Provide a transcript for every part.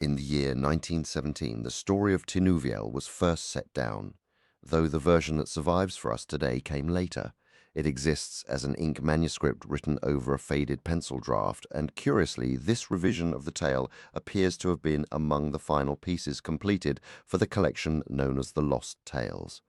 In the year 1917, the story of Tinuviel was first set down, though the version that survives for us today came later. It exists as an ink manuscript written over a faded pencil draft, and curiously, this revision of the tale appears to have been among the final pieces completed for the collection known as the Lost Tales.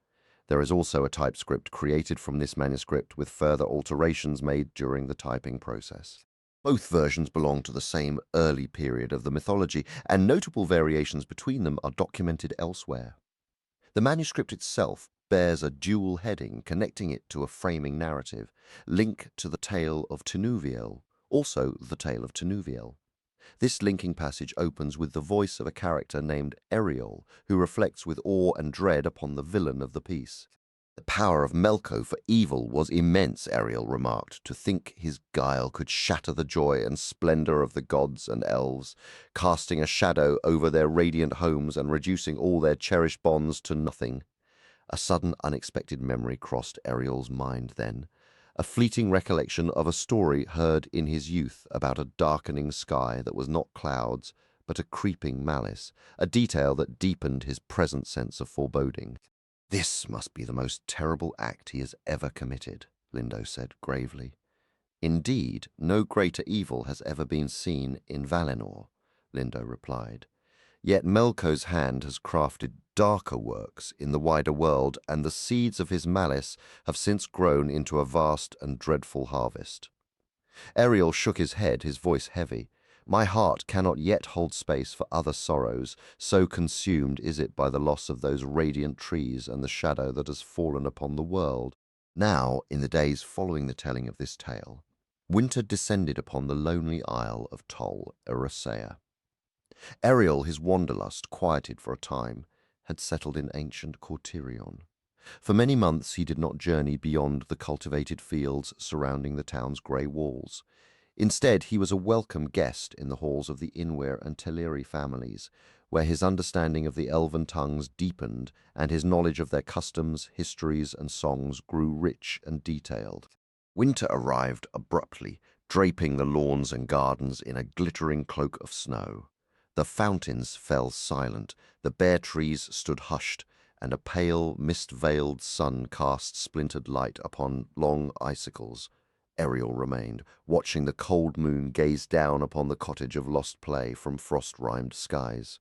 There is also a typescript created from this manuscript with further alterations made during the typing process. Both versions belong to the same early period of the mythology, and notable variations between them are documented elsewhere. The manuscript itself bears a dual heading connecting it to a framing narrative, Link to the Tale of Tinuviel, also the Tale of Tinuviel. This linking passage opens with the voice of a character named Eriol, who reflects with awe and dread upon the villain of the piece. The power of Melko for evil was immense, Ariel remarked. To think his guile could shatter the joy and splendor of the gods and elves, casting a shadow over their radiant homes and reducing all their cherished bonds to nothing. A sudden, unexpected memory crossed Ariel's mind then, a fleeting recollection of a story heard in his youth about a darkening sky that was not clouds, but a creeping malice, a detail that deepened his present sense of foreboding. "This must be the most terrible act he has ever committed," Lindo said gravely. "Indeed, no greater evil has ever been seen in Valinor," Lindo replied. "Yet Melko's hand has crafted darker works in the wider world, and the seeds of his malice have since grown into a vast and dreadful harvest." Ariel shook his head, his voice heavy. "My heart cannot yet hold space for other sorrows, so consumed is it by the loss of those radiant trees and the shadow that has fallen upon the world." Now, in the days following the telling of this tale, winter descended upon the lonely isle of Tol Eressëa. Ariel, his wanderlust quieted for a time, had settled in ancient Cortirion. For many months he did not journey beyond the cultivated fields surrounding the town's grey walls. Instead, he was a welcome guest in the halls of the Inwer and Teleri families, where his understanding of the elven tongues deepened and his knowledge of their customs, histories, and songs grew rich and detailed. Winter arrived abruptly, draping the lawns and gardens in a glittering cloak of snow. The fountains fell silent, the bare trees stood hushed, and a pale, mist-veiled sun cast splintered light upon long icicles. Ariel remained, watching the cold moon gaze down upon the cottage of lost play from frost-rimed skies.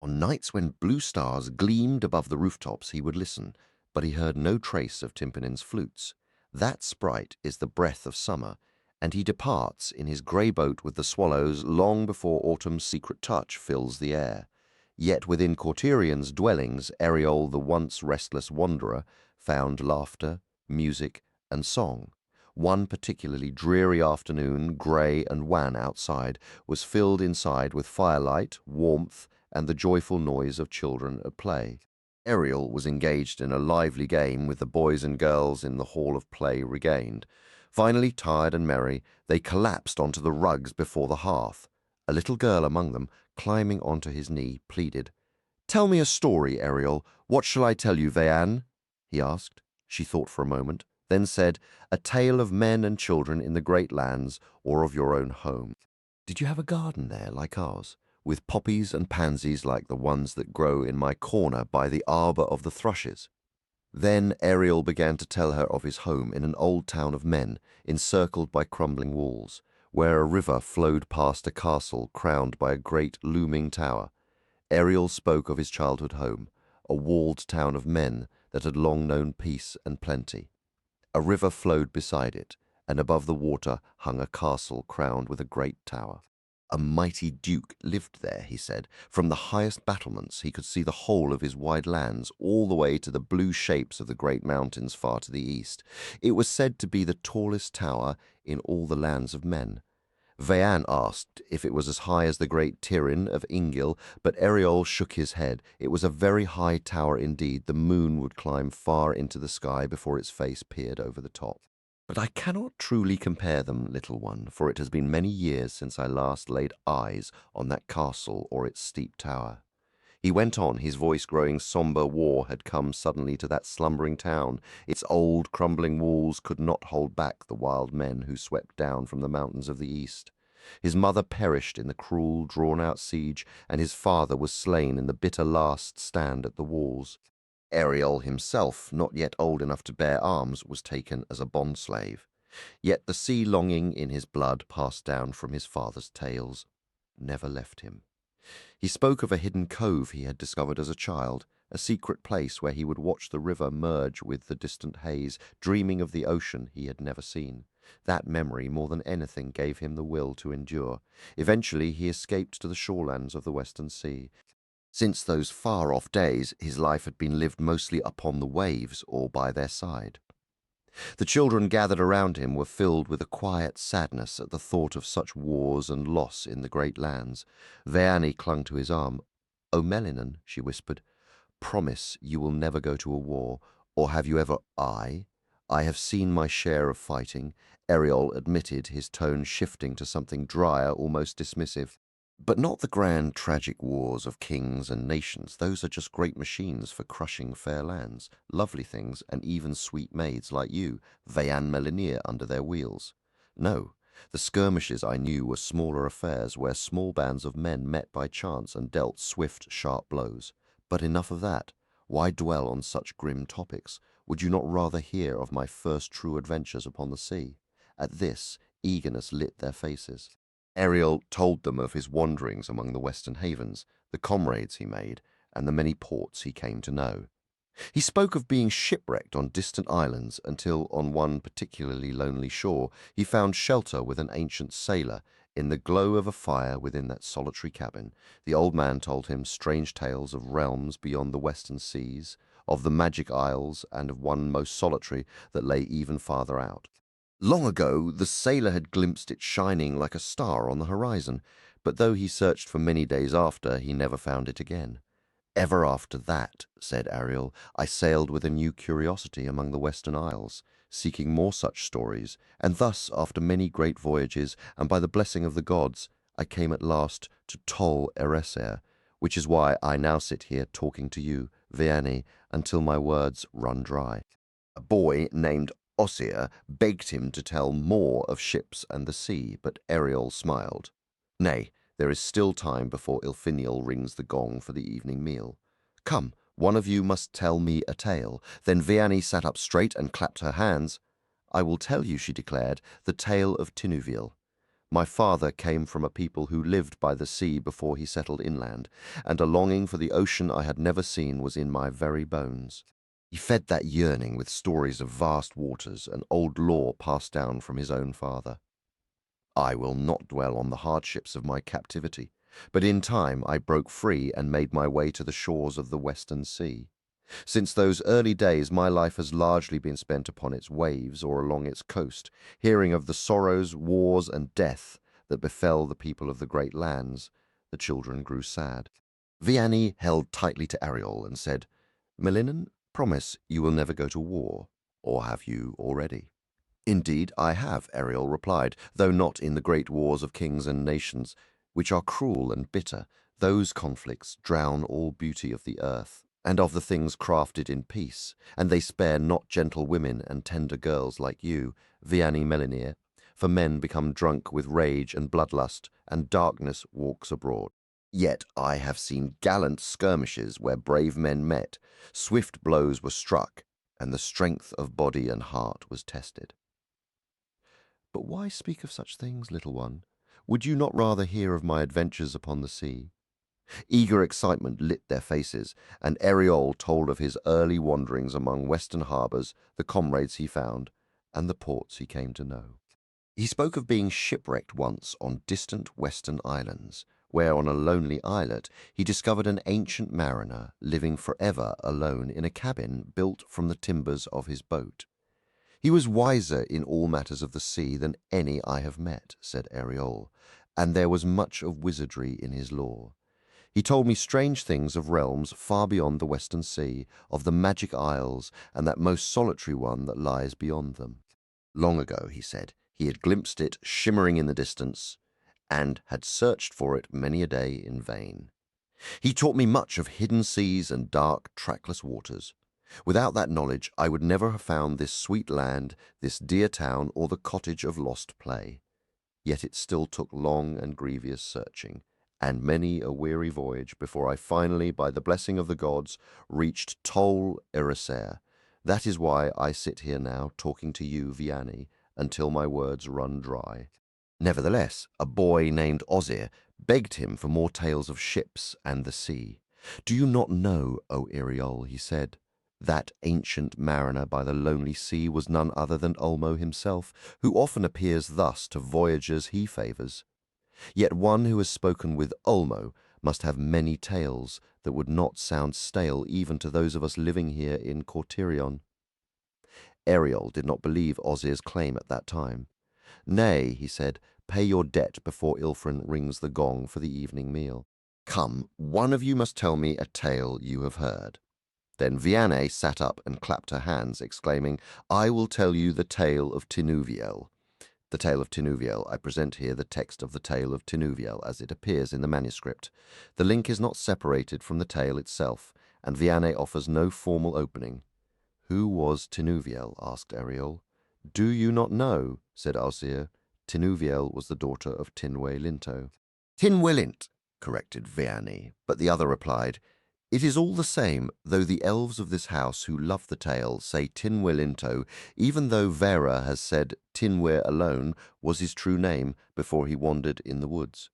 On nights when blue stars gleamed above the rooftops he would listen, but he heard no trace of Timpanin's flutes. That sprite is the breath of summer, and he departs in his grey boat with the swallows long before autumn's secret touch fills the air. Yet within Cortirion's dwellings, Ariol, the once restless wanderer, found laughter, music, and song. One particularly dreary afternoon, grey and wan outside, was filled inside with firelight, warmth, and the joyful noise of children at play. Ariel was engaged in a lively game with the boys and girls in the hall of play regained. Finally, tired and merry, they collapsed onto the rugs before the hearth. A little girl among them, climbing onto his knee, pleaded. "Tell me a story, Ariel. What shall I tell you, Veanne?" he asked. She thought for a moment, then said, "A tale of men and children in the great lands, or of your own home. Did you have a garden there like ours, with poppies and pansies like the ones that grow in my corner by the arbour of the thrushes?" Then Ariel began to tell her of his home in an old town of men, encircled by crumbling walls, where a river flowed past a castle crowned by a great looming tower. Ariel spoke of his childhood home, a walled town of men that had long known peace and plenty. A river flowed beside it, and above the water hung a castle crowned with a great tower. A mighty duke lived there, he said. From the highest battlements he could see the whole of his wide lands, all the way to the blue shapes of the great mountains far to the east. It was said to be the tallest tower in all the lands of men. Veanne asked if it was as high as the great Tirin of Ingil, but Ariol shook his head. It was a very high tower indeed. The moon would climb far into the sky before its face peered over the top. "But I cannot truly compare them, little one, for it has been many years since I last laid eyes on that castle or its steep tower." He went on, his voice growing sombre. War had come suddenly to that slumbering town. Its old, crumbling walls could not hold back the wild men who swept down from the mountains of the east. His mother perished in the cruel, drawn-out siege, and his father was slain in the bitter last stand at the walls. Ariel himself, not yet old enough to bear arms, was taken as a bond-slave. Yet the sea longing in his blood passed down from his father's tales never left him. He spoke of a hidden cove he had discovered as a child, a secret place where he would watch the river merge with the distant haze, dreaming of the ocean he had never seen. That memory, more than anything, gave him the will to endure. Eventually he escaped to the shorelands of the Western Sea. Since those far-off days, his life had been lived mostly upon the waves or by their side. The children gathered around him were filled with a quiet sadness at the thought of such wars and loss in the great lands. Veanne clung to his arm. "O Melinan," she whispered, "promise you will never go to a war, or have you ever?" I have seen my share of fighting," Ariel admitted, his tone shifting to something drier, almost dismissive. "But not the grand, tragic wars of kings and nations. Those are just great machines for crushing fair lands, lovely things, and even sweet maids like you, Veanne Melinir, under their wheels. No, the skirmishes I knew were smaller affairs where small bands of men met by chance and dealt swift, sharp blows. But enough of that. Why dwell on such grim topics? Would you not rather hear of my first true adventures upon the sea?" At this, eagerness lit their faces. Ariel told them of his wanderings among the western havens, the comrades he made, and the many ports he came to know. He spoke of being shipwrecked on distant islands until, on one particularly lonely shore, he found shelter with an ancient sailor. In the glow of a fire within that solitary cabin, the old man told him strange tales of realms beyond the western seas, of the magic isles, and of one most solitary that lay even farther out. Long ago, the sailor had glimpsed it shining like a star on the horizon, but though he searched for many days after, he never found it again. "Ever after that," said Ariel, "I sailed with a new curiosity among the Western Isles, seeking more such stories, and thus, after many great voyages, and by the blessing of the gods, I came at last to Tol Eressër, which is why I now sit here talking to you, Veanne, until my words run dry." A boy named Ossier begged him to tell more of ships and the sea, but Ariel smiled. "Nay, there is still time before Ilfiniel rings the gong for the evening meal. Come, one of you must tell me a tale." Then Veanne sat up straight and clapped her hands. "I will tell you," she declared, "the tale of Tinuviel. My father came from a people who lived by the sea before he settled inland, and a longing for the ocean I had never seen was in my very bones. He fed that yearning with stories of vast waters and old lore passed down from his own father. I will not dwell on the hardships of my captivity, but in time I broke free and made my way to the shores of the Western Sea. Since those early days my life has largely been spent upon its waves or along its coast, hearing of the sorrows, wars, and death that befell the people of the great lands." The children grew sad. Veanne held tightly to Ariel and said, "Melinan, promise you will never go to war, or have you already?" "Indeed I have," Ariel replied, "though not in the great wars of kings and nations, which are cruel and bitter. Those conflicts drown all beauty of the earth, and of the things crafted in peace, and they spare not gentle women and tender girls like you, Veanne Melinir, for men become drunk with rage and bloodlust, and darkness walks abroad. Yet I have seen gallant skirmishes where brave men met, swift blows were struck, and the strength of body and heart was tested." "But why speak of such things, little one? Would you not rather hear of my adventures upon the sea?" Eager excitement lit their faces, and Ariel told of his early wanderings among western harbours, the comrades he found, and the ports he came to know. He spoke of being shipwrecked once on distant western islands, where on a lonely islet he discovered an ancient mariner living forever alone in a cabin built from the timbers of his boat. "He was wiser in all matters of the sea than any I have met," said Ariel, "and there was much of wizardry in his lore. He told me strange things of realms far beyond the western sea, of the magic isles, and that most solitary one that lies beyond them. Long ago, he said, he had glimpsed it shimmering in the distance, and had searched for it many a day in vain. He taught me much of hidden seas and dark, trackless waters. Without that knowledge, I would never have found this sweet land, this dear town, or the cottage of lost play. Yet it still took long and grievous searching, and many a weary voyage before I finally, by the blessing of the gods, reached Tol Eressëa. That is why I sit here now talking to you, Vianney, until my words run dry. Nevertheless, a boy named Ozir begged him for more tales of ships and the sea. "Do you not know, O Iriol," he said, "that ancient mariner by the lonely sea was none other than Ulmo himself, who often appears thus to voyagers he favours? Yet one who has spoken with Ulmo must have many tales that would not sound stale even to those of us living here in Cortirion." Ariel did not believe Ozir's claim at that time. "Nay," he said, "pay your debt before Ilfrin rings the gong for the evening meal. Come, one of you must tell me a tale you have heard." Then Vianney sat up and clapped her hands, exclaiming, "I will tell you the tale of Tinuviel." The tale of Tinuviel. I present here the text of the tale of Tinuviel as it appears in the manuscript. The link is not separated from the tale itself, and Vianney offers no formal opening. "Who was Tinuviel?" asked Ariel. "Do you not know?" said Alcir. "Tinuviel was the daughter of Tinwe Linto." "Tinwelint," corrected Vianney, but the other replied, "It is all the same, though the elves of this house who love the tale say Tinwelinto, even though Vera has said Tinwe alone was his true name before he wandered in the woods."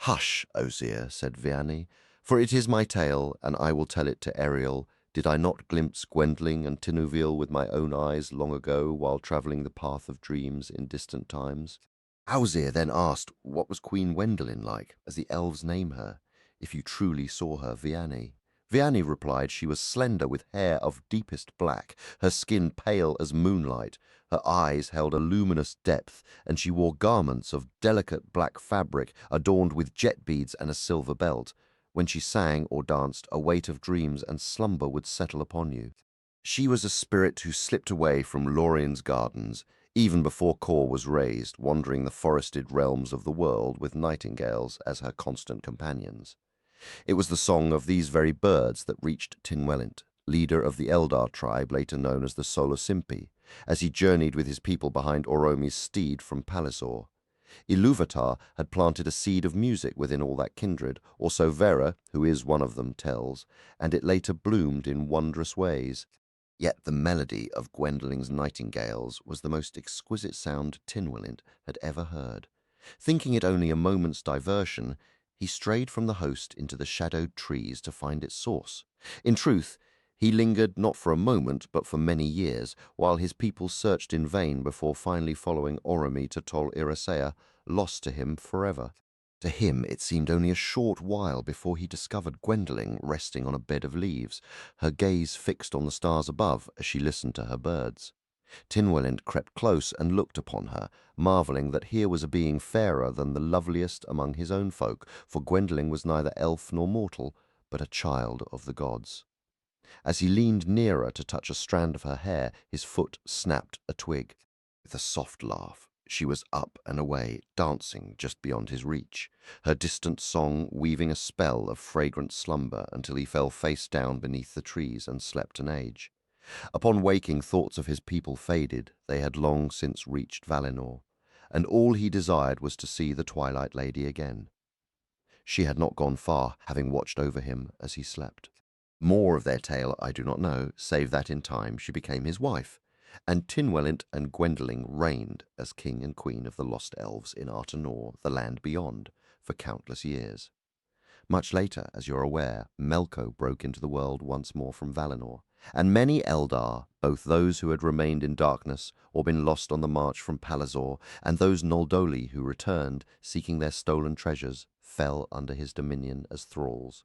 "Hush, Osier," said Vianney, "for it is my tale, and I will tell it to Ariel. Did I not glimpse Gwendolen and Tinuviel with my own eyes long ago while travelling the path of dreams in distant times?" Osier then asked what was Queen Gwendolen like, as the elves name her, if you truly saw her, Vianney. Vianney replied she was slender with hair of deepest black, her skin pale as moonlight, her eyes held a luminous depth, and she wore garments of delicate black fabric adorned with jet beads and a silver belt. When she sang or danced, a weight of dreams and slumber would settle upon you. She was a spirit who slipped away from Lorien's gardens, even before Kor was raised, wandering the forested realms of the world with nightingales as her constant companions. It was the song of these very birds that reached Tinwelint, leader of the Eldar tribe later known as the Solosimpi, as he journeyed with his people behind Oromi's steed from Palisor. Ilúvatar had planted a seed of music within all that kindred, or so Vera, who is one of them, tells, and it later bloomed in wondrous ways. Yet the melody of Gwendolen's nightingales was the most exquisite sound Tinwelint had ever heard. Thinking it only a moment's diversion, he strayed from the host into the shadowed trees to find its source. In truth, he lingered not for a moment, but for many years, while his people searched in vain before finally following Oromi to Tol Eressëa, lost to him forever. To him it seemed only a short while before he discovered Gwendolen resting on a bed of leaves, her gaze fixed on the stars above as she listened to her birds. Tinwelint crept close and looked upon her, marvelling that here was a being fairer than the loveliest among his own folk, for Gwendolen was neither elf nor mortal, but a child of the gods. As he leaned nearer to touch a strand of her hair, his foot snapped a twig. With a soft laugh, she was up and away, dancing just beyond his reach, her distant song weaving a spell of fragrant slumber until he fell face down beneath the trees and slept an age. Upon waking, thoughts of his people faded. They had long since reached Valinor, and all he desired was to see the Twilight Lady again. She had not gone far, having watched over him as he slept. More of their tale I do not know, save that in time she became his wife, and Tinwelint and Gwendolen reigned as king and queen of the Lost Elves in Artanor, the land beyond, for countless years. Much later, as you're aware, Melko broke into the world once more from Valinor, and many Eldar, both those who had remained in darkness or been lost on the march from Palisor, and those Noldoli who returned, seeking their stolen treasures, fell under his dominion as thralls.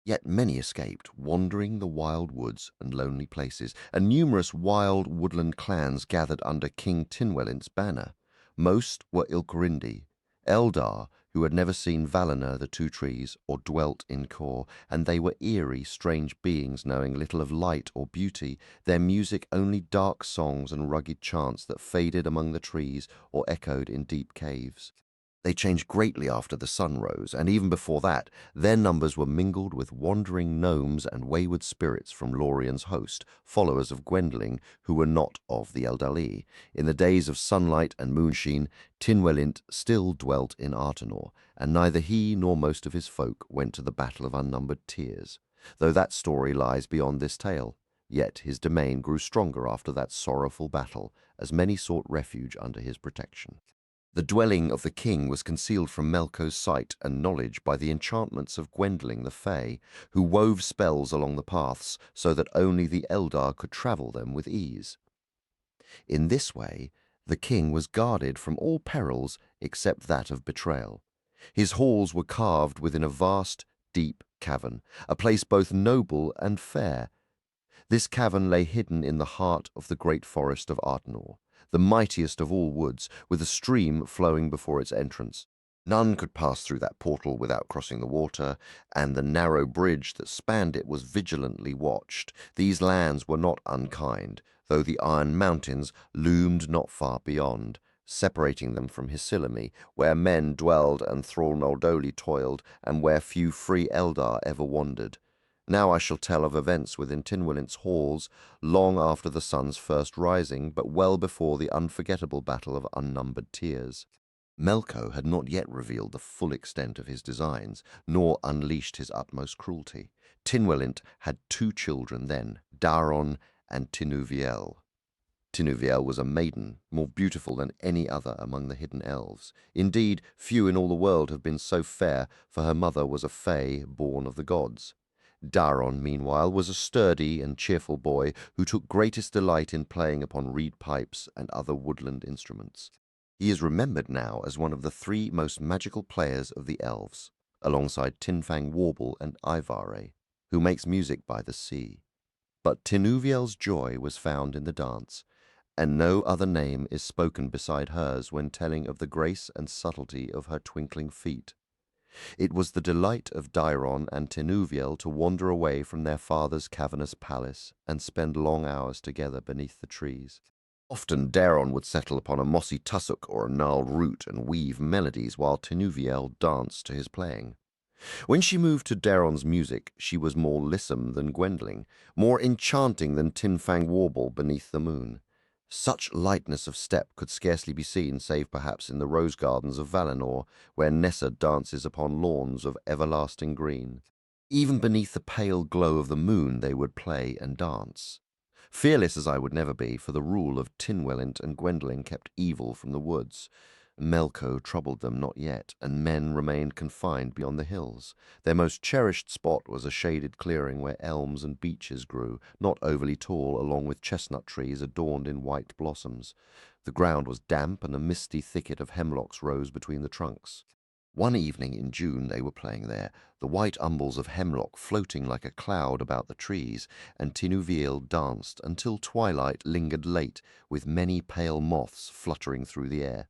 Yet many escaped, wandering the wild woods and lonely places, and numerous wild woodland clans gathered under King Tinwelint's banner. Most were Ilkorindi, Eldar who had never seen Valinor the Two Trees or dwelt in Kor, and they were eerie, strange beings knowing little of light or beauty, their music only dark songs and rugged chants that faded among the trees or echoed in deep caves. They changed greatly after the sun rose, and even before that, their numbers were mingled with wandering gnomes and wayward spirits from Lorien's host, followers of Gwendolen who were not of the Eldali. In the days of sunlight and moonsheen, Tynwelint still dwelt in Artenor, and neither he nor most of his folk went to the Battle of Unnumbered Tears, though that story lies beyond this tale. Yet his domain grew stronger after that sorrowful battle, as many sought refuge under his protection. The dwelling of the king was concealed from Melko's sight and knowledge by the enchantments of Gwendolen the Fae, who wove spells along the paths so that only the Eldar could travel them with ease. In this way, the king was guarded from all perils except that of betrayal. His halls were carved within a vast, deep cavern, a place both noble and fair. This cavern lay hidden in the heart of the great forest of Artenor, the mightiest of all woods, with a stream flowing before its entrance. None could pass through that portal without crossing the water, and the narrow bridge that spanned it was vigilantly watched. These lands were not unkind, though the Iron Mountains loomed not far beyond, separating them from Hisilami, where men dwelled and Thrall Noldoli toiled, and where few free Eldar ever wandered. Now I shall tell of events within Tynwelint's halls, long after the sun's first rising, but well before the unforgettable Battle of Unnumbered Tears. Melko had not yet revealed the full extent of his designs, nor unleashed his utmost cruelty. Tynwelint had 2 children then, Daron and Tinuviel. Tinuviel was a maiden, more beautiful than any other among the hidden elves. Indeed, few in all the world have been so fair, for her mother was a Fae born of the gods. Daron, meanwhile, was a sturdy and cheerful boy who took greatest delight in playing upon reed pipes and other woodland instruments. He is remembered now as one of the 3 most magical players of the elves, alongside Tinfang Warble and Ivare, who makes music by the sea. But Tinuviel's joy was found in the dance, and no other name is spoken beside hers when telling of the grace and subtlety of her twinkling feet. It was the delight of Daron and Tinuviel to wander away from their father's cavernous palace and spend long hours together beneath the trees. Often Daron would settle upon a mossy tussock or a gnarled root and weave melodies while Tinuviel danced to his playing. When she moved to Daron's music, she was more lissom than Gwendolen, more enchanting than Tinfang Warble beneath the moon. Such lightness of step could scarcely be seen save perhaps in the rose gardens of Valinor, where Nessa dances upon lawns of everlasting green. Even beneath the pale glow of the moon they would play and dance. Fearless as I would never be, for the rule of Tynwelint and Gwendolen kept evil from the woods. Melko troubled them not yet, and men remained confined beyond the hills. Their most cherished spot was a shaded clearing where elms and beeches grew, not overly tall, along with chestnut trees adorned in white blossoms. The ground was damp, and a misty thicket of hemlocks rose between the trunks. One evening in June they were playing there, the white umbels of hemlock floating like a cloud about the trees, and Tinuviel danced until twilight lingered late, with many pale moths fluttering through the air.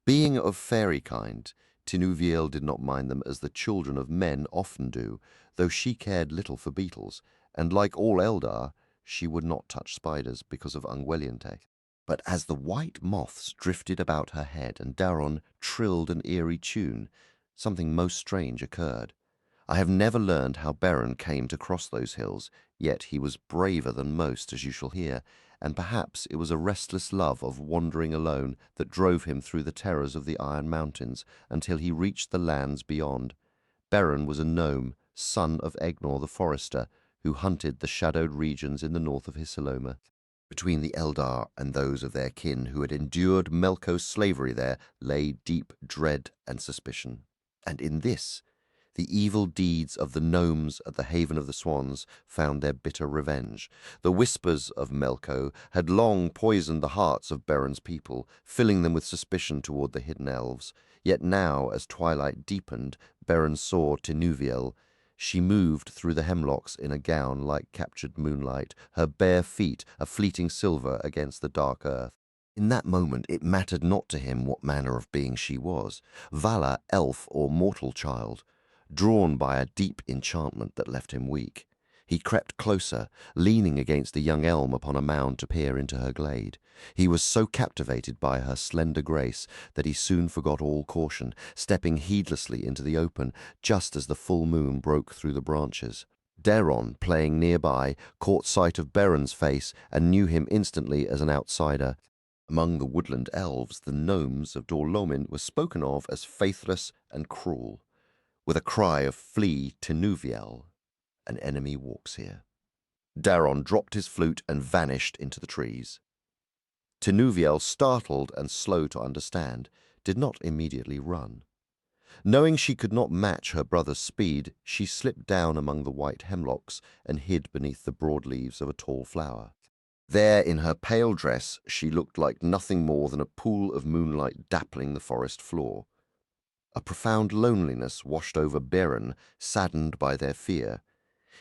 Being of fairy kind, Tinuviel did not mind them as the children of men often do, though she cared little for beetles, and like all Eldar, she would not touch spiders because of Ungweliente. But as the white moths drifted about her head and Daron trilled an eerie tune, something most strange occurred. I have never learned how Beren came to cross those hills, yet he was braver than most, as you shall hear, and perhaps it was a restless love of wandering alone that drove him through the terrors of the Iron Mountains until he reached the lands beyond. Beren was a gnome, son of Egnor the Forester, who hunted the shadowed regions in the north of Hisiloma. Between the Eldar and those of their kin who had endured Melko's slavery there lay deep dread and suspicion. And in this, the evil deeds of the gnomes at the Haven of the Swans found their bitter revenge. The whispers of Melko had long poisoned the hearts of Beren's people, filling them with suspicion toward the hidden elves. Yet now, as twilight deepened, Beren saw Tinuviel. She moved through the hemlocks in a gown like captured moonlight, her bare feet a fleeting silver against the dark earth. In that moment it mattered not to him what manner of being she was, Vala, elf or mortal child, drawn by a deep enchantment that left him weak. He crept closer, leaning against a young elm upon a mound to peer into her glade. He was so captivated by her slender grace that he soon forgot all caution, stepping heedlessly into the open just as the full moon broke through the branches. Daron, playing nearby, caught sight of Beron's face and knew him instantly as an outsider. Among the woodland elves, the gnomes of Dorlomin were spoken of as faithless and cruel. With a cry of "Flee, Tinuviel! An enemy walks here." Daron dropped his flute and vanished into the trees. Tinuviel, startled and slow to understand, did not immediately run. Knowing she could not match her brother's speed, she slipped down among the white hemlocks and hid beneath the broad leaves of a tall flower. There, in her pale dress, she looked like nothing more than a pool of moonlight dappling the forest floor. A profound loneliness washed over Beren, saddened by their fear.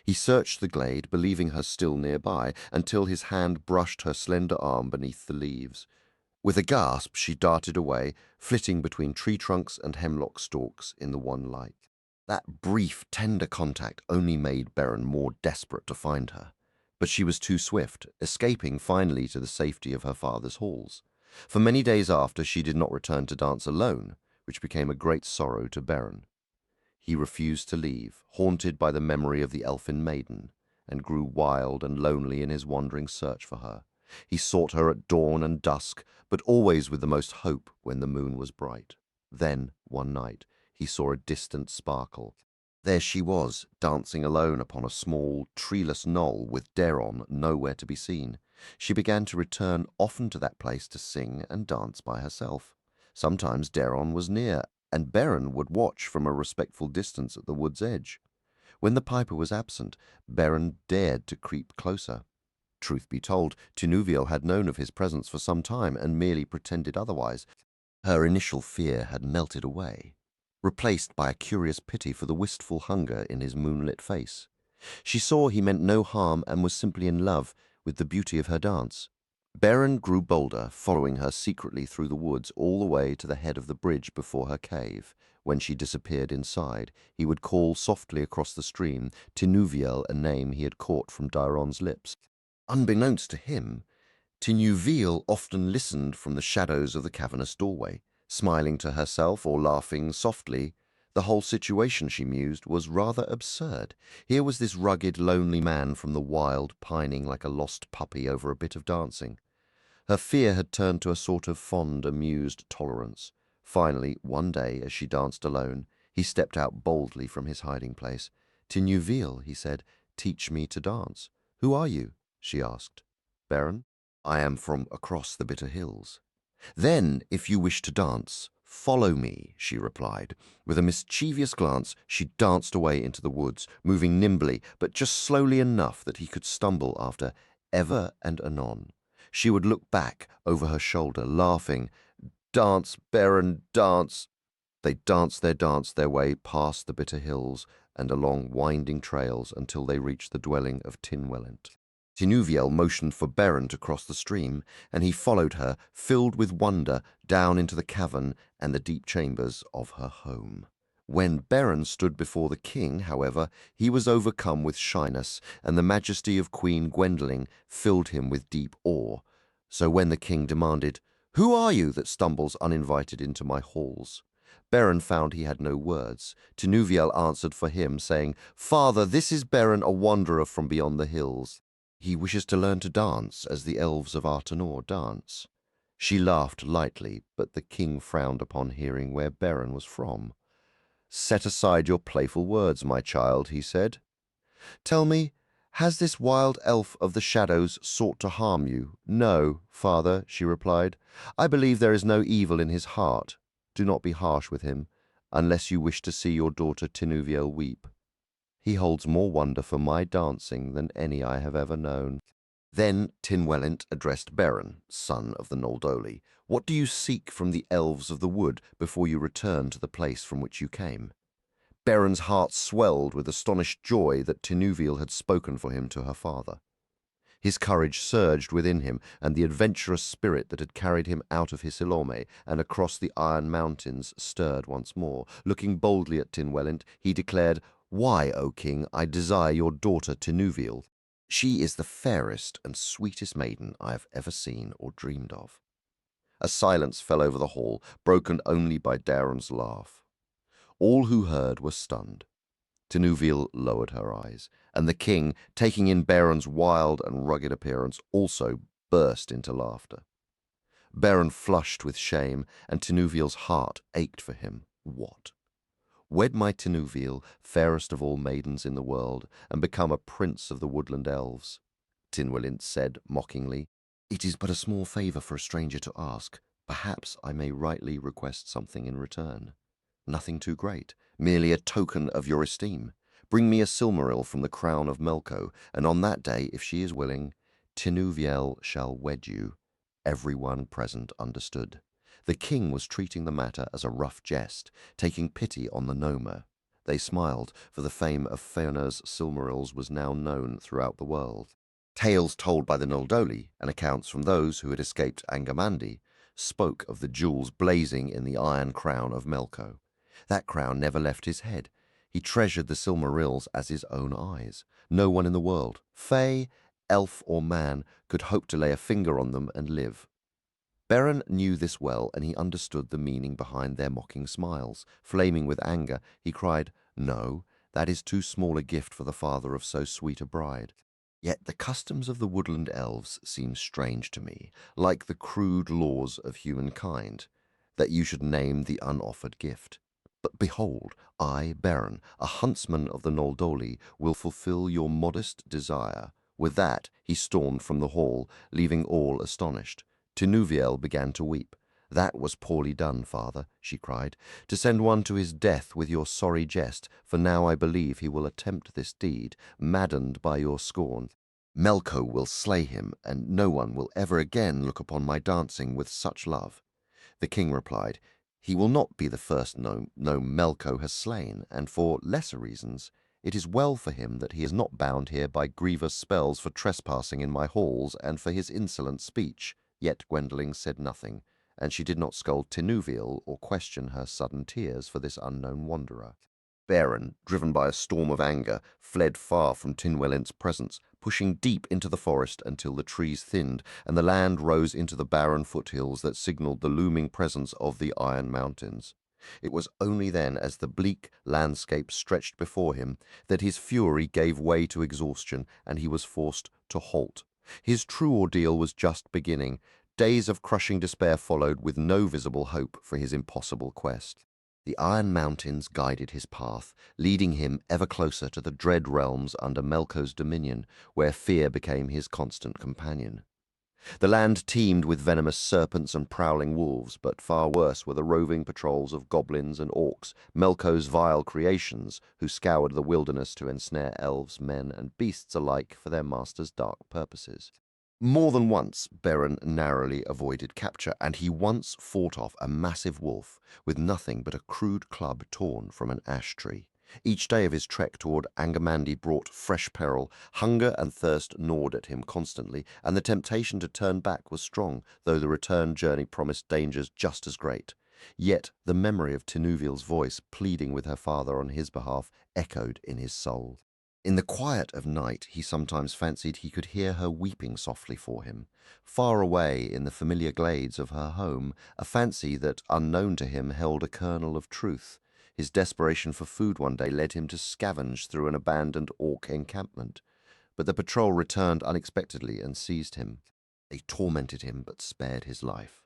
He searched the glade, believing her still nearby, until his hand brushed her slender arm beneath the leaves. With a gasp, she darted away, flitting between tree trunks and hemlock stalks in the wan light. That brief, tender contact only made Beren more desperate to find her. But she was too swift, escaping finally to the safety of her father's halls. For many days after, she did not return to dance alone, which became a great sorrow to Beren. He refused to leave, haunted by the memory of the elfin maiden, and grew wild and lonely in his wandering search for her. He sought her at dawn and dusk, but always with the most hope when the moon was bright. Then, one night, he saw a distant sparkle. There she was, dancing alone upon a small, treeless knoll with Daron nowhere to be seen. She began to return often to that place to sing and dance by herself. Sometimes Daron was near, and Beren would watch from a respectful distance at the wood's edge. When the piper was absent, Beren dared to creep closer. Truth be told, Tinuviel had known of his presence for some time and merely pretended otherwise. Her initial fear had melted away, replaced by a curious pity for the wistful hunger in his moonlit face. She saw he meant no harm and was simply in love with the beauty of her dance. Beren grew bolder, following her secretly through the woods all the way to the head of the bridge before her cave. When she disappeared inside, he would call softly across the stream, Tinuviel, a name he had caught from Daron's lips. Unbeknownst to him, Tinuviel often listened from the shadows of the cavernous doorway, smiling to herself or laughing softly. The whole situation, she mused, was rather absurd. Here was this rugged, lonely man from the wild, pining like a lost puppy over a bit of dancing. Her fear had turned to a sort of fond, amused tolerance. Finally, one day, as she danced alone, he stepped out boldly from his hiding place. "Tinuviel," he said, "teach me to dance." "Who are you?" she asked. "Beren. I am from across the bitter hills." "Then, if you wish to dance, follow me," she replied. With a mischievous glance, she danced away into the woods, moving nimbly, but just slowly enough that he could stumble after. Ever and anon she would look back over her shoulder, laughing. "Dance, Beren, dance." They danced their way past the bitter hills and along winding trails until they reached the dwelling of Tinwelint. Tinuviel motioned for Beren to cross the stream, and he followed her, filled with wonder, down into the cavern and the deep chambers of her home. When Beren stood before the king, however, he was overcome with shyness, and the majesty of Queen Gwendolen filled him with deep awe. So when the king demanded, "Who are you that stumbles uninvited into my halls?" Beren found he had no words. Tinuviel answered for him, saying, "Father, this is Beren, a wanderer from beyond the hills. He wishes to learn to dance as the elves of Artanor dance." She laughed lightly, but the king frowned upon hearing where Beren was from. "Set aside your playful words, my child," he said. "Tell me, has this wild elf of the shadows sought to harm you?" "No, father," she replied. "I believe there is no evil in his heart. Do not be harsh with him, unless you wish to see your daughter Tinuviel weep. He holds more wonder for my dancing than any I have ever known." Then Tinwelint addressed Beren, son of the Noldoli. "What do you seek from the elves of the wood before you return to the place from which you came?" Beren's heart swelled with astonished joy that Tinuviel had spoken for him to her father. His courage surged within him, and the adventurous spirit that had carried him out of Hisilome and across the Iron Mountains stirred once more. Looking boldly at Tinwelint, he declared, Why, O king, I desire your daughter Tinuviel. She is the fairest and sweetest maiden I have ever seen or dreamed of." A silence fell over the hall, broken only by Daren's laugh. All who heard were stunned. Tinuviel lowered her eyes, and the king, taking in Beron's wild and rugged appearance, also burst into laughter. Beron flushed with shame, and Tinuviel's heart ached for him. What? Wed my Tinuviel, fairest of all maidens in the world, and become a prince of the woodland elves? Tynwelint said mockingly. "It is but a small favour for a stranger to ask. Perhaps I may rightly request something in return. Nothing too great, merely a token of your esteem. Bring me a Silmaril from the crown of Melko, and on that day, if she is willing, Tinuviel shall wed you." Everyone present understood. The king was treating the matter as a rough jest, taking pity on the Noma. They smiled, for the fame of Fëanor's Silmarils was now known throughout the world. Tales told by the Noldoli, and accounts from those who had escaped Angmandi, spoke of the jewels blazing in the iron crown of Melko. That crown never left his head. He treasured the Silmarils as his own eyes. No one in the world, Fae, elf or man, could hope to lay a finger on them and live. Beron knew this well, and he understood the meaning behind their mocking smiles. Flaming with anger, he cried, "No, that is too small a gift for the father of so sweet a bride." Yet the customs of the woodland elves seem strange to me, like the crude laws of humankind, that you should name the unoffered gift. But behold, I, Beron, a huntsman of the Noldoli, will fulfill your modest desire. With that he stormed from the hall, leaving all astonished. Tinuviel began to weep. "That was poorly done, father," she cried, "to send one to his death with your sorry jest, for now I believe he will attempt this deed, maddened by your scorn. Melko will slay him, and no one will ever again look upon my dancing with such love." The king replied, "He will not be the first gnome Melko has slain, and for lesser reasons. It is well for him that he is not bound here by grievous spells for trespassing in my halls and for his insolent speech." Yet Gwendolen said nothing, and she did not scold Tinuviel or question her sudden tears for this unknown wanderer. Beron, driven by a storm of anger, fled far from Tynwelint's presence, pushing deep into the forest until the trees thinned and the land rose into the barren foothills that signaled the looming presence of the Iron Mountains. It was only then, as the bleak landscape stretched before him, that his fury gave way to exhaustion and he was forced to halt. His true ordeal was just beginning. Days of crushing despair followed, with no visible hope for his impossible quest. The Iron Mountains guided his path, leading him ever closer to the dread realms under Melko's dominion, where fear became his constant companion. The land teemed with venomous serpents and prowling wolves, but far worse were the roving patrols of goblins and orcs, Melko's vile creations, who scoured the wilderness to ensnare elves, men, and beasts alike for their master's dark purposes. More than once, Beron narrowly avoided capture, and he once fought off a massive wolf with nothing but a crude club torn from an ash tree. Each day of his trek toward Angmandi brought fresh peril. Hunger and thirst gnawed at him constantly, and the temptation to turn back was strong, though the return journey promised dangers just as great. Yet the memory of Tinuviel's voice pleading with her father on his behalf echoed in his soul. In the quiet of night he sometimes fancied he could hear her weeping softly for him, far away in the familiar glades of her home, a fancy that, unknown to him, held a kernel of truth. His desperation for food one day led him to scavenge through an abandoned orc encampment, but the patrol returned unexpectedly and seized him. They tormented him but spared his life.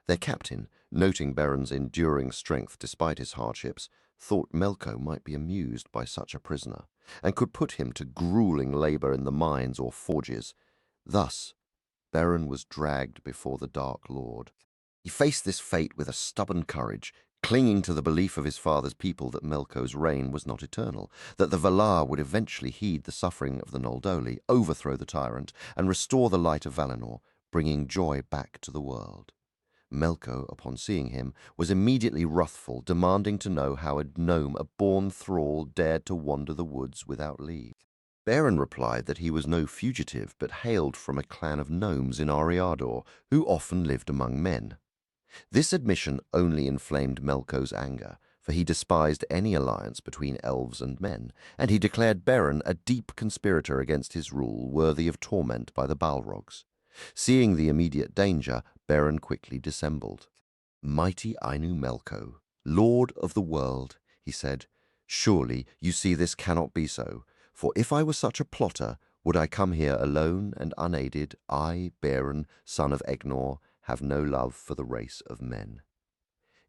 Their captain, noting Beron's enduring strength despite his hardships, thought Melko might be amused by such a prisoner, and could put him to grueling labor in the mines or forges. Thus, Beron was dragged before the Dark Lord. He faced this fate with a stubborn courage, clinging to the belief of his father's people that Melko's reign was not eternal, that the Valar would eventually heed the suffering of the Noldoli, overthrow the tyrant, and restore the light of Valinor, bringing joy back to the world. Melko, upon seeing him, was immediately wrathful, demanding to know how a gnome, a born thrall, dared to wander the woods without leave. Beron replied that he was no fugitive, but hailed from a clan of gnomes in Ariador, who often lived among men. This admission only inflamed Melko's anger. for he despised any alliance between elves and men, and he declared Beren a deep conspirator against his rule, worthy of torment by the Balrogs. Seeing the immediate danger, Beren quickly dissembled. "Mighty Ainu Melko, Lord of the world," he said, "surely you see this cannot be so, for if I were such a plotter, would I come here alone and unaided? I, Beren, son of Egnor, have no love for the race of men.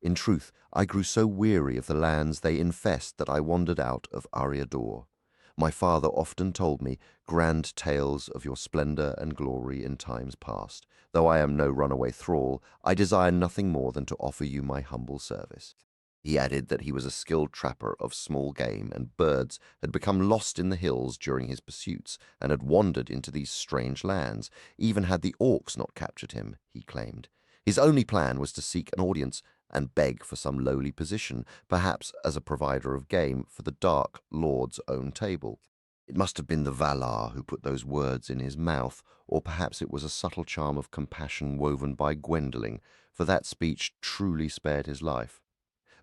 In truth, I grew so weary of the lands they infest that I wandered out of Ariador. My father often told me grand tales of your splendor and glory in times past. Though I am no runaway thrall, I desire nothing more than to offer you my humble service." He added that he was a skilled trapper of small game, and birds had become lost in the hills during his pursuits, and had wandered into these strange lands, even had the orcs not captured him, he claimed. His only plan was to seek an audience and beg for some lowly position, perhaps as a provider of game for the Dark Lord's own table. It must have been the Valar who put those words in his mouth, or perhaps it was a subtle charm of compassion woven by Gwendolen, for that speech truly spared his life.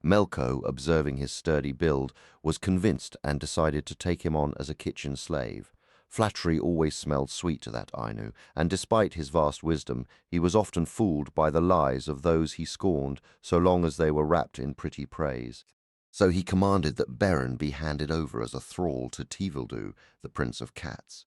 Melko, observing his sturdy build, was convinced and decided to take him on as a kitchen slave. Flattery always smelled sweet to that Ainu, and despite his vast wisdom, he was often fooled by the lies of those he scorned, so long as they were wrapped in pretty praise. So he commanded that Beren be handed over as a thrall to Tevildo, the Prince of Cats.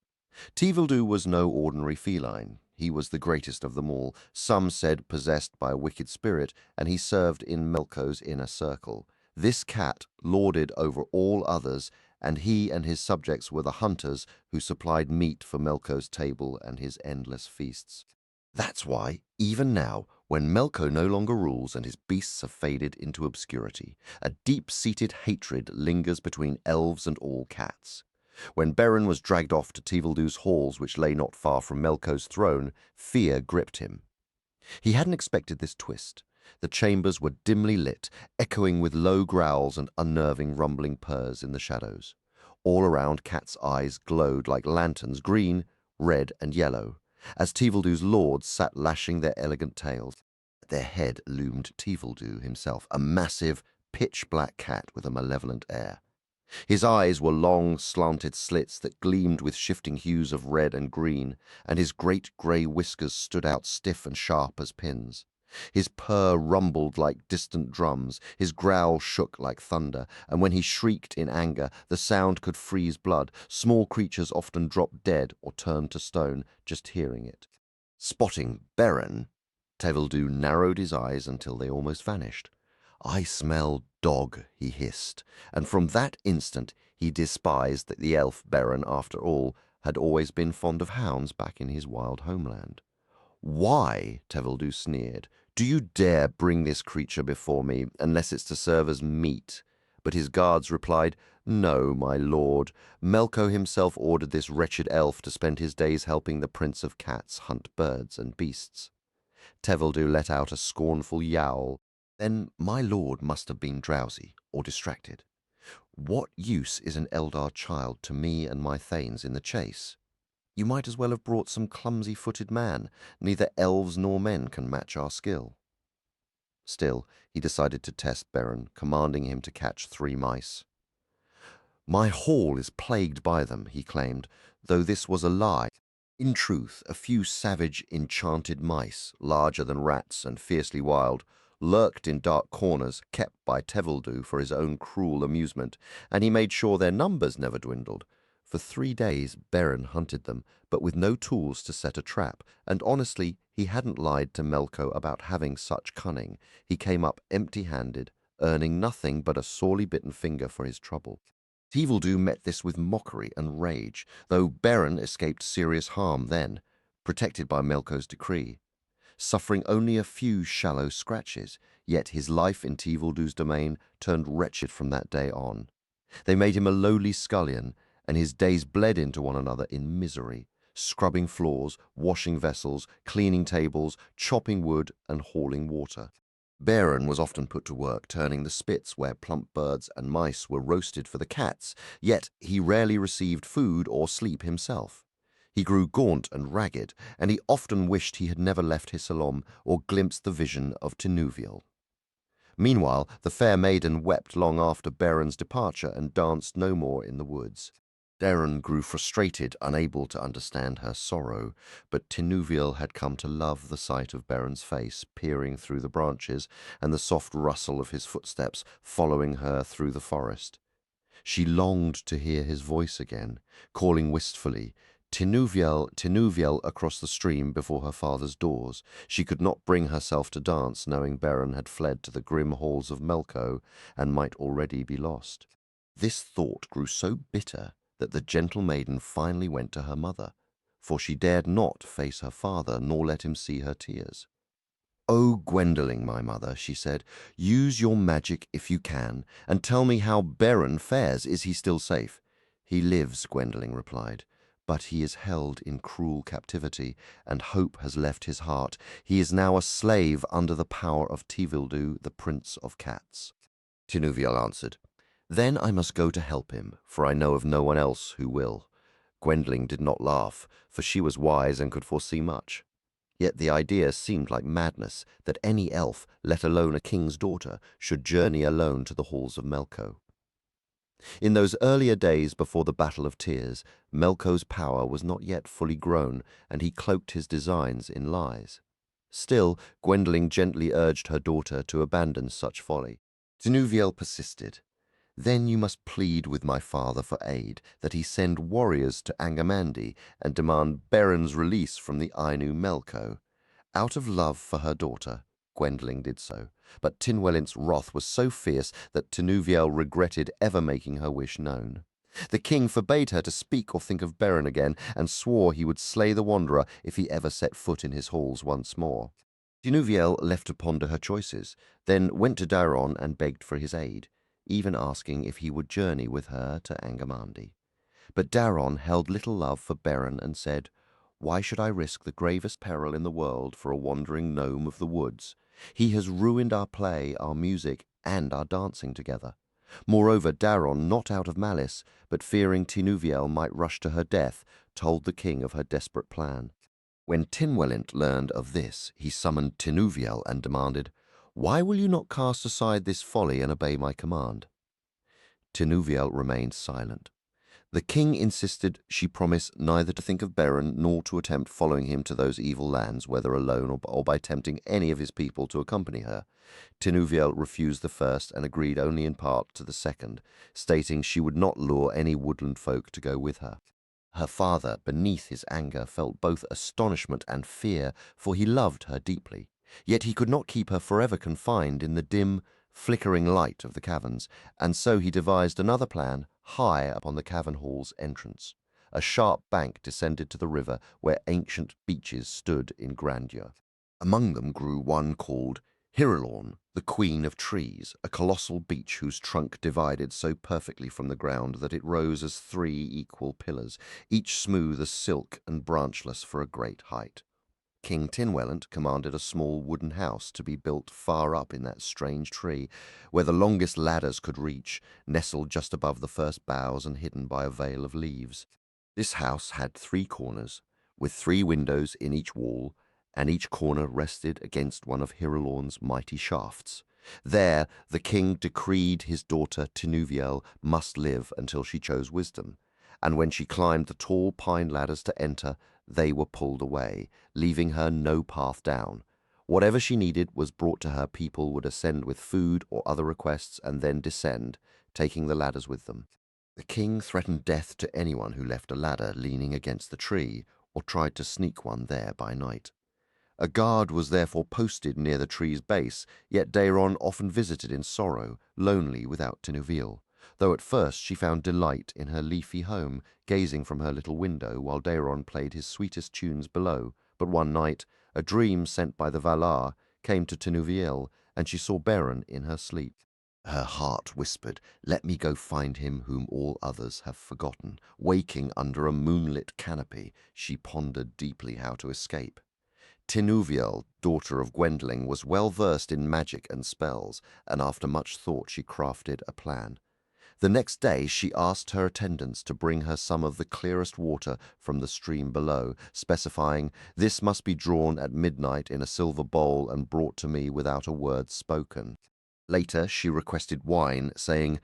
Tevildo was no ordinary feline. He was the greatest of them all, some said possessed by a wicked spirit, and he served in Melko's inner circle. This cat lorded over all others, and he and his subjects were the hunters who supplied meat for Melko's table and his endless feasts. That's why, even now, when Melko no longer rules and his beasts have faded into obscurity, a deep-seated hatred lingers between elves and all cats. When Beren was dragged off to Tevildo's halls, which lay not far from Melko's throne, fear gripped him. He hadn't expected this twist. The chambers were dimly lit, echoing with low growls and unnerving rumbling purrs in the shadows. All around, cats' eyes glowed like lanterns, green, red, and yellow, as Tevildo's lords sat lashing their elegant tails. At their head loomed Tevildo himself, a massive, pitch-black cat with a malevolent air. His eyes were long, slanted slits that gleamed with shifting hues of red and green, and his great grey whiskers stood out stiff and sharp as pins. His purr rumbled like distant drums, his growl shook like thunder, and when he shrieked in anger, the sound could freeze blood. Small creatures often dropped dead or turned to stone just hearing it. Spotting Beren, Tevildo narrowed his eyes until they almost vanished. "I smell dog," he hissed, and from that instant he despised that the elf Beren, after all, had always been fond of hounds back in his wild homeland. "Why," Tevildo sneered, "do you dare bring this creature before me, unless it's to serve as meat?" But his guards replied, "No, my lord. Melko himself ordered this wretched elf to spend his days helping the Prince of Cats hunt birds and beasts." Tevildo let out a scornful yowl. "Then my lord must have been drowsy or distracted. What use is an Eldar child to me and my thanes in the chase? You might as well have brought some clumsy-footed man. Neither elves nor men can match our skill." Still, he decided to test Beren, commanding him to catch 3 mice. "My hall is plagued by them," he claimed, though this was a lie. In truth, a few savage, enchanted mice, larger than rats and fiercely wild, lurked in dark corners kept by Tevildo for his own cruel amusement, and he made sure their numbers never dwindled. For 3 days Beren hunted them, but with no tools to set a trap, and honestly, he hadn't lied to Melko about having such cunning. He came up empty-handed, earning nothing but a sorely bitten finger for his trouble. Tevildo met this with mockery and rage, though Beren escaped serious harm then, protected by Melko's decree, suffering only a few shallow scratches, yet his life in Tevildo's domain turned wretched from that day on. They made him a lowly scullion, and his days bled into one another in misery, scrubbing floors, washing vessels, cleaning tables, chopping wood, and hauling water. Beren was often put to work turning the spits where plump birds and mice were roasted for the cats, yet he rarely received food or sleep himself. He grew gaunt and ragged, and he often wished he had never left Hisarlom or glimpsed the vision of Tinuviel. Meanwhile, the fair maiden wept long after Beron's departure and danced no more in the woods. Daron grew frustrated, unable to understand her sorrow, but Tinuviel had come to love the sight of Beron's face peering through the branches and the soft rustle of his footsteps following her through the forest. She longed to hear his voice again, calling wistfully, Tinuviel, Tinuviel, across the stream before her father's doors. She could not bring herself to dance, knowing Beron had fled to the grim halls of Melko and might already be lost. This thought grew so bitter that the gentle maiden finally went to her mother, for she dared not face her father nor let him see her tears. "O Gwendolen, my mother," she said, "use your magic if you can, and tell me how Beron fares. Is he still safe?" "He lives," Gwendolen replied, "but he is held in cruel captivity, and hope has left his heart. He is now a slave under the power of Tevildo, the Prince of Cats." Tinuviel answered, "Then I must go to help him, for I know of no one else who will." Gwendolen did not laugh, for she was wise and could foresee much. Yet the idea seemed like madness that any elf, let alone a king's daughter, should journey alone to the halls of Melko. In those earlier days before the Battle of Tears, Melko's power was not yet fully grown, and he cloaked his designs in lies. Still, Gwendolen gently urged her daughter to abandon such folly. Tinuviel persisted. "Then you must plead with my father for aid, that he send warriors to Angamandi and demand Beron's release from the Ainu Melko." Out of love for her daughter, Gwendolen did so, but Tynwellint's wrath was so fierce that Tinuviel regretted ever making her wish known. The king forbade her to speak or think of Beron again, and swore he would slay the wanderer if he ever set foot in his halls once more. Tinuviel left to ponder her choices, then went to Daron and begged for his aid, even asking if he would journey with her to Angamandi. But Daron held little love for Beron and said, "Why should I risk the gravest peril in the world for a wandering gnome of the woods? He has ruined our play, our music, and our dancing together." Moreover, Daron, not out of malice, but fearing Tinuviel might rush to her death, told the king of her desperate plan. When Tynwellint learned of this, he summoned Tinuviel and demanded, "Why will you not cast aside this folly and obey my command?" Tinuviel remained silent. The king insisted she promise neither to think of Beron nor to attempt following him to those evil lands, whether alone or by tempting any of his people to accompany her. Tinuviel refused the first and agreed only in part to the second, stating she would not lure any woodland folk to go with her. Her father, beneath his anger, felt both astonishment and fear, for he loved her deeply. Yet he could not keep her forever confined in the dim, flickering light of the caverns, and so he devised another plan high upon the cavern hall's entrance. A sharp bank descended to the river, where ancient beeches stood in grandeur. Among them grew one called Hirelorn, the queen of trees, a colossal beech whose trunk divided so perfectly from the ground that it rose as three equal pillars, each smooth as silk and branchless for a great height. King Tynwellint commanded a small wooden house to be built far up in that strange tree, where the longest ladders could reach, nestled just above the first boughs and hidden by a veil of leaves. This house had 3 corners, with 3 windows in each wall, and each corner rested against one of Hirelorn's mighty shafts. There the king decreed his daughter Tinuviel must live until she chose wisdom, and when she climbed the tall pine ladders to enter, they were pulled away, leaving her no path down. Whatever she needed was brought to her. People would ascend with food or other requests and then descend, taking the ladders with them. The king threatened death to anyone who left a ladder leaning against the tree or tried to sneak one there by night. A guard was therefore posted near the tree's base, yet Daron often visited in sorrow, lonely without Tinuviel, though at first she found delight in her leafy home, gazing from her little window while Daron played his sweetest tunes below. But one night, a dream sent by the Valar came to Tinuviel, and she saw Beron in her sleep. Her heart whispered, "Let me go find him whom all others have forgotten." Waking under a moonlit canopy, she pondered deeply how to escape. Tinuviel, daughter of Gwendolen, was well versed in magic and spells, and after much thought she crafted a plan. The next day she asked her attendants to bring her some of the clearest water from the stream below, specifying, "This must be drawn at midnight in a silver bowl and brought to me without a word spoken." Later she requested wine, saying,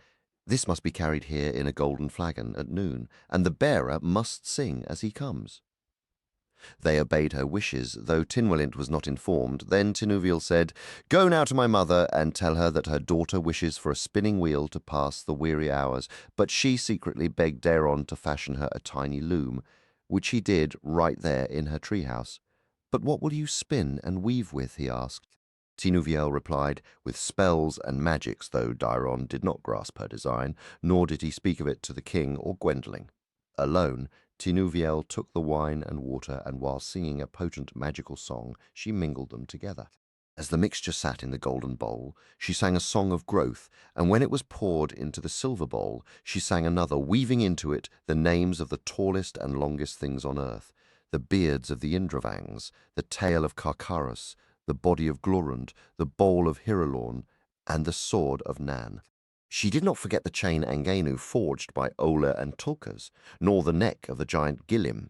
"This must be carried here in a golden flagon at noon, and the bearer must sing as he comes." They obeyed her wishes, though Tynwelint was not informed. Then Tinuviel said, "Go now to my mother and tell her that her daughter wishes for a spinning wheel to pass the weary hours." But she secretly begged Daron to fashion her a tiny loom, which he did right there in her treehouse. "But what will you spin and weave with?" he asked. Tinuviel replied, "With spells and magics," though Daron did not grasp her design, nor did he speak of it to the king or Gwendolen. Alone, Tinuviel took the wine and water, and while singing a potent magical song, she mingled them together. As the mixture sat in the golden bowl, she sang a song of growth, and when it was poured into the silver bowl, she sang another, weaving into it the names of the tallest and longest things on earth, the beards of the Indravangs, the tail of Karkaros, the body of Glorund, the bowl of Hirelorn, and the sword of Nan. She did not forget the chain Angenu forged by Ola and Tulkas, nor the neck of the giant Gilim.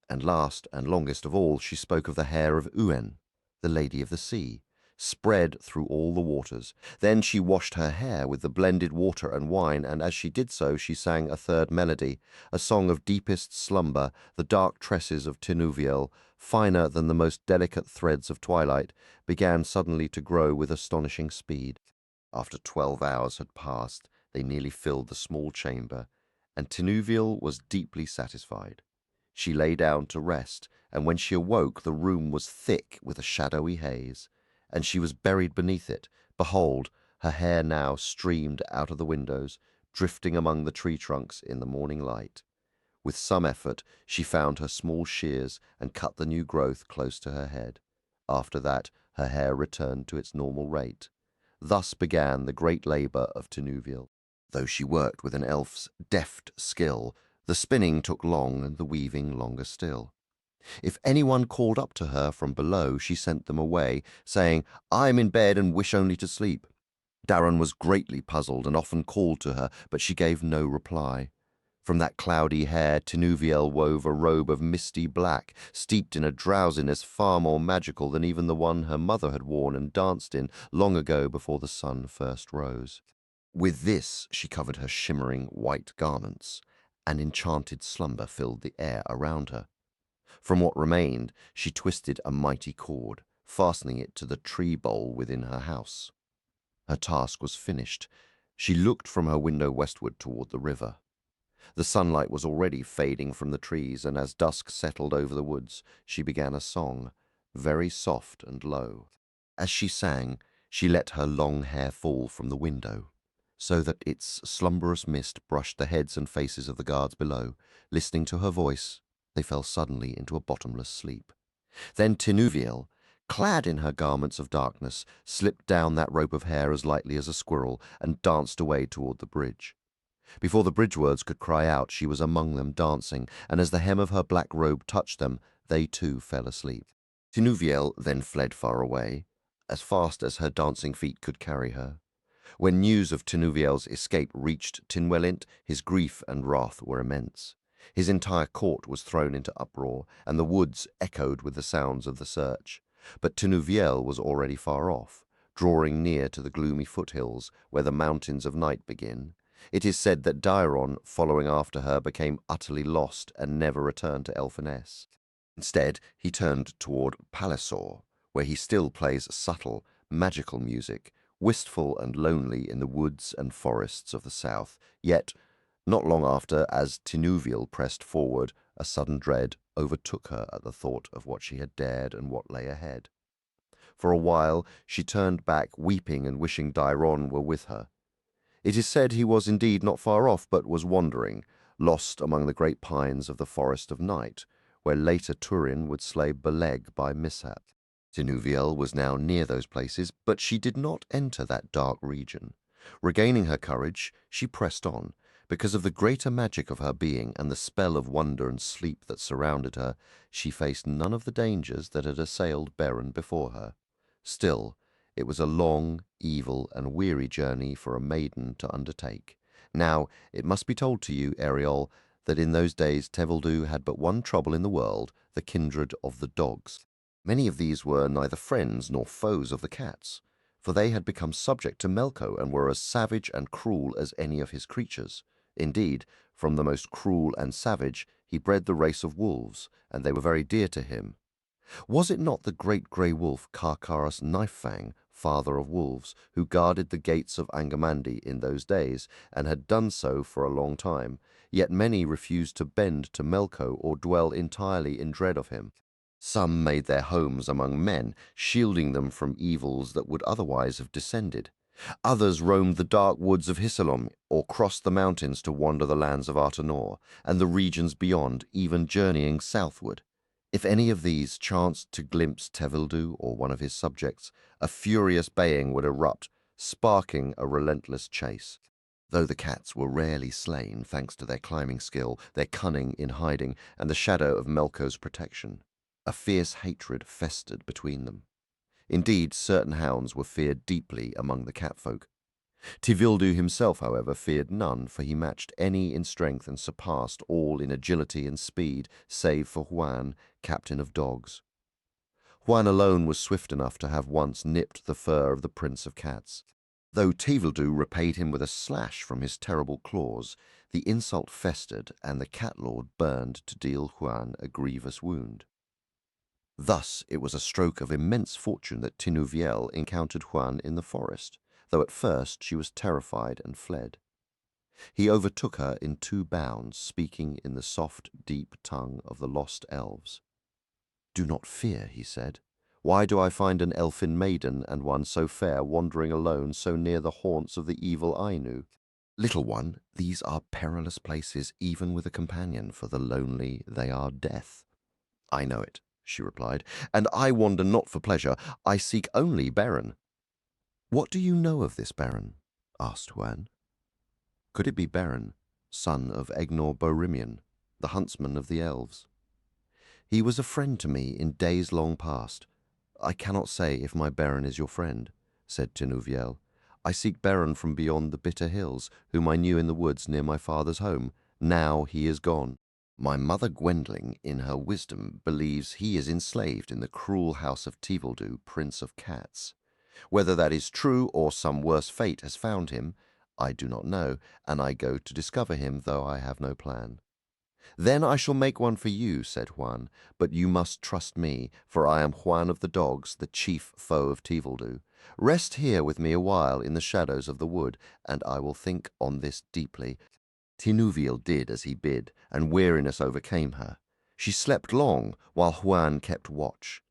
And last and longest of all, she spoke of the hair of Uen, the Lady of the Sea, spread through all the waters. Then she washed her hair with the blended water and wine, and as she did so, she sang a third melody, a song of deepest slumber. The dark tresses of Tinuviel, finer than the most delicate threads of twilight, began suddenly to grow with astonishing speed. After 12 hours had passed, they nearly filled the small chamber, and Tinuviel was deeply satisfied. She lay down to rest, and when she awoke the room was thick with a shadowy haze, and she was buried beneath it. Behold, her hair now streamed out of the windows, drifting among the tree trunks in the morning light. With some effort she found her small shears and cut the new growth close to her head. After that her hair returned to its normal rate. Thus began the great labour of Tinuviel. Though she worked with an elf's deft skill, the spinning took long and the weaving longer still. If anyone called up to her from below, she sent them away, saying, "I am in bed and wish only to sleep." Daron was greatly puzzled and often called to her, but she gave no reply. From that cloudy hair Tinuviel wove a robe of misty black, steeped in a drowsiness far more magical than even the one her mother had worn and danced in long ago before the sun first rose. With this she covered her shimmering white garments, and enchanted slumber filled the air around her. From what remained she twisted a mighty cord, fastening it to the tree bole within her house. Her task was finished. She looked from her window westward toward the river. The sunlight was already fading from the trees, and as dusk settled over the woods, she began a song, very soft and low. As she sang, she let her long hair fall from the window, so that its slumberous mist brushed the heads and faces of the guards below. Listening to her voice, they fell suddenly into a bottomless sleep. Then Tinuviel, clad in her garments of darkness, slipped down that rope of hair as lightly as a squirrel and danced away toward the bridge. Before the bridgewards could cry out, she was among them dancing, and as the hem of her black robe touched them, they too fell asleep. Tinuviel then fled far away, as fast as her dancing feet could carry her. When news of Tinuviel's escape reached Tynwelint, his grief and wrath were immense. His entire court was thrown into uproar, and the woods echoed with the sounds of the search. But Tinuviel was already far off, drawing near to the gloomy foothills where the mountains of night begin. It is said that Daron, following after her, became utterly lost and never returned to Elfiness. Instead, he turned toward Pallisor, where he still plays subtle, magical music, wistful and lonely in the woods and forests of the south. Yet, not long after, as Tinuviel pressed forward, a sudden dread overtook her at the thought of what she had dared and what lay ahead. For a while she turned back, weeping and wishing Daron were with her. It is said he was indeed not far off, but was wandering, lost among the great pines of the Forest of Night, where later Turin would slay Beleg by mishap. Tinuviel was now near those places, but she did not enter that dark region. Regaining her courage, she pressed on. Because of the greater magic of her being and the spell of wonder and sleep that surrounded her, she faced none of the dangers that had assailed Beren before her. Still, it was a long, evil, and weary journey for a maiden to undertake. Now, it must be told to you, Ariel, that in those days Tevildo had but one trouble in the world, the kindred of the dogs. Many of these were neither friends nor foes of the cats. for they had become subject to Melko and were as savage and cruel as any of his creatures. Indeed, from the most cruel and savage he bred the race of wolves, and they were very dear to him. Was it not the great grey wolf Karkaras Knifefang, father of wolves, who guarded the gates of Angamandi in those days, and had done so for a long time? Yet many refused to bend to Melko or dwell entirely in dread of him. Some made their homes among men, shielding them from evils that would otherwise have descended. Others roamed the dark woods of Hissalom, or crossed the mountains to wander the lands of Artanor, and the regions beyond, even journeying southward. If any of these chanced to glimpse Tevildo or one of his subjects, a furious baying would erupt, sparking a relentless chase. Though the cats were rarely slain, thanks to their climbing skill, their cunning in hiding, and the shadow of Melko's protection, a fierce hatred festered between them. Indeed, certain hounds were feared deeply among the catfolk. Tevildo himself, however, feared none, for he matched any in strength and surpassed all in agility and speed, save for Juan, captain of dogs. Juan alone was swift enough to have once nipped the fur of the prince of cats. Though Tevildo repaid him with a slash from his terrible claws, the insult festered, and the cat lord burned to deal Juan a grievous wound. Thus it was a stroke of immense fortune that Tinuviel encountered Juan in the forest, though at first she was terrified and fled. He overtook her in 2 bounds, speaking in the soft, deep tongue of the lost elves. "Do not fear," he said. "Why do I find an elfin maiden and one so fair wandering alone so near the haunts of the evil Ainu? Little one, these are perilous places even with a companion, for the lonely they are death." "I know it," she replied, "and I wander not for pleasure. I seek only Beren." "What do you know of this Beren?" asked Juan. Could it be Beren, son of Egnor Borimian, the huntsman of the Elves? "He was a friend to me in days long past. I cannot say if my Beren is your friend," said Tinuviel. "I seek Beren from beyond the bitter hills, whom I knew in the woods near my father's home. Now he is gone. My mother Gwendling, in her wisdom, believes he is enslaved in the cruel house of Tevildo, Prince of Cats. Whether that is true or some worse fate has found him, I do not know, and I go to discover him, though I have no plan." "Then I shall make one for you," said Juan, "but you must trust me, for I am Juan of the Dogs, the chief foe of Tevildo. Rest here with me a while in the shadows of the wood, and I will think on this deeply." Tinuviel did as he bid, and weariness overcame her. She slept long, while Juan kept watch.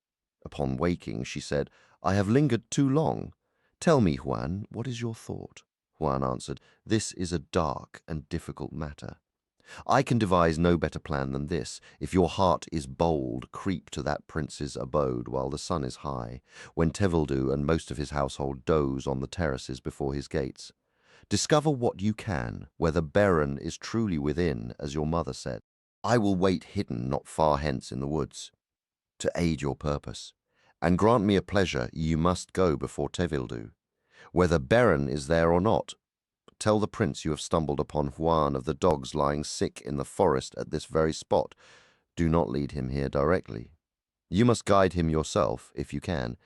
Upon waking, she said, "I have lingered too long. Tell me, Juan, what is your thought?" Juan answered, "This is a dark and difficult matter. I can devise no better plan than this. If your heart is bold, creep to that prince's abode while the sun is high, when Tevildo and most of his household doze on the terraces before his gates. Discover what you can, whether Beren is truly within, as your mother said. I will wait hidden not far hence in the woods, to aid your purpose. And grant me a pleasure, you must go before Tevildo. Whether Beren is there or not, tell the prince you have stumbled upon Juan of the Dogs lying sick in the forest at this very spot. Do not lead him here directly. You must guide him yourself, if you can.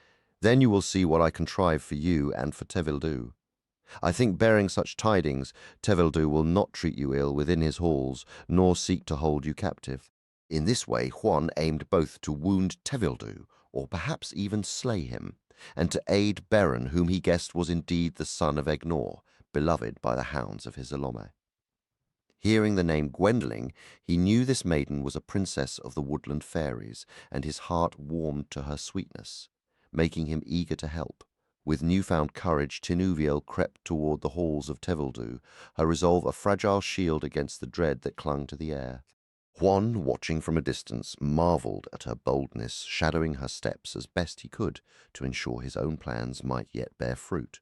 Then you will see what I contrive for you and for Tevildo. I think, bearing such tidings, Tevildo will not treat you ill within his halls, nor seek to hold you captive." In this way Juan aimed both to wound Tevildo, or perhaps even slay him, and to aid Beren, whom he guessed was indeed the son of Egnor, beloved by the hounds of his Elome. Hearing the name Gwendling, he knew this maiden was a princess of the woodland fairies, and his heart warmed to her sweetness, making him eager to help. With newfound courage, Tinuviel crept toward the halls of Tevildo, her resolve a fragile shield against the dread that clung to the air. Juan, watching from a distance, marveled at her boldness, shadowing her steps as best he could to ensure his own plans might yet bear fruit.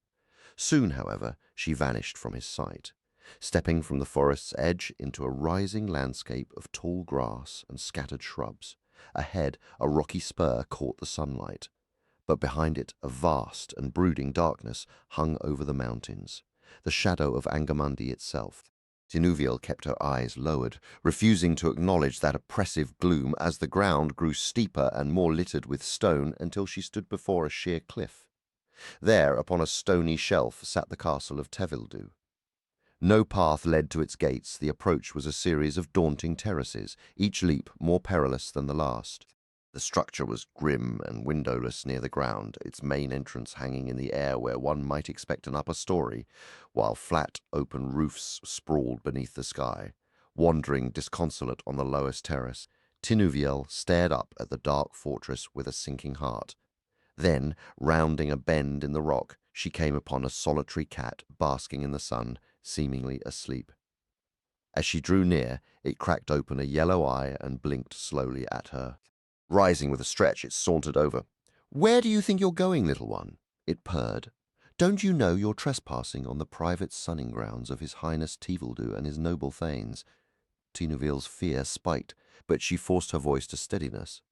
Soon, however, she vanished from his sight, stepping from the forest's edge into a rising landscape of tall grass and scattered shrubs. Ahead, a rocky spur caught the sunlight, but behind it a vast and brooding darkness hung over the mountains, the shadow of Angamandi itself. Tinuviel kept her eyes lowered, refusing to acknowledge that oppressive gloom as the ground grew steeper and more littered with stone until she stood before a sheer cliff. There, upon a stony shelf, sat the castle of Tevildu. No path led to its gates. The approach was a series of daunting terraces, each leap more perilous than the last. The structure was grim and windowless near the ground, its main entrance hanging in the air where one might expect an upper story, while flat, open roofs sprawled beneath the sky. Wandering disconsolate on the lowest terrace, Tinuviel stared up at the dark fortress with a sinking heart. Then, rounding a bend in the rock, she came upon a solitary cat basking in the sun, seemingly asleep. As she drew near, it cracked open a yellow eye and blinked slowly at her. Rising with a stretch, it sauntered over. "Where do you think you're going, little one?" it purred. "Don't you know you're trespassing on the private sunning grounds of His Highness Tevildu and his noble thanes?" Tinuviel's fear spiked, but she forced her voice to steadiness.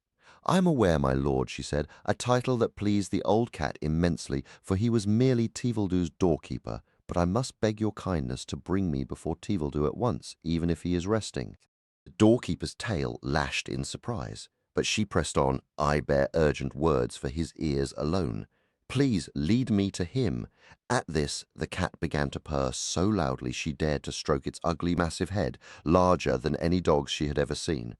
"I am aware, my lord," she said, a title that pleased the old cat immensely, for he was merely Tevildu's doorkeeper, "but I must beg your kindness to bring me before Tevildu at once, even if he is resting." The doorkeeper's tail lashed in surprise, but she pressed on, "I bear urgent words for his ears alone. Please lead me to him." At this, the cat began to purr so loudly she dared to stroke its ugly, massive head, larger than any dog's she had ever seen.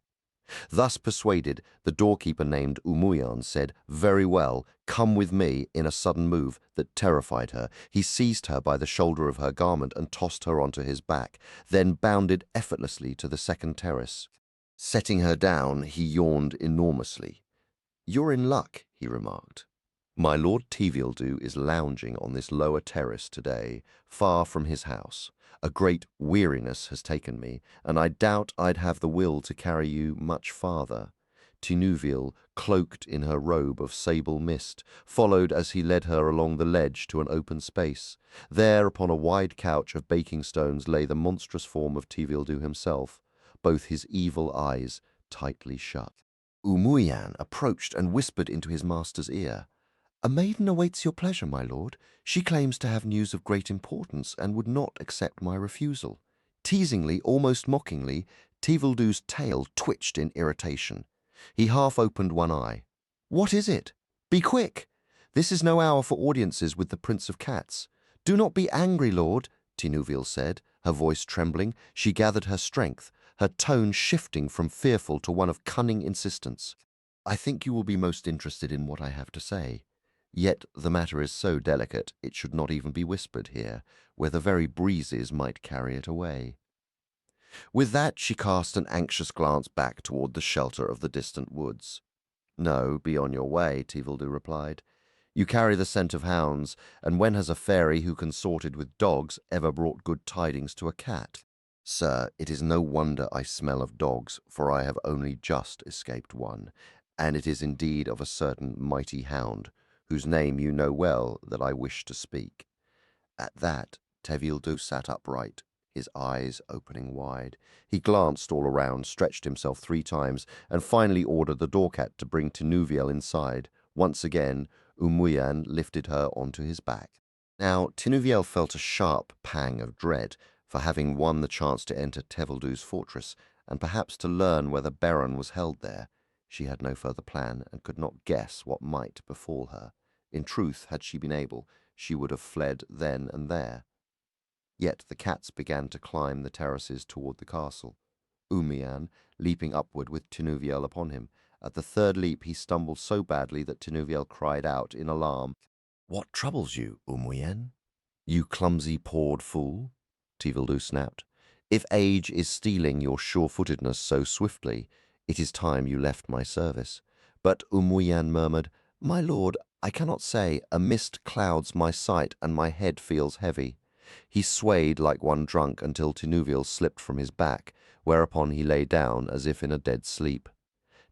Thus persuaded, the doorkeeper named Umuyan said, "Very well, come with me," in a sudden move that terrified her. He seized her by the shoulder of her garment and tossed her onto his back, then bounded effortlessly to the second terrace. Setting her down, he yawned enormously. "You're in luck," he remarked. "My Lord Tevildu is lounging on this lower terrace today, far from his house. A great weariness has taken me, and I doubt I'd have the will to carry you much farther." Tinuviel, cloaked in her robe of sable mist, followed as he led her along the ledge to an open space. There, upon a wide couch of baking stones, lay the monstrous form of Tevildu himself, both his evil eyes tightly shut. Umuyan approached and whispered into his master's ear. "A maiden awaits your pleasure, my lord. She claims to have news of great importance and would not accept my refusal." Teasingly, almost mockingly, Tevildu's tail twitched in irritation. He half opened one eye. "What is it? Be quick! This is no hour for audiences with the Prince of Cats." "Do not be angry, lord," Tinuviel said, her voice trembling. She gathered her strength, her tone shifting from fearful to one of cunning insistence. "I think you will be most interested in what I have to say. Yet the matter is so delicate it should not even be whispered here, where the very breezes might carry it away." With that she cast an anxious glance back toward the shelter of the distant woods. "No, be on your way," Tevildu replied. "You carry the scent of hounds, and when has a fairy who consorted with dogs ever brought good tidings to a cat? Sir, it is no wonder I smell of dogs, for I have only just escaped one, and it is indeed of a certain mighty hound, whose name you know well, that I wish to speak." At that, Tevildu sat upright, his eyes opening wide. He glanced all around, stretched himself 3 times, and finally ordered the doorcat to bring Tinuviel inside. Once again, Umuyan lifted her onto his back. Now, Tinuviel felt a sharp pang of dread for having won the chance to enter Tevildu's fortress, and perhaps to learn whether Beren was held there. She had no further plan, and could not guess what might befall her. In truth, had she been able, she would have fled then and there. Yet the cats began to climb the terraces toward the castle, Umuyan leaping upward with Tinuviel upon him. At the third leap he stumbled so badly that Tinuviel cried out in alarm. "What troubles you, Umuyan?" "You clumsy-pawed fool," Tevildu snapped. "If age is stealing your sure-footedness so swiftly, it is time you left my service." But Umuyan murmured, "My lord, I cannot say. A mist clouds my sight, and my head feels heavy." He swayed like one drunk until Tinuviel slipped from his back, whereupon he lay down as if in a dead sleep.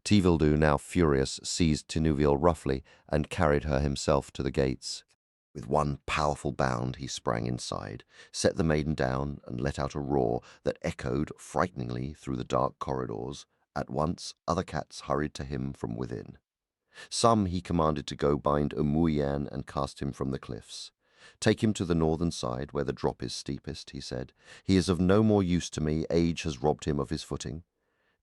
Tevildu, now furious, seized Tinuviel roughly and carried her himself to the gates. With one powerful bound he sprang inside, set the maiden down, and let out a roar that echoed frighteningly through the dark corridors. At once other cats hurried to him from within. Some he commanded to go bind Umuyan and cast him from the cliffs. "Take him to the northern side, where the drop is steepest," he said. "He is of no more use to me. Age has robbed him of his footing."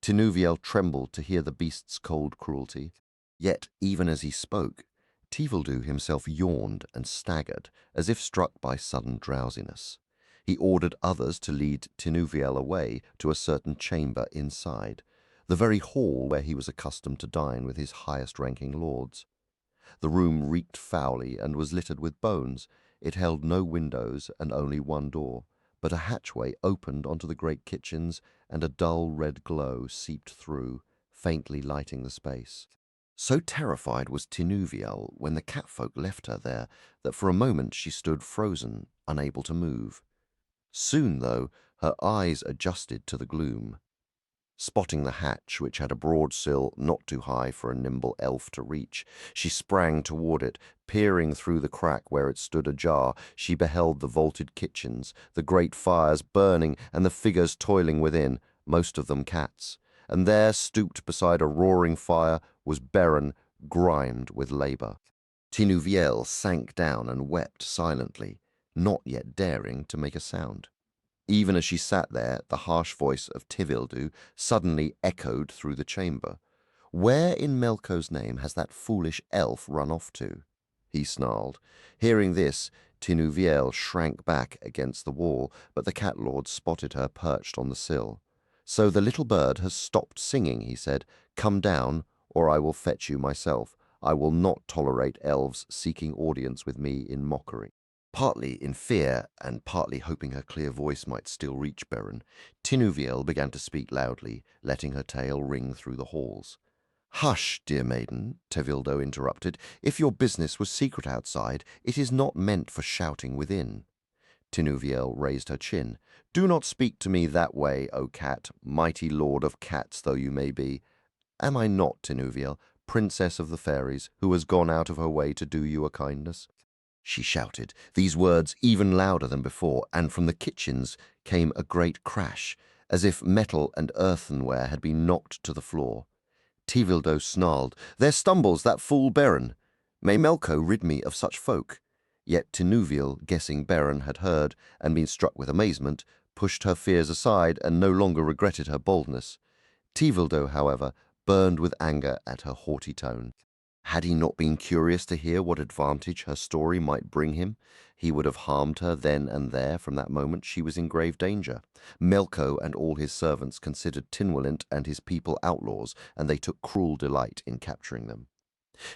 Tinuviel trembled to hear the beast's cold cruelty. Yet, even as he spoke, Tevildo himself yawned and staggered, as if struck by sudden drowsiness. He ordered others to lead Tinuviel away to a certain chamber inside, the very hall where he was accustomed to dine with his highest-ranking lords. The room reeked foully and was littered with bones. It held no windows and only one door, but a hatchway opened onto the great kitchens, and a dull red glow seeped through, faintly lighting the space. So terrified was Tinuviel when the catfolk left her there that for a moment she stood frozen, unable to move. Soon, though, her eyes adjusted to the gloom. Spotting the hatch, which had a broad sill not too high for a nimble elf to reach, she sprang toward it. Peering through the crack where it stood ajar, she beheld the vaulted kitchens, the great fires burning, and the figures toiling within, most of them cats. And there, stooped beside a roaring fire, was Beren, grimed with labour. Tinuviel sank down and wept silently, not yet daring to make a sound. Even as she sat there, the harsh voice of Tevildo suddenly echoed through the chamber. "Where in Melko's name has that foolish elf run off to?" he snarled. Hearing this, Tinuviel shrank back against the wall, but the cat lord spotted her perched on the sill. "So the little bird has stopped singing," he said. "Come down, or I will fetch you myself. I will not tolerate elves seeking audience with me in mockery." Partly in fear, and partly hoping her clear voice might still reach Beren, Tinuviel began to speak loudly, letting her tale ring through the halls. "Hush, dear maiden," Tevildo interrupted. "If your business was secret outside, it is not meant for shouting within." Tinuviel raised her chin. "Do not speak to me that way, O cat, mighty lord of cats though you may be. Am I not, Tinuviel, princess of the fairies, who has gone out of her way to do you a kindness?" She shouted, these words even louder than before, and from the kitchens came a great crash, as if metal and earthenware had been knocked to the floor. Tevildo snarled, "There stumbles that fool Beren. May Melko rid me of such folk." Yet Tinuviel, guessing Beren had heard and been struck with amazement, pushed her fears aside and no longer regretted her boldness. Tevildo, however, burned with anger at her haughty tone. Had he not been curious to hear what advantage her story might bring him, he would have harmed her then and there. From that moment she was in grave danger. Melko and all his servants considered Tynwalint and his people outlaws, and they took cruel delight in capturing them.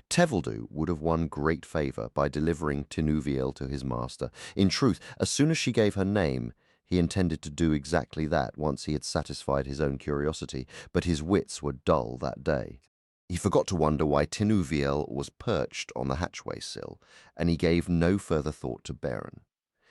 Tevildo would have won great favour by delivering Tinuviel to his master. In truth, as soon as she gave her name, he intended to do exactly that once he had satisfied his own curiosity, but his wits were dull that day. He forgot to wonder why Tinuviel was perched on the hatchway sill, and he gave no further thought to Beren.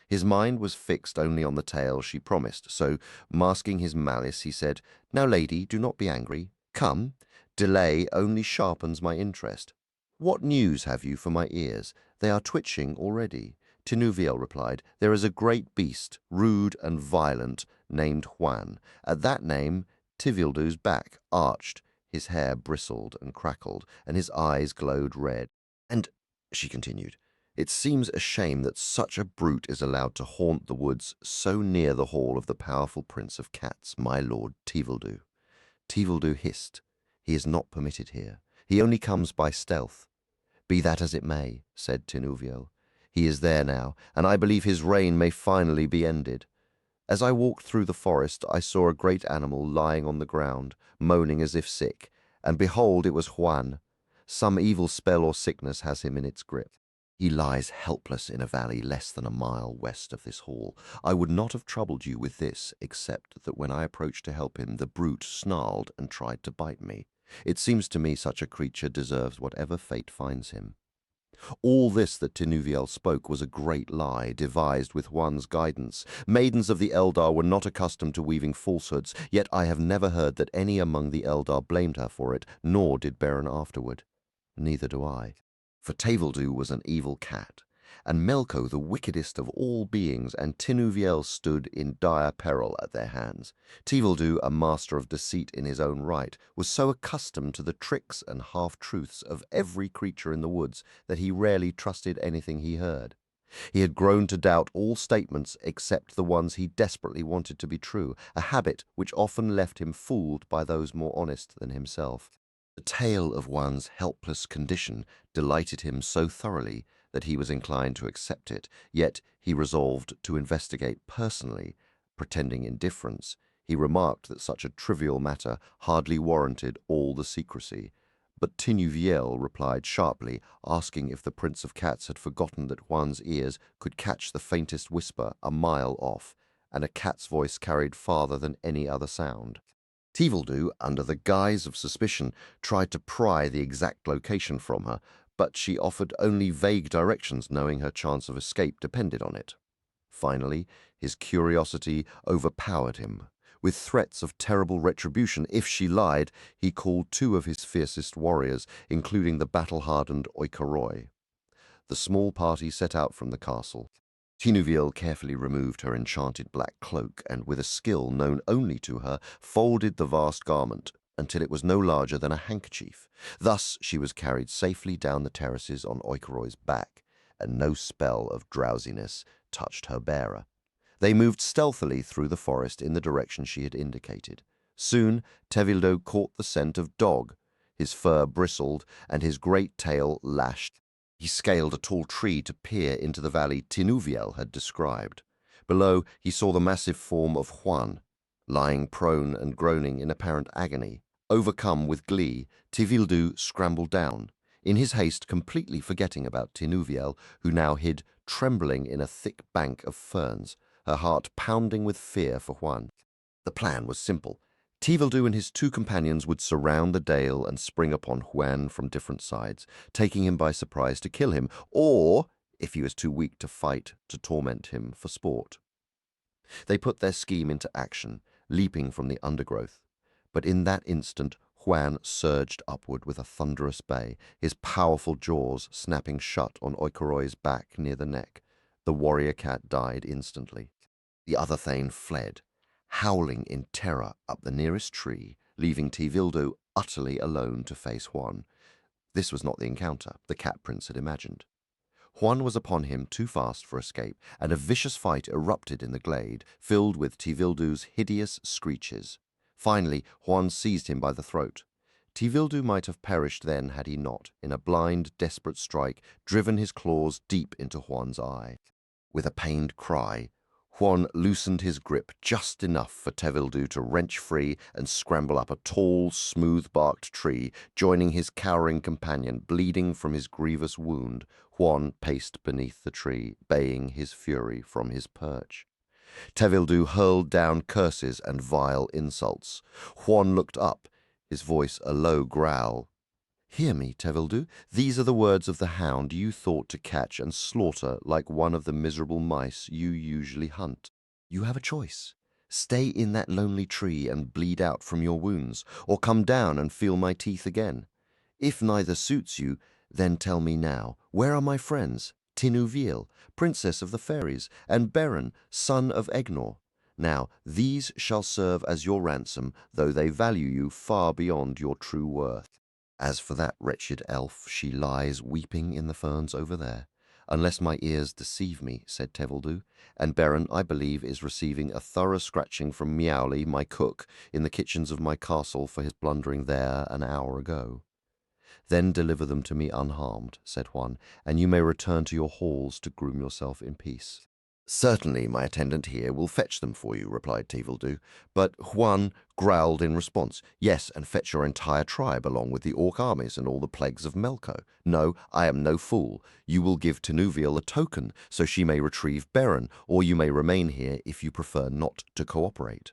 His mind was fixed only on the tale she promised, so, masking his malice, he said, "Now, lady, do not be angry. Come, delay only sharpens my interest. What news have you for my ears? They are twitching already." Tinuviel replied, "There is a great beast, rude and violent, named Juan." At that name, Tevildo's back arched, his hair bristled and crackled, and his eyes glowed red. "And," she continued, "it seems a shame that such a brute is allowed to haunt the woods so near the hall of the powerful prince of cats, my lord Tevildo." Tevildo hissed. "He is not permitted here. He only comes by stealth." "Be that as it may," said Tinuviel. "He is there now, and I believe his reign may finally be ended. As I walked through the forest, I saw a great animal lying on the ground, moaning as if sick, and behold, it was Juan. Some evil spell or sickness has him in its grip. He lies helpless in a valley less than a mile west of this hall. I would not have troubled you with this, except that when I approached to help him, the brute snarled and tried to bite me. It seems to me such a creature deserves whatever fate finds him." All this that Tinuviel spoke was a great lie, devised with Juan's guidance. Maidens of the Eldar were not accustomed to weaving falsehoods, yet I have never heard that any among the Eldar blamed her for it, nor did Beren afterward. Neither do I. For Tevildo was an evil cat, and Melko the wickedest of all beings, and Tinuviel stood in dire peril at their hands. Tevildo, a master of deceit in his own right, was so accustomed to the tricks and half-truths of every creature in the woods that he rarely trusted anything he heard. He had grown to doubt all statements except the ones he desperately wanted to be true, a habit which often left him fooled by those more honest than himself. The tale of Juan's helpless condition delighted him so thoroughly that he was inclined to accept it, yet he resolved to investigate personally. Pretending indifference, he remarked that such a trivial matter hardly warranted all the secrecy. But Tinuviel replied sharply, asking if the Prince of Cats had forgotten that Juan's ears could catch the faintest whisper a mile off, and a cat's voice carried farther than any other sound. Tevildo, under the guise of suspicion, tried to pry the exact location from her, but she offered only vague directions, knowing her chance of escape depended on it. Finally, his curiosity overpowered him. With threats of terrible retribution if she lied, he called two of his fiercest warriors, including the battle-hardened Oikeroi. The small party set out from the castle. Tinuviel carefully removed her enchanted black cloak and, with a skill known only to her, folded the vast garment until it was no larger than a handkerchief. Thus she was carried safely down the terraces on Oikeroi's back, and no spell of drowsiness touched her bearer. They moved stealthily through the forest in the direction she had indicated. Soon Tevildo caught the scent of dog. His fur bristled and his great tail lashed. He scaled a tall tree to peer into the valley Tinuviel had described. Below, he saw the massive form of Juan, lying prone and groaning in apparent agony. Overcome with glee, Tevildo scrambled down, in his haste completely forgetting about Tinuviel, who now hid trembling in a thick bank of ferns, her heart pounding with fear for Juan. The plan was simple. Tevildo and his two companions would surround the dale and spring upon Juan from different sides, taking him by surprise to kill him, or, if he was too weak to fight, to torment him for sport. They put their scheme into action, leaping from the undergrowth. But in that instant, Juan surged upward with a thunderous bay, his powerful jaws snapping shut on Oikeroi's back near the neck. The warrior cat died instantly. The other Thane fled, howling in terror up the nearest tree, leaving Tevildo utterly alone to face Juan. This was not the encounter the Cat Prince had imagined. Juan was upon him too fast for escape, and a vicious fight erupted in the glade, filled with Tevildo's hideous screeches. Finally, Juan seized him by the throat. Tevildo might have perished then had he not, in a blind, desperate strike, driven his claws deep into Juan's eye. With a pained cry, Juan loosened his grip just enough for Tevildo to wrench free and scramble up a tall, smooth-barked tree, joining his cowering companion, bleeding from his grievous wound. Juan paced beneath the tree, baying his fury from his perch. Tevildo hurled down curses and vile insults. Juan looked up, his voice a low growl. "Hear me, Tevildo. These are the words of the hound you thought to catch and slaughter like one of the miserable mice you usually hunt. You have a choice. Stay in that lonely tree and bleed out from your wounds, or come down and feel my teeth again. If neither suits you, then tell me now, where are my friends, Tinuviel, Princess of the Fairies, and Beren, son of Egnor? Now, these shall serve as your ransom, though they value you far beyond your true worth. As for that wretched elf, she lies weeping in the ferns over there. Unless my ears deceive me, said Tevildo, and Beren, I believe, is receiving a thorough scratching from Meowly, my cook, in the kitchens of my castle for his blundering there an hour ago. Then deliver them to me unharmed, said Juan, and you may return to your halls to groom yourself in peace. Certainly my attendant here will fetch them for you, replied Tevildo, but Juan growled in response. Yes, and fetch your entire tribe along with the orc armies and all the plagues of Melko. No, I am no fool. You will give Tinuviel a token so she may retrieve Beren, or you may remain here if you prefer not to cooperate.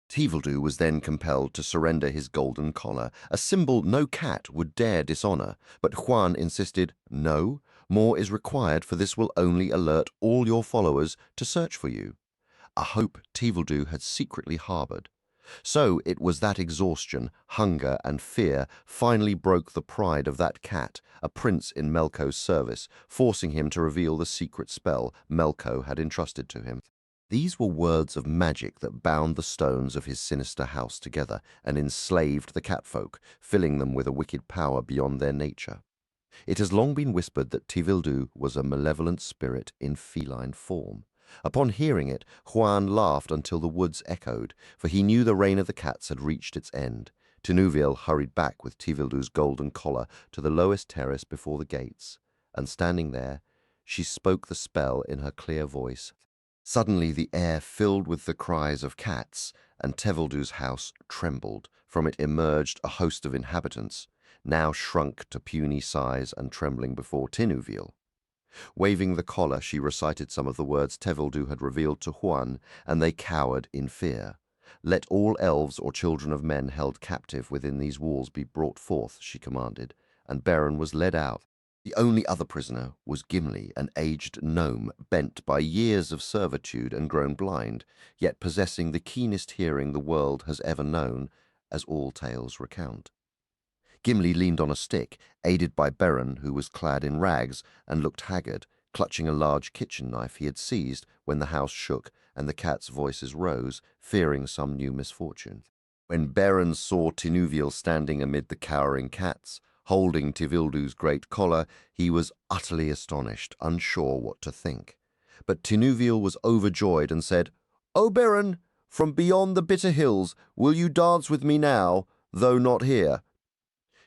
Tevildo was then compelled to surrender his golden collar, a symbol no cat would dare dishonor, but Juan insisted, no, more is required, for this will only alert all your followers to search for you, a hope Tevildo had secretly harbored. So it was that exhaustion, hunger, and fear finally broke the pride of that cat, a prince in Melko's service, forcing him to reveal the secret spell Melko had entrusted to him. These were words of magic that bound the stones of his sinister house together and enslaved the catfolk, filling them with a wicked power beyond their nature. It has long been whispered that Tevildo was a malevolent spirit in feline form. Upon hearing it, Juan laughed until the woods echoed, for he knew the reign of the cats had reached its end. Tinuviel hurried back with Tevildu's golden collar to the lowest terrace before the gates, and standing there, she spoke the spell in her clear voice. Suddenly the air filled with the cries of cats, and Tevildu's house trembled. From it emerged a host of inhabitants, now shrunk to puny size and trembling before Tinuviel. Waving the collar, she recited some of the words Tevildu had revealed to Huan, and they cowered in fear. "Let all elves or children of men held captive within these walls be brought forth," she commanded, and Beren was led out. The only other prisoner was Gimli, an aged gnome, bent by years of servitude and grown blind, yet possessing the keenest hearing the world has ever known, as all tales recount. Gimli leaned on a stick, aided by Beren, who was clad in rags and looked haggard, clutching a large kitchen knife he had seized when the house shook and the cats' voices rose, fearing some new misfortune. When Beren saw Tinuviel standing amid the cowering cats, holding Tevildu's great collar, he was utterly astonished, unsure what to think. But Tinuviel was overjoyed and said, "O Beren, from beyond the bitter hills, will you dance with me now, though not here?"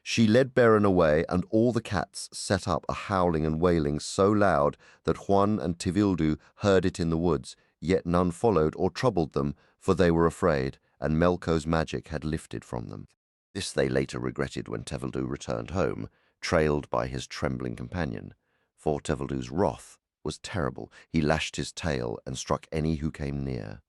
She led Beren away, and all the cats set up a howling and wailing so loud that Huan and Tevildu heard it in the woods, yet none followed or troubled them, for they were afraid, and Melko's magic had lifted from them. This they later regretted when Tevildu returned home, trailed by his trembling companion. For Tevildu's wrath was terrible. He lashed his tail and struck any who came near.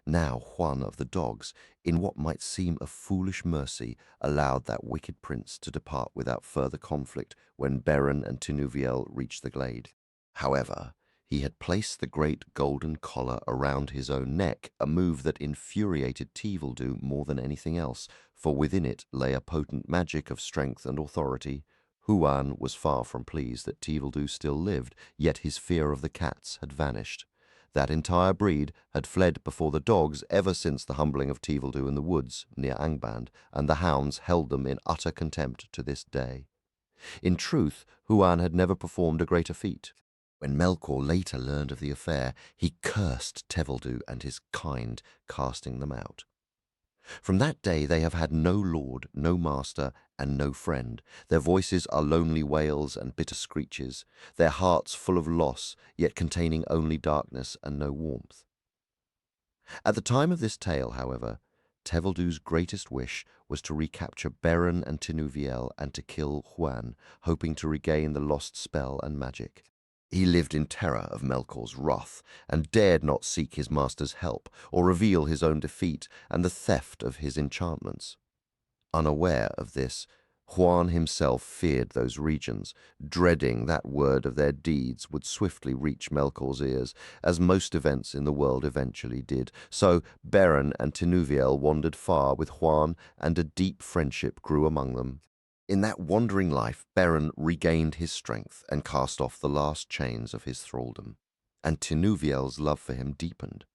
Now Juan of the dogs, in what might seem a foolish mercy, allowed that wicked prince to depart without further conflict when Beren and Tinuviel reached the glade. However, he had placed the great golden collar around his own neck, a move that infuriated Tevildu more than anything else, for within it lay a potent magic of strength and authority. Huan was far from pleased that Tevildu still lived, yet his fear of the cats had vanished. That entire breed had fled before the dogs ever since the humbling of Tevildu in the woods near Angband, and the hounds held them in utter contempt to this day. In truth, Huan had never performed a greater feat. When Melkor later learned of the affair, he cursed Tevildu and his kind, casting them out. From that day they have had no lord, no master, and no friend. Their voices are lonely wails and bitter screeches, their hearts full of loss, yet containing only darkness and no warmth. At the time of this tale, however, Tevildu's greatest wish was to recapture Beren and Tinuviel and to kill Huan, hoping to regain the lost spell and magic. He lived in terror of Melkor's wrath, and dared not seek his master's help, or reveal his own defeat and the theft of his enchantments. Unaware of this, Huan himself feared those regions, dreading that word of their deeds would swiftly reach Melkor's ears, as most events in the world eventually did. So Beren and Tinuviel wandered far with Huan, and a deep friendship grew among them. In that wandering life, Beren regained his strength and cast off the last chains of his thraldom, and Tinuviel's love for him deepened.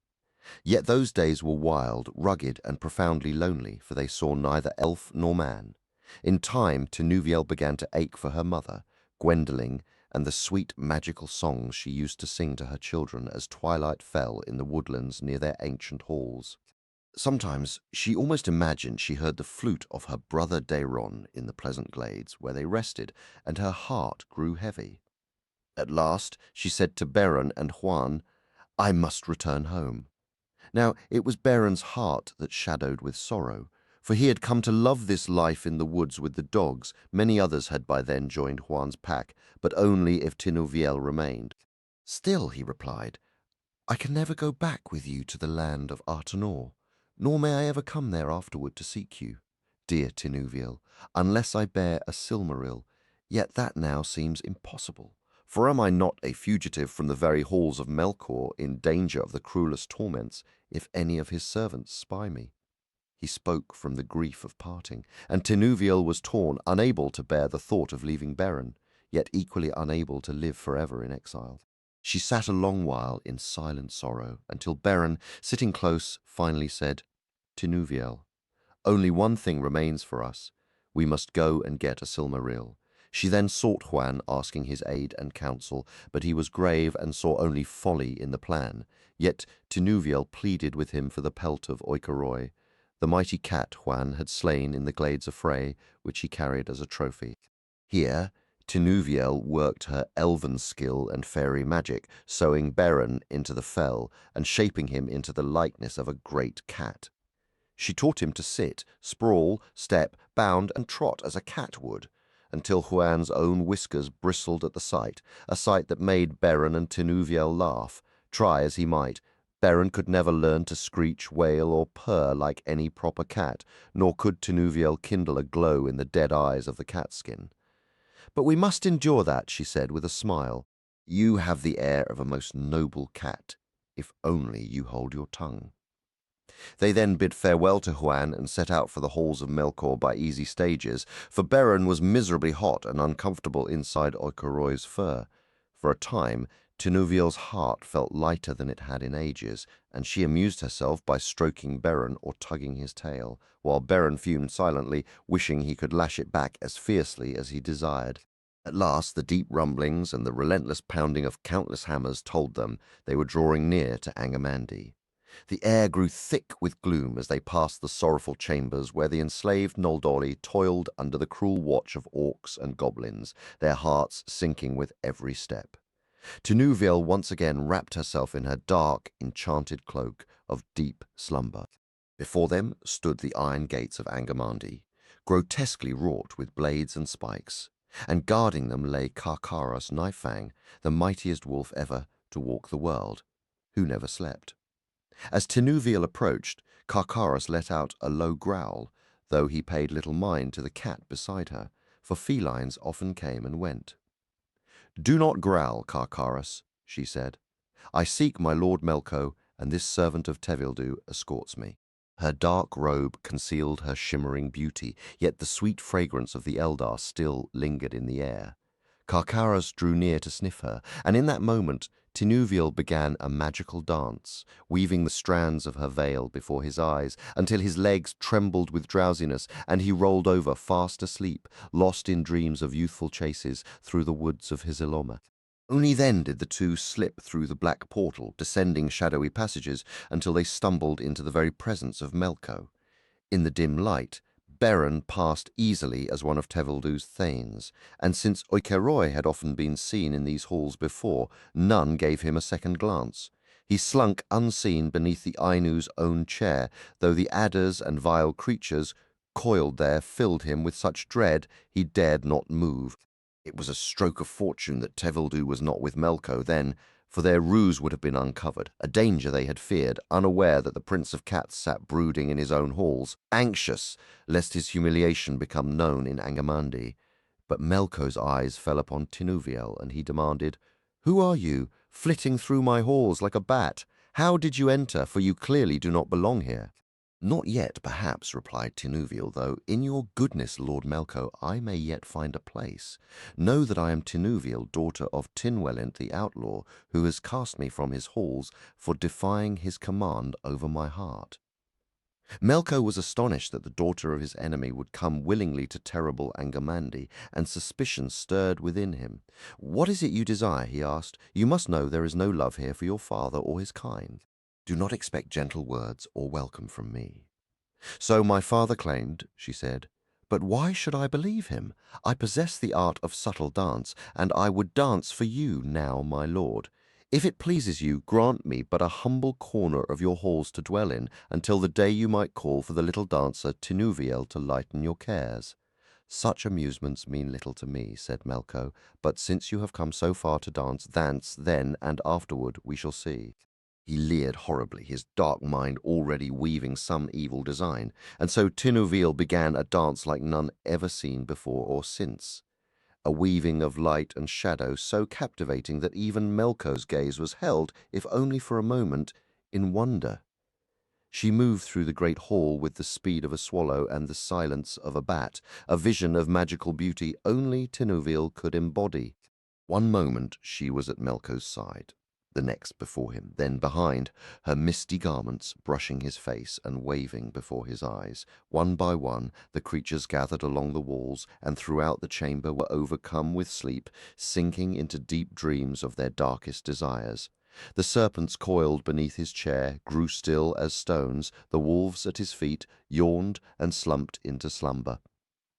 Yet those days were wild, rugged, and profoundly lonely, for they saw neither elf nor man. In time, Tinuviel began to ache for her mother, Gwendoling, and the sweet magical songs she used to sing to her children as twilight fell in the woodlands near their ancient halls. Sometimes she almost imagined she heard the flute of her brother Daeron in the pleasant glades where they rested, and her heart grew heavy. At last she said to Beren and Huan, "I must return home." Now it was Beren's heart that shadowed with sorrow, for he had come to love this life in the woods with the dogs. Many others had by then joined Huan's pack, but only if Tinuviel remained. "Still," he replied, "I can never go back with you to the land of Artanor, nor may I ever come there afterward to seek you, dear Tinuviel, unless I bear a Silmaril. Yet that now seems impossible. For am I not a fugitive from the very halls of Melkor, in danger of the cruelest torments, if any of his servants spy me?" He spoke from the grief of parting, and Tinuviel was torn, unable to bear the thought of leaving Beren, yet equally unable to live forever in exile. She sat a long while in silent sorrow, until Beren, sitting close, finally said, "Tinuviel, only one thing remains for us. We must go and get a Silmaril." She then sought Huan, asking his aid and counsel, but he was grave and saw only folly in the plan. Yet Tinuviel pleaded with him for the pelt of Oikeroi, the mighty cat Juan had slain in the glades of Frey, which he carried as a trophy. Here, Tinuviel worked her elven skill and fairy magic, sewing Beren into the fell and shaping him into the likeness of a great cat. She taught him to sit, sprawl, step, bound, and trot as a cat would, until Juan's own whiskers bristled at the sight, a sight that made Beren and Tinuviel laugh. Try as he might, Beren could never learn to screech, wail, or purr like any proper cat, nor could Tinuviel kindle a glow in the dead eyes of the catskin. "But we must endure that," she said with a smile. "You have the air of a most noble cat, if only you hold your tongue." They then bid farewell to Juan and set out for the halls of Melkor by easy stages, for Beren was miserably hot and uncomfortable inside Oikeroy's fur. For a time, Tinuviel's heart felt lighter than it had in ages, and she amused herself by stroking Beren or tugging his tail, while Beren fumed silently, wishing he could lash it back as fiercely as he desired. At last, the deep rumblings and the relentless pounding of countless hammers told them they were drawing near to Angamandi. The air grew thick with gloom as they passed the sorrowful chambers where the enslaved Noldori toiled under the cruel watch of orcs and goblins, their hearts sinking with every step. Tinuviel once again wrapped herself in her dark, enchanted cloak of deep slumber. Before them stood the iron gates of Angamandi, grotesquely wrought with blades and spikes, and guarding them lay Karkaros Knifefang, the mightiest wolf ever to walk the world, who never slept. As Tinuviel approached, Karkaros let out a low growl, though he paid little mind to the cat beside her, for felines often came and went. "Do not growl, Karkaros," she said. "I seek my lord Melko, and this servant of Tevildo escorts me." Her dark robe concealed her shimmering beauty, yet the sweet fragrance of the Eldar still lingered in the air. Karkaros drew near to sniff her, and in that moment Tinuviel began a magical dance, weaving the strands of her veil before his eyes until his legs trembled with drowsiness and he rolled over fast asleep, lost in dreams of youthful chases through the woods of Hisiloma. Only then did the two slip through the black portal, descending shadowy passages until they stumbled into the very presence of Melko. In the dim light, Beren passed easily as one of Tevildo's thanes, and since Oikeroy had often been seen in these halls before, none gave him a second glance. He slunk unseen beneath the Ainu's own chair, though the adders and vile creatures coiled there filled him with such dread he dared not move. It was a stroke of fortune that Tevildo was not with Melko then, for their ruse would have been uncovered, a danger they had feared, unaware that the Prince of Cats sat brooding in his own halls, anxious lest his humiliation become known in Angamandi. But Melko's eyes fell upon Tinuviel, and he demanded, "Who are you, flitting through my halls like a bat? How did you enter, for you clearly do not belong here?" "Not yet, perhaps," replied Tinuviel, "though in your goodness, Lord Melko, I may yet find a place. Know that I am Tinuviel, daughter of Tinwelint the outlaw, who has cast me from his halls for defying his command over my heart." Melko was astonished that the daughter of his enemy would come willingly to terrible Angamandi, and suspicion stirred within him. "What is it you desire?" he asked. "You must know there is no love here for your father or his kind. Do not expect gentle words or welcome from me." "So my father claimed," she said. "But why should I believe him? I possess the art of subtle dance, and I would dance for you now, my lord. If it pleases you, grant me but a humble corner of your halls to dwell in, until the day you might call for the little dancer Tinuviel to lighten your cares." "Such amusements mean little to me," said Melko, "but since you have come so far to dance then, and afterward we shall see." He leered horribly, his dark mind already weaving some evil design, and so Tinuviel began a dance like none ever seen before or since. A weaving of light and shadow so captivating that even Melko's gaze was held, if only for a moment, in wonder. She moved through the great hall with the speed of a swallow and the silence of a bat, a vision of magical beauty only Tinuviel could embody. One moment she was at Melko's side, the next before him, then behind, her misty garments brushing his face and waving before his eyes. One by one, the creatures gathered along the walls and throughout the chamber were overcome with sleep, sinking into deep dreams of their darkest desires. The serpents coiled beneath his chair grew still as stones, the wolves at his feet yawned and slumped into slumber.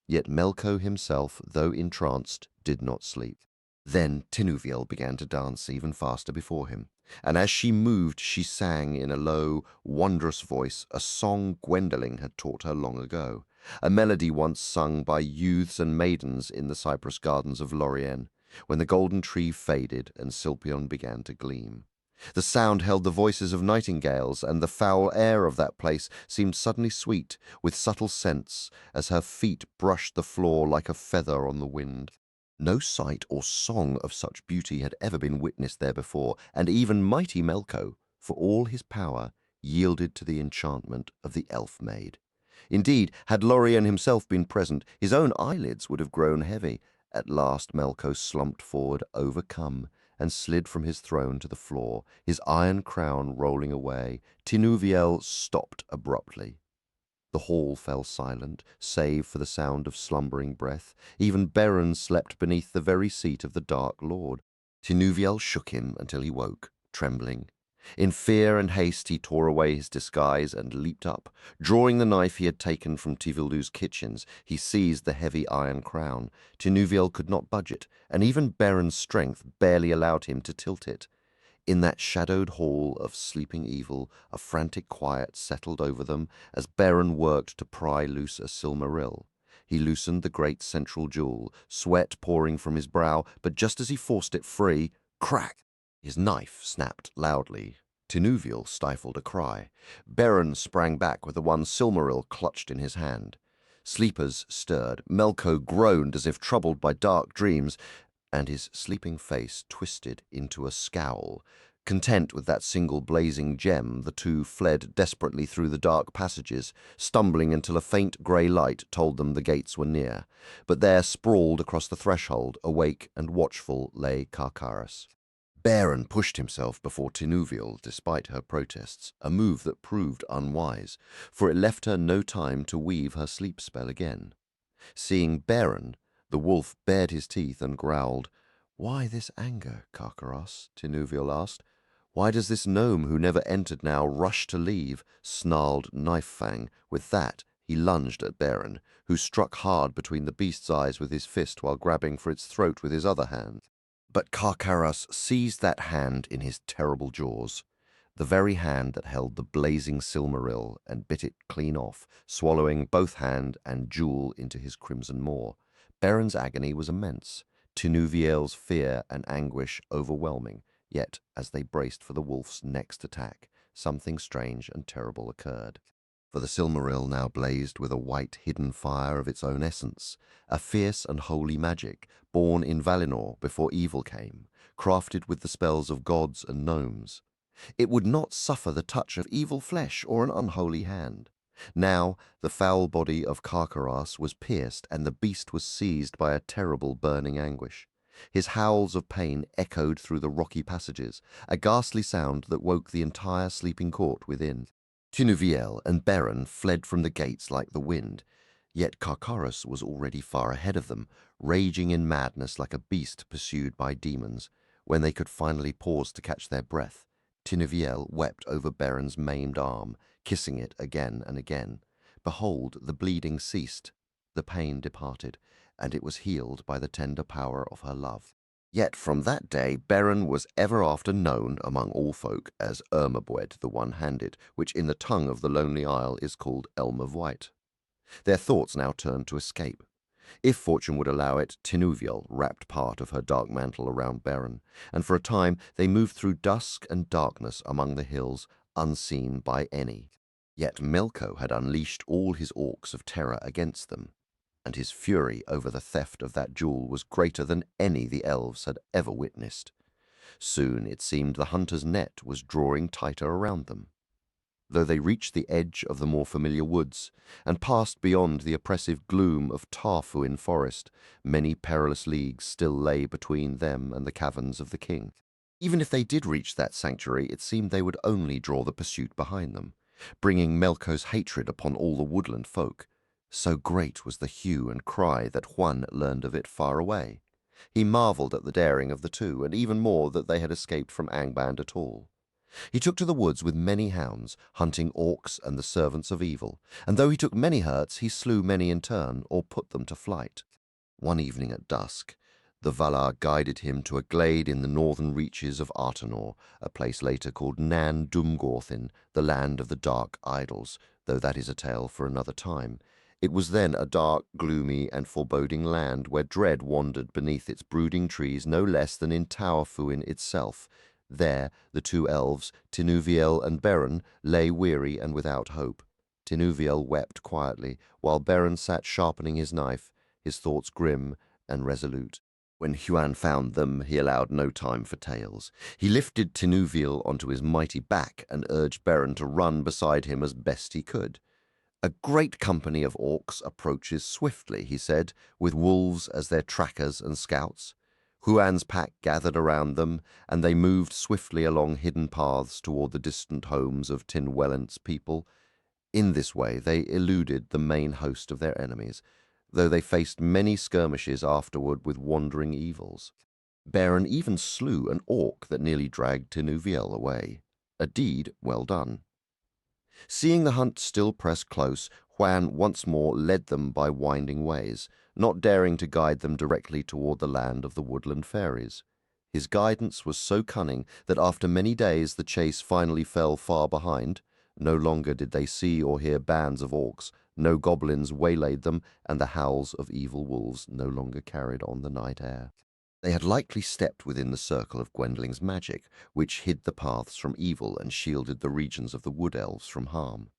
Yet Melko himself, though entranced, did not sleep. Then Tinuviel began to dance even faster before him, and as she moved she sang in a low, wondrous voice a song Gwendolen had taught her long ago, a melody once sung by youths and maidens in the cypress gardens of Lorien, when the golden tree faded and Silpion began to gleam. The sound held the voices of nightingales, and the foul air of that place seemed suddenly sweet, with subtle scents, as her feet brushed the floor like a feather on the wind. No sight or song of such beauty had ever been witnessed there before, and even mighty Melko, for all his power, yielded to the enchantment of the elf maid. Indeed, had Lorien himself been present, his own eyelids would have grown heavy. At last Melko slumped forward, overcome, and slid from his throne to the floor, his iron crown rolling away. Tinuviel stopped abruptly. The hall fell silent, save for the sound of slumbering breath. Even Beren slept beneath the very seat of the Dark Lord. Tinuviel shook him until he woke, trembling. In fear and haste he tore away his disguise and leaped up. Drawing the knife he had taken from Tivildu's kitchens, he seized the heavy iron crown. Tinuviel could not budge it, and even Beren's strength barely allowed him to tilt it. In that shadowed hall of sleeping evil, a frantic quiet settled over them as Beren worked to pry loose a Silmaril. He loosened the great central jewel, sweat pouring from his brow, but just as he forced it free, crack! His knife snapped loudly. Tinuviel stifled a cry. Beren sprang back with the one Silmaril clutched in his hand. Sleepers stirred. Melko groaned as if troubled by dark dreams, and his sleeping face twisted into a scowl. Content with that single blazing gem, the two fled desperately through the dark passages, stumbling until a faint grey light told them the gates were near. But there, sprawled across the threshold, awake and watchful, lay Carcharis. Beren pushed himself before Tinuviel despite her protests, a move that proved unwise, for it left her no time to weave her sleep spell again. Seeing Beren, the wolf bared his teeth and growled. "Why this anger, Carcharos?" Tinuviel asked. "Why does this gnome who never entered now rush to leave?" snarled Knife Fang. With that, he lunged at Beren, who struck hard between the beast's eyes with his fist while grabbing for its throat with his other hand. But Carcharos seized that hand in his terrible jaws, the very hand that held the blazing Silmaril, and bit it clean off, swallowing both hand and jewel into his crimson maw. Beren's agony was immense, Tinuviel's fear and anguish overwhelming, yet as they braced for the wolf's next attack, something strange and terrible occurred. For the Silmaril now blazed with a white hidden fire of its own essence, a fierce and holy magic, born in Valinor before evil came, crafted with the spells of gods and gnomes. It would not suffer the touch of evil flesh or an unholy hand. Now the foul body of Carcharos was pierced, and the beast was seized by a terrible burning anguish. His howls of pain echoed through the rocky passages, a ghastly sound that woke the entire sleeping court within. Tinuviel and Beren fled from the gates like the wind, yet Carcharos was already far ahead of them, raging in madness like a beast pursued by demons. When they could finally pause to catch their breath, Tinuviel wept over Beren's maimed arm, kissing it again and again. Behold, the bleeding ceased, the pain departed, and it was healed by the tender power of her love. Yet from that day Beren was ever after known among all folk as Ermabwed the One-Handed, which in the tongue of the Lonely Isle is called Elm of White. Their thoughts now turned to escape. If fortune would allow it, Tinuviel wrapped part of her dark mantle around Beren, and for a time they moved through dusk and darkness among the hills, unseen by any. Yet Melko had unleashed all his orcs of terror against them, and his fury over the theft of that jewel was greater than any the elves had ever witnessed. Soon it seemed the hunter's net was drawing tighter around them. Though they reached the edge of the more familiar woods, and passed beyond the oppressive gloom of Tarfuin forest, many perilous leagues still lay between them and the caverns of the king. Even if they did reach that sanctuary, it seemed they would only draw the pursuit behind them, bringing Melko's hatred upon all the woodland folk. So great was the hue and cry that Juan learned of it far away. He marvelled at the daring of the two, and even more that they had escaped from Angband at all. He took to the woods with many hounds, hunting orcs and the servants of evil, and though he took many hurts, he slew many in turn, or put them to flight. One evening at dusk, the Valar guided him to a glade in the northern reaches of Artenor, a place later called Nan Dumgorthin, the land of the dark idols, though that is a tale for another time. It was then a dark, gloomy, and foreboding land where dread wandered beneath its brooding trees no less than in Tower Fuin itself. There the two elves, Tinuviel and Beren, lay weary and without hope. Tinuviel wept quietly, while Beren sat sharpening his knife, his thoughts grim and resolute. When Huan found them, he allowed no time for tales. He lifted Tinuviel onto his mighty back and urged Beren to run beside him as best he could. A great company of orcs approaches swiftly, he said, with wolves as their trackers and scouts. Huan's pack gathered around them, and they moved swiftly along hidden paths toward the distant homes of Tinwellant's people. In this way they eluded the main host of their enemies, though they faced many skirmishes afterward with wandering evils. Beren even slew an orc that nearly dragged Tinuviel away, a deed well done. Seeing the hunt still press close, Huan once more led them by winding ways, not daring to guide them directly toward the land of the woodland fairies. His guidance was so cunning that after many days the chase finally fell far behind. No longer did they see or hear bands of orcs, no goblins waylaid them, and the howls of evil wolves no longer carried on the night air. They had likely stepped within the circle of Gwendolin's magic, which hid the paths from evil and shielded the regions of the wood elves from harm.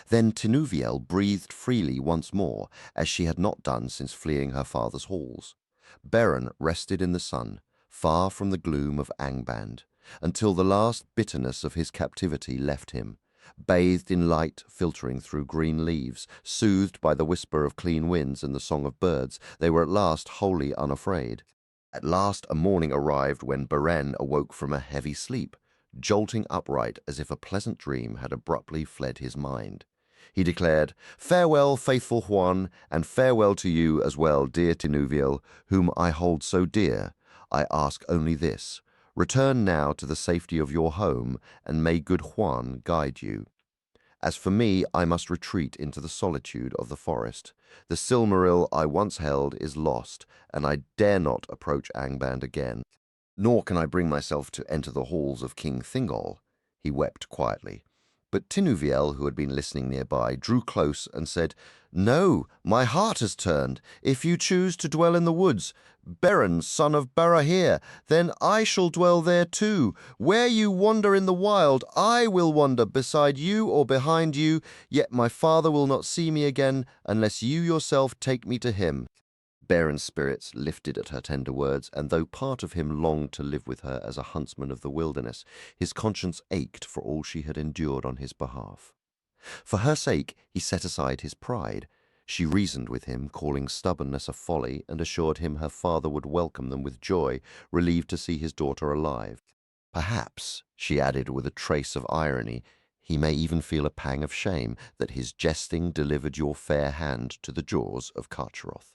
Then Tinuviel breathed freely once more, as she had not done since fleeing her father's halls. Beren rested in the sun, far from the gloom of Angband, until the last bitterness of his captivity left him. Bathed in light filtering through green leaves, soothed by the whisper of clean winds and the song of birds, they were at last wholly unafraid. At last a morning arrived when Beren awoke from a heavy sleep, jolting upright as if a pleasant dream had abruptly fled his mind. He declared, "Farewell, faithful Huan, and farewell to you as well, dear Tinuviel, whom I hold so dear. I ask only this. Return now to the safety of your home, and may good Huan guide you. As for me, I must retreat into the solitude of the forest. The Silmaril I once held is lost, and I dare not approach Angband again. Nor can I bring myself to enter the halls of King Thingol." He wept quietly. But Tinuviel, who had been listening nearby, drew close and said, "No, my heart has turned. If you choose to dwell in the woods, Beren, son of Barahir, then I shall dwell there too. Where you wander in the wild, I will wander beside you or behind you, yet my father will not see me again unless you yourself take me to him." Beren's spirits lifted at her tender words, and though part of him longed to live with her as a huntsman of the wilderness, his conscience ached for all she had endured on his behalf. For her sake he set aside his pride. She reasoned with him, calling stubbornness a folly, and assured him her father would welcome them with joy, relieved to see his daughter alive. Perhaps, she added with a trace of irony, he may even feel a pang of shame that his jesting delivered your fair hand to the jaws of Carcharoth.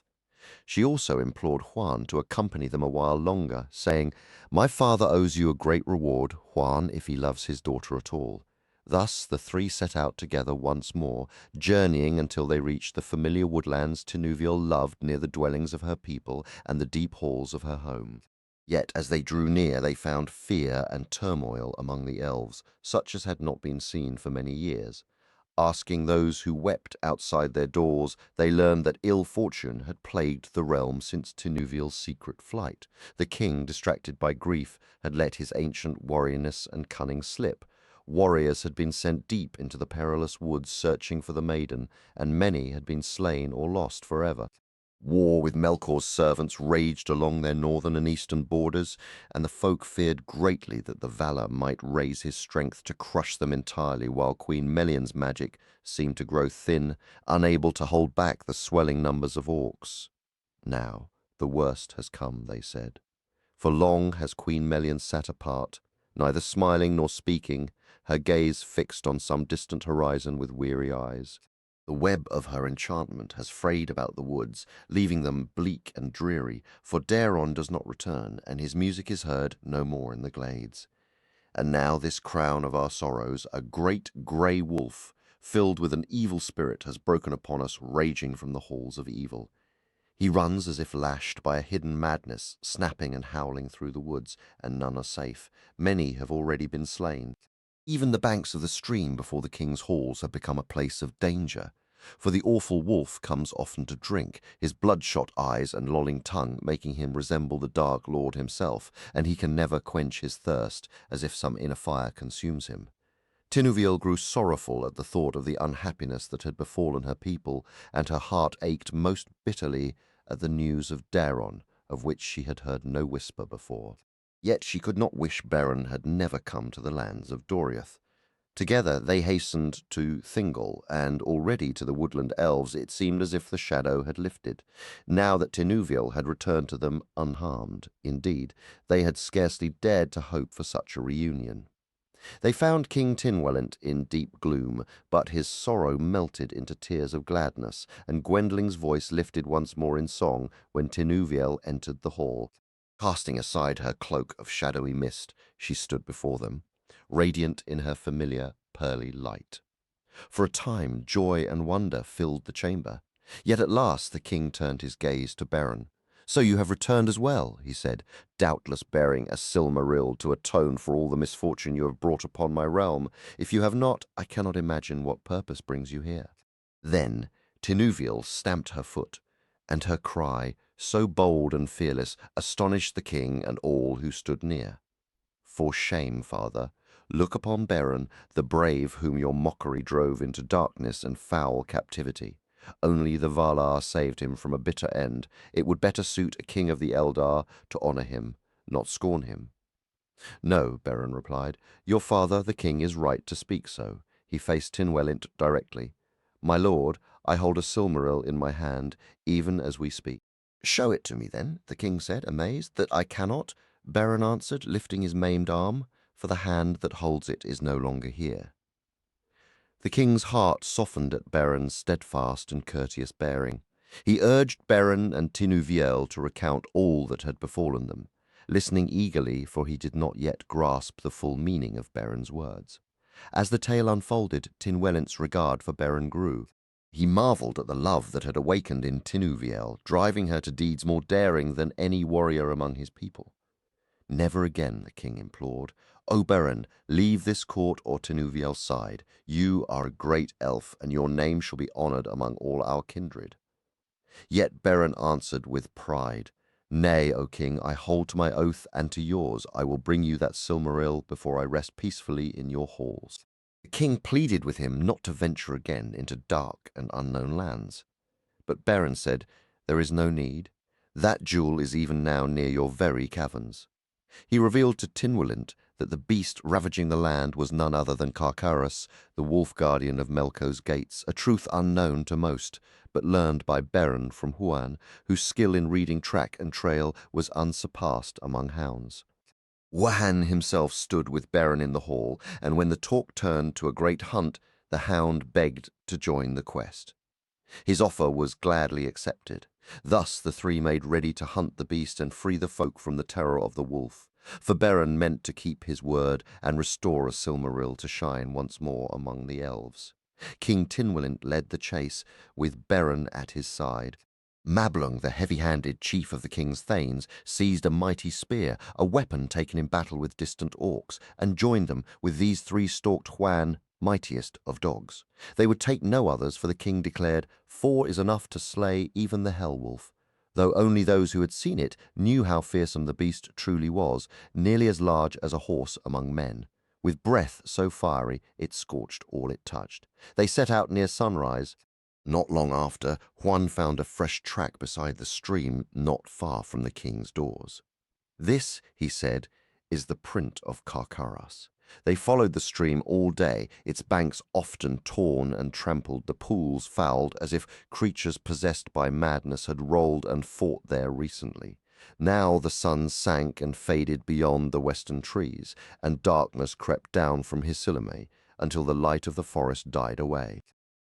She also implored Huan to accompany them a while longer, saying, "My father owes you a great reward, Huan, if he loves his daughter at all." Thus the three set out together once more, journeying until they reached the familiar woodlands Tinuviel loved near the dwellings of her people and the deep halls of her home. Yet as they drew near they found fear and turmoil among the elves, such as had not been seen for many years. Asking those who wept outside their doors, they learned that ill fortune had plagued the realm since Tinuviel's secret flight. The king, distracted by grief, had let his ancient warriorness and cunning slip. Warriors had been sent deep into the perilous woods searching for the maiden, and many had been slain or lost forever. War with Melkor's servants raged along their northern and eastern borders, and the folk feared greatly that the Valar might raise his strength to crush them entirely, while Queen Melian's magic seemed to grow thin, unable to hold back the swelling numbers of orcs. Now the worst has come, they said. For long has Queen Melian sat apart, neither smiling nor speaking, her gaze fixed on some distant horizon with weary eyes. The web of her enchantment has frayed about the woods, leaving them bleak and dreary, for Daron does not return, and his music is heard no more in the glades. And now this crown of our sorrows, a great grey wolf, filled with an evil spirit, has broken upon us, raging from the halls of evil. He runs as if lashed by a hidden madness, snapping and howling through the woods, and none are safe. Many have already been slain. Even the banks of the stream before the king's halls have become a place of danger. For the awful wolf comes often to drink, his bloodshot eyes and lolling tongue making him resemble the Dark Lord himself, and he can never quench his thirst, as if some inner fire consumes him. Tinuviel grew sorrowful at the thought of the unhappiness that had befallen her people, and her heart ached most bitterly at the news of Daron, of which she had heard no whisper before. Yet she could not wish Beren had never come to the lands of Doriath. Together they hastened to Thingol, and already to the woodland elves it seemed as if the shadow had lifted, now that Tinuviel had returned to them unharmed. Indeed, they had scarcely dared to hope for such a reunion. They found King Tinwellant in deep gloom, but his sorrow melted into tears of gladness, and Gwendolen's voice lifted once more in song when Tinuviel entered the hall. Casting aside her cloak of shadowy mist, she stood before them, radiant in her familiar pearly light. For a time joy and wonder filled the chamber. Yet at last the king turned his gaze to Beren. "So you have returned as well," he said, "doubtless bearing a Silmaril to atone for all the misfortune you have brought upon my realm. If you have not, I cannot imagine what purpose brings you here." Then Tinuviel stamped her foot, and her cry, so bold and fearless, astonished the king and all who stood near. "For shame, father! Look upon Beren, the brave whom your mockery drove into darkness and foul captivity. Only the Valar saved him from a bitter end. It would better suit a king of the Eldar to honor him, not scorn him." "No," Beren replied. "Your father, the king, is right to speak so." He faced Tinwelint directly. "My lord, I hold a Silmaril in my hand, even as we speak." "Show it to me, then," the king said, amazed. "That I cannot," Beren answered, lifting his maimed arm, "for the hand that holds it is no longer here." The king's heart softened at Beren's steadfast and courteous bearing. He urged Beren and Tinuviel to recount all that had befallen them, listening eagerly, for he did not yet grasp the full meaning of Beren's words. As the tale unfolded, Tinwellant's regard for Beren grew. He marveled at the love that had awakened in Tinuviel, driving her to deeds more daring than any warrior among his people. "Never again," the king implored. "O Beren, leave this court or Tinuviel's side. You are a great elf, and your name shall be honored among all our kindred." Yet Beren answered with pride, "Nay, O king, I hold to my oath and to yours. I will bring you that Silmaril before I rest peacefully in your halls." The king pleaded with him not to venture again into dark and unknown lands. But Beren said, "There is no need. That jewel is even now near your very caverns." He revealed to Tinwelint that the beast ravaging the land was none other than Carcarus, the wolf guardian of Melko's gates, a truth unknown to most, but learned by Beren from Huan, whose skill in reading track and trail was unsurpassed among hounds. Wahan himself stood with Beren in the hall, and when the talk turned to a great hunt, the hound begged to join the quest. His offer was gladly accepted. Thus the three made ready to hunt the beast and free the folk from the terror of the wolf. For Beren meant to keep his word and restore a Silmaril to shine once more among the elves. King Tinwelint led the chase, with Beren at his side. Mablung, the heavy-handed chief of the king's thanes, seized a mighty spear, a weapon taken in battle with distant orcs, and joined them with these three stalked Huan, mightiest of dogs. They would take no others, for the king declared, 4 is enough to slay even the hell-wolf, though only those who had seen it knew how fearsome the beast truly was, nearly as large as a horse among men. With breath so fiery, it scorched all it touched. They set out near sunrise. Not long after, Juan found a fresh track beside the stream not far from the king's doors. "This," he said, "is the print of Carcaras." They followed the stream all day, its banks often torn and trampled, the pools fouled, as if creatures possessed by madness had rolled and fought there recently. Now the sun sank and faded beyond the western trees, and darkness crept down from Hisilime until the light of the forest died away.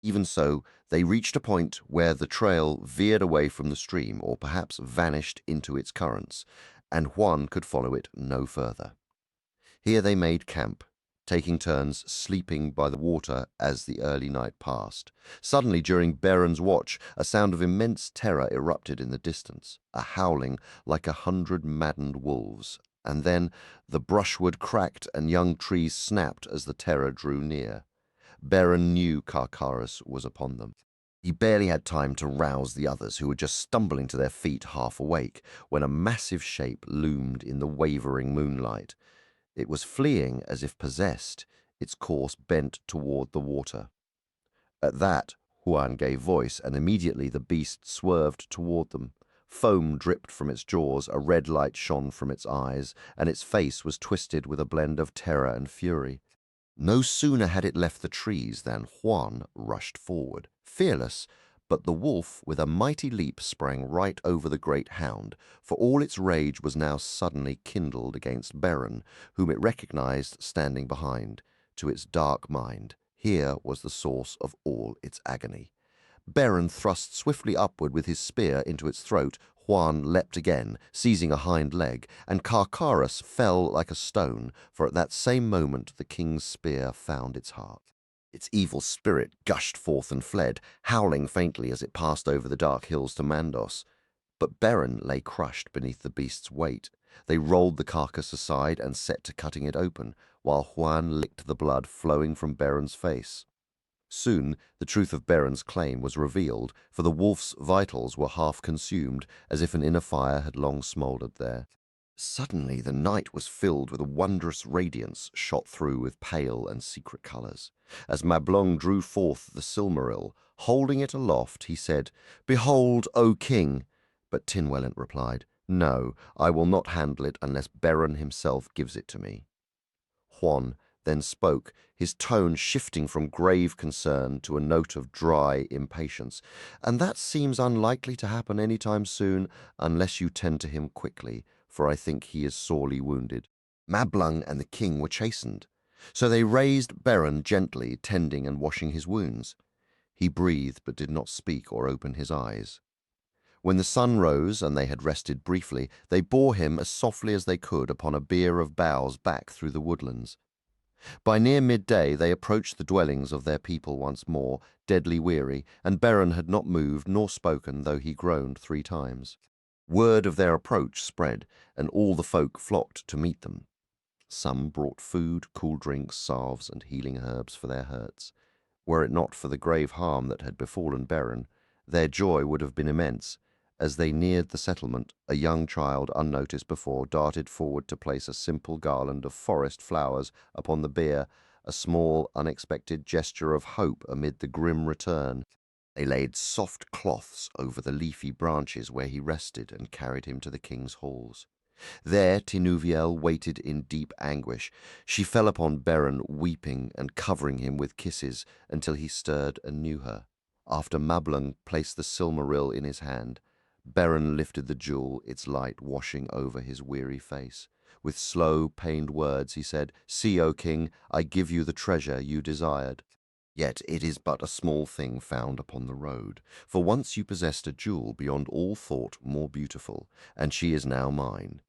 Even so, they reached a point where the trail veered away from the stream or perhaps vanished into its currents, and Juan could follow it no further. Here they made camp, taking turns sleeping by the water as the early night passed. Suddenly, during Beron's watch, a sound of immense terror erupted in the distance, a howling like 100 maddened wolves, and then the brushwood cracked and young trees snapped as the terror drew near. Beren knew Karkaris was upon them. He barely had time to rouse the others, who were just stumbling to their feet half awake, when a massive shape loomed in the wavering moonlight. It was fleeing as if possessed, its course bent toward the water. At that, Juan gave voice, and immediately the beast swerved toward them. Foam dripped from its jaws, a red light shone from its eyes, and its face was twisted with a blend of terror and fury. No sooner had it left the trees than Juan rushed forward, fearless, but the wolf with a mighty leap sprang right over the great hound, for all its rage was now suddenly kindled against Beren, whom it recognized standing behind. To its dark mind, here was the source of all its agony. Beren thrust swiftly upward with his spear into its throat. Juan leapt again, seizing a hind leg, and Karkaris fell like a stone, for at that same moment the king's spear found its heart. Its evil spirit gushed forth and fled, howling faintly as it passed over the dark hills to Mandos. But Beren lay crushed beneath the beast's weight. They rolled the carcass aside and set to cutting it open, while Juan licked the blood flowing from Beren's face. Soon the truth of Beren's claim was revealed, for the wolf's vitals were half consumed, as if an inner fire had long smouldered there. Suddenly the night was filled with a wondrous radiance shot through with pale and secret colours. As Mablung drew forth the Silmaril, holding it aloft, he said, "Behold, O king!" But Tynwellint replied, "No, I will not handle it unless Beren himself gives it to me." Juan then spoke, his tone shifting from grave concern to a note of dry impatience. "And that seems unlikely to happen any time soon, unless you tend to him quickly, for I think he is sorely wounded." Mablung and the king were chastened, so they raised Beren gently, tending and washing his wounds. He breathed but did not speak or open his eyes. When the sun rose and they had rested briefly, they bore him as softly as they could upon a bier of boughs back through the woodlands. By near midday they approached the dwellings of their people once more, deadly weary, and Beren had not moved nor spoken, though he groaned 3 times. Word of their approach spread, and all the folk flocked to meet them. Some brought food, cool drinks, salves, and healing herbs for their hurts. Were it not for the grave harm that had befallen Beren, their joy would have been immense. As they neared the settlement, a young child, unnoticed before, darted forward to place a simple garland of forest flowers upon the bier, a small, unexpected gesture of hope amid the grim return. They laid soft cloths over the leafy branches where he rested and carried him to the king's halls. There Tinuviel waited in deep anguish. She fell upon Beren, weeping and covering him with kisses until he stirred and knew her. After Mablung placed the Silmaril in his hand, Beren lifted the jewel, its light washing over his weary face. With slow, pained words he said, "See, O king, I give you the treasure you desired. Yet it is but a small thing found upon the road, for once you possessed a jewel beyond all thought more beautiful, and she is now mine."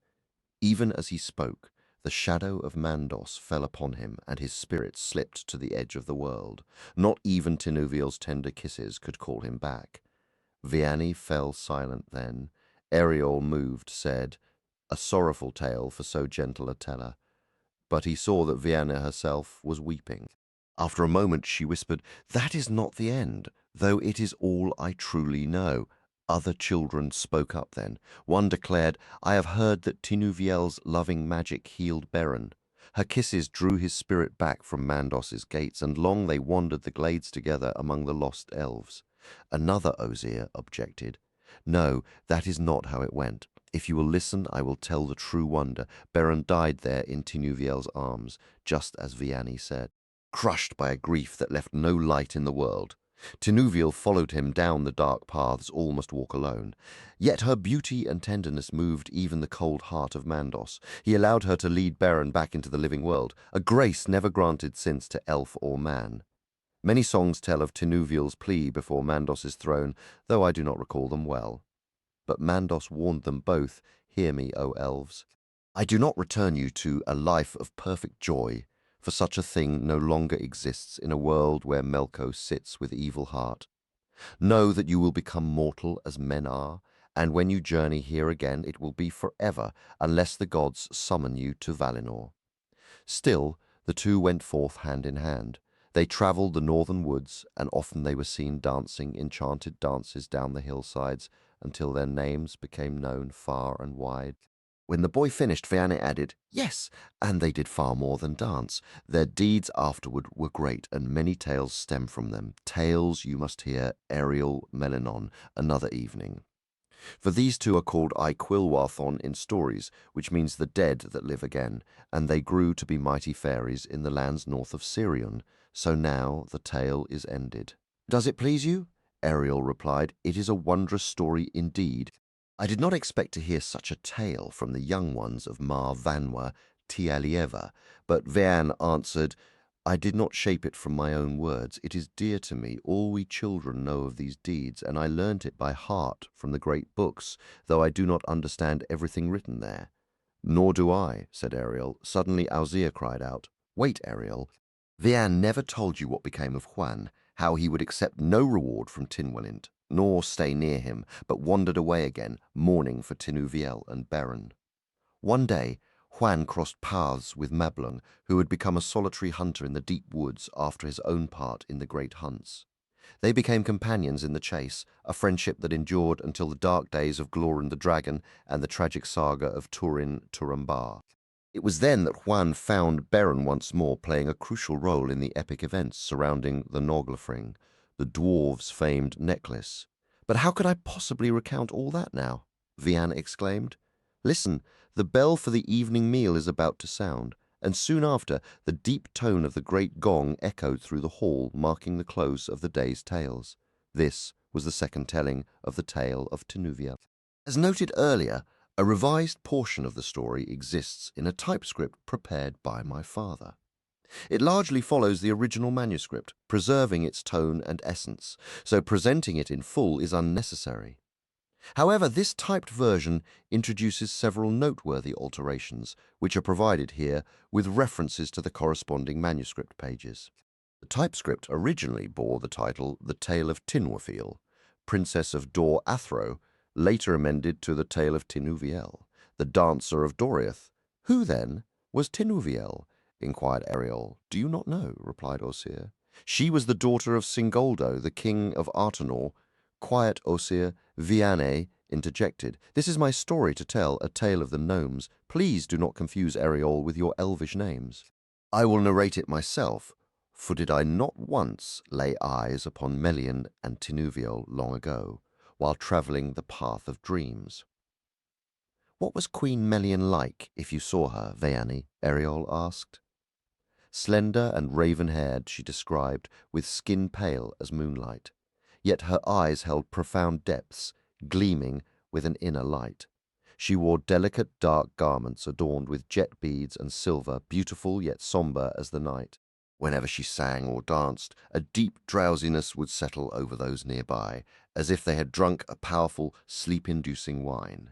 Even as he spoke, the shadow of Mandos fell upon him, and his spirit slipped to the edge of the world. Not even Tinuviel's tender kisses could call him back. Vianney fell silent then. Eriol, moved, said, "A sorrowful tale for so gentle a teller." But he saw that Vianney herself was weeping. After a moment she whispered, "That is not the end, though it is all I truly know." Other children spoke up then. One declared, "I have heard that Tinuviel's loving magic healed Beren. Her kisses drew his spirit back from Mandos's gates, and long they wandered the glades together among the lost elves." Another Osier objected, "No, that is not how it went. If you will listen, I will tell the true wonder. Beren died there in Tinuviel's arms, just as Vianney said, crushed by a grief that left no light in the world. Tinuviel followed him down the dark paths all must walk alone. Yet her beauty and tenderness moved even the cold heart of Mandos. He allowed her to lead Beren back into the living world, a grace never granted since to elf or man." Many songs tell of Tinuviel's plea before Mandos's throne, though I do not recall them well. But Mandos warned them both, "Hear me, O elves. I do not return you to a life of perfect joy, for such a thing no longer exists in a world where Melko sits with evil heart. Know that you will become mortal as men are, and when you journey here again it will be forever, unless the gods summon you to Valinor." Still, the two went forth hand in hand. They travelled the northern woods, and often they were seen dancing enchanted dances down the hillsides until their names became known far and wide. When the boy finished, Vianney added, "Yes, and they did far more than dance. Their deeds afterward were great, and many tales stem from them. Tales you must hear Ariel Melinon another evening. For these two are called Aiquilwathon in stories, which means the dead that live again, and they grew to be mighty fairies in the lands north of Sirion. So now the tale is ended." "Does it please you?" Ariel replied. "It is a wondrous story indeed. I did not expect to hear such a tale from the young ones of Mar Vanwa Tialieva, but Vean answered, I did not shape it from my own words. It is dear to me. All we children know of these deeds, and I learnt it by heart from the great books, though I do not understand everything written there." "Nor do I," said Ariel. Suddenly Alzir cried out, "Wait, Ariel. Vian never told you what became of Juan, how he would accept no reward from Tinwelint, nor stay near him, but wandered away again, mourning for Tinuviel and Beren. One day, Juan crossed paths with Mablung, who had become a solitary hunter in the deep woods after his own part in the great hunts. They became companions in the chase, a friendship that endured until the dark days of Glorin the Dragon and the tragic saga of Turin Turambar. It was then that Juan found Beren once more playing a crucial role in the epic events surrounding the Noglafring, the dwarves' famed necklace. "But how could I possibly recount all that now?" Vian exclaimed. "Listen, the bell for the evening meal is about to sound, and soon after the deep tone of the great gong echoed through the hall, marking the close of the day's tales." This was the second telling of the tale of Tinuviel. As noted earlier, a revised portion of the story exists in a typescript prepared by my father. It largely follows the original manuscript, preserving its tone and essence, so presenting it in full is unnecessary. However, this typed version introduces several noteworthy alterations, which are provided here with references to the corresponding manuscript pages. The typescript originally bore the title The Tale of Tinwafiel, Princess of Dor Athro, later amended to The Tale of Tinuviel, the Dancer of Doriath. "Who, then, was Tinuviel?" inquired Ariel. "Do you not know?" replied Ossir. "She was the daughter of Singoldo, the king of Artenor." "Quiet, Ossir," Vianney interjected. "This is my story to tell, a tale of the gnomes. Please do not confuse Ariel with your elvish names." "I will narrate it myself, for did I not once lay eyes upon Melian and Tinuviel long ago, while travelling the path of dreams?" "What was Queen Melian like, if you saw her, Vianney?" Ariel asked. "Slender and raven-haired," she described, "with skin pale as moonlight. Yet her eyes held profound depths, gleaming with an inner light. She wore delicate dark garments adorned with jet beads and silver, beautiful yet sombre as the night. Whenever she sang or danced, a deep drowsiness would settle over those nearby, as if they had drunk a powerful, sleep-inducing wine.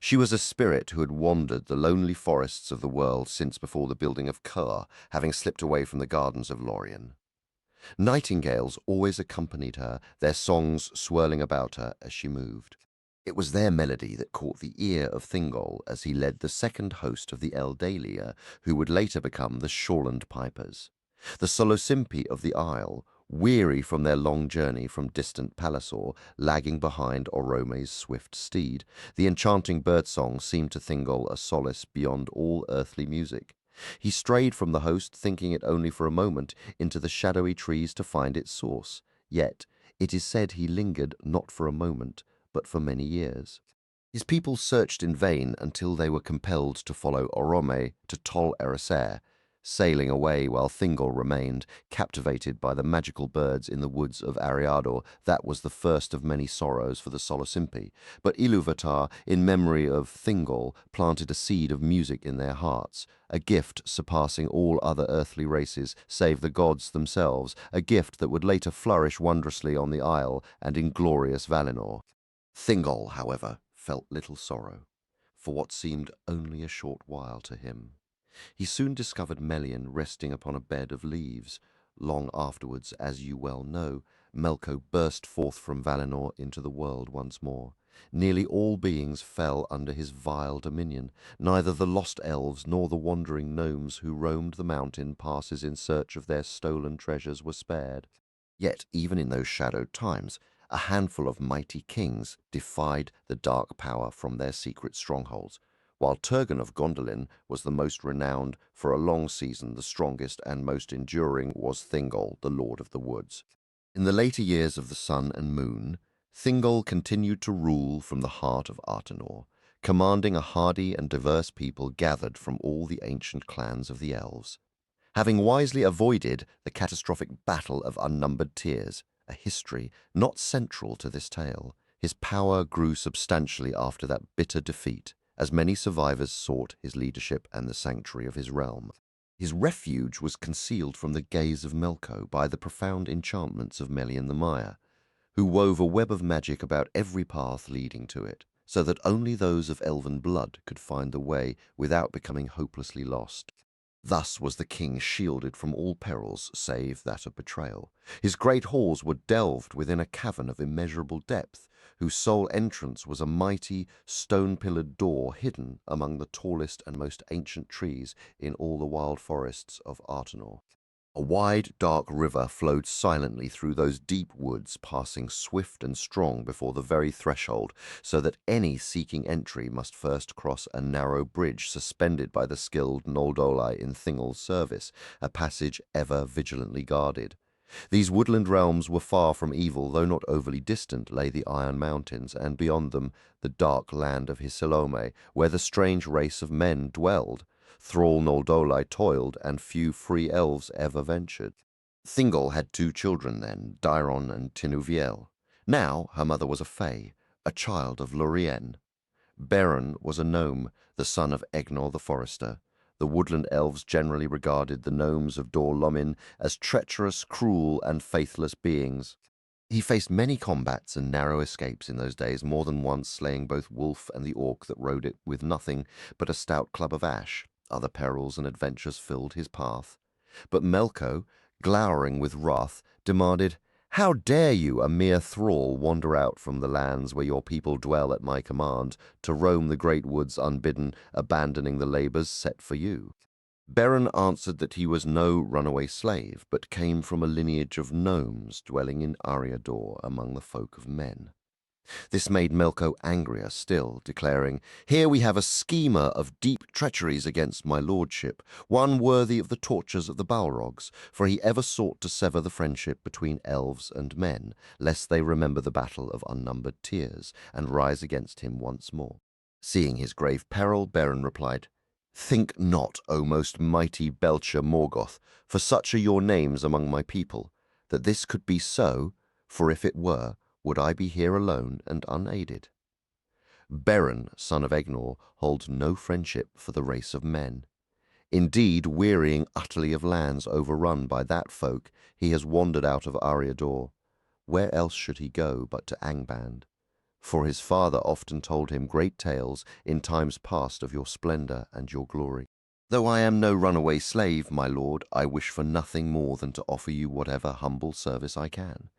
She was a spirit who had wandered the lonely forests of the world since before the building of Kur, having slipped away from the gardens of Lorien. Nightingales always accompanied her, their songs swirling about her as she moved. It was their melody that caught the ear of Thingol as he led the second host of the Eldalia, who would later become the Shoreland Pipers. The Solosimpi of the Isle, weary from their long journey from distant Pallasor, lagging behind Orome's swift steed, the enchanting birdsong seemed to Thingol a solace beyond all earthly music. He strayed from the host, thinking it only for a moment, into the shadowy trees to find its source. Yet it is said he lingered not for a moment, but for many years. His people searched in vain until they were compelled to follow Orome to Tol Eressër, sailing away while Thingol remained, captivated by the magical birds in the woods of Ariador. That was the first of many sorrows for the Solocimpi. But Ilúvatar, in memory of Thingol, planted a seed of music in their hearts, a gift surpassing all other earthly races save the gods themselves, a gift that would later flourish wondrously on the Isle and in glorious Valinor. Thingol, however, felt little sorrow, for what seemed only a short while to him. He soon discovered Melian resting upon a bed of leaves. Long afterwards, as you well know, Melko burst forth from Valinor into the world once more. Nearly all beings fell under his vile dominion. Neither the lost elves nor the wandering gnomes who roamed the mountain passes in search of their stolen treasures were spared. Yet, even in those shadowed times, a handful of mighty kings defied the dark power from their secret strongholds. While Turgon of Gondolin was the most renowned, for a long season the strongest and most enduring was Thingol, the Lord of the Woods. In the later years of the Sun and Moon, Thingol continued to rule from the heart of Artenor, commanding a hardy and diverse people gathered from all the ancient clans of the Elves. Having wisely avoided the catastrophic Battle of Unnumbered Tears, a history not central to this tale, his power grew substantially after that bitter defeat, as many survivors sought his leadership and the sanctuary of his realm. His refuge was concealed from the gaze of Melko by the profound enchantments of Melian the Mire, who wove a web of magic about every path leading to it, so that only those of elven blood could find the way without becoming hopelessly lost. Thus was the king shielded from all perils save that of betrayal. His great halls were delved within a cavern of immeasurable depth, whose sole entrance was a mighty, stone-pillared door hidden among the tallest and most ancient trees in all the wild forests of Artenor. A wide, dark river flowed silently through those deep woods, passing swift and strong before the very threshold, so that any seeking entry must first cross a narrow bridge suspended by the skilled Noldoli in Thingol's service, a passage ever vigilantly guarded. These woodland realms were far from evil, though not overly distant lay the Iron Mountains, and beyond them the dark land of Hisilome, where the strange race of men dwelled. Thrall Noldoli toiled, and few free elves ever ventured. Thingol had 2 children then, Dairon and Tinuviel. Now her mother was a fay, a child of Lorien. Beren was a gnome, the son of Egnor the Forester. The woodland elves generally regarded the gnomes of Dor Lomin as treacherous, cruel, and faithless beings. He faced many combats and narrow escapes in those days, more than once slaying both wolf and the orc that rode it with nothing but a stout club of ash. Other perils and adventures filled his path. But Melko, glowering with wrath, demanded, "How dare you, a mere thrall, wander out from the lands where your people dwell at my command, to roam the great woods unbidden, abandoning the labors set for you?" Beren answered that he was no runaway slave, but came from a lineage of gnomes dwelling in Ariador among the folk of men. This made Melko angrier still, declaring, "Here we have a schemer of deep treacheries against my lordship, one worthy of the tortures of the Balrogs, for he ever sought to sever the friendship between elves and men, lest they remember the battle of Unnumbered Tears, and rise against him once more." Seeing his grave peril, Beren replied, "Think not, O most mighty Belcher Morgoth, for such are your names among my people, that this could be so, for if it were, would I be here alone and unaided? Beren, son of Egnor, holds no friendship for the race of men. Indeed, wearying utterly of lands overrun by that folk, he has wandered out of Ariador. Where else should he go but to Angband? For his father often told him great tales in times past of your splendor and your glory. Though I am no runaway slave, my lord, I wish for nothing more than to offer you whatever humble service I can."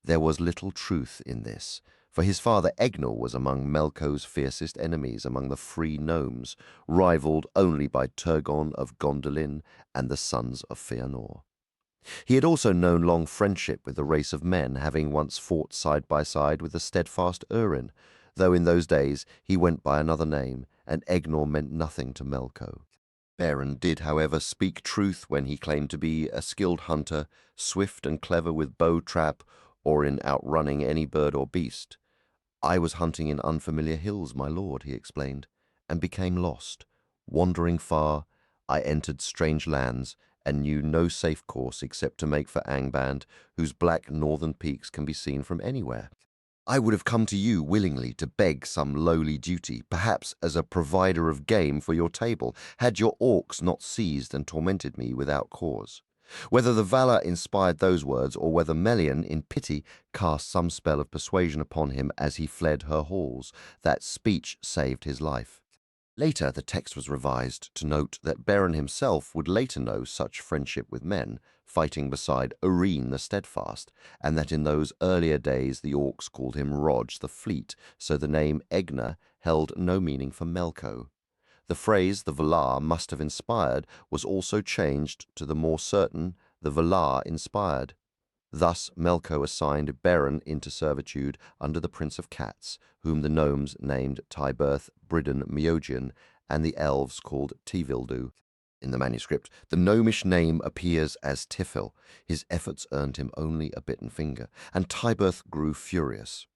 There was little truth in this, for his father Egnor was among Melko's fiercest enemies among the free gnomes, rivaled only by Turgon of Gondolin and the sons of Fëanor. He had also known long friendship with the race of men, having once fought side by side with the steadfast Urin, though in those days he went by another name, and Egnor meant nothing to Melko. Beren did, however, speak truth when he claimed to be a skilled hunter, swift and clever with bow trap, or in outrunning any bird or beast. "I was hunting in unfamiliar hills, my lord," he explained, "and became lost. Wandering far, I entered strange lands and knew no safe course except to make for Angband, whose black northern peaks can be seen from anywhere. I would have come to you willingly to beg some lowly duty, perhaps as a provider of game for your table, had your orcs not seized and tormented me without cause. Whether the valor inspired those words, or whether Melian, in pity, cast some spell of persuasion upon him as he fled her halls, that speech saved his life. Later, the text was revised to note that Beren himself would later know such friendship with men, fighting beside Ureen the Steadfast, and that in those earlier days the orcs called him Rodge the Fleet, so the name Egner held no meaning for Melko. The phrase the Valar must have inspired was also changed to the more certain the Valar inspired. Thus Melko assigned Beren into servitude under the Prince of Cats, whom the gnomes named Tiberth, Bridden, Meogian, and the elves called Tevildu. In the manuscript, the gnomish name appears as Tifil. His efforts earned him only a bitten finger, and Tiberth grew furious.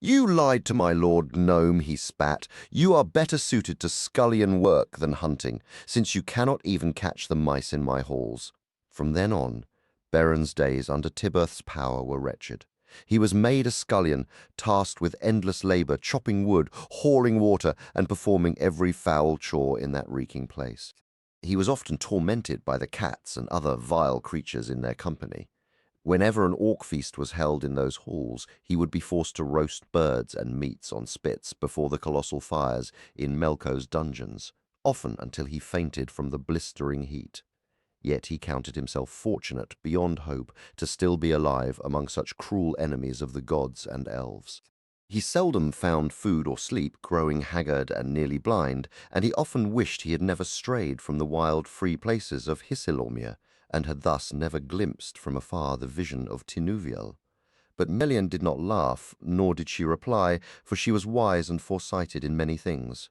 "You lied to my lord gnome," he spat. "You are better suited to scullion work than hunting, since you cannot even catch the mice in my halls." From then on, Beren's days under Tiberth's power were wretched. He was made a scullion, tasked with endless labor, chopping wood, hauling water, and performing every foul chore in that reeking place. He was often tormented by the cats and other vile creatures in their company. Whenever an orc feast was held in those halls, he would be forced to roast birds and meats on spits before the colossal fires in Melko's dungeons, often until he fainted from the blistering heat. Yet he counted himself fortunate beyond hope to still be alive among such cruel enemies of the gods and elves. He seldom found food or sleep, growing haggard and nearly blind, and he often wished he had never strayed from the wild free places of Hisilormia, and had thus never glimpsed from afar the vision of Tinuviel. But Melian did not laugh, nor did she reply, for she was wise and foresighted in many things.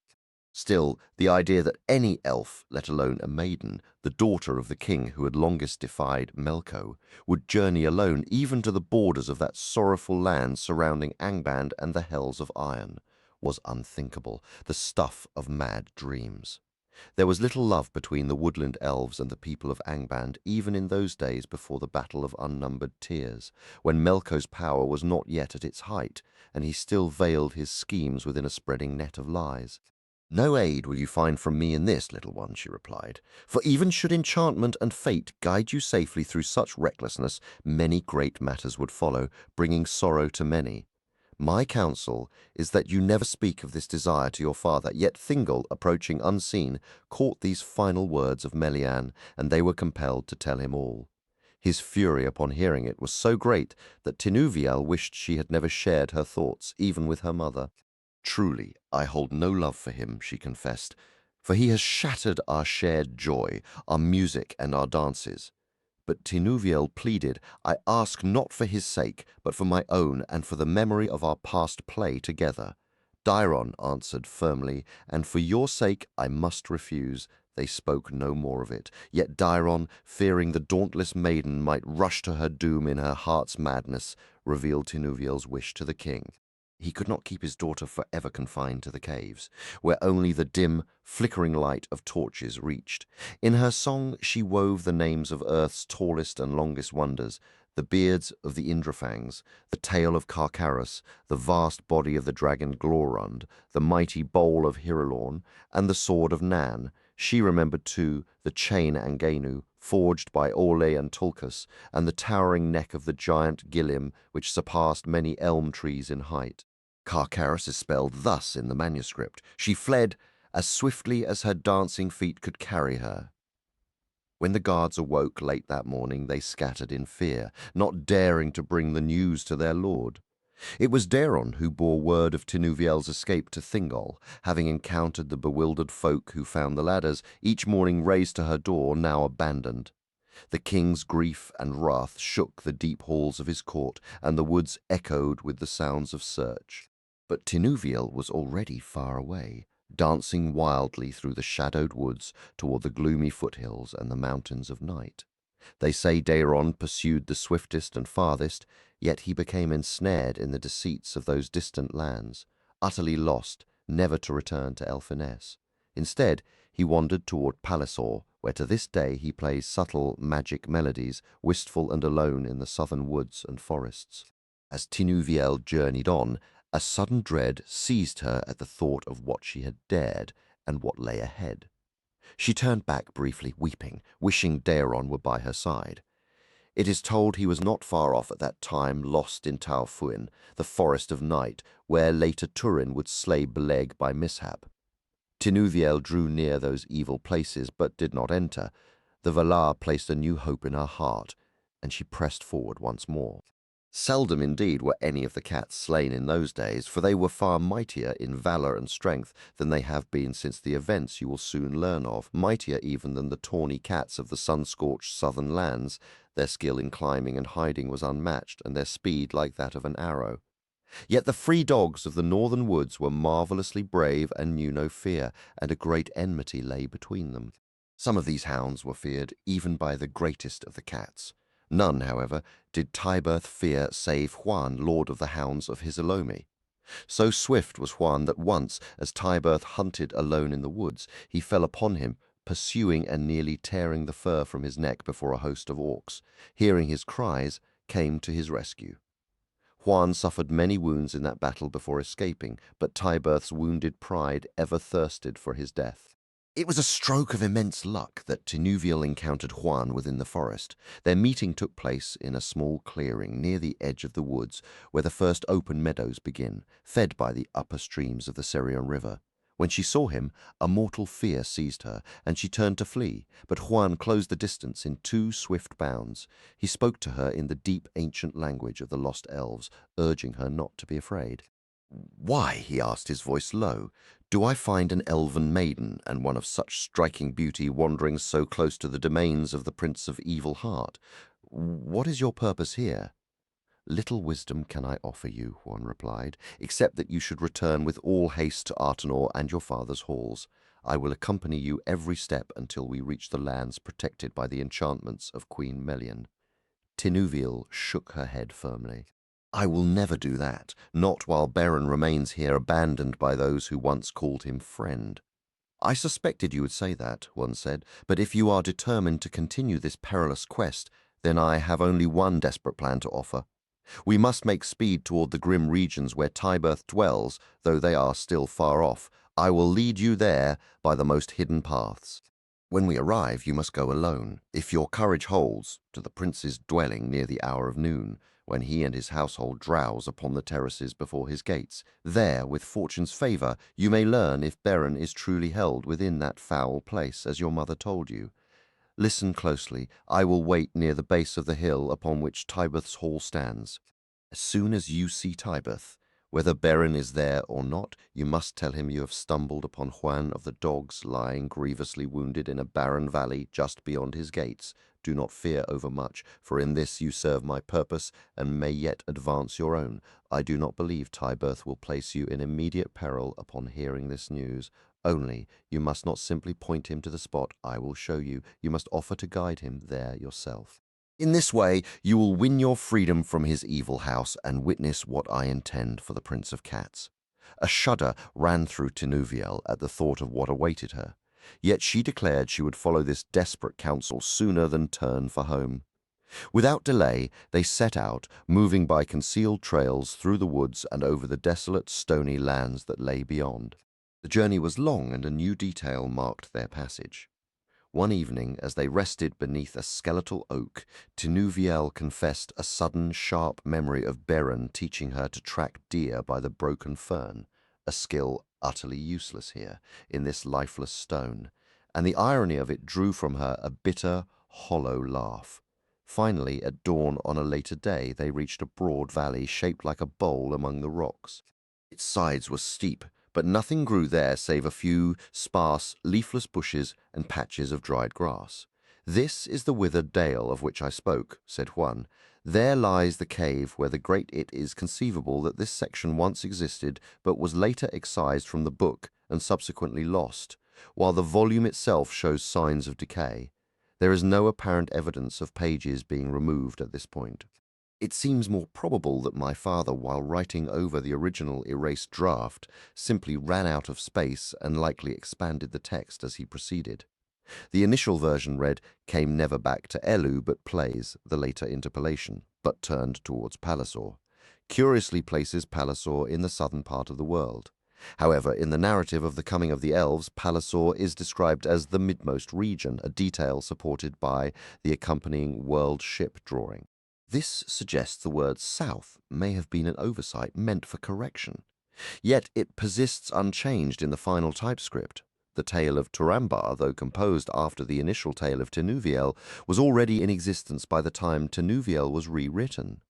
Still, the idea that any elf, let alone a maiden, the daughter of the king who had longest defied Melko, would journey alone even to the borders of that sorrowful land surrounding Angband and the Hells of Iron, was unthinkable, the stuff of mad dreams. There was little love between the woodland elves and the people of Angband even in those days before the Battle of Unnumbered Tears, when Melko's power was not yet at its height, and he still veiled his schemes within a spreading net of lies. "No aid will you find from me in this, little one," she replied, "for even should enchantment and fate guide you safely through such recklessness, many great matters would follow, bringing sorrow to many. My counsel is that you never speak of this desire to your father." Yet Thingol, approaching unseen, caught these final words of Melian, and they were compelled to tell him all. His fury upon hearing it was so great that Tinuviel wished she had never shared her thoughts, even with her mother. "Truly, I hold no love for him," she confessed, "for he has shattered our shared joy, our music and our dances." But Tinuviel pleaded, "I ask not for his sake, but for my own and for the memory of our past play together." Dairon answered firmly, "And for your sake I must refuse." They spoke no more of it, yet Dairon, fearing the dauntless maiden might rush to her doom in her heart's madness, revealed Tinuviel's wish to the king. He could not keep his daughter forever confined to the caves, where only the dim, flickering light of torches reached. In her song she wove the names of Earth's tallest and longest wonders, the beards of the Indrafangs, the tail of Carcarus, the vast body of the dragon Glorund, the mighty bowl of Hirelorn, and the sword of Nan. She remembered, too, the chain Angenu, forged by Orle and Tulkas, and the towering neck of the giant Gilim, which surpassed many elm trees in height. Carcarus is spelled thus in the manuscript. She fled as swiftly as her dancing feet could carry her. When the guards awoke late that morning, they scattered in fear, not daring to bring the news to their lord. It was Daeron who bore word of Tinuviel's escape to Thingol, having encountered the bewildered folk who found the ladders, each morning raised to her door, now abandoned. The king's grief and wrath shook the deep halls of his court, and the woods echoed with the sounds of search. But Tinuviel was already far away, dancing wildly through the shadowed woods toward the gloomy foothills and the mountains of night. They say Daeron pursued the swiftest and farthest, yet he became ensnared in the deceits of those distant lands, utterly lost, never to return to Elfiness. Instead, he wandered toward Pallisaur, where to this day he plays subtle magic melodies, wistful and alone in the southern woods and forests. As Tinuviel journeyed on, a sudden dread seized her at the thought of what she had dared and what lay ahead. She turned back briefly, weeping, wishing J.R.R. were by her side. It is told he was not far off at that time, lost in Tau Fuin, the forest of night, where later Turin would slay Beleg by mishap. Tinuviel drew near those evil places, but did not enter. The Valar placed a new hope in her heart, and she pressed forward once more. Seldom indeed were any of the cats slain in those days, for they were far mightier in valour and strength than they have been since the events you will soon learn of, mightier even than the tawny cats of the sun-scorched southern lands. Their skill in climbing and hiding was unmatched, and their speed like that of an arrow. Yet the free dogs of the northern woods were marvellously brave and knew no fear, and a great enmity lay between them. Some of these hounds were feared even by the greatest of the cats. None, however, did Tiberth fear save Huan, lord of the hounds of Hisalomi. So swift was Huan that once, as Tiberth hunted alone in the woods, he fell upon him, pursuing and nearly tearing the fur from his neck before a host of orcs. Hearing his cries, came to his rescue. Huan suffered many wounds in that battle before escaping, but Tiberth's wounded pride ever thirsted for his death. It was a stroke of immense luck that Tinuviel encountered Huan within the forest. Their meeting took place in a small clearing near the edge of the woods, where the first open meadows begin, fed by the upper streams of the Sirion River. When she saw him, a mortal fear seized her, and she turned to flee, but Huan closed the distance in 2 swift bounds. He spoke to her in the deep ancient language of the lost elves, urging her not to be afraid. "Why," he asked, his voice low, "do I find an elven maiden, and one of such striking beauty, wandering so close to the domains of the Prince of Evil Heart? What is your purpose here?" "Little wisdom can I offer you," Huan replied, "except that you should return with all haste to Artenor and your father's halls. I will accompany you every step until we reach the lands protected by the enchantments of Queen Melian." Tinuviel shook her head firmly. "I will never do that, not while Beren remains here abandoned by those who once called him friend." "I suspected you would say that," one said, "but if you are determined to continue this perilous quest, then I have only one desperate plan to offer. We must make speed toward the grim regions where Tiberth dwells, though they are still far off. I will lead you there by the most hidden paths. When we arrive, you must go alone, if your courage holds, to the prince's dwelling near the hour of noon, when he and his household drowse upon the terraces before his gates. There, with fortune's favour, you may learn if Beren is truly held within that foul place, as your mother told you. Listen closely. I will wait near the base of the hill upon which Tiberth's hall stands. As soon as you see Tiberth, whether Beren is there or not, you must tell him you have stumbled upon Huan of the Dogs lying grievously wounded in a barren valley just beyond his gates. Do not fear overmuch, for in this you serve my purpose and may yet advance your own. I do not believe Tiberth will place you in immediate peril upon hearing this news. Only, you must not simply point him to the spot I will show you. You must offer to guide him there yourself. In this way, you will win your freedom from his evil house and witness what I intend for the Prince of Cats." A shudder ran through Tinuviel at the thought of what awaited her. Yet she declared she would follow this desperate counsel sooner than turn for home. Without delay, they set out, moving by concealed trails through the woods and over the desolate, stony lands that lay beyond. The journey was long, and a new detail marked their passage. One evening, as they rested beneath a skeletal oak, Tinuviel confessed a sudden, sharp memory of Beren teaching her to track deer by the broken fern, a skill utterly useless here, in this lifeless stone, and the irony of it drew from her a bitter, hollow laugh. Finally, at dawn on a later day, they reached a broad valley shaped like a bowl among the rocks. Its sides were steep, but nothing grew there save a few sparse, leafless bushes and patches of dried grass. "This is the withered dale of which I spoke," said Huan. "There lies the cave where the great it is conceivable that this section once existed, but was later excised from the book and subsequently lost, while the volume itself shows signs of decay. There is no apparent evidence of pages being removed at this point. It seems more probable that my father, while writing over the original erased draft, simply ran out of space and likely expanded the text as he proceeded." The initial version read, "Came never back to Elu but plays," the later interpolation, "but turned towards Pallasor," curiously places Pallasor in the southern part of the world. However, in the narrative of the coming of the elves, Pallasor is described as the midmost region, a detail supported by the accompanying world ship drawing. This suggests the word south may have been an oversight meant for correction. Yet it persists unchanged in the final typescript. The tale of Turambar, though composed after the initial tale of Tinuviel, was already in existence by the time Tinuviel was rewritten.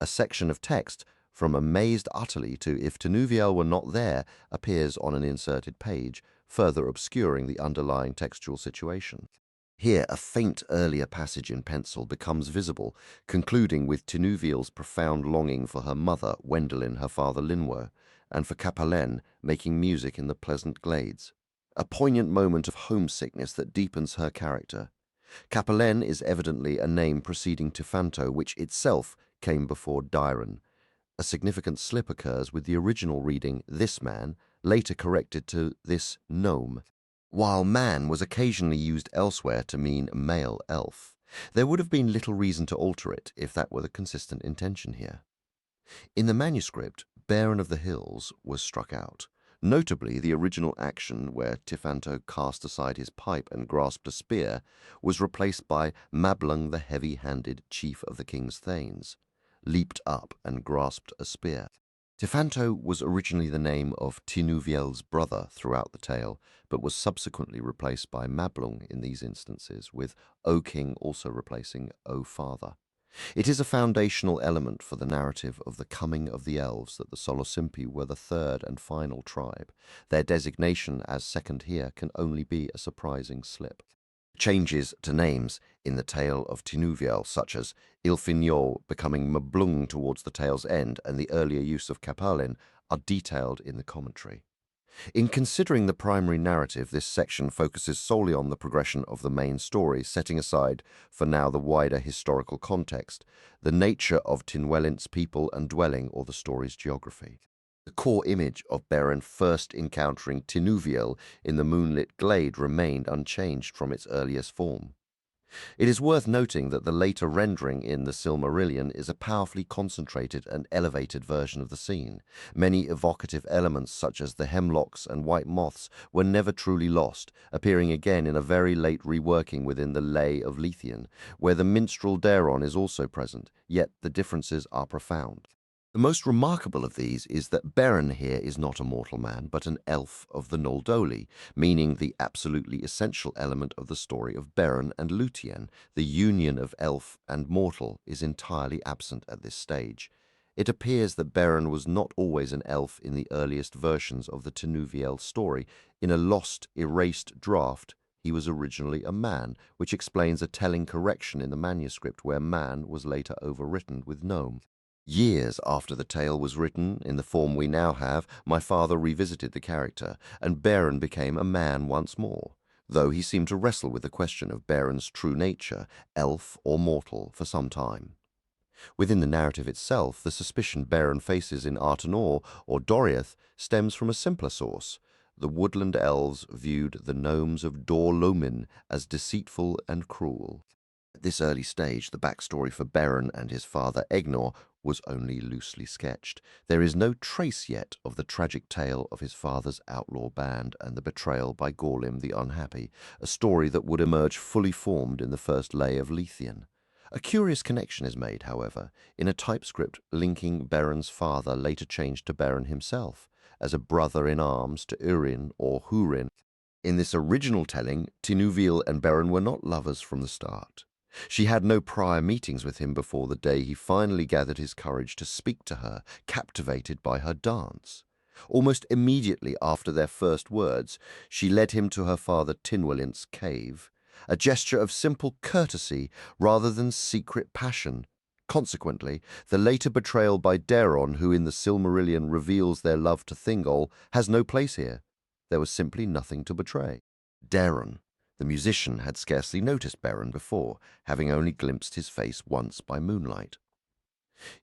A section of text, from "amazed utterly" to "if Tinuviel were not there," appears on an inserted page, further obscuring the underlying textual situation. Here, a faint earlier passage in pencil becomes visible, concluding with Tinuviel's profound longing for her mother, Wendelin, her father Linwo, and for Capalen making music in the pleasant glades. A poignant moment of homesickness that deepens her character. Capalen is evidently a name preceding Tifanto, which itself came before Dairon. A significant slip occurs with the original reading "this man," later corrected to "this gnome." While man was occasionally used elsewhere to mean male elf, there would have been little reason to alter it if that were the consistent intention here. In the manuscript, Baron of the Hills was struck out. Notably, the original action where Tifanto cast aside his pipe and grasped a spear was replaced by Mablung the heavy-handed chief of the king's thanes, leaped up and grasped a spear. Tifanto was originally the name of Tinuviel's brother throughout the tale, but was subsequently replaced by Mablung in these instances, with O King also replacing O Father. It is a foundational element for the narrative of the coming of the elves that the Solosimpi were the third and final tribe. Their designation as second here can only be a surprising slip. Changes to names in the tale of Tinuviel, such as Ilfinjol becoming Mablung towards the tale's end and the earlier use of Capalin, are detailed in the commentary. In considering the primary narrative, this section focuses solely on the progression of the main story, setting aside, for now, the wider historical context, the nature of Tinwellint's people and dwelling, or the story's geography. The core image of Beren first encountering Tinuviel in the moonlit glade remained unchanged from its earliest form. It is worth noting that the later rendering in the Silmarillion is a powerfully concentrated and elevated version of the scene. Many evocative elements such as the hemlocks and white moths were never truly lost, appearing again in a very late reworking within the Lay of Leithian, where the minstrel Daeron is also present, yet the differences are profound. The most remarkable of these is that Beren here is not a mortal man, but an elf of the Noldoli, meaning the absolutely essential element of the story of Beren and Lúthien. The union of elf and mortal is entirely absent at this stage. It appears that Beren was not always an elf in the earliest versions of the Tinuviel story. In a lost, erased draft, he was originally a man, which explains a telling correction in the manuscript where man was later overwritten with gnome. Years after the tale was written, in the form we now have, my father revisited the character, and Beren became a man once more, though he seemed to wrestle with the question of Beren's true nature, elf or mortal, for some time. Within the narrative itself, the suspicion Beren faces in Artenor or Doriath stems from a simpler source. The woodland elves viewed the gnomes of Dor Lomin as deceitful and cruel. At this early stage, the backstory for Beren and his father Egnor was only loosely sketched. There is no trace yet of the tragic tale of his father's outlaw band and the betrayal by Gorlim the Unhappy, a story that would emerge fully formed in the first Lay of Leithian. A curious connection is made, however, in a typescript linking Beren's father, later changed to Beren himself, as a brother-in-arms to Urin or Hurin. In this original telling, Tinuviel and Beren were not lovers from the start. She had no prior meetings with him before the day he finally gathered his courage to speak to her, captivated by her dance. Almost immediately after their first words, she led him to her father Tinwellint's cave, a gesture of simple courtesy rather than secret passion. Consequently, the later betrayal by Daeron, who in the Silmarillion reveals their love to Thingol, has no place here. There was simply nothing to betray. Daeron, the musician, had scarcely noticed Beren before, having only glimpsed his face once by moonlight.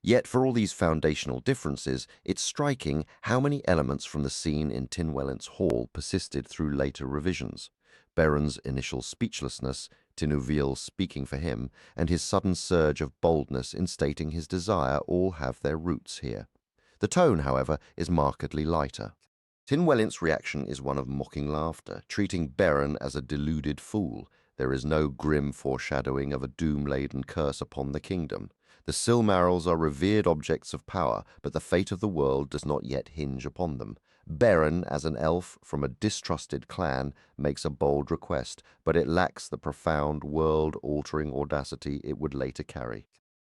Yet for all these foundational differences, it's striking how many elements from the scene in Tynwellant's hall persisted through later revisions. Beron's initial speechlessness, Tinuviel speaking for him, and his sudden surge of boldness in stating his desire all have their roots here. The tone, however, is markedly lighter. Tynwellant's reaction is one of mocking laughter, treating Beren as a deluded fool. There is no grim foreshadowing of a doom-laden curse upon the kingdom. The Silmarils are revered objects of power, but the fate of the world does not yet hinge upon them. Beren, as an elf from a distrusted clan, makes a bold request, but it lacks the profound, world-altering audacity it would later carry.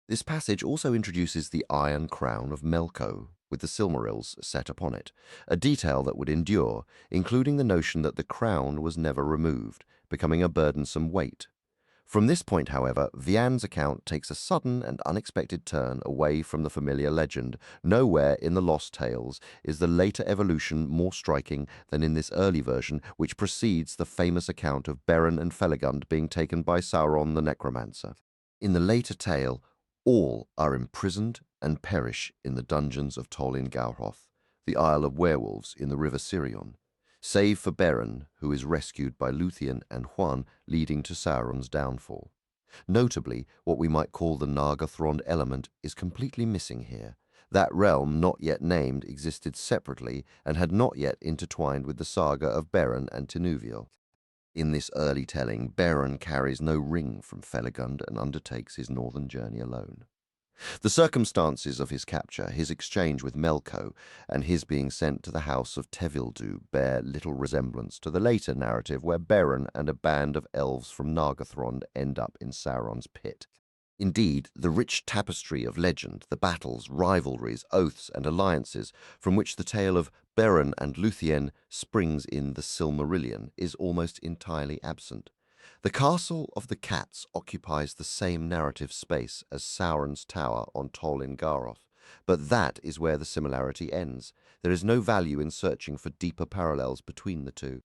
This passage also introduces the Iron Crown of Melko, with the Silmarils set upon it, a detail that would endure, including the notion that the crown was never removed, becoming a burdensome weight. From this point, however, Vian's account takes a sudden and unexpected turn away from the familiar legend. Nowhere in the Lost Tales is the later evolution more striking than in this early version, which precedes the famous account of Beren and Felagund being taken by Sauron the Necromancer. In the later tale, all are imprisoned and perish in the dungeons of Tol in Galroth, the Isle of Werewolves in the River Sirion, save for Beren, who is rescued by Luthien and Huan, leading to Sauron's downfall. Notably, what we might call the Nargothrond element is completely missing here. That realm, not yet named, existed separately and had not yet intertwined with the saga of Beren and Tinuviel. In this early telling, Beren carries no ring from Felagund and undertakes his northern journey alone. The circumstances of his capture, his exchange with Melko, and his being sent to the house of Tevildo bear little resemblance to the later narrative where Beren and a band of elves from Nargothrond end up in Sauron's pit. Indeed, the rich tapestry of legend, the battles, rivalries, oaths, and alliances from which the tale of Beren and Luthien springs in the Silmarillion is almost entirely absent. The Castle of the Cats occupies the same narrative space as Sauron's Tower on Tol in Galroth, but that is where the similarity ends. There is no value in searching for deeper parallels between the two.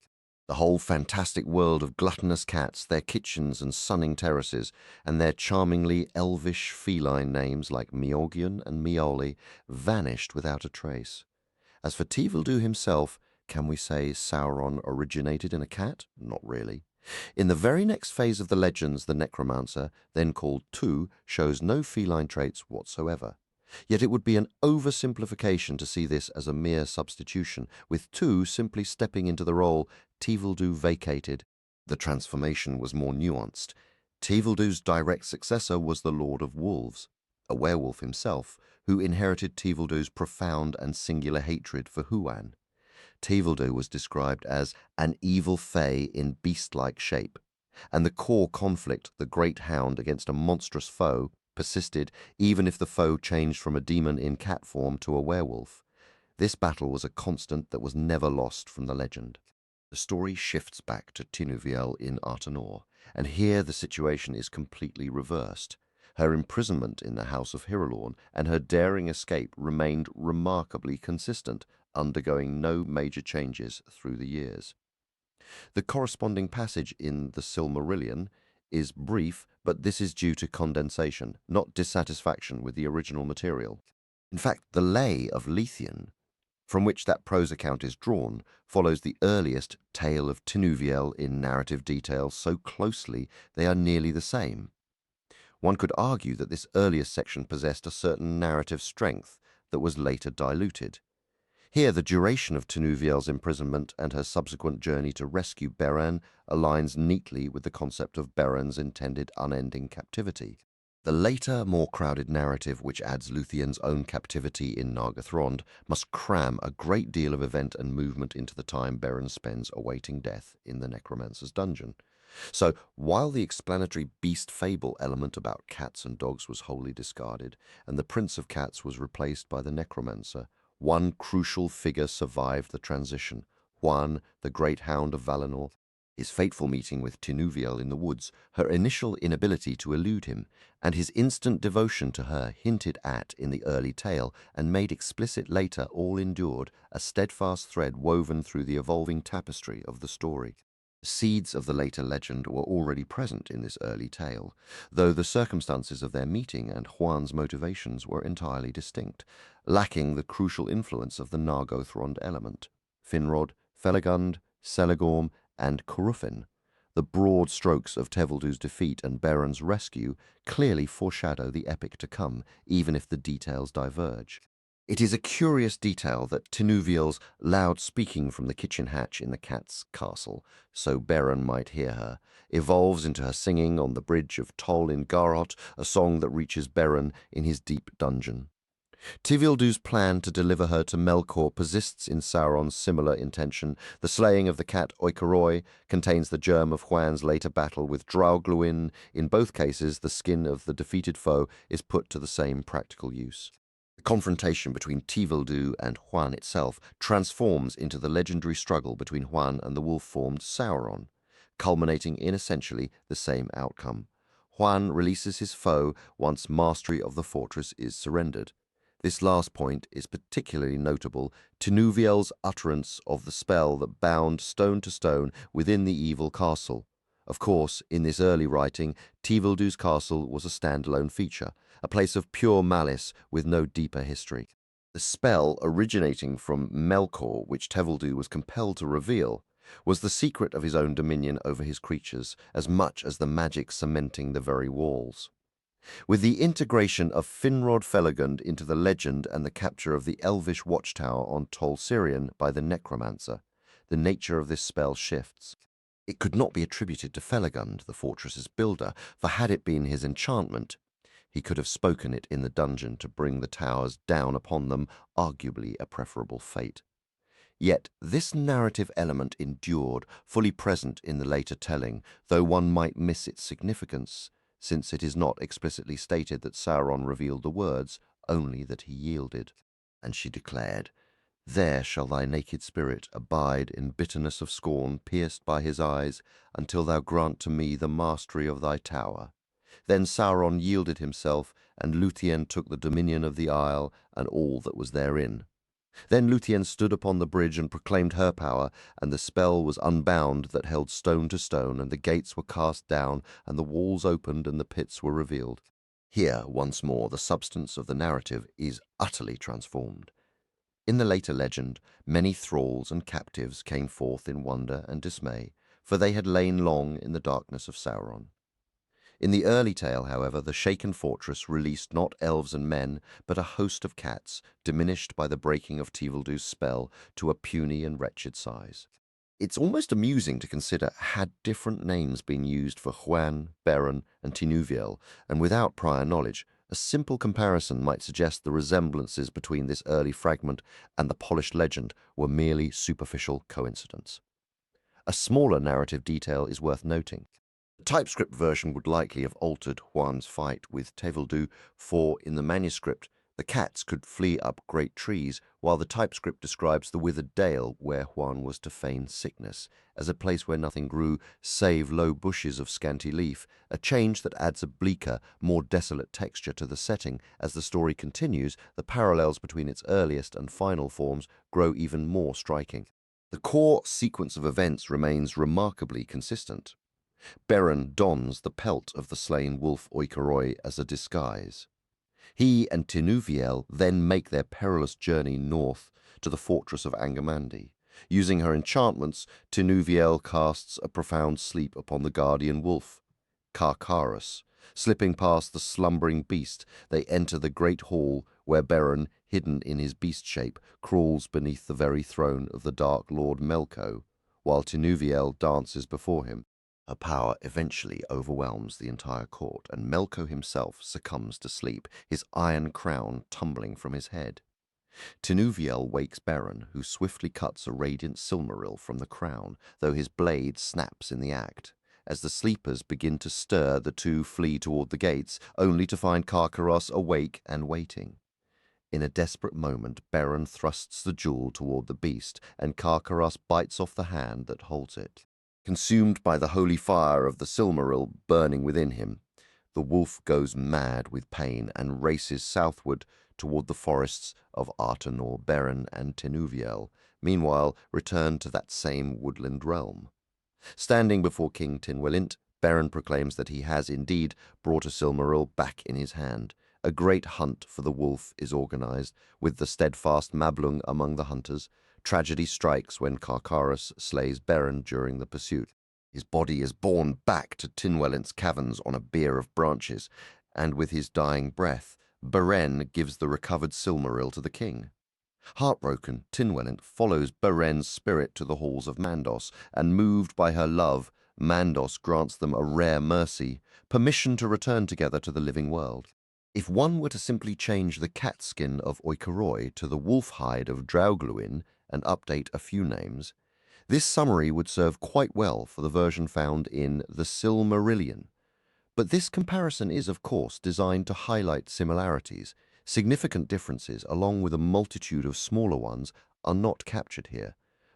The whole fantastic world of gluttonous cats, their kitchens and sunning terraces, and their charmingly elvish feline names like Miorgion and Mioli vanished without a trace. As for Tevildo himself, can we say Sauron originated in a cat? Not really. In the very next phase of the legends, the necromancer, then called Tu, shows no feline traits whatsoever. Yet it would be an oversimplification to see this as a mere substitution, with Tu simply stepping into the role Tevildo vacated. The transformation was more nuanced. Tevildo's direct successor was the Lord of Wolves, a werewolf himself, who inherited Tevildo's profound and singular hatred for Huan. Tevildo was described as an evil fae in beast-like shape, and the core conflict, the great hound against a monstrous foe, persisted even if the foe changed from a demon in cat form to a werewolf. This battle was a constant that was never lost from the legend. The story shifts back to Tinuviel in Artanor, and here the situation is completely reversed. Her imprisonment in the House of Hirelorn and her daring escape remained remarkably consistent, undergoing no major changes through the years. The corresponding passage in the Silmarillion is brief, but this is due to condensation, not dissatisfaction with the original material. In fact, the Lay of Luthien, from which that prose account is drawn, follows the earliest tale of Tinuviel in narrative detail so closely they are nearly the same. One could argue that this earliest section possessed a certain narrative strength that was later diluted. Here, the duration of Tinuviel's imprisonment and her subsequent journey to rescue Beren aligns neatly with the concept of Beren's intended unending captivity. The later, more crowded narrative, which adds Luthien's own captivity in Nargothrond, must cram a great deal of event and movement into the time Beren spends awaiting death in the Necromancer's dungeon. So, while the explanatory beast fable element about cats and dogs was wholly discarded, and the Prince of Cats was replaced by the Necromancer, one crucial figure survived the transition: Huan, the great hound of Valinor. His fateful meeting with Tinuviel in the woods, her initial inability to elude him, and his instant devotion to her hinted at in the early tale and made explicit later all endured, a steadfast thread woven through the evolving tapestry of the story. Seeds of the later legend were already present in this early tale, though the circumstances of their meeting and Juan's motivations were entirely distinct, lacking the crucial influence of the Nargothrond element. Finrod, Felagund, Celegorm, and Curufin. The broad strokes of Tevildu's defeat and Beron's rescue clearly foreshadow the epic to come, even if the details diverge. It is a curious detail that Tinuviel's loud speaking from the kitchen hatch in the cat's castle, so Beren might hear her, evolves into her singing on the bridge of Tol in Garhot, a song that reaches Beren in his deep dungeon. Tivildu's plan to deliver her to Melkor persists in Sauron's similar intention. The slaying of the cat Oikoroi contains the germ of Juan's later battle with Draugluin. In both cases, the skin of the defeated foe is put to the same practical use. The confrontation between Tevildu and Juan itself transforms into the legendary struggle between Juan and the wolf-formed Sauron, culminating in essentially the same outcome. Juan releases his foe once mastery of the fortress is surrendered. This last point is particularly notable. Tinuviel's utterance of the spell that bound stone to stone within the evil castle. Of course, in this early writing, Tevildu's castle was a standalone feature, a place of pure malice with no deeper history. The spell originating from Melkor, which Tevildu was compelled to reveal, was the secret of his own dominion over his creatures, as much as the magic cementing the very walls. With the integration of Finrod Felagund into the legend and the capture of the elvish watchtower on Tol Sirion by the necromancer, the nature of this spell shifts. It could not be attributed to Felagund, the fortress's builder, for had it been his enchantment, he could have spoken it in the dungeon to bring the towers down upon them, arguably a preferable fate. Yet this narrative element endured, fully present in the later telling, though one might miss its significance, since it is not explicitly stated that Sauron revealed the words, only that he yielded. And she declared, "There shall thy naked spirit abide in bitterness of scorn, pierced by his eyes, until thou grant to me the mastery of thy tower." Then Sauron yielded himself, and Luthien took the dominion of the isle and all that was therein. Then Luthien stood upon the bridge and proclaimed her power, and the spell was unbound that held stone to stone, and the gates were cast down, and the walls opened, and the pits were revealed. Here, once more, the substance of the narrative is utterly transformed. In the later legend, many thralls and captives came forth in wonder and dismay, for they had lain long in the darkness of Sauron. In the early tale, however, the shaken fortress released not elves and men, but a host of cats, diminished by the breaking of Tevildu's spell to a puny and wretched size. It's almost amusing to consider had different names been used for Juan, Beren, and Tinuviel, and without prior knowledge, a simple comparison might suggest the resemblances between this early fragment and the polished legend were merely superficial coincidence. A smaller narrative detail is worth noting. The typescript version would likely have altered Juan's fight with Tevildu, for in the manuscript the cats could flee up great trees, while the typescript describes the withered dale where Juan was to feign sickness, as a place where nothing grew save low bushes of scanty leaf, a change that adds a bleaker, more desolate texture to the setting. As the story continues, the parallels between its earliest and final forms grow even more striking. The core sequence of events remains remarkably consistent. Beren dons the pelt of the slain wolf Oikoroi as a disguise. He and Tinuviel then make their perilous journey north to the fortress of Angmandi. Using her enchantments, Tinuviel casts a profound sleep upon the guardian wolf, Karkaros. Slipping past the slumbering beast, they enter the great hall where Beren, hidden in his beast shape, crawls beneath the very throne of the Dark Lord Melko, while Tinuviel dances before him. Her power eventually overwhelms the entire court, and Melko himself succumbs to sleep, his iron crown tumbling from his head. Tinuviel wakes Beren, who swiftly cuts a radiant Silmaril from the crown, though his blade snaps in the act. As the sleepers begin to stir, the two flee toward the gates, only to find Karkaros awake and waiting. In a desperate moment, Beren thrusts the jewel toward the beast, and Karkaros bites off the hand that holds it. Consumed by the holy fire of the Silmaril burning within him, the wolf goes mad with pain and races southward toward the forests of Artanor. Beren and Tinuviel, meanwhile, return to that same woodland realm. Standing before King Tynwelint, Beren proclaims that he has indeed brought a Silmaril back in his hand. A great hunt for the wolf is organized, with the steadfast Mablung among the hunters. Tragedy strikes when Carcarus slays Beren during the pursuit. His body is borne back to Tynwelint's caverns on a bier of branches, and with his dying breath, Beren gives the recovered Silmaril to the king. Heartbroken, Tynwelint follows Beren's spirit to the halls of Mandos, and moved by her love, Mandos grants them a rare mercy, permission to return together to the living world. If one were to simply change the cat skin of Oikeroi to the wolf hide of Draugluin and update a few names, this summary would serve quite well for the version found in the Silmarillion. But this comparison is, of course, designed to highlight similarities. Significant differences, along with a multitude of smaller ones, are not captured here.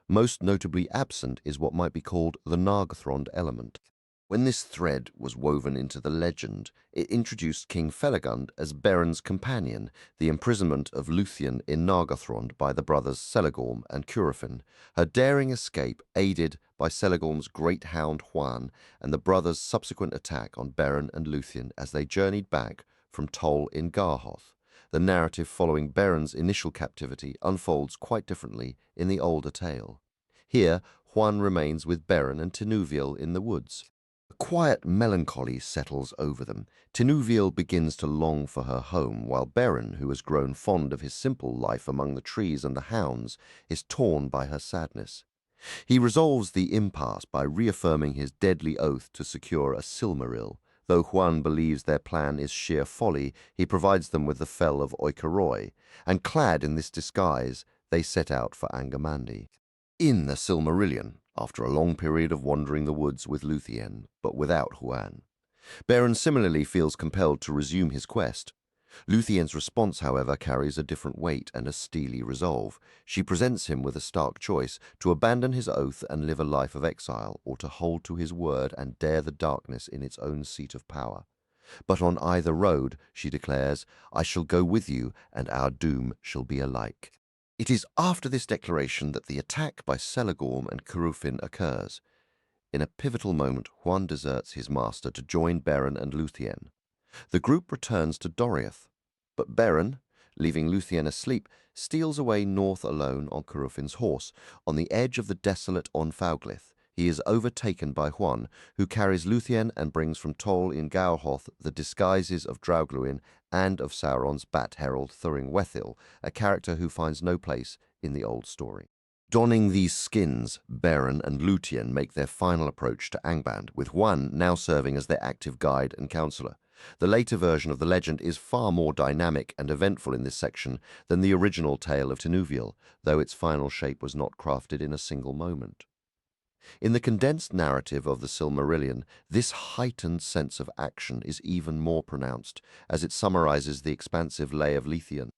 Most notably absent is what might be called the Nargothrond element. When this thread was woven into the legend, it introduced King Felagund as Beren's companion, the imprisonment of Luthien in Nargothrond by the brothers Celegorm and Curufin, her daring escape aided by Celegorm's great hound Huan, and the brothers' subsequent attack on Beren and Luthien as they journeyed back from Tol in Garhoth. The narrative following Beren's initial captivity unfolds quite differently in the older tale. Here, Huan remains with Beren and Tinuviel in the woods. A quiet melancholy settles over them. Tinuviel begins to long for her home, while Beren, who has grown fond of his simple life among the trees and the hounds, is torn by her sadness. He resolves the impasse by reaffirming his deadly oath to secure a Silmaril. Though Huan believes their plan is sheer folly, he provides them with the fell of Oikeroi, and clad in this disguise, they set out for Angermandy. In the Silmarillion, after a long period of wandering the woods with Luthien, but without Huan, Beren similarly feels compelled to resume his quest. Luthien's response, however, carries a different weight and a steely resolve. She presents him with a stark choice: to abandon his oath and live a life of exile, or to hold to his word and dare the darkness in its own seat of power. But on either road, she declares, I shall go with you, and our doom shall be alike. It is after this declaration that the attack by Celegorm and Curufin occurs. In a pivotal moment, Huan deserts his master to join Beren and Luthien. The group returns to Doriath, but Beren, leaving Luthien asleep, steals away north alone on Curufin's horse. On the edge of the desolate Onfauglith, he is overtaken by Huan, who carries Luthien and brings from Tol in Garhoth the disguises of Draugluin and of Sauron's bat herald Thuringwethil, a character who finds no place in the old story. Donning these skins, Beren and Luthien make their final approach to Angband, with Huan now serving as their active guide and counselor. The later version of the legend is far more dynamic and eventful in this section than the original tale of Tinuviel, though its final shape was not crafted in a single moment. In the condensed narrative of the Silmarillion, this heightened sense of action is even more pronounced, as it summarizes the expansive lay of Luthien.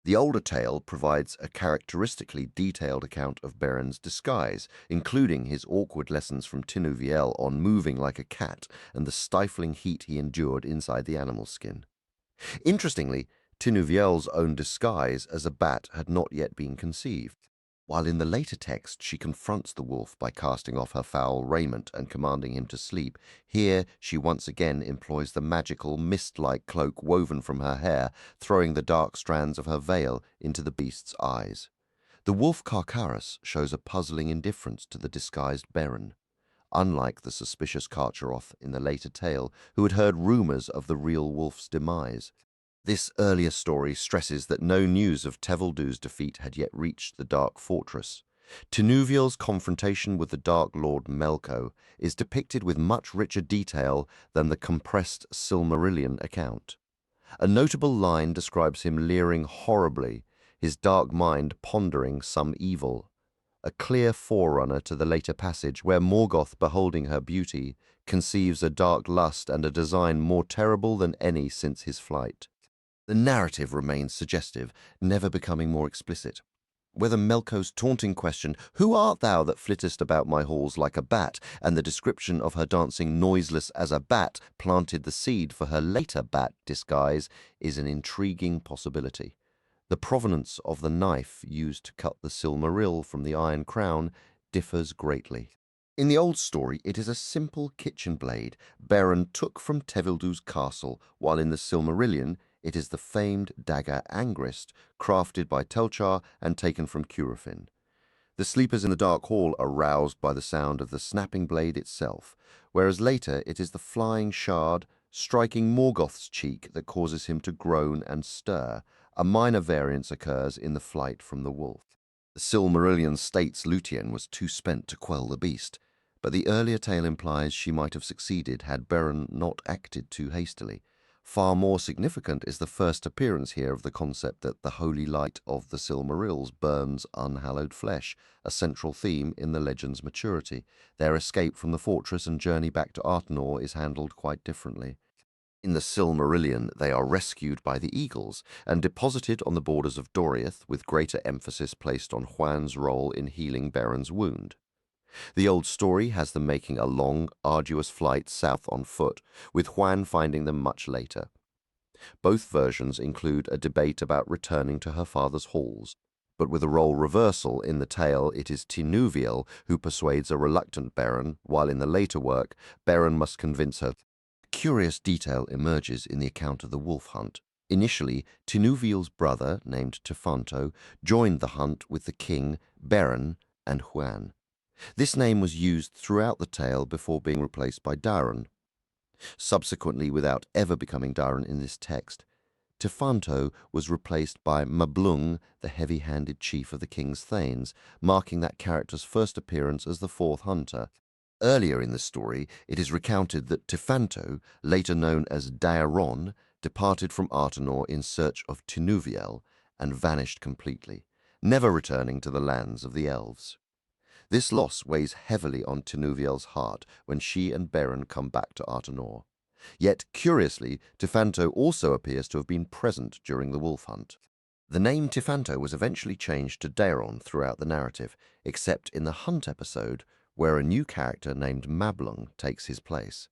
The older tale provides a characteristically detailed account of Beren's disguise, including his awkward lessons from Tinuviel on moving like a cat and the stifling heat he endured inside the animal skin. Interestingly, Tinuviel's own disguise as a bat had not yet been conceived. While in the later text she confronts the wolf by casting off her foul raiment and commanding him to sleep, here she once again employs the magical mist-like cloak woven from her hair, throwing the dark strands of her veil into the beast's eyes. The wolf Carcarus shows a puzzling indifference to the disguised Beren, unlike the suspicious Carcharoth in the later tale, who had heard rumors of the real wolf's demise. This earlier story stresses that no news of Tevildu's defeat had yet reached the Dark Fortress. Tinuviel's confrontation with the Dark Lord Melko is depicted with much richer detail than the compressed Silmarillion account. A notable line describes him leering horribly, his dark mind pondering some evil, a clear forerunner to the later passage where Morgoth, beholding her beauty, conceives a dark lust and a design more terrible than any since his flight. The narrative remains suggestive, never becoming more explicit. Whether Melko's taunting question, "Who art thou that flittest about my halls like a bat?" and the description of her dancing noiseless as a bat planted the seed for her later bat disguise is an intriguing possibility. The provenance of the knife used to cut the Silmaril from the Iron Crown differs greatly. In the old story, it is a simple kitchen blade Beren took from Tevildu's castle, while in the Silmarillion, it is the famed dagger Angrist, crafted by Telchar and taken from Curufin. The sleepers in the Dark Hall are roused by the sound of the snapping blade itself, whereas later it is the flying shard striking Morgoth's cheek that causes him to groan and stir. A minor variance occurs in the flight from the wolf. The Silmarillion states Lúthien was too spent to quell the beast, but the earlier tale implies she might have succeeded had Beren not acted too hastily. Far more significant is the first appearance here of the concept that the holy light of the Silmarils burns unhallowed flesh, a central theme in the legend's maturity. Their escape from the fortress and journey back to Artenor is handled quite differently. In the Silmarillion, they are rescued by the Eagles and deposited on the borders of Doriath, with greater emphasis placed on Juan's role in healing Beren's wound. The old story has them making a long, arduous flight south on foot, with Juan finding them much later. Both versions include a debate about returning to her father's halls, but with a role reversal in the tale it is Tinuviel who persuades a reluctant Beren, while in the later work Beren must convince her. Curious detail emerges in the account of the wolf hunt. Initially, Tinuviel's brother, named Tefanto, joined the hunt with the king, Beren, and Juan. This name was used throughout the tale before being replaced by Daron, subsequently without ever becoming Daron in this text. Tefanto was replaced by Mablung, the heavy-handed chief of the king's thanes, marking that character's first appearance as the fourth hunter. Earlier in the story, it is recounted that Tefanto, later known as J.R.R, departed from Artenor in search of Tinuviel and vanished completely, never returning to the lands of the Elves. This loss weighs heavily on Tinuviel's heart when she and Beren come back to Artenor. Yet, curiously, Tefanto also appears to have been present during the wolf hunt. The name Tefanto was eventually changed to Daron throughout the narrative, except in the hunt episode, where a new character named Mablung takes his place.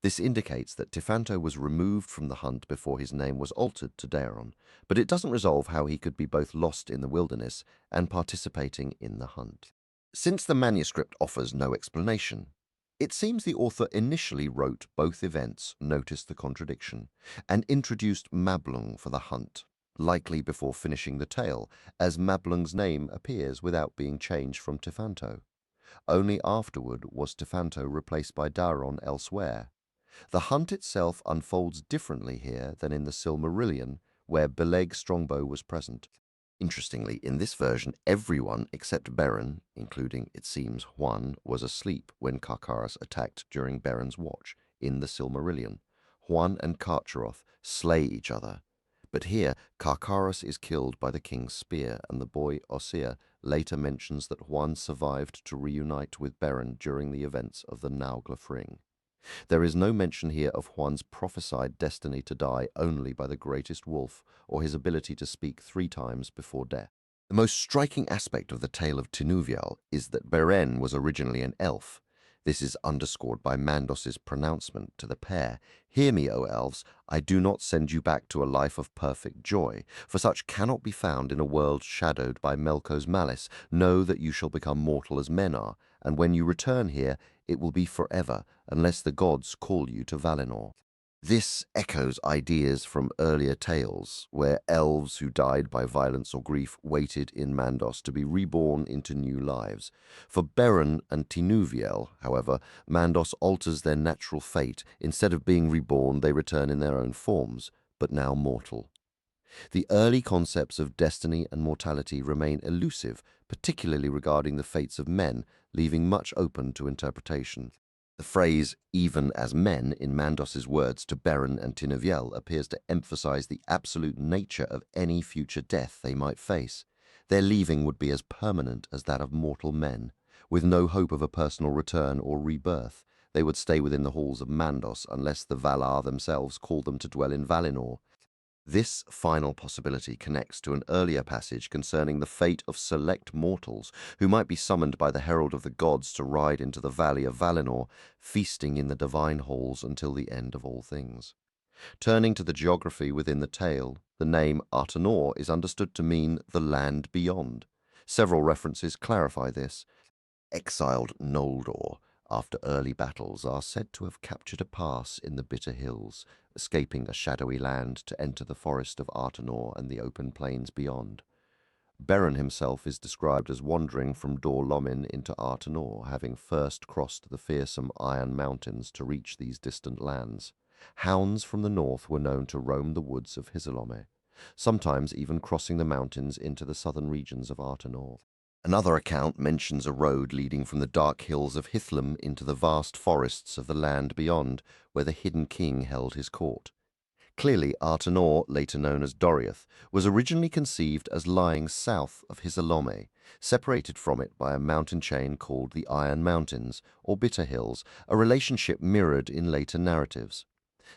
This indicates that Tefanto was removed from the hunt before his name was altered to Daron, but it doesn't resolve how he could be both lost in the wilderness and participating in the hunt. Since the manuscript offers no explanation, it seems the author initially wrote both events, noticed the contradiction, and introduced Mablung for the hunt, likely before finishing the tale, as Mablung's name appears without being changed from Tefanto. Only afterward was Tefanto replaced by Daron elsewhere. The hunt itself unfolds differently here than in the Silmarillion, where Beleg Strongbow was present. Interestingly, in this version, everyone except Beren, including, it seems, Juan, was asleep when Carcharos attacked during Beren's watch. In the Silmarillion, Juan and Carcharoth slay each other. But here, Carcharos is killed by the king's spear, and the boy Osir later mentions that Juan survived to reunite with Beren during the events of the Naugla Ring. There is no mention here of Juan's prophesied destiny to die only by the greatest wolf, or his ability to speak 3 times before death. The most striking aspect of the tale of Tinuviel is that Beren was originally an elf. This is underscored by Mandos's pronouncement to the pair, "Hear me, O elves, I do not send you back to a life of perfect joy, for such cannot be found in a world shadowed by Melkor's malice. Know that you shall become mortal as men are, and when you return here, it will be forever, unless the gods call you to Valinor." This echoes ideas from earlier tales, where elves who died by violence or grief waited in Mandos to be reborn into new lives. For Beren and Tinuviel, however, Mandos alters their natural fate. Instead of being reborn, they return in their own forms, but now mortal. The early concepts of destiny and mortality remain elusive, particularly regarding the fates of men, leaving much open to interpretation. The phrase, "even as men," in Mandos's words to Beren and Tinuviel appears to emphasize the absolute nature of any future death they might face. Their leaving would be as permanent as that of mortal men. With no hope of a personal return or rebirth, they would stay within the halls of Mandos unless the Valar themselves called them to dwell in Valinor. This final possibility connects to an earlier passage concerning the fate of select mortals who might be summoned by the herald of the gods to ride into the valley of Valinor, feasting in the divine halls until the end of all things. Turning to the geography within the tale, the name Artenor is understood to mean the land beyond. Several references clarify this. exiled Noldor, after early battles, are said to have captured a pass in the Bitter Hills, escaping a shadowy land to enter the forest of Artenor and the open plains beyond. Beren himself is described as wandering from Dor Lomin into Artenor, having first crossed the fearsome Iron Mountains to reach these distant lands. Hounds from the north were known to roam the woods of Hisalome, sometimes even crossing the mountains into the southern regions of Artenor. Another account mentions a road leading from the dark hills of Hithlum into the vast forests of the land beyond, where the hidden king held his court. Clearly, Artenor, later known as Doriath, was originally conceived as lying south of Hisalome, separated from it by a mountain chain called the Iron Mountains, or Bitter Hills, a relationship mirrored in later narratives.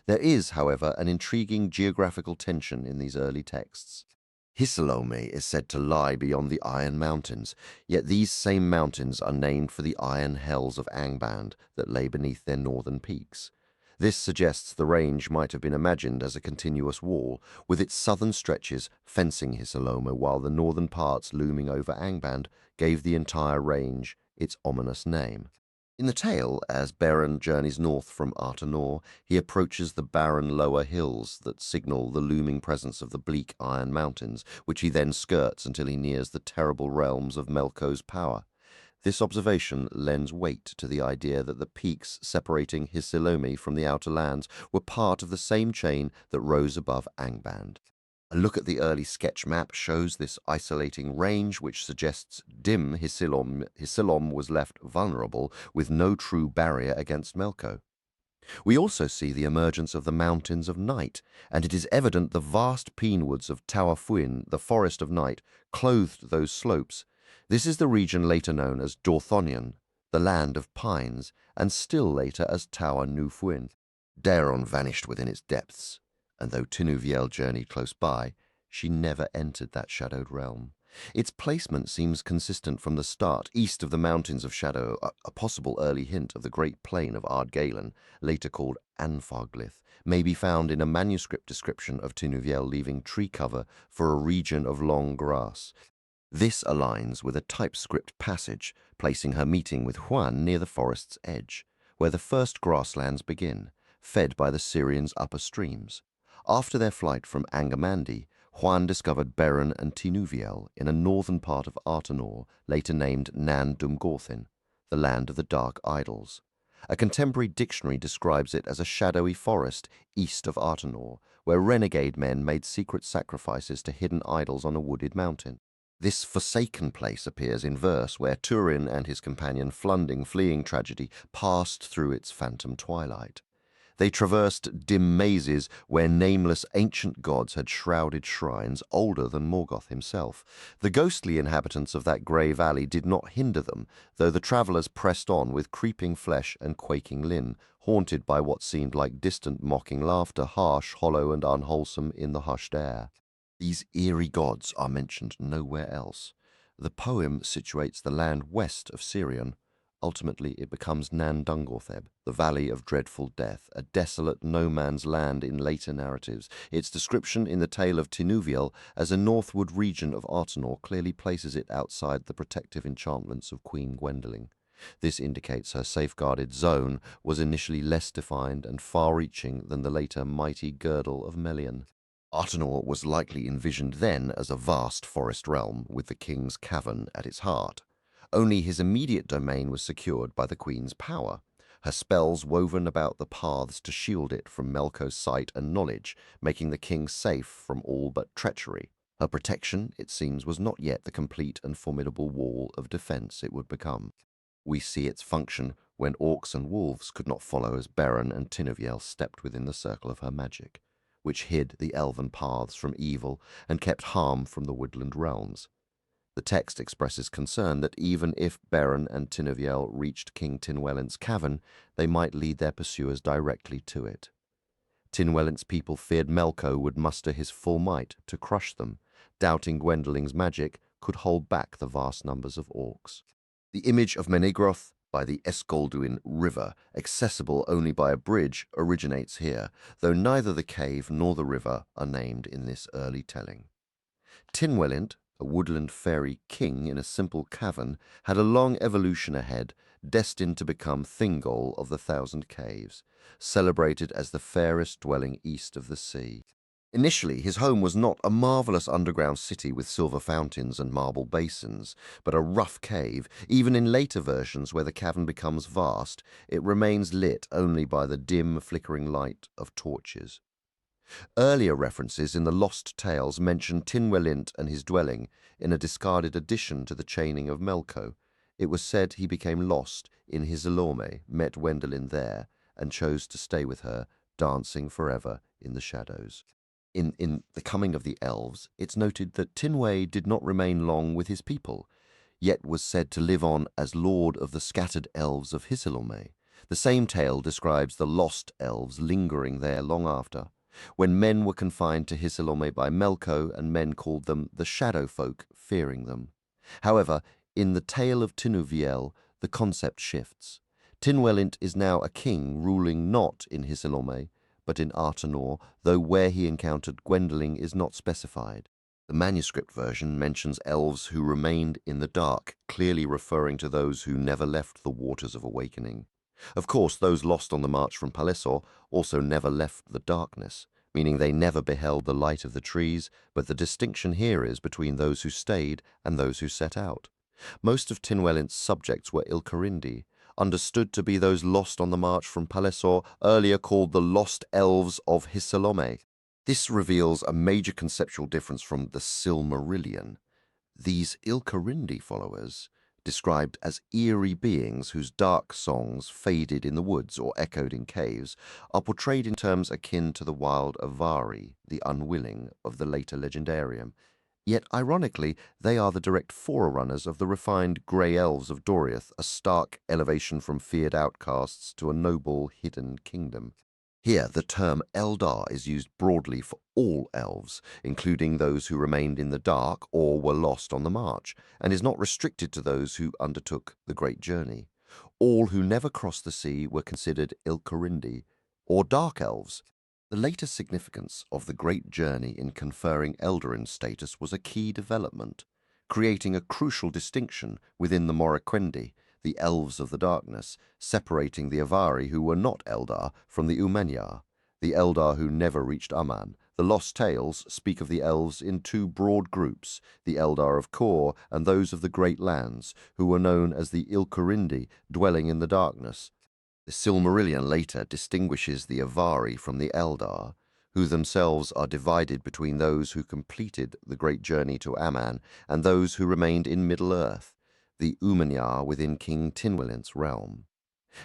There is, however, an intriguing geographical tension in these early texts. Hisalome is said to lie beyond the Iron Mountains, yet these same mountains are named for the iron hells of Angband that lay beneath their northern peaks. This suggests the range might have been imagined as a continuous wall, with its southern stretches fencing Hisalome while the northern parts looming over Angband gave the entire range its ominous name. In the tale, as Beren journeys north from Artenor, he approaches the barren lower hills that signal the looming presence of the bleak Iron Mountains, which he then skirts until he nears the terrible realms of Melko's power. This observation lends weight to the idea that the peaks separating Hisalome from the outer lands were part of the same chain that rose above Angband. A look at the early sketch map shows this isolating range, which suggests dim Hisilom was left vulnerable with no true barrier against Melko. We also see the emergence of the Mountains of Night, and it is evident the vast peenwoods of Tawafuin, the Forest of Night, clothed those slopes. This is the region later known as Dorthonion, the Land of Pines, and still later as Tawa Nufuin. Daeron vanished within its depths, and though Tinuviel journeyed close by, she never entered that shadowed realm. Its placement seems consistent from the start, east of the Mountains of Shadow, a possible early hint of the great plain of Ardgalen, later called Anfaglith, may be found in a manuscript description of Tinuviel leaving tree cover for a region of long grass. This aligns with a typescript passage, placing her meeting with Huan near the forest's edge, where the first grasslands begin, fed by the Syrians' upper streams. After their flight from Angamandi, Huan discovered Beren and Tinuviel in a northern part of Artenor, later named Nan Dumgorthin, the land of the Dark Idols. A contemporary dictionary describes it as a shadowy forest east of Artenor, where renegade men made secret sacrifices to hidden idols on a wooded mountain. This forsaken place appears in verse, where Turin and his companion Flunding, fleeing tragedy, passed through its phantom twilight. They traversed dim mazes where nameless ancient gods had shrouded shrines older than Morgoth himself. The ghostly inhabitants of that grey valley did not hinder them, though the travellers pressed on with creeping flesh and quaking limb, haunted by what seemed like distant mocking laughter, harsh, hollow, and unwholesome in the hushed air. These eerie gods are mentioned nowhere else. The poem situates the land west of Sirion. Ultimately, it becomes Nan Dungortheb, the Valley of Dreadful Death, a desolate no-man's land in later narratives. Its description in the tale of Tinuviel as a northward region of Artenor clearly places it outside the protective enchantments of Queen Gwendolen. This indicates her safeguarded zone was initially less defined and far-reaching than the later mighty girdle of Melian. Artenor was likely envisioned then as a vast forest realm with the king's cavern at its heart. Only his immediate domain was secured by the queen's power, her spells woven about the paths to shield it from Melko's sight and knowledge, making the king safe from all but treachery. Her protection, it seems, was not yet the complete and formidable wall of defense it would become. We see its function when orcs and wolves could not follow as Beren and Tinuviel stepped within the circle of her magic, which hid the elven paths from evil and kept harm from the woodland realms. The text expresses concern that even if Beren and Tinuviel reached King Tinwellant's cavern, they might lead their pursuers directly to it. Tinwellant's people feared Melko would muster his full might to crush them, doubting Gwendolen's magic could hold back the vast numbers of orcs. The image of Menegroth by the Escalduin River, accessible only by a bridge, originates here, though neither the cave nor the river are named in this early telling. Tinwellant, A woodland fairy king in a simple cavern had a long evolution ahead, destined to become Thingol of the Thousand Caves, celebrated as the fairest dwelling east of the sea. Initially, his home was not a marvelous underground city with silver fountains and marble basins, but a rough cave. Even in later versions where the cavern becomes vast, it remains lit only by the dim, flickering light of torches. Earlier references in the Lost Tales mention Tynwelint and his dwelling in a discarded addition to the chaining of Melko. It was said he became lost in Hisilorme, met Wendelin there, and chose to stay with her, dancing forever in the shadows. In The Coming of the Elves, it's noted that Tinwë did not remain long with his people, yet was said to live on as lord of the scattered elves of Hisilorme. The same tale describes the lost elves lingering there long after, when men were confined to Hisilorme by Melko, and men called them the Shadow Folk, fearing them. However, in the Tale of Tinuviel, the concept shifts. Tynwelint is now a king ruling not in Hisilorme, but in Artanor, though where he encountered Gwendoling is not specified. The manuscript version mentions elves who remained in the dark, clearly referring to those who never left the waters of awakening. Of course, those lost on the march from Palliser also never left the darkness, meaning they never beheld the light of the trees, but the distinction here is between those who stayed and those who set out. Most of Tynwelint's subjects were Ilkorindi, understood to be those lost on the march from Palliser, earlier called the Lost Elves of Hisilorme. This reveals a major conceptual difference from the Silmarillion. These Ilkorindi followers, described as eerie beings whose dark songs faded in the woods or echoed in caves, are portrayed in terms akin to the wild Avari, the unwilling, of the later legendarium. Yet, ironically, they are the direct forerunners of the refined grey elves of Doriath, a stark elevation from feared outcasts to a noble, hidden kingdom. Here, the term Eldar is used broadly for all elves, including those who remained in the dark or were lost on the march, and is not restricted to those who undertook the great journey. All who never crossed the sea were considered Ilkorindi, or dark elves. The later significance of the great journey in conferring Eldarin status was a key development, creating a crucial distinction within the Morroquendi, the elves of the darkness, separating the Avari who were not Eldar from the Umanyar, the Eldar who never reached Aman. The Lost Tales speak of the elves in two broad groups, the Eldar of Kor and those of the Great Lands, who were known as the Ilkorindi, dwelling in the darkness. The Silmarillion later distinguishes the Avari from the Eldar, who themselves are divided between those who completed the great journey to Aman and those who remained in Middle-earth, the Umanyar within King Tynwelint's realm.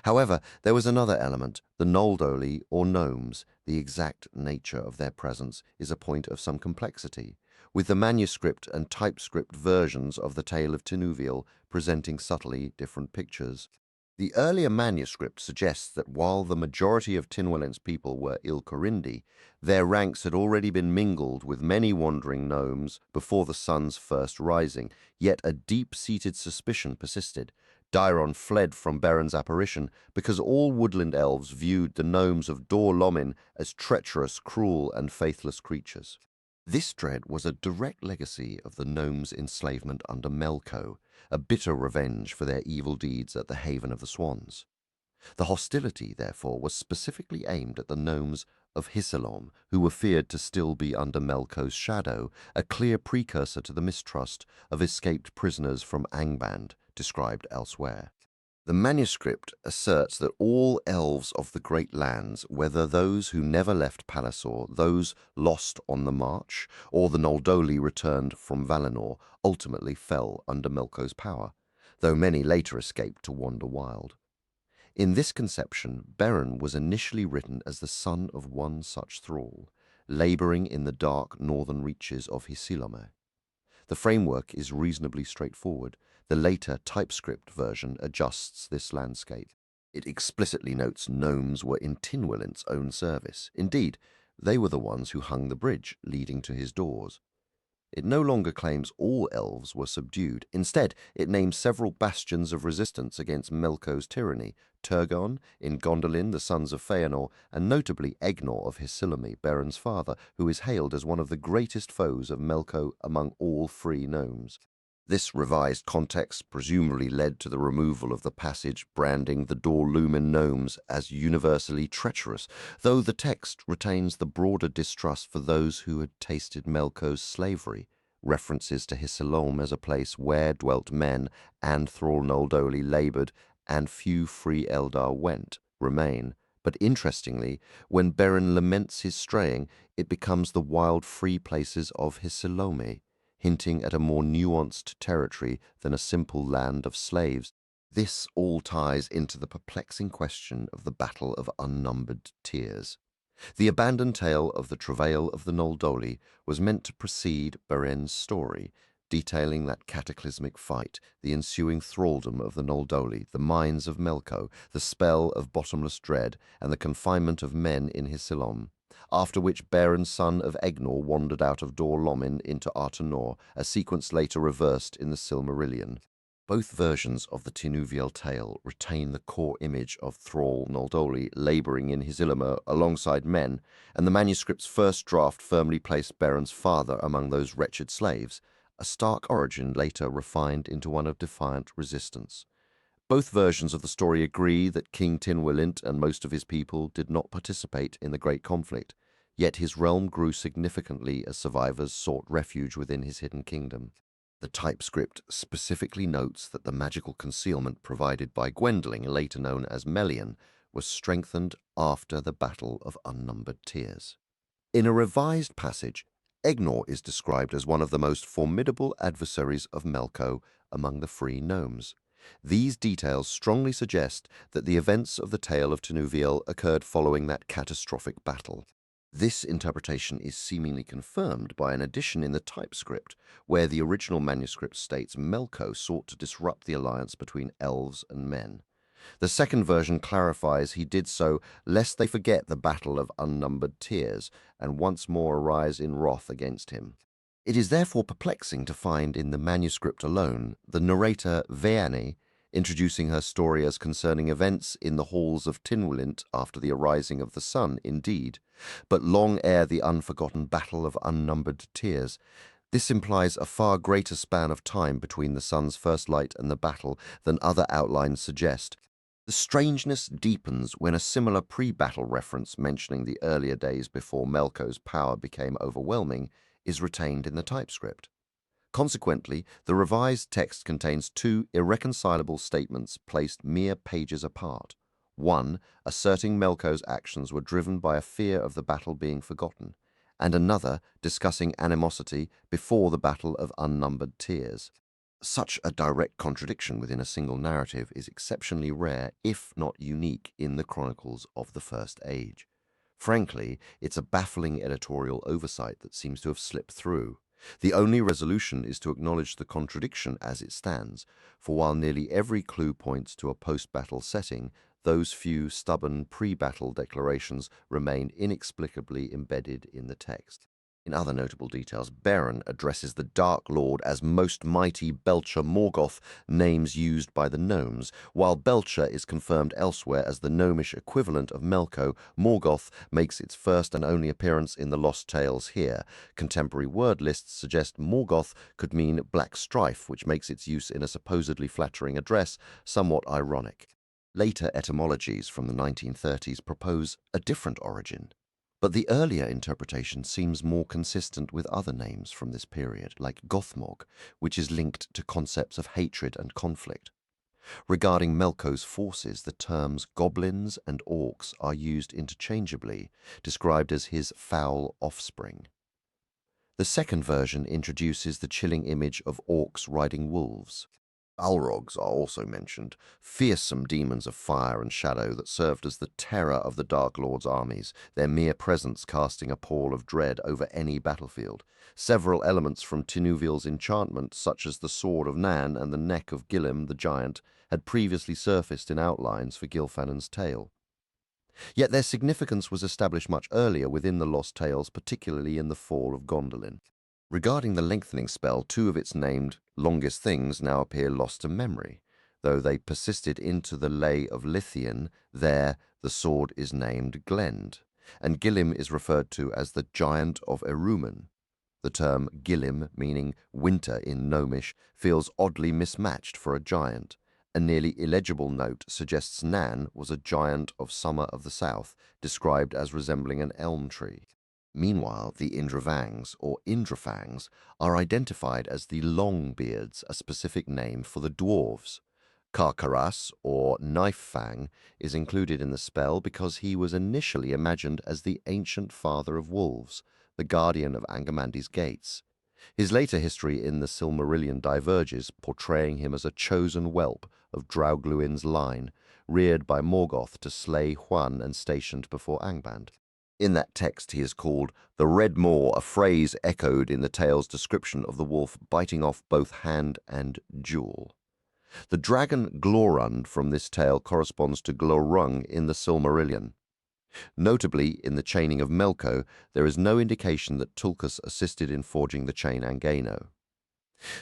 However, there was another element, the Noldoli, or gnomes. The exact nature of their presence is a point of some complexity, with the manuscript and typescript versions of the Tale of Tinuviel presenting subtly different pictures. The earlier manuscript suggests that while the majority of Tynwelint's people were Ilkorindi, their ranks had already been mingled with many wandering gnomes before the sun's first rising, yet a deep-seated suspicion persisted. Dairon fled from Beron's apparition because all woodland elves viewed the gnomes of Dor Lomin as treacherous, cruel, and faithless creatures. This dread was a direct legacy of the gnomes' enslavement under Melko, a bitter revenge for their evil deeds at the Haven of the Swans. The hostility, therefore, was specifically aimed at the gnomes of Hisilom, who were feared to still be under Melko's shadow, a clear precursor to the mistrust of escaped prisoners from Angband, described elsewhere. The manuscript asserts that all elves of the Great Lands, whether those who never left Palliser, those lost on the march, or the Noldoli returned from Valinor, ultimately fell under Melko's power, though many later escaped to wander wild. In this conception, Beron was initially written as the son of one such thrall, labouring in the dark northern reaches of Hisilome. The framework is reasonably straightforward. The later typescript version adjusts this landscape. It explicitly notes gnomes were in Tynwelint's own service. Indeed, they were the ones who hung the bridge leading to his doors. It no longer claims all elves were subdued. Instead, it names several bastions of resistance against Melkor's tyranny: Turgon, in Gondolin, the sons of Feanor, and notably Egnor of Hisilami, Berin's father, who is hailed as one of the greatest foes of Melkor among all free gnomes. This revised context presumably led to the removal of the passage branding the Dor-Lumin gnomes as universally treacherous, though the text retains the broader distrust for those who had tasted Melkor's slavery. References to Hisilom as a place where dwelt men and Thrall Noldoli laboured and few free Eldar went remain. But interestingly, when Beren laments his straying, it becomes the wild free places of Hisilome, hinting at a more nuanced territory than a simple land of slaves. This all ties into the perplexing question of the Battle of Unnumbered Tears. The abandoned tale of the travail of the Noldoli was meant to precede Beren's story, detailing that cataclysmic fight, the ensuing thraldom of the Noldoli, the mines of Melko, the spell of bottomless dread, and the confinement of men in Hisilom. After which Beren's son of Egnor wandered out of Dor-Lomin into Artanor, a sequence later reversed in the Silmarillion. Both versions of the Tinuviel tale retain the core image of Thrall Noldoli labouring in Hisilama alongside men, and the manuscript's first draft firmly placed Beren's father among those wretched slaves, a stark origin later refined into one of defiant resistance. Both versions of the story agree that King Tinwillint and most of his people did not participate in the Great Conflict, yet his realm grew significantly as survivors sought refuge within his hidden kingdom. The typescript specifically notes that the magical concealment provided by Gwendoling, later known as Melian, was strengthened after the Battle of Unnumbered Tears. In a revised passage, Egnor is described as one of the most formidable adversaries of Melko among the free gnomes. These details strongly suggest that the events of the tale of Tinuviel occurred following that catastrophic battle. This interpretation is seemingly confirmed by an addition in the typescript, where the original manuscript states Melko sought to disrupt the alliance between elves and men. The second version clarifies he did so lest they forget the battle of unnumbered tears and once more arise in wrath against him. It is therefore perplexing to find in the manuscript alone the narrator Veane introducing her story as concerning events in the halls of Tinwillint after the arising of the sun, indeed, but long ere the unforgotten battle of unnumbered tears. This implies a far greater span of time between the sun's first light and the battle than other outlines suggest. The strangeness deepens when a similar pre-battle reference mentioning the earlier days before Melko's power became overwhelming is retained in the typescript. Consequently, the revised text contains two irreconcilable statements placed mere pages apart. One, asserting Melko's actions were driven by a fear of the battle being forgotten, and another discussing animosity before the Battle of Unnumbered Tears. Such a direct contradiction within a single narrative is exceptionally rare, if not unique, in the chronicles of the First Age. Frankly, it's a baffling editorial oversight that seems to have slipped through. The only resolution is to acknowledge the contradiction as it stands, for while nearly every clue points to a post-battle setting, those few stubborn pre-battle declarations remain inexplicably embedded in the text. In other notable details, Beren addresses the Dark Lord as Most Mighty Belcher Morgoth, names used by the gnomes. While Belcher is confirmed elsewhere as the gnomish equivalent of Melko, Morgoth makes its first and only appearance in the Lost Tales here. Contemporary word lists suggest Morgoth could mean black strife, which makes its use in a supposedly flattering address somewhat ironic. Later etymologies from the 1930s propose a different origin. But the earlier interpretation seems more consistent with other names from this period, like Gothmog, which is linked to concepts of hatred and conflict. Regarding Melko's forces, the terms goblins and orcs are used interchangeably, described as his foul offspring. The second version introduces the chilling image of orcs riding wolves. Balrogs are also mentioned, fearsome demons of fire and shadow that served as the terror of the Dark Lord's armies, their mere presence casting a pall of dread over any battlefield. Several elements from Tinuviel's enchantment, such as the sword of Nan and the neck of Gillim the giant, had previously surfaced in outlines for Gilfanon's tale. Yet their significance was established much earlier within the Lost Tales, particularly in the Fall of Gondolin. Regarding the lengthening spell, two of its named longest things now appear lost to memory. Though they persisted into the Lay of Lithien, there the sword is named Glend, and Gillim is referred to as the Giant of Erumen. The term Gillim, meaning winter in Gnomish, feels oddly mismatched for a giant. A nearly illegible note suggests Nan was a giant of summer of the south, described as resembling an elm tree. Meanwhile, the Indravangs, or Indrafangs, are identified as the Longbeards, a specific name for the dwarves. Karkaras, or Knife Fang, is included in the spell because he was initially imagined as the ancient father of wolves, the guardian of Angamandi's gates. His later history in the Silmarillion diverges, portraying him as a chosen whelp of Draugluin's line, reared by Morgoth to slay Huan and stationed before Angband. In that text he is called the Red Maw, a phrase echoed in the tale's description of the wolf biting off both hand and jewel. The dragon Glorund from this tale corresponds to Glorung in the Silmarillion. Notably, in the chaining of Melko, there is no indication that Tulkas assisted in forging the chain Angano.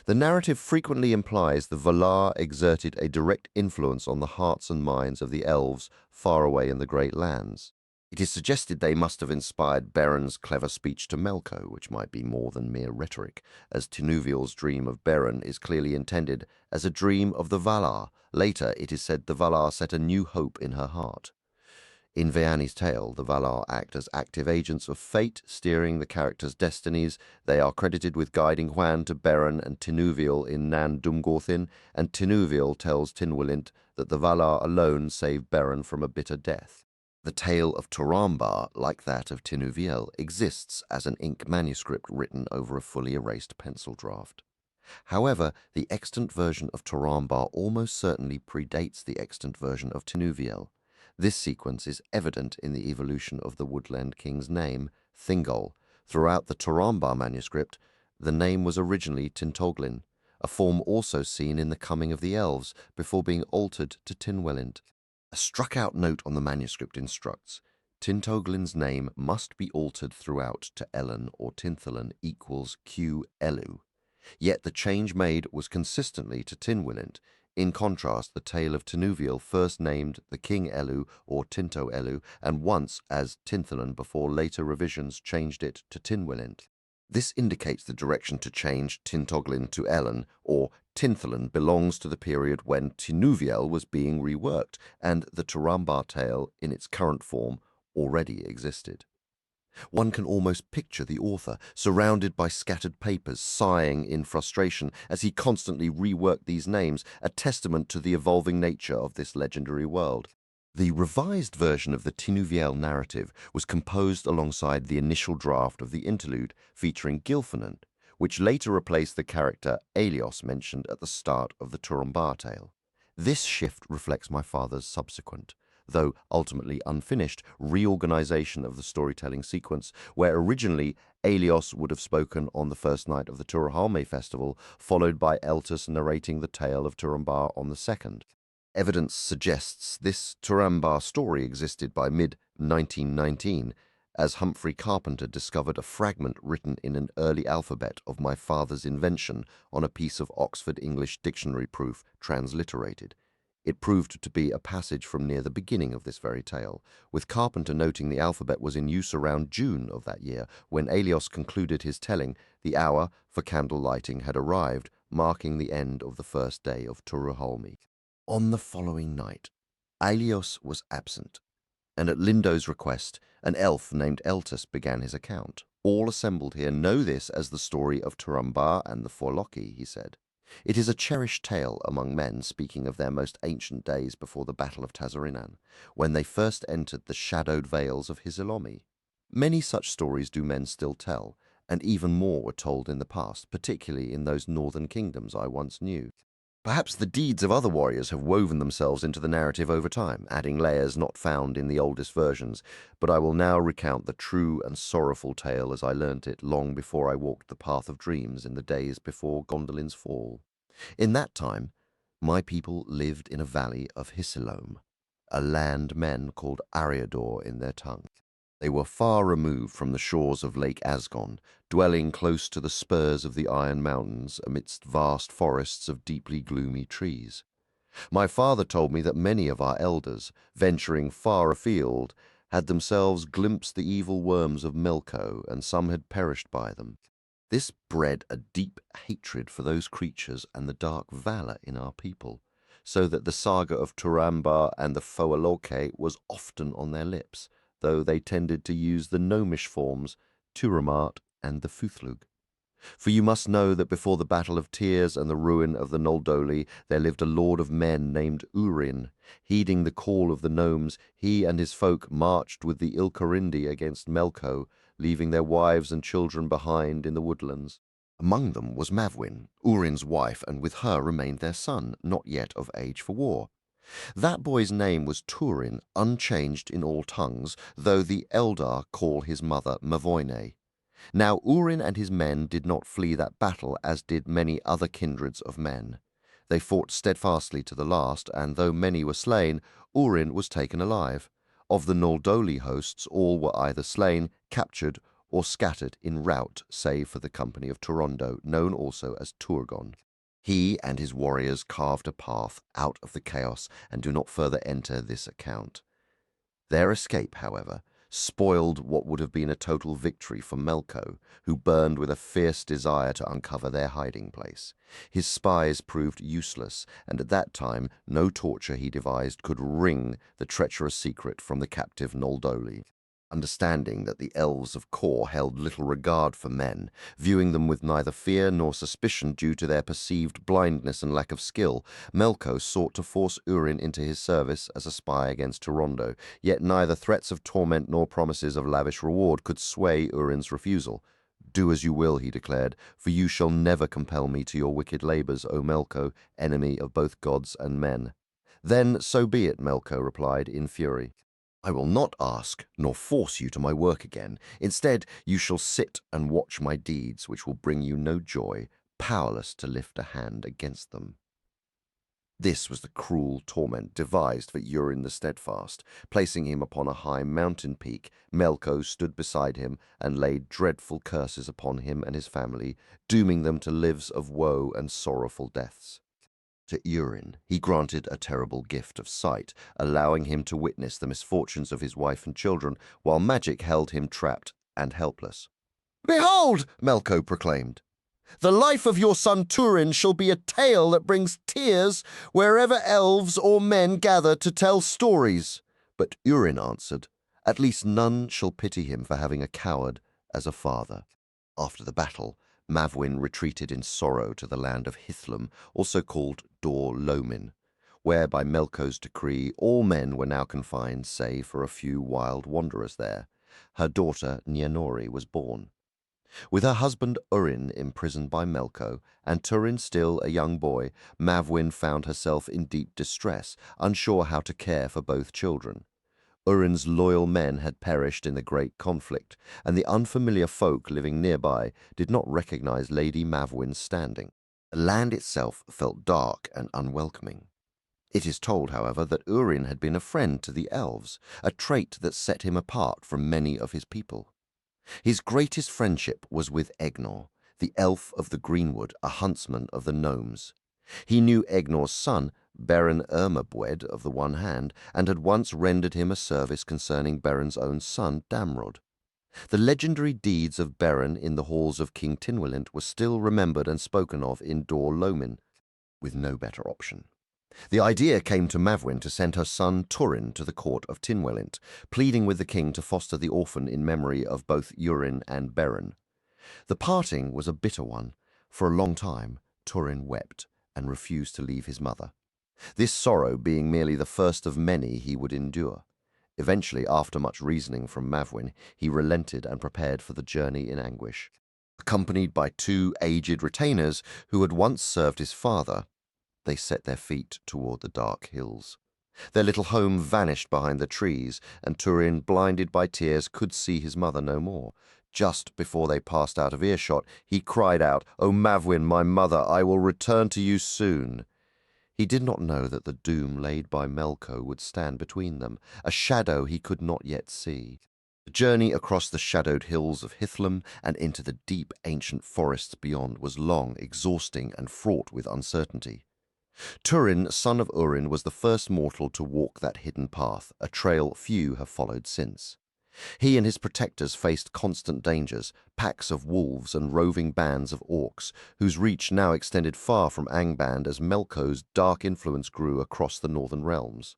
The narrative frequently implies the Valar exerted a direct influence on the hearts and minds of the elves far away in the Great Lands. It is suggested they must have inspired Beron's clever speech to Melko, which might be more than mere rhetoric, as Tinuviel's dream of Beron is clearly intended as a dream of the Valar. Later, it is said the Valar set a new hope in her heart. In Veani's tale, the Valar act as active agents of fate, steering the characters' destinies. They are credited with guiding Huan to Beron and Tinuviel in Nan Dumgorthin, and Tinuviel tells Tinwilint that the Valar alone saved Beron from a bitter death. The tale of Turambar, like that of Tinuviel, exists as an ink manuscript written over a fully erased pencil draft. However, the extant version of Turambar almost certainly predates the extant version of Tinuviel. This sequence is evident in the evolution of the Woodland King's name, Thingol. Throughout the Turambar manuscript, the name was originally Tintoglin, a form also seen in the Coming of the Elves before being altered to Tinwelint. A struck-out note on the manuscript instructs, Tintoglin's name must be altered throughout to Ellen or Tinthalin equals Q Elu. Yet the change made was consistently to Tinwilint. In contrast, the tale of Tinuviel first named the King Elu or Tinto Elu, and once as Tinthalin before later revisions changed it to Tinwilint. This indicates the direction to change Tintoglin to Ellen, or Tinthalin, belongs to the period when Tinuviel was being reworked, and the Turambar tale, in its current form, already existed. One can almost picture the author, surrounded by scattered papers, sighing in frustration as he constantly reworked these names, a testament to the evolving nature of this legendary world. The revised version of the Tinuviel narrative was composed alongside the initial draft of the interlude featuring Gilfanan, which later replaced the character Aelios mentioned at the start of the Turambar tale. This shift reflects my father's subsequent, though ultimately unfinished, reorganization of the storytelling sequence, where originally Aelios would have spoken on the first night of the Tuorhalme festival, followed by Eltus narrating the tale of Turambar on the second. Evidence suggests this Turambar story existed by mid-1919, as Humphrey Carpenter discovered a fragment written in an early alphabet of my father's invention on a piece of Oxford English dictionary proof transliterated. It proved to be a passage from near the beginning of this very tale, with Carpenter noting the alphabet was in use around June of that year, when Aelios concluded his telling. The hour for candle lighting had arrived, marking the end of the first day of Tuorhalme. On the following night, Aelios was absent, and at Lindo's request, an elf named Eltus began his account. All assembled here know this as the story of Turambar and the Forlocki, he said. It is a cherished tale among men, speaking of their most ancient days before the Battle of Tazarinan, when they first entered the shadowed vales of Hisilomi. Many such stories do men still tell, and even more were told in the past, particularly in those northern kingdoms I once knew. Perhaps the deeds of other warriors have woven themselves into the narrative over time, adding layers not found in the oldest versions, but I will now recount the true and sorrowful tale as I learnt it long before I walked the path of dreams in the days before Gondolin's fall. In that time, my people lived in a valley of Hisilome, a land men called Ariador in their tongue. They were far removed from the shores of Lake Asgon, dwelling close to the spurs of the Iron Mountains amidst vast forests of deeply gloomy trees. My father told me that many of our elders, venturing far afield, had themselves glimpsed the evil worms of Melko, and some had perished by them. This bred a deep hatred for those creatures and the dark valor in our people, so that the saga of Turambar and the Foaloke was often on their lips, though they tended to use the gnomish forms Turamart and the Futhlug. For you must know that before the Battle of Tears and the ruin of the Noldoli, there lived a lord of men named Urin. Heeding the call of the gnomes, he and his folk marched with the Ilkorindi against Melko, leaving their wives and children behind in the woodlands. Among them was Mavwin, Urin's wife, and with her remained their son, not yet of age for war. That boy's name was Turin, unchanged in all tongues, though the Eldar call his mother Mavoine. Now Urin and his men did not flee that battle, as did many other kindreds of men. They fought steadfastly to the last, and though many were slain, Urin was taken alive. Of the Noldoli hosts all were either slain, captured, or scattered in rout, save for the company of Torondo, known also as Turgon. He and his warriors carved a path out of the chaos, and do not further enter this account. Their escape, however, spoiled what would have been a total victory for Melko, who burned with a fierce desire to uncover their hiding place. His spies proved useless, and at that time no torture he devised could wring the treacherous secret from the captive Noldoli. Understanding that the elves of Kor held little regard for men, viewing them with neither fear nor suspicion due to their perceived blindness and lack of skill, Melko sought to force Urin into his service as a spy against Torondo, yet neither threats of torment nor promises of lavish reward could sway Urin's refusal. "Do as you will," he declared, "for you shall never compel me to your wicked labors, O Melko, enemy of both gods and men." "Then so be it," Melko replied in fury. "I will not ask nor force you to my work again. Instead, you shall sit and watch my deeds, which will bring you no joy, powerless to lift a hand against them." This was the cruel torment devised for Urin the Steadfast. Placing him upon a high mountain peak, Melko stood beside him and laid dreadful curses upon him and his family, dooming them to lives of woe and sorrowful deaths. To Urin he granted a terrible gift of sight, allowing him to witness the misfortunes of his wife and children, while magic held him trapped and helpless. "Behold," Melko proclaimed, "the life of your son Turin shall be a tale that brings tears wherever elves or men gather to tell stories." But Urin answered, "At least none shall pity him for having a coward as a father." After the battle, Mavwin retreated in sorrow to the land of Hithlum, also called Dor Lomin, where by Melko's decree all men were now confined save for a few wild wanderers there. Her daughter Nianori was born. With her husband Urin imprisoned by Melko, and Turin still a young boy, Mavwin found herself in deep distress, unsure how to care for both children. Urin's loyal men had perished in the great conflict, and the unfamiliar folk living nearby did not recognize Lady Mavwin's standing. The land itself felt dark and unwelcoming. It is told, however, that Urin had been a friend to the elves, a trait that set him apart from many of his people. His greatest friendship was with Egnor, the elf of the greenwood, a huntsman of the gnomes. He knew Egnor's son, Beren Ermabwed, of the one hand, and had once rendered him a service concerning Beren's own son, Damrod. The legendary deeds of Beren in the halls of King Tinwelint were still remembered and spoken of in Dor Lomin, with no better option. The idea came to Mavwin to send her son Turin to the court of Tinwelint, pleading with the king to foster the orphan in memory of both Urin and Beren. The parting was a bitter one. For a long time, Turin wept and refused to leave his mother, this sorrow being merely the first of many he would endure. Eventually, after much reasoning from Mavwin, he relented and prepared for the journey in anguish. Accompanied by two aged retainers who had once served his father, they set their feet toward the dark hills. Their little home vanished behind the trees, and Turin, blinded by tears, could see his mother no more. Just before they passed out of earshot, he cried out, "O Mavwin, my mother, I will return to you soon." He did not know that the doom laid by Melko would stand between them, a shadow he could not yet see. The journey across the shadowed hills of Hithlum and into the deep ancient forests beyond was long, exhausting, and fraught with uncertainty. Turin, son of Urin, was the first mortal to walk that hidden path, a trail few have followed since. He and his protectors faced constant dangers, packs of wolves and roving bands of orcs, whose reach now extended far from Angband as Melko's dark influence grew across the northern realms.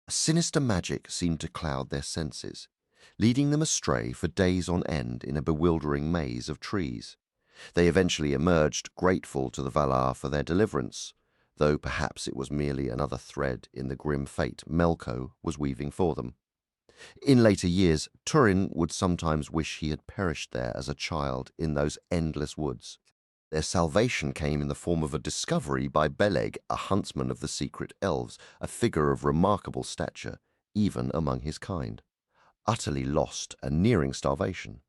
A sinister magic seemed to cloud their senses, leading them astray for days on end in a bewildering maze of trees. They eventually emerged, grateful to the Valar for their deliverance, though perhaps it was merely another thread in the grim fate Melko was weaving for them. In later years, Turin would sometimes wish he had perished there as a child in those endless woods. Their salvation came in the form of a discovery by Beleg, a huntsman of the secret elves, a figure of remarkable stature, even among his kind. Utterly lost and nearing starvation,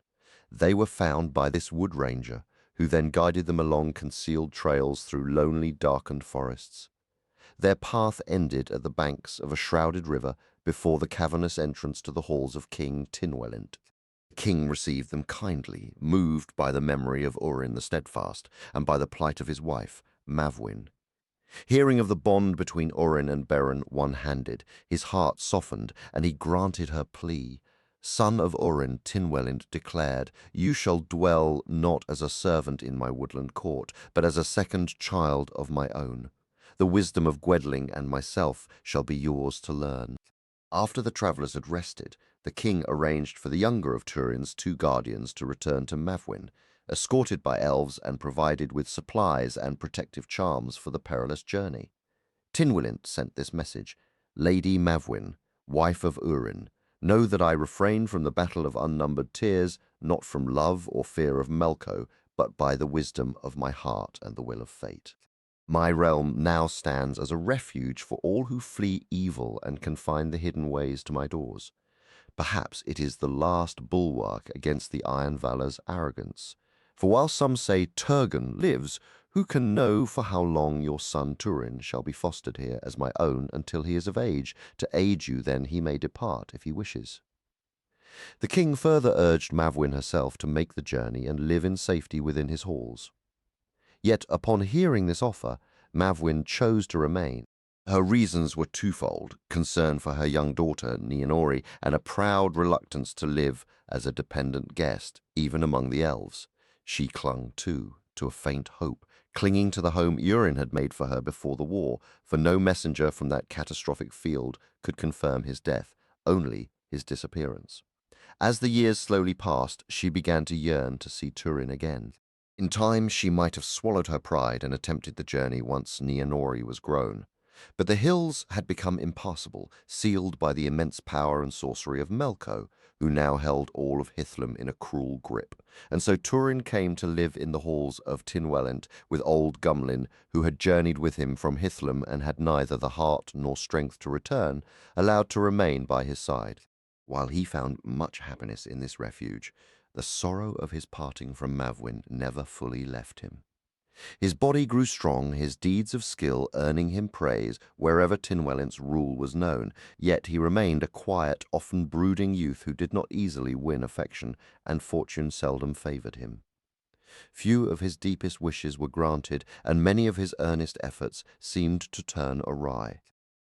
they were found by this wood ranger, who then guided them along concealed trails through lonely, darkened forests. Their path ended at the banks of a shrouded river before the cavernous entrance to the halls of King Tinwelint. The king received them kindly, moved by the memory of Urin the Steadfast and by the plight of his wife, Mavwin. Hearing of the bond between Urin and Beren one-handed, his heart softened, and he granted her plea. Son of Urin, Tinwelint declared, "You shall dwell not as a servant in my woodland court, but as a second child of my own. The wisdom of Gwedling and myself shall be yours to learn." After the travellers had rested, the king arranged for the younger of Turin's two guardians to return to Mavwin, escorted by elves and provided with supplies and protective charms for the perilous journey. Tinwelint sent this message: "Lady Mavwin, wife of Urin, know that I refrain from the battle of unnumbered tears, not from love or fear of Melko, but by the wisdom of my heart and the will of fate. My realm now stands as a refuge for all who flee evil and can find the hidden ways to my doors. Perhaps it is the last bulwark against the Iron Valor's arrogance. For while some say Turgon lives, who can know for how long your son Turin shall be fostered here as my own until he is of age, to aid you then he may depart if he wishes." The king further urged Mavwin herself to make the journey and live in safety within his halls. Yet upon hearing this offer, Mavwin chose to remain. Her reasons were twofold: concern for her young daughter, Nienori, and a proud reluctance to live as a dependent guest, even among the elves. She clung, too, to a faint hope, clinging to the home Urin had made for her before the war, for no messenger from that catastrophic field could confirm his death, only his disappearance. As the years slowly passed, she began to yearn to see Turin again. In time she might have swallowed her pride and attempted the journey once Nienori was grown. But the hills had become impassable, sealed by the immense power and sorcery of Melko, who now held all of Hithlum in a cruel grip, and so Turin came to live in the halls of Tinwelint with old Gumlin, who had journeyed with him from Hithlum and had neither the heart nor strength to return, allowed to remain by his side. While he found much happiness in this refuge, the sorrow of his parting from Mavwin never fully left him. His body grew strong, his deeds of skill earning him praise wherever Tinwellint's rule was known, yet he remained a quiet, often brooding youth who did not easily win affection, and fortune seldom favoured him. Few of his deepest wishes were granted, and many of his earnest efforts seemed to turn awry.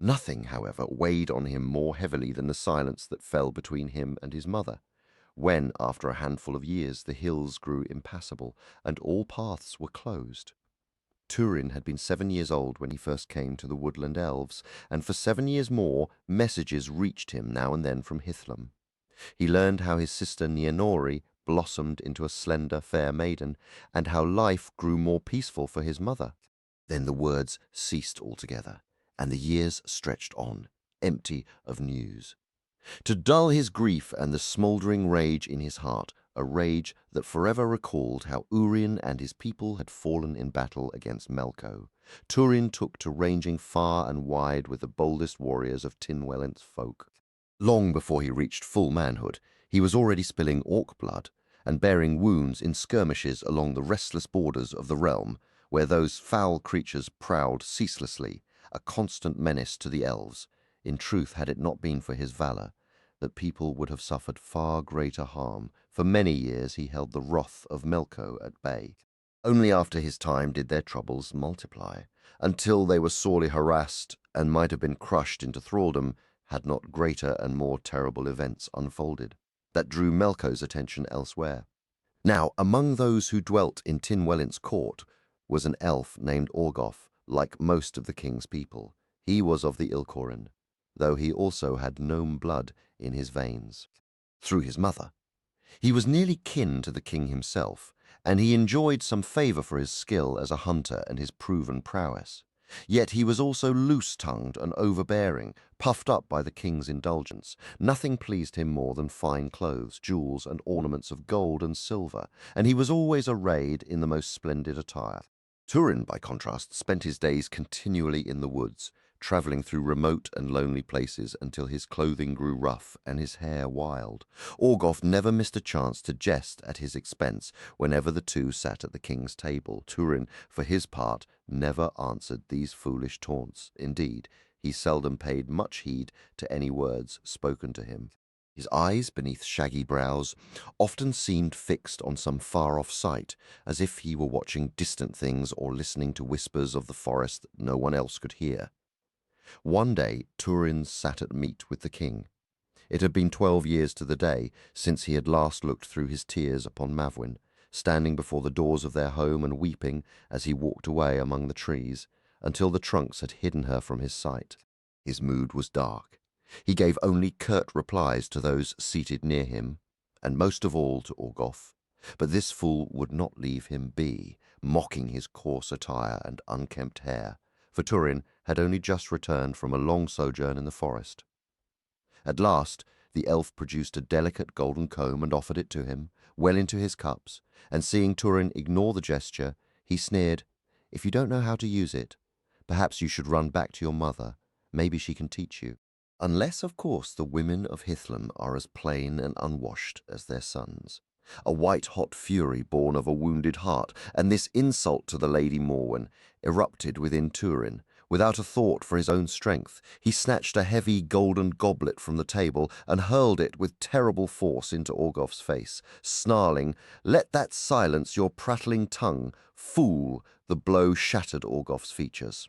Nothing, however, weighed on him more heavily than the silence that fell between him and his mother. When, after a handful of years, the hills grew impassable, and all paths were closed. Turin had been 7 years old when he first came to the woodland elves, and for 7 years more messages reached him now and then from Hithlum. He learned how his sister Nienori blossomed into a slender, fair maiden, and how life grew more peaceful for his mother. Then the words ceased altogether, and the years stretched on, empty of news. To dull his grief and the smouldering rage in his heart, a rage that forever recalled how Urien and his people had fallen in battle against Melko, Turin took to ranging far and wide with the boldest warriors of Tinwellint's folk. Long before he reached full manhood, he was already spilling orc blood and bearing wounds in skirmishes along the restless borders of the realm, where those foul creatures prowled ceaselessly, a constant menace to the elves. In truth, had it not been for his valor, that people would have suffered far greater harm. For many years he held the wrath of Melko at bay. Only after his time did their troubles multiply, until they were sorely harassed and might have been crushed into thraldom had not greater and more terrible events unfolded that drew Melko's attention elsewhere. Now, among those who dwelt in Tynwellint's court was an elf named Orgoth, like most of the king's people. He was of the Ilkorin, though he also had gnome blood in his veins, through his mother. He was nearly kin to the king himself, and he enjoyed some favor for his skill as a hunter and his proven prowess. Yet he was also loose-tongued and overbearing, puffed up by the king's indulgence. Nothing pleased him more than fine clothes, jewels, and ornaments of gold and silver, and he was always arrayed in the most splendid attire. Turin, by contrast, spent his days continually in the woods, travelling through remote and lonely places until his clothing grew rough and his hair wild. Orgoth never missed a chance to jest at his expense whenever the two sat at the king's table. Turin, for his part, never answered these foolish taunts. Indeed, he seldom paid much heed to any words spoken to him. His eyes, beneath shaggy brows, often seemed fixed on some far-off sight, as if he were watching distant things or listening to whispers of the forest that no one else could hear. One day Turin sat at meat with the king. It had been 12 years to the day since he had last looked through his tears upon Mavwin, standing before the doors of their home and weeping as he walked away among the trees, until the trunks had hidden her from his sight. His mood was dark. He gave only curt replies to those seated near him, and most of all to Orgoth. But this fool would not leave him be, mocking his coarse attire and unkempt hair, for Turin had only just returned from a long sojourn in the forest. At last the elf produced a delicate golden comb and offered it to him, well into his cups, and seeing Turin ignore the gesture, he sneered, "If you don't know how to use it, perhaps you should run back to your mother. Maybe she can teach you. Unless, of course, the women of Hithlum are as plain and unwashed as their sons." A white-hot fury born of a wounded heart, and this insult to the Lady Morwen erupted within Turin. Without a thought for his own strength, he snatched a heavy golden goblet from the table and hurled it with terrible force into Orgoth's face, snarling, "Let that silence your prattling tongue, fool!" The blow shattered Orgoth's features.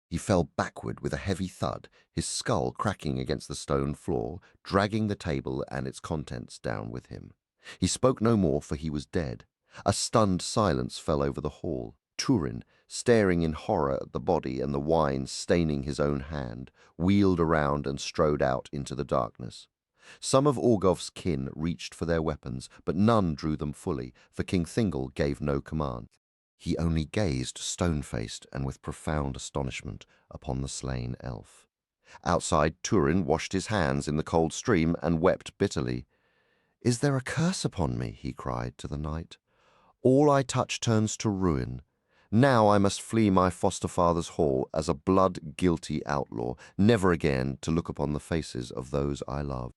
He fell backward with a heavy thud, his skull cracking against the stone floor, dragging the table and its contents down with him. He spoke no more, for he was dead. A stunned silence fell over the hall. Turin, staring in horror at the body and the wine staining his own hand, wheeled around and strode out into the darkness. Some of Orgoth's kin reached for their weapons, but none drew them fully, for King Thingol gave no command. He only gazed stone-faced and with profound astonishment upon the slain elf. Outside, Turin washed his hands in the cold stream and wept bitterly. "Is there a curse upon me?" he cried to the night. "All I touch turns to ruin. Now I must flee my foster-father's hall as a blood-guilty outlaw, never again to look upon the faces of those I love."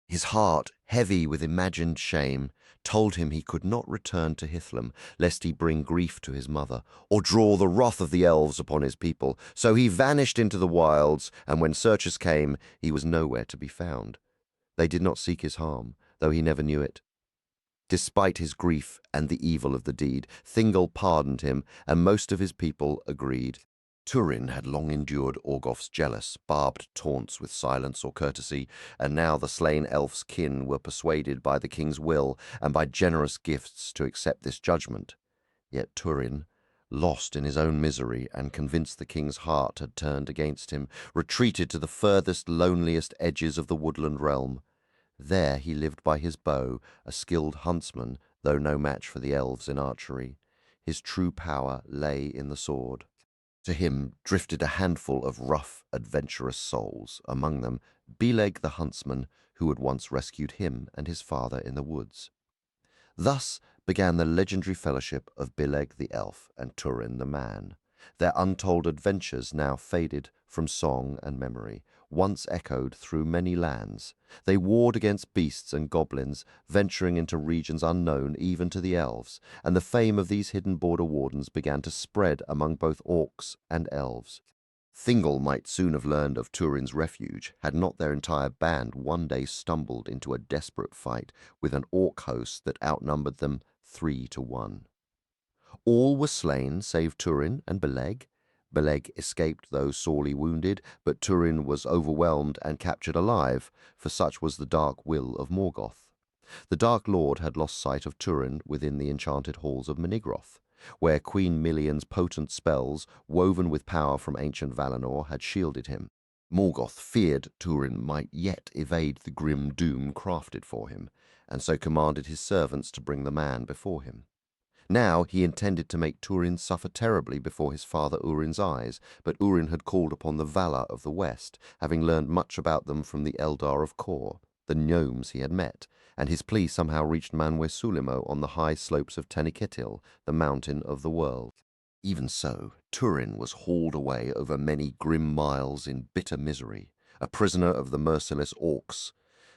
His heart, heavy with imagined shame, told him he could not return to Hithlum, lest he bring grief to his mother, or draw the wrath of the elves upon his people. So he vanished into the wilds, and when searchers came, he was nowhere to be found. They did not seek his harm, though he never knew it. Despite his grief and the evil of the deed, Thingol pardoned him, and most of his people agreed. Turin had long endured Orgoth's jealous, barbed taunts with silence or courtesy, and now the slain elf's kin were persuaded by the king's will and by generous gifts to accept this judgment. Yet Turin, lost in his own misery and convinced the king's heart had turned against him, retreated to the furthest, loneliest edges of the woodland realm. There he lived by his bow, a skilled huntsman, though no match for the elves in archery. His true power lay in the sword. To him drifted a handful of rough, adventurous souls, among them Beleg the huntsman, who had once rescued him and his father in the woods. Thus began the legendary fellowship of Beleg the elf and Turin the man. Their untold adventures now faded from song and memory, once echoed through many lands. They warred against beasts and goblins, venturing into regions unknown even to the elves, and the fame of these hidden border wardens began to spread among both orcs and elves. Thingol might soon have learned of Turin's refuge had not their entire band one day stumbled into a desperate fight with an orc host that outnumbered them 3-1. All were slain save Turin and Beleg. Beleg escaped though sorely wounded, but Turin was overwhelmed and captured alive, for such was the dark will of Morgoth. The Dark Lord had lost sight of Turin within the enchanted halls of Menigroth, where Queen Millian's potent spells, woven with power from ancient Valinor, had shielded him. Morgoth feared Turin might yet evade the grim doom crafted for him, and so commanded his servants to bring the man before him. Now he intended to make Turin suffer terribly before his father Urin's eyes, but Urin had called upon the Valar of the West, having learned much about them from the Eldar of Kor, the gnomes he had met, and his plea somehow reached Manwe Sulimo on the high slopes of Teniketil, the mountain of the world. Even so, Turin was hauled away over many grim miles in bitter misery, a prisoner of the merciless orcs.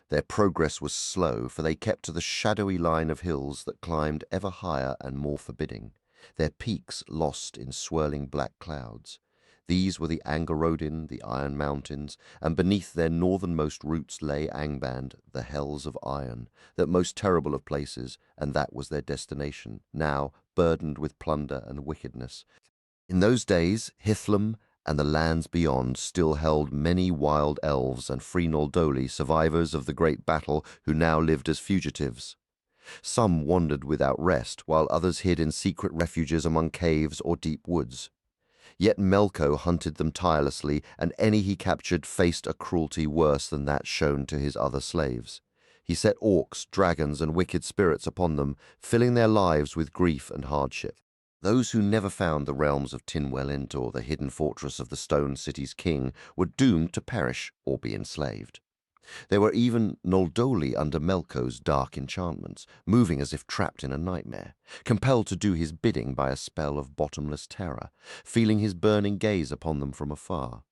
Their progress was slow, for they kept to the shadowy line of hills that climbed ever higher and more forbidding, their peaks lost in swirling black clouds. These were the Angerodin, the Iron Mountains, and beneath their northernmost roots lay Angband, the Hells of Iron, that most terrible of places, and that was their destination, now burdened with plunder and wickedness. In those days, Hithlum and the lands beyond still held many wild elves and free Noldoli, survivors of the great battle, who now lived as fugitives. Some wandered without rest, while others hid in secret refuges among caves or deep woods. Yet Melko hunted them tirelessly, and any he captured faced a cruelty worse than that shown to his other slaves. He set orcs, dragons, and wicked spirits upon them, filling their lives with grief and hardship. Those who never found the realms of Tinwelint or the hidden fortress of the Stone City's king were doomed to perish or be enslaved. There were even Noldoli under Melko's dark enchantments, moving as if trapped in a nightmare, compelled to do his bidding by a spell of bottomless terror, feeling his burning gaze upon them from afar.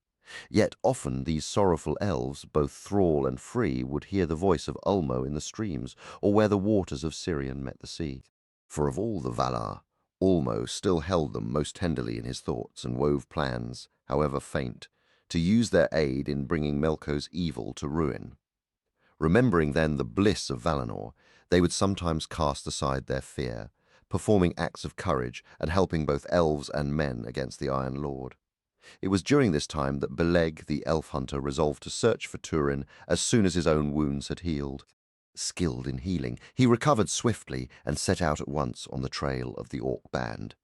Yet often these sorrowful elves, both thrall and free, would hear the voice of Ulmo in the streams, or where the waters of Sirion met the sea. For of all the Valar, Ulmo still held them most tenderly in his thoughts, and wove plans, however faint, to use their aid in bringing Melko's evil to ruin. Remembering then the bliss of Valinor, they would sometimes cast aside their fear, performing acts of courage and helping both elves and men against the Iron Lord. It was during this time that Beleg the elf hunter resolved to search for Turin as soon as his own wounds had healed. Skilled in healing, he recovered swiftly and set out at once on the trail of the orc band.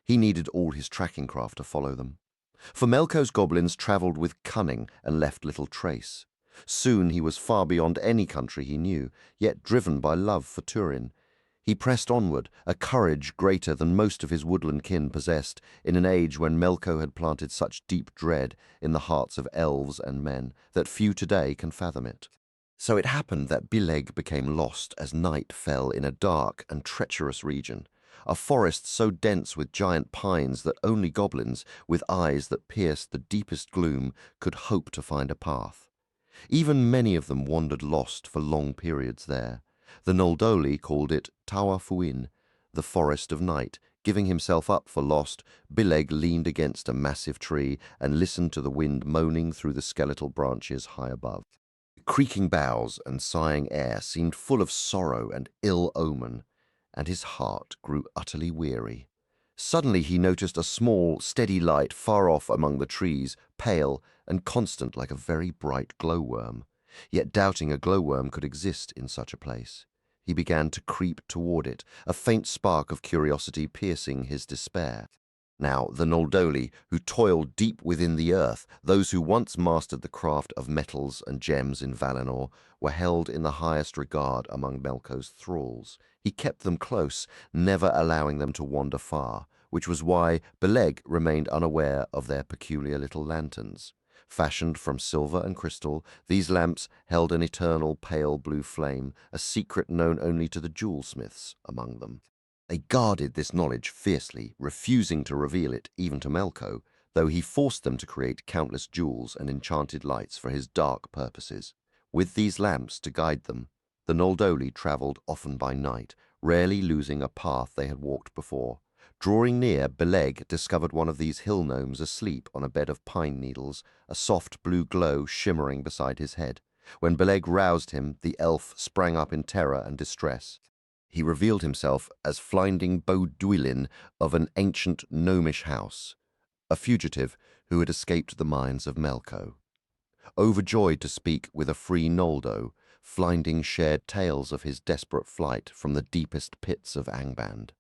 He needed all his tracking craft to follow them. For Melko's goblins travelled with cunning and left little trace. Soon he was far beyond any country he knew, yet driven by love for Turin. He pressed onward, a courage greater than most of his woodland kin possessed, in an age when Melko had planted such deep dread in the hearts of elves and men that few today can fathom it. So it happened that Beleg became lost as night fell in a dark and treacherous region, a forest so dense with giant pines that only goblins, with eyes that pierced the deepest gloom, could hope to find a path. Even many of them wandered lost for long periods there. The Noldoli called it Tawa Fuin, the forest of night. Giving himself up for lost, Beleg leaned against a massive tree and listened to the wind moaning through the skeletal branches high above. The creaking boughs and sighing air seemed full of sorrow and ill omen, and his heart grew utterly weary. Suddenly he noticed a small, steady light far off among the trees, pale and constant like a very bright glowworm. Yet doubting a glowworm could exist in such a place, he began to creep toward it, a faint spark of curiosity piercing his despair. Now the Noldoli, who toiled deep within the earth, those who once mastered the craft of metals and gems in Valinor, were held in the highest regard among Melko's thralls. He kept them close, never allowing them to wander far, which was why Beleg remained unaware of their peculiar little lanterns. Fashioned from silver and crystal, these lamps held an eternal pale blue flame, a secret known only to the jewelsmiths among them. They guarded this knowledge fiercely, refusing to reveal it even to Melko, though he forced them to create countless jewels and enchanted lights for his dark purposes. With these lamps to guide them, the Noldoli travelled often by night, rarely losing a path they had walked before. Drawing near, Beleg discovered one of these hill gnomes asleep on a bed of pine needles, a soft blue glow shimmering beside his head. When Beleg roused him, the elf sprang up in terror and distress. He revealed himself as Flinding Bodwylin of an ancient gnomish house, a fugitive who had escaped the mines of Melko. Overjoyed to speak with a free Noldo, Flinding shared tales of his desperate flight from the deepest pits of Angband.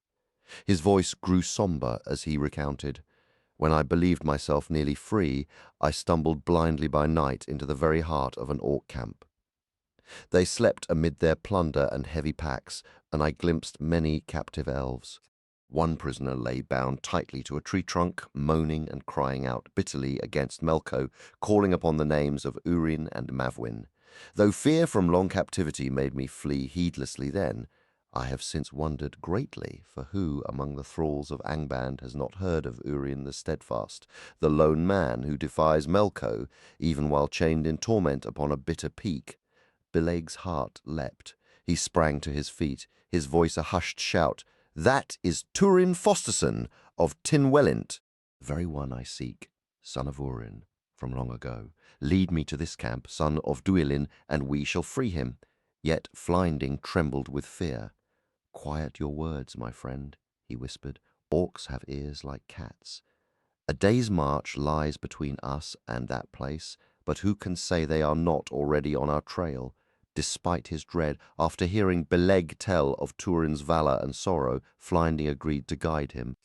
His voice grew somber as he recounted, "When I believed myself nearly free, I stumbled blindly by night into the very heart of an orc camp. They slept amid their plunder and heavy packs, and I glimpsed many captive elves. One prisoner lay bound tightly to a tree trunk, moaning and crying out bitterly against Melko, calling upon the names of Urin and Mavwin. Though fear from long captivity made me flee heedlessly then, I have since wondered greatly, for who among the thralls of Angband has not heard of Urin the Steadfast, the lone man who defies Melko, even while chained in torment upon a bitter peak?" Beleg's heart leapt. He sprang to his feet, his voice a hushed shout. "That is Turin Fosterson of Tynwellint, the very one I seek, son of Urin, from long ago. Lead me to this camp, son of Duilin, and we shall free him." Yet Flinding trembled with fear. "Quiet your words, my friend," he whispered. "Orcs have ears like cats. A day's march lies between us and that place, but who can say they are not already on our trail?" Despite his dread, after hearing Beleg tell of Turin's valor and sorrow, Flinding agreed to guide him.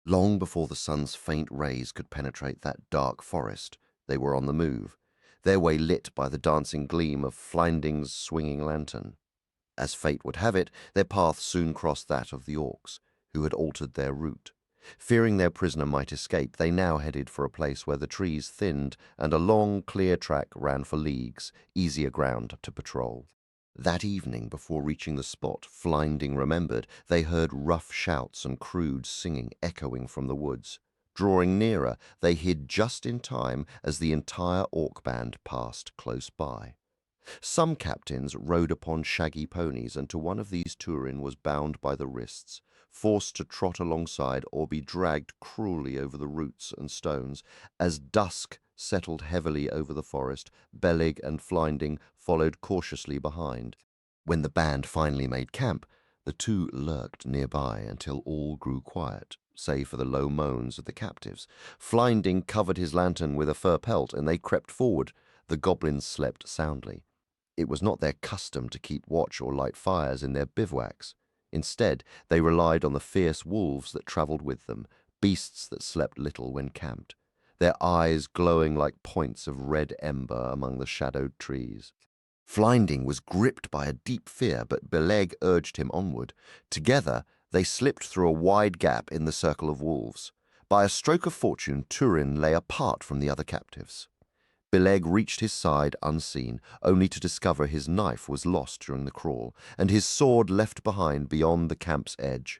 Long before the sun's faint rays could penetrate that dark forest, they were on the move, their way lit by the dancing gleam of Flinding's swinging lantern. As fate would have it, their path soon crossed that of the orcs, who had altered their route. Fearing their prisoner might escape, they now headed for a place where the trees thinned and a long, clear track ran for leagues, easier ground to patrol. That evening, before reaching the spot Flinding remembered, they heard rough shouts and crude singing echoing from the woods. Drawing nearer, they hid just in time as the entire orc band passed close by. Some captains rode upon shaggy ponies, and to one of these Turin was bound by the wrists, forced to trot alongside or be dragged cruelly over the roots and stones. As dusk settled heavily over the forest, Beleg and Flinding followed cautiously behind. When the band finally made camp, the two lurked nearby until all grew quiet, save for the low moans of the captives. Flinding covered his lantern with a fur pelt, and they crept forward. The goblins slept soundly. It was not their custom to keep watch or light fires in their bivouacs. Instead, they relied on the fierce wolves that travelled with them, beasts that slept little when camped, their eyes glowing like points of red ember among the shadowed trees. Flinding was gripped by a deep fear, but Beleg urged him onward. Together, they slipped through a wide gap in the circle of wolves. By a stroke of fortune, Turin lay apart from the other captives. Beleg reached his side unseen, only to discover his knife was lost during the crawl, and his sword left behind beyond the camp's edge.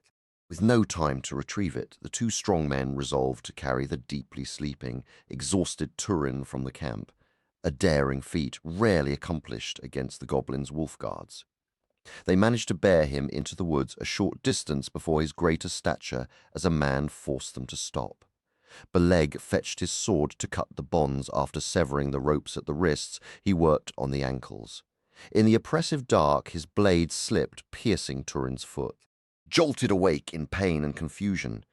With no time to retrieve it, the two strong men resolved to carry the deeply sleeping, exhausted Turin from the camp, a daring feat rarely accomplished against the goblins' wolf guards. They managed to bear him into the woods a short distance before his greater stature as a man forced them to stop. Beleg fetched his sword to cut the bonds. After severing the ropes at the wrists, he worked on the ankles. In the oppressive dark, his blade slipped, piercing Turin's foot. Jolted awake in pain and confusion,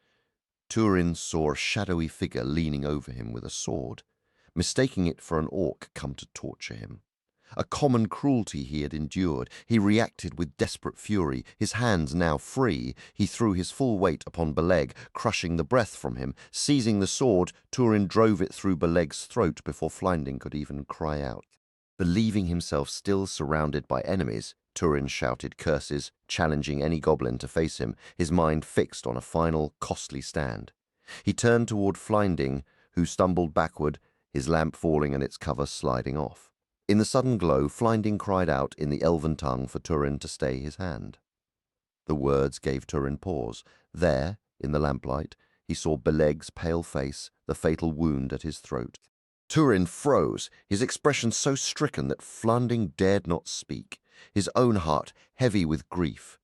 Turin saw a shadowy figure leaning over him with a sword, mistaking it for an orc come to torture him. A common cruelty he had endured, he reacted with desperate fury. His hands now free, he threw his full weight upon Beleg, crushing the breath from him. Seizing the sword, Turin drove it through Beleg's throat before Flinding could even cry out. Believing himself still surrounded by enemies, Turin shouted curses, challenging any goblin to face him, his mind fixed on a final, costly stand. He turned toward Flinding, who stumbled backward, his lamp falling and its cover sliding off. In the sudden glow, Flinding cried out in the elven tongue for Turin to stay his hand. The words gave Turin pause. There, in the lamplight, he saw Beleg's pale face, the fatal wound at his throat. Turin froze, his expression so stricken that Flinding dared not speak, his own heart heavy with grief.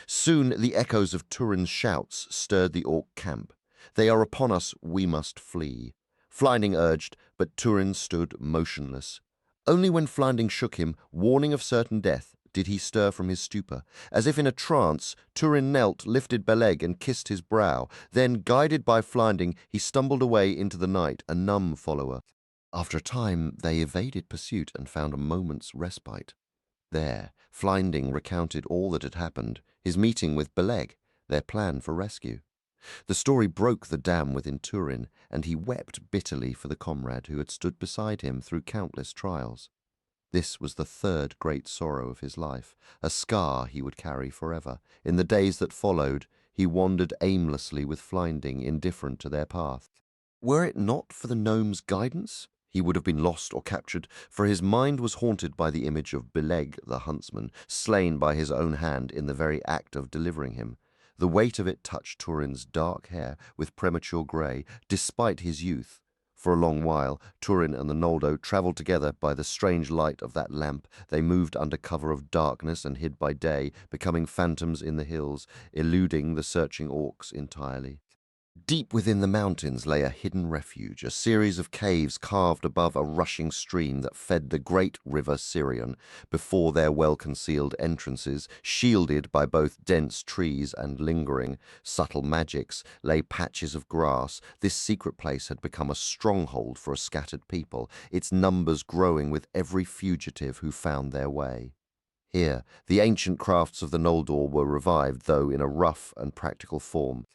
Soon the echoes of Turin's shouts stirred the orc camp. "They are upon us, we must flee." Flinding urged, but Turin stood motionless. Only when Flinding shook him, warning of certain death, did he stir from his stupor. As if in a trance, Turin knelt, lifted Beleg, and kissed his brow. Then, guided by Flinding, he stumbled away into the night, a numb follower. After a time, they evaded pursuit and found a moment's respite. There, Flinding recounted all that had happened, his meeting with Beleg, their plan for rescue. The story broke the dam within Turin, and he wept bitterly for the comrade who had stood beside him through countless trials. This was the third great sorrow of his life, a scar he would carry forever. In the days that followed, he wandered aimlessly with Flinding, indifferent to their path. Were it not for the gnome's guidance, he would have been lost or captured, for his mind was haunted by the image of Beleg the huntsman, slain by his own hand in the very act of delivering him. The weight of it touched Turin's dark hair with premature grey, despite his youth. For a long while, Turin and the Noldo travelled together by the strange light of that lamp. They moved under cover of darkness and hid by day, becoming phantoms in the hills, eluding the searching orcs entirely. Deep within the mountains lay a hidden refuge, a series of caves carved above a rushing stream that fed the great river Sirion. Before their well-concealed entrances, shielded by both dense trees and lingering, subtle magics, lay patches of grass. This secret place had become a stronghold for a scattered people, its numbers growing with every fugitive who found their way. Here, the ancient crafts of the Noldor were revived, though in a rough and practical form.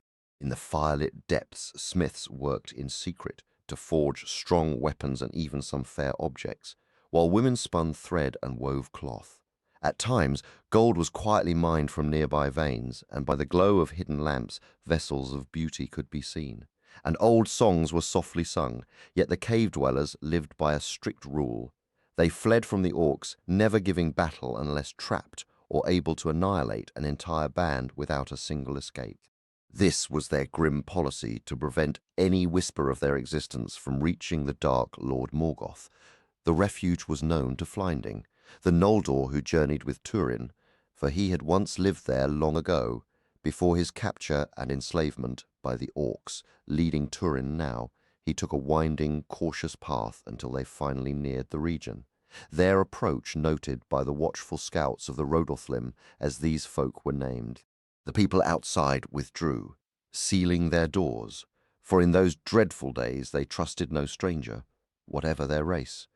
In the firelit depths, smiths worked in secret to forge strong weapons and even some fair objects, while women spun thread and wove cloth. At times, gold was quietly mined from nearby veins, and by the glow of hidden lamps, vessels of beauty could be seen. And old songs were softly sung, yet the cave-dwellers lived by a strict rule. They fled from the orcs, never giving battle unless trapped or able to annihilate an entire band without a single escape. This was their grim policy to prevent any whisper of their existence from reaching the dark Lord Morgoth. The refuge was known to Flinding, the Noldor who journeyed with Turin, for he had once lived there long ago, before his capture and enslavement by the orcs. Leading Turin now, he took a winding, cautious path until they finally neared the region. Their approach noted by the watchful scouts of the Rodolthlim, as these folk were named. The people outside withdrew, sealing their doors, for in those dreadful days they trusted no stranger, whatever their race.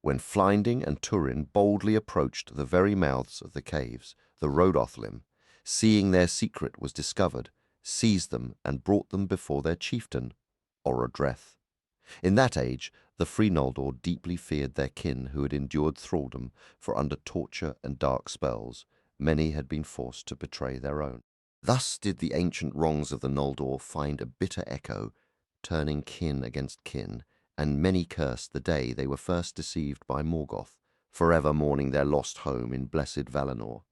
When Flinding and Turin boldly approached the very mouths of the caves, the Rodolthlim, seeing their secret was discovered, seized them and brought them before their chieftain, Orodreth. In that age, the Free Noldor deeply feared their kin who had endured thraldom, for under torture and dark spells, many had been forced to betray their own. Thus did the ancient wrongs of the Noldor find a bitter echo, turning kin against kin, and many cursed the day they were first deceived by Morgoth, forever mourning their lost home in blessed Valinor.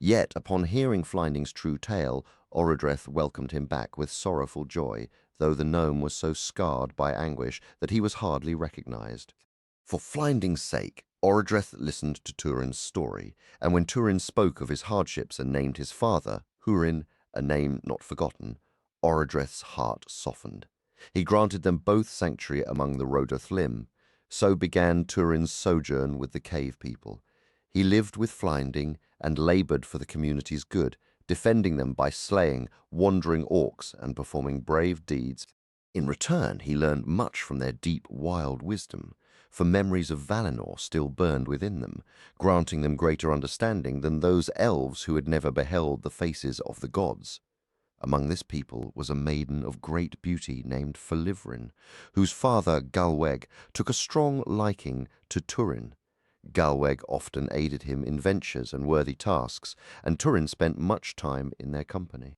Yet, upon hearing Flinding's true tale, Orodreth welcomed him back with sorrowful joy, though the gnome was so scarred by anguish that he was hardly recognized. For Flinding's sake, Orodreth listened to Turin's story, and when Turin spoke of his hardships and named his father, Hurin, a name not forgotten, Orodreth's heart softened. He granted them both sanctuary among the Rodolthlim. So began Turin's sojourn with the cave people. He lived with Flinding and laboured for the community's good, defending them by slaying wandering orcs and performing brave deeds. In return, he learned much from their deep, wild wisdom, for memories of Valinor still burned within them, granting them greater understanding than those elves who had never beheld the faces of the gods. Among this people was a maiden of great beauty named Felivrin, whose father, Galweg, took a strong liking to Turin. Galweg often aided him in ventures and worthy tasks, and Turin spent much time in their company.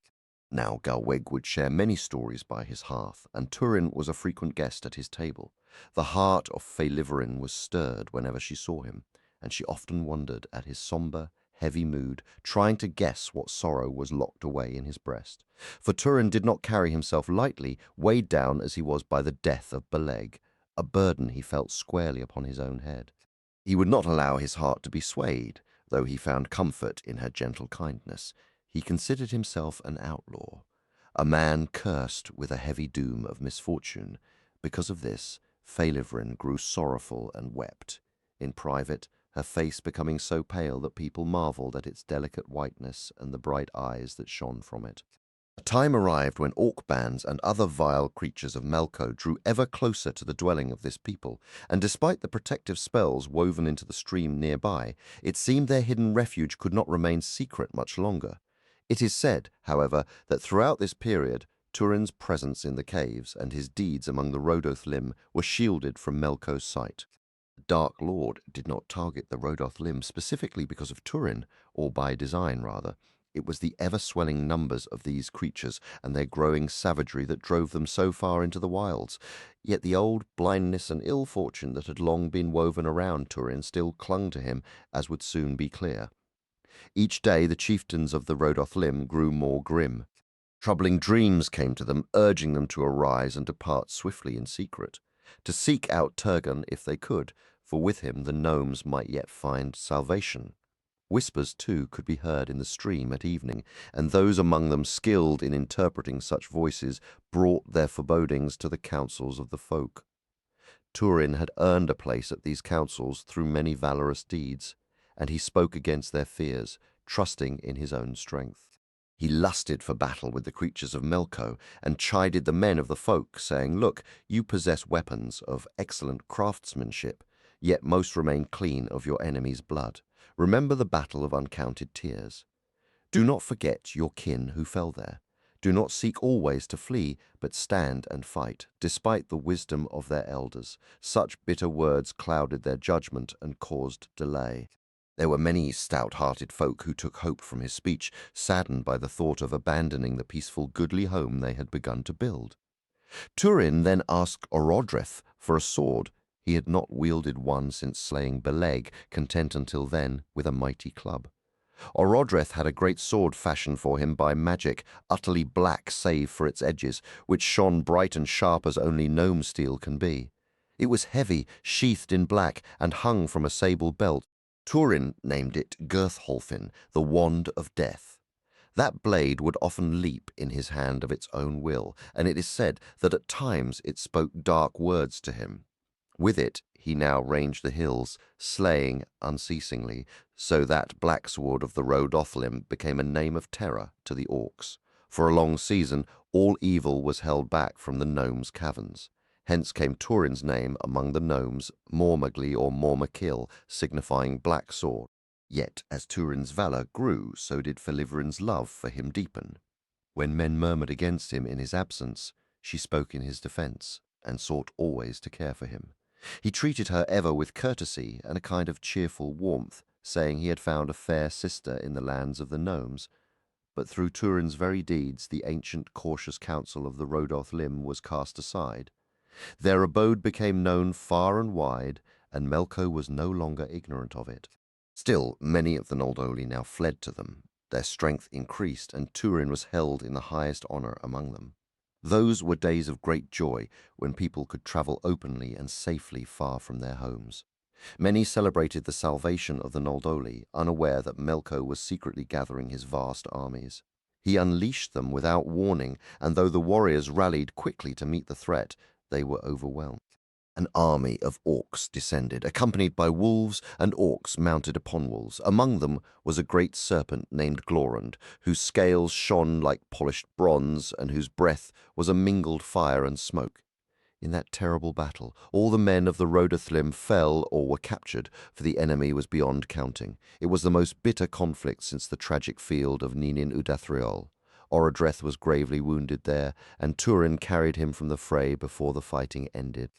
Now Galweg would share many stories by his hearth, and Turin was a frequent guest at his table. The heart of Felivrin was stirred whenever she saw him, and she often wondered at his sombre, heavy mood, trying to guess what sorrow was locked away in his breast. For Turin did not carry himself lightly, weighed down as he was by the death of Beleg, a burden he felt squarely upon his own head. He would not allow his heart to be swayed, though he found comfort in her gentle kindness. He considered himself an outlaw, a man cursed with a heavy doom of misfortune. Because of this, Faelivrin grew sorrowful and wept. In private, her face becoming so pale that people marvelled at its delicate whiteness and the bright eyes that shone from it. A time arrived when orc bands and other vile creatures of Melko drew ever closer to the dwelling of this people, and despite the protective spells woven into the stream nearby, it seemed their hidden refuge could not remain secret much longer. It is said, however, that throughout this period, Turin's presence in the caves and his deeds among the Rhodoth Lim were shielded from Melko's sight. The Dark Lord did not target the Rhodoth Lim specifically because of Turin, or by design rather. It was the ever-swelling numbers of these creatures and their growing savagery that drove them so far into the wilds. Yet the old blindness and ill fortune that had long been woven around Turin still clung to him, as would soon be clear. Each day the chieftains of the Rhodoth Lim grew more grim. Troubling dreams came to them, urging them to arise and depart swiftly in secret, to seek out Turgon if they could, for with him the gnomes might yet find salvation. Whispers, too, could be heard in the stream at evening, and those among them skilled in interpreting such voices brought their forebodings to the councils of the folk. Turin had earned a place at these councils through many valorous deeds, and he spoke against their fears, trusting in his own strength. He lusted for battle with the creatures of Melko, and chided the men of the folk, saying, "Look, you possess weapons of excellent craftsmanship, yet most remain clean of your enemy's blood. Remember the battle of uncounted tears. Do not forget your kin who fell there. Do not seek always to flee, but stand and fight, despite the wisdom of their elders." Such bitter words clouded their judgment and caused delay. There were many stout-hearted folk who took hope from his speech, saddened by the thought of abandoning the peaceful, goodly home they had begun to build. Turin then asked Orodreth for a sword. He had not wielded one since slaying Beleg, content until then with a mighty club. Orodreth had a great sword fashioned for him by magic, utterly black save for its edges, which shone bright and sharp as only gnome steel can be. It was heavy, sheathed in black, and hung from a sable belt. Turin named it Girthholfin, the Wand of Death. That blade would often leap in his hand of its own will, and it is said that at times it spoke dark words to him. With it he now ranged the hills, slaying unceasingly, so that Black Sword of the Rhodoth Lim became a name of terror to the orcs. For a long season, all evil was held back from the gnomes' caverns. Hence came Turin's name among the gnomes, Mormagli or Mormakil, signifying Black Sword. Yet, as Turin's valour grew, so did Faelivrin's love for him deepen. When men murmured against him in his absence, she spoke in his defence, and sought always to care for him. He treated her ever with courtesy and a kind of cheerful warmth, saying he had found a fair sister in the lands of the gnomes. But through Turin's very deeds, the ancient cautious counsel of the Rhodoth Lim was cast aside. Their abode became known far and wide, and Melko was no longer ignorant of it. Still, many of the Noldoli now fled to them. Their strength increased, and Turin was held in the highest honour among them. Those were days of great joy, when people could travel openly and safely far from their homes. Many celebrated the salvation of the Noldoli, unaware that Melko was secretly gathering his vast armies. He unleashed them without warning, and though the warriors rallied quickly to meet the threat, they were overwhelmed. An army of orcs descended, accompanied by wolves and orcs mounted upon wolves. Among them was a great serpent named Glorund, whose scales shone like polished bronze and whose breath was a mingled fire and smoke. In that terrible battle, all the men of the Rhodoth Lim fell or were captured, for the enemy was beyond counting. It was the most bitter conflict since the tragic field of Ninin Udathriol. Orodreth was gravely wounded there, and Turin carried him from the fray before the fighting ended.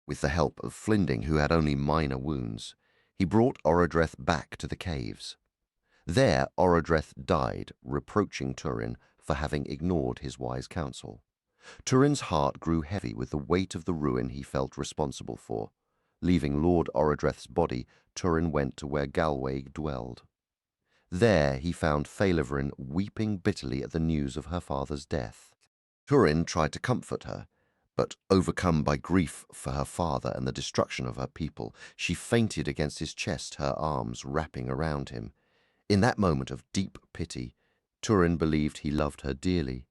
With the help of Flinding, who had only minor wounds, he brought Orodreth back to the caves. There Orodreth died, reproaching Turin for having ignored his wise counsel. Turin's heart grew heavy with the weight of the ruin he felt responsible for. Leaving Lord Orodreth's body, Turin went to where Galway dwelled. There he found Faelivrin weeping bitterly at the news of her father's death. Turin tried to comfort her, but overcome by grief for her father and the destruction of her people, she fainted against his chest, her arms wrapping around him. In that moment of deep pity, Turin believed he loved her dearly,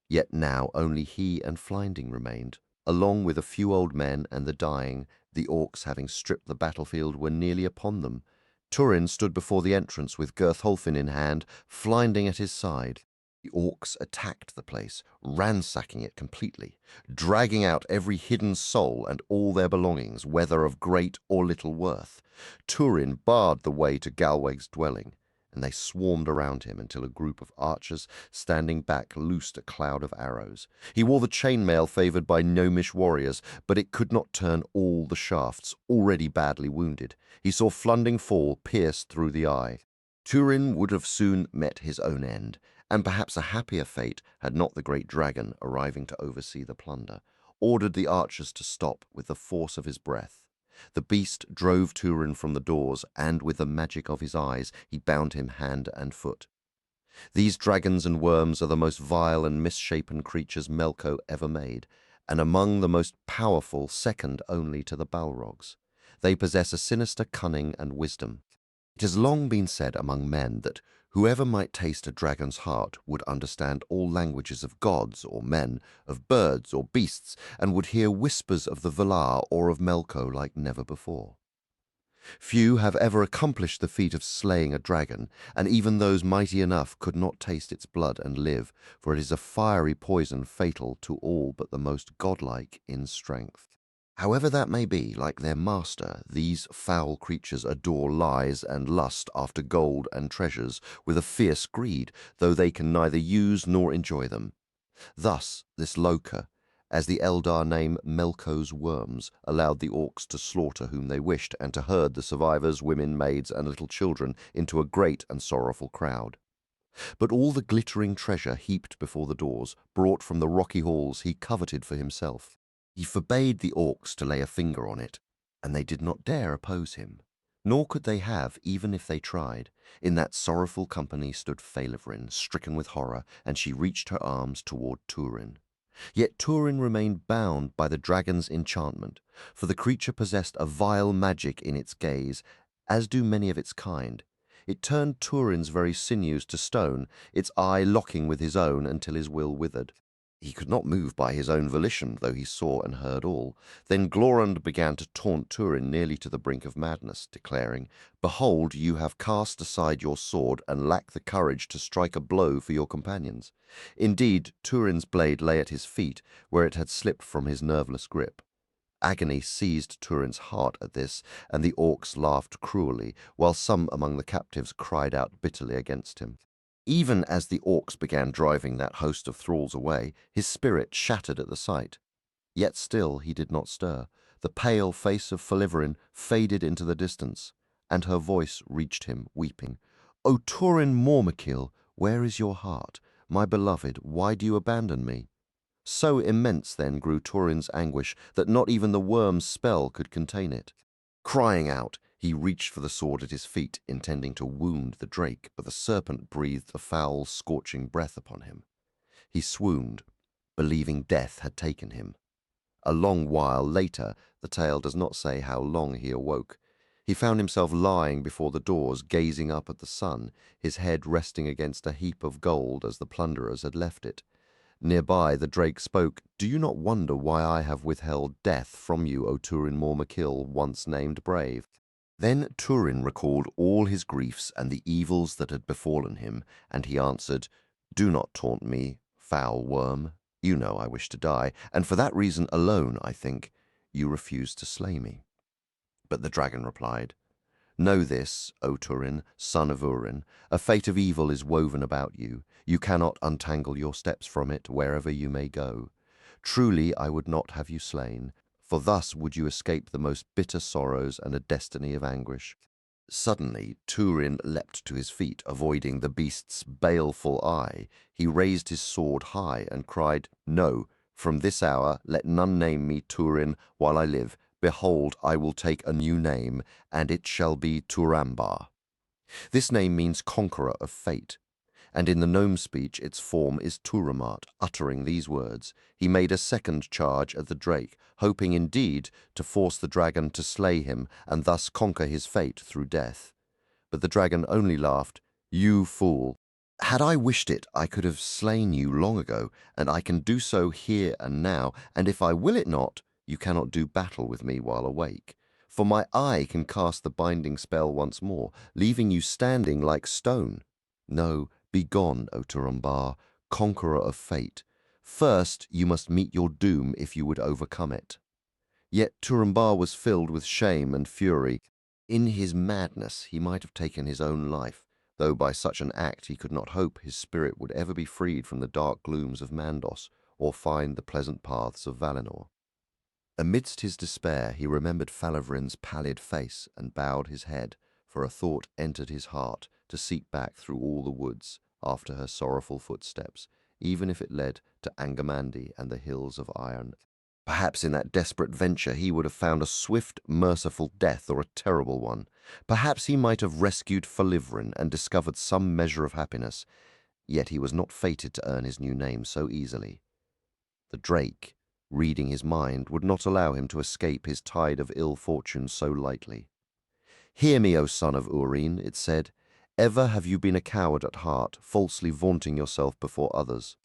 yet now only he and Flinding remained. Along with a few old men and the dying, the orcs, having stripped the battlefield, were nearly upon them. Turin stood before the entrance with Gurtholfin in hand, Flinding at his side. The orcs attacked the place, ransacking it completely, dragging out every hidden soul and all their belongings, whether of great or little worth. Turin barred the way to Galweg's dwelling, and they swarmed around him until a group of archers standing back loosed a cloud of arrows. He wore the chainmail favoured by gnomish warriors, but it could not turn all the shafts, already badly wounded. He saw Flinding fall, pierced through the eye. Turin would have soon met his own end, and perhaps a happier fate had not the great dragon, arriving to oversee the plunder, ordered the archers to stop with the force of his breath. The beast drove Turin from the doors, and with the magic of his eyes he bound him hand and foot. These dragons and worms are the most vile and misshapen creatures Melko ever made, and among the most powerful, second only to the Balrogs. They possess a sinister cunning and wisdom. It has long been said among men that whoever might taste a dragon's heart would understand all languages of gods or men, of birds or beasts, and would hear whispers of the Valar or of Melko like never before. Few have ever accomplished the feat of slaying a dragon, and even those mighty enough could not taste its blood and live, for it is a fiery poison fatal to all but the most godlike in strength. However that may be, like their master, these foul creatures adore lies and lust after gold and treasures with a fierce greed, though they can neither use nor enjoy them. Thus, this Loka, as the Eldar name Melko's worms, allowed the orcs to slaughter whom they wished and to herd the survivors, women, maids, and little children into a great and sorrowful crowd. But all the glittering treasure heaped before the doors, brought from the rocky halls, he coveted for himself. He forbade the orcs to lay a finger on it, and they did not dare oppose him. Nor could they have, even if they tried. In that sorrowful company stood Faelivrin, stricken with horror, and she reached her arms toward Turin. Yet Turin remained bound by the dragon's enchantment, for the creature possessed a vile magic in its gaze, as do many of its kind. It turned Turin's very sinews to stone, its eye locking with his own until his will withered. He could not move by his own volition, though he saw and heard all. Then Glorund began to taunt Turin nearly to the brink of madness, declaring, "Behold, you have cast aside your sword and lack the courage to strike a blow for your companions." Indeed, Turin's blade lay at his feet, where it had slipped from his nerveless grip. Agony seized Turin's heart at this, and the orcs laughed cruelly, while some among the captives cried out bitterly against him. Even as the orcs began driving that host of thralls away, his spirit shattered at the sight. Yet still he did not stir. The pale face of Faelivrin faded into the distance, and her voice reached him, weeping. "O Turin Mormakil, where is your heart? My beloved, why do you abandon me?" So immense then grew Turin's anguish that not even the worm's spell could contain it. Crying out, he reached for the sword at his feet, intending to wound the drake, but the serpent breathed a foul, scorching breath upon him. He swooned, believing death had taken him. A long while later, the tale does not say how long he awoke. He found himself lying before the doors, gazing up at the sun, his head resting against a heap of gold as the plunderers had left it. Nearby, the drake spoke, "Do you not wonder why I have withheld death from you, O Turin Mormakil, once named brave?" Then Turin recalled all his griefs and the evils that had befallen him, and he answered, "Do not taunt me, foul worm. You know I wish to die, and for that reason alone, I think, you refuse to slay me." But the dragon replied, "Know this, O Turin, son of Urin, a fate of evil is woven about you. You cannot untangle your steps from it wherever you may go. Truly I would not have you slain, for thus would you escape the most bitter sorrows and a destiny of anguish." Suddenly Turin leapt to his feet, avoiding the beast's baleful eye. He raised his sword high and cried, "No, from this hour let none name me Turin while I live. Behold, I will take a new name, and it shall be Turambar." This name means conqueror of fate, and in the gnome speech its form is Turamart. Uttering these words, he made a second charge at the drake, hoping indeed to force the dragon to slay him and thus conquer his fate through death. But the dragon only laughed, "You fool! Had I wished it, I could have slain you long ago, and I can do so here and now, and if I will it not, you cannot do battle with me while awake. For my eye can cast the binding spell once more, leaving you standing like stone. No, be gone, O Turambar, conqueror of fate. First you must meet your doom if you would overcome it. Yet Turambar was filled with shame and fury. In his madness he might have taken his own life, though by such an act he could not hope his spirit would ever be freed from the dark glooms of Mandos or find the pleasant paths of Valinor. Amidst his despair he remembered Falavrin's pallid face and bowed his head, for a thought entered his heart to seek back through all the woods after her sorrowful footsteps, even if it led to Angamandi and the hills of iron. Perhaps in that desperate venture he would have found a swift, merciful death or a terrible one. Perhaps he might have rescued Falivrin and discovered some measure of happiness, yet he was not fated to earn his new name so easily. The drake, reading his mind, would not allow him to escape his tide of ill fortune so lightly. "Hear me, O son of Urine," it said. "Ever have you been a coward at heart, falsely vaunting yourself before others.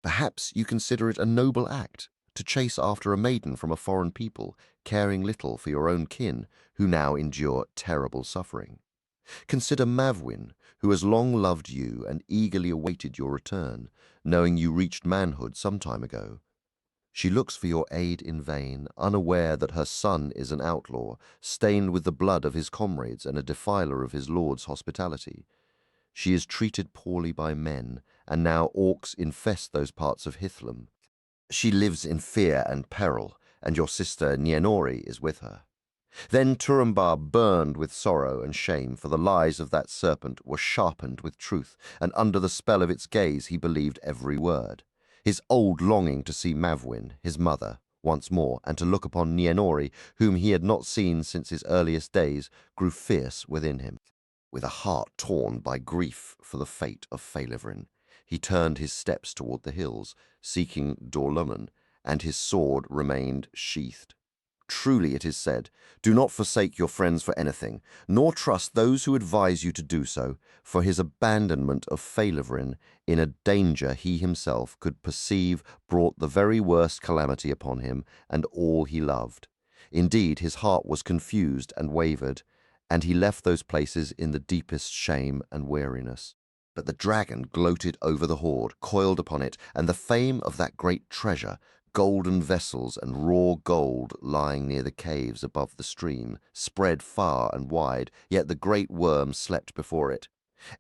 Perhaps you consider it a noble act to chase after a maiden from a foreign people, caring little for your own kin, who now endure terrible suffering. Consider Mavwin, who has long loved you and eagerly awaited your return, knowing you reached manhood some time ago. She looks for your aid in vain, unaware that her son is an outlaw, stained with the blood of his comrades and a defiler of his lord's hospitality. She is treated poorly by men, and now orcs infest those parts of Hithlum. She lives in fear and peril, and your sister Nienori is with her." Then Turambar burned with sorrow and shame, for the lies of that serpent were sharpened with truth, and under the spell of its gaze he believed every word. His old longing to see Mavwin, his mother, once more, and to look upon Nienori, whom he had not seen since his earliest days, grew fierce within him. With a heart torn by grief for the fate of Falivrin, he turned his steps toward the hills, seeking Dorlumen, and his sword remained sheathed. Truly it is said, "Do not forsake your friends for anything, nor trust those who advise you to do so, for his abandonment of Falivrin in a danger he himself could perceive brought the very worst calamity upon him and all he loved. Indeed, his heart was confused and wavered, and he left those places in the deepest shame and weariness. But the dragon gloated over the hoard, coiled upon it, and the fame of that great treasure, golden vessels and raw gold lying near the caves above the stream, spread far and wide, yet the great worm slept before it,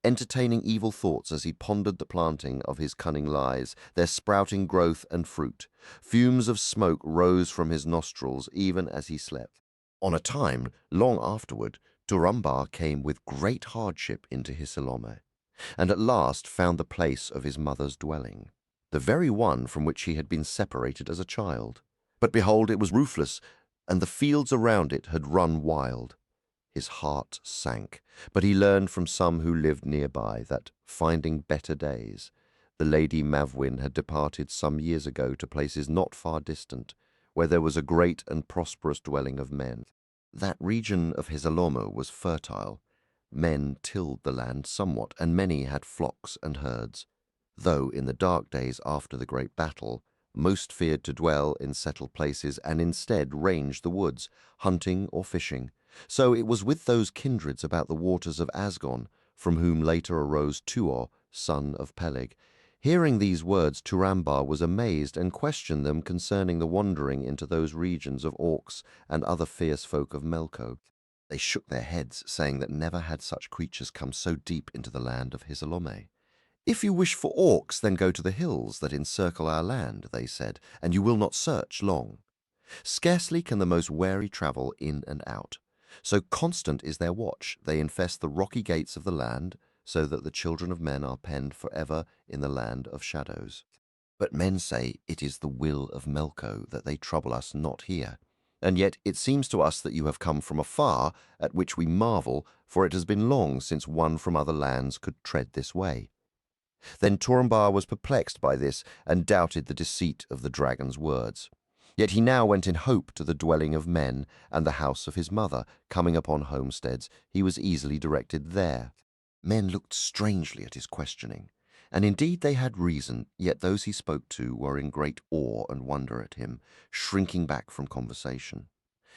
entertaining evil thoughts as he pondered the planting of his cunning lies, their sprouting growth and fruit. Fumes of smoke rose from his nostrils even as he slept. On a time, long afterward, Turambar came with great hardship into Hisilome, and at last found the place of his mother's dwelling, the very one from which he had been separated as a child. But behold, it was roofless, and the fields around it had run wild. His heart sank, but he learned from some who lived nearby that, finding better days, the Lady Mavwin had departed some years ago to places not far distant, where there was a great and prosperous dwelling of men. That region of Hisilome was fertile. Men tilled the land somewhat, and many had flocks and herds, though in the dark days after the great battle, most feared to dwell in settled places and instead ranged the woods, hunting or fishing. So it was with those kindreds about the waters of Asgon, from whom later arose Tuor, son of Peleg. Hearing these words, Turambar was amazed and questioned them concerning the wandering into those regions of orcs and other fierce folk of Melko. They shook their heads, saying that never had such creatures come so deep into the land of Hisilome. "If you wish for orcs, then go to the hills that encircle our land," they said, "and you will not search long. Scarcely can the most wary travel in and out. So constant is their watch, they infest the rocky gates of the land, so that the children of men are penned forever in the land of shadows. But men say it is the will of Melko that they trouble us not here. And yet it seems to us that you have come from afar, at which we marvel, for it has been long since one from other lands could tread this way." Then Turambar was perplexed by this, and doubted the deceit of the dragon's words. Yet he now went in hope to the dwelling of men and the house of his mother. Coming upon homesteads, he was easily directed there. Men looked strangely at his questioning, And indeed they had reason, yet those he spoke to were in great awe and wonder at him, shrinking back from conversation.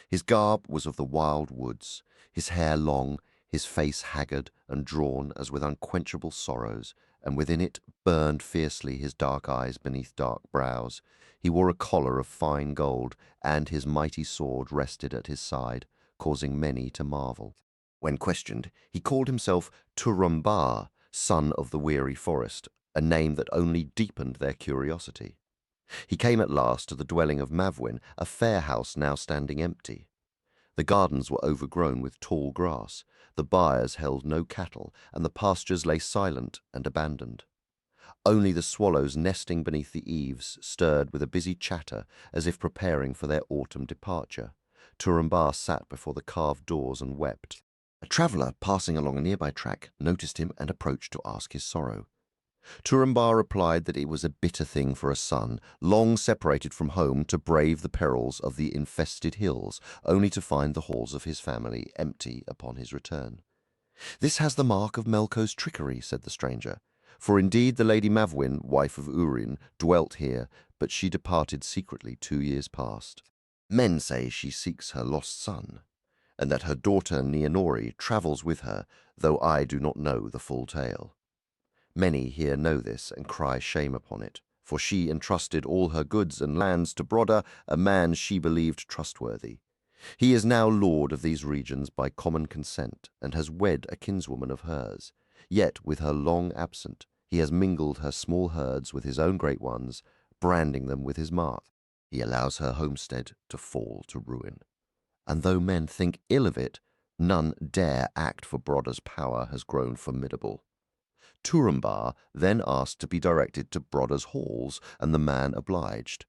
His garb was of the wild woods, his hair long, his face haggard and drawn as with unquenchable sorrows, and within it burned fiercely his dark eyes beneath dark brows. He wore a collar of fine gold, and his mighty sword rested at his side, causing many to marvel. When questioned, he called himself Tuor, son of the weary forest, a name that only deepened their curiosity. He came at last to the dwelling of Mavwin, a fair house now standing empty. The gardens were overgrown with tall grass, the byres held no cattle, and the pastures lay silent and abandoned. Only the swallows nesting beneath the eaves stirred with a busy chatter as if preparing for their autumn departure. Tuor sat before the carved doors and wept. A traveller passing along a nearby track noticed him and approached to ask his sorrow. Tuor replied that it was a bitter thing for a son, long separated from home, to brave the perils of the infested hills, only to find the halls of his family empty upon his return. "This has the mark of Melko's trickery," said the stranger, "for indeed the Lady Mavwin, wife of Urin, dwelt here, but she departed secretly 2 years past. Men say she seeks her lost son, and that her daughter Nianori travels with her, though I do not know the full tale. Many here know this and cry shame upon it, for she entrusted all her goods and lands to Brodda, a man she believed trustworthy. He is now lord of these regions by common consent, and has wed a kinswoman of hers. Yet, with her long absent, he has mingled her small herds with his own great ones, branding them with his mark. He allows her homestead to fall to ruin. And though men think ill of it, none dare act, for Brodda's power has grown formidable." Tuor then asked to be directed to Brodda's halls, and the man obliged.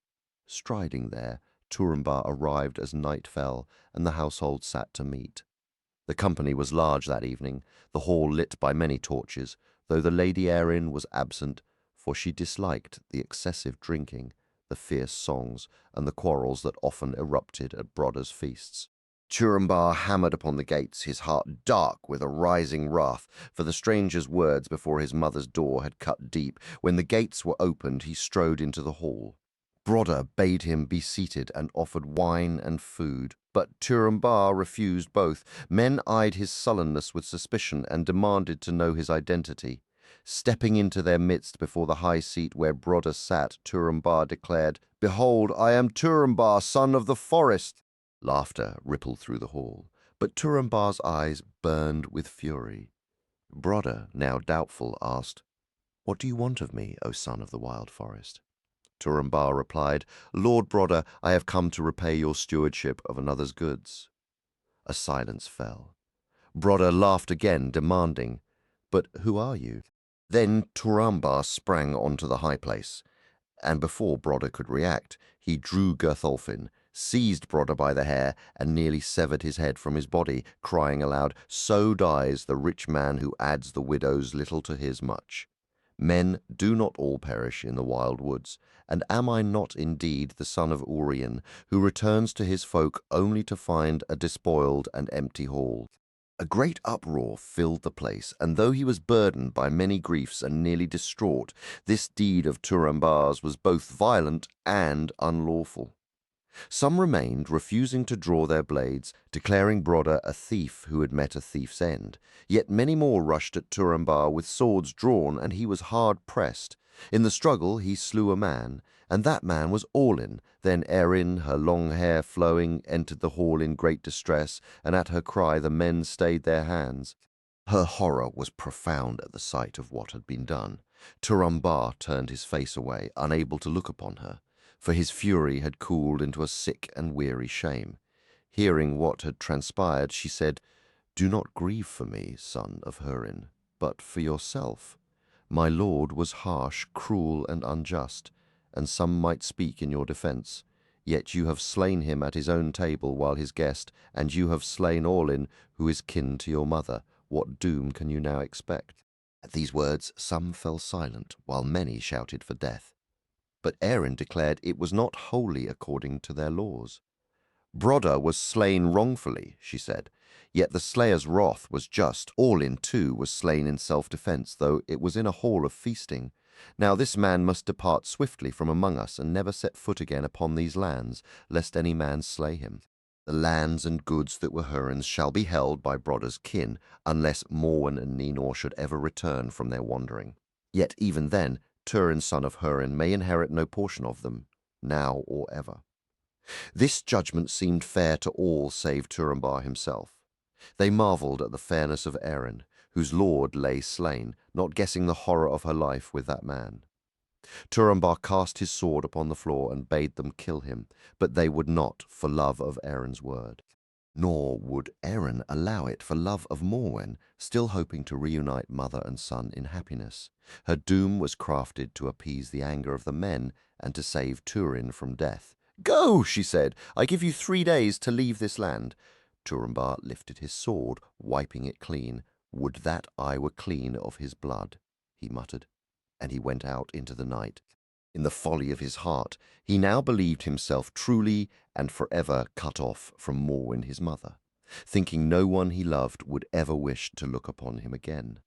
Striding there, Tuor arrived as night fell, and the household sat to meat. The company was large that evening, the hall lit by many torches, though the Lady Erin was absent, for she disliked the excessive drinking, the fierce songs, and the quarrels that often erupted at Brodda's feasts. Tuor hammered upon the gates, his heart dark with a rising wrath, for the stranger's words before his mother's door had cut deep. When the gates were opened, he strode into the hall. Brodda bade him be seated and offered wine and food, but Tuor refused both. Men eyed his sullenness with suspicion and demanded to know his identity. Stepping into their midst before the high seat where Brodda sat, Tuor declared, "Behold, I am Tuor, son of the forest." Laughter rippled through the hall, but Tuor eyes burned with fury. Brodda, now doubtful, asked, "What do you want of me, O son of the wild forest?" Tuor replied, "Lord Brodda, I have come to repay your stewardship of another's goods." A silence fell. Brodda laughed again, demanding, "But who are you?" Then Tuor sprang onto the high place, and before Brodda could react, he drew Gurtholfin, seized Brodda by the hair, and nearly severed his head from his body, crying aloud, "So dies the rich man who adds the widow's little to his much. Men do not all perish in the wild woods, and am I not indeed the son of Urien, who returns to his folk only to find a despoiled and empty hall?" A great uproar filled the place, and though he was burdened by many griefs and nearly distraught, this deed of Tuor was both violent and unlawful. Some remained, refusing to draw their blades, declaring Brodda a thief who had met a thief's end. Yet many more rushed at Tuor with swords drawn, and he was hard pressed. In the struggle he slew a man, and that man was Orlin. Then Erin, her long hair flowing, entered the hall in great distress, and at her cry the men stayed their hands. Her horror was profound at the sight of what had been done. Tuor turned his face away, unable to look upon her, for his fury had cooled into a sick and weary shame. Hearing what had transpired, she said, "Do not grieve for me, son of Hurin, but for yourself. My lord was harsh, cruel, and unjust, and some might speak in your defence. Yet you have slain him at his own table while his guest, and you have slain Orlin, who is kin to your mother. What doom can you now expect?" At these words some fell silent, while many shouted for death. But Erin declared it was not wholly according to their laws. "Brodda was slain wrongfully," she said. Yet the slayer's wrath was just. Orlin too was slain in self-defence, though it was in a hall of feasting. Now this man must depart swiftly from among us, and never set foot again upon these lands, lest any man slay him. The lands and goods that were Hurin's shall be held by Brodda's kin, unless Morwen and Ninor should ever return from their wandering. Yet even then, Turin son of Hurin may inherit no portion of them, now or ever. This judgment seemed fair to all save Turambar himself. They marvelled at the fairness of Erin, whose lord lay slain, not guessing the horror of her life with that man. Turambar cast his sword upon the floor and bade them kill him, but they would not for love of Erin's word. Nor would Erin allow it for love of Morwen, still hoping to reunite mother and son in happiness. Her doom was crafted to appease the anger of the men and to save Turin from death. "Go," she said, "I give you 3 days to leave this land." Turambar lifted his sword, wiping it clean. "Would that I were clean of his blood," he muttered, and he went out into the night. In the folly of his heart, he now believed himself truly and forever cut off from Morwen his mother, thinking no one he loved would ever wish to look upon him again.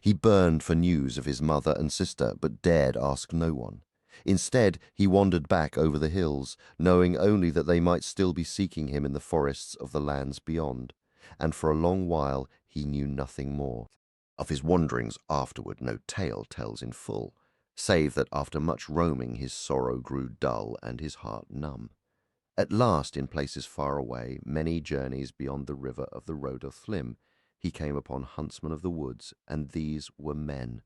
He burned for news of his mother and sister, but dared ask no one. Instead, he wandered back over the hills, knowing only that they might still be seeking him in the forests of the lands beyond, and for a long while he knew nothing more. Of his wanderings afterward no tale tells in full, save that after much roaming his sorrow grew dull and his heart numb. At last, in places far away, many journeys beyond the river of the Road of Thlym, he came upon huntsmen of the woods, and these were men.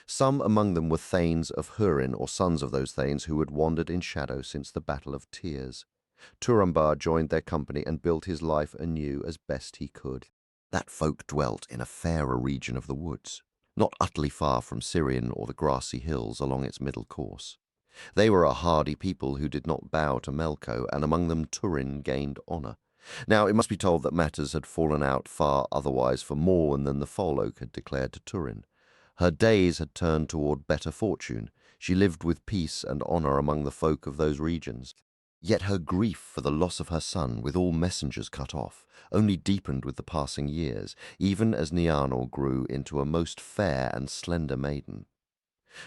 Some among them were thanes of Hurin, or sons of those thanes who had wandered in shadow since the Battle of Tears. Turambar joined their company and built his life anew as best he could. That folk dwelt in a fairer region of the woods, not utterly far from Sirion or the grassy hills along its middle course. They were a hardy people who did not bow to Melko, and among them Turin gained honour. Now it must be told that matters had fallen out far otherwise for Morwen than the Foaloke had declared to Turin. Her days had turned toward better fortune. She lived with peace and honour among the folk of those regions. Yet her grief for the loss of her son, with all messengers cut off, only deepened with the passing years, even as Nianor grew into a most fair and slender maiden.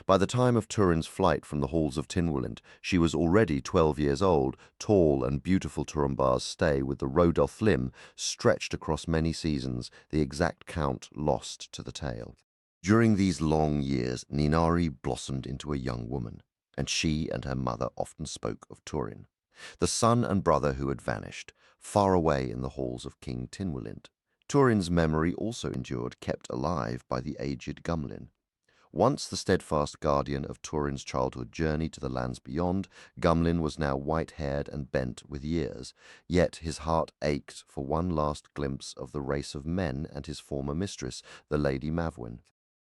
By the time of Turin's flight from the halls of Tynwylint, she was already 12 years old. Tall and beautiful Turambar's stay with the Road of Thlym stretched across many seasons, the exact count lost to the tale. During these long years, Ninari blossomed into a young woman, and she and her mother often spoke of Turin, the son and brother who had vanished, far away in the halls of King Tynwylint. Turin's memory also endured, kept alive by the aged Gumlin. Once the steadfast guardian of Turin's childhood journey to the lands beyond, Gumlin was now white-haired and bent with years, yet his heart ached for one last glimpse of the race of men and his former mistress, the Lady Mavwin.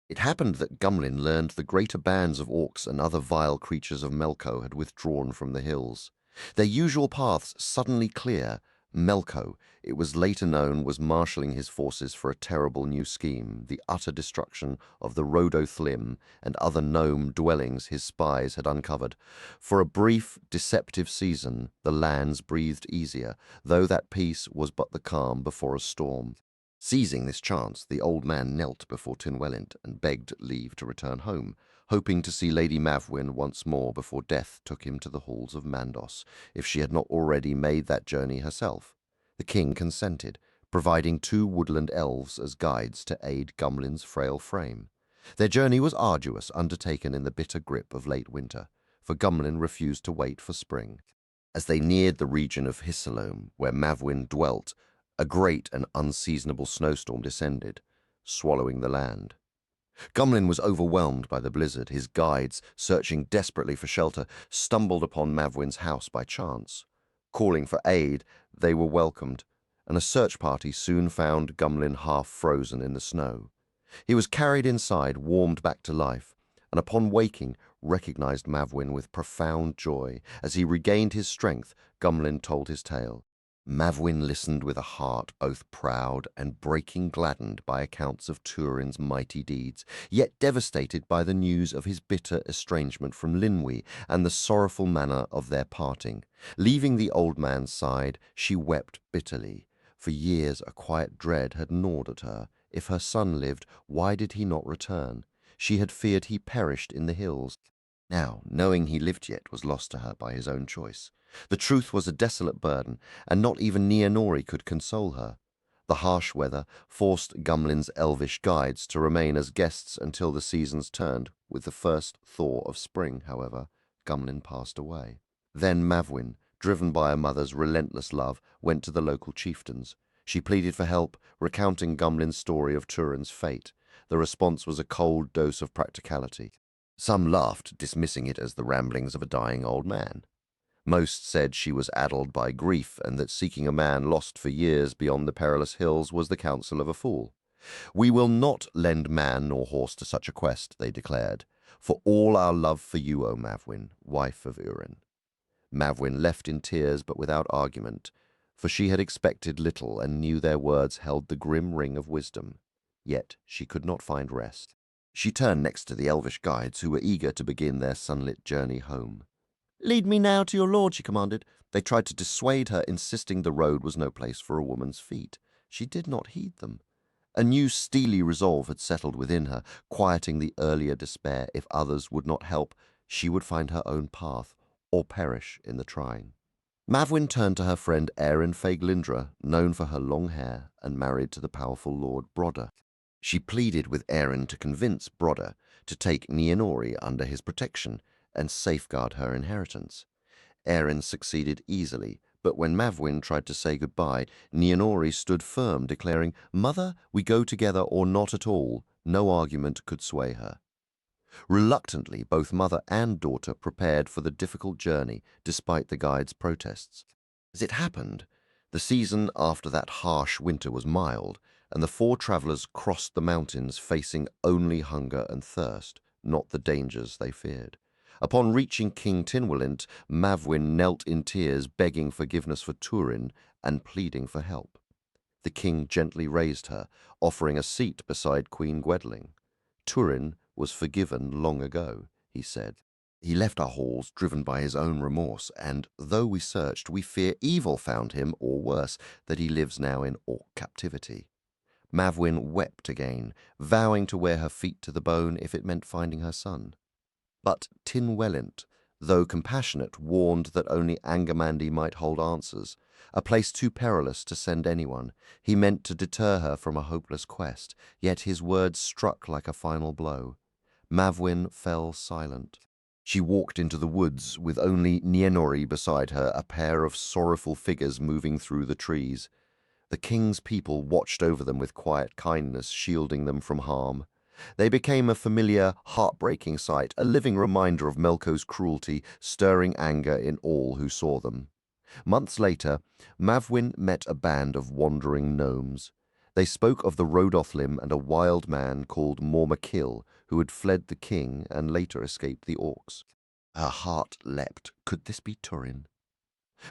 It happened that Gumlin learned the greater bands of orcs and other vile creatures of Melko had withdrawn from the hills. Their usual paths suddenly clear, Melko, it was later known, was marshalling his forces for a terrible new scheme, the utter destruction of the Road o' Thlym and other gnome dwellings his spies had uncovered. For a brief, deceptive season, the lands breathed easier, though that peace was but the calm before a storm. Seizing this chance, the old man knelt before Tynwylint and begged leave to return home, hoping to see Lady Mavwin once more before death took him to the halls of Mandos, if she had not already made that journey herself. The king consented, providing 2 woodland elves as guides to aid Gumlin's frail frame. Their journey was arduous, undertaken in the bitter grip of late winter, for Gumlin refused to wait for spring. As they neared the region of Hissalome, where Mavwin dwelt, a great and unseasonable snowstorm descended, swallowing the land. Gumlin was overwhelmed by the blizzard. His guides, searching desperately for shelter, stumbled upon Mavwin's house by chance. Calling for aid, they were welcomed, and a search party soon found Gumlin half frozen in the snow. He was carried inside, warmed back to life, and upon waking, recognized Mavwin with profound joy. As he regained his strength, Gumlin told his tale. Mavwin listened with a heart both proud and breaking gladdened by accounts of Turin's mighty deeds, yet devastated by the news of his bitter estrangement from Linwi and the sorrowful manner of their parting. Leaving the old man's side, she wept bitterly, For years a quiet dread had gnawed at her. If her son lived, why did he not return? She had feared he perished in the hills. Now, knowing he lived yet was lost to her by his own choice. The truth was a desolate burden, and not even Nienori could console her. The harsh weather forced Gumlin's elvish guides to remain as guests until the seasons turned. With the first thaw of spring, however, Gumlin passed away. Then Mavwin, driven by a mother's relentless love, went to the local chieftains. She pleaded for help, recounting Gumlin's story of Turin's fate. The response was a cold dose of practicality. Some laughed, dismissing it as the ramblings of a dying old man. Most said she was addled by grief, and that seeking a man lost for years beyond the perilous hills was the counsel of a fool. "We will not lend man nor horse to such a quest," they declared, "for all our love for you, O Mavwin, wife of Urin." Mavwin left in tears but without argument, for she had expected little and knew their words held the grim ring of wisdom. Yet she could not find rest. She turned next to the elvish guides, who were eager to begin their sunlit journey home. "Lead me now to your lord," she commanded. They tried to dissuade her, insisting the road was no place for a woman's feet. She did not heed them. A new steely resolve had settled within her, quieting the earlier despair. If others would not help, she would find her own path, or perish in the trying. Mavwin turned to her friend Erin Feiglindra, known for her long hair and married to the powerful Lord Brodda. She pleaded with Erin to convince Brodda to take Nienori under his protection and safeguard her inheritance. Erin succeeded easily, but when Mavwin tried to say goodbye, Nienori stood firm, declaring, "Mother, we go together or not at all." No argument could sway her. Reluctantly, both mother and daughter prepared for the difficult journey, despite the guide's protests. As it happened, the season after that harsh winter was mild, and the four travellers crossed the mountains facing only hunger and thirst, not the dangers they feared. Upon reaching King Tinwelint, Mavwin knelt in tears, begging forgiveness for Turin and pleading for help. The king gently raised her, offering a seat beside Queen Gwedling. Turin was forgiven long ago, he said. He left our halls driven by his own remorse, and though we searched, we fear evil found him, or worse, that he lives now in Orc captivity. Mavwin wept again, vowing to wear her feet to the bone if it meant finding her son. But Tinwelint, though compassionate, warned that only Angermandy might hold answers, a place too perilous to send anyone. He meant to deter her from a hopeless quest, yet his words struck like a final blow. Mavwin fell silent. She walked into the woods with only Nienori beside her, a pair of sorrowful figures moving through the trees. The king's people watched over them with quiet kindness, shielding them from harm. They became a familiar, heartbreaking sight, a living reminder of Melko's cruelty, stirring anger in all who saw them. Months later, Mavwin met a band of wandering gnomes. They spoke of the Rodothlim and a wild man called Mormakil, who had fled the king and later escaped the orcs. Her heart leapt. Could this be Turin?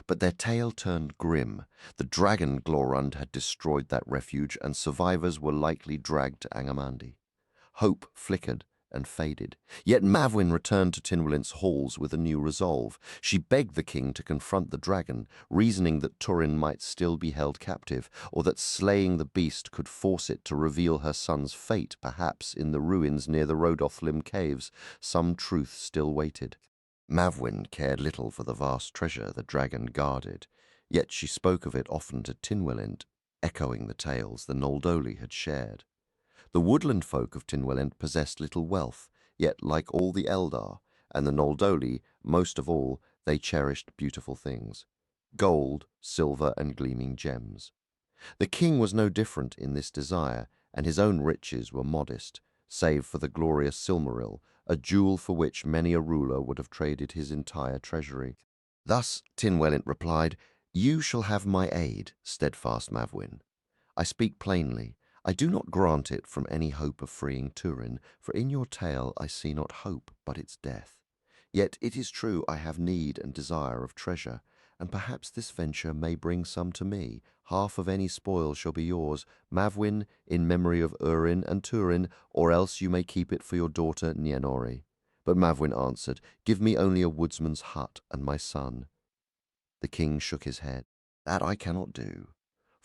But their tale turned grim. The dragon Glorund had destroyed that refuge, and survivors were likely dragged to Angermandy. Hope flickered and faded. Yet Mavwin returned to Tinwelint's halls with a new resolve. She begged the king to confront the dragon, reasoning that Turin might still be held captive, or that slaying the beast could force it to reveal her son's fate. Perhaps in the ruins near the Rodothlim caves, some truth still waited. Mavwin cared little for the vast treasure the dragon guarded, yet she spoke of it often to Tinwelint, echoing the tales the Noldoli had shared. The woodland folk of Tinwelint possessed little wealth, yet like all the Eldar, and the Noldoli, most of all, they cherished beautiful things: gold, silver, and gleaming gems. The king was no different in this desire, and his own riches were modest, save for the glorious Silmaril, a jewel for which many a ruler would have traded his entire treasury. Thus Tinwelint replied, "You shall have my aid, steadfast Mavwin. I speak plainly. I do not grant it from any hope of freeing Turin, for in your tale I see not hope, but its death. Yet it is true I have need and desire of treasure, and perhaps this venture may bring some to me. Half of any spoil shall be yours, Mavwin, in memory of Urin and Turin, or else you may keep it for your daughter Nienori." But Mavwin answered, "Give me only a woodsman's hut and my son." The king shook his head. "That I cannot do.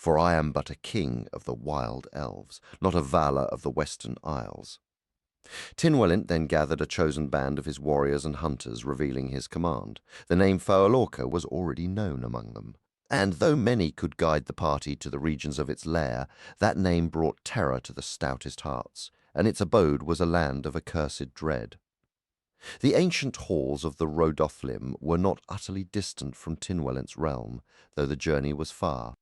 for I am but a king of the wild elves, not a Valar of the Western Isles." Tynwellint then gathered a chosen band of his warriors and hunters, revealing his command. The name Foalorca was already known among them. And though many could guide the party to the regions of its lair, that name brought terror to the stoutest hearts, and its abode was a land of accursed dread. The ancient halls of the Rhodothlim were not utterly distant from Tynwellint's realm, though the journey was far.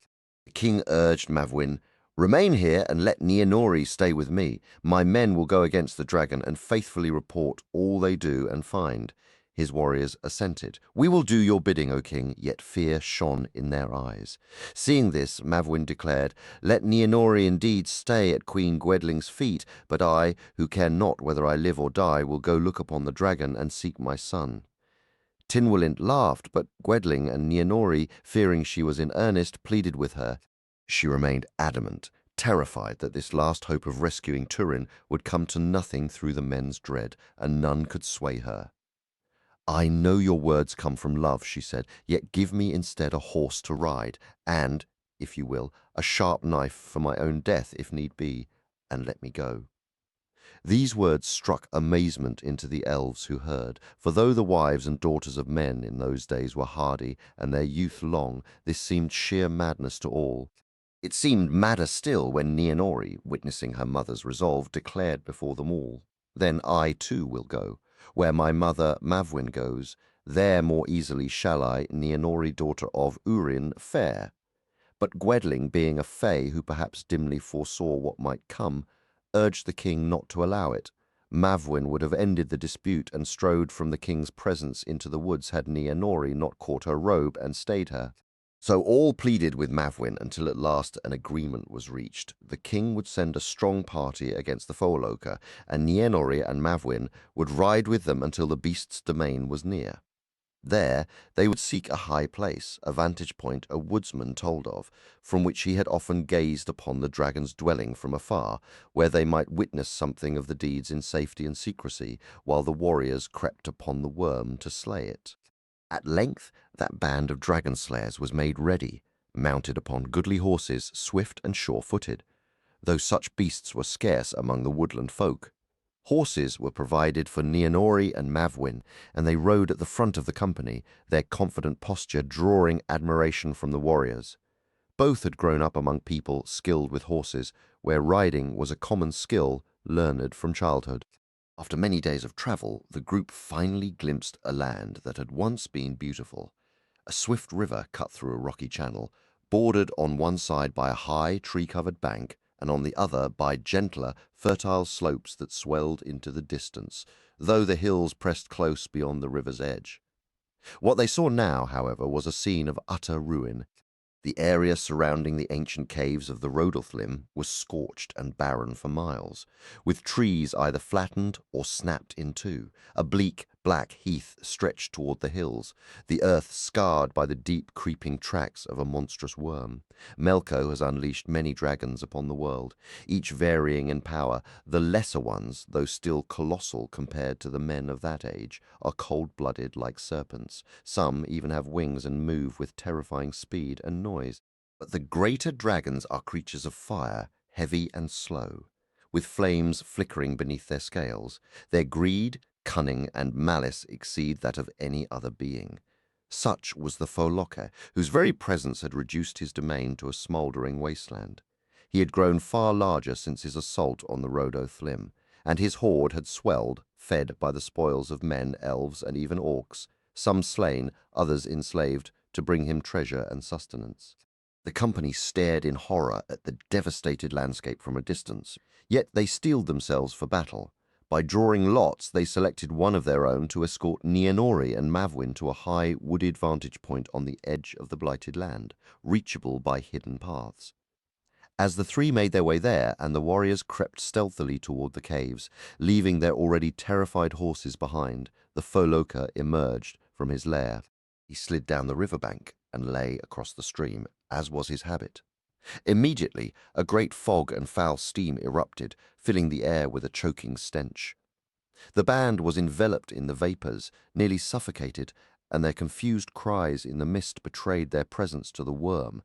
The king urged Mavwin, "Remain here and let Nienori stay with me. My men will go against the dragon and faithfully report all they do and find." His warriors assented. "We will do your bidding, O king," yet fear shone in their eyes. Seeing this, Mavwin declared, "Let Nienori indeed stay at Queen Gwedling's feet, but I, who care not whether I live or die, will go look upon the dragon and seek my son." Tynwellint laughed, but Gwedling and Nienori, fearing she was in earnest, pleaded with her. She remained adamant, terrified that this last hope of rescuing Turin would come to nothing through the men's dread, and none could sway her. "I know your words come from love," she said, "yet give me instead a horse to ride, and, if you will, a sharp knife for my own death if need be, and let me go." These words struck amazement into the elves who heard, for though the wives and daughters of men in those days were hardy and their youth long, this seemed sheer madness to all. It seemed madder still when Nienori, witnessing her mother's resolve, declared before them all, "Then I too will go. Where my mother Mavwin goes, there more easily shall I, Nienori, daughter of Urin, fare." But Gwedling, being a fay who perhaps dimly foresaw what might come, urged the king not to allow it. Mavwin would have ended the dispute and strode from the king's presence into the woods had Nienori not caught her robe and stayed her. So all pleaded with Mavwin until at last an agreement was reached. The king would send a strong party against the Foaloka, and Nienori and Mavwin would ride with them until the beast's domain was near. There they would seek a high place, a vantage point a woodsman told of, from which he had often gazed upon the dragon's dwelling from afar, where they might witness something of the deeds in safety and secrecy, while the warriors crept upon the worm to slay it. At length that band of dragon slayers was made ready, mounted upon goodly horses, swift and sure-footed, though such beasts were scarce among the woodland folk. Horses were provided for Nienori and Mavwin, and they rode at the front of the company, their confident posture drawing admiration from the warriors. Both had grown up among people skilled with horses, where riding was a common skill learned from childhood. After many days of travel, the group finally glimpsed a land that had once been beautiful. A swift river cut through a rocky channel, bordered on one side by a high, tree-covered bank, and on the other by gentler, fertile slopes that swelled into the distance, though the hills pressed close beyond the river's edge. What they saw now, however, was a scene of utter ruin. The area surrounding the ancient caves of the Rhodothlim was scorched and barren for miles, with trees either flattened or snapped in two. A bleak, black heath stretched toward the hills, the earth scarred by the deep creeping tracks of a monstrous worm. Melko has unleashed many dragons upon the world, each varying in power. The lesser ones, though still colossal compared to the men of that age, are cold-blooded like serpents. Some even have wings and move with terrifying speed and noise. But the greater dragons are creatures of fire, heavy and slow, with flames flickering beneath their scales. Their greed, cunning, and malice exceed that of any other being. Such was the Foaloka, whose very presence had reduced his domain to a smouldering wasteland. He had grown far larger since his assault on the Rhodothlim, and his horde had swelled, fed by the spoils of men, elves, and even orcs, some slain, others enslaved, to bring him treasure and sustenance. The company stared in horror at the devastated landscape from a distance, yet they steeled themselves for battle. By drawing lots, they selected one of their own to escort Nienori and Mavwin to a high, wooded vantage point on the edge of the blighted land, reachable by hidden paths. As the three made their way there, and the warriors crept stealthily toward the caves, leaving their already terrified horses behind, the Foaloka emerged from his lair. He slid down the riverbank and lay across the stream, as was his habit. Immediately, a great fog and foul steam erupted, filling the air with a choking stench. The band was enveloped in the vapors, nearly suffocated, and their confused cries in the mist betrayed their presence to the worm,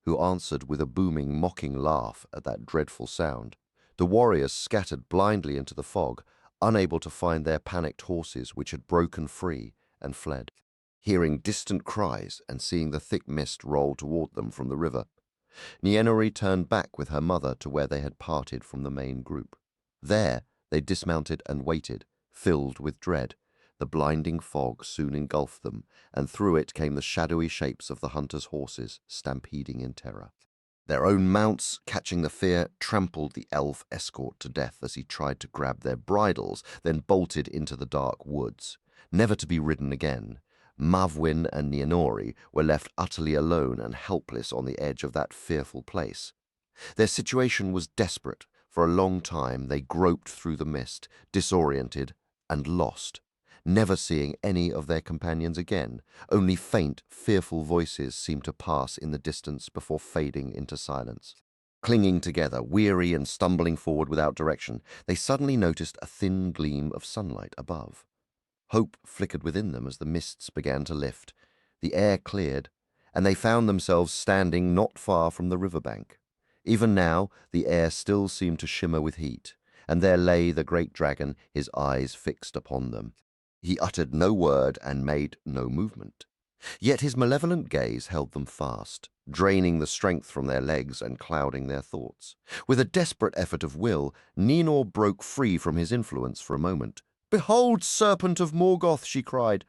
who answered with a booming, mocking laugh at that dreadful sound. The warriors scattered blindly into the fog, unable to find their panicked horses which had broken free and fled. Hearing distant cries and seeing the thick mist roll toward them from the river, Nienori turned back with her mother to where they had parted from the main group. There they dismounted and waited, filled with dread. The blinding fog soon engulfed them, and through it came the shadowy shapes of the hunters' horses, stampeding in terror. Their own mounts, catching the fear, trampled the elf escort to death as he tried to grab their bridles, then bolted into the dark woods, never to be ridden again. Mavwin and Nienori were left utterly alone and helpless on the edge of that fearful place. Their situation was desperate. For a long time they groped through the mist, disoriented and lost, never seeing any of their companions again. Only faint, fearful voices seemed to pass in the distance before fading into silence. Clinging together, weary and stumbling forward without direction, they suddenly noticed a thin gleam of sunlight above. Hope flickered within them as the mists began to lift. The air cleared, and they found themselves standing not far from the riverbank. Even now, the air still seemed to shimmer with heat, and there lay the great dragon, his eyes fixed upon them. He uttered no word and made no movement. Yet his malevolent gaze held them fast, draining the strength from their legs and clouding their thoughts. With a desperate effort of will, Nienor broke free from his influence for a moment. "Behold, serpent of Morgoth," she cried.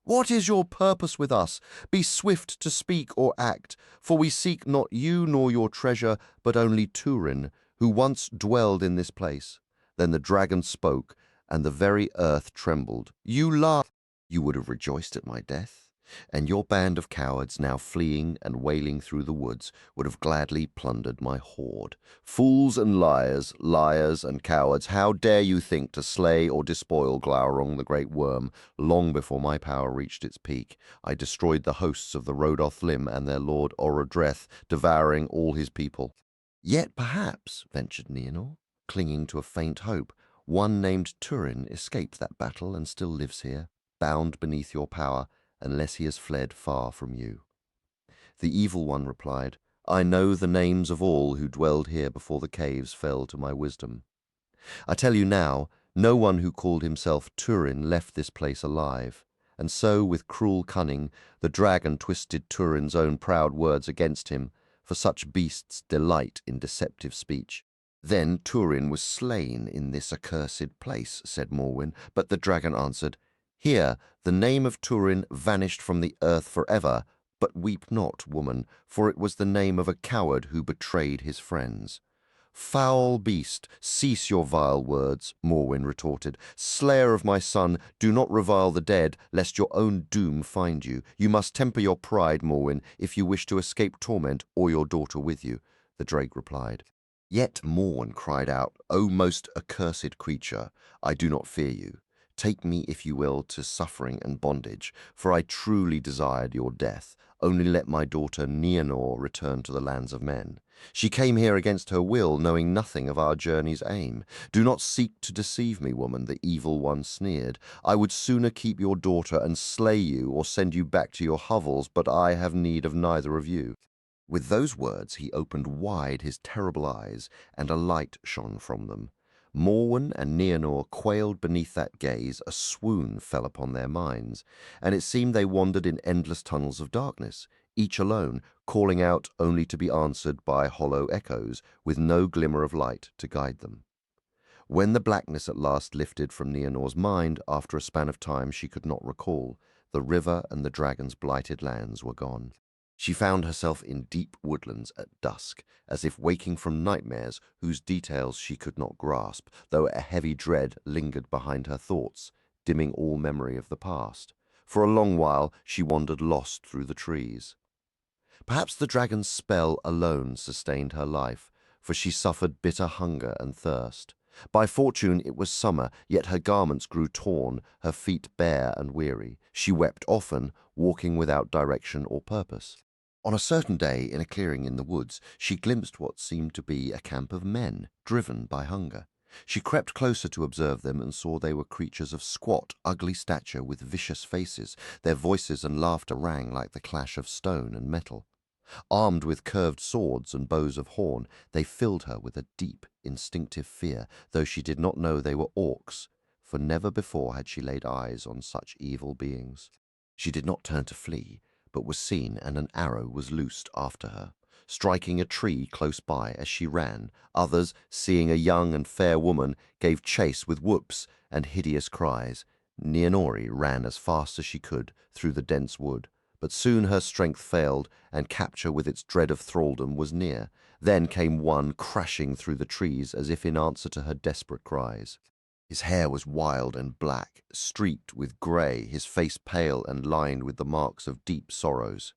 "What is your purpose with us? Be swift to speak or act, for we seek not you nor your treasure, but only Turin, who once dwelled in this place." Then the dragon spoke, and the very earth trembled. "You lie! You would have rejoiced at my death, and your band of cowards, now fleeing and wailing through the woods, would have gladly plundered my hoard. Fools and liars, liars and cowards, how dare you think to slay or despoil Glaurung the great worm? Long before my power reached its peak, I destroyed the hosts of the Rhodoth Lim and their lord Orodreth, devouring all his people." "Yet perhaps," ventured Nienor, clinging to a faint hope, "one named Turin escaped that battle and still lives here, bound beneath your power, unless he has fled far from you." The evil one replied, "I know the names of all who dwelled here before the caves fell to my wisdom. I tell you now, no one who called himself Turin left this place alive." And so, with cruel cunning, the dragon twisted Turin's own proud words against him, for such beasts delight in deceptive speech. "Then Turin was slain in this accursed place," said Morwen, but the dragon answered, "Here the name of Turin vanished from the earth forever, but weep not, woman, for it was the name of a coward who betrayed his friends." "Foul beast, cease your vile words," Morwen retorted. "Slayer of my son, do not revile the dead, lest your own doom find you. You must temper your pride, Morwen, if you wish to escape torment, or your daughter with you," the drake replied. Yet Morwen cried out, "O most accursed creature, I do not fear you. Take me, if you will, to suffering and bondage, for I truly desired your death. Only let my daughter Nienor return to the lands of men. She came here against her will, knowing nothing of our journey's aim. Do not seek to deceive me, woman," the evil one sneered. "I would sooner keep your daughter and slay you, or send you back to your hovels, but I have need of neither of you." With those words he opened wide his terrible eyes, and a light shone from them. Morwen and Nienor quailed beneath that gaze. A swoon fell upon their minds, and it seemed they wandered in endless tunnels of darkness, each alone, calling out only to be answered by hollow echoes, with no glimmer of light to guide them. When the blackness at last lifted from Nianor's mind, after a span of time she could not recall, the river and the dragon's blighted lands were gone. She found herself in deep woodlands at dusk, as if waking from nightmares whose details she could not grasp, though a heavy dread lingered behind her thoughts, dimming all memory of the past. For a long while she wandered lost through the trees. Perhaps the dragon's spell alone sustained her life, for she suffered bitter hunger and thirst. By fortune it was summer, yet her garments grew torn, her feet bare and weary. She wept often, walking without direction or purpose. On a certain day, in a clearing in the woods, she glimpsed what seemed to be a camp of men, driven by hunger. She crept closer to observe them and saw they were creatures of squat, ugly stature with vicious faces. Their voices and laughter rang like the clash of stone and metal. Armed with curved swords and bows of horn, they filled her with a deep, instinctive fear, though she did not know they were orcs, for never before had she laid eyes on such evil beings. She did not turn to flee, but was seen, and an arrow was loosed after her, striking a tree close by as she ran. Others, seeing a young and fair woman, gave chase with whoops and hideous cries. Nienori ran as fast as she could through the dense wood, but soon her strength failed, and capture with its dread of thraldom was near. Then came one crashing through the trees as if in answer to her desperate cries. His hair was wild and black, streaked with grey, his face pale and lined with the marks of deep sorrows.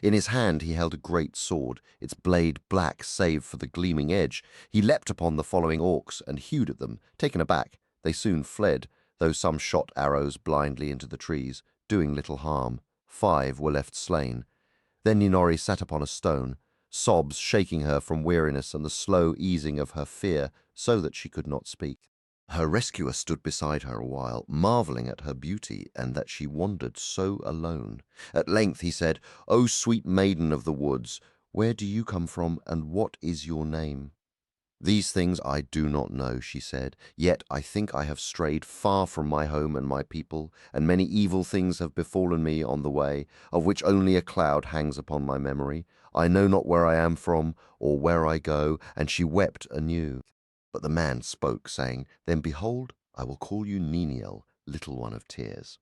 In his hand he held a great sword, its blade black save for the gleaming edge. He leapt upon the following orcs and hewed at them. Taken aback, they soon fled, though some shot arrows blindly into the trees, doing little harm. 5 were left slain. Then Ninori sat upon a stone, sobs shaking her from weariness and the slow easing of her fear, so that she could not speak. Her rescuer stood beside her a while, marvelling at her beauty and that she wandered so alone. At length he said, "O sweet maiden of the woods, where do you come from, and what is your name?" "These things I do not know," she said, "yet I think I have strayed far from my home and my people, and many evil things have befallen me on the way, of which only a cloud hangs upon my memory. I know not where I am from, or where I go," and she wept anew. But the man spoke, saying, "Then behold, I will call you Niniel, little one of tears."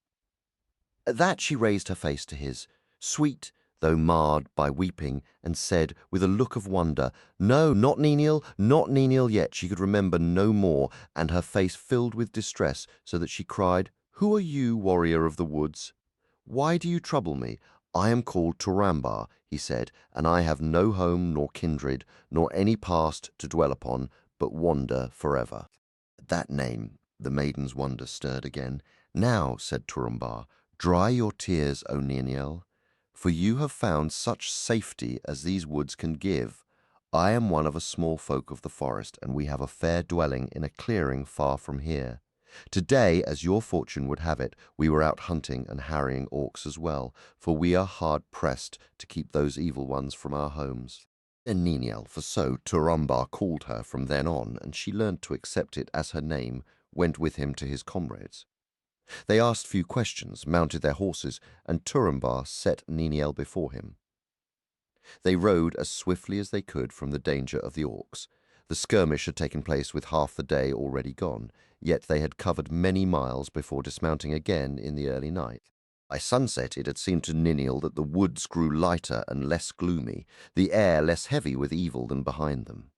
At that she raised her face to his, sweet though marred by weeping, and said with a look of wonder, "No, not Niniel, not Niniel yet." She could remember no more, and her face filled with distress, so that she cried, "Who are you, warrior of the woods? Why do you trouble me?" "I am called Turambar," he said, "and I have no home nor kindred, nor any past to dwell upon, but wander forever." At that name the maiden's wonder stirred again. "Now," said Turambar, "dry your tears, O Niniel, for you have found such safety as these woods can give. I am one of a small folk of the forest, and we have a fair dwelling in a clearing far from here. Today, as your fortune would have it, we were out hunting and harrying orcs as well, for we are hard pressed to keep those evil ones from our homes." Then Niniel, for so Turambar called her from then on, and she learned to accept it as her name, went with him to his comrades. They asked few questions, mounted their horses, and Turambar set Niniel before him. They rode as swiftly as they could from the danger of the orcs. The skirmish had taken place with half the day already gone, yet they had covered many miles before dismounting again in the early night. By sunset it had seemed to Niniel that the woods grew lighter and less gloomy, the air less heavy with evil than behind them.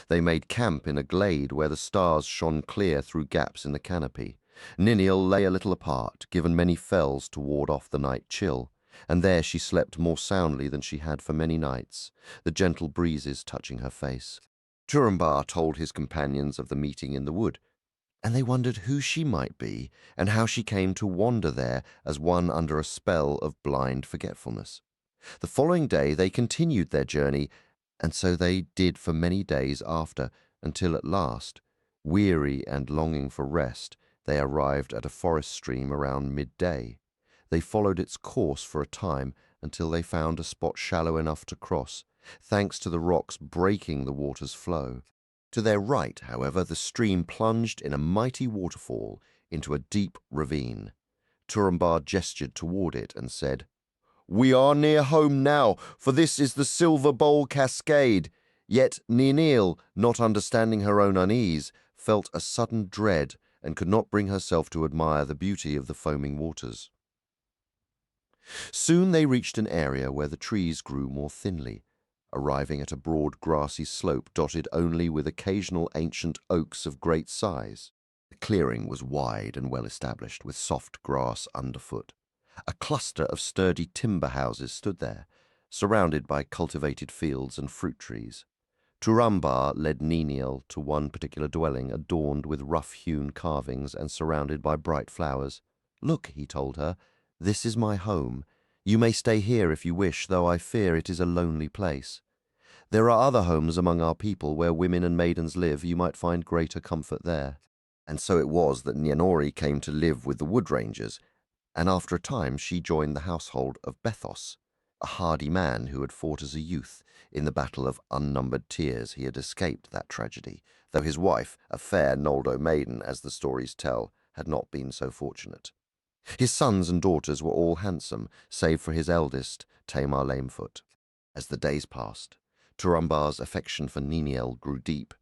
They made camp in a glade where the stars shone clear through gaps in the canopy. Niniel lay a little apart, given many fells to ward off the night chill, and there she slept more soundly than she had for many nights, the gentle breezes touching her face. Turambar told his companions of the meeting in the wood, and they wondered who she might be, and how she came to wander there as one under a spell of blind forgetfulness. The following day they continued their journey, and so they did for many days after, until at last, weary and longing for rest, they arrived at a forest stream around midday. They followed its course for a time until they found a spot shallow enough to cross, thanks to the rocks breaking the water's flow. To their right, however, the stream plunged in a mighty waterfall into a deep ravine. Turambar gestured toward it and said, "We are near home now, for this is the Silver Bowl Cascade." Yet Niniel, not understanding her own unease, felt a sudden dread and could not bring herself to admire the beauty of the foaming waters. Soon they reached an area where the trees grew more thinly, arriving at a broad grassy slope dotted only with occasional ancient oaks of great size. The clearing was wide and well established, with soft grass underfoot. A cluster of sturdy timber houses stood there, surrounded by cultivated fields and fruit trees. Turambar led Niniel to one particular dwelling adorned with rough-hewn carvings and surrounded by bright flowers. "Look," he told her, "this is my home. You may stay here if you wish, though I fear it is a lonely place. There are other homes among our people where women and maidens live. You might find greater comfort there." And so it was that Nienori came to live with the wood rangers, and after a time she joined the household of Bethos. a hardy man who had fought as a youth. In the battle of unnumbered tears he had escaped that tragedy, though his wife, a fair Noldo maiden, as the stories tell, had not been so fortunate. His sons and daughters were all handsome, save for his eldest, Tamar Lamefoot. As the days passed, Turambar's affection for Niniel grew deep,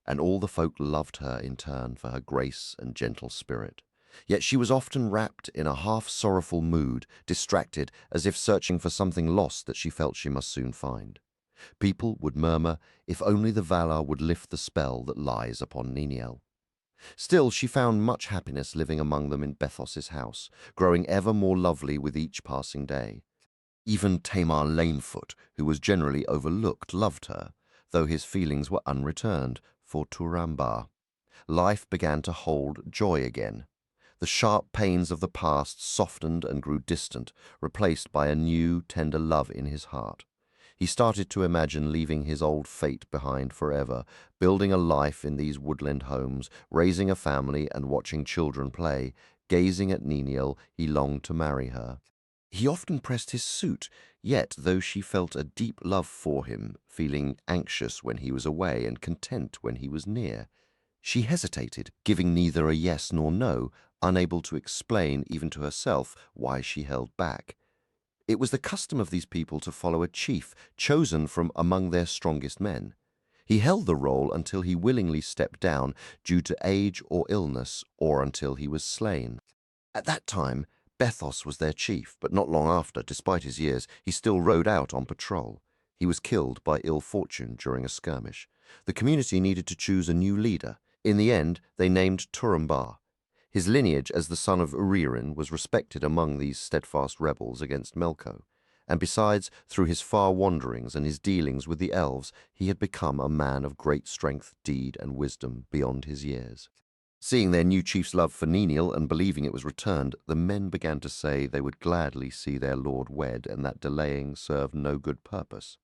and all the folk loved her in turn for her grace and gentle spirit. Yet she was often wrapped in a half-sorrowful mood, distracted as if searching for something lost that she felt she must soon find. People would murmur, if only the Valar would lift the spell that lies upon Niniel. Still, she found much happiness living among them in Bethos's house, growing ever more lovely with each passing day. Even Tamar Lamefoot, who was generally overlooked, loved her, though his feelings were unreturned for Turambar. Life began to hold joy again. The sharp pains of the past softened and grew distant, replaced by a new, tender love in his heart. He started to imagine leaving his old fate behind forever, building a life in these woodland homes, raising a family and watching children play. Gazing at Niniel, he longed to marry her. He often pressed his suit, yet, though she felt a deep love for him, feeling anxious when he was away and content when he was near, she hesitated, giving neither a yes nor no, unable to explain even to herself why she held back. It was the custom of these people to follow a chief chosen from among their strongest men. He held the role until he willingly stepped down due to age or illness, or until he was slain. At that time, Bethos was their chief, but not long after, despite his years, he still rode out on patrol. He was killed by ill fortune during a skirmish. The community needed to choose a new leader. In the end, they named Turambar. His lineage as the son of Uririn was respected among these steadfast rebels against Melko, and besides, through his far wanderings and his dealings with the Elves, he had become a man of great strength, deed, and wisdom beyond his years. Seeing their new chief's love for Niniel and believing it was returned, the men began to say they would gladly see their lord wed, and that delaying served no good purpose.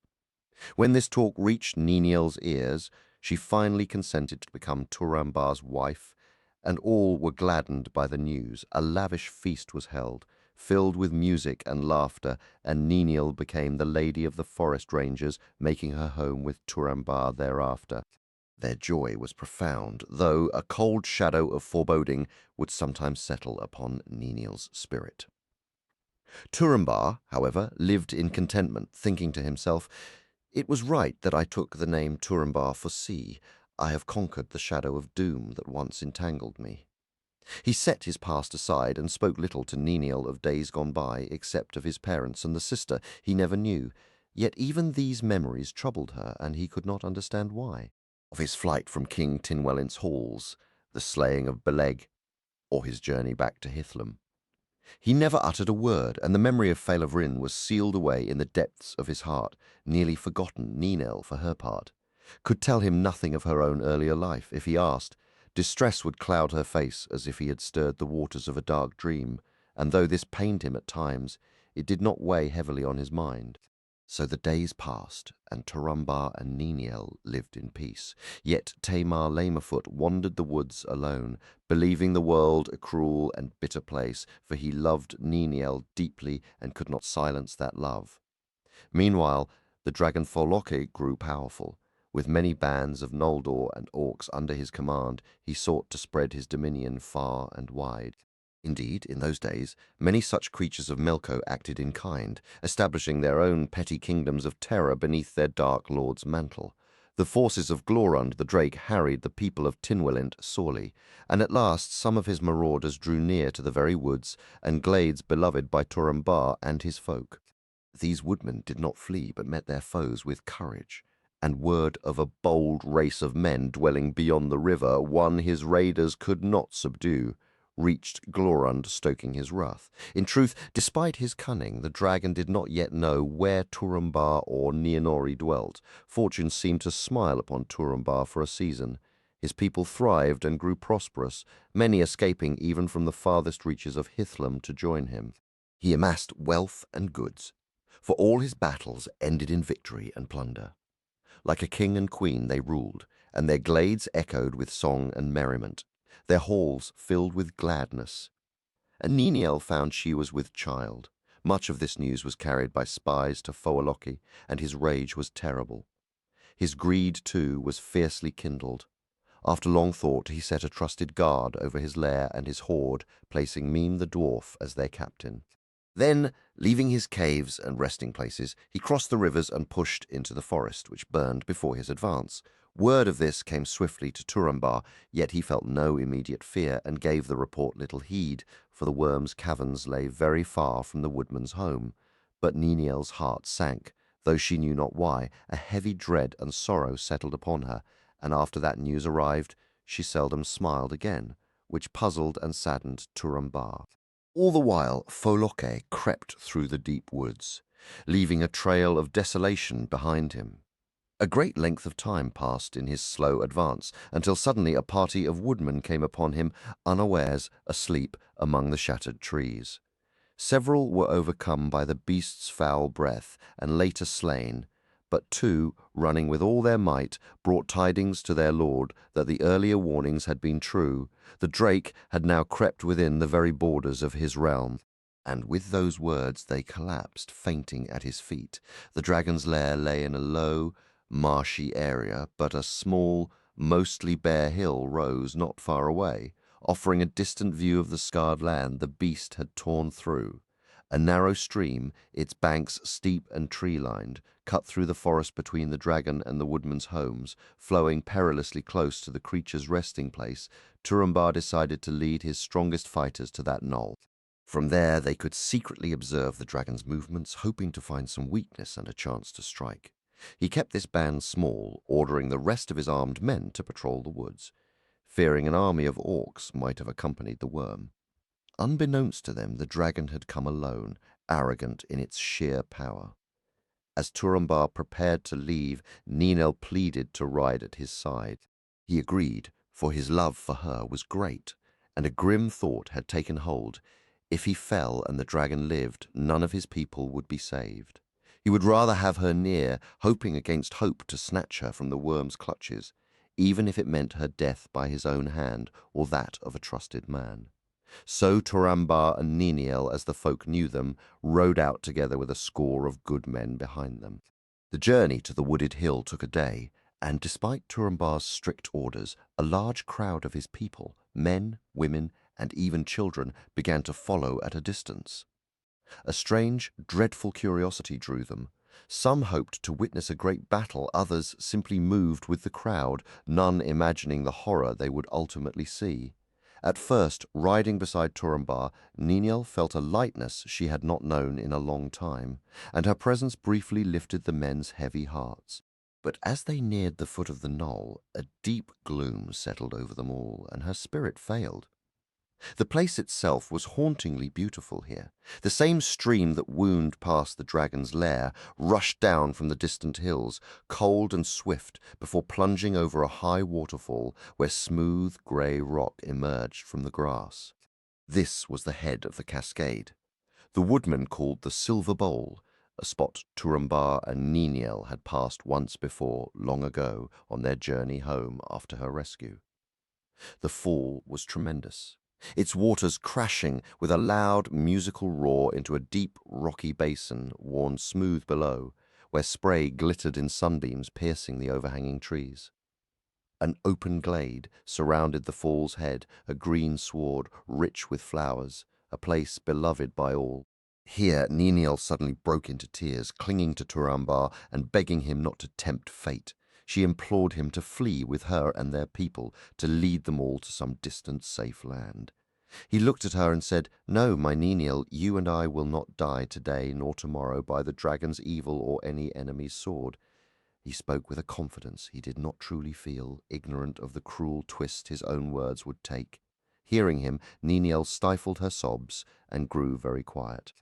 When this talk reached Niniel's ears, she finally consented to become Turambar's wife, and all were gladdened by the news. A lavish feast was held, filled with music and laughter, and Niniel became the lady of the forest rangers, making her home with Turambar thereafter. Their joy was profound, though a cold shadow of foreboding would sometimes settle upon Niniel's spirit. Turambar, however, lived in contentment, thinking to himself, "It was right that I took the name Turambar for sea. I have conquered the shadow of doom that once entangled me." He set his past aside and spoke little to Niniel of days gone by, except of his parents and the sister he never knew. Yet even these memories troubled her, and he could not understand why. Of his flight from King Tinwellin's halls, the slaying of Beleg, or his journey back to Hithlum. He never uttered a word, and the memory of Fall of Rin was sealed away in the depths of his heart. Nearly forgotten, Ninel, for her part, could tell him nothing of her own earlier life. If he asked, distress would cloud her face as if he had stirred the waters of a dark dream, and though this pained him at times, it did not weigh heavily on his mind. So the days passed, and Turambar and Niniel lived in peace. Yet Tamar Lamefoot wandered the woods alone, believing the world a cruel and bitter place, for he loved Niniel deeply and could not silence that love. Meanwhile, the dragon Foloke grew powerful. With many bands of Noldor and orcs under his command, he sought to spread his dominion far and wide. Indeed, in those days, many such creatures of Melko acted in kind, establishing their own petty kingdoms of terror beneath their dark lord's mantle. The forces of Glorund the Drake harried the people of Tinwelint sorely, and at last some of his marauders drew near to the very woods and glades beloved by Turambar and his folk. These woodmen did not flee, but met their foes with courage, and word of a bold race of men dwelling beyond the river, one his raiders could not subdue, reached Glorund, stoking his wrath. In truth, despite his cunning, the dragon did not yet know where Turambar or Nienori dwelt. Fortune seemed to smile upon Turambar for a season. His people thrived and grew prosperous, many escaping even from the farthest reaches of Hithlum to join him. He amassed wealth and goods, for all his battles ended in victory and plunder. Like a king and queen they ruled, and their glades echoed with song and merriment, their halls filled with gladness. And Niniel found she was with child, Much of this news was carried by spies to Fowaloki, and his rage was terrible. His greed, too, was fiercely kindled. After long thought, he set a trusted guard over his lair and his hoard, placing Mime the dwarf as their captain. Then, leaving his caves and resting places, he crossed the rivers and pushed into the forest, which burned before his advance. Word of this came swiftly to Turambar, yet he felt no immediate fear and gave the report little heed, for the worm's caverns lay very far from the woodman's home. But Niniel's heart sank, though she knew not why. A heavy dread and sorrow settled upon her, and after that news arrived, she seldom smiled again, which puzzled and saddened Turambar. All the while, Foloke crept through the deep woods, leaving a trail of desolation behind him. A great length of time passed in his slow advance, until suddenly a party of woodmen came upon him, unawares, asleep among the shattered trees. Several were overcome by the beast's foul breath, and later slain, but two, running with all their might, brought tidings to their lord that the earlier warnings had been true. The drake had now crept within the very borders of his realm. And with those words they collapsed, fainting at his feet. The dragon's lair lay in a low, marshy area, but a small, mostly bare hill rose not far away, offering a distant view of the scarred land the beast had torn through. A narrow stream, its banks steep and tree-lined, cut through the forest between the dragon and the woodman's homes, flowing perilously close to the creature's resting place. Turambar decided to lead his strongest fighters to that knoll. From there they could secretly observe the dragon's movements, hoping to find some weakness and a chance to strike. He kept this band small, ordering the rest of his armed men to patrol the woods, fearing an army of orcs might have accompanied the worm. Unbeknownst to them, the dragon had come alone, arrogant in its sheer power. As Turambar prepared to leave, Ninel pleaded to ride at his side. He agreed, for his love for her was great, and a grim thought had taken hold. If he fell and the dragon lived, none of his people would be saved. He would rather have her near, hoping against hope to snatch her from the worm's clutches, even if it meant her death by his own hand or that of a trusted man. So Turambar and Niniel, as the folk knew them, rode out together with a score of good men behind them. The journey to the wooded hill took a day, and despite Turambar's strict orders, a large crowd of his people, men, women, and even children, began to follow at a distance. A strange, dreadful curiosity drew them. Some hoped to witness a great battle, others simply moved with the crowd, none imagining the horror they would ultimately see. At first, riding beside Turambar, Niniel felt a lightness she had not known in a long time, and her presence briefly lifted the men's heavy hearts. But as they neared the foot of the knoll, a deep gloom settled over them all, and her spirit failed. The place itself was hauntingly beautiful here. The same stream that wound past the dragon's lair rushed down from the distant hills, cold and swift, before plunging over a high waterfall where smooth grey rock emerged from the grass. This was the head of the cascade. The woodmen called the Silver Bowl, a spot Turambar and Niniel had passed once before, long ago, on their journey home after her rescue. The fall was tremendous, its waters crashing with a loud musical roar into a deep rocky basin worn smooth below, where spray glittered in sunbeams piercing the overhanging trees. An open glade surrounded the fall's head, a green sward rich with flowers, a place beloved by all. Here Niniel suddenly broke into tears, clinging to Turambar and begging him not to tempt fate. She implored him to flee with her and their people, to lead them all to some distant safe land. He looked at her and said, "No, my Niniel, you and I will not die today nor tomorrow by the dragon's evil or any enemy's sword." He spoke with a confidence he did not truly feel, ignorant of the cruel twist his own words would take. Hearing him, Niniel stifled her sobs and grew very quiet.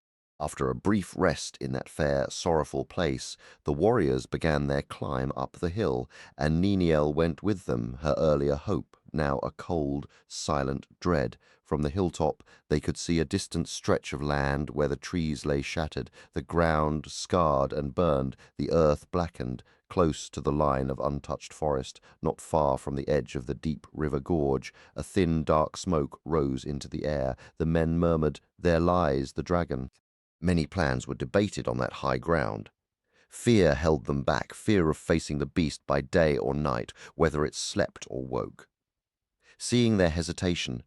After a brief rest in that fair, sorrowful place, the warriors began their climb up the hill, and Niniel went with them, her earlier hope, now a cold, silent dread. From the hilltop they could see a distant stretch of land where the trees lay shattered, the ground scarred and burned, the earth blackened, close to the line of untouched forest, not far from the edge of the deep river gorge. A thin, dark smoke rose into the air. The men murmured, "There lies the dragon." Many plans were debated on that high ground. Fear held them back, fear of facing the beast by day or night, whether it slept or woke. Seeing their hesitation,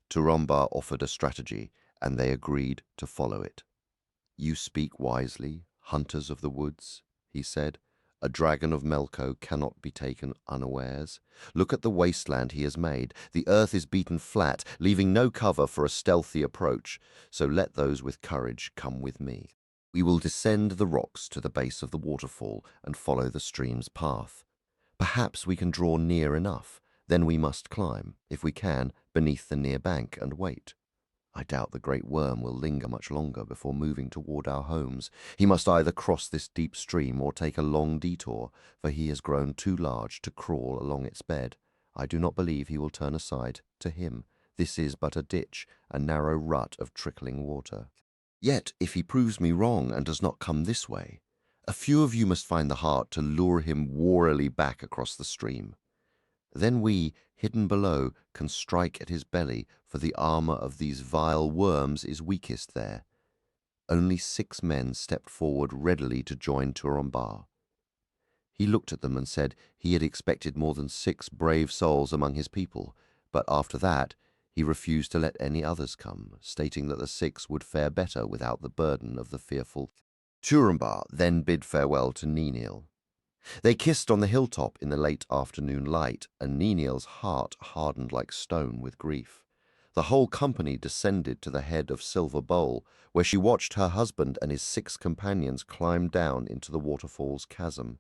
Turambar offered a strategy, and they agreed to follow it. "You speak wisely, hunters of the woods," he said. "A dragon of Melko cannot be taken unawares. Look at the wasteland he has made. The earth is beaten flat, leaving no cover for a stealthy approach, so let those with courage come with me. We will descend the rocks to the base of the waterfall and follow the stream's path. Perhaps we can draw near enough. Then we must climb, if we can, beneath the near bank and wait. I doubt the great worm will linger much longer before moving toward our homes. He must either cross this deep stream or take a long detour, for he has grown too large to crawl along its bed. I do not believe he will turn aside. To him, this is but a ditch, a narrow rut of trickling water. Yet, if he proves me wrong and does not come this way, a few of you must find the heart to lure him warily back across the stream. Then we, hidden below, can strike at his belly, for the armor of these vile worms is weakest there." Only 6 men stepped forward readily to join Turambar. He looked at them and said he had expected more than 6 brave souls among his people, but after that he refused to let any others come, stating that the 6 would fare better without the burden of the fearful. Turambar then bid farewell to Ninil. They kissed on the hilltop in the late afternoon light, and Ninil's heart hardened like stone with grief. The whole company descended to the head of Silver Bowl, where she watched her husband and his 6 companions climb down into the waterfall's chasm.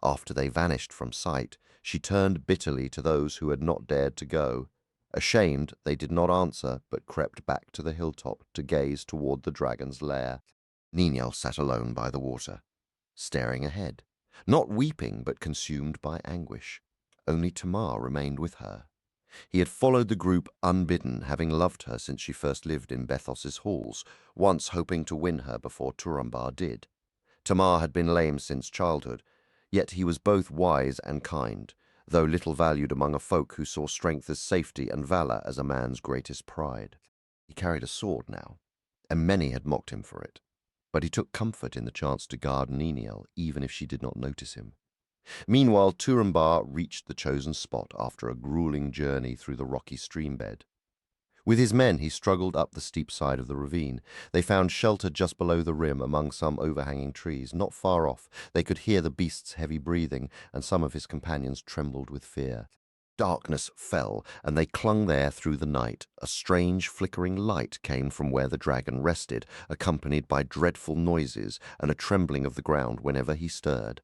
After they vanished from sight, she turned bitterly to those who had not dared to go. Ashamed, they did not answer, but crept back to the hilltop to gaze toward the dragon's lair. Ninil sat alone by the water, staring ahead, not weeping but consumed by anguish. Only Tamar remained with her. He had followed the group unbidden, having loved her since she first lived in Bethos's halls, once hoping to win her before Turambar did. Tamar had been lame since childhood, yet he was both wise and kind, though little valued among a folk who saw strength as safety and valor as a man's greatest pride. He carried a sword now, and many had mocked him for it, but he took comfort in the chance to guard Ninil, even if she did not notice him. Meanwhile, Turambar reached the chosen spot after a grueling journey through the rocky stream bed. With his men, he struggled up the steep side of the ravine. They found shelter just below the rim among some overhanging trees. Not far off, they could hear the beast's heavy breathing, and some of his companions trembled with fear. Darkness fell, and they clung there through the night. A strange, flickering light came from where the dragon rested, accompanied by dreadful noises and a trembling of the ground whenever he stirred.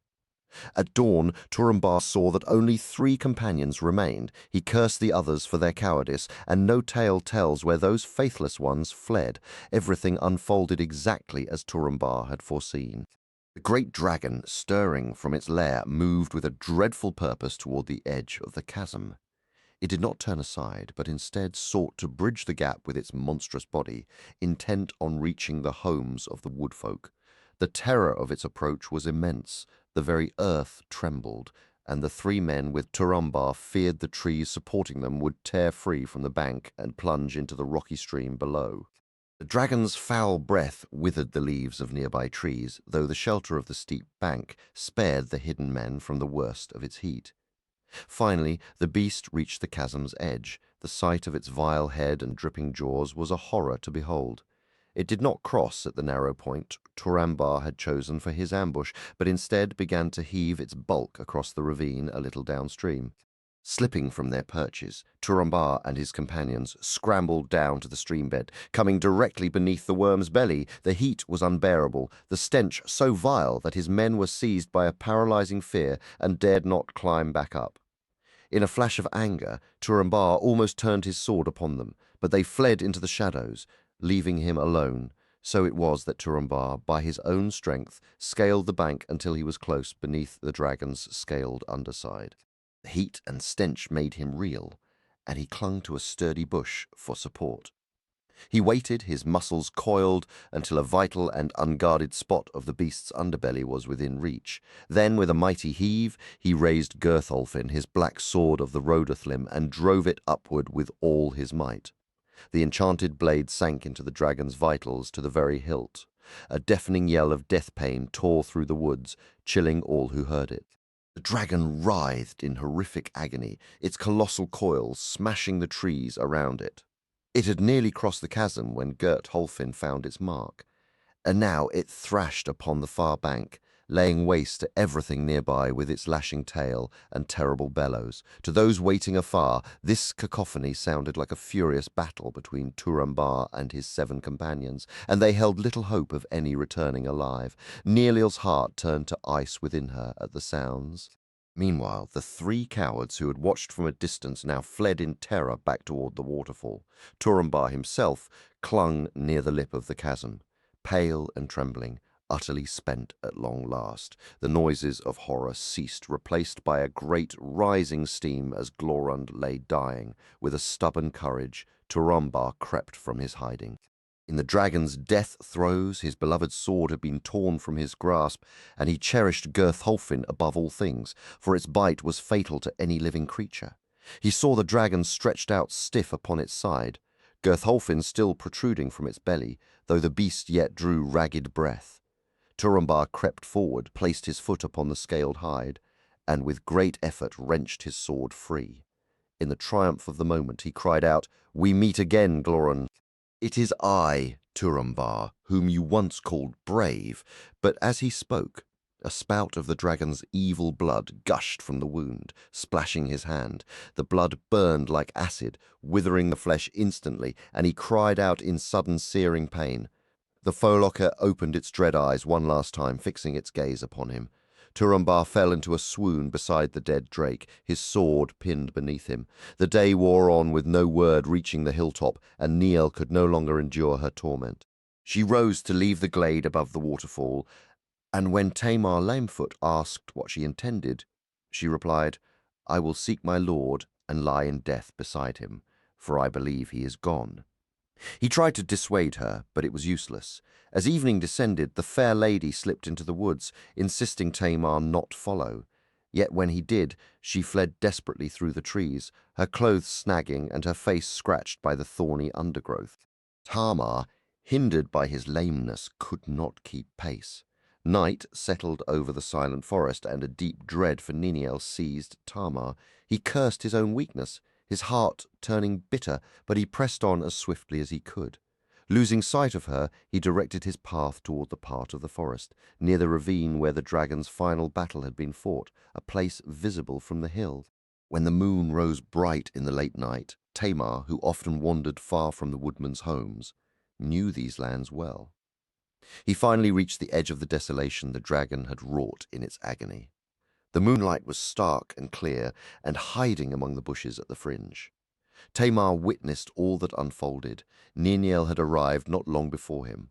At dawn, Turambar saw that only 3 companions remained. He cursed the others for their cowardice, and no tale tells where those faithless ones fled. Everything unfolded exactly as Turambar had foreseen. The great dragon, stirring from its lair, moved with a dreadful purpose toward the edge of the chasm. It did not turn aside, but instead sought to bridge the gap with its monstrous body, intent on reaching the homes of the woodfolk. The terror of its approach was immense. The very earth trembled, and the 3 men with Turambar feared the trees supporting them would tear free from the bank and plunge into the rocky stream below. The dragon's foul breath withered the leaves of nearby trees, though the shelter of the steep bank spared the hidden men from the worst of its heat. Finally, the beast reached the chasm's edge. The sight of its vile head and dripping jaws was a horror to behold. It did not cross at the narrow point Turambar had chosen for his ambush, but instead began to heave its bulk across the ravine a little downstream. Slipping from their perches, Turambar and his companions scrambled down to the streambed. Coming directly beneath the worm's belly, the heat was unbearable, the stench so vile that his men were seized by a paralyzing fear and dared not climb back up. In a flash of anger, Turambar almost turned his sword upon them, but they fled into the shadows, leaving him alone. So it was that Turambar, by his own strength, scaled the bank until he was close beneath the dragon's scaled underside. The heat and stench made him reel, and he clung to a sturdy bush for support. He waited, his muscles coiled, until a vital and unguarded spot of the beast's underbelly was within reach. Then, with a mighty heave, he raised Gurtholfin, his black sword of the Rodathlim, and drove it upward with all his might. The enchanted blade sank into the dragon's vitals to the very hilt. A deafening yell of death pain tore through the woods, chilling all who heard it. The dragon writhed in horrific agony, its colossal coils smashing the trees around it. It had nearly crossed the chasm when Gert Holfin found its mark, and now it thrashed upon the far bank, laying waste to everything nearby with its lashing tail and terrible bellows. To those waiting afar, this cacophony sounded like a furious battle between Tuor and his 7 companions, and they held little hope of any returning alive. Nirliel's heart turned to ice within her at the sounds. Meanwhile, the 3 cowards who had watched from a distance now fled in terror back toward the waterfall. Tuor himself clung near the lip of the chasm, pale and trembling, utterly spent at long last. The noises of horror ceased, replaced by a great rising steam as Glorund lay dying. With a stubborn courage, Tuor crept from his hiding. In the dragon's death throes, his beloved sword had been torn from his grasp, and he cherished Gurtholfin above all things, for its bite was fatal to any living creature. He saw the dragon stretched out stiff upon its side, Gurtholfin still protruding from its belly, though the beast yet drew ragged breath. Tuor crept forward, placed his foot upon the scaled hide, and with great effort wrenched his sword free. In the triumph of the moment he cried out, "We meet again, Glorund! It is I, Tuor, whom you once called brave." But as he spoke, a spout of the dragon's evil blood gushed from the wound, splashing his hand. The blood burned like acid, withering the flesh instantly, and he cried out in sudden searing pain. The Folocker opened its dread eyes one last time, fixing its gaze upon him. Tuor fell into a swoon beside the dead drake, his sword pinned beneath him. The day wore on with no word reaching the hilltop, and Niel could no longer endure her torment. She rose to leave the glade above the waterfall, and when Tamar Lamefoot asked what she intended, she replied, "I will seek my lord and lie in death beside him, for I believe he is gone." He tried to dissuade her, but it was useless. As evening descended, the fair lady slipped into the woods, insisting Tamar not follow. Yet when he did, she fled desperately through the trees, her clothes snagging and her face scratched by the thorny undergrowth. Tamar, hindered by his lameness, could not keep pace. Night settled over the silent forest, and a deep dread for Niniel seized Tamar. He cursed his own weakness, his heart turning bitter, but he pressed on as swiftly as he could. Losing sight of her, he directed his path toward the part of the forest, near the ravine where the dragon's final battle had been fought, a place visible from the hill. When the moon rose bright in the late night, Tamar, who often wandered far from the woodmen's homes, knew these lands well. He finally reached the edge of the desolation the dragon had wrought in its agony. The moonlight was stark and clear, and hiding among the bushes at the fringe. Tamar witnessed all that unfolded. Niniel had arrived not long before him.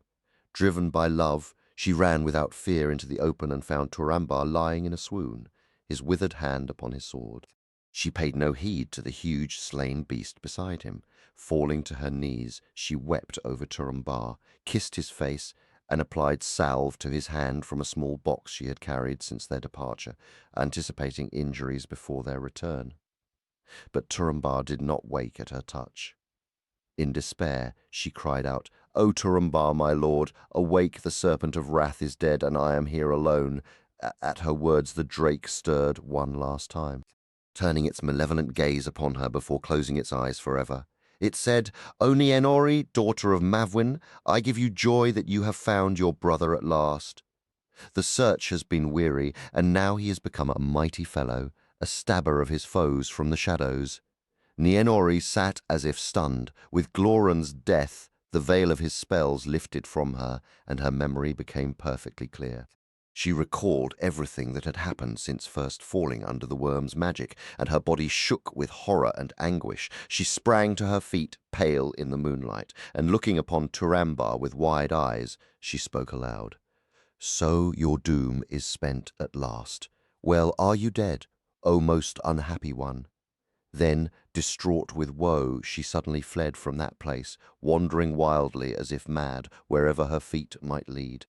Driven by love, she ran without fear into the open and found Tuor lying in a swoon, his withered hand upon his sword. She paid no heed to the huge slain beast beside him. Falling to her knees, she wept over Tuor, kissed his face, and applied salve to his hand from a small box she had carried since their departure, anticipating injuries before their return. But Tuor did not wake at her touch. In despair, she cried out, "O Tuor, my lord, awake, the serpent of wrath is dead, and I am here alone." At her words the drake stirred one last time, turning its malevolent gaze upon her before closing its eyes forever. It said, "O Nienori, daughter of Mavwin, I give you joy that you have found your brother at last. The search has been weary, and now he has become a mighty fellow, a stabber of his foes from the shadows." Nienori sat as if stunned. With Glorund's death, the veil of his spells lifted from her, and her memory became perfectly clear. She recalled everything that had happened since first falling under the worm's magic, and her body shook with horror and anguish. She sprang to her feet, pale in the moonlight, and looking upon Tuor with wide eyes, she spoke aloud. "So your doom is spent at last. Well, are you dead, O most unhappy one?" Then, distraught with woe, she suddenly fled from that place, wandering wildly as if mad, wherever her feet might lead.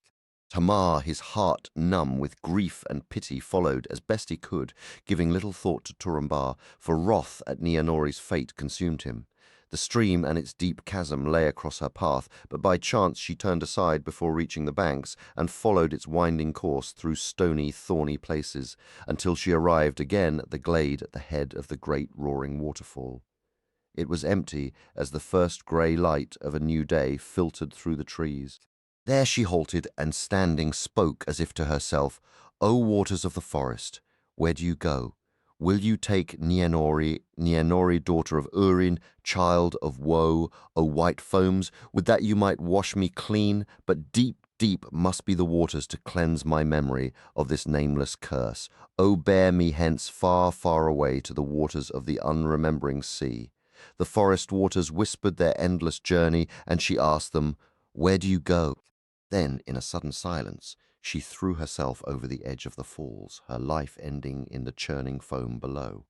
Tamar, his heart numb with grief and pity, followed as best he could, giving little thought to Tuor, for wrath at Nienori's fate consumed him. The stream and its deep chasm lay across her path, but by chance she turned aside before reaching the banks and followed its winding course through stony, thorny places until she arrived again at the glade at the head of the great roaring waterfall. It was empty as the first grey light of a new day filtered through the trees. There she halted and standing spoke as if to herself, "O waters of the forest, where do you go? Will you take Nienori, daughter of Urin, child of woe, O white foams, would that you might wash me clean, but deep, deep must be the waters to cleanse my memory of this nameless curse. O bear me hence far, far away to the waters of the unremembering sea." The forest waters whispered their endless journey, and she asked them, "Where do you go?" Then, in a sudden silence, she threw herself over the edge of the falls, her life ending in the churning foam below.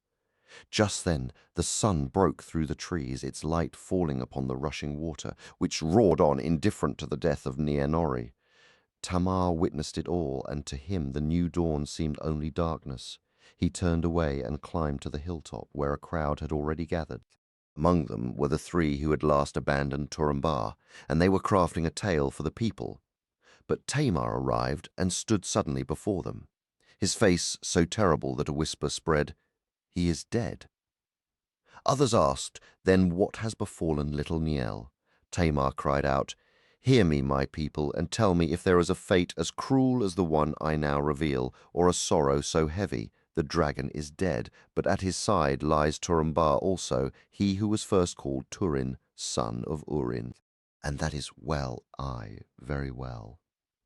Just then the sun broke through the trees, its light falling upon the rushing water, which roared on, indifferent to the death of Nienori. Tamar witnessed it all, and to him the new dawn seemed only darkness. He turned away and climbed to the hilltop, where a crowd had already gathered. Among them were the three who had last abandoned Turambar, and they were crafting a tale for the people. But Tamar arrived and stood suddenly before them, his face so terrible that a whisper spread, "He is dead." Others asked, "Then what has befallen little Niel?" Tamar cried out, "Hear me, my people, and tell me if there is a fate as cruel as the one I now reveal, or a sorrow so heavy. The dragon is dead, but at his side lies Turambar also, he who was first called Turin, son of Urin. And that is well, aye, very well."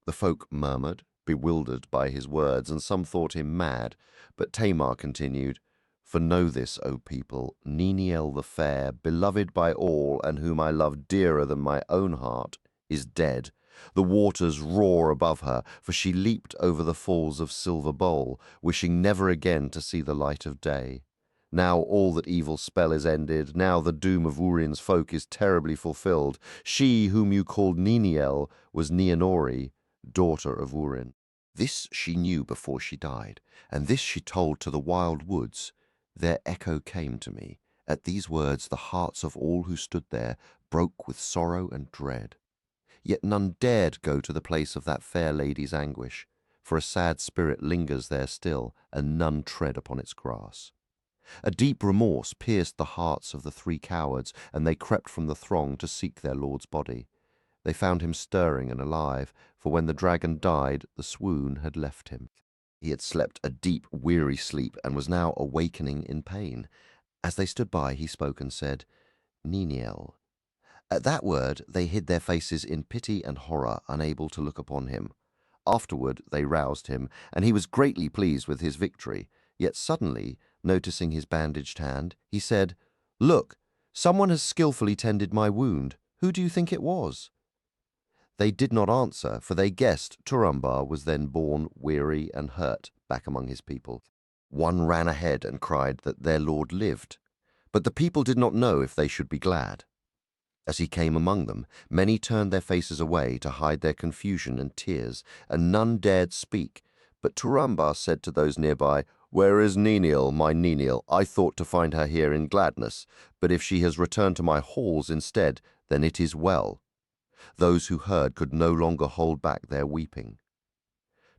The folk murmured, bewildered by his words, and some thought him mad. But Tamar continued, "For know this, O people, Niniel the fair, beloved by all, and whom I love dearer than my own heart, is dead. The waters roar above her, for she leaped over the falls of Silver Bowl, wishing never again to see the light of day. Now all that evil spell is ended, now the doom of Urin's folk is terribly fulfilled. She whom you called Niniel was Nienori, daughter of Urin. This she knew before she died, and this she told to the wild woods. Their echo came to me. At these words the hearts of all who stood there broke with sorrow and dread. Yet none dared go to the place of that fair lady's anguish, for a sad spirit lingers there still, and none tread upon its grass. A deep remorse pierced the hearts of the three cowards, and they crept from the throng to seek their lord's body. They found him stirring and alive, for when the dragon died, the swoon had left him. He had slept a deep, weary sleep, and was now awakening in pain. As they stood by, he spoke and said, "Niniel." At that word they hid their faces in pity and horror, unable to look upon him. Afterward they roused him, and he was greatly pleased with his victory. Yet suddenly, noticing his bandaged hand, he said, "Look, someone has skillfully tended my wound. Who do you think it was?" They did not answer, for they guessed Turambar was then borne weary and hurt back among his people. One ran ahead and cried that their lord lived, but the people did not know if they should be glad. As he came among them, many turned their faces away to hide their confusion and tears, and none dared speak. But Turambar said to those nearby, "Where is Niniel, my Niniel? I thought to find her here in gladness, but if she has returned to my halls instead, then it is well." Those who heard could no longer hold back their weeping.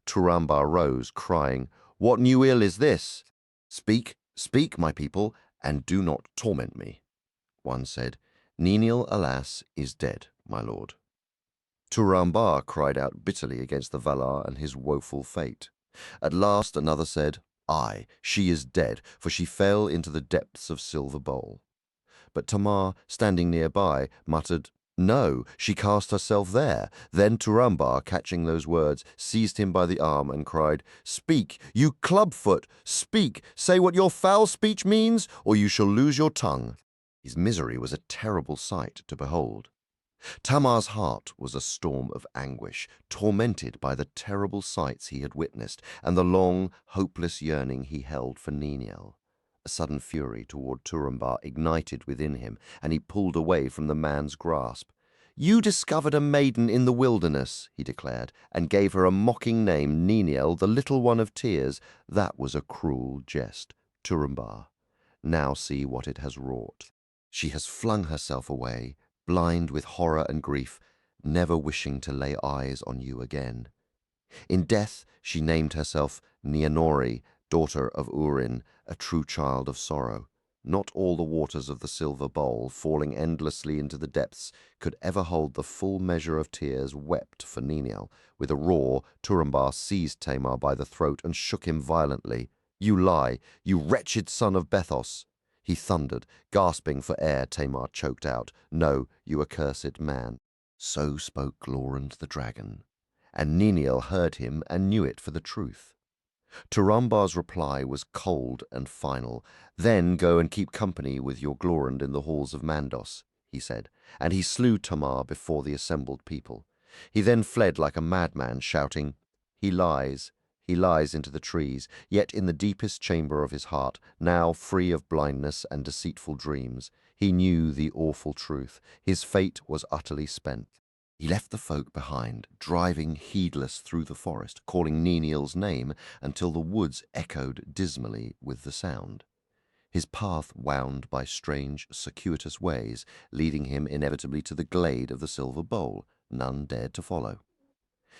Turambar rose, crying, "What new ill is this? Speak, speak, my people, and do not torment me." One said, "Niniel, alas, is dead, my lord." Turambar cried out bitterly against the Valar and his woeful fate. At last another said, "Aye, she is dead, for she fell into the depths of Silver Bowl." But Tamar, standing nearby, muttered, "No, she cast herself there." Then Turambar, catching those words, seized him by the arm and cried, "Speak, you clubfoot, speak, say what your foul speech means, or you shall lose your tongue." His misery was a terrible sight to behold. Tamar's heart was a storm of anguish, tormented by the terrible sights he had witnessed and the long, hopeless yearning he held for Niniel. A sudden fury toward Turambar ignited within him, and he pulled away from the man's grasp. "You discovered a maiden in the wilderness," he declared, "and gave her a mocking name, Niniel, the little one of tears. That was a cruel jest, Turambar. Now see what it has wrought." She has flung herself away, blind with horror and grief, never wishing to lay eyes on you again. In death she named herself Nianori, daughter of Urin, a true child of sorrow. Not all the waters of the silver bowl, falling endlessly into the depths, could ever hold the full measure of tears wept for Niniel. With a roar, Turambar seized Tamar by the throat and shook him violently. "You lie, you wretched son of Bethos!" He thundered, gasping for air. Tamar choked out, "No, you accursed man." So spoke Glorund the dragon, and Niniel heard him and knew it for the truth. Turambar's reply was cold and final. "Then go and keep company with your Glorund in the halls of Mandos," he said, and he slew Tamar before the assembled people. He then fled like a madman, shouting, he lies into the trees, yet in the deepest chamber of his heart, now free of blindness and deceitful dreams, he knew the awful truth. His fate was utterly spent. He left the folk behind, driving heedless through the forest, calling Niniel's name until the woods echoed dismally with the sound. His path wound by strange, circuitous ways, leading him inevitably to the glade of the silver bowl. None dared to follow.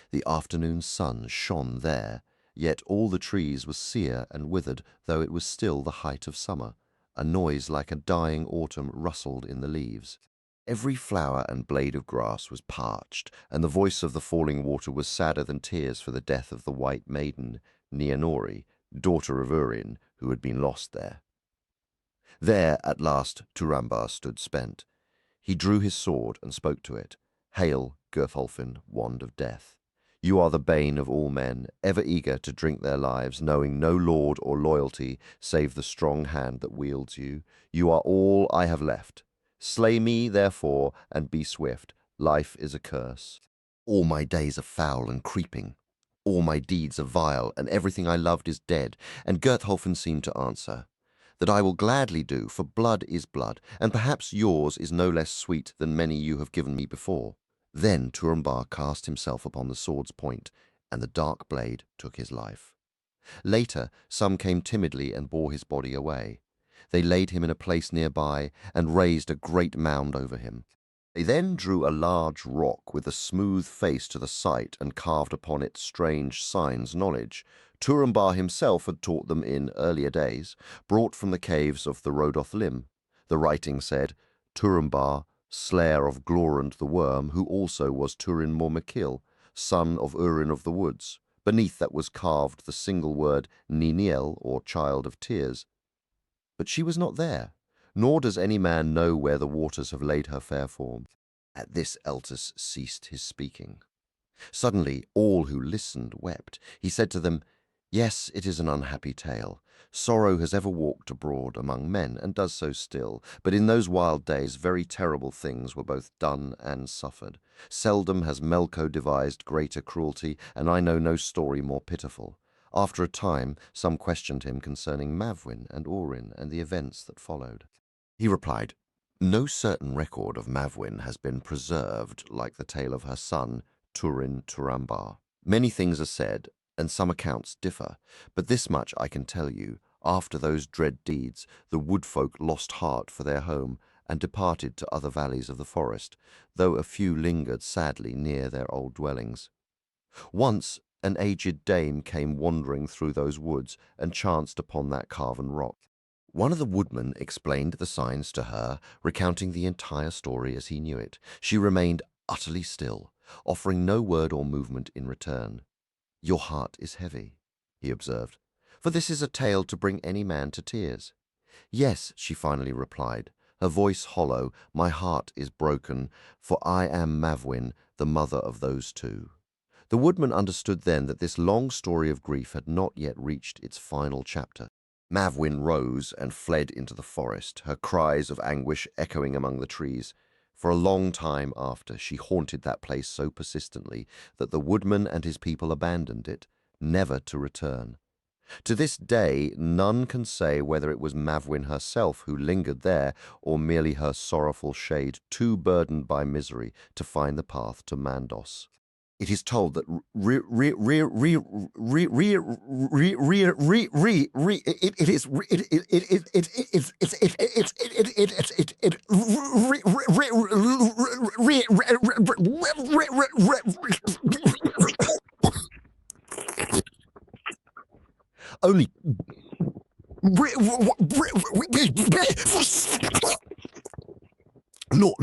The afternoon sun shone there, yet all the trees were sere and withered, though it was still the height of summer. A noise like a dying autumn rustled in the leaves. Every flower and blade of grass was parched, and the voice of the falling water was sadder than tears for the death of the white maiden, Nianori, daughter of Urin, who had been lost there. There, at last, Turambar stood spent. He drew his sword and spoke to it. "Hail, Gurtholfin, wand of death. You are the bane of all men, ever eager to drink their lives, knowing no lord or loyalty save the strong hand that wields you. You are all I have left. Slay me, therefore, and be swift. Life is a curse. All my days are foul and creeping. All my deeds are vile, and everything I loved is dead." And Gurtholfin seemed to answer, "That I will gladly do, for blood is blood, and perhaps yours is no less sweet than many you have given me before." Then Turambar cast himself upon the sword's point, and the dark blade took his life. Later, some came timidly and bore his body away. They laid him in a place nearby and raised a great mound over him. They then drew a large rock with a smooth face to the site and carved upon it strange signs knowledge. Turambar himself had taught them in earlier days, brought from the caves of the Rodoth Lim. The writing said, "Turambar, slayer of Glorund the Worm, who also was Turin Mormakil, son of Urin of the Woods." Beneath that was carved the single word Niniel, or Child of Tears. But she was not there, nor does any man know where the waters have laid her fair form. At this Eltus ceased his speaking. Suddenly all who listened wept. He said to them, "Yes, it is an unhappy tale. Sorrow has ever walked abroad among men, and does so still. But in those wild days very terrible things were both done and suffered. Seldom has Melko devised greater cruelty, and I know no story more pitiful." After a time, some questioned him concerning Mavwin and Orin and the events that followed. He replied, "No certain record of Mavwin has been preserved like the tale of her son, Turin Turambar. Many things are said, and some accounts differ, but this much I can tell you. After those dread deeds, the woodfolk lost heart for their home and departed to other valleys of the forest, though a few lingered sadly near their old dwellings. Once an aged dame came wandering through those woods and chanced upon that carven rock. One of the woodmen explained the signs to her, recounting the entire story as he knew it. She remained utterly still, offering no word or movement in return. "Your heart is heavy," he observed, "for this is a tale to bring any man to tears." "Yes," she finally replied, her voice hollow, "my heart is broken, for I am Mavwin, the mother of those two." The woodman understood then that this long story of grief had not yet reached its final chapter. Mavwin rose and fled into the forest, her cries of anguish echoing among the trees. For a long time after, she haunted that place so persistently that the woodman and his people abandoned it, never to return. To this day, none can say whether it was Mavwin herself who lingered there, or merely her sorrowful shade, too burdened by misery to find the path to Mandos. It is told that it is only no,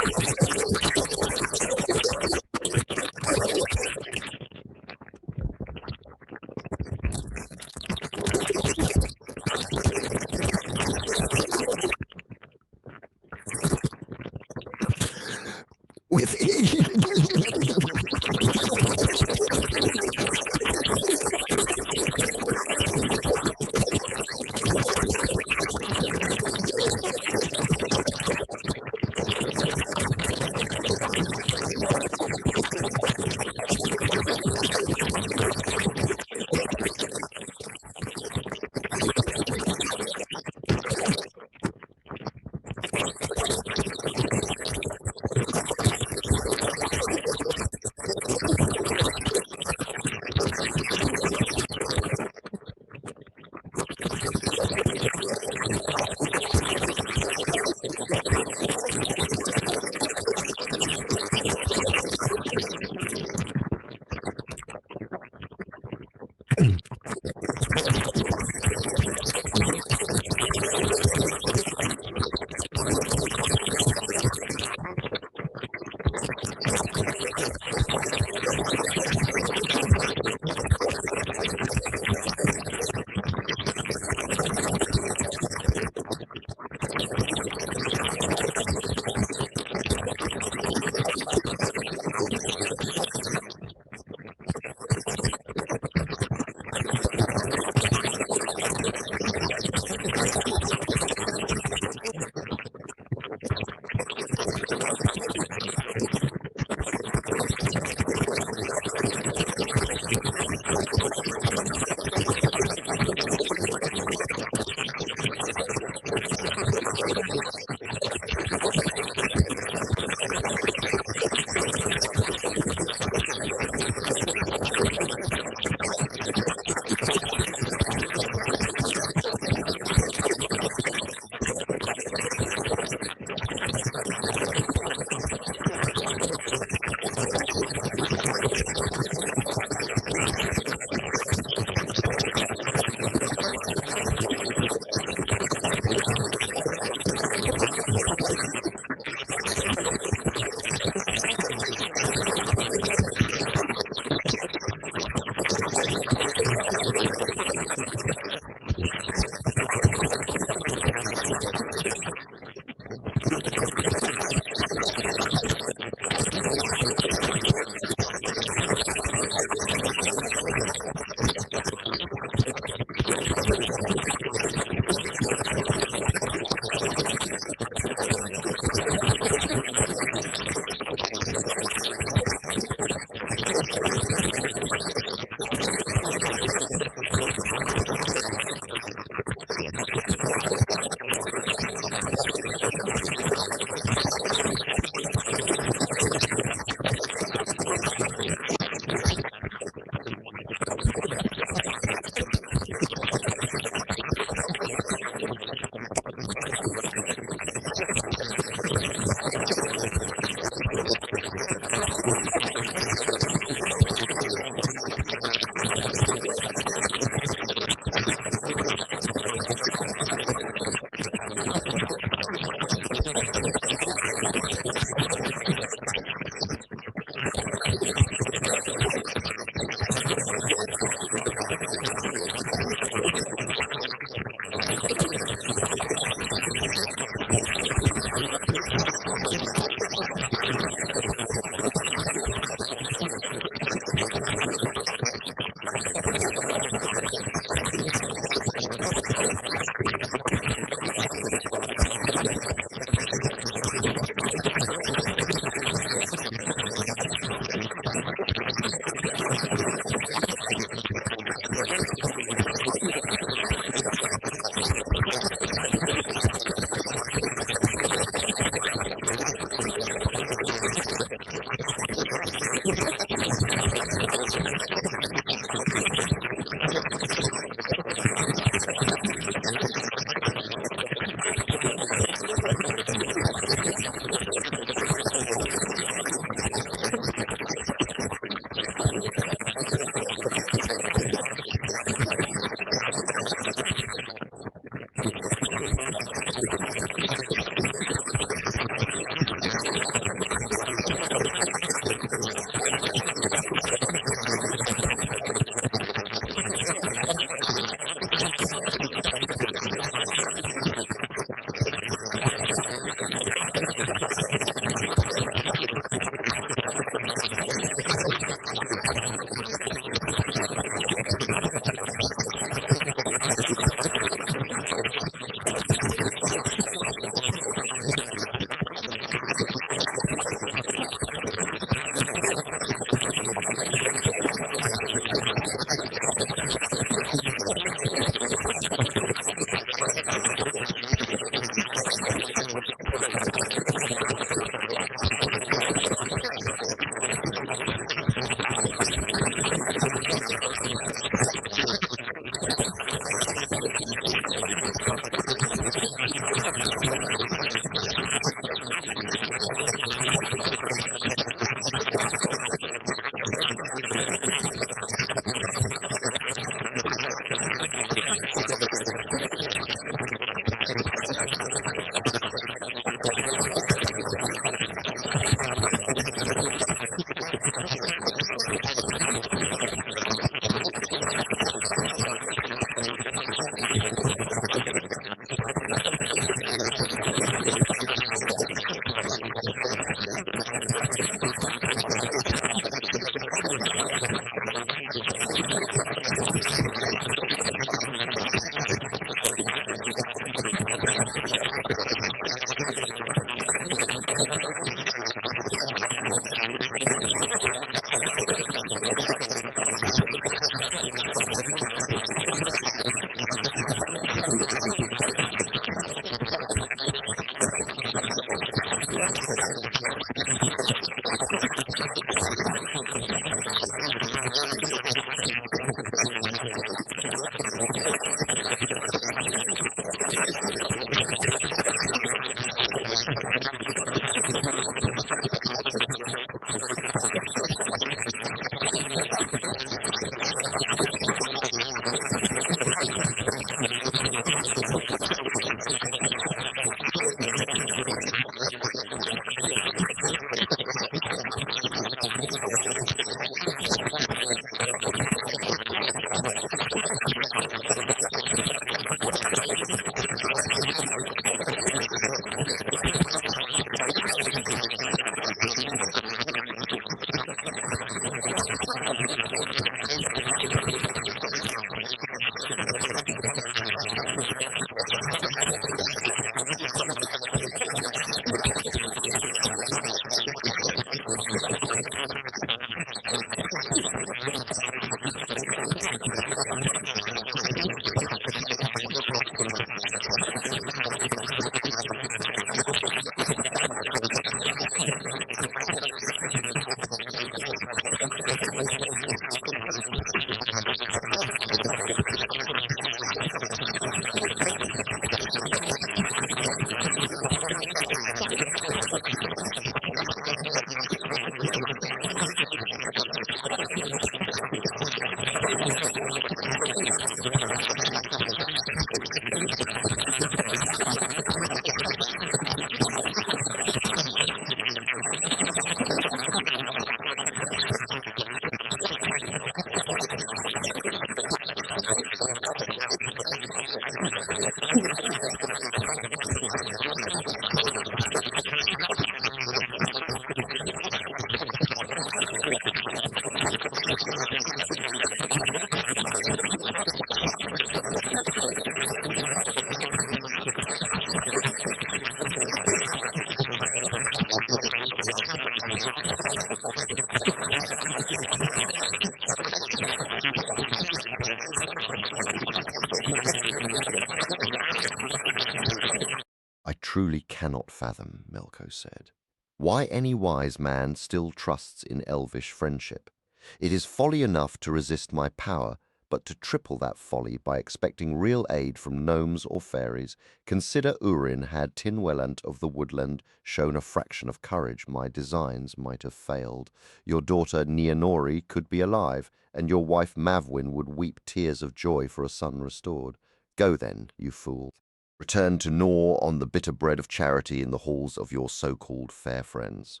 I truly cannot fathom, Melko said. Why any wise man still trusts in elvish friendship. It is folly enough to resist my power, but to triple that folly by expecting real aid from gnomes or fairies. Consider Urin had Tinwellant of the woodland shown a fraction of courage, my designs might have failed. Your daughter Nienori could be alive, and your wife Mavwin would weep tears of joy for a son restored. Go then, you fool. Return to gnaw on the bitter bread of charity in the halls of your so-called fair friends.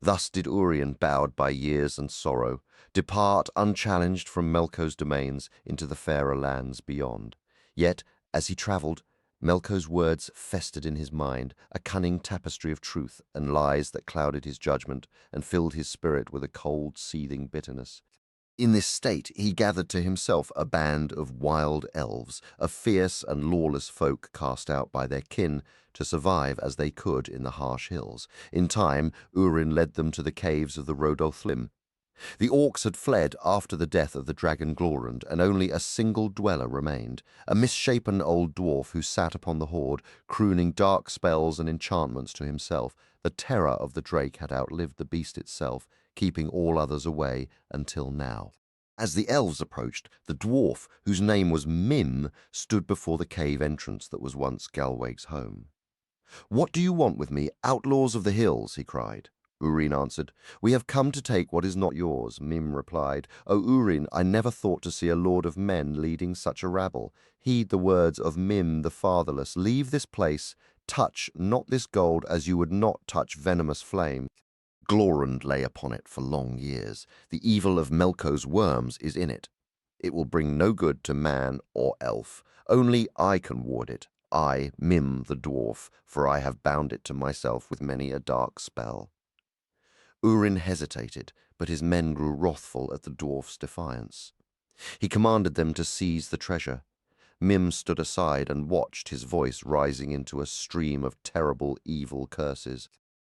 Thus did Urien, bowed by years and sorrow, depart unchallenged from Melko's domains into the fairer lands beyond. Yet, as he travelled, Melko's words festered in his mind, a cunning tapestry of truth and lies that clouded his judgment and filled his spirit with a cold, seething bitterness. In this state he gathered to himself a band of wild elves, a fierce and lawless folk cast out by their kin to survive as they could in the harsh hills. In time, Urin led them to the caves of the Rodolflim. The orcs had fled after the death of the dragon Glorund, and only a single dweller remained, a misshapen old dwarf who sat upon the hoard, crooning dark spells and enchantments to himself. The terror of the drake had outlived the beast itself, keeping all others away until now. As the elves approached, the dwarf, whose name was Mim, stood before the cave entrance that was once Galweg's home. "What do you want with me, outlaws of the hills?" he cried. Urin answered, "We have come to take what is not yours." Mim replied, "O Urin, I never thought to see a lord of men leading such a rabble. Heed the words of Mim the fatherless. Leave this place, touch not this gold as you would not touch venomous flame. Glorund lay upon it for long years. The evil of Melko's worms is in it. It will bring no good to man or elf. Only I can ward it, I, Mim the dwarf, for I have bound it to myself with many a dark spell." Urin hesitated, but his men grew wrathful at the dwarf's defiance. He commanded them to seize the treasure. Mim stood aside and watched, his voice rising into a stream of terrible evil curses.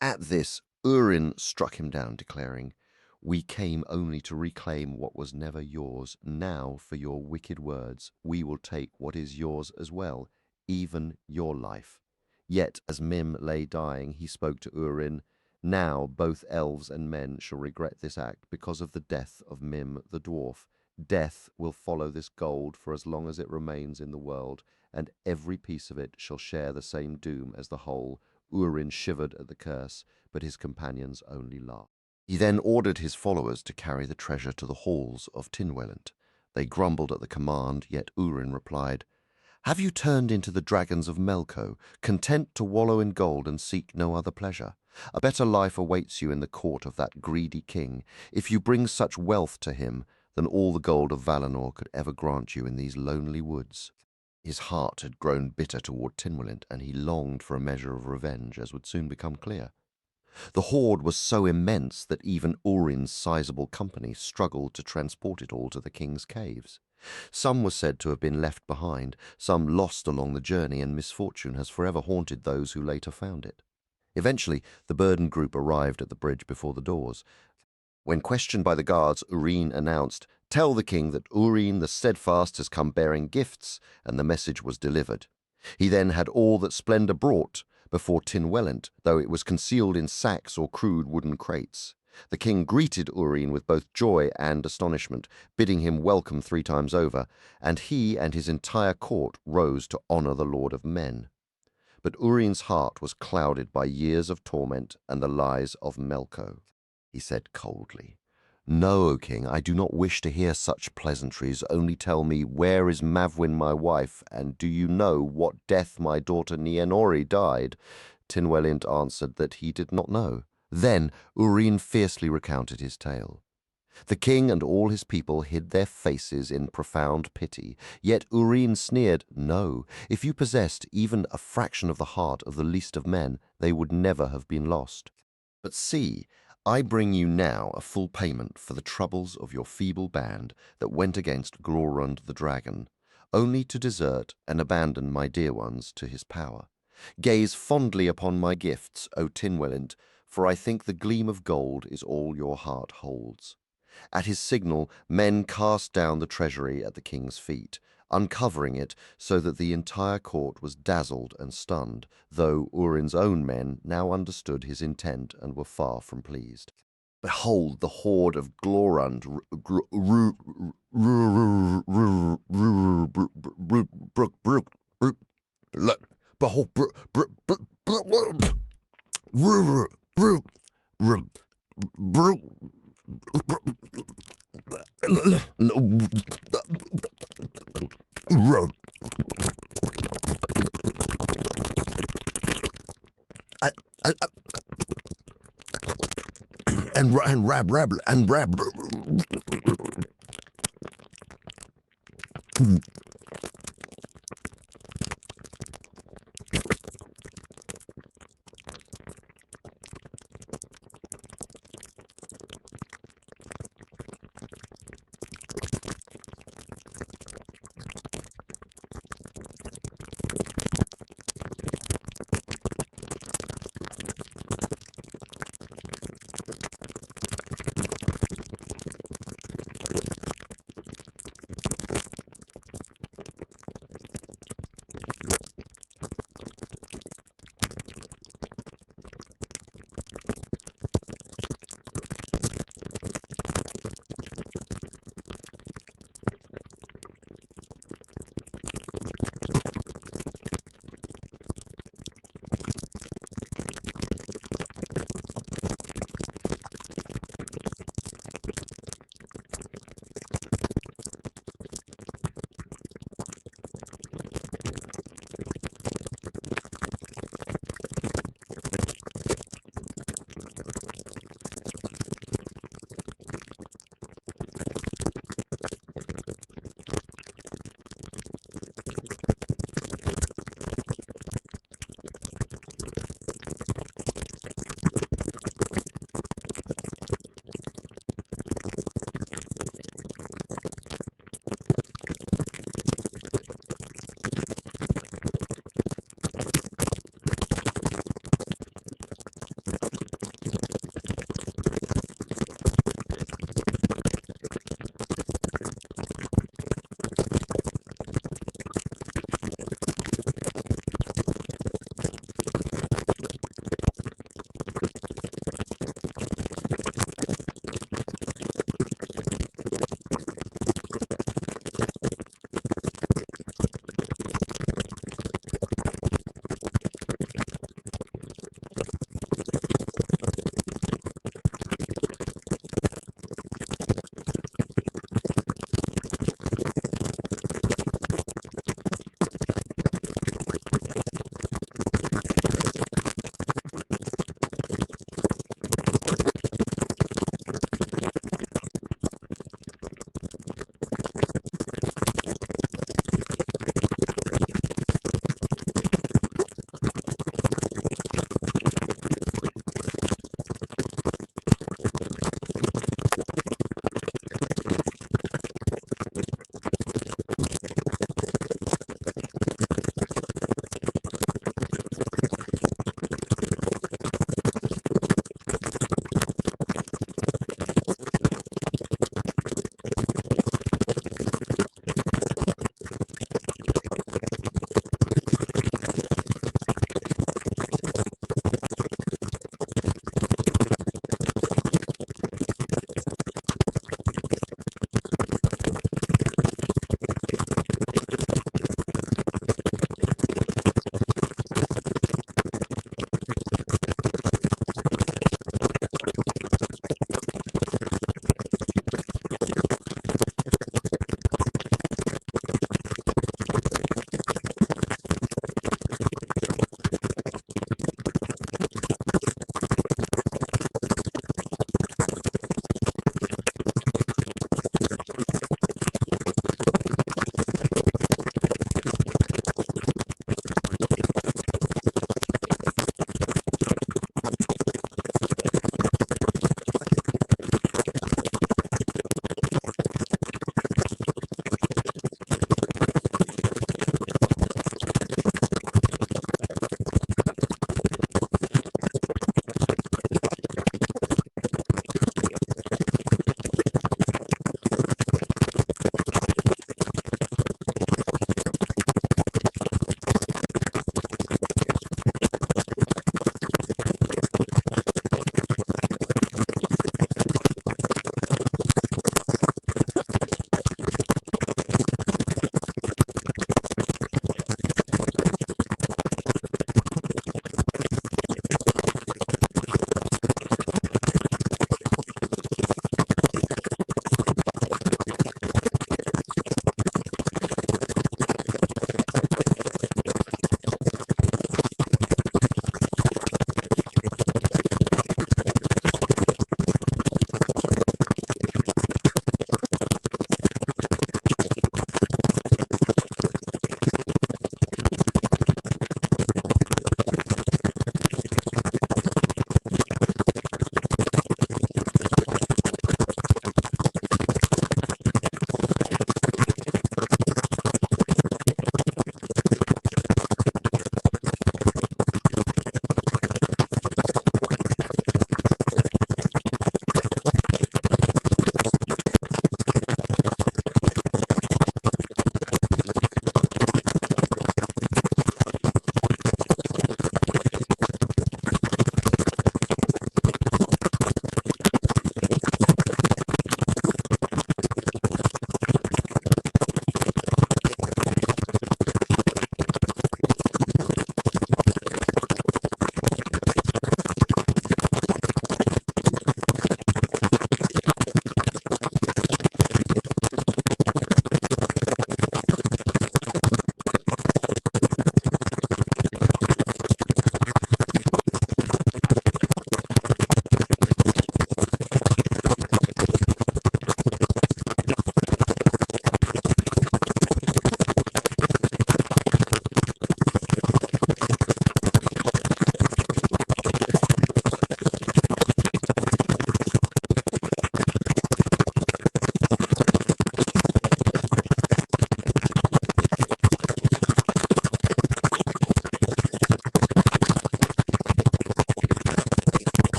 At this, Urin struck him down, declaring, "We came only to reclaim what was never yours. Now, for your wicked words, we will take what is yours as well, even your life." Yet, as Mim lay dying, he spoke to Urin, "Now both elves and men shall regret this act because of the death of Mim the dwarf. Death will follow this gold for as long as it remains in the world, and every piece of it shall share the same doom as the whole." Urin shivered at the curse, but his companions only laughed. He then ordered his followers to carry the treasure to the halls of Tinwellant. They grumbled at the command, yet Urin replied, "Have you turned into the dragons of Melko, content to wallow in gold and seek no other pleasure? A better life awaits you in the court of that greedy king. If you bring such wealth to him, than all the gold of Valinor could ever grant you in these lonely woods." His heart had grown bitter toward Tinwellant, and he longed for a measure of revenge, as would soon become clear. The hoard was so immense that even Urin's sizable company struggled to transport it all to the king's caves. Some were said to have been left behind, some lost along the journey, and misfortune has forever haunted those who later found it. Eventually, the burdened group arrived at the bridge before the doors. When questioned by the guards, Urin announced, "Tell the king that Urin the Steadfast has come bearing gifts," and the message was delivered. He then had all that splendour brought before Tinwellant, though it was concealed in sacks or crude wooden crates. The king greeted Urin with both joy and astonishment, bidding him welcome 3 times over, and he and his entire court rose to honour the Lord of Men. But Urin's heart was clouded by years of torment and the lies of Melko. He said coldly, "No, O king, I do not wish to hear such pleasantries. Only tell me, where is Mavwin my wife, and do you know what death my daughter Nienori died?" Tinwellant answered that he did not know. Then Urin fiercely recounted his tale. The king and all his people hid their faces in profound pity, yet Urin sneered, "No, if you possessed even a fraction of the heart of the least of men, they would never have been lost. But see, I bring you now a full payment for the troubles of your feeble band that went against Glorund the dragon, only to desert and abandon my dear ones to his power. Gaze fondly upon my gifts, O Tinwellant, for I think the gleam of gold is all your heart holds." At his signal, men cast down the treasury at the king's feet. uncovering it so that the entire court was dazzled and stunned, though Urin's own men now understood his intent and were far from pleased. Behold the horde of Glorund, behold, and rab.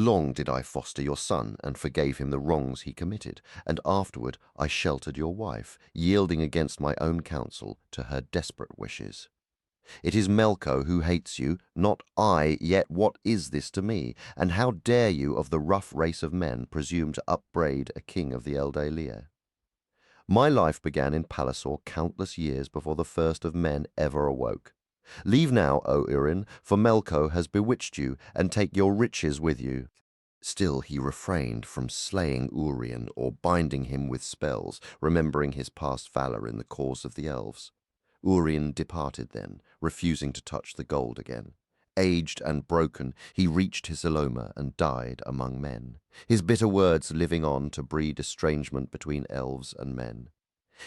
long did I foster your son and forgave him the wrongs he committed, and afterward I sheltered your wife, yielding against my own counsel to her desperate wishes. It is Melko who hates you, not I, yet what is this to me? And how dare you of the rough race of men presume to upbraid a king of the Eldalia? My life began in Pallasor countless years before the first of men ever awoke. Leave now, O Urin, for Melko has bewitched you, and take your riches with you. Still he refrained from slaying Urien or binding him with spells, remembering his past valor in the cause of the elves. Urien departed then, refusing to touch the gold again. Aged and broken, he reached his Eloma and died among men, his bitter words living on to breed estrangement between elves and men.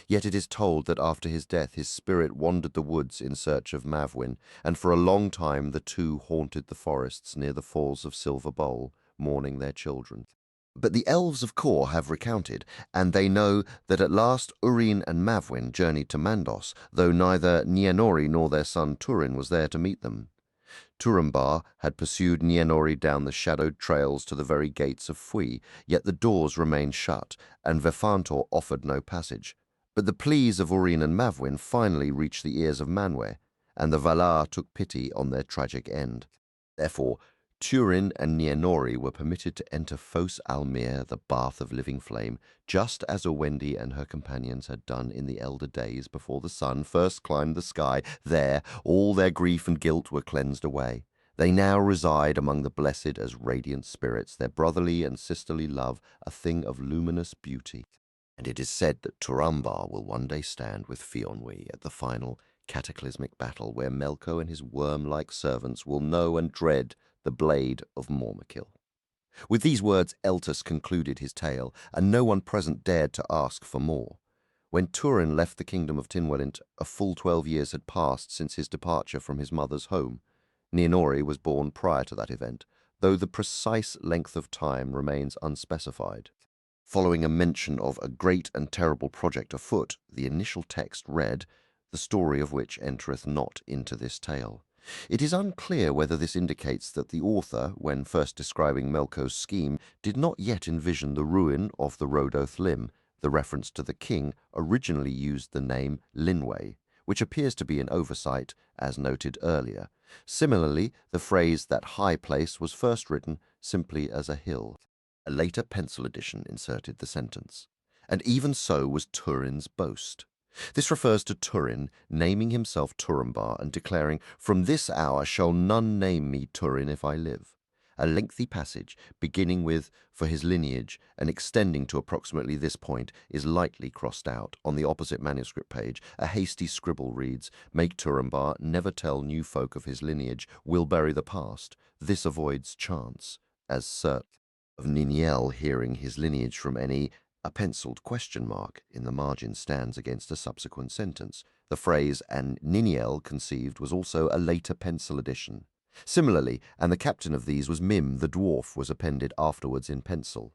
Yet it is told that after his death his spirit wandered the woods in search of Mavwin, and for a long time the two haunted the forests near the falls of Silver Bowl, mourning their children. But the elves of Kor have recounted, and they know that at last Urien and Mavwin journeyed to Mandos, though neither Nienori nor their son Turin was there to meet them. Turambar had pursued Nienori down the shadowed trails to the very gates of Fui, yet the doors remained shut, and Vefantor offered no passage. But the pleas of Urien and Mavwin finally reached the ears of Manwë, and the Valar took pity on their tragic end. Therefore, Turin and Nienori were permitted to enter Fos Almir, the bath of living flame, just as Owendi and her companions had done in the elder days before the sun first climbed the sky. There, all their grief and guilt were cleansed away. They now reside among the blessed as radiant spirits, their brotherly and sisterly love a thing of luminous beauty. And it is said that Turambar will one day stand with Fionwe at the final cataclysmic battle where Melko and his worm-like servants will know and dread the blade of Mormakil. With these words Eltus concluded his tale, and no one present dared to ask for more. When Turin left the kingdom of Tinwelint, a full 12 years had passed since his departure from his mother's home. Nienori was born prior to that event, though the precise length of time remains unspecified. Following a mention of a great and terrible project afoot, the initial text read, "The story of which entereth not into this tale." It is unclear whether this indicates that the author, when first describing Melko's scheme, did not yet envision the ruin of the Rhodoth Lim. The reference to the king originally used the name Linwë, which appears to be an oversight, as noted earlier. Similarly, the phrase "that high place" was first written simply as a hill. A later pencil edition inserted the sentence. And even so was Turin's boast. This refers to Turin naming himself Turambar and declaring, "From this hour shall none name me Turin if I live." A lengthy passage, beginning with "for his lineage" and extending to approximately this point, is lightly crossed out. On the opposite manuscript page, a hasty scribble reads, "Make Turambar never tell new folk of his lineage, will bury the past. This avoids chance." As cert of Niniel hearing his lineage from any, a penciled question mark in the margin stands against a subsequent sentence. The phrase "and Niniel conceived" was also a later pencil addition. Similarly, "and the captain of these was Mim, the dwarf," was appended afterwards in pencil.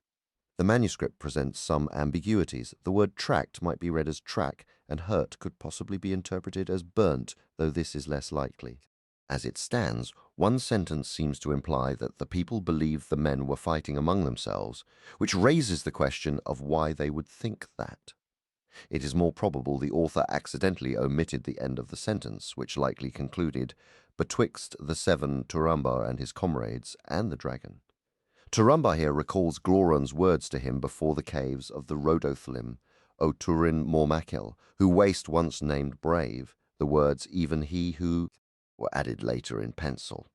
The manuscript presents some ambiguities. The word tract might be read as track, and hurt could possibly be interpreted as burnt, though this is less likely. As it stands, one sentence seems to imply that the people believed the men were fighting among themselves, which raises the question of why they would think that. It is more probable the author accidentally omitted the end of the sentence, which likely concluded, "Betwixt the seven Turambar and his comrades and the dragon." Turambar here recalls Glorion's words to him before the caves of the Rhodoth Lim, "O Turin Mormakil, who wast once named brave," the words "even he who" were added later in pencil.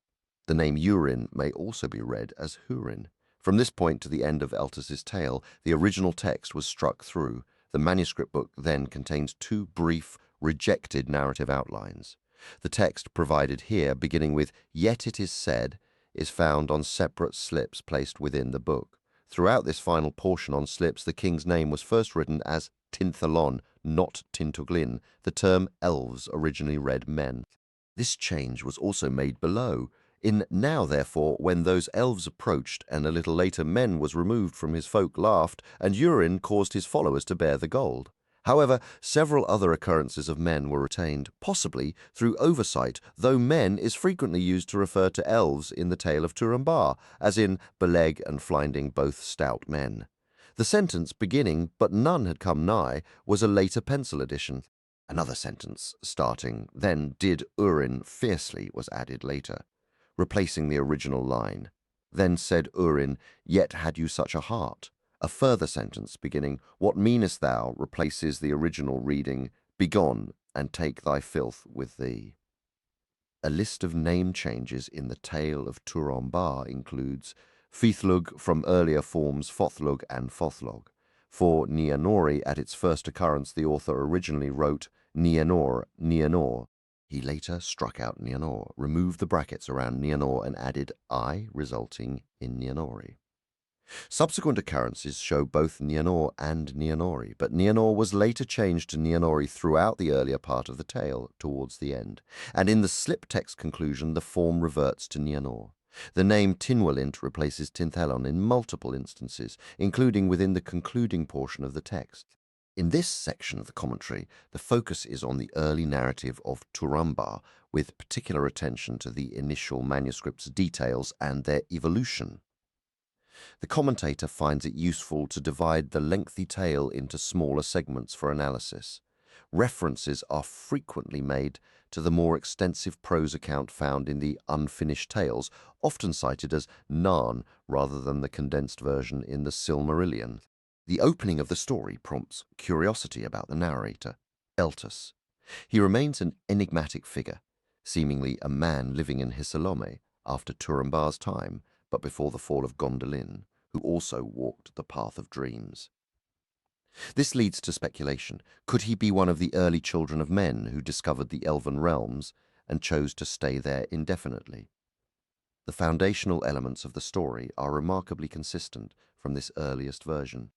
The name Urin may also be read as Hurin. From this point to the end of Eltus's tale, the original text was struck through. The manuscript book then contains two brief, rejected narrative outlines. The text provided here, beginning with "Yet it is said," is found on separate slips placed within the book. Throughout this final portion on slips, the king's name was first written as Tinthalon, not Tintuglin. The term elves originally read men. This change was also made below. In "Now, therefore, when those elves approached, and a little later men was removed from his folk laughed, and Urin caused his followers to bear the gold." However, several other occurrences of men were retained, possibly through oversight, though men is frequently used to refer to elves in the tale of Tuor, as in Beleg and Flinding both stout men. The sentence beginning, "but none had come nigh," was a later pencil addition. Another sentence, starting, "then did Urin fiercely," was added later, replacing the original line. "Then said Urin, yet had you such a heart." A further sentence beginning, "What meanest thou?" replaces the original reading, "Begone, and take thy filth with thee." A list of name changes in the tale of Tuor includes Fithlug from earlier forms Fothlug and Fothlog. For Nianori, at its first occurrence, the author originally wrote Nianor, Nianor. He later struck out Nianor, removed the brackets around Nianor, and added I, resulting in Nianori. Subsequent occurrences show both Nianor and Nianori, but Nianor was later changed to Nianori throughout the earlier part of the tale, towards the end, and in the slip text conclusion the form reverts to Nianor. The name Tinwelint replaces Tinthelon in multiple instances, including within the concluding portion of the text. In this section of the commentary, the focus is on the early narrative of Tuor, with particular attention to the initial manuscript's details and their evolution. The commentator finds it useful to divide the lengthy tale into smaller segments for analysis. References are frequently made to the more extensive prose account found in the unfinished tales, often cited as Narn rather than the condensed version in the Silmarillion. The opening of the story prompts curiosity about the narrator, Eltus. He remains an enigmatic figure, seemingly a man living in Hisalome after Turambar's time, but before the Fall of Gondolin, who also walked the path of dreams. This leads to speculation. Could he be one of the early children of men who discovered the elven realms and chose to stay there indefinitely? The foundational elements of the story are remarkably consistent from this earliest version.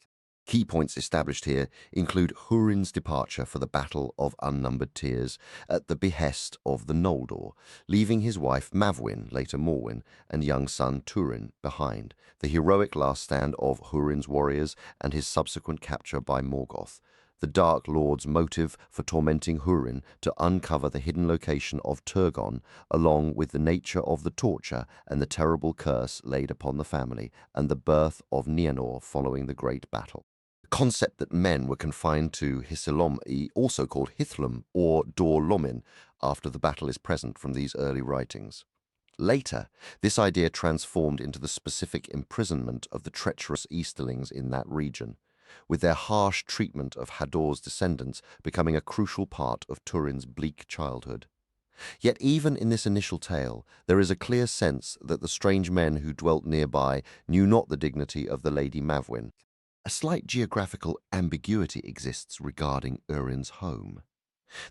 Key points established here include Hurin's departure for the Battle of Unnumbered Tears at the behest of the Noldor, leaving his wife Mavwin, later Morwin, and young son Turin behind, the heroic last stand of Hurin's warriors, and his subsequent capture by Morgoth, the Dark Lord's motive for tormenting Hurin to uncover the hidden location of Turgon, along with the nature of the torture and the terrible curse laid upon the family, and the birth of Nianor following the great battle. The concept that men were confined to Hisalom, also called Hithlum or Dor Lomin, after the battle is present from these early writings. Later, this idea transformed into the specific imprisonment of the treacherous Easterlings in that region, with their harsh treatment of Hador's descendants becoming a crucial part of Turin's bleak childhood. Yet even in this initial tale, there is a clear sense that the strange men who dwelt nearby knew not the dignity of the Lady Mavwin. A slight geographical ambiguity exists regarding Urin's home.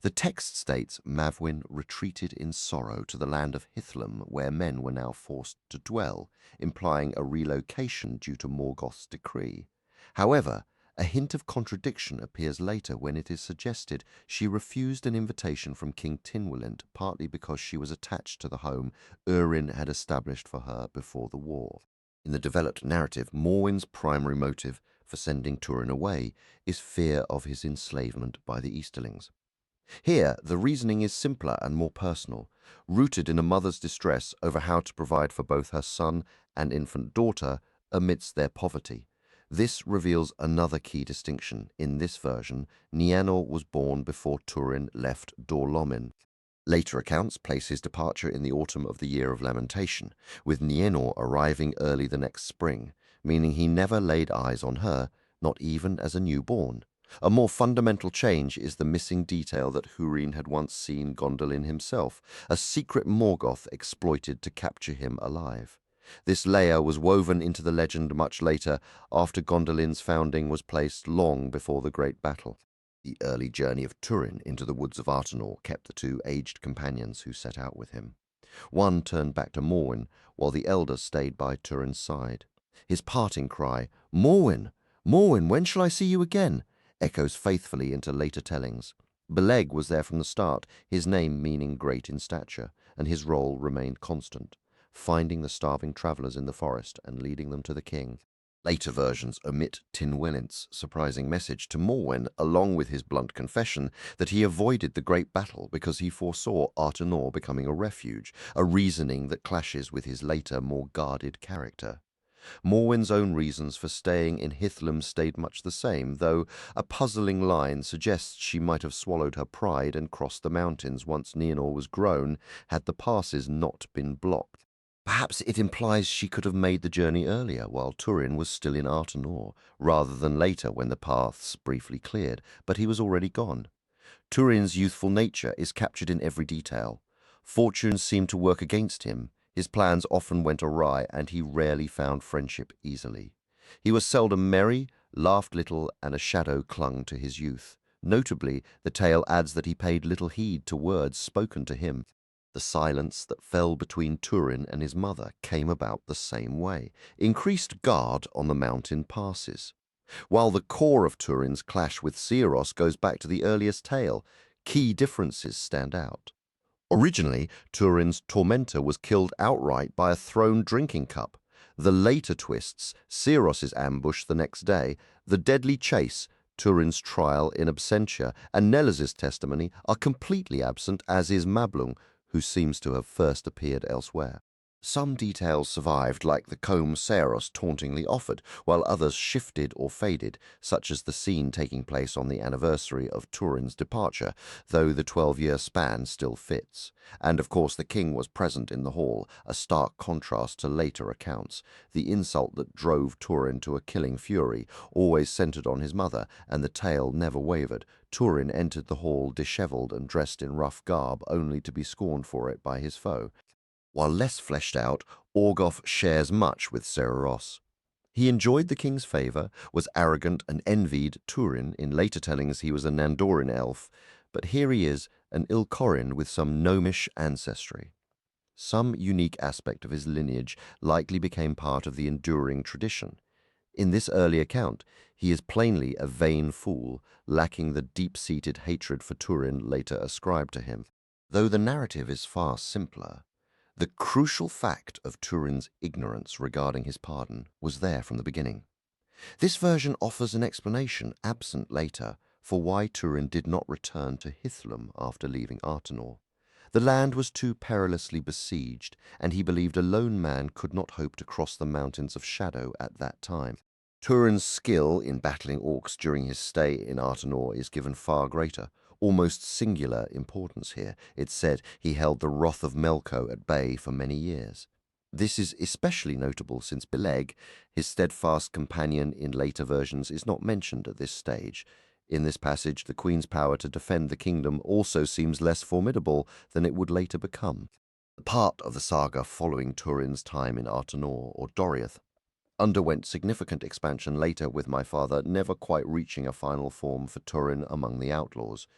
The text states Mavwin retreated in sorrow to the land of Hithlum, where men were now forced to dwell, implying a relocation due to Morgoth's decree. However, a hint of contradiction appears later when it is suggested she refused an invitation from King Tinwelint, partly because she was attached to the home Urin had established for her before the war. In the developed narrative, Morwin's primary motive for sending Turin away is fear of his enslavement by the Easterlings. Here, the reasoning is simpler and more personal, rooted in a mother's distress over how to provide for both her son and infant daughter amidst their poverty. This reveals another key distinction. In this version, Nianor was born before Turin left Dor Lomin. Later accounts place his departure in the autumn of the Year of Lamentation, with Nianor arriving early the next spring, meaning he never laid eyes on her, not even as a newborn. A more fundamental change is the missing detail that Hurin had once seen Gondolin himself, a secret Morgoth exploited to capture him alive. This layer was woven into the legend much later, after Gondolin's founding was placed long before the great battle. The early journey of Turin into the woods of Artenor kept the two aged companions who set out with him. One turned back to Morwin, while the elder stayed by Turin's side. His parting cry, "Morwin! Morwin, when shall I see you again?" echoes faithfully into later tellings. Beleg was there from the start, his name meaning great in stature, and his role remained constant, finding the starving travellers in the forest and leading them to the king. Later versions omit Tynwellint's surprising message to Morwen, along with his blunt confession that he avoided the great battle because he foresaw Artenor becoming a refuge, a reasoning that clashes with his later, more guarded character. Morwen's own reasons for staying in Hithlum stayed much the same, though a puzzling line suggests she might have swallowed her pride and crossed the mountains once Nienor was grown, had the passes not been blocked. Perhaps it implies she could have made the journey earlier while Turin was still in Artenor, rather than later when the paths briefly cleared, but he was already gone. Turin's youthful nature is captured in every detail. Fortune seemed to work against him. His plans often went awry, and he rarely found friendship easily. He was seldom merry, laughed little, and a shadow clung to his youth. Notably, the tale adds that he paid little heed to words spoken to him. The silence that fell between Turin and his mother came about the same way, increased guard on the mountain passes. While the core of Turin's clash with Searos goes back to the earliest tale, key differences stand out. Originally, Turin's tormentor was killed outright by a thrown drinking cup. The later twists, Seiros's ambush the next day, the deadly chase, Turin's trial in absentia, and Nellis's testimony are completely absent, as is Mablung, who seems to have first appeared elsewhere. Some details survived, like the comb Seiros tauntingly offered, while others shifted or faded, such as the scene taking place on the anniversary of Turin's departure, though the 12-year span still fits. And of course the king was present in the hall, a stark contrast to later accounts. The insult that drove Turin to a killing fury always centered on his mother, and the tale never wavered. Turin entered the hall dishevelled and dressed in rough garb, only to be scorned for it by his foe. While less fleshed out, Orgoth shares much with Seiros. He enjoyed the king's favour, was arrogant and envied Turin. In later tellings he was a Nandorin elf, but here he is, an Ilkorin with some gnomish ancestry. Some unique aspect of his lineage likely became part of the enduring tradition. In this early account, he is plainly a vain fool, lacking the deep-seated hatred for Turin later ascribed to him. Though the narrative is far simpler, the crucial fact of Turin's ignorance regarding his pardon was there from the beginning. This version offers an explanation, absent later, for why Turin did not return to Hithlum after leaving Artenor. The land was too perilously besieged, and he believed a lone man could not hope to cross the mountains of shadow at that time. Turin's skill in battling orcs during his stay in Artenor is given far greater, almost singular importance here. It's said he held the wrath of Melko at bay for many years. This is especially notable since Beleg, his steadfast companion in later versions, is not mentioned at this stage. In this passage, the queen's power to defend the kingdom also seems less formidable than it would later become. The part of the saga following Turin's time in Artenor, or Doriath, underwent significant expansion later, with my father never quite reaching a final form for Turin among the outlaws.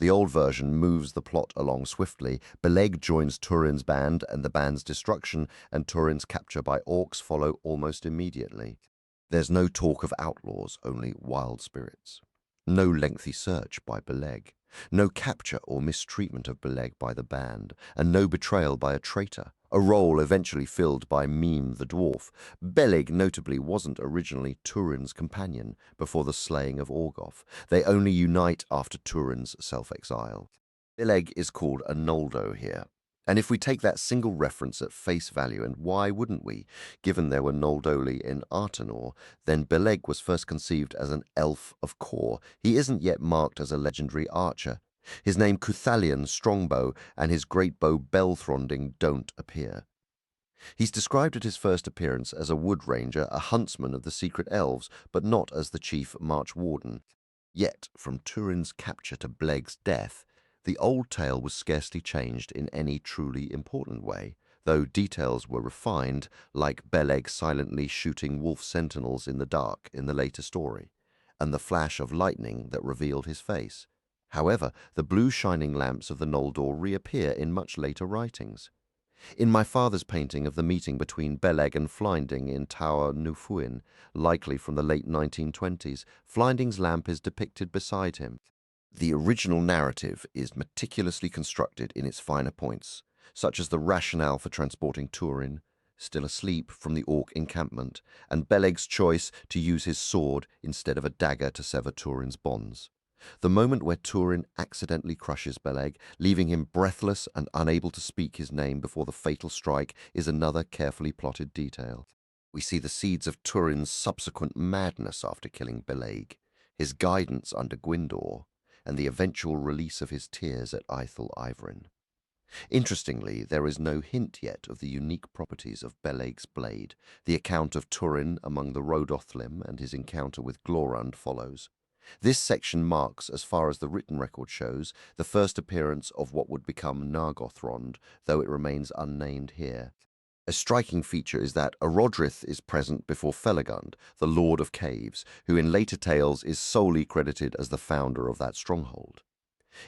The old version moves the plot along swiftly. Beleg joins Turin's band, and the band's destruction and Turin's capture by orcs follow almost immediately. There's no talk of outlaws, only wild spirits. No lengthy search by Beleg. No capture or mistreatment of Beleg by the band, and no betrayal by a traitor, a role eventually filled by Mime the dwarf. Beleg notably wasn't originally Turin's companion before the slaying of Orgoth. They only unite after Turin's self-exile. Beleg is called a Noldo here. And if we take that single reference at face value, and why wouldn't we, given there were Noldoli in Artenor, then Beleg was first conceived as an elf of Kor. He isn't yet marked as a legendary archer. His name Cuthalion Strongbow and his great bow Belthronding don't appear. He's described at his first appearance as a wood ranger, a huntsman of the secret elves, but not as the chief march warden. Yet, from Turin's capture to Beleg's death, the old tale was scarcely changed in any truly important way, though details were refined, like Beleg silently shooting wolf sentinels in the dark in the later story, and the flash of lightning that revealed his face. However, the blue shining lamps of the Noldor reappear in much later writings. In my father's painting of the meeting between Beleg and Flinding in Tower Nufuin, likely from the late 1920s, Flinding's lamp is depicted beside him. The original narrative is meticulously constructed in its finer points, such as the rationale for transporting Turin, still asleep from the orc encampment, and Beleg's choice to use his sword instead of a dagger to sever Turin's bonds. The moment where Turin accidentally crushes Beleg, leaving him breathless and unable to speak his name before the fatal strike, is another carefully plotted detail. We see the seeds of Turin's subsequent madness after killing Beleg, his guidance under Gwyndor, and the eventual release of his tears at Aethel Ivrin. Interestingly, there is no hint yet of the unique properties of Beleg's blade. The account of Turin among the Rhodothlim and his encounter with Glorund follows. This section marks, as far as the written record shows, the first appearance of what would become Nargothrond, though it remains unnamed here. A striking feature is that Orodrith is present before Felagund, the Lord of Caves, who in later tales is solely credited as the founder of that stronghold.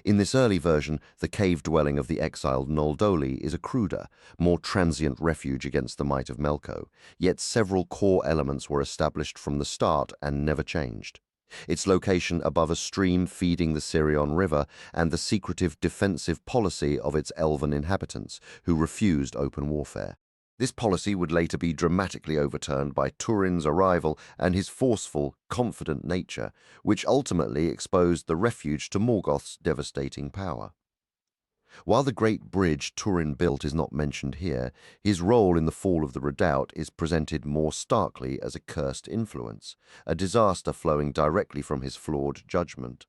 In this early version, the cave dwelling of the exiled Noldoli is a cruder, more transient refuge against the might of Melko, yet several core elements were established from the start and never changed. Its location above a stream feeding the Sirion River and the secretive defensive policy of its elven inhabitants, who refused open warfare. This policy would later be dramatically overturned by Turin's arrival and his forceful, confident nature, which ultimately exposed the refuge to Morgoth's devastating power. While the great bridge Turin built is not mentioned here, his role in the fall of the redoubt is presented more starkly as a cursed influence, a disaster flowing directly from his flawed judgment.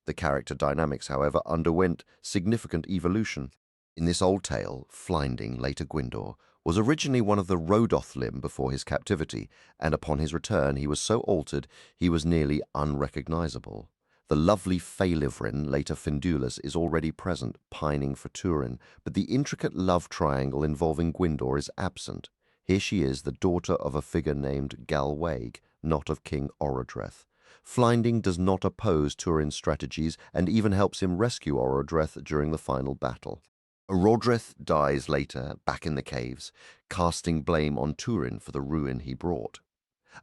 The character dynamics, however, underwent significant evolution. In this old tale, Flinding, later Gwyndor, was originally one of the Rhodothlim before his captivity, and upon his return he was so altered he was nearly unrecognizable. The lovely Faelivrin, later Finduilas, is already present, pining for Turin, but the intricate love triangle involving Gwyndor is absent. Here she is, the daughter of a figure named Galwaig, not of King Orodreth. Flinding does not oppose Turin's strategies and even helps him rescue Orodreth during the final battle. Orodreth dies later, back in the caves, casting blame on Turin for the ruin he brought.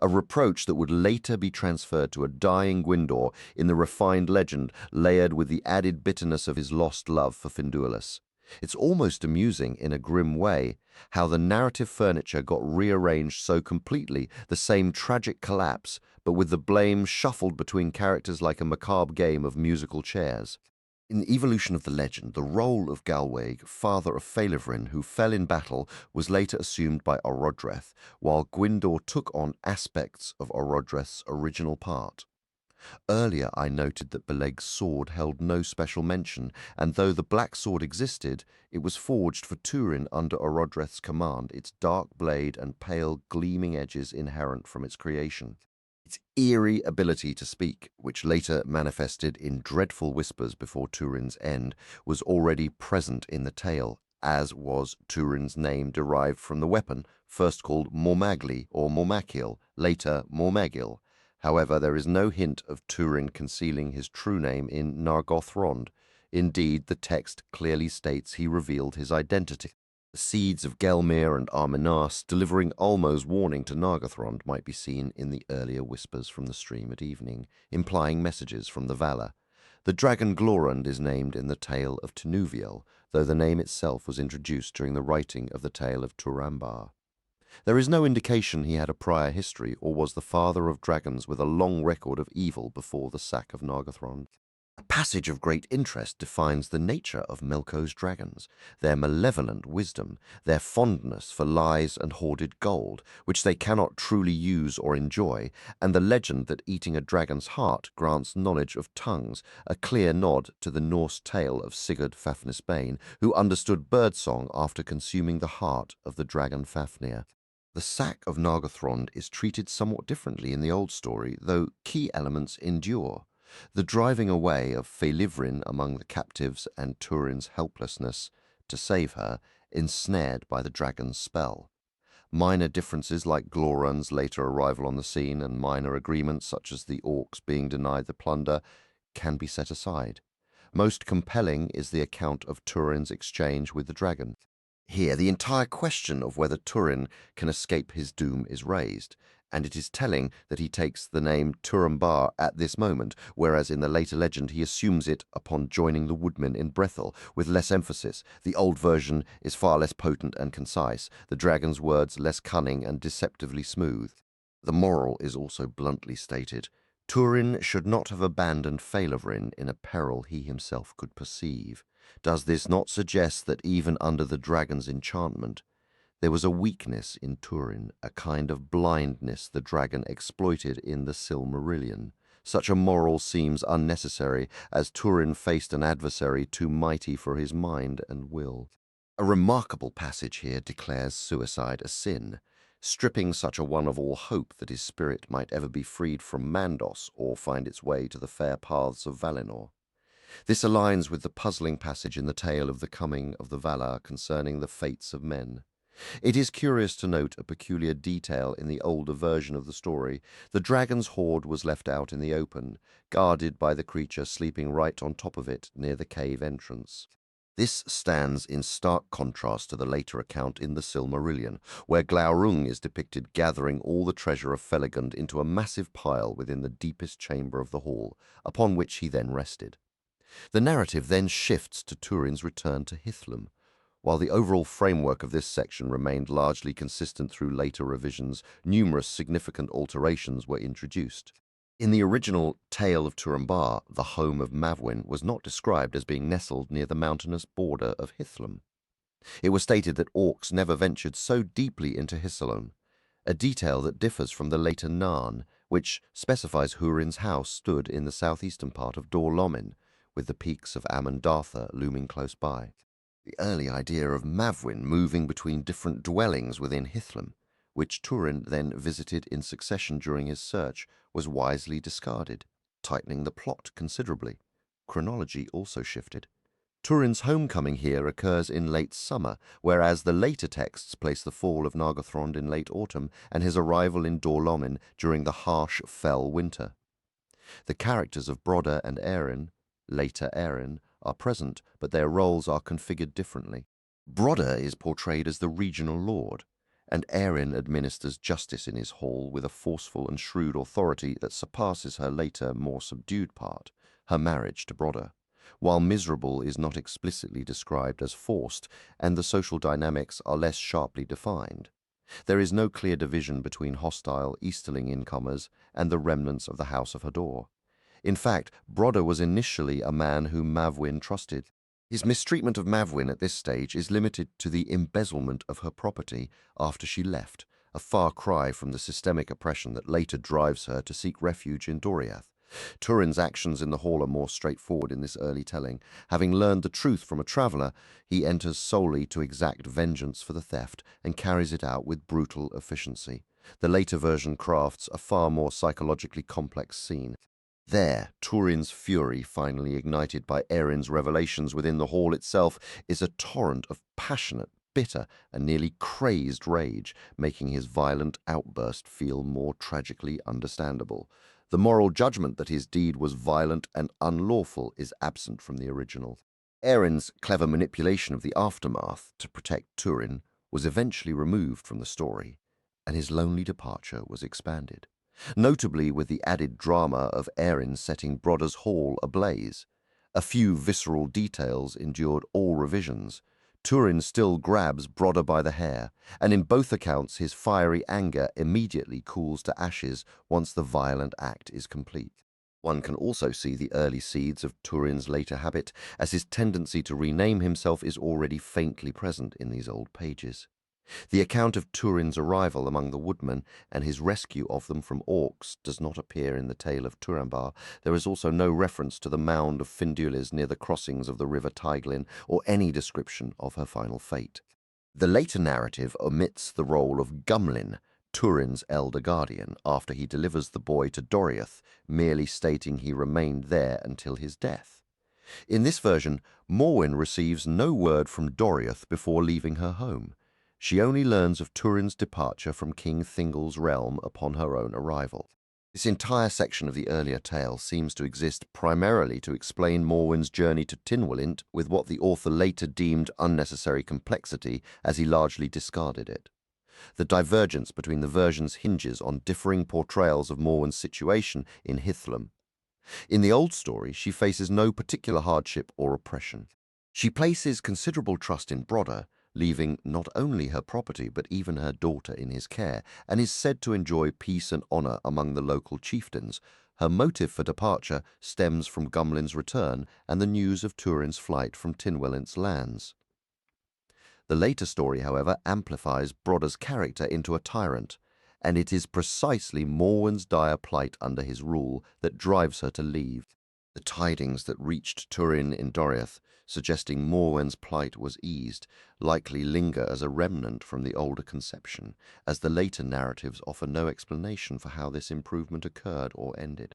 A reproach that would later be transferred to a dying Gwyndor in the refined legend, layered with the added bitterness of his lost love for Finduilas. It's almost amusing, in a grim way, how the narrative furniture got rearranged so completely, the same tragic collapse, but with the blame shuffled between characters like a macabre game of musical chairs. In the evolution of the legend, the role of Galwaig, father of Faelivrin, who fell in battle, was later assumed by Orodreth, while Gwyndor took on aspects of Orodreth's original part. Earlier I noted that Beleg's sword held no special mention, and though the black sword existed, it was forged for Turin under Orodreth's command, its dark blade and pale gleaming edges inherent from its creation. Its eerie ability to speak, which later manifested in dreadful whispers before Turin's end, was already present in the tale, as was Turin's name derived from the weapon, first called Mormagli or Mormakil, later Mormegil. However, there is no hint of Turin concealing his true name in Nargothrond. Indeed, the text clearly states he revealed his identity. The seeds of Gelmir and Arminas delivering Ulmo's warning to Nargothrond might be seen in the earlier whispers from the stream at evening, implying messages from the Valar. The dragon Glorund is named in the tale of Tinuviel, though the name itself was introduced during the writing of the tale of Turambar. There is no indication he had a prior history or was the father of dragons with a long record of evil before the sack of Nargothrond. A passage of great interest defines the nature of Melko's dragons, their malevolent wisdom, their fondness for lies and hoarded gold, which they cannot truly use or enjoy, and the legend that eating a dragon's heart grants knowledge of tongues, a clear nod to the Norse tale of Sigurd Fafnisbane, who understood birdsong after consuming the heart of the dragon Fafnir. The sack of Nargothrond is treated somewhat differently in the old story, though key elements endure. The driving away of Faelivrin among the captives and Turin's helplessness to save her, ensnared by the dragon's spell. Minor differences like Glorund's later arrival on the scene and minor agreements such as the orcs being denied the plunder can be set aside. Most compelling is the account of Turin's exchange with the dragon. Here, the entire question of whether Turin can escape his doom is raised, and it is telling that he takes the name Turambar at this moment, whereas in the later legend he assumes it upon joining the woodmen in Brethil, with less emphasis. The old version is far less potent and concise, the dragon's words less cunning and deceptively smooth. The moral is also bluntly stated. Turin should not have abandoned Faelavrin in a peril he himself could perceive. Does this not suggest that even under the dragon's enchantment, there was a weakness in Turin, a kind of blindness the dragon exploited in the Silmarillion? Such a moral seems unnecessary, as Turin faced an adversary too mighty for his mind and will. A remarkable passage here declares suicide a sin, stripping such a one of all hope that his spirit might ever be freed from Mandos or find its way to the fair paths of Valinor. This aligns with the puzzling passage in the tale of the coming of the Valar concerning the fates of men. It is curious to note a peculiar detail in the older version of the story. The dragon's hoard was left out in the open, guarded by the creature sleeping right on top of it near the cave entrance. This stands in stark contrast to the later account in the Silmarillion, where Glaurung is depicted gathering all the treasure of Felagund into a massive pile within the deepest chamber of the hall, upon which he then rested. The narrative then shifts to Turin's return to Hithlum. While the overall framework of this section remained largely consistent through later revisions, numerous significant alterations were introduced. In the original Tale of Turambar, the home of Mavwin was not described as being nestled near the mountainous border of Hithlum. It was stated that orcs never ventured so deeply into Hissalon, a detail that differs from the later Narn, which specifies Húrin's house stood in the southeastern part of Dor Lomin, with the peaks of Amandartha looming close by. The early idea of Mavwin moving between different dwellings within Hithlum, which Turin then visited in succession during his search, was wisely discarded, tightening the plot considerably. Chronology also shifted. Turin's homecoming here occurs in late summer, whereas the later texts place the fall of Nargothrond in late autumn and his arrival in Dor Lomin during the harsh, fell winter. The characters of Brodda and Erin, later Erin, are present, but their roles are configured differently. Brodda is portrayed as the regional lord, and Erin administers justice in his hall with a forceful and shrewd authority that surpasses her later, more subdued part, her marriage to Brodda, while miserable is not explicitly described as forced, and the social dynamics are less sharply defined. There is no clear division between hostile Easterling incomers and the remnants of the House of Hador. In fact, Brodda was initially a man whom Mavwin trusted. His mistreatment of Mavwin at this stage is limited to the embezzlement of her property after she left, a far cry from the systemic oppression that later drives her to seek refuge in Doriath. Turin's actions in the hall are more straightforward in this early telling. Having learned the truth from a traveller, he enters solely to exact vengeance for the theft and carries it out with brutal efficiency. The later version crafts a far more psychologically complex scene. There, Turin's fury, finally ignited by Erin's revelations within the hall itself, is a torrent of passionate, bitter, and nearly crazed rage, making his violent outburst feel more tragically understandable. The moral judgment that his deed was violent and unlawful is absent from the original. Erin's clever manipulation of the aftermath to protect Turin was eventually removed from the story, and his lonely departure was expanded, notably with the added drama of Erin setting Brodda's hall ablaze. A few visceral details endured all revisions. Turin still grabs Brodda by the hair, and in both accounts his fiery anger immediately cools to ashes once the violent act is complete. One can also see the early seeds of Turin's later habit, as his tendency to rename himself is already faintly present in these old pages. The account of Turin's arrival among the woodmen and his rescue of them from orcs does not appear in the Tale of Turambar. There is also no reference to the mound of Finduilis near the crossings of the river Teiglin, or any description of her final fate. The later narrative omits the role of Gumlin, Turin's elder guardian, after he delivers the boy to Doriath, merely stating he remained there until his death. In this version, Morwen receives no word from Doriath before leaving her home. She only learns of Turin's departure from King Thingol's realm upon her own arrival. This entire section of the earlier tale seems to exist primarily to explain Morwen's journey to Tynwalint with what the author later deemed unnecessary complexity, as he largely discarded it. The divergence between the versions hinges on differing portrayals of Morwen's situation in Hithlum. In the old story, she faces no particular hardship or oppression. She places considerable trust in Brodder, leaving not only her property but even her daughter in his care, and is said to enjoy peace and honour among the local chieftains. Her motive for departure stems from Gumlin's return and the news of Turin's flight from Tynwellint's lands. The later story, however, amplifies Brodder's character into a tyrant, and it is precisely Morwen's dire plight under his rule that drives her to leave. The tidings that reached Turin in Doriath, suggesting Morwen's plight was eased, likely linger as a remnant from the older conception, as the later narratives offer no explanation for how this improvement occurred or ended.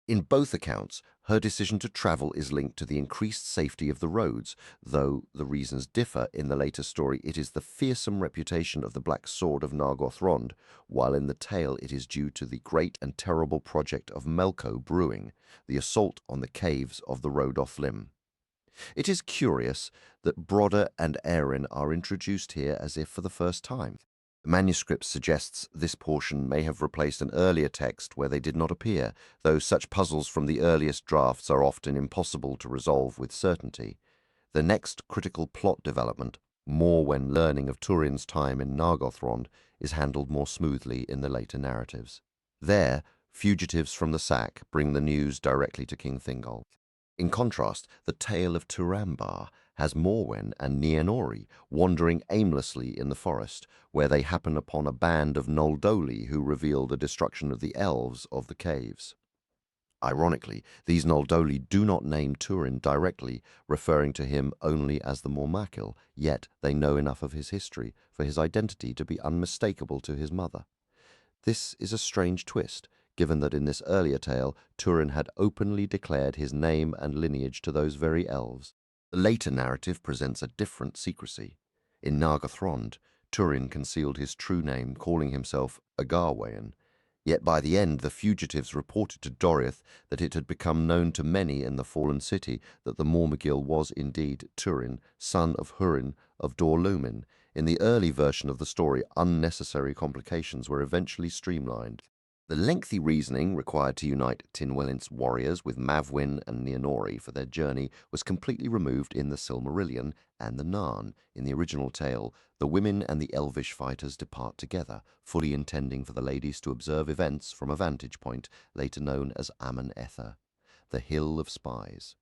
In both accounts, her decision to travel is linked to the increased safety of the roads, though the reasons differ. In the later story it is the fearsome reputation of the Black Sword of Nargothrond, while in the tale it is due to the great and terrible project of Melko brewing, the assault on the caves of the Rhodoth Lim. It is curious that Brodder and Erin are introduced here as if for the first time. The manuscript suggests this portion may have replaced an earlier text where they did not appear, though such puzzles from the earliest drafts are often impossible to resolve with certainty. The next critical plot development, Morwen learning of Turin's time in Nargothrond, is handled more smoothly in the later narratives. There, fugitives from the sack bring the news directly to King Thingol. In contrast, the tale of Turambar has Morwen and Nienori wandering aimlessly in the forest, where they happen upon a band of Noldoli who reveal the destruction of the Elves of the caves. Ironically, these Noldoli do not name Turin directly, referring to him only as the Mormakil, yet they know enough of his history for his identity to be unmistakable to his mother. This is a strange twist, given that in this earlier tale Turin had openly declared his name and lineage to those very elves. The later narrative presents a different secrecy. In Nargothrond, Turin concealed his true name, calling himself Agarwain. Yet by the end the fugitives reported to Doriath that it had become known to many in the fallen city that the Mormagil was indeed Turin, son of Hurin of Dorlumin. In the early version of the story, unnecessary complications were eventually streamlined. The lengthy reasoning required to unite Tynwellint's warriors with Mavwin and Nienori for their journey was completely removed in the Silmarillion and the Narn. In the original tale, the women and the elvish fighters depart together, fully intending for the ladies to observe events from a vantage point, later known as Amon Ether, the Hill of Spies.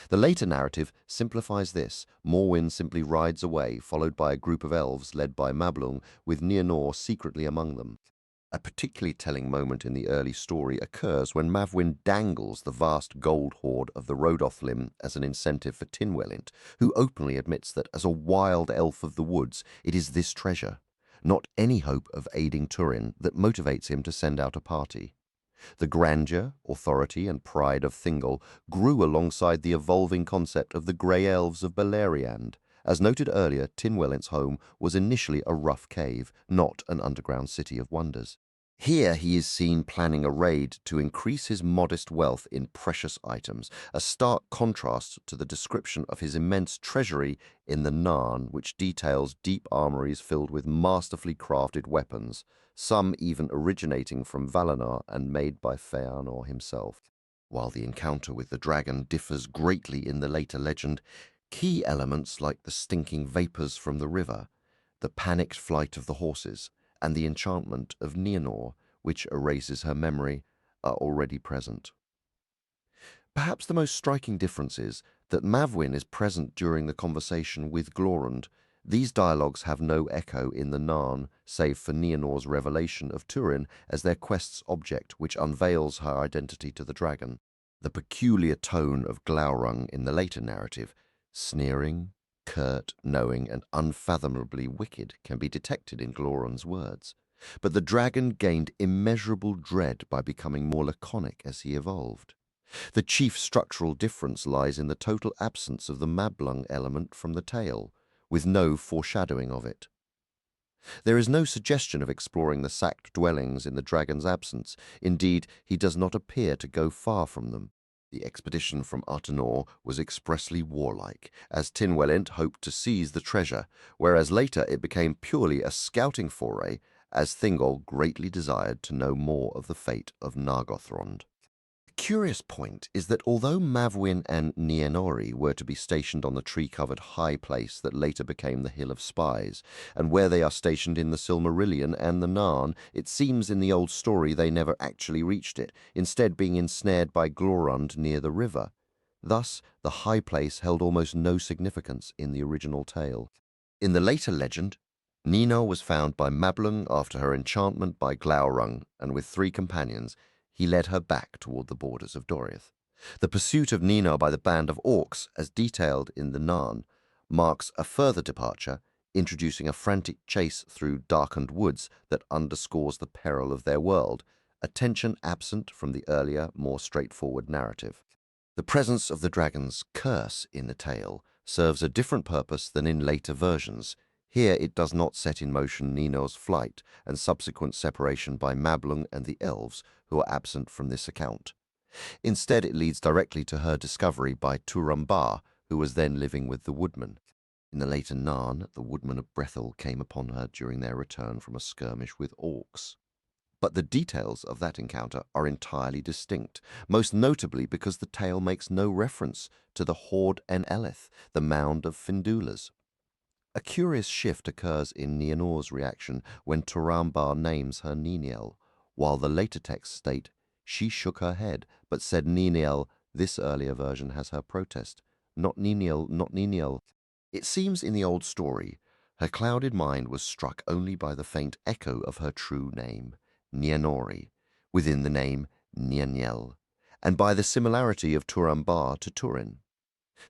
The later narrative simplifies this. Morwen simply rides away, followed by a group of elves led by Mablung, with Nienor secretly among them. A particularly telling moment in the early story occurs when Mavwin dangles the vast gold hoard of the Rhodoth Lim as an incentive for Tynwellint, who openly admits that as a wild elf of the woods, it is this treasure, not any hope of aiding Turin, that motivates him to send out a party. The grandeur, authority, and pride of Thingol grew alongside the evolving concept of the Grey Elves of Beleriand. As noted earlier, Tynwellint's home was initially a rough cave, not an underground city of wonders. Here he is seen planning a raid to increase his modest wealth in precious items, a stark contrast to the description of his immense treasury in the Narn, which details deep armories filled with masterfully crafted weapons, some even originating from Valinor and made by Feanor himself. While the encounter with the dragon differs greatly in the later legend, key elements like the stinking vapors from the river, the panicked flight of the horses, and the enchantment of Nienor, which erases her memory, are already present. Perhaps the most striking difference is that Mavwin is present during the conversation with Glorund. These dialogues have no echo in the Narn, save for Nienor's revelation of Turin as their quest's object, which unveils her identity to the dragon. The peculiar tone of Glaurung in the later narrative, sneering, curt, knowing, and unfathomably wicked, can be detected in Glorund's words. But the dragon gained immeasurable dread by becoming more laconic as he evolved. The chief structural difference lies in the total absence of the Mablung element from the tale, with no foreshadowing of it. There is no suggestion of exploring the sacked dwellings in the dragon's absence. Indeed, he does not appear to go far from them. The expedition from Artenor was expressly warlike, as Tynwellint hoped to seize the treasure, whereas later it became purely a scouting foray, as Thingol greatly desired to know more of the fate of Nargothrond. A curious point is that although Mavwin and Nienori were to be stationed on the tree-covered high place that later became the Hill of Spies, and where they are stationed in the Silmarillion and the Narn, it seems in the old story they never actually reached it, instead being ensnared by Glorund near the river. Thus, the high place held almost no significance in the original tale. In the later legend, Nina was found by Mablung after her enchantment by Glaurung, and with 3 companions, he led her back toward the borders of Doriath. The pursuit of Nina by the band of orcs, as detailed in the Narn, marks a further departure, introducing a frantic chase through darkened woods that underscores the peril of their world, a tension absent from the earlier, more straightforward narrative. The presence of the dragon's curse in the tale serves a different purpose than in later versions. Here it does not set in motion Nino's flight and subsequent separation by Mablung and the Elves, who are absent from this account. Instead, it leads directly to her discovery by Tuor, who was then living with the woodman. In the later Narn, the woodman of Brethil came upon her during their return from a skirmish with orcs. But the details of that encounter are entirely distinct, most notably because the tale makes no reference to the Hord en Eleth, the mound of Findulas. A curious shift occurs in Nianor's reaction when Turambar names her Niniel, while the later texts state, "She shook her head, but said Niniel." This earlier version has her protest, "Not Niniel, not Niniel." It seems in the old story, her clouded mind was struck only by the faint echo of her true name, Nianori, within the name Nianiel, and by the similarity of Turambar to Turin.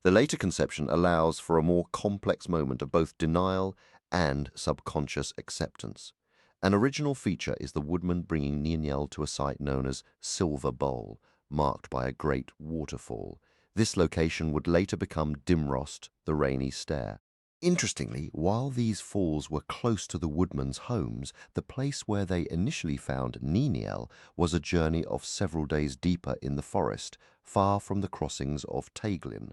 The later conception allows for a more complex moment of both denial and subconscious acceptance. An original feature is the woodman bringing Nianiel to a site known as Silver Bowl, marked by a great waterfall. This location would later become Dimrost, the rainy stair. Interestingly, while these falls were close to the woodmen's homes, the place where they initially found Niniel was a journey of several days deeper in the forest, far from the crossings of Teiglin.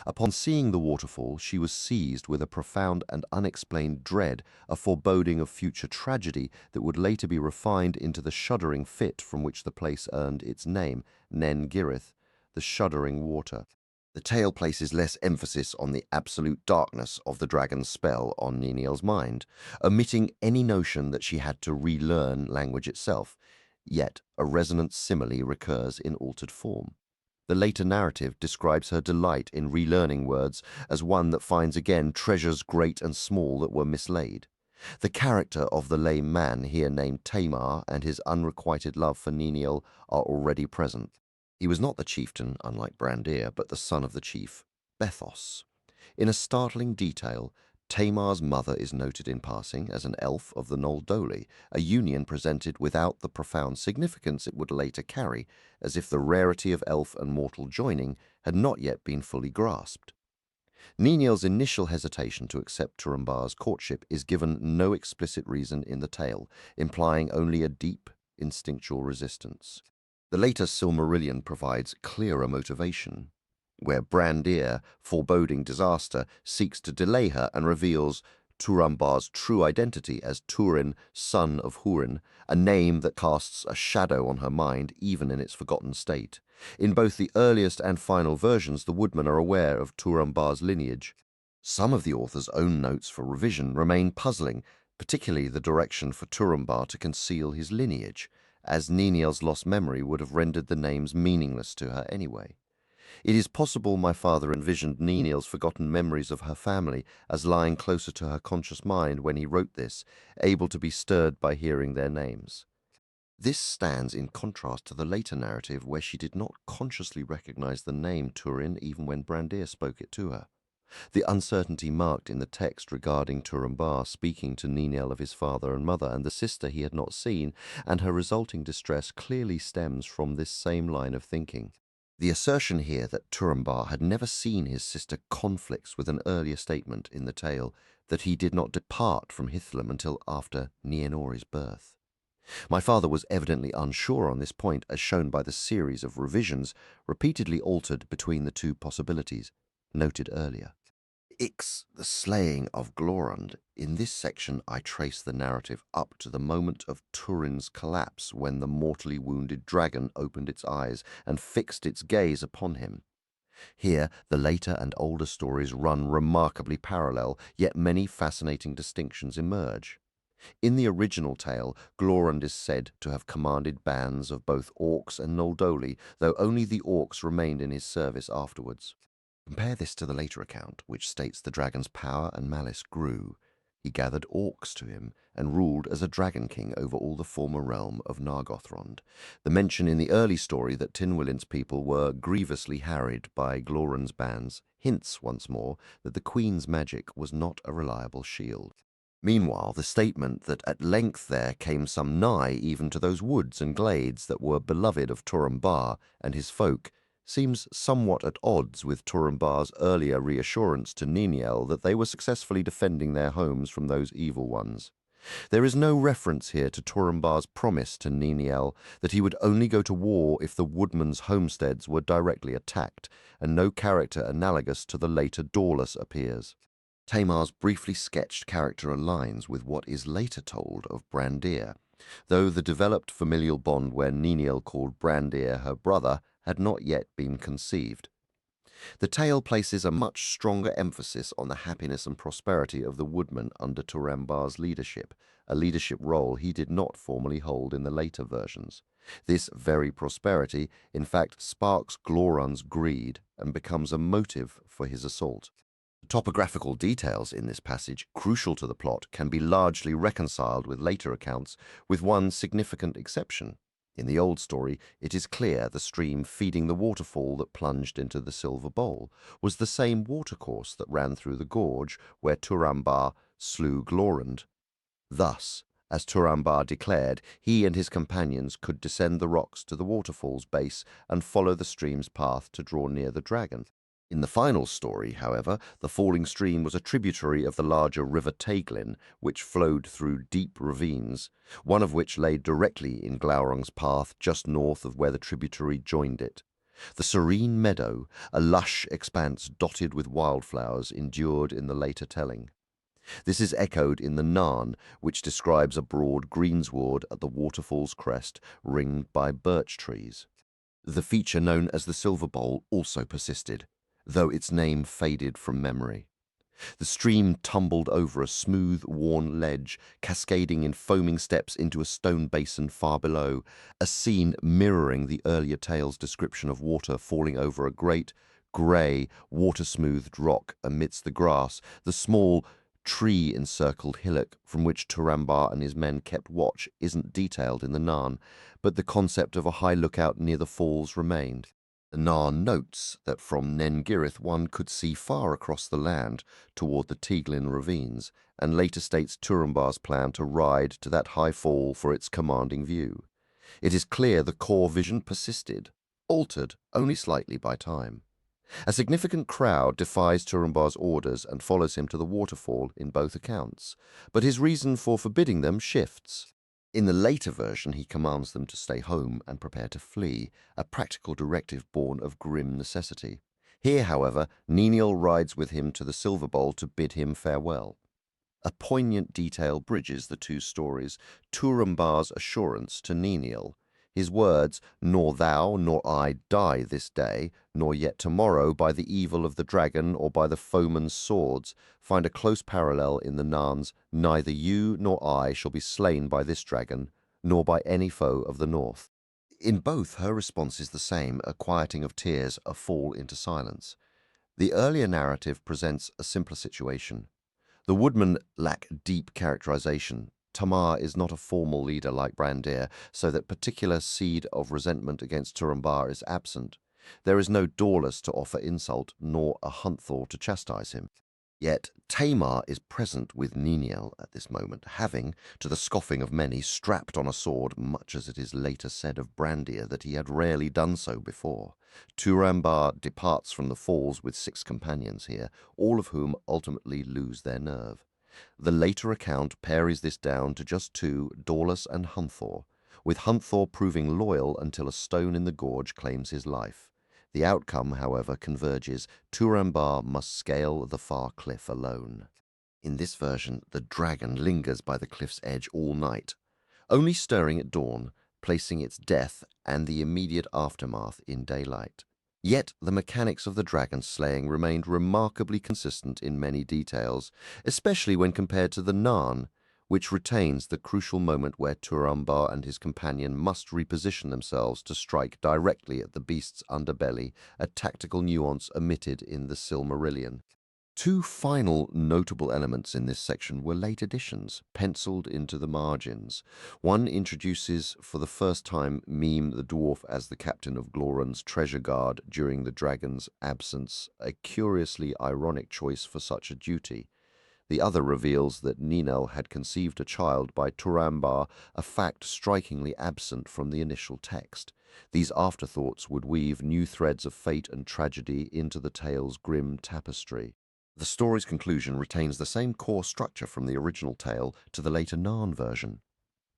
Upon seeing the waterfall, she was seized with a profound and unexplained dread, a foreboding of future tragedy that would later be refined into the shuddering fit from which the place earned its name, Nen Girith, the shuddering water. The tale places less emphasis on the absolute darkness of the dragon's spell on Niniel's mind, omitting any notion that she had to relearn language itself, yet a resonant simile recurs in altered form. The later narrative describes her delight in relearning words as one that finds again treasures great and small that were mislaid. The character of the lame man here named Tamar and his unrequited love for Niniel are already present. He was not the chieftain, unlike Brandir, but the son of the chief, Bethos. In a startling detail, Tamar's mother is noted in passing as an elf of the Noldoli, a union presented without the profound significance it would later carry, as if the rarity of elf and mortal joining had not yet been fully grasped. Niniel's initial hesitation to accept Turambar's courtship is given no explicit reason in the tale, implying only a deep, instinctual resistance. The later Silmarillion provides clearer motivation, where Brandir, foreboding disaster, seeks to delay her and reveals Turambar's true identity as Turin, son of Hurin, a name that casts a shadow on her mind even in its forgotten state. In both the earliest and final versions, the woodmen are aware of Turambar's lineage. Some of the author's own notes for revision remain puzzling, particularly the direction for Turambar to conceal his lineage, as Niniel's lost memory would have rendered the names meaningless to her anyway. It is possible my father envisioned Niniel's forgotten memories of her family as lying closer to her conscious mind when he wrote this, able to be stirred by hearing their names. This stands in contrast to the later narrative where she did not consciously recognize the name Turin even when Brandir spoke it to her. The uncertainty marked in the text regarding Turambar speaking to Niniel of his father and mother and the sister he had not seen, and her resulting distress clearly stems from this same line of thinking. The assertion here that Turambar had never seen his sister conflicts with an earlier statement in the tale that he did not depart from Hithlum until after Nienori's birth. My father was evidently unsure on this point, as shown by the series of revisions repeatedly altered between the two possibilities noted earlier. Ix, the slaying of Glorund. In this section I trace the narrative up to the moment of Turin's collapse, when the mortally wounded dragon opened its eyes and fixed its gaze upon him. Here the later and older stories run remarkably parallel, yet many fascinating distinctions emerge. In the original tale, Glorund is said to have commanded bands of both orcs and Noldoli, though only the orcs remained in his service afterwards. Compare this to the later account, which states the dragon's power and malice grew. He gathered orcs to him and ruled as a dragon king over all the former realm of Nargothrond. The mention in the early story that Tynwillin's people were grievously harried by Glorund's bands hints once more that the queen's magic was not a reliable shield. Meanwhile, the statement that at length there came some nigh even to those woods and glades that were beloved of Turambar and his folk seems somewhat at odds with Turambar's earlier reassurance to Niniel that they were successfully defending their homes from those evil ones. There is no reference here to Turambar's promise to Niniel that he would only go to war if the woodmen's homesteads were directly attacked, and no character analogous to the later Dorlus appears. Tamar's briefly sketched character aligns with what is later told of Brandir, though the developed familial bond where Niniel called Brandir her brother had not yet been conceived. The tale places a much stronger emphasis on the happiness and prosperity of the woodman under Turambar's leadership, a leadership role he did not formally hold in the later versions. This very prosperity, in fact, sparks Glorund's greed and becomes a motive for his assault. The topographical details in this passage, crucial to the plot, can be largely reconciled with later accounts, with one significant exception. In the old story, it is clear the stream feeding the waterfall that plunged into the silver bowl was the same watercourse that ran through the gorge where Turambar slew Glorund. Thus, as Turambar declared, he and his companions could descend the rocks to the waterfall's base and follow the stream's path to draw near the dragon. In the final story, however, the falling stream was a tributary of the larger river Teiglin, which flowed through deep ravines, one of which lay directly in Glaurung's path just north of where the tributary joined it. The serene meadow, a lush expanse dotted with wildflowers, endured in the later telling. This is echoed in the Narn, which describes a broad greensward at the waterfall's crest, ringed by birch trees. The feature known as the Silver Bowl also persisted, though its name faded from memory. The stream tumbled over a smooth, worn ledge, cascading in foaming steps into a stone basin far below, a scene mirroring the earlier tale's description of water falling over a great, grey, water-smoothed rock amidst the grass, the small, tree-encircled hillock from which Turambar and his men kept watch isn't detailed in the Narn, but the concept of a high lookout near the falls remained. The Narn notes that from Nen Girith one could see far across the land toward the Teiglin ravines, and later states Turambar's plan to ride to that high fall for its commanding view. It is clear the core vision persisted, altered only slightly by time. A significant crowd defies Turambar's orders and follows him to the waterfall in both accounts, but his reason for forbidding them shifts. In the later version, he commands them to stay home and prepare to flee, a practical directive born of grim necessity. Here, however, Niniel rides with him to the Silver Bowl to bid him farewell. A poignant detail bridges the two stories, Turambar's assurance to Niniel. His words, "Nor thou nor I die this day, nor yet tomorrow by the evil of the dragon or by the foeman's swords," find a close parallel in the Narn's, "Neither you nor I shall be slain by this dragon, nor by any foe of the north." In both, her response is the same, a quieting of tears, a fall into silence. The earlier narrative presents a simpler situation. The woodmen lack deep characterization. Tamar is not a formal leader like Brandir, so that particular seed of resentment against Turambar is absent. There is no Dorlus to offer insult, nor a Hunthor to chastise him. Yet Tamar is present with Niniel at this moment, having, to the scoffing of many, strapped on a sword, much as it is later said of Brandir that he had rarely done so before. Turambar departs from the falls with 6 companions here, all of whom ultimately lose their nerve. The later account pares this down to just two, Dorlus and Hunthor, with Hunthor proving loyal until a stone in the gorge claims his life. The outcome, however, converges. Turambar must scale the far cliff alone. In this version, the dragon lingers by the cliff's edge all night, only stirring at dawn, placing its death and the immediate aftermath in daylight. Yet the mechanics of the dragon slaying remained remarkably consistent in many details, especially when compared to the Narn, which retains the crucial moment where Turambar and his companion must reposition themselves to strike directly at the beast's underbelly, a tactical nuance omitted in the Silmarillion. Two final notable elements in this section were late additions, penciled into the margins. One introduces for the first time Mime the dwarf as the captain of Glorun's treasure guard during the dragon's absence, a curiously ironic choice for such a duty. The other reveals that Ninel had conceived a child by Turambar, a fact strikingly absent from the initial text. These afterthoughts would weave new threads of fate and tragedy into the tale's grim tapestry. The story's conclusion retains the same core structure from the original tale to the later Narn version.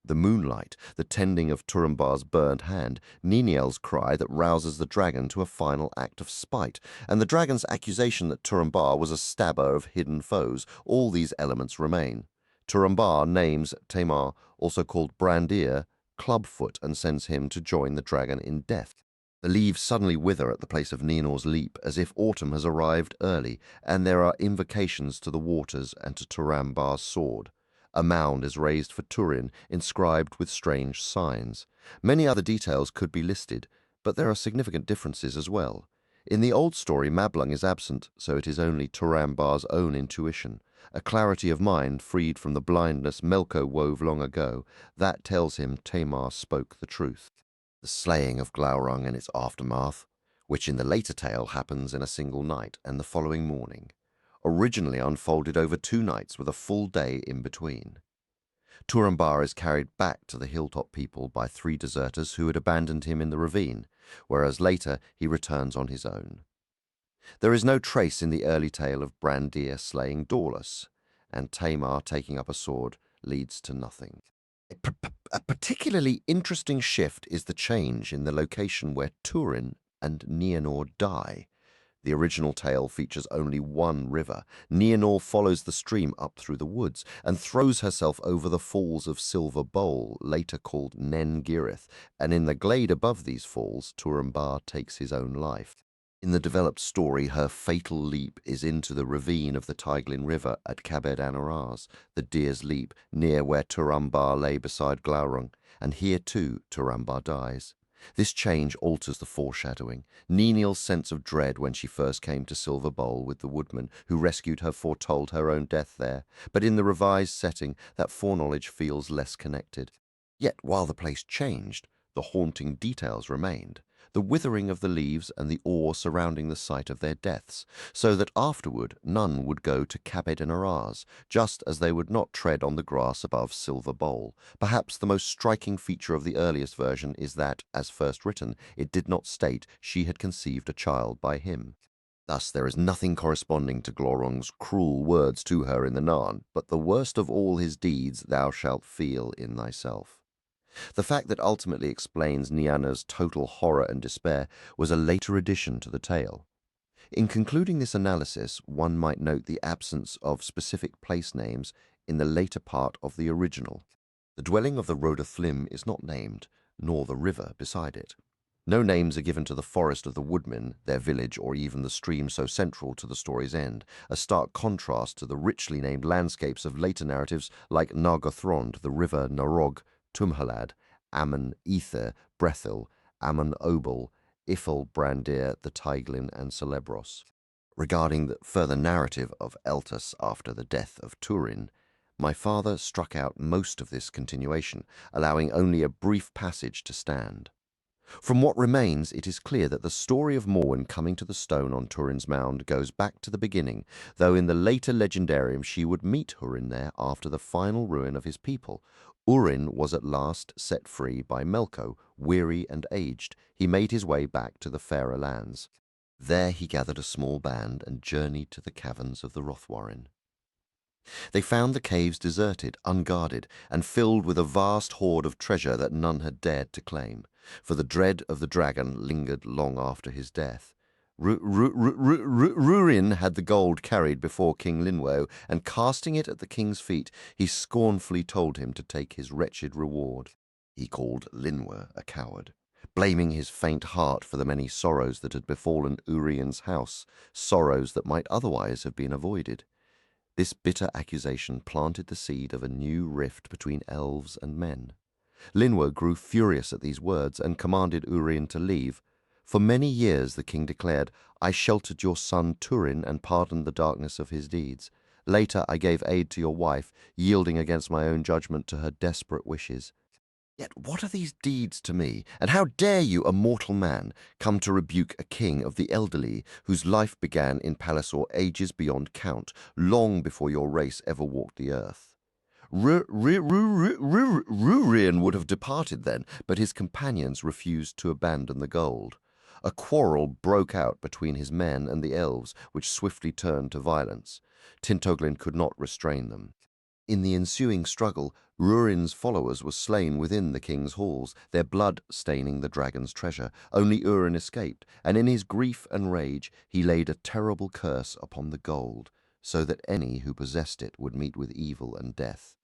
The moonlight, the tending of Turambar's burned hand, Niniel's cry that rouses the dragon to a final act of spite, and the dragon's accusation that Turambar was a stabber of hidden foes, all these elements remain. Turambar names Tamar, also called Brandir, Clubfoot, and sends him to join the dragon in death. The leaves suddenly wither at the place of Nianor's leap, as if autumn has arrived early, and there are invocations to the waters and to Turambar's sword. A mound is raised for Turin, inscribed with strange signs. Many other details could be listed, but there are significant differences as well. In the old story, Mablung is absent, so it is only Turambar's own intuition, a clarity of mind freed from the blindness Melko wove long ago, that tells him Tamar spoke the truth. The slaying of Glaurung and its aftermath, which in the later tale happens in a single night and the following morning, originally unfolded over 2 nights with a full day in between. Turambar is carried back to the hilltop people by 3 deserters who had abandoned him in the ravine, whereas later he returns on his own. There is no trace in the early tale of Brandir slaying Dorlus, and Tamar taking up a sword leads to nothing. A particularly interesting shift is the change in the location where Turin and Nienor die. The original tale features only one river. Nienor follows the stream up through the woods and throws herself over the falls of Silver Bowl, later called Nen Girith, and in the glade above these falls, Turambar takes his own life. In the developed story, her fatal leap is into the ravine of the Teiglin River at Cabed Anoraz, the Deer's Leap, near where Turambar lay beside Glaurung, and here too Turambar dies. This change alters the foreshadowing. Niniel's sense of dread when she first came to Silver Bowl with the woodman who rescued her foretold her own death there, but in the revised setting that foreknowledge feels less connected. Yet while the place changed, the haunting details remained. The withering of the leaves and the awe surrounding the site of their deaths, so that afterward none would go to Cabed Anoraz, just as they would not tread on the grass above Silver Bowl. Perhaps the most striking feature of the earliest version is that, as first written, it did not state she had conceived a child by him. Thus there is nothing corresponding to Glaurung's cruel words to her in the Narn, but the worst of all his deeds thou shalt feel in thyself. The fact that ultimately explains Niana's total horror and despair was a later addition to the tale. In concluding this analysis, one might note the absence of specific place names in the later part of the original. The dwelling of the Rhoda Flim is not named, nor the river beside it. No names are given to the forest of the woodmen, their village, or even the stream so central to the story's end, a stark contrast to the richly named landscapes of later narratives like Nargothrond, the river Narog, Tumhalad, Ammon Ether, Brethil, Ammon Obel, Ifil Brandir, the Teiglin, and Celebros. Regarding the further narrative of Eltus after the death of Turin, my father struck out most of this continuation, allowing only a brief passage to stand. From what remains, it is clear that the story of Morwen coming to the stone on Turin's mound goes back to the beginning, though in the later legendarium she would meet Hurin there after the final ruin of his people. Urin was at last set free by Melko, weary and aged. He made his way back to the fairer lands. There he gathered a small band and journeyed to the caverns of the Rothwarren. They found the caves deserted, unguarded, and filled with a vast hoard of treasure that none had dared to claim, for the dread of the dragon lingered long after his death. Rúrin had the gold carried before King Linwo, and casting it at the king's feet, he scornfully told him to take his wretched reward. He called Linwo a coward, blaming his faint heart for the many sorrows that had befallen Urien's house, sorrows that might otherwise have been avoided. This bitter accusation planted the seed of a new rift between elves and men. Linwo grew furious at these words and commanded Urien to leave. For many years, the king declared, I sheltered your son Turin and pardoned the darkness of his deeds. Later I gave aid to your wife, yielding against my own judgment to her desperate wishes. Yet what are these deeds to me, and how dare you, a mortal man, come to rebuke a king of the elderly, whose life began in Pallasor ages beyond count, long before your race ever walked the earth? Rúrin would have departed then, but his companions refused to abandon the gold. A quarrel broke out between his men and the elves, which swiftly turned to violence. Tintoglin could not restrain them. In the ensuing struggle, Rúrin's followers were slain within the king's halls, their blood staining the dragon's treasure. Only Urin escaped, and in his grief and rage he laid a terrible curse upon the gold, so that any who possessed it would meet with evil and death.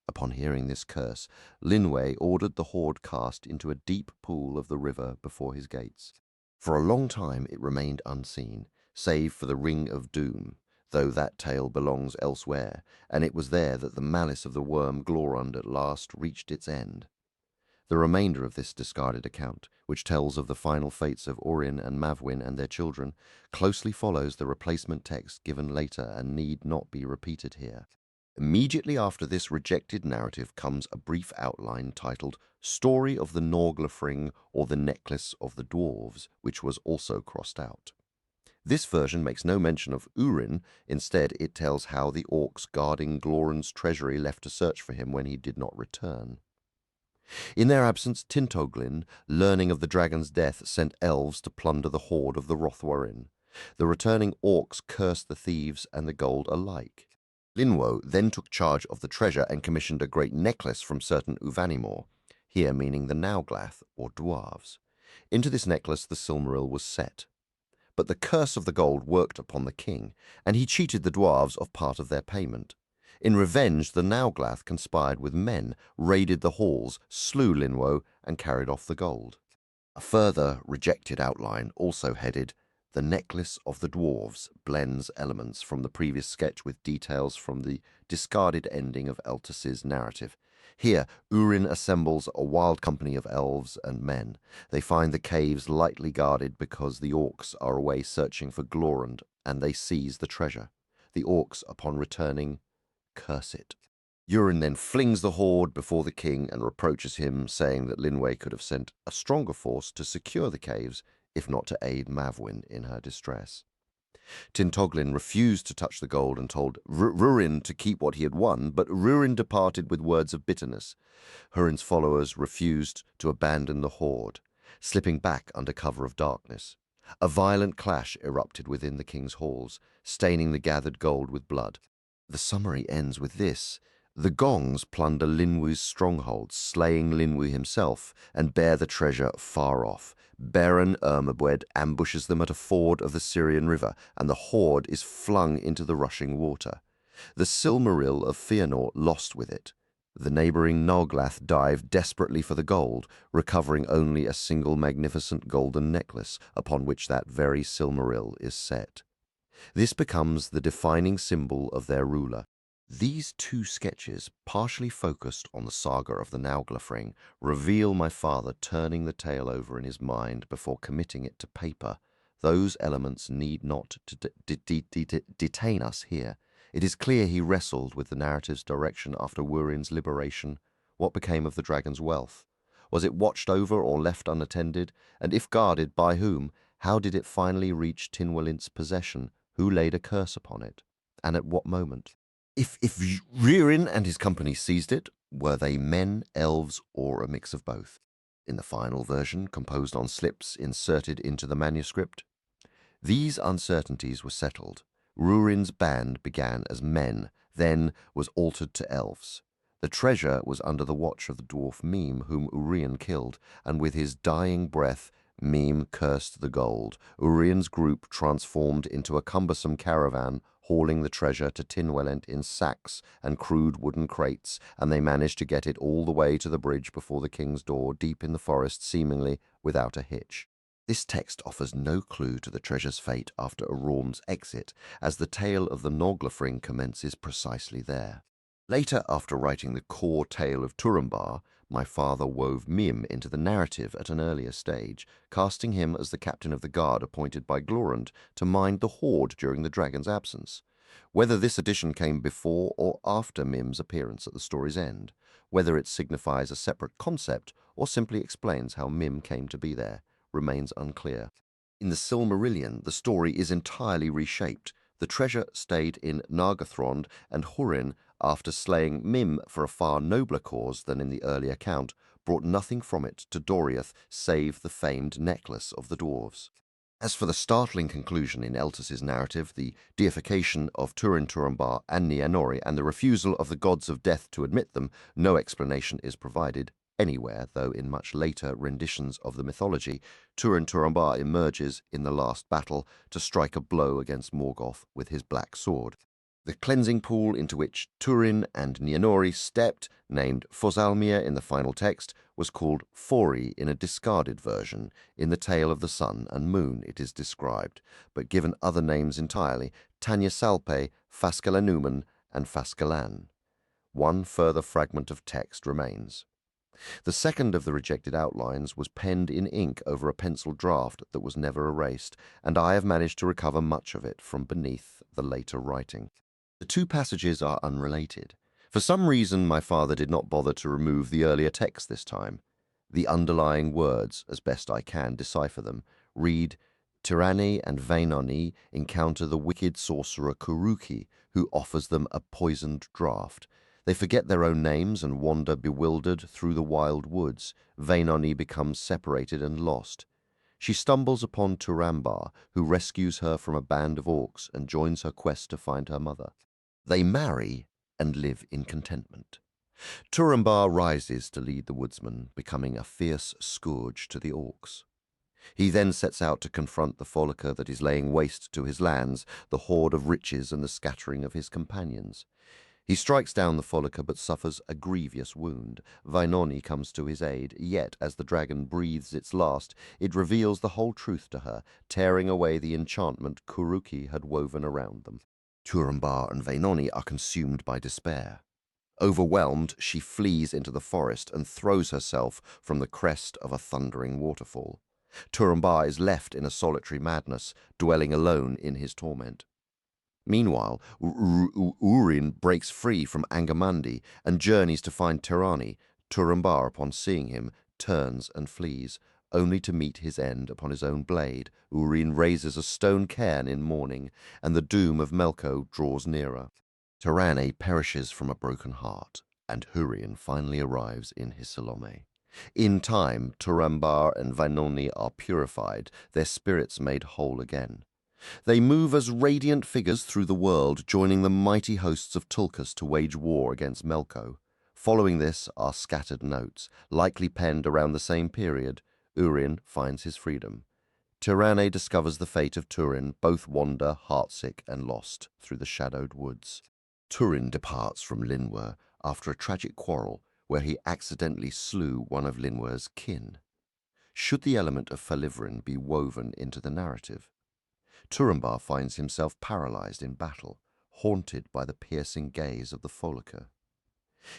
Upon hearing this curse, Linwë ordered the hoard cast into a deep pool of the river before his gates. For a long time it remained unseen, save for the Ring of Doom, though that tale belongs elsewhere, and it was there that the malice of the worm Glorund at last reached its end. The remainder of this discarded account, which tells of the final fates of Orin and Mavwin and their children, closely follows the replacement text given later and need not be repeated here. Immediately after this rejected narrative comes a brief outline titled Story of the Norglafring or the Necklace of the Dwarves, which was also crossed out. This version makes no mention of Urin. Instead, it tells how the orcs guarding Glorund's treasury left to search for him when he did not return. In their absence, Tintoglin, learning of the dragon's death, sent elves to plunder the hoard of the Rothwarin. The returning orcs cursed the thieves and the gold alike. Linwo then took charge of the treasure and commissioned a great necklace from certain Uvanimor, here meaning the Nauglath, or dwarves. Into this necklace the Silmaril was set. But the curse of the gold worked upon the king, and he cheated the dwarves of part of their payment. In revenge, the Nauglath conspired with men, raided the halls, slew Linwo, and carried off the gold. A further rejected outline, also headed The Necklace of the Dwarves, blends elements from the previous sketch with details from the discarded ending of Eltus's narrative. Here, Urin assembles a wild company of elves and men. They find the caves lightly guarded because the orcs are away searching for Glorund, and they seize the treasure. The orcs, upon returning, curse it. Urin then flings the hoard before the king and reproaches him, saying that Linwë could have sent a stronger force to secure the caves, if not to aid Mavwin in her distress. Tintoglin refused to touch the gold and told Rúrin to keep what he had won, but Rúrin departed with words of bitterness. Hurin's followers refused to abandon the hoard, slipping back under cover of darkness. A violent clash erupted within the king's halls, staining the gathered gold with blood. The summary ends with this: the Gongs plunder Linwë's strongholds, slaying Linwë himself, and bear the treasure far off. Baron Ermabwed ambushes them at a ford of the Syrian river, and the hoard is flung into the rushing water. The Silmaril of Fëanor lost with it. The neighbouring Nauglath dive desperately for the gold, recovering only a single magnificent golden necklace, upon which that very Silmaril is set. This becomes the defining symbol of their ruler. These two sketches, partially focused on the saga of the Nauglathring, reveal my father turning the tale over in his mind before committing it to paper. Those elements need not to detain us here. It is clear he wrestled with the narrative's direction after Wurin's liberation. What became of the dragon's wealth? Was it watched over or left unattended? And if guarded, by whom? How did it finally reach Tinwalint's possession? Who laid a curse upon it? And at what moment? If Rúrin and his company seized it, were they men, elves, or a mix of both? In the final version, composed on slips inserted into the manuscript, these uncertainties were settled. Rúrin's band began as men, then was altered to Elves. The treasure was under the watch of the dwarf Mime, whom Urien killed, and with his dying breath Mime cursed the gold. Urien's group transformed into a cumbersome caravan, hauling the treasure to Tynwellent in sacks and crude wooden crates, and they managed to get it all the way to the bridge before the king's door, deep in the forest, seemingly without a hitch. This text offers no clue to the treasure's fate after Orom's exit, as the tale of the Noglafring commences precisely there. Later, after writing the core tale of Turambar, my father wove Mim into the narrative at an earlier stage, casting him as the captain of the guard appointed by Glorant to mind the hoard during the dragon's absence. Whether this addition came before or after Mim's appearance at the story's end, whether it signifies a separate concept or simply explains how Mim came to be there, remains unclear. In the Silmarillion, the story is entirely reshaped. The treasure stayed in Nargothrond, and Húrin, after slaying Mim for a far nobler cause than in the early account, brought nothing from it to Doriath save the famed necklace of the dwarves. As for the startling conclusion in Eltus's narrative, the deification of Turin Turambar and Nianori, and the refusal of the gods of death to admit them, no explanation is provided anywhere, though in much later renditions of the mythology, Turin Turambar emerges in the last battle to strike a blow against Morgoth with his black sword. The cleansing pool into which Turin and Nianori stepped, named Fosalmia in the final text, was called Fori in a discarded version. In the Tale of the Sun and Moon it is described, but given other names entirely: Tanya Salpe, Faskalanuman, and Faskalan. One further fragment of text remains. The second of the rejected outlines was penned in ink over a pencil draft that was never erased, and I have managed to recover much of it from beneath the later writing. The two passages are unrelated. For some reason, my father did not bother to remove the earlier text this time. The underlying words, as best I can decipher them, read, Tirani and Vainoni encounter the wicked sorcerer Kuruki, who offers them a poisoned draught. They forget their own names and wander bewildered through the wild woods. Vainoni becomes separated and lost. She stumbles upon Turambar, who rescues her from a band of orcs and joins her quest to find her mother. They marry and live in contentment. Turambar rises to lead the woodsman, becoming a fierce scourge to the orcs. He then sets out to confront the Follica that is laying waste to his lands, the hoard of riches and the scattering of his companions. He strikes down the Follica but suffers a grievous wound. Vainoni comes to his aid, yet as the dragon breathes its last, it reveals the whole truth to her, tearing away the enchantment Kuruki had woven around them. Turambar and Vainoni are consumed by despair. Overwhelmed, she flees into the forest and throws herself from the crest of a thundering waterfall. Turambar is left in a solitary madness, dwelling alone in his torment. Meanwhile, Urin breaks free from Angamandi and journeys to find Tirani. Turambar, upon seeing him, turns and flees, only to meet his end upon his own blade. Urin raises a stone cairn in mourning, and the doom of Melko draws nearer. Tirani perishes from a broken heart, and Húrin finally arrives in his Salome. In time, Turambar and Vainoni are purified, their spirits made whole again. They move as radiant figures through the world, joining the mighty hosts of Tulkas to wage war against Melko. Following this are scattered notes, likely penned around the same period. Urin finds his freedom. Tirani discovers the fate of Turin. Both wander, heartsick and lost, through the shadowed woods. Turin departs from Linwë after a tragic quarrel where he accidentally slew one of Linwë's kin. Should the element of Falivrin be woven into the narrative? Turambar finds himself paralyzed in battle, haunted by the piercing gaze of the Follica.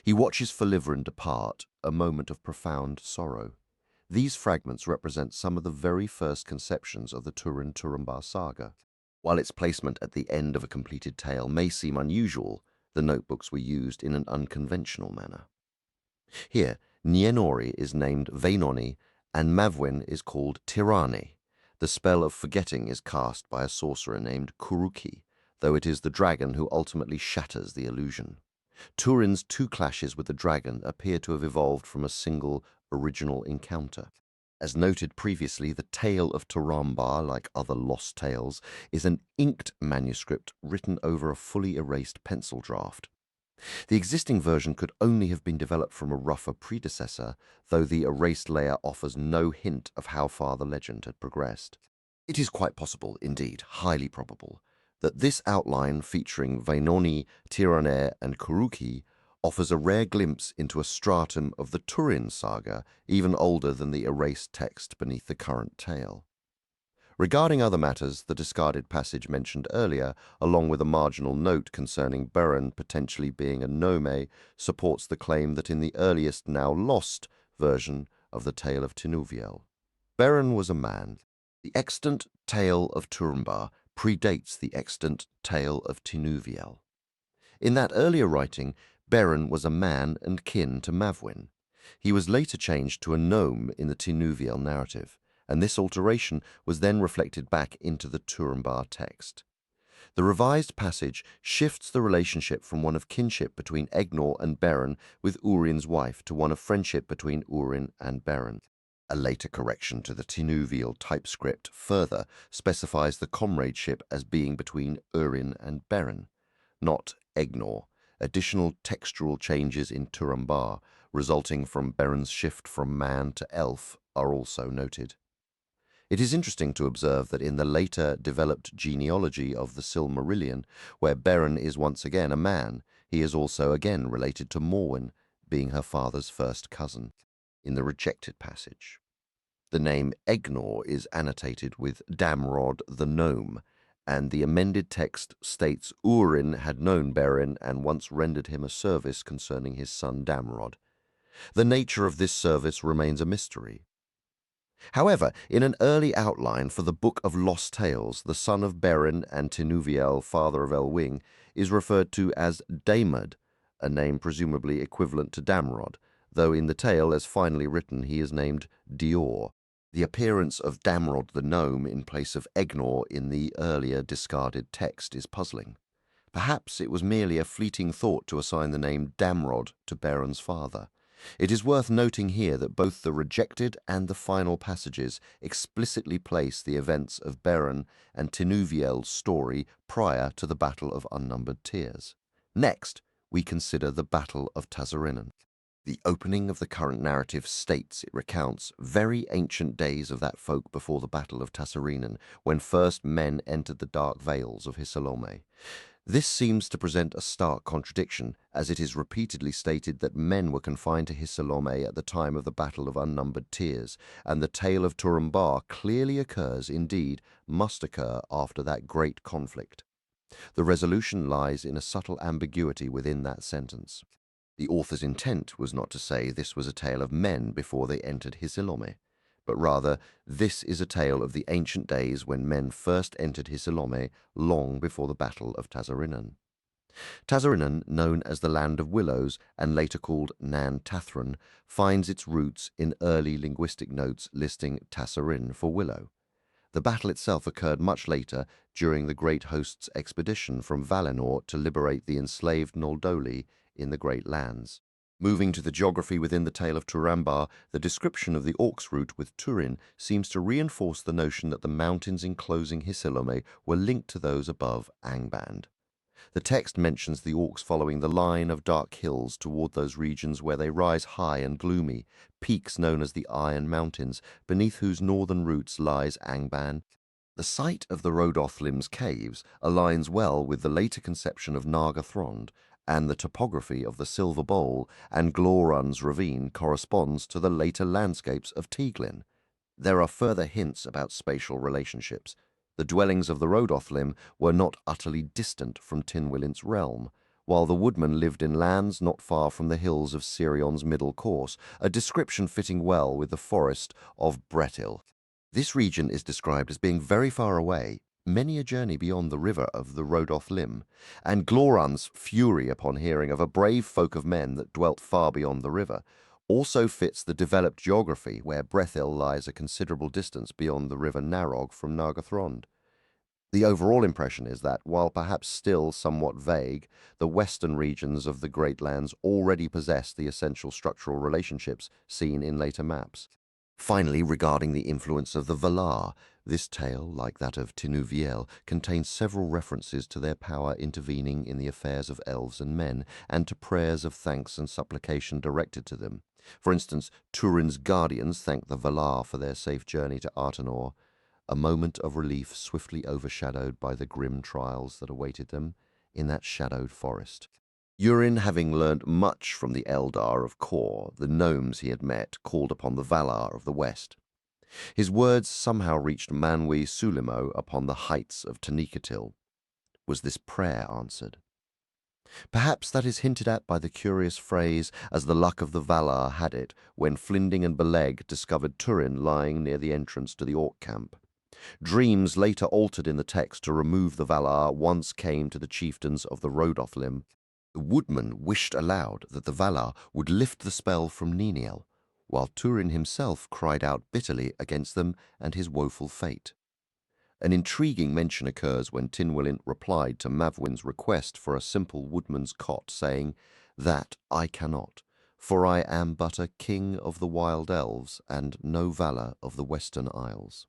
He watches Falivrin depart, a moment of profound sorrow. These fragments represent some of the very first conceptions of the Turin-Turambar saga. While its placement at the end of a completed tale may seem unusual, the notebooks were used in an unconventional manner. Here, Nianori is named Vainoni, and Mavwin is called Tirani. The spell of forgetting is cast by a sorcerer named Kuruki, though it is the dragon who ultimately shatters the illusion. Turin's two clashes with the dragon appear to have evolved from a single original encounter. As noted previously, the Tale of Turambar, like other lost tales, is an inked manuscript written over a fully erased pencil draft. The existing version could only have been developed from a rougher predecessor, though the erased layer offers no hint of how far the legend had progressed. It is quite possible, indeed highly probable, that this outline featuring Vainoni, J.R.R, and Kuruki offers a rare glimpse into a stratum of the Turin saga, even older than the erased text beneath the current tale. Regarding other matters, the discarded passage mentioned earlier, along with a marginal note concerning Beren potentially being a nome, supports the claim that in the earliest, now lost, version of the Tale of Tinuviel, Beren was a man. The extant Tale of Turambar predates the extant Tale of Tinuviel. In that earlier writing, Beren was a man and kin to Mavwin. He was later changed to a gnome in the Tinuviel narrative, and this alteration was then reflected back into the Turambar text. The revised passage shifts the relationship from one of kinship between Egnor and Beren with Urin's wife to one of friendship between Urin and Beren. A later correction to the Tinuviel typescript further specifies the comradeship as being between Urin and Beren, not Egnor. Additional textual changes in Turambar, resulting from Beren's shift from man to elf, are also noted. It is interesting to observe that in the later developed genealogy of the Silmarillion, where Beren is once again a man, he is also again related to Morwen, being her father's first cousin. In the rejected passage, the name Egnor is annotated with Damrod the gnome, and the amended text states Urin had known Beren and once rendered him a service concerning his son Damrod. The nature of this service remains a mystery. However, in an early outline for the Book of Lost Tales, the son of Beren and Tinuviel, father of Elwing, is referred to as Damod, a name presumably equivalent to Damrod, though in the tale as finally written he is named Dior. The appearance of Damrod the gnome in place of Egnor in the earlier discarded text is puzzling. Perhaps it was merely a fleeting thought to assign the name Damrod to Beren's father. It is worth noting here that both the rejected and the final passages explicitly place the events of Beren and Tinuviel's story prior to the Battle of Unnumbered Tears. Next, we consider the Battle of Tazarinan. The opening of the current narrative states it recounts very ancient days of that folk before the Battle of Tazarinan, when first men entered the dark vales of Hisalome. This seems to present a stark contradiction, as it is repeatedly stated that men were confined to Hisalome at the time of the Battle of Unnumbered Tears, and the tale of Turambar clearly occurs, indeed, must occur after that great conflict. The resolution lies in a subtle ambiguity within that sentence. The author's intent was not to say this was a tale of men before they entered Hisalome, but rather this is a tale of the ancient days when men first entered Hisalome long before the Battle of Tazarinan. Tazarinan, known as the Land of Willows and later called Nan Tathran, finds its roots in early linguistic notes listing Tasarin for willow. The battle itself occurred much later during the Great Host's expedition from Valinor to liberate the enslaved Noldoli in the Great Lands. Moving to the geography within the tale of Turambar, the description of the Orcs route with Turin seems to reinforce the notion that the mountains enclosing Hisalome were linked to those above Angband. The text mentions the Orcs following the line of dark hills toward those regions where they rise high and gloomy, peaks known as the Iron Mountains, beneath whose northern roots lies Angband. The site of the Rhodothlim's caves aligns well with the later conception of Nargothrond, and the topography of the Silver Bowl and Glorun's ravine corresponds to the later landscapes of Teiglin. There are further hints about spatial relationships. The dwellings of the Rhodothlim were not utterly distant from Tinwillint's realm, while the woodmen lived in lands not far from the hills of Sirion's middle course, a description fitting well with the forest of Bretil. This region is described as being very far away, many a journey beyond the river of the Rhodothlim, and Glorun's fury upon hearing of a brave folk of men that dwelt far beyond the river also fits the developed geography where Brethil lies a considerable distance beyond the river Narog from Nargothrond. The overall impression is that, while perhaps still somewhat vague, the western regions of the Great Lands already possess the essential structural relationships seen in later maps. Finally, regarding the influence of the Valar, this tale, like that of Tinuviel, contains several references to their power intervening in the affairs of elves and men, and to prayers of thanks and supplication directed to them. For instance, Turin's guardians thank the Valar for their safe journey to Artenor, a moment of relief swiftly overshadowed by the grim trials that awaited them in that shadowed forest. Urin, having learnt much from the Eldar of Kor, the gnomes he had met, called upon the Valar of the west. His words somehow reached Manwi Sulimo upon the heights of Tanicatil. Was this prayer answered? Perhaps that is hinted at by the curious phrase, as the luck of the Valar had it, when Flinding and Beleg discovered Turin lying near the entrance to the Orc camp. Dreams later altered in the text to remove the Valar once came to the chieftains of the Rhodothlim. The woodman wished aloud that the Valar would lift the spell from Niniel, while Turin himself cried out bitterly against them and his woeful fate. An intriguing mention occurs when Tynwilin replied to Mavwin's request for a simple woodman's cot, saying, "That I cannot, for I am but a king of the wild elves and no Valar of the western isles."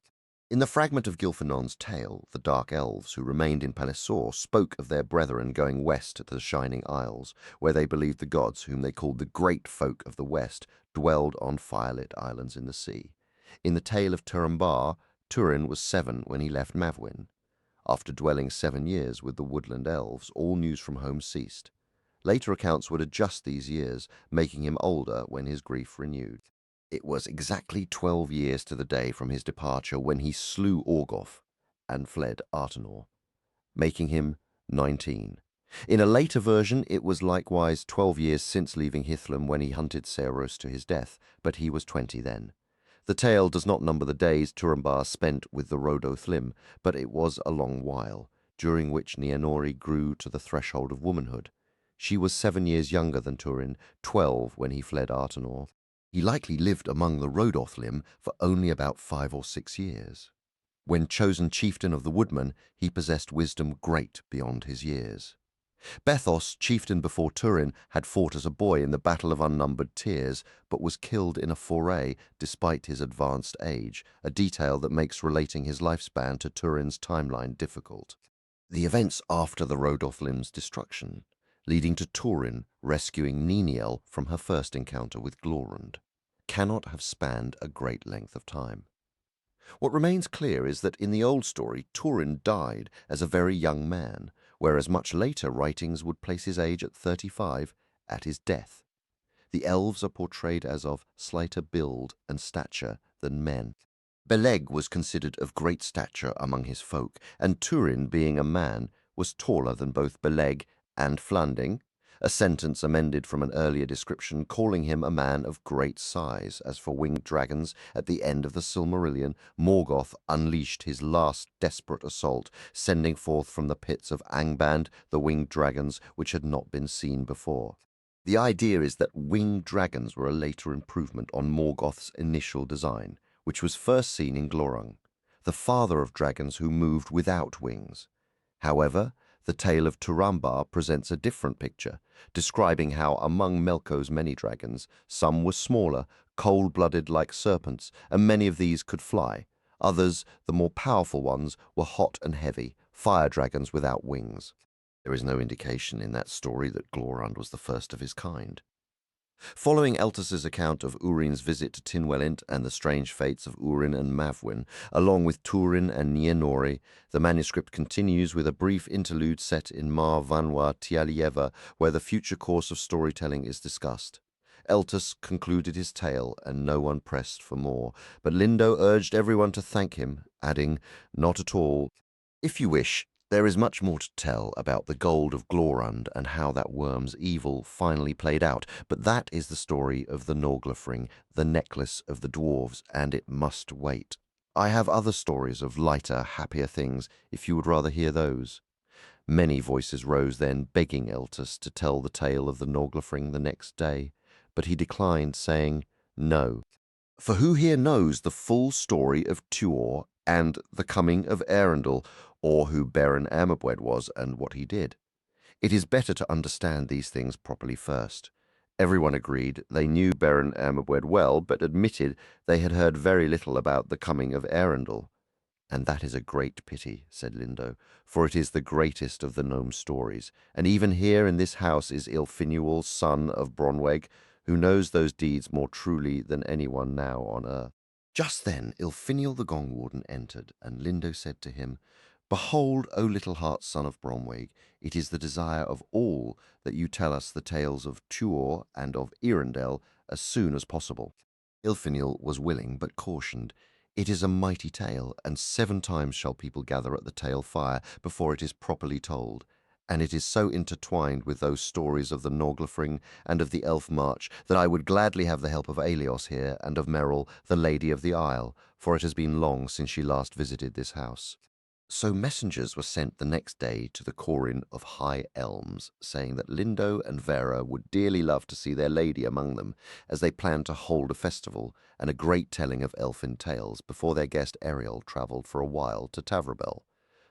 In the fragment of Gilfanon's tale, the Dark Elves who remained in Pallisaur spoke of their brethren going west to the Shining Isles, where they believed the gods, whom they called the Great Folk of the West, dwelled on firelit islands in the sea. In the tale of Turambar, Turin was 7 when he left Mavwin. After dwelling 7 years with the woodland elves, all news from home ceased. Later accounts would adjust these years, making him older when his grief renewed. It was exactly 12 years to the day from his departure when he slew Orgoth and fled Artenor, making him 19. In a later version, it was likewise 12 years since leaving Hithlum when he hunted Seiros to his death, but he was 20 then. The tale does not number the days Turambar spent with the Rhodothlim, but it was a long while, during which Nienori grew to the threshold of womanhood. She was 7 years younger than Turin, 12 when he fled Artenor. He likely lived among the Rhodothlim for only about 5 or 6 years. When chosen chieftain of the woodmen, he possessed wisdom great beyond his years. Bethos, chieftain before Turin, had fought as a boy in the Battle of Unnumbered Tears, but was killed in a foray despite his advanced age, a detail that makes relating his lifespan to Turin's timeline difficult. The events after the Rhodothlim's destruction, leading to Turin rescuing Niniel from her first encounter with Glorund, cannot have spanned a great length of time. What remains clear is that in the old story, Turin died as a very young man, whereas much later writings would place his age at 35 at his death. The elves are portrayed as of slighter build and stature than men. Beleg was considered of great stature among his folk, and Turin, being a man, was taller than both Beleg and Flanding, a sentence amended from an earlier description calling him a man of great size, as for winged dragons, at the end of the Silmarillion, Morgoth unleashed his last desperate assault, sending forth from the pits of Angband the winged dragons which had not been seen before. The idea is that winged dragons were a later improvement on Morgoth's initial design, which was first seen in Glorung, the father of dragons who moved without wings. However, the tale of Turambar presents a different picture, describing how among Melko's many dragons, some were smaller, cold-blooded like serpents, and many of these could fly. Others, the more powerful ones, were hot and heavy, fire dragons without wings. There is no indication in that story that Glorund was the first of his kind. Following Eltus's account of Urin's visit to Tynwelint and the strange fates of Urin and Mavwin, along with Turin and Nienori, the manuscript continues with a brief interlude set in Mar Vanwa Tialieva, where the future course of storytelling is discussed. Eltus concluded his tale, and no one pressed for more, but Lindo urged everyone to thank him, adding, "Not at all. If you wish, there is much more to tell about the gold of Glorund and how that worm's evil finally played out, but that is the story of the Norglafring, the necklace of the dwarves, and it must wait. I have other stories of lighter, happier things, if you would rather hear those." Many voices rose then, begging Eltus to tell the tale of the Norglafring the next day, but he declined, saying, "No. For who here knows the full story of Tuor and the coming of Eärendil, or who Beren Amabwed was and what he did? It is better to understand these things properly first. Everyone agreed they knew Beren Ermabwed well, but admitted they had heard very little about the coming of Eärendil. "And that is a great pity," said Lindo, "for it is the greatest of the gnome stories, and even here in this house is Ylfiniwal, son of Bronweg, who knows those deeds more truly than anyone now on earth." Just then Ylfiniwal the Gong-Warden entered, and Lindo said to him, "Behold, O Little Heart, son of Bronweg, it is the desire of all that you tell us the tales of Tuor and of Eärendil as soon as possible." Ylfiniwal was willing, but cautioned. "It is a mighty tale, and 7 times shall people gather at the tale fire before it is properly told. And it is so intertwined with those stories of the Norglafring and of the Elf March that I would gladly have the help of Aelios here and of Merrill, the Lady of the Isle, for it has been long since she last visited this house." So messengers were sent the next day to the Corin of High Elms, saying that Lindo and Vera would dearly love to see their lady among them, as they planned to hold a festival and a great telling of elfin tales before their guest Ariel travelled for a while to Tavrobel.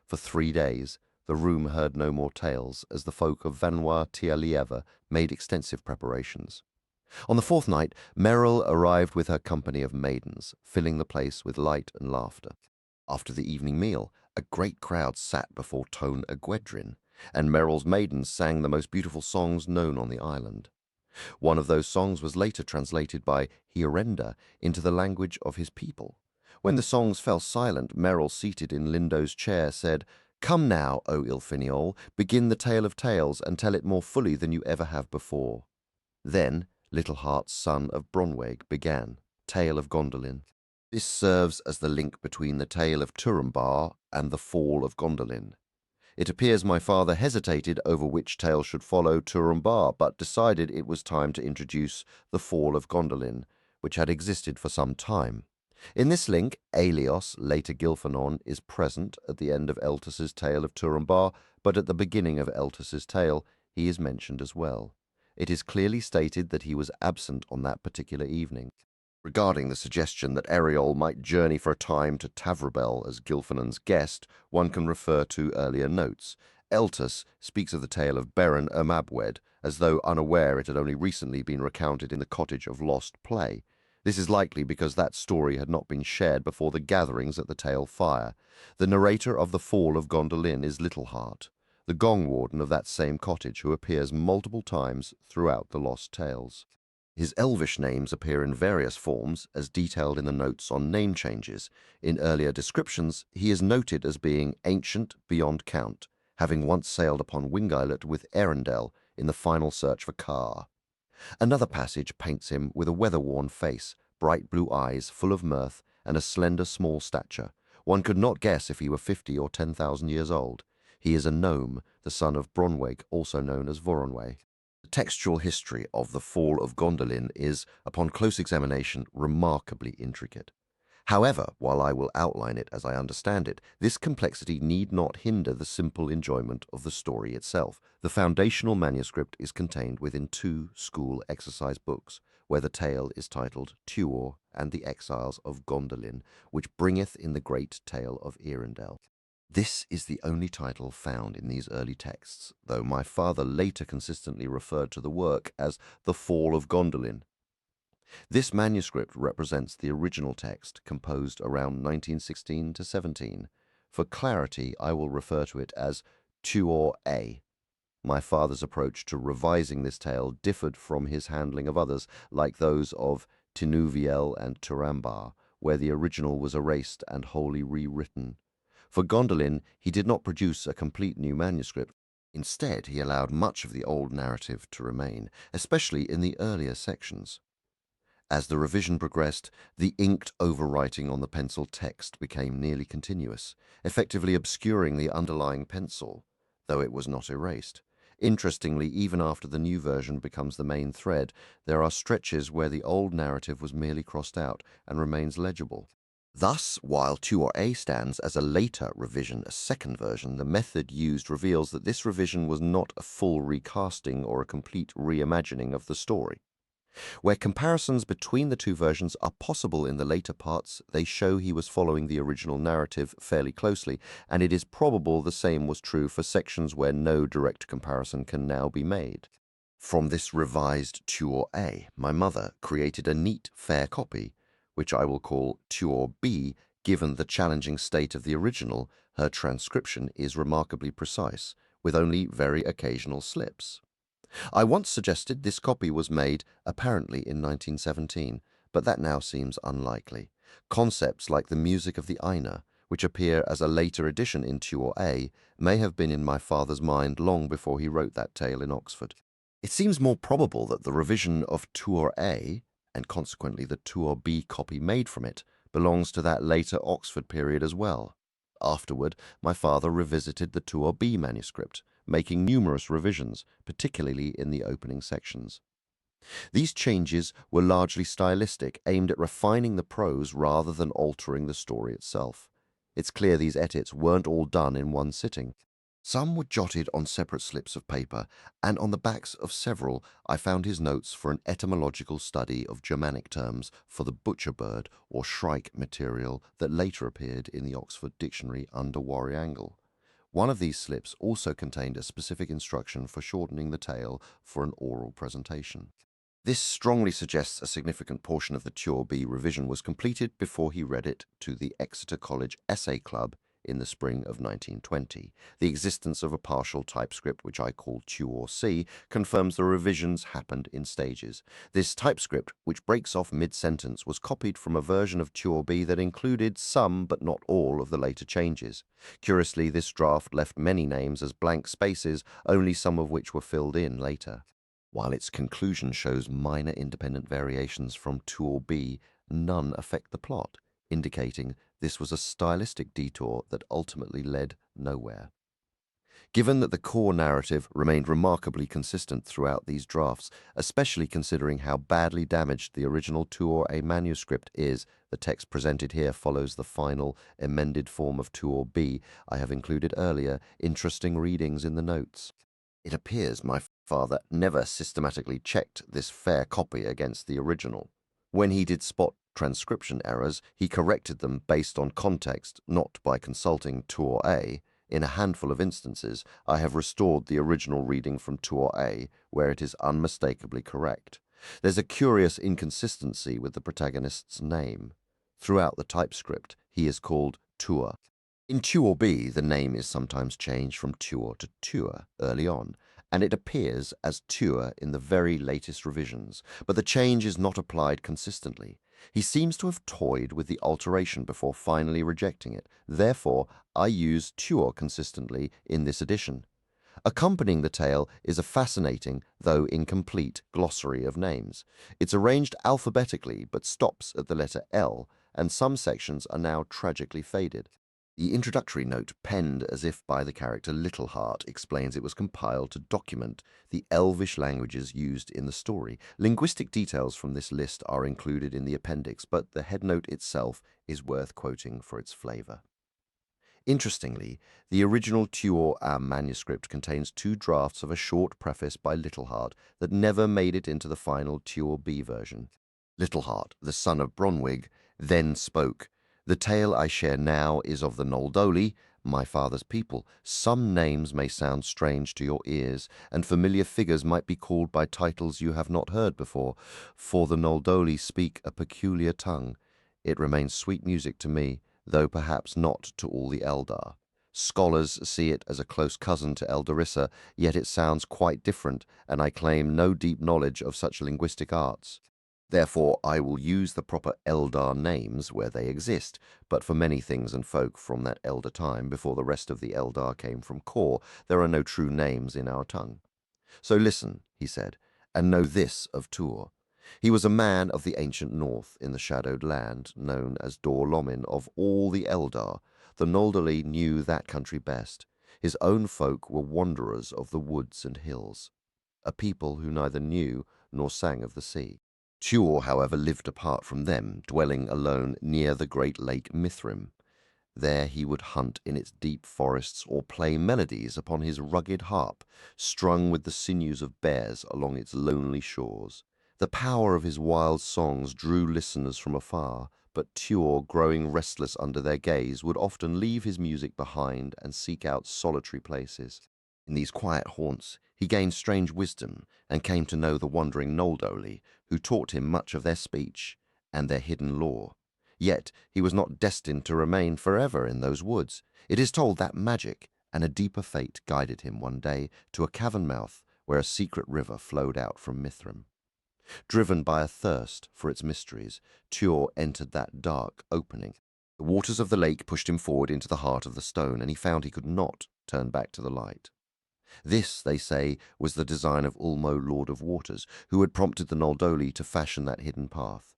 For 3 days the room heard no more tales, as the folk of Vanois Tir Lieva made extensive preparations. On the 4th night, Merrill arrived with her company of maidens, filling the place with light and laughter. After the evening meal, a great crowd sat before Tone Egwedrin, and Merrill's maidens sang the most beautiful songs known on the island. One of those songs was later translated by Hiorenda into the language of his people. When the songs fell silent, Merrill, seated in Lindo's chair, said, "Come now, O Ylfiniol, begin the tale of tales, and tell it more fully than you ever have before." Then Little Heart's son of Bronweg began, Tale of Gondolin. This serves as the link between the tale of Turambar and the Fall of Gondolin. It appears my father hesitated over which tale should follow Turambar, but decided it was time to introduce the Fall of Gondolin, which had existed for some time. In this link, Aelios, later Gilfanon, is present at the end of Eltus's tale of Turambar, but at the beginning of Eltus's tale he is mentioned as well. It is clearly stated that he was absent on that particular evening. Regarding the suggestion that Ariel might journey for a time to Tavrobel as Gilfanon's guest, one can refer to earlier notes. Eltus speaks of the tale of Beren Ermabwed, as though unaware it had only recently been recounted in the cottage of Lost Play. This is likely because that story had not been shared before the gatherings at the tale fire. The narrator of the Fall of Gondolin is Little Heart, the gong-warden of that same cottage, who appears multiple times throughout the Lost Tales. His elvish names appear in various forms, as detailed in the notes on name changes. In earlier descriptions, he is noted as being ancient beyond count, having once sailed upon Wingilot with Eärendil in the final search for Car. Another passage paints him with a weather-worn face, bright blue eyes full of mirth, and a slender small stature. One could not guess if he were 50 or 10,000 years old. He is a gnome, the son of Bronweg, also known as Voronwë. The textual history of the Fall of Gondolin is, upon close examination, remarkably intricate. However, while I will outline it as I understand it, this complexity need not hinder the simple enjoyment of the story itself. The foundational manuscript is contained within 2 school exercise books, where the tale is titled Tuor and the Exiles of Gondolin, which bringeth in the great tale of Eärendil. This is the only title found in these early texts, though my father later consistently referred to the work as the Fall of Gondolin. This manuscript represents the original text, composed around 1916 to 17. For clarity, I will refer to it as Tuor A. My father's approach to revising this tale differed from his handling of others, like those of Tinuviel and Turambar, where the original was erased and wholly rewritten. For Gondolin, he did not produce a complete new manuscript. Instead, he allowed much of the old narrative to remain, especially in the earlier sections. As the revision progressed, the inked overwriting on the pencil text became nearly continuous, effectively obscuring the underlying pencil, though it was not erased. Interestingly, even after the new version becomes the main thread, there are stretches where the old narrative was merely crossed out and remains legible. Thus, while Tuor A stands as a later revision, a second version, the method used reveals that this revision was not a full recasting or a complete reimagining of the story. Where comparisons between the 2 versions are possible in the later parts, they show he was following the original narrative fairly closely, and it is probable the same was true for sections where no direct comparison can now be made. From this revised Tuor A, my mother created a neat, fair copy, which I will call Tuor B. Given the challenging state of the original, her transcription is remarkably precise, with only very occasional slips. I once suggested this copy was made apparently in 1917, but that now seems unlikely. Concepts like the music of the Aina, which appear as a later addition in Tuor A, may have been in my father's mind long before he wrote that tale in Oxford. It seems more probable that the revision of Tuor A, and consequently the Tuor B copy made from it, belongs to that later Oxford period as well. Afterward, my father revisited the Tuor B manuscript, making numerous revisions, particularly in the opening sections. These changes were largely stylistic, aimed at refining the prose rather than altering the story itself. It's clear these edits weren't all done in one sitting. Some were jotted on separate slips of paper, and on the backs of several I found his notes for an etymological study of Germanic terms for the butcher bird or shrike material that later appeared in the Oxford Dictionary under Warry Angle. One of these slips also contained a specific instruction for shortening the tale for an oral presentation. This strongly suggests a significant portion of the Tuor B revision was completed before he read it to the Exeter College Essay Club in the spring of 1920. The existence of a partial typescript, which I call Tuor C, confirms the revisions happened in stages. This typescript, which breaks off mid-sentence, was copied from a version of Tuor B that included some but not all of the later changes. Curiously, this draft left many names as blank spaces, only some of which were filled in later. While its conclusion shows minor independent variations from Tuor B, none affect the plot, indicating this was a stylistic detour that ultimately led nowhere. Given that the core narrative remained remarkably consistent throughout these drafts, especially considering how badly damaged the original Tuor A manuscript is, the text presented here follows the final, amended form of Tuor B I have included earlier, interesting readings in the notes. It appears my father never systematically checked this fair copy against the original. When he did spot transcription errors, he corrected them based on context, not by consulting Tuor A. In a handful of instances, I have restored the original reading from Tuor A, where it is unmistakably correct. There's a curious inconsistency with the protagonist's name. Throughout the typescript, he is called Tuor. In Tuor B, the name is sometimes changed from Tuor to Tuor early on, and it appears as Tuor in the very latest revisions, but the change is not applied consistently. He seems to have toyed with the alteration before finally rejecting it. Therefore, I use Tuor consistently in this edition. Accompanying the tale is a fascinating, though incomplete, glossary of names. It's arranged alphabetically but stops at the letter L, and some sections are now tragically faded. The introductory note, penned as if by the character Little Heart, explains it was compiled to document the Elvish languages used in the story. Linguistic details from this list are included in the appendix, but the headnote itself is worth quoting for its flavor. Interestingly, the original Tuor A manuscript contains two drafts of a short preface by Little Heart that never made it into the final Tuor B version. Little Heart, the son of Bronwig, then spoke. The tale I share now is of the Noldoli, my father's people. Some names may sound strange to your ears, and familiar figures might be called by titles you have not heard before, for the Noldoli speak a peculiar tongue. It remains sweet music to me, though perhaps not to all the Eldar. Scholars see it as a close cousin to Eldarissa, yet it sounds quite different, and I claim no deep knowledge of such linguistic arts. Therefore, I will use the proper Eldar names where they exist, but for many things and folk from that elder time, before the rest of the Eldar came from Kor, there are no true names in our tongue. So listen, he said, and know this of Tuor. He was a man of the ancient north, in the shadowed land, known as Dor Lomin. Of all the Eldar, the Noldoli knew that country best. His own folk were wanderers of the woods and hills, a people who neither knew nor sang of the sea. Tuor, however, lived apart from them, dwelling alone near the great lake Mithrim. There he would hunt in its deep forests or play melodies upon his rugged harp, strung with the sinews of bears along its lonely shores. The power of his wild songs drew listeners from afar, but Tuor, growing restless under their gaze, would often leave his music behind and seek out solitary places. In these quiet haunts, he gained strange wisdom and came to know the wandering Noldoli, who taught him much of their speech and their hidden lore. Yet he was not destined to remain forever in those woods. It is told that magic and a deeper fate guided him one day to a cavern mouth where a secret river flowed out from Mithrim. Driven by a thirst for its mysteries, Tuor entered that dark opening. The waters of the lake pushed him forward into the heart of the stone, and he found he could not turn back to the light. This, they say, was the design of Ulmo, Lord of Waters, who had prompted the Noldoli to fashion that hidden path.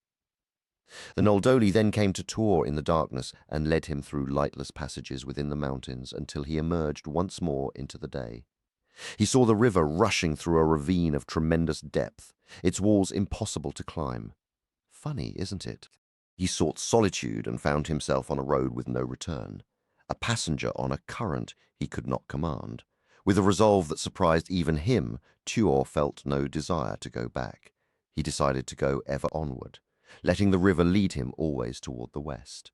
The Noldoli then came to Tuor in the darkness and led him through lightless passages within the mountains until he emerged once more into the day. He saw the river rushing through a ravine of tremendous depth, its walls impossible to climb. Funny, isn't it? He sought solitude and found himself on a road with no return, a passenger on a current he could not command. With a resolve that surprised even him, Tuor felt no desire to go back. He decided to go ever onward, letting the river lead him always toward the west.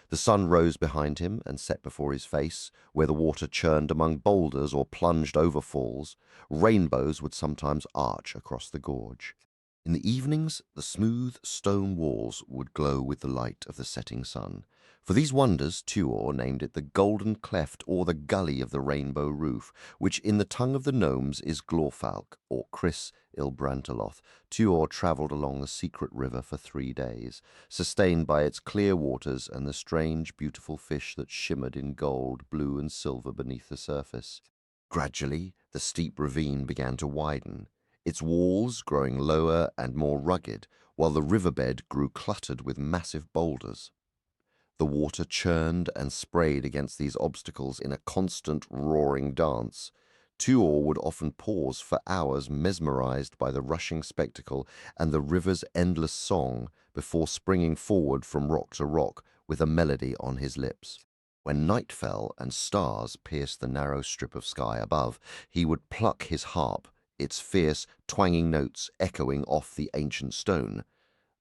The sun rose behind him and set before his face, where the water churned among boulders or plunged over falls. Rainbows would sometimes arch across the gorge. In the evenings, the smooth stone walls would glow with the light of the setting sun. For these wonders, Tuor named it the Golden Cleft, or the Gully of the Rainbow Roof, which in the tongue of the gnomes is Glorfalk, or Chris Ilbrantaloth. Tuor travelled along the secret river for 3 days, sustained by its clear waters and the strange, beautiful fish that shimmered in gold, blue, and silver beneath the surface. Gradually, the steep ravine began to widen, its walls growing lower and more rugged, while the riverbed grew cluttered with massive boulders. The water churned and sprayed against these obstacles in a constant roaring dance. Tuor would often pause for hours, mesmerized by the rushing spectacle and the river's endless song, before springing forward from rock to rock with a melody on his lips. When night fell and stars pierced the narrow strip of sky above, he would pluck his harp, its fierce, twanging notes echoing off the ancient stone.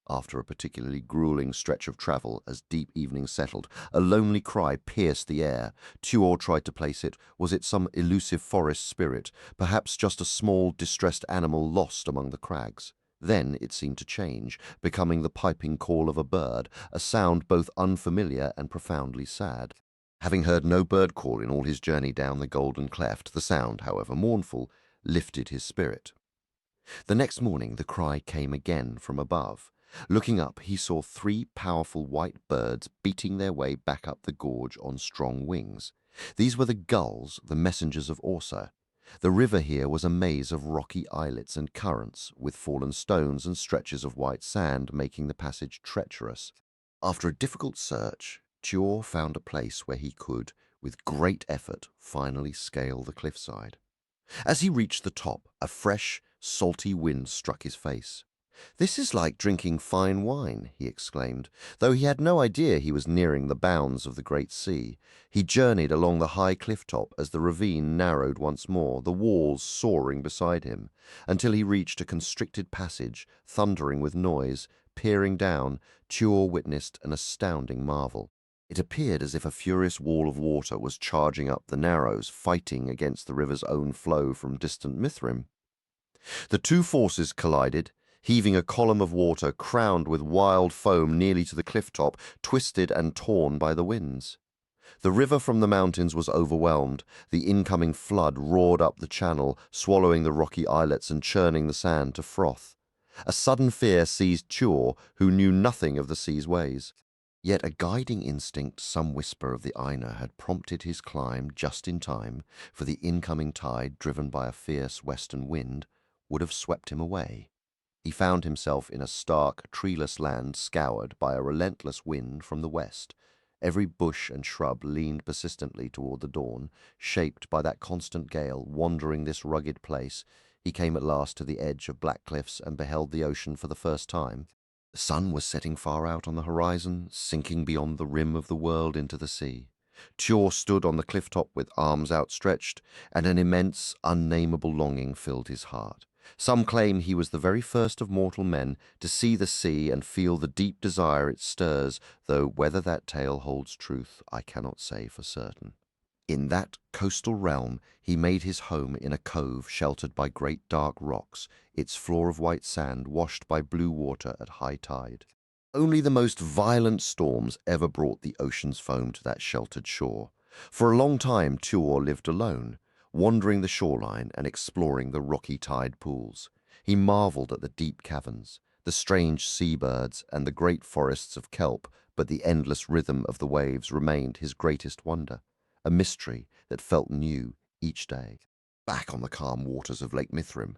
After a particularly grueling stretch of travel, as deep evening settled, a lonely cry pierced the air. Tuor tried to place it. Was it some elusive forest spirit, perhaps just a small, distressed animal lost among the crags? Then it seemed to change, becoming the piping call of a bird, a sound both unfamiliar and profoundly sad. Having heard no bird call in all his journey down the Golden Cleft, the sound, however mournful, lifted his spirit. The next morning the cry came again from above. Looking up, he saw 3 powerful white birds beating their way back up the gorge on strong wings. These were the gulls, the messengers of Orsa. The river here was a maze of rocky islets and currents, with fallen stones and stretches of white sand making the passage treacherous. After a difficult search, Tuor found a place where he could, with great effort, finally scale the cliffside. As he reached the top, a fresh, salty wind struck his face. "This is like drinking fine wine," he exclaimed, though he had no idea he was nearing the bounds of the great sea. He journeyed along the high cliff top as the ravine narrowed once more, the walls soaring beside him, until he reached a constricted passage, thundering with noise. Peering down, Tuor witnessed an astounding marvel. It appeared as if a furious wall of water was charging up the narrows, fighting against the river's own flow from distant Mithrim. The two forces collided, heaving a column of water crowned with wild foam nearly to the cliff top, twisted and torn by the winds. The river from the mountains was overwhelmed. The incoming flood roared up the channel, swallowing the rocky islets and churning the sand to froth. A sudden fear seized Tuor, who knew nothing of the sea's ways. Yet a guiding instinct, some whisper of the Aina, had prompted his climb just in time, for the incoming tide, driven by a fierce western wind, would have swept him away. He found himself in a stark, treeless land scoured by a relentless wind from the west. Every bush and shrub leaned persistently toward the dawn, shaped by that constant gale. Wandering this rugged place, he came at last to the edge of black cliffs and beheld the ocean for the first time. The sun was setting far out on the horizon, sinking beyond the rim of the world into the sea. Tuor stood on the cliff top with arms outstretched, and an immense, unnameable longing filled his heart. Some claim he was the very first of mortal men to see the sea and feel the deep desire it stirs, though whether that tale holds truth I cannot say for certain. In that coastal realm, he made his home in a cove sheltered by great dark rocks, its floor of white sand washed by blue water at high tide. Only the most violent storms ever brought the ocean's foam to that sheltered shore. For a long time, Tuor lived alone, wandering the shoreline and exploring the rocky tide pools. He marveled at the deep caverns, the strange seabirds, and the great forests of kelp, but the endless rhythm of the waves remained his greatest wonder, a mystery that felt new each day. Back on the calm waters of Lake Mithrim,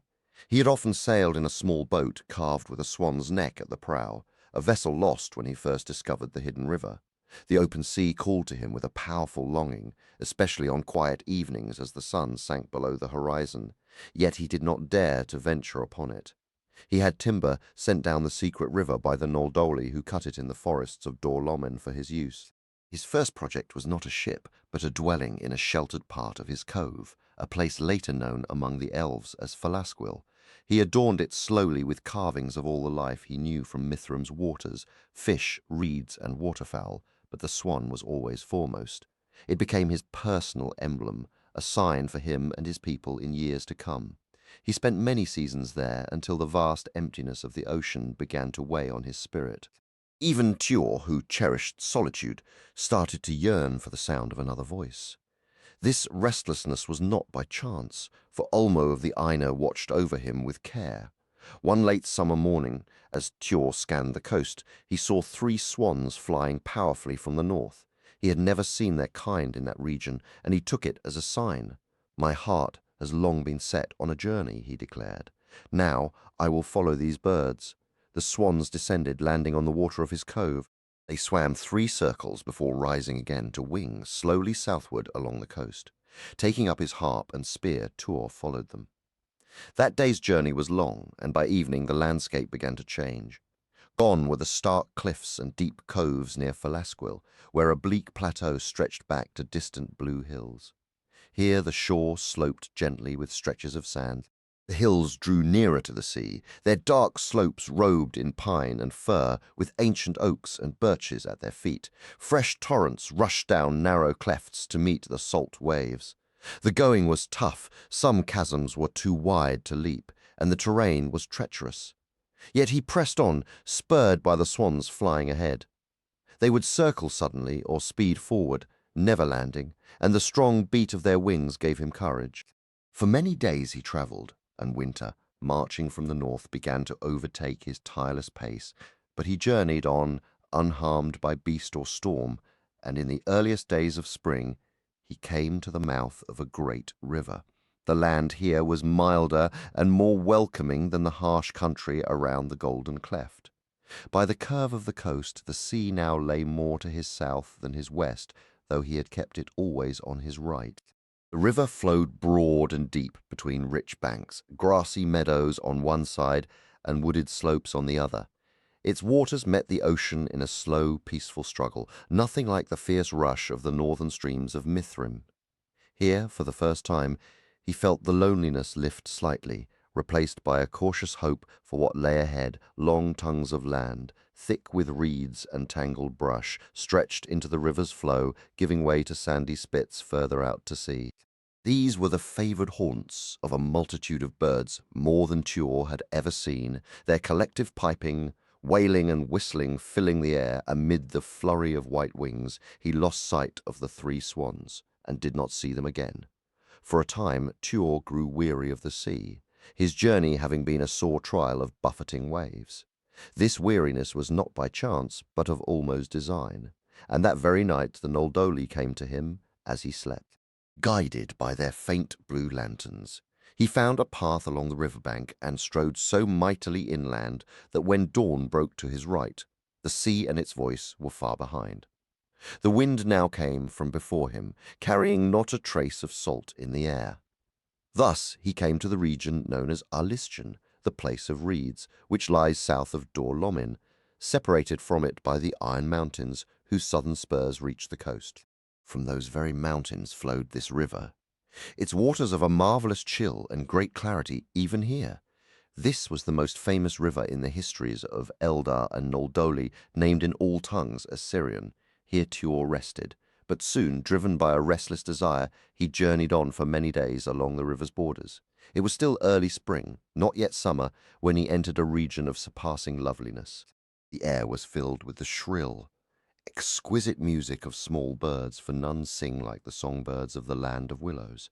he had often sailed in a small boat carved with a swan's neck at the prow, a vessel lost when he first discovered the hidden river. The open sea called to him with a powerful longing, especially on quiet evenings as the sun sank below the horizon, yet he did not dare to venture upon it. He had timber sent down the secret river by the Noldoli who cut it in the forests of Dor Lomin for his use. His first project was not a ship, but a dwelling in a sheltered part of his cove, a place later known among the Elves as Falasquil. He adorned it slowly with carvings of all the life he knew from Mithrim's waters, fish, reeds, and waterfowl, but the swan was always foremost. It became his personal emblem, a sign for him and his people in years to come. He spent many seasons there until the vast emptiness of the ocean began to weigh on his spirit. Even Tuor, who cherished solitude, started to yearn for the sound of another voice. This restlessness was not by chance, for Ulmo of the Aina watched over him with care. One late summer morning, as Tuor scanned the coast, he saw 3 swans flying powerfully from the north. He had never seen their kind in that region, and he took it as a sign. "My heart has long been set on a journey," he declared. "Now I will follow these birds." The swans descended, landing on the water of his cove. They swam 3 circles before rising again to wing slowly southward along the coast. Taking up his harp and spear, Tuor followed them. That day's journey was long, and by evening the landscape began to change. Gone were the stark cliffs and deep coves near Falasquil, where a bleak plateau stretched back to distant blue hills. Here the shore sloped gently with stretches of sand. The hills drew nearer to the sea, their dark slopes robed in pine and fir, with ancient oaks and birches at their feet. Fresh torrents rushed down narrow clefts to meet the salt waves. The going was tough, some chasms were too wide to leap, and the terrain was treacherous. Yet he pressed on, spurred by the swans flying ahead. They would circle suddenly or speed forward, never landing, and the strong beat of their wings gave him courage. For many days he travelled, and winter, marching from the north, began to overtake his tireless pace, but he journeyed on, unharmed by beast or storm, and in the earliest days of spring he came to the mouth of a great river. The land here was milder and more welcoming than the harsh country around the Golden Cleft. By the curve of the coast, the sea now lay more to his south than his west, though he had kept it always on his right. The river flowed broad and deep between rich banks, grassy meadows on one side and wooded slopes on the other. Its waters met the ocean in a slow, peaceful struggle, nothing like the fierce rush of the northern streams of Mithrim. Here, for the first time, he felt the loneliness lift slightly, replaced by a cautious hope for what lay ahead, long tongues of land, thick with reeds and tangled brush, stretched into the river's flow, giving way to sandy spits further out to sea. These were the favoured haunts of a multitude of birds, more than Tuor had ever seen, their collective piping, wailing and whistling filling the air. Amid the flurry of white wings, he lost sight of the 3 swans, and did not see them again. For a time, Tuor grew weary of the sea, his journey having been a sore trial of buffeting waves. This weariness was not by chance, but of Ulmo's design, and that very night the Noldoli came to him as he slept. Guided by their faint blue lanterns, he found a path along the riverbank and strode so mightily inland that when dawn broke to his right, the sea and its voice were far behind. The wind now came from before him, carrying not a trace of salt in the air. Thus he came to the region known as Arlistion, the place of reeds, which lies south of Dor Lomin, separated from it by the Iron Mountains, whose southern spurs reach the coast. From those very mountains flowed this river, its waters of a marvellous chill and great clarity even here. This was the most famous river in the histories of Eldar and Noldoli, named in all tongues as Syrian. Here Tuor rested, But soon, driven by a restless desire, he journeyed on for many days along the river's borders. It was still early spring, not yet summer, when he entered a region of surpassing loveliness. The air was filled with the shrill, exquisite music of small birds, for none sing like the songbirds of the land of willows.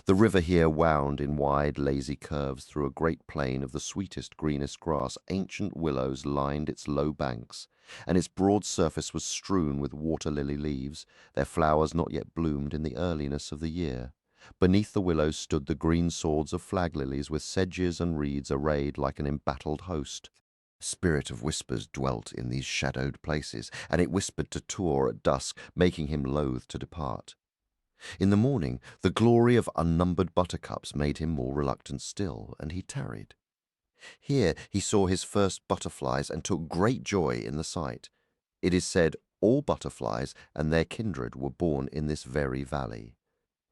The river here wound in wide, lazy curves through a great plain of the sweetest, greenest grass. Ancient willows lined its low banks, and its broad surface was strewn with water-lily leaves, their flowers not yet bloomed in the earliness of the year. Beneath the willows stood the green swords of flag-lilies, with sedges and reeds arrayed like an embattled host. A spirit of whispers dwelt in these shadowed places, and it whispered to Tuor at dusk, making him loath to depart. In the morning, the glory of unnumbered buttercups made him more reluctant still, and he tarried. Here he saw his first butterflies and took great joy in the sight. It is said all butterflies and their kindred were born in this very valley.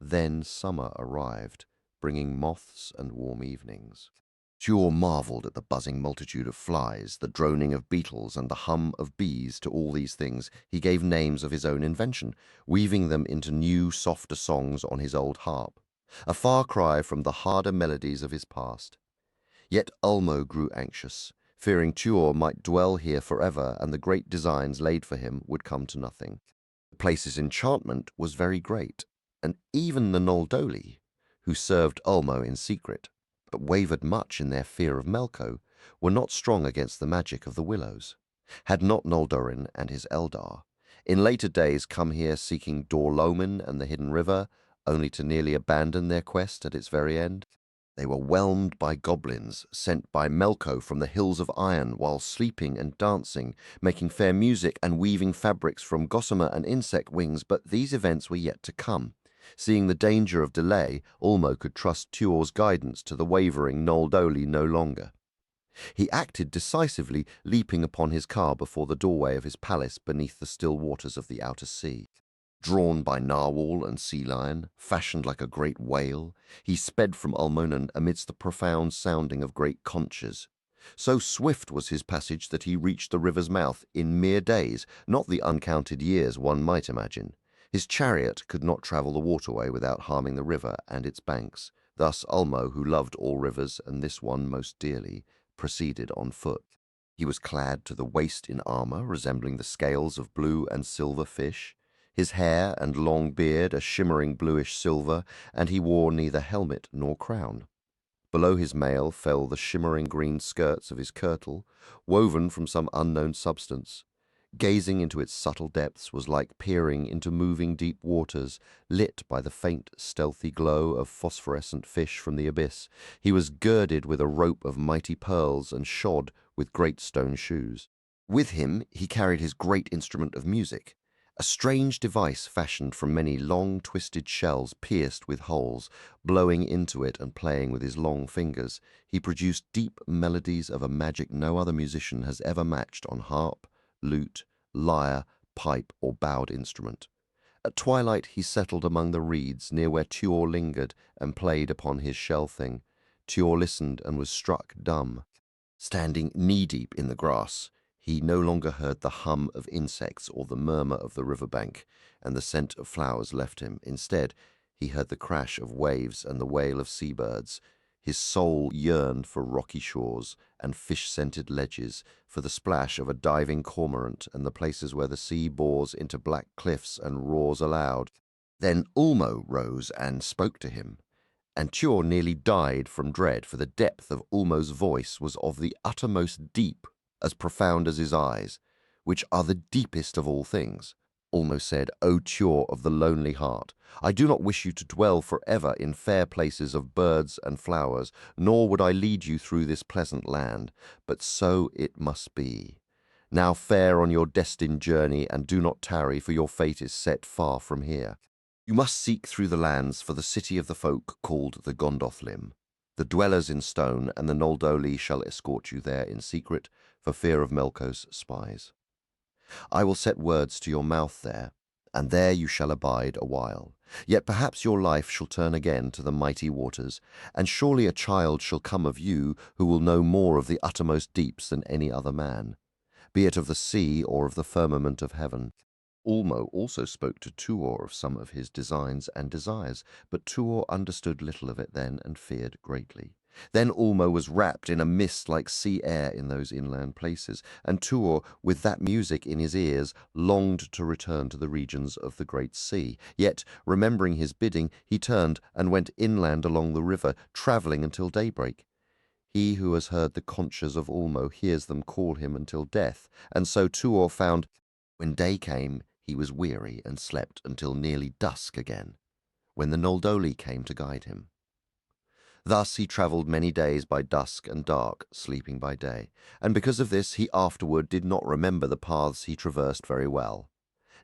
Then summer arrived, bringing moths and warm evenings. Tuor marvelled at the buzzing multitude of flies, the droning of beetles, and the hum of bees. To all these things he gave names of his own invention, weaving them into new, softer songs on his old harp, a far cry from the harder melodies of his past. Yet Ulmo grew anxious, fearing Tuor might dwell here forever, and the great designs laid for him would come to nothing. The place's enchantment was very great, and even the Noldoli, who served Ulmo in secret, but wavered much in their fear of Melko, were not strong against the magic of the willows. Had not Noldorin and his Eldar in later days come here seeking Dorlomin and the hidden river, only to nearly abandon their quest at its very end? They were whelmed by goblins sent by Melko from the hills of iron, while sleeping and dancing, making fair music and weaving fabrics from gossamer and insect wings. But these events were yet to come. Seeing the danger of delay, Ulmo could trust Tuor's guidance to the wavering Noldoli no longer. He acted decisively, leaping upon his car before the doorway of his palace beneath the still waters of the outer sea. Drawn by narwhal and sea lion, fashioned like a great whale, he sped from Ulmonan amidst the profound sounding of great conches. So swift was his passage that he reached the river's mouth in mere days, not the uncounted years one might imagine. His chariot could not travel the waterway without harming the river and its banks. Thus Ulmo, who loved all rivers and this one most dearly, proceeded on foot. He was clad to the waist in armor resembling the scales of blue and silver fish, his hair and long beard a shimmering bluish silver, and he wore neither helmet nor crown. Below his mail fell the shimmering green skirts of his kirtle, woven from some unknown substance. Gazing into its subtle depths was like peering into moving deep waters, lit by the faint, stealthy glow of phosphorescent fish from the abyss. He was girded with a rope of mighty pearls and shod with great stone shoes. With him he carried his great instrument of music, a strange device fashioned from many long twisted shells pierced with holes. Blowing into it and playing with his long fingers, he produced deep melodies of a magic no other musician has ever matched on harp, lute, lyre, pipe, or bowed instrument. At twilight he settled among the reeds near where Tuor lingered and played upon his shell thing. Tuor listened and was struck dumb. Standing knee-deep in the grass, he no longer heard the hum of insects or the murmur of the riverbank, and the scent of flowers left him. Instead, he heard the crash of waves and the wail of seabirds. His soul yearned for rocky shores and fish-scented ledges, for the splash of a diving cormorant and the places where the sea bores into black cliffs and roars aloud. Then Ulmo rose and spoke to him, and Tuor nearly died from dread, for the depth of Ulmo's voice was of the uttermost deep, as profound as his eyes, which are the deepest of all things. Ulmo said, "O Tuor of the lonely heart, I do not wish you to dwell forever in fair places of birds and flowers, nor would I lead you through this pleasant land, but so it must be. Now fare on your destined journey, and do not tarry, for your fate is set far from here. You must seek through the lands for the city of the folk called the Gondolin. The dwellers in stone and the Noldoli shall escort you there in secret, for fear of Melko's spies. I will set words to your mouth there, and there you shall abide a while. Yet perhaps your life shall turn again to the mighty waters, and surely a child shall come of you who will know more of the uttermost deeps than any other man, be it of the sea or of the firmament of heaven. Ulmo also spoke to Tuor of some of his designs and desires, but Tuor understood little of it then and feared greatly. Then Ulmo was wrapped in a mist like sea air in those inland places, and Tuor, with that music in his ears, longed to return to the regions of the great sea. Yet, remembering his bidding, he turned and went inland along the river, travelling until daybreak. He who has heard the conches of Ulmo hears them call him until death, and so Tuor found, when day came, he was weary and slept until nearly dusk again, when the Noldoli came to guide him. Thus he travelled many days by dusk and dark, sleeping by day, and because of this he afterward did not remember the paths he traversed very well.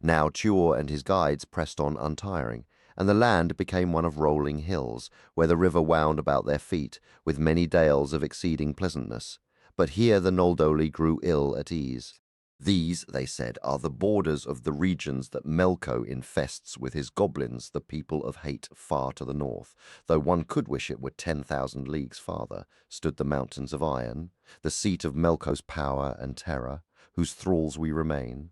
Now Tuor and his guides pressed on untiring, and the land became one of rolling hills, where the river wound about their feet, with many dales of exceeding pleasantness. But here the Noldoli grew ill at ease. These, they said, are the borders of the regions that Melko infests with his goblins, the people of hate far to the north. Though one could wish it were 10,000 leagues farther, stood the mountains of iron, the seat of Melko's power and terror, whose thralls we remain.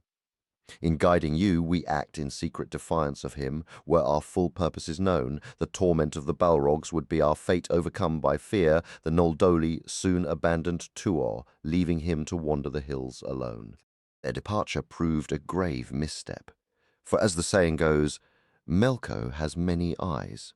In guiding you, we act in secret defiance of him. Were our full purposes known, the torment of the Balrogs would be our fate overcome by fear. The Noldoli soon abandoned Tuor, leaving him to wander the hills alone. Their departure proved a grave misstep, for as the saying goes, Melko has many eyes.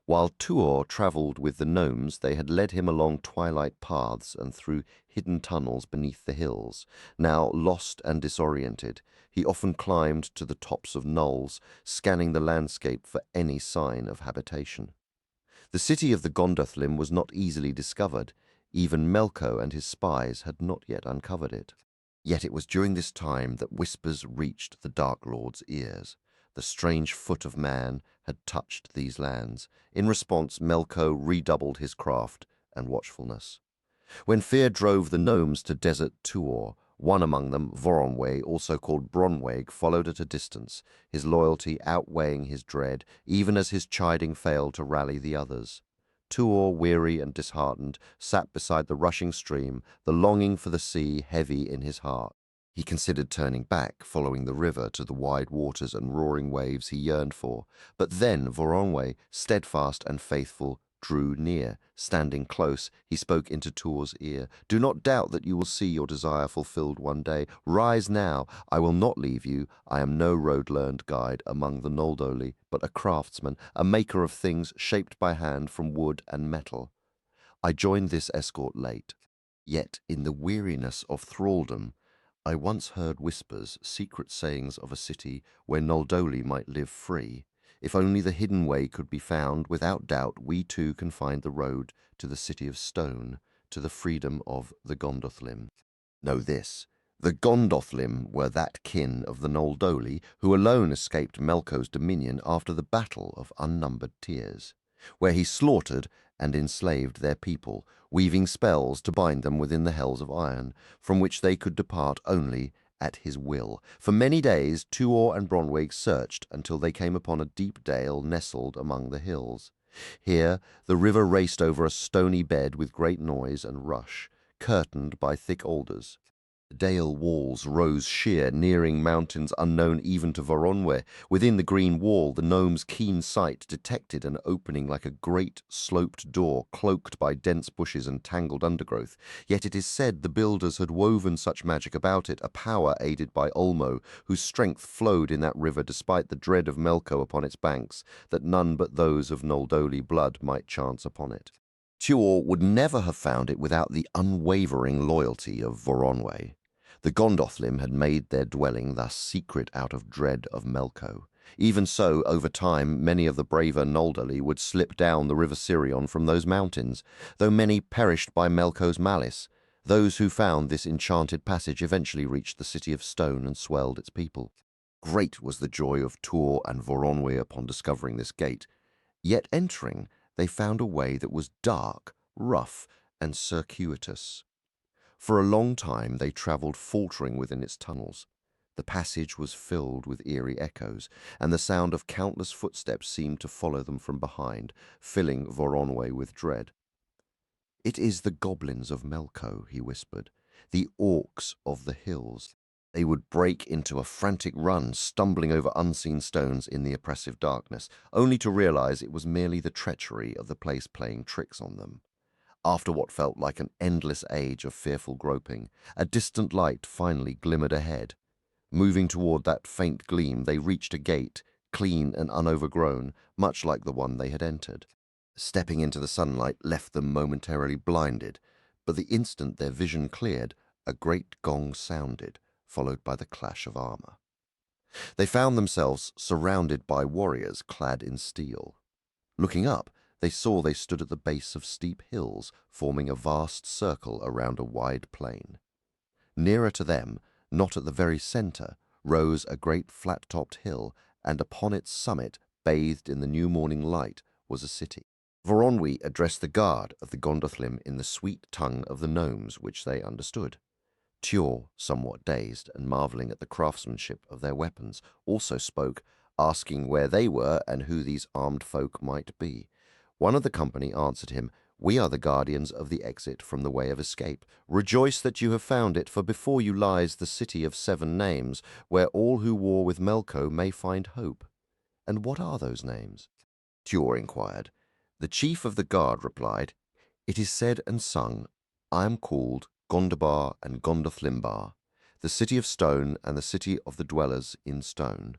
While Tuor travelled with the gnomes, they had led him along twilight paths and through hidden tunnels beneath the hills. Now, lost and disoriented, he often climbed to the tops of knolls, scanning the landscape for any sign of habitation. The city of the Gondolin was not easily discovered. Even Melko and his spies had not yet uncovered it. Yet it was during this time that whispers reached the Dark Lord's ears. The strange foot of man had touched these lands. In response, Melko redoubled his craft and watchfulness. When fear drove the gnomes to desert Tuor, one among them, Voronwë, also called Bronweg, followed at a distance, his loyalty outweighing his dread, even as his chiding failed to rally the others. Tuor, weary and disheartened, sat beside the rushing stream, the longing for the sea heavy in his heart. He considered turning back, following the river to the wide waters and roaring waves he yearned for. But then Voronwë, steadfast and faithful, drew near. Standing close, he spoke into Tuor's ear. "Do not doubt that you will see your desire fulfilled one day. Rise now. I will not leave you. I am no road-learned guide among the Noldoli, but a craftsman, a maker of things shaped by hand from wood and metal. I joined this escort late. Yet in the weariness of thraldom, I once heard whispers, secret sayings of a city where Noldoli might live free. If only the hidden way could be found, without doubt we too can find the road to the city of stone, to the freedom of the Gondolin. Know this, the Gondolin were that kin of the Noldoli who alone escaped Melko's dominion after the battle of unnumbered tears, where he slaughtered and enslaved their people, weaving spells to bind them within the hells of iron, from which they could depart only at his will. For many days Tuor and Bronweg searched until they came upon a deep dale nestled among the hills. Here the river raced over a stony bed with great noise and rush, curtained by thick alders. The dale walls rose sheer, nearing mountains unknown even to Voronwë. Within the green wall, the gnome's keen sight detected an opening like a great sloped door, cloaked by dense bushes and tangled undergrowth. Yet it is said the builders had woven such magic about it, a power aided by Ulmo, whose strength flowed in that river despite the dread of Melko upon its banks, that none but those of Noldoli blood might chance upon it. Tuor would never have found it without the unwavering loyalty of Voronwë. The Gondolin had made their dwelling thus secret out of dread of Melko. Even so, over time, many of the braver Noldoli would slip down the river Sirion from those mountains, though many perished by Melko's malice. Those who found this enchanted passage eventually reached the city of stone and swelled its people. Great was the joy of Tuor and Voronwë upon discovering this gate. Yet entering, they found a way that was dark, rough, and circuitous. For a long time they travelled faltering within its tunnels. The passage was filled with eerie echoes, and the sound of countless footsteps seemed to follow them from behind, filling Voronwë with dread. "It is the goblins of Melko," he whispered, "the orcs of the hills. They would break into a frantic run, stumbling over unseen stones in the oppressive darkness, only to realize it was merely the treachery of the place playing tricks on them. After what felt like an endless age of fearful groping, a distant light finally glimmered ahead. Moving toward that faint gleam, they reached a gate, clean and unovergrown, much like the one they had entered. Stepping into the sunlight left them momentarily blinded, but the instant their vision cleared, a great gong sounded, followed by the clash of armor. They found themselves surrounded by warriors clad in steel. Looking up, they saw they stood at the base of steep hills, forming a vast circle around a wide plain. Nearer to them, not at the very center, rose a great flat-topped hill, and upon its summit, bathed in the new morning light, was a city. Voronoi addressed the guard of the Gondolin in the sweet tongue of the gnomes which they understood. Tuor, somewhat dazed and marveling at the craftsmanship of their weapons, also spoke, asking where they were and who these armed folk might be. One of the company answered him, "We are the guardians of the exit from the way of escape. Rejoice that you have found it, for before you lies the city of 7 names, where all who war with Melko may find hope." "And what are those names?" Tuor inquired. The chief of the guard replied, "It is said and sung, I am called Gondobar and Gondothlimbar, the city of stone and the city of the dwellers in stone.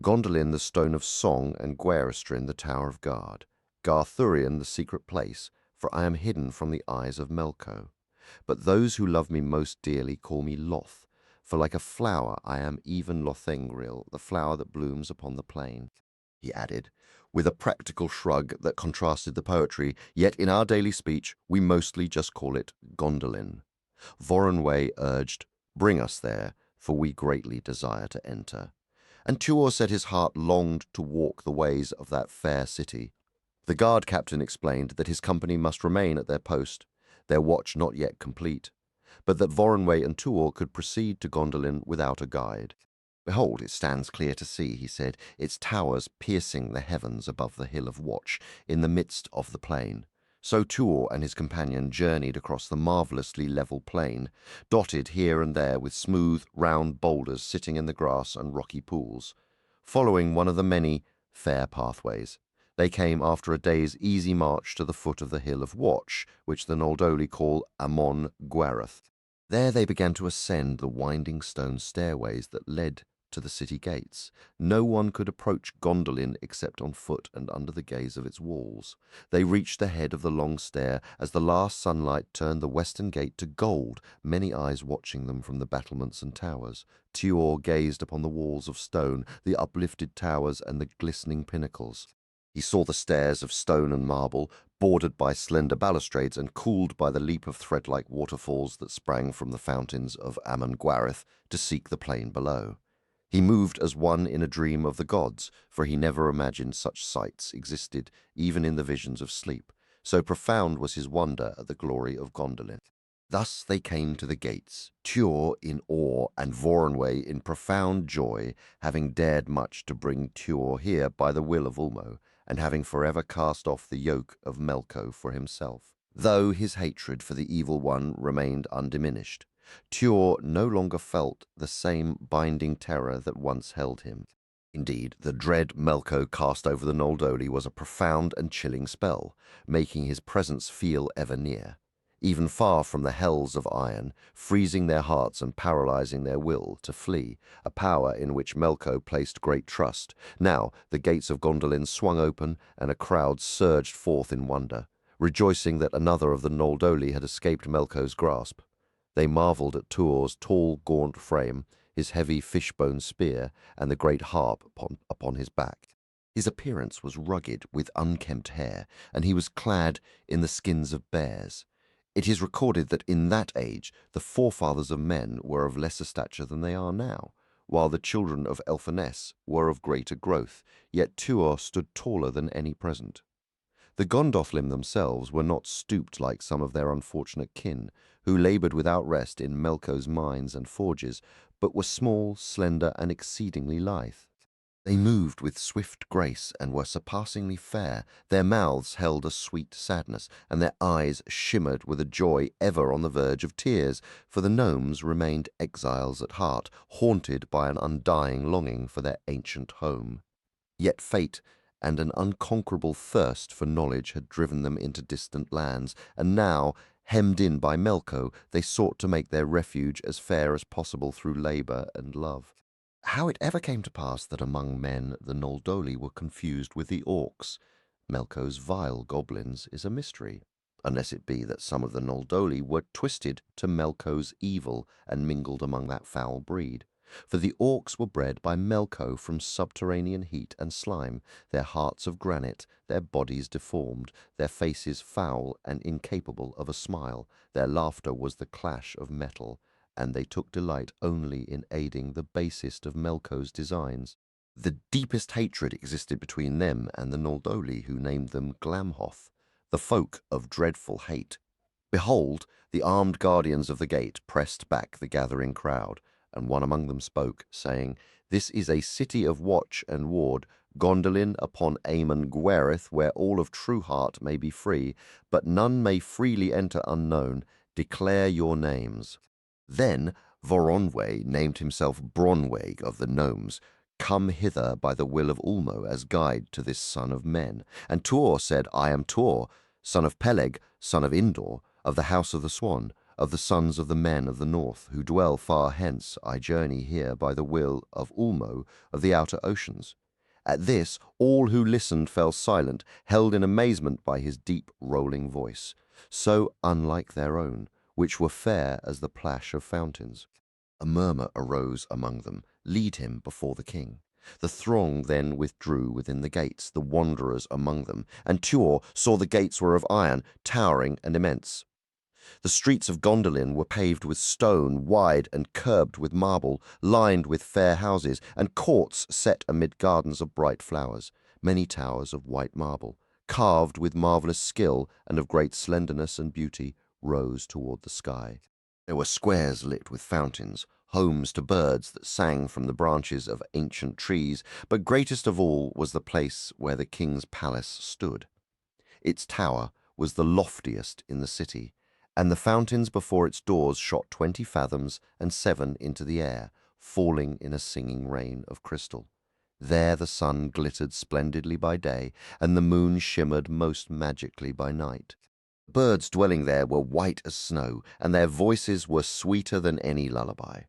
Gondolin the stone of song and Gwerestrin the tower of guard. Garthurian the secret place, for I am hidden from the eyes of Melko. But those who love me most dearly call me Loth, for like a flower I am even Lothengriel, the flower that blooms upon the plain," he added, with a practical shrug that contrasted the poetry, "yet in our daily speech we mostly just call it Gondolin." Voronoi urged, "Bring us there, for we greatly desire to enter." And Tuor said his heart longed to walk the ways of that fair city. The guard captain explained that his company must remain at their post, their watch not yet complete, but that Voronoi and Tuor could proceed to Gondolin without a guide. "Behold, it stands clear to see," he said, "its towers piercing the heavens above the hill of watch, in the midst of the plain." So Tuor and his companion journeyed across the marvellously level plain, dotted here and there with smooth, round boulders sitting in the grass and rocky pools. Following one of the many fair pathways, they came after a day's easy march to the foot of the hill of watch, which the Noldoli call Amon Gwareth. There they began to ascend the winding stone stairways that led to the city gates. No one could approach Gondolin except on foot and under the gaze of its walls. They reached the head of the long stair as the last sunlight turned the western gate to gold, many eyes watching them from the battlements and towers. Tuor gazed upon the walls of stone, the uplifted towers and the glistening pinnacles. He saw the stairs of stone and marble, bordered by slender balustrades and cooled by the leap of thread-like waterfalls that sprang from the fountains of Amon Gwareth to seek the plain below. He moved as one in a dream of the gods, for he never imagined such sights existed even in the visions of sleep. So profound was his wonder at the glory of Gondolin. Thus they came to the gates, Tuor in awe and Voronoi in profound joy, having dared much to bring Tuor here by the will of Ulmo, and having forever cast off the yoke of Melko for himself. Though his hatred for the evil one remained undiminished, Tuor no longer felt the same binding terror that once held him. Indeed, the dread Melko cast over the Noldoli was a profound and chilling spell, making his presence feel ever near. Even far from the hells of iron, freezing their hearts and paralyzing their will to flee, a power in which Melko placed great trust. Now the gates of Gondolin swung open, and a crowd surged forth in wonder, rejoicing that another of the Noldoli had escaped Melko's grasp. They marveled at Tuor's tall, gaunt frame, his heavy fishbone spear, and the great harp upon his back. His appearance was rugged with unkempt hair, and he was clad in the skins of bears. It is recorded that in that age the forefathers of men were of lesser stature than they are now, while the children of Elfeness were of greater growth, yet Tuor stood taller than any present. The Gondolin themselves were not stooped like some of their unfortunate kin, who laboured without rest in Melko's mines and forges, but were small, slender, and exceedingly lithe. They moved with swift grace and were surpassingly fair. Their mouths held a sweet sadness, and their eyes shimmered with a joy ever on the verge of tears, for the gnomes remained exiles at heart, haunted by an undying longing for their ancient home. Yet fate and an unconquerable thirst for knowledge had driven them into distant lands, and now, hemmed in by Melko, they sought to make their refuge as fair as possible through labour and love. How it ever came to pass that among men the Noldoli were confused with the orcs, Melko's vile goblins, is a mystery, unless it be that some of the Noldoli were twisted to Melko's evil and mingled among that foul breed. For the orcs were bred by Melko from subterranean heat and slime, their hearts of granite, their bodies deformed, their faces foul and incapable of a smile, their laughter was the clash of metal, and they took delight only in aiding the basest of Melko's designs. The deepest hatred existed between them and the Noldoli, who named them Glamhoth, the folk of dreadful hate. Behold, the armed guardians of the gate pressed back the gathering crowd, and one among them spoke, saying, "This is a city of watch and ward, Gondolin upon Aemon Gwerith, where all of true heart may be free, but none may freely enter unknown. Declare your names." Then Voronwe named himself Bronweg of the gnomes, come hither by the will of Ulmo as guide to this son of men. And Tuor said, I am Tuor, son of Peleg, son of Indor, of the house of the Swan, of the sons of the men of the north, who dwell far hence. I journey here by the will of Ulmo of the outer oceans. At this, all who listened fell silent, held in amazement by his deep rolling voice, so unlike their own, which were fair as the plash of fountains. A murmur arose among them, lead him before the king. The throng then withdrew within the gates, the wanderers among them, and Tuor saw the gates were of iron, towering and immense. The streets of Gondolin were paved with stone, wide and curbed with marble, lined with fair houses, and courts set amid gardens of bright flowers, many towers of white marble, carved with marvellous skill and of great slenderness and beauty, rose toward the sky. There were squares lit with fountains, homes to birds that sang from the branches of ancient trees, but greatest of all was the place where the king's palace stood. Its tower was the loftiest in the city, and the fountains before its doors shot 20 fathoms and 7 into the air, falling in a singing rain of crystal. There the sun glittered splendidly by day, and the moon shimmered most magically by night. Birds dwelling there were white as snow, and their voices were sweeter than any lullaby.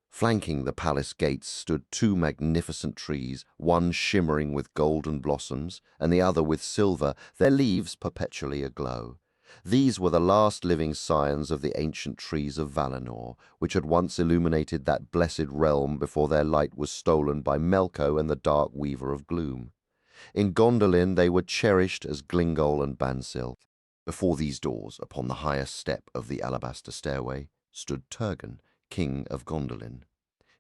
Flanking the palace gates stood 2 magnificent trees, one shimmering with golden blossoms, and the other with silver, their leaves perpetually aglow. These were the last living scions of the ancient trees of Valinor, which had once illuminated that blessed realm before their light was stolen by Melko and the dark weaver of gloom. In Gondolin they were cherished as Glingol and Bansil. Before these doors, upon the highest step of the alabaster stairway, stood Turgon, king of Gondolin.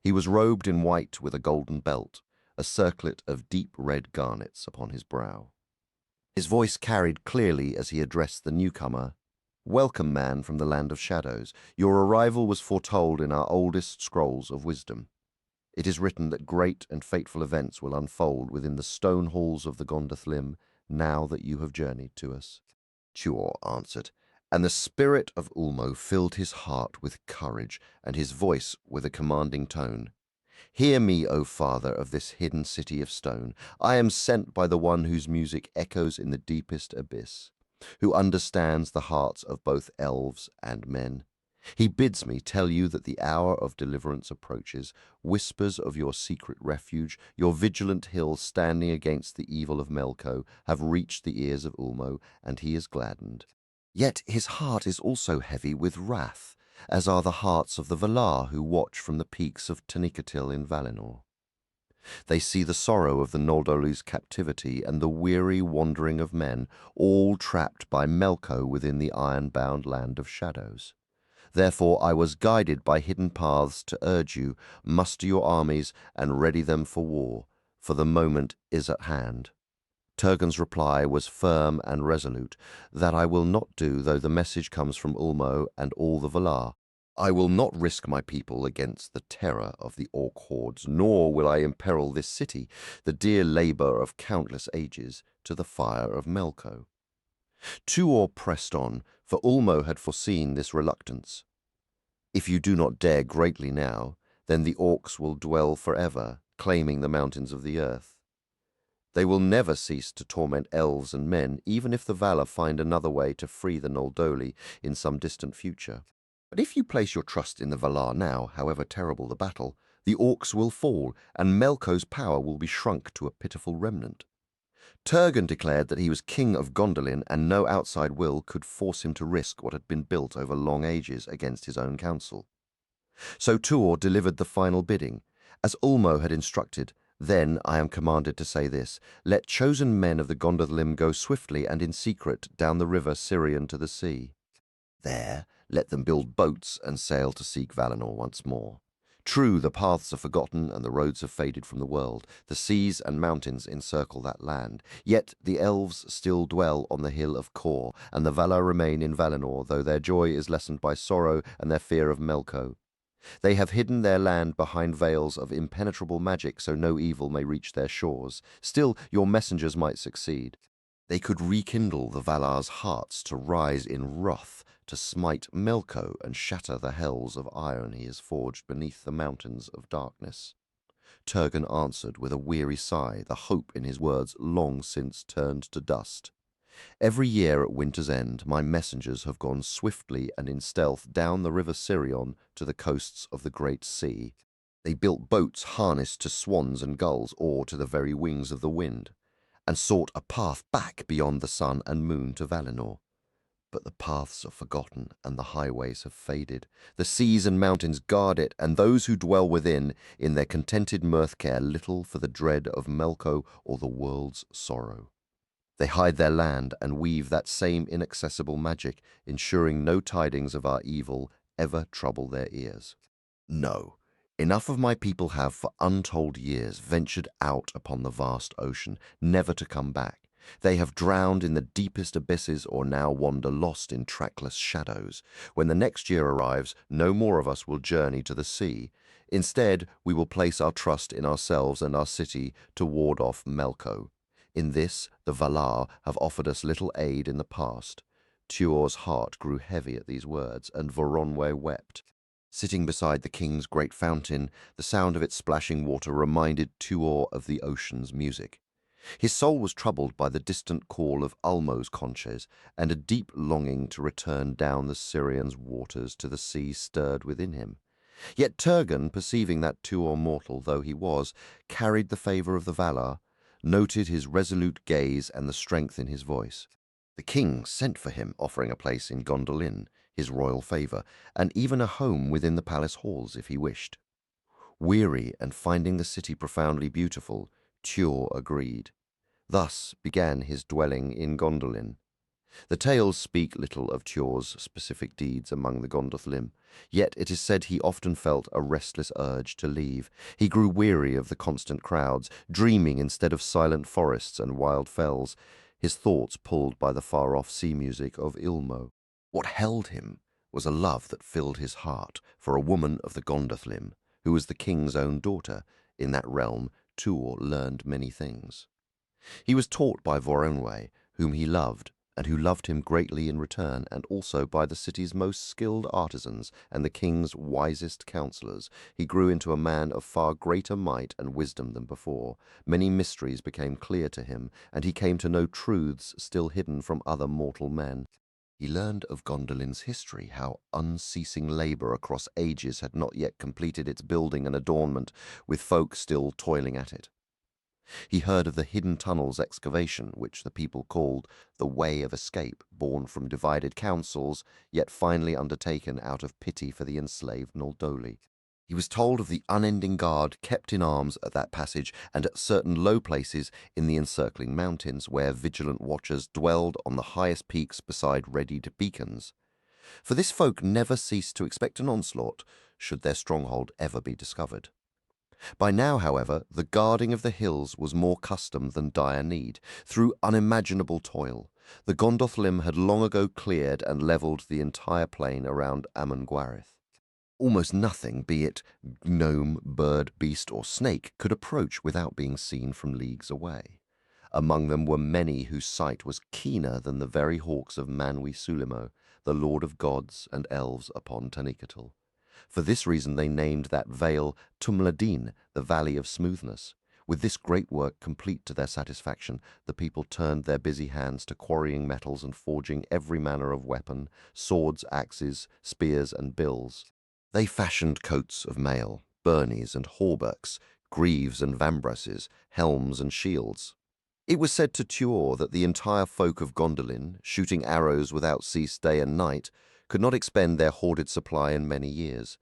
He was robed in white with a golden belt, a circlet of deep red garnets upon his brow. His voice carried clearly as he addressed the newcomer, "Welcome, man from the land of shadows. Your arrival was foretold in our oldest scrolls of wisdom. It is written that great and fateful events will unfold within the stone halls of the Gondolin now that you have journeyed to us." Tuor answered, and the spirit of Ulmo filled his heart with courage and his voice with a commanding tone. "Hear me, O father of this hidden city of stone. I am sent by the one whose music echoes in the deepest abyss, who understands the hearts of both elves and men. He bids me tell you that the hour of deliverance approaches. Whispers of your secret refuge, your vigilant hill standing against the evil of Melko, have reached the ears of Ulmo, and he is gladdened. Yet his heart is also heavy with wrath, as are the hearts of the Valar who watch from the peaks of Tanicatil in Valinor. They see the sorrow of the Noldoli's captivity and the weary wandering of men, all trapped by Melko within the iron-bound land of shadows. Therefore I was guided by hidden paths to urge you, muster your armies and ready them for war, for the moment is at hand." Turgon's reply was firm and resolute, "That I will not do, though the message comes from Ulmo and all the Valar. I will not risk my people against the terror of the orc hordes, nor will I imperil this city, the dear labour of countless ages, to the fire of Melko. Tuor pressed on, for Ulmo had foreseen this reluctance. If you do not dare greatly now, then the orcs will dwell forever, claiming the mountains of the earth. They will never cease to torment elves and men, even if the Valar find another way to free the Noldoli in some distant future. But if you place your trust in the Valar now, however terrible the battle, the orcs will fall, and Melko's power will be shrunk to a pitiful remnant. Turgon declared that he was king of Gondolin, and no outside will could force him to risk what had been built over long ages against his own council. So Tuor delivered the final bidding. As Ulmo had instructed, then I am commanded to say this: let chosen men of the Gondolin go swiftly and in secret down the river Sirion to the sea. There, let them build boats and sail to seek Valinor once more. True, the paths are forgotten and the roads have faded from the world. The seas and mountains encircle that land. Yet the elves still dwell on the hill of Kor, and the Valar remain in Valinor, though their joy is lessened by sorrow and their fear of Melko. They have hidden their land behind veils of impenetrable magic so no evil may reach their shores. Still, your messengers might succeed. They could rekindle the Valar's hearts to rise in wrath, to smite Melko and shatter the hells of iron he has forged beneath the mountains of darkness. Turgon answered with a weary sigh, the hope in his words long since turned to dust. Every year at winter's end, my messengers have gone swiftly and in stealth down the river Sirion to the coasts of the great sea. They built boats harnessed to swans and gulls, or to the very wings of the wind, and sought a path back beyond the sun and moon to Valinor. But the paths are forgotten, and the highways have faded. The seas and mountains guard it, and those who dwell within, in their contented mirth, care little for the dread of Melko or the world's sorrow. They hide their land and weave that same inaccessible magic, ensuring no tidings of our evil ever trouble their ears. No, enough of my people have for untold years ventured out upon the vast ocean, never to come back. They have drowned in the deepest abysses or now wander lost in trackless shadows. When the next year arrives, no more of us will journey to the sea. Instead, we will place our trust in ourselves and our city to ward off Melko. In this, the Valar have offered us little aid in the past. Tuor's heart grew heavy at these words, and Voronwë wept. Sitting beside the king's great fountain, the sound of its splashing water reminded Tuor of the ocean's music. His soul was troubled by the distant call of Ulmo's conches, and a deep longing to return down the Sirion's waters to the sea stirred within him. Yet Turgon, perceiving that Tuor, mortal though he was, carried the favour of the Valar, noted his resolute gaze and the strength in his voice. The king sent for him, offering a place in Gondolin, his royal favour, and even a home within the palace halls if he wished. Weary and finding the city profoundly beautiful, Tuor agreed. Thus began his dwelling in Gondolin. The tales speak little of Tuor's specific deeds among the Gondolin, yet it is said he often felt a restless urge to leave. He grew weary of the constant crowds, dreaming instead of silent forests and wild fells, his thoughts pulled by the far-off sea music of Ulmo. What held him was a love that filled his heart for a woman of the Gondolin, who was the king's own daughter. In that realm, Tuor learned many things. He was taught by Voronwë, whom he loved, and who loved him greatly in return, and also by the city's most skilled artisans and the king's wisest counsellors. He grew into a man of far greater might and wisdom than before. Many mysteries became clear to him, and he came to know truths still hidden from other mortal men. He learned of Gondolin's history, how unceasing labour across ages had not yet completed its building and adornment, with folk still toiling at it. He heard of the hidden tunnels excavation, which the people called the Way of Escape, born from divided councils, yet finally undertaken out of pity for the enslaved Noldoli. He was told of the unending guard kept in arms at that passage and at certain low places in the encircling mountains, where vigilant watchers dwelled on the highest peaks beside readied beacons. For this folk never ceased to expect an onslaught, should their stronghold ever be discovered. By now, however, the guarding of the hills was more custom than dire need. Through unimaginable toil, the Gondolin had long ago cleared and levelled the entire plain around Amon Gwareth. Almost nothing, be it gnome, bird, beast, or snake, could approach without being seen from leagues away. Among them were many whose sight was keener than the very hawks of Manwi Sulimo, the lord of gods and elves upon Tanicatal. For this reason they named that vale Tumladin, the Valley of Smoothness. With this great work complete to their satisfaction, the people turned their busy hands to quarrying metals and forging every manner of weapon, swords, axes, spears, and bills. They fashioned coats of mail, burnies and hauberks, greaves and vambraces, helms and shields. It was said to Tuor that the entire folk of Gondolin, shooting arrows without cease day and night, could not expend their hoarded supply in many years.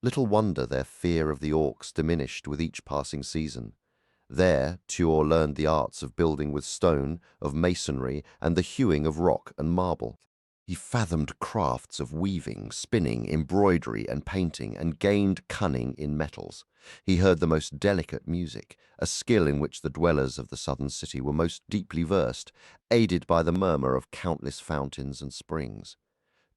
Little wonder their fear of the orcs diminished with each passing season. There Tuor learned the arts of building with stone, of masonry, and the hewing of rock and marble. He fathomed crafts of weaving, spinning, embroidery, and painting, and gained cunning in metals. He heard the most delicate music, a skill in which the dwellers of the southern city were most deeply versed, aided by the murmur of countless fountains and springs.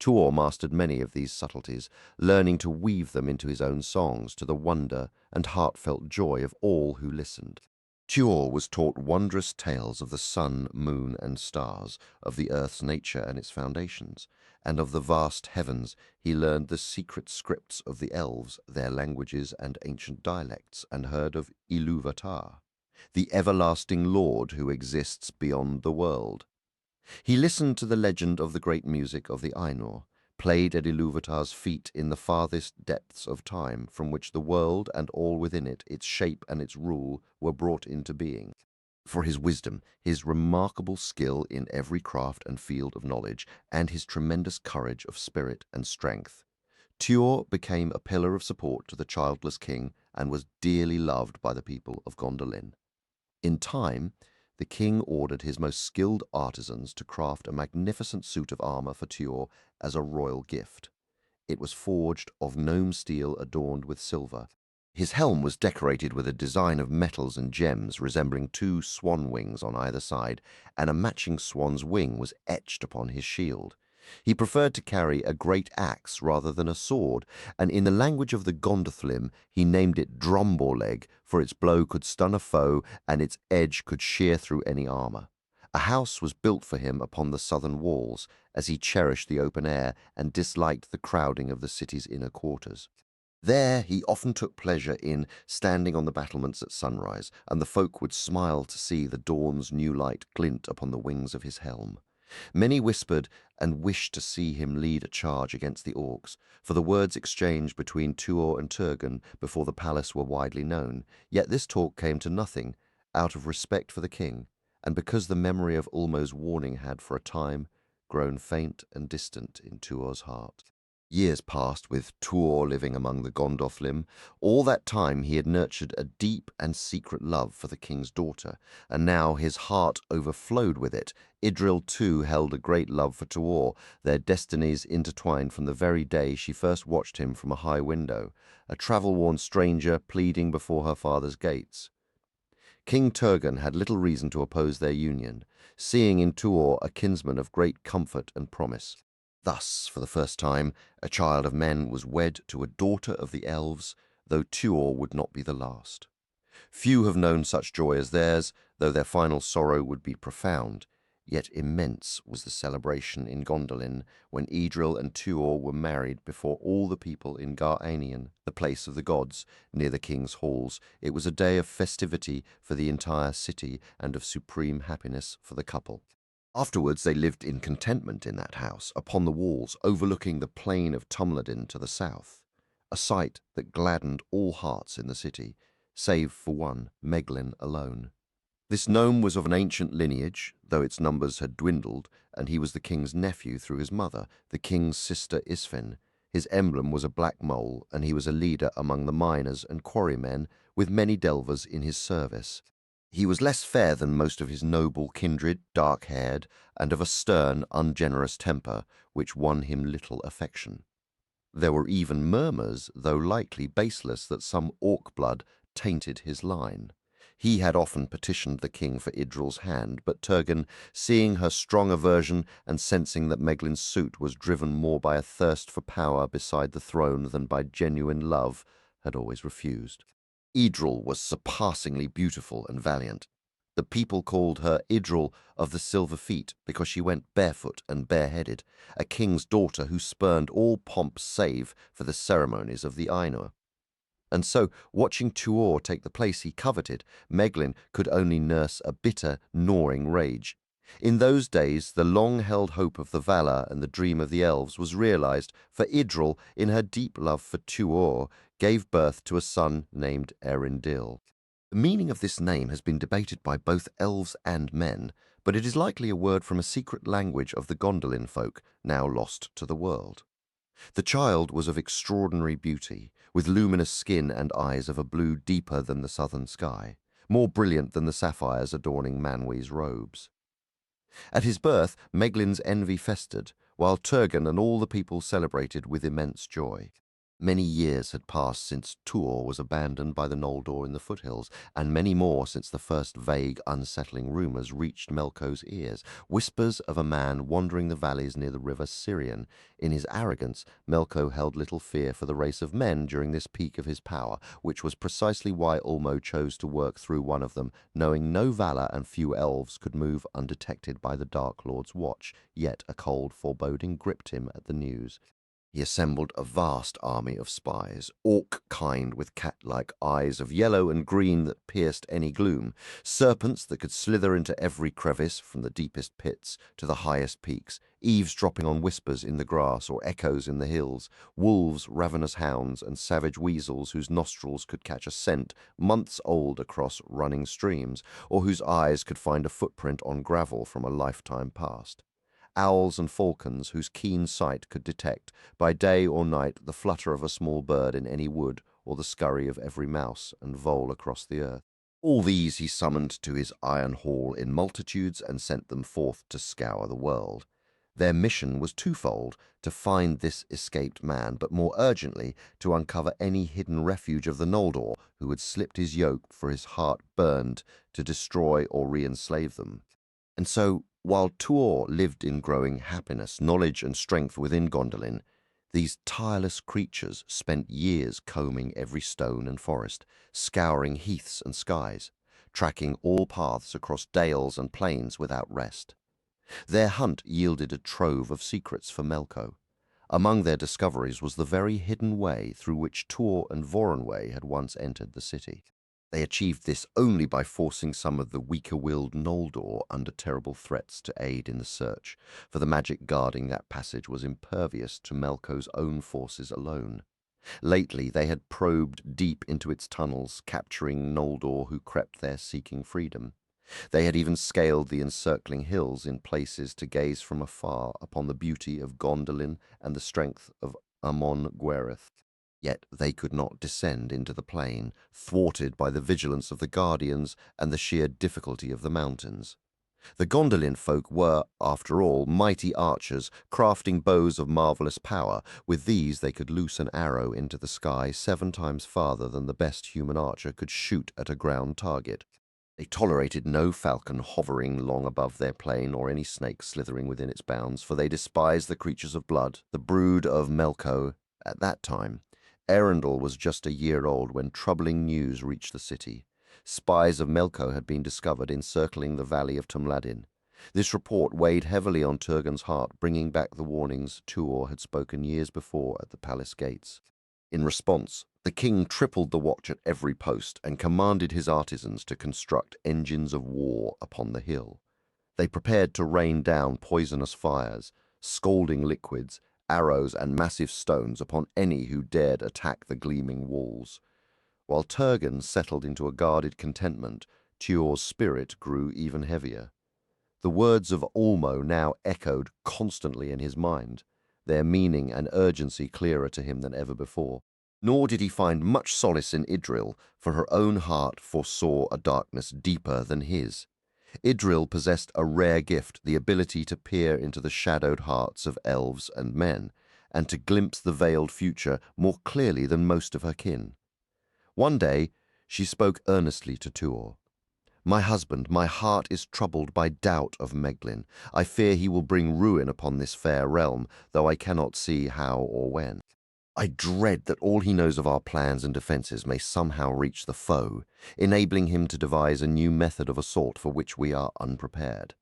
Tuor mastered many of these subtleties, learning to weave them into his own songs to the wonder and heartfelt joy of all who listened. Tuor was taught wondrous tales of the sun, moon, and stars, of the earth's nature and its foundations, and of the vast heavens. He learned the secret scripts of the Elves, their languages and ancient dialects, and heard of Ilúvatar, the everlasting Lord who exists beyond the world. He listened to the legend of the great music of the Ainur, played at Ilúvatar's feet in the farthest depths of time, from which the world and all within it, its shape and its rule, were brought into being. For his wisdom, his remarkable skill in every craft and field of knowledge, and his tremendous courage of spirit and strength, Tuor became a pillar of support to the childless king and was dearly loved by the people of Gondolin. In time, the king ordered his most skilled artisans to craft a magnificent suit of armor for Tuor as a royal gift. It was forged of gnome steel adorned with silver. His helm was decorated with a design of metals and gems resembling two swan wings on either side, and a matching swan's wing was etched upon his shield. He preferred to carry a great axe rather than a sword, and in the language of the Gondothlim he named it Dromborleg, for its blow could stun a foe and its edge could shear through any armor. A house was built for him upon the southern walls, as he cherished the open air and disliked the crowding of the city's inner quarters. There he often took pleasure in standing on the battlements at sunrise, and the folk would smile to see the dawn's new light glint upon the wings of his helm. Many whispered and wished to see him lead a charge against the orcs, for the words exchanged between Tuor and Turgon before the palace were widely known. Yet this talk came to nothing, out of respect for the king, and because the memory of Ulmo's warning had for a time grown faint and distant in Tuor's heart. Years passed with Tuor living among the Gondolin. All that time he had nurtured a deep and secret love for the king's daughter, and now his heart overflowed with it. Idril too held a great love for Tuor, their destinies intertwined from the very day she first watched him from a high window, a travel-worn stranger pleading before her father's gates. King Turgon had little reason to oppose their union, seeing in Tuor a kinsman of great comfort and promise. Thus, for the first time, a child of men was wed to a daughter of the Elves, though Tuor would not be the last. Few have known such joy as theirs, though their final sorrow would be profound. Yet immense was the celebration in Gondolin when Idril and Tuor were married before all the people in Gar-Aenion, the place of the gods, near the king's halls. It was a day of festivity for the entire city and of supreme happiness for the couple. Afterwards they lived in contentment in that house, upon the walls, overlooking the plain of Tumladin to the south, a sight that gladdened all hearts in the city, save for one, Meglin alone. This gnome was of an ancient lineage, though its numbers had dwindled, and he was the king's nephew through his mother, the king's sister Isfin. His emblem was a black mole, and he was a leader among the miners and quarrymen, with many delvers in his service. He was less fair than most of his noble kindred, dark-haired, and of a stern, ungenerous temper, which won him little affection. There were even murmurs, though likely baseless, that some orc blood tainted his line. He had often petitioned the king for Idril's hand, but Turgon, seeing her strong aversion and sensing that Meglin's suit was driven more by a thirst for power beside the throne than by genuine love, had always refused. Idril was surpassingly beautiful and valiant. The people called her Idril of the Silver Feet because she went barefoot and bareheaded, a king's daughter who spurned all pomp save for the ceremonies of the Ainur. And so, watching Tuor take the place he coveted, Meglin could only nurse a bitter, gnawing rage. In those days, the long-held hope of the Valar and the dream of the Elves was realized, for Idril, in her deep love for Tuor, gave birth to a son named Erindil. The meaning of this name has been debated by both elves and men, but it is likely a word from a secret language of the Gondolin folk, now lost to the world. The child was of extraordinary beauty, with luminous skin and eyes of a blue deeper than the southern sky, more brilliant than the sapphires adorning Manwë's robes. At his birth, Meglin's envy festered, while Turgon and all the people celebrated with immense joy. Many years had passed since Tuor was abandoned by the Noldor in the foothills, and many more since the first vague, unsettling rumors reached Melko's ears, whispers of a man wandering the valleys near the river Sirion. In his arrogance, Melko held little fear for the race of men during this peak of his power, which was precisely why Ulmo chose to work through one of them, knowing no Valar and few elves could move undetected by the Dark Lord's watch, yet a cold foreboding gripped him at the news. He assembled a vast army of spies, orc-kind with cat-like eyes of yellow and green that pierced any gloom, serpents that could slither into every crevice from the deepest pits to the highest peaks, eavesdropping on whispers in the grass or echoes in the hills, wolves, ravenous hounds, and savage weasels whose nostrils could catch a scent months old across running streams, or whose eyes could find a footprint on gravel from a lifetime past. Owls and falcons whose keen sight could detect, by day or night, the flutter of a small bird in any wood or the scurry of every mouse and vole across the earth. All these he summoned to his iron hall in multitudes and sent them forth to scour the world. Their mission was twofold: to find this escaped man, but more urgently to uncover any hidden refuge of the Noldor who had slipped his yoke for his heart burned to destroy or re-enslave them. And so, while Tuor lived in growing happiness, knowledge, and strength within Gondolin, these tireless creatures spent years combing every stone and forest, scouring heaths and skies, tracking all paths across dales and plains without rest. Their hunt yielded a trove of secrets for Melko. Among their discoveries was the very hidden way through which Tuor and Voronwë had once entered the city. They achieved this only by forcing some of the weaker-willed Noldor under terrible threats to aid in the search, for the magic guarding that passage was impervious to Melko's own forces alone. Lately they had probed deep into its tunnels, capturing Noldor who crept there seeking freedom. They had even scaled the encircling hills in places to gaze from afar upon the beauty of Gondolin and the strength of Amon Gwereth. Yet they could not descend into the plain, thwarted by the vigilance of the guardians and the sheer difficulty of the mountains. The Gondolin folk were, after all, mighty archers, crafting bows of marvelous power. With these they could loose an arrow into the sky 7 times farther than the best human archer could shoot at a ground target. They tolerated no falcon hovering long above their plain or any snake slithering within its bounds, for they despised the creatures of blood, the brood of Melko. At that time, Erindil was just a year old when troubling news reached the city. Spies of Melko had been discovered encircling the valley of Tumladin. This report weighed heavily on Turgon's heart, bringing back the warnings Tuor had spoken years before at the palace gates. In response, the king tripled the watch at every post and commanded his artisans to construct engines of war upon the hill. They prepared to rain down poisonous fires, scalding liquids, arrows, and massive stones upon any who dared attack the gleaming walls. While Turgon settled into a guarded contentment, Tuor's spirit grew even heavier. The words of Ulmo now echoed constantly in his mind, their meaning and urgency clearer to him than ever before. Nor did he find much solace in Idril, for her own heart foresaw a darkness deeper than his. Idril possessed a rare gift, the ability to peer into the shadowed hearts of elves and men, and to glimpse the veiled future more clearly than most of her kin. One day she spoke earnestly to Tuor. My husband, my heart is troubled by doubt of Meglin. I fear he will bring ruin upon this fair realm, though I cannot see how or when. I dread that all he knows of our plans and defences may somehow reach the foe, enabling him to devise a new method of assault for which we are unprepared.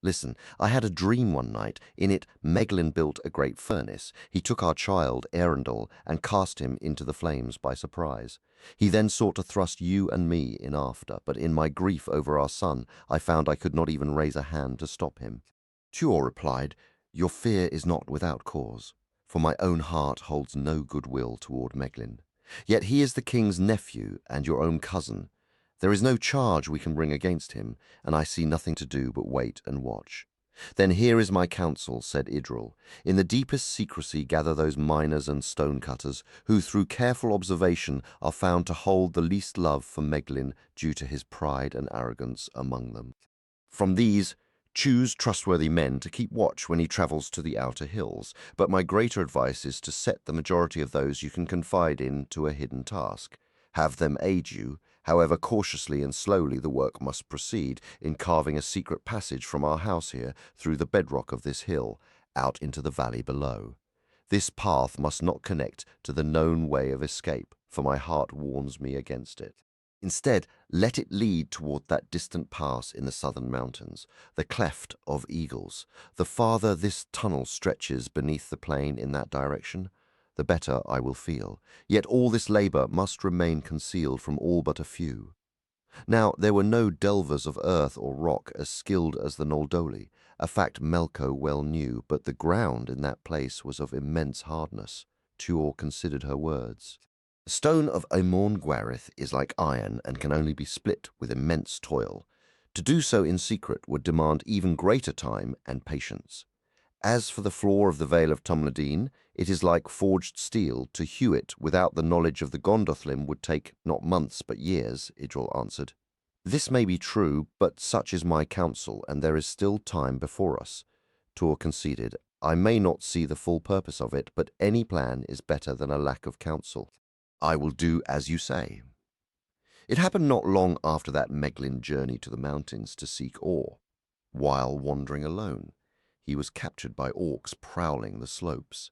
Listen, I had a dream one night. In it, Meglin built a great furnace. He took our child, Arundel, and cast him into the flames by surprise. He then sought to thrust you and me in after, but in my grief over our son, I found I could not even raise a hand to stop him. Tuor replied, "Your fear is not without cause, for my own heart holds no goodwill toward Meglin. Yet he is the king's nephew and your own cousin. There is no charge we can bring against him, and I see nothing to do but wait and watch." "Then here is my counsel," said Idril. "In the deepest secrecy gather those miners and stonecutters, who through careful observation are found to hold the least love for Meglin due to his pride and arrogance among them. From these, choose trustworthy men to keep watch when he travels to the outer hills, but my greater advice is to set the majority of those you can confide in to a hidden task. Have them aid you. However cautiously and slowly the work must proceed in carving a secret passage from our house here through the bedrock of this hill, out into the valley below. This path must not connect to the known way of escape, for my heart warns me against it. Instead, let it lead toward that distant pass in the southern mountains, the Cleft of Eagles. The farther this tunnel stretches beneath the plain in that direction, the better I will feel. Yet all this labor must remain concealed from all but a few. Now, there were no delvers of earth or rock as skilled as the Noldoli, a fact Melko well knew, but the ground in that place was of immense hardness. Tuor considered her words. "The stone of Amon Gwarith is like iron and can only be split with immense toil. To do so in secret would demand even greater time and patience. As for the floor of the Vale of Tumladine, it is like forged steel. To hew it without the knowledge of the Gondolin would take not months but years," Idril answered. "This may be true, but such is my counsel, and there is still time before us," Tuor conceded. "I may not see the full purpose of it, but any plan is better than a lack of counsel. I will do as you say." It happened not long after that Meglin journey to the mountains to seek ore. While wandering alone, he was captured by orcs prowling the slopes.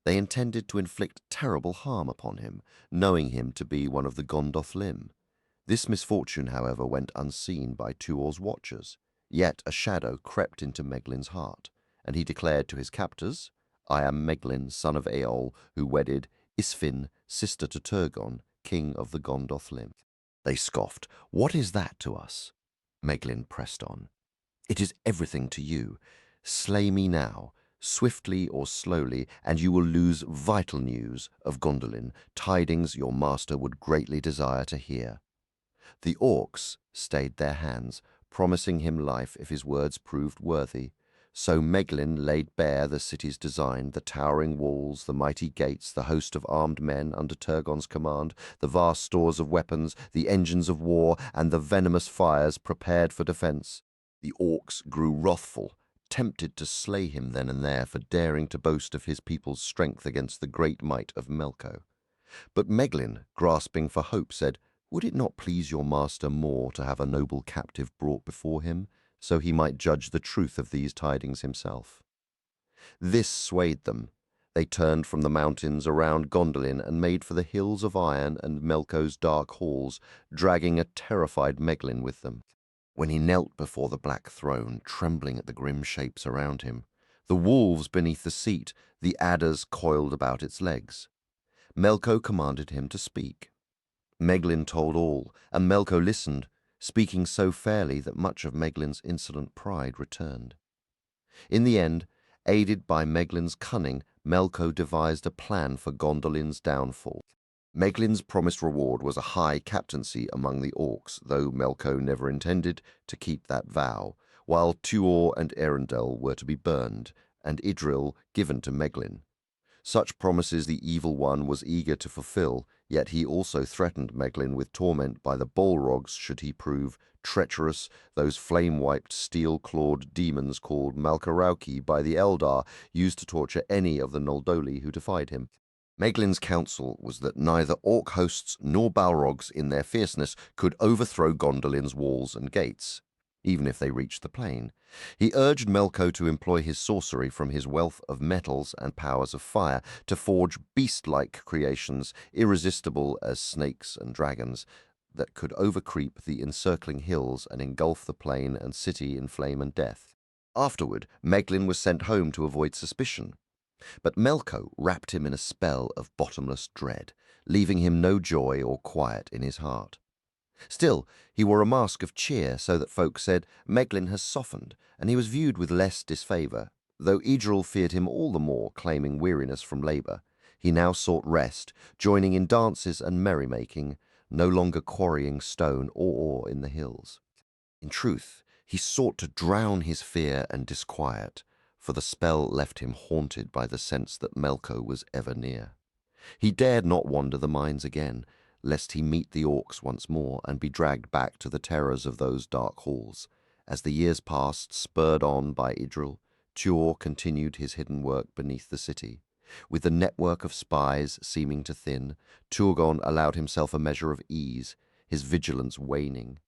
They intended to inflict terrible harm upon him, knowing him to be one of the Gondolin. This misfortune, however, went unseen by Tuor's watchers. Yet a shadow crept into Meglin's heart, and he declared to his captors, "I am Meglin, son of Eol, who wedded Isfin, sister to Turgon, king of the Gondolin." They scoffed. "What is that to us?" Meglin pressed on. "It is everything to you. Slay me now, swiftly or slowly, and you will lose vital news of Gondolin, tidings your master would greatly desire to hear." The orcs stayed their hands, promising him life if his words proved worthy. So Meglin laid bare the city's design, the towering walls, the mighty gates, the host of armed men under Turgon's command, the vast stores of weapons, the engines of war, and the venomous fires prepared for defense. The orcs grew wrathful, tempted to slay him then and there for daring to boast of his people's strength against the great might of Melko. But Meglin, grasping for hope, said, "Would it not please your master more to have a noble captive brought before him, so he might judge the truth of these tidings himself?" This swayed them. They turned from the mountains around Gondolin and made for the hills of iron and Melko's dark halls, dragging a terrified Meglin with them. When he knelt before the black throne, trembling at the grim shapes around him, the wolves beneath the seat, the adders coiled about its legs, Melko commanded him to speak. Meglin told all, and Melko listened, speaking so fairly that much of Meglin's insolent pride returned. In the end, aided by Meglin's cunning, Melko devised a plan for Gondolin's downfall. Meglin's promised reward was a high captaincy among the orcs, though Melko never intended to keep that vow, while Tuor and Arundel were to be burned, and Idril given to Meglin. Such promises the Evil One was eager to fulfill, yet he also threatened Meglin with torment by the Balrogs should he prove treacherous, those flame-wiped, steel-clawed demons called Malkarauki by the Eldar, used to torture any of the Noldoli who defied him. Meglin's counsel was that neither orc hosts nor balrogs in their fierceness could overthrow Gondolin's walls and gates, even if they reached the plain. He urged Melko to employ his sorcery from his wealth of metals and powers of fire to forge beast-like creations irresistible as snakes and dragons that could overcreep the encircling hills and engulf the plain and city in flame and death. Afterward, Meglin was sent home to avoid suspicion. But Melko wrapped him in a spell of bottomless dread, leaving him no joy or quiet in his heart. Still, he wore a mask of cheer so that folk said, Meglin has softened, and he was viewed with less disfavour, though Idril feared him all the more, claiming weariness from labour. He now sought rest, joining in dances and merrymaking, no longer quarrying stone or ore in the hills. In truth, he sought to drown his fear and disquiet, for the spell left him haunted by the sense that Melko was ever near. He dared not wander the mines again, lest he meet the orcs once more and be dragged back to the terrors of those dark halls. As the years passed, spurred on by Idril, Tuor continued his hidden work beneath the city. With the network of spies seeming to thin, Turgon allowed himself a measure of ease, his vigilance waning.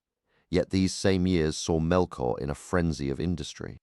Yet these same years saw Melkor in a frenzy of industry.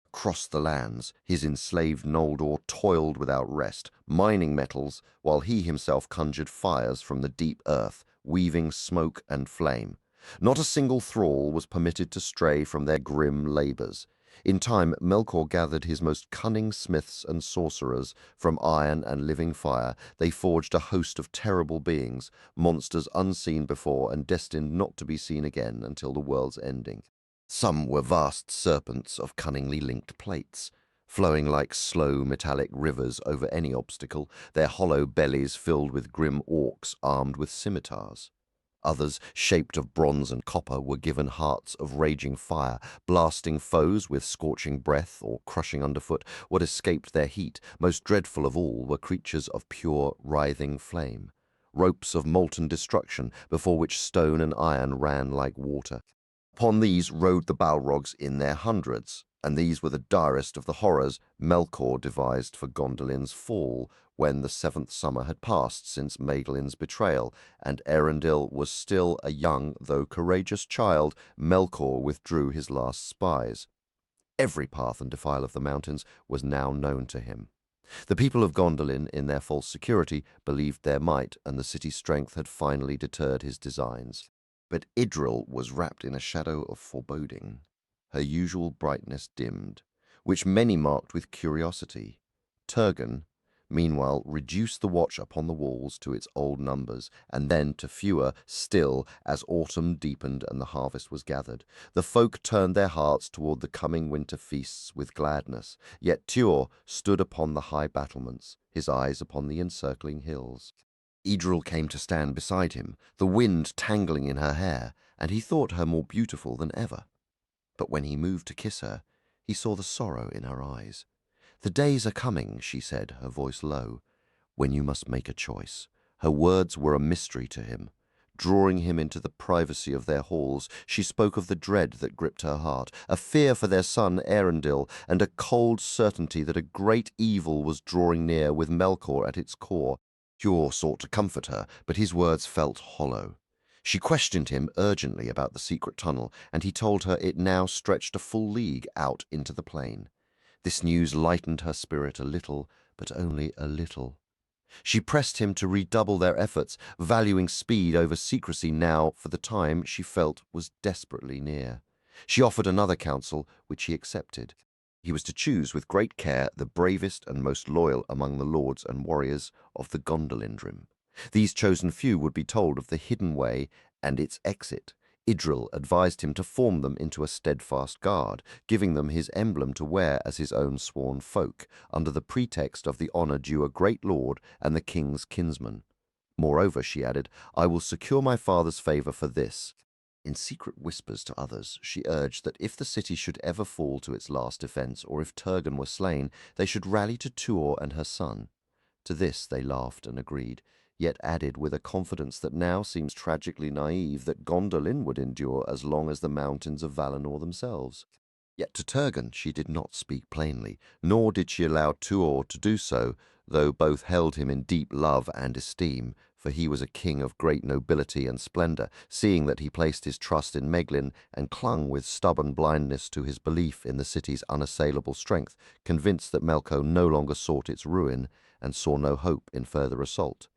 Across the lands, his enslaved Noldor toiled without rest, mining metals, while he himself conjured fires from the deep earth, weaving smoke and flame. Not a single thrall was permitted to stray from their grim labours. In time, Melkor gathered his most cunning smiths and sorcerers from iron and living fire. They forged a host of terrible beings, monsters unseen before and destined not to be seen again until the world's ending. Some were vast serpents of cunningly linked plates, flowing like slow metallic rivers over any obstacle, their hollow bellies filled with grim orcs armed with scimitars. Others, shaped of bronze and copper, were given hearts of raging fire, blasting foes with scorching breath or crushing underfoot what escaped their heat. Most dreadful of all were creatures of pure, writhing flame, ropes of molten destruction before which stone and iron ran like water. Upon these rode the Balrogs in their hundreds, and these were the direst of the horrors Melkor devised for Gondolin's fall, when the 7th summer had passed since Maeglin's betrayal, and Eärendil was still a young though courageous child. Melkor withdrew his last spies. Every path and defile of the mountains was now known to him. The people of Gondolin, in their false security, believed their might, and the city's strength had finally deterred his designs. But Idril was wrapped in a shadow of foreboding. Her usual brightness dimmed, which many marked with curiosity. Turgon, meanwhile, reduced the watch upon the walls to its old numbers, and then to fewer still as autumn deepened and the harvest was gathered. The folk turned their hearts toward the coming winter feasts with gladness, yet Tuor stood upon the high battlements, his eyes upon the encircling hills. Idril came to stand beside him, the wind tangling in her hair, and he thought her more beautiful than ever. But when he moved to kiss her, he saw the sorrow in her eyes. "The days are coming," she said, her voice low, "when you must make a choice." Her words were a mystery to him. Drawing him into the privacy of their halls, she spoke of the dread that gripped her heart, a fear for their son Eärendil, and a cold certainty that a great evil was drawing near with Melkor at its core. Tuor sought to comfort her, but his words felt hollow. She questioned him urgently about the secret tunnel, and he told her it now stretched a full league out into the plain. This news lightened her spirit a little, but only a little. She pressed him to redouble their efforts, valuing speed over secrecy now, for the time, she felt, was desperately near. She offered another counsel, which he accepted. He was to choose with great care the bravest and most loyal among the lords and warriors of the Gondolindrim. These chosen few would be told of the hidden way and its exit. Idril advised him to form them into a steadfast guard, giving them his emblem to wear as his own sworn folk, under the pretext of the honour due a great lord and the king's kinsman. Moreover, she added, I will secure my father's favour for this. In secret whispers to others, she urged that if the city should ever fall to its last defence, or if Turgon were slain, they should rally to Tuor and her son. To this they laughed and agreed, yet added with a confidence that now seems tragically naive that Gondolin would endure as long as the mountains of Valinor themselves. Yet to Turgon she did not speak plainly, nor did she allow Tuor to do so, though both held him in deep love and esteem, for he was a king of great nobility and splendour, seeing that he placed his trust in Meglin and clung with stubborn blindness to his belief in the city's unassailable strength, convinced that Melko no longer sought its ruin and saw no hope in further assault.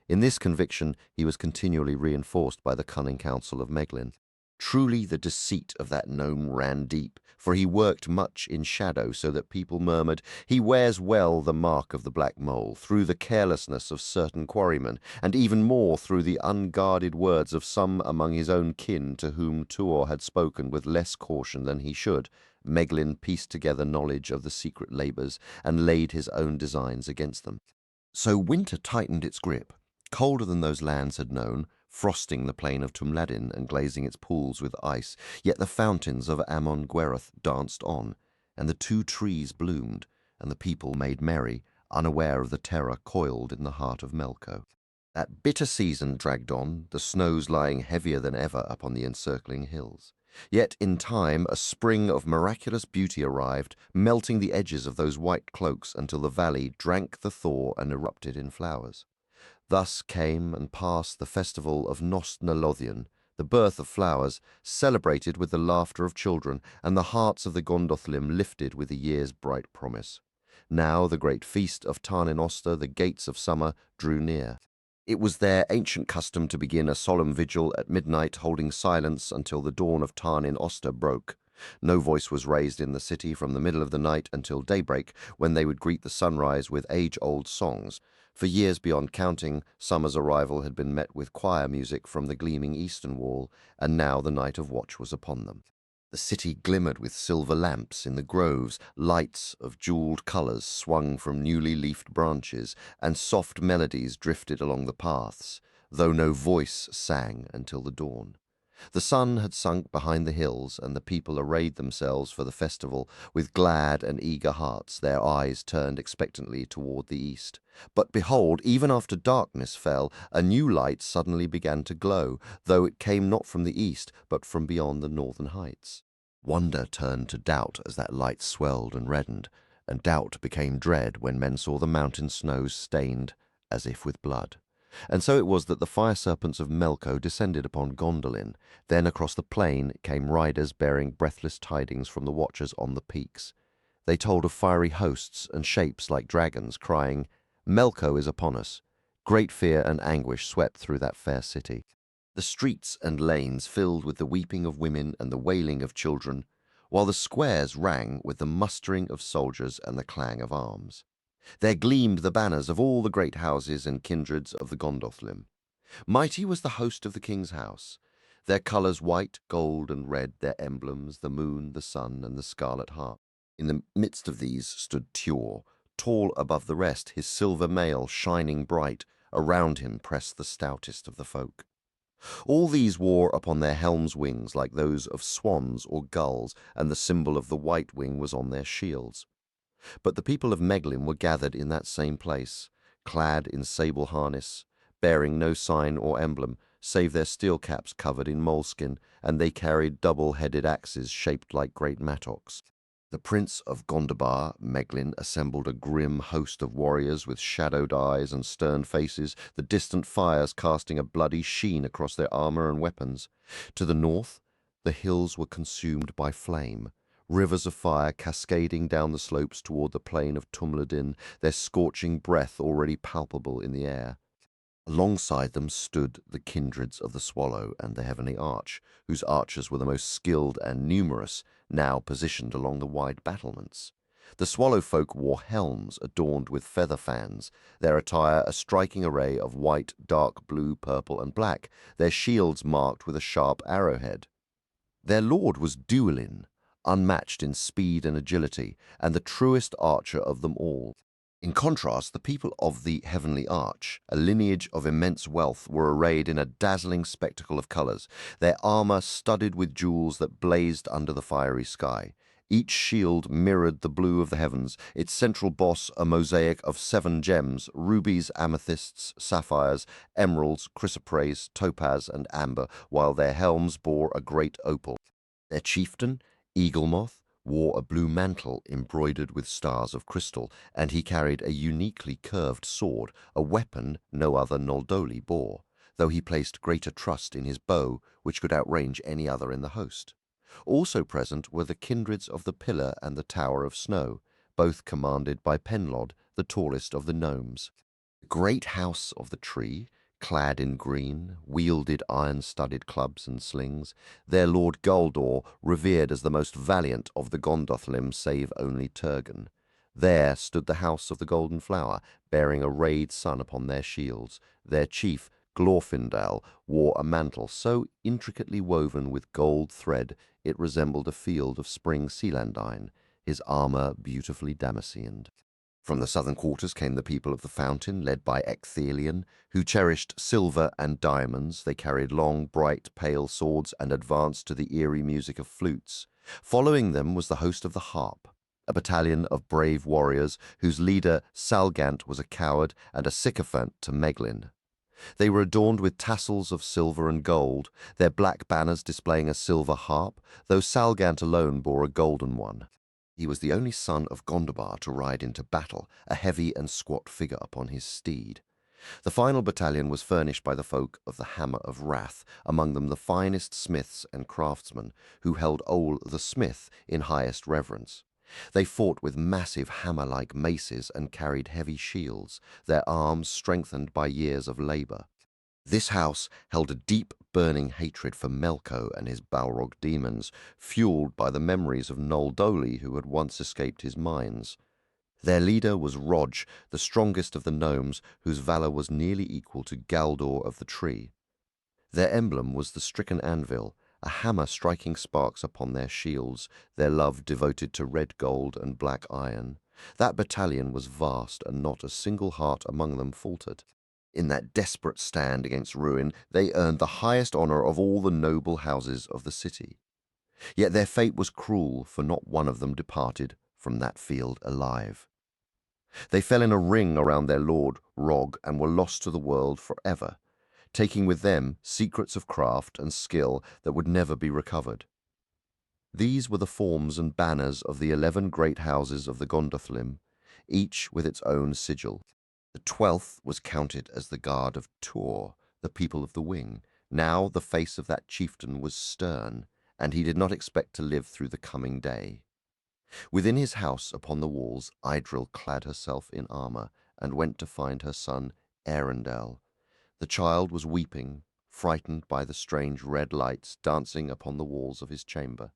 In this conviction he was continually reinforced by the cunning counsel of Meglin. Truly the deceit of that gnome ran deep, for he worked much in shadow, so that people murmured, "He wears well the mark of the black mole," through the carelessness of certain quarrymen, and even more through the unguarded words of some among his own kin to whom Tuor had spoken with less caution than he should. Meglin pieced together knowledge of the secret labours and laid his own designs against them. So winter tightened its grip, colder than those lands had known, frosting the plain of Tumladin and glazing its pools with ice, yet the fountains of Amon Gwereth danced on, and the two trees bloomed, and the people made merry, unaware of the terror coiled in the heart of Melko. That bitter season dragged on, the snows lying heavier than ever upon the encircling hills. Yet in time a spring of miraculous beauty arrived, melting the edges of those white cloaks until the valley drank the thaw and erupted in flowers. Thus came and passed the festival of Nost-na Lothian, the birth of flowers, celebrated with the laughter of children, and the hearts of the Gondolin lifted with the year's bright promise. Now the great feast of Tarn Oster, the gates of summer, drew near. It was their ancient custom to begin a solemn vigil at midnight, holding silence until the dawn of Tarn Oster broke. No voice was raised in the city from the middle of the night until daybreak, when they would greet the sunrise with age-old songs. For years beyond counting, summer's arrival had been met with choir music from the gleaming eastern wall, and now the night of watch was upon them. The city glimmered with silver lamps in the groves, lights of jeweled colors swung from newly leafed branches, and soft melodies drifted along the paths, though no voice sang until the dawn. The sun had sunk behind the hills, and the people arrayed themselves for the festival with glad and eager hearts, their eyes turned expectantly toward the east. But behold, even after darkness fell, a new light suddenly began to glow, though it came not from the east, but from beyond the northern heights. Wonder turned to doubt as that light swelled and reddened, and doubt became dread when men saw the mountain snows stained as if with blood. And so it was that the fire serpents of Melko descended upon Gondolin. Then across the plain came riders bearing breathless tidings from the watchers on the peaks. They told of fiery hosts and shapes like dragons, crying, "Melko is upon us." Great fear and anguish swept through that fair city. The streets and lanes filled with the weeping of women and the wailing of children, while the squares rang with the mustering of soldiers and the clang of arms. There gleamed the banners of all the great houses and kindreds of the Gondolin. Mighty was the host of the king's house, their colours white, gold, and red, their emblems, the moon, the sun, and the scarlet harp. In the midst of these stood Tuor, tall above the rest, his silver mail shining bright. Around him pressed the stoutest of the folk. All these wore upon their helms wings like those of swans or gulls, and the symbol of the white wing was on their shields. But the people of Meglin were gathered in that same place, clad in sable harness, bearing no sign or emblem, save their steel caps covered in moleskin, and they carried double-headed axes shaped like great mattocks. The Prince of Gondobar, Meglin, assembled a grim host of warriors with shadowed eyes and stern faces, the distant fires casting a bloody sheen across their armor and weapons. To the north, the hills were consumed by flame, rivers of fire cascading down the slopes toward the plain of Tumladin, their scorching breath already palpable in the air. Alongside them stood the kindreds of the Swallow and the Heavenly Arch, whose archers were the most skilled and numerous, now positioned along the wide battlements. The Swallow folk wore helms adorned with feather fans, their attire a striking array of white, dark blue, purple, and black, their shields marked with a sharp arrowhead. Their lord was Duelin, unmatched in speed and agility, and the truest archer of them all. In contrast, the people of the Heavenly Arch, a lineage of immense wealth, were arrayed in a dazzling spectacle of colors, their armor studded with jewels that blazed under the fiery sky. Each shield mirrored the blue of the heavens, its central boss a mosaic of 7 gems, rubies, amethysts, sapphires, emeralds, chrysoprase, topaz, and amber, while their helms bore a great opal. Their chieftain, Eaglemoth, wore a blue mantle embroidered with stars of crystal, and he carried a uniquely curved sword, a weapon no other Noldoli bore, though he placed greater trust in his bow, which could outrange any other in the host. Also present were the kindreds of the Pillar and the Tower of Snow, both commanded by Penlod, the tallest of the gnomes. The great house of the tree, clad in green, wielded iron-studded clubs and slings, their lord Galdor revered as the most valiant of the Gondolin save only Turgon. There stood the house of the Golden Flower, bearing a rayed sun upon their shields. Their chief, Glorfindel, wore a mantle so intricately woven with gold thread it resembled a field of spring celandine, his armor beautifully damascened. From the southern quarters came the people of the Fountain, led by Ecthelion, who cherished silver and diamonds. They carried long, bright, pale swords and advanced to the eerie music of flutes. Following them was the host of the Harp, a battalion of brave warriors whose leader Salgant was a coward and a sycophant to Meglin. They were adorned with tassels of silver and gold, their black banners displaying a silver harp, though Salgant alone bore a golden one. He was the only son of Gondobar to ride into battle, a heavy and squat figure upon his steed. The final battalion was furnished by the folk of the Hammer of Wrath, among them the finest smiths and craftsmen, who held Ol the smith in highest reverence. They fought with massive hammer-like maces and carried heavy shields, their arms strengthened by years of labor. This house held a deep, burning hatred for Melko and his Balrog demons, fueled by the memories of Noldoli, who had once escaped his mines. Their leader was Rodge, the strongest of the gnomes, whose valor was nearly equal to Galdor of the Tree. Their emblem was the stricken anvil, a hammer striking sparks upon their shields, their love devoted to red gold and black iron. That battalion was vast, and not a single heart among them faltered. In that desperate stand against ruin, they earned the highest honor of all the noble houses of the city. Yet their fate was cruel, for not one of them departed from that field alive. They fell in a ring around their lord, Rog, and were lost to the world forever, taking with them secrets of craft and skill that would never be recovered. These were the forms and banners of the 11 great houses of the Gondolin, each with its own sigil. The 12th was counted as the guard of Tuor, the people of the Wing. Now the face of that chieftain was stern, and he did not expect to live through the coming day. Within his house upon the walls, Idril clad herself in armor and went to find her son Arundel. The child was weeping, frightened by the strange red lights dancing upon the walls of his chamber.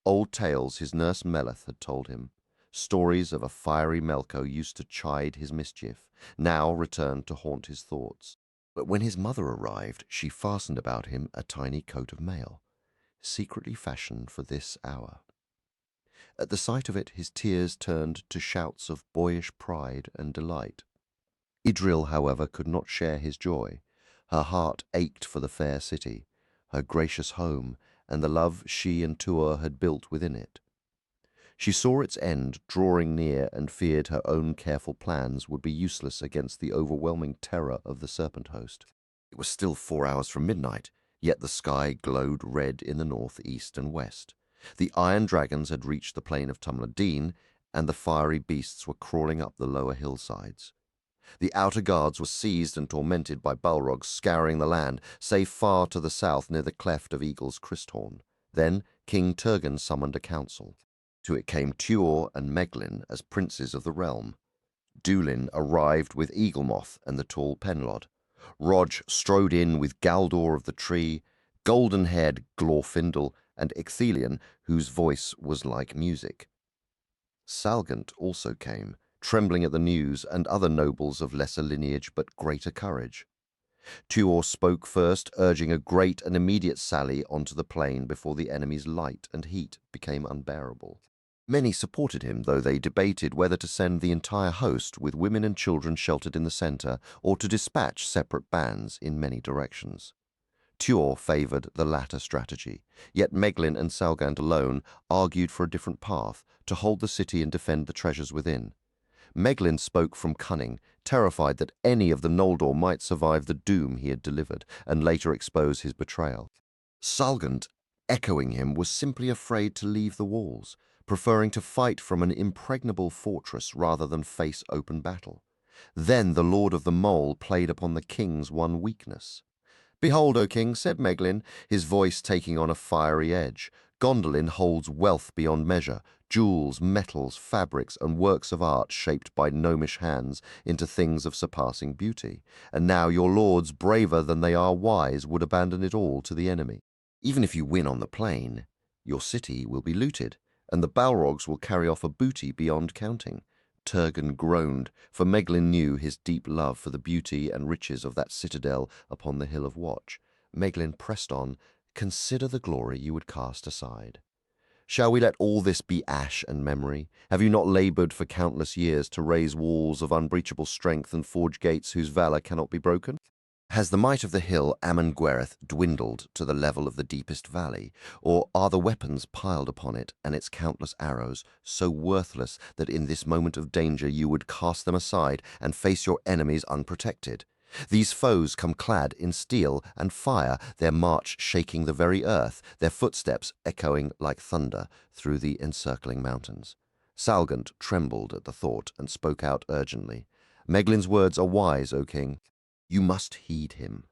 Old tales his nurse Meleth had told him, stories of a fiery Melko used to chide his mischief, now returned to haunt his thoughts. But when his mother arrived, she fastened about him a tiny coat of mail, secretly fashioned for this hour. At the sight of it, his tears turned to shouts of boyish pride and delight. Idril, however, could not share his joy. Her heart ached for the fair city, her gracious home, and the love she and Tuor had built within it. She saw its end drawing near and feared her own careful plans would be useless against the overwhelming terror of the serpent host. It was still 4 hours from midnight, yet the sky glowed red in the north, east, and west. The iron dragons had reached the plain of Tumladeen, and the fiery beasts were crawling up the lower hillsides. The outer guards were seized and tormented by Balrogs scouring the land, save far to the south near the cleft of Eagle's Cristhorn. Then King Turgon summoned a council. To it came Tuor and Meglin as princes of the realm. Dúlin arrived with Eaglemoth and the tall Penlod. Rodge strode in with Galdor of the Tree, golden-haired Glorfindel, and Ecthelion, whose voice was like music. Salgant also came, trembling at the news, and other nobles of lesser lineage but greater courage. Tuor spoke first, urging a great and immediate sally onto the plain before the enemy's light and heat became unbearable. Many supported him, though they debated whether to send the entire host with women and children sheltered in the center, or to dispatch separate bands in many directions. Tuor favored the latter strategy, yet Meglin and Salgant alone argued for a different path, to hold the city and defend the treasures within. Meglin spoke from cunning, terrified that any of the Noldor might survive the doom he had delivered, and later expose his betrayal. Salgant, echoing him, was simply afraid to leave the walls, preferring to fight from an impregnable fortress rather than face open battle. Then the Lord of the Mole played upon the king's one weakness. "Behold, O king," said Meglin, his voice taking on a fiery edge, "Gondolin holds wealth beyond measure, jewels, metals, fabrics, and works of art shaped by gnomish hands into things of surpassing beauty. And now your lords, braver than they are wise, would abandon it all to the enemy. Even if you win on the plain, your city will be looted, and the Balrogs will carry off a booty beyond counting." Turgon groaned, for Meglin knew his deep love for the beauty and riches of that citadel upon the Hill of Watch. Meglin pressed on, "Consider the glory you would cast aside. Shall we let all this be ash and memory? Have you not labored for countless years to raise walls of unbreachable strength and forge gates whose valor cannot be broken? Has the might of the hill Amon-Gwereth dwindled to the level of the deepest valley, or are the weapons piled upon it and its countless arrows so worthless that in this moment of danger you would cast them aside and face your enemies unprotected? These foes come clad in steel and fire, their march shaking the very earth, their footsteps echoing like thunder through the encircling mountains." Salgant trembled at the thought and spoke out urgently. "Meglin's words are wise, O king. You must heed him."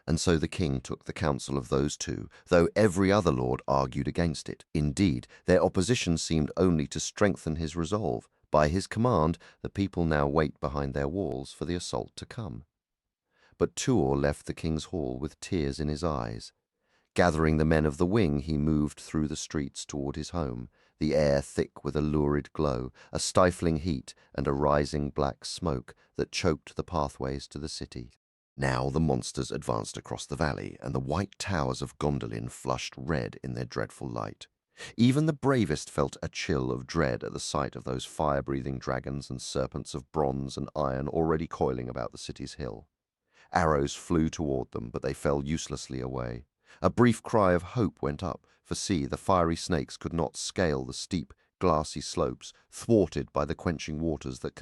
And so the king took the counsel of those two, though every other lord argued against it. Indeed, their opposition seemed only to strengthen his resolve. By his command, the people now wait behind their walls for the assault to come. But Tuor left the king's hall with tears in his eyes. Gathering the men of the wing, he moved through the streets toward his home, the air thick with a lurid glow, a stifling heat, and a rising black smoke that choked the pathways to the city. Now the monsters advanced across the valley, and the white towers of Gondolin flushed red in their dreadful light. Even the bravest felt a chill of dread at the sight of those fire-breathing dragons and serpents of bronze and iron already coiling about the city's hill. Arrows flew toward them, but they fell uselessly away. A brief cry of hope went up, for see, the fiery snakes could not scale the steep, glassy slopes, thwarted by the quenching waters that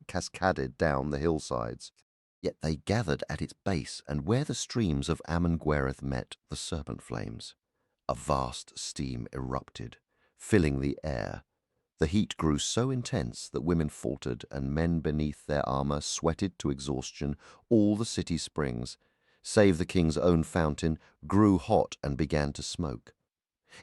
cascaded down the hillsides. Yet they gathered at its base, and where the streams of Amon-Gwereth met the serpent flames, a vast steam erupted, filling the air. The heat grew so intense that women faltered and men beneath their armor sweated to exhaustion. All the city springs, save the king's own fountain, grew hot and began to smoke.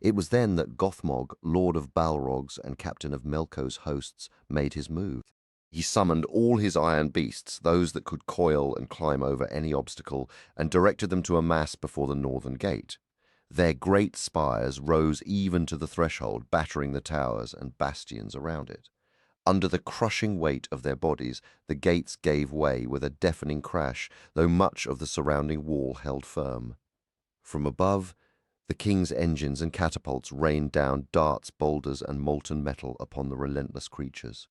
It was then that Gothmog, lord of Balrogs and captain of Melko's hosts, made his move. He summoned all his iron beasts, those that could coil and climb over any obstacle, and directed them to amass before the northern gate. Their great spires rose even to the threshold, battering the towers and bastions around it. Under the crushing weight of their bodies, the gates gave way with a deafening crash, though much of the surrounding wall held firm. From above, the king's engines and catapults rained down darts, boulders, and molten metal upon the relentless creatures.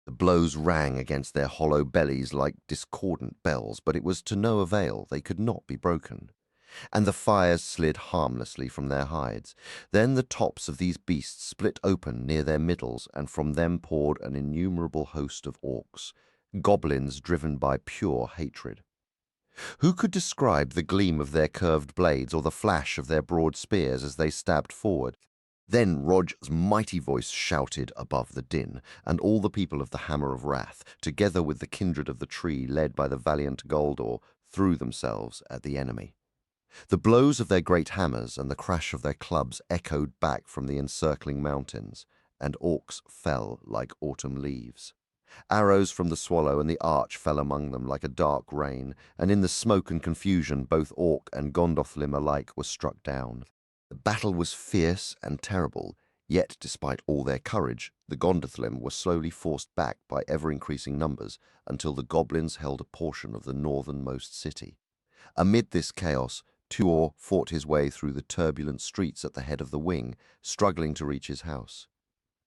The blows rang against their hollow bellies like discordant bells, but it was to no avail. They could not be broken. And the fires slid harmlessly from their hides. Then the tops of these beasts split open near their middles, and from them poured an innumerable host of orcs, goblins driven by pure hatred. Who could describe the gleam of their curved blades or the flash of their broad spears as they stabbed forward? Then Roger's mighty voice shouted above the din, and all the people of the Hammer of Wrath, together with the kindred of the tree led by the valiant Goldor, threw themselves at the enemy. The blows of their great hammers and the crash of their clubs echoed back from the encircling mountains, and orcs fell like autumn leaves. Arrows from the Swallow and the Arch fell among them like a dark rain, and in the smoke and confusion both orc and Gondolin alike were struck down. The battle was fierce and terrible, yet despite all their courage, the Gondolin were slowly forced back by ever-increasing numbers until the goblins held a portion of the northernmost city. Amid this chaos, Tuor fought his way through the turbulent streets at the head of the wing, struggling to reach his house.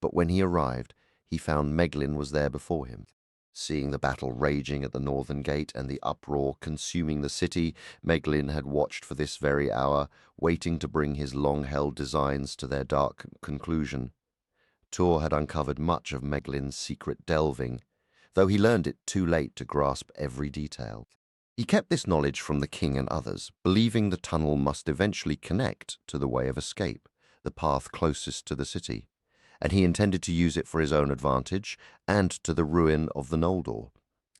But when he arrived, he found Meglin was there before him. Seeing the battle raging at the northern gate and the uproar consuming the city, Meglin had watched for this very hour, waiting to bring his long-held designs to their dark conclusion. Tuor had uncovered much of Meglin's secret delving, though he learned it too late to grasp every detail. He kept this knowledge from the king and others, believing the tunnel must eventually connect to the way of escape, the path closest to the city. and he intended to use it for his own advantage and to the ruin of the Noldor.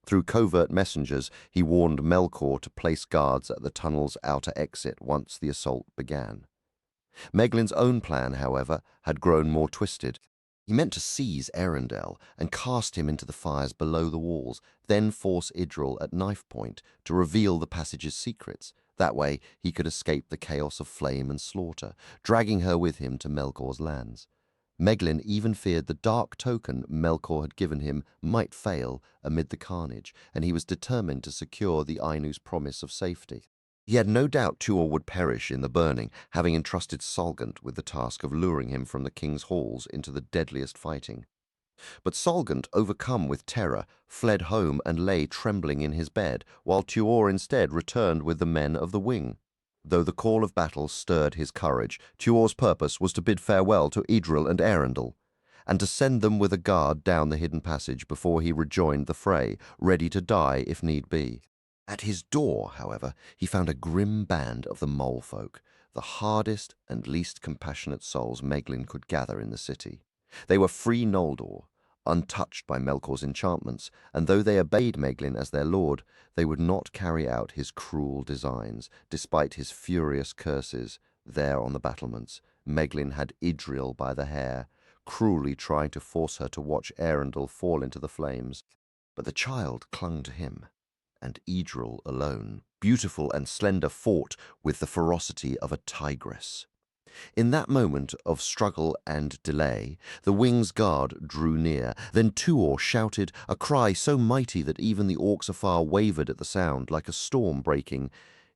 Through covert messengers, he warned Melkor to place guards at the tunnel's outer exit once the assault began. Meglin's own plan, however, had grown more twisted. He meant to seize Eärendil and cast him into the fires below the walls, then force Idril at knife point to reveal the passage's secrets. That way he could escape the chaos of flame and slaughter, dragging her with him to Melkor's lands. Meglin even feared the dark token Melkor had given him might fail amid the carnage, and he was determined to secure the Ainu's promise of safety. He had no doubt Tuor would perish in the burning, having entrusted Solgant with the task of luring him from the king's halls into the deadliest fighting. But Solgant, overcome with terror, fled home and lay trembling in his bed, while Tuor instead returned with the men of the wing. Though the call of battle stirred his courage, Tuor's purpose was to bid farewell to Idril and Eärendil, and to send them with a guard down the hidden passage before he rejoined the fray, ready to die if need be. At his door, however, he found a grim band of the mole folk, the hardest and least compassionate souls Meglin could gather in the city. They were free Noldor, untouched by Melkor's enchantments, and though they obeyed Meglin as their lord, they would not carry out his cruel designs. Despite his furious curses, there on the battlements, Meglin had Idril by the hair, cruelly trying to force her to watch Eärendil fall into the flames. But the child clung to him, and Idril alone, beautiful and slender, fought with the ferocity of a tigress. In that moment of struggle and delay, the wing's guard drew near. Then Tuor shouted, a cry so mighty that even the orcs afar wavered at the sound, like a storm breaking.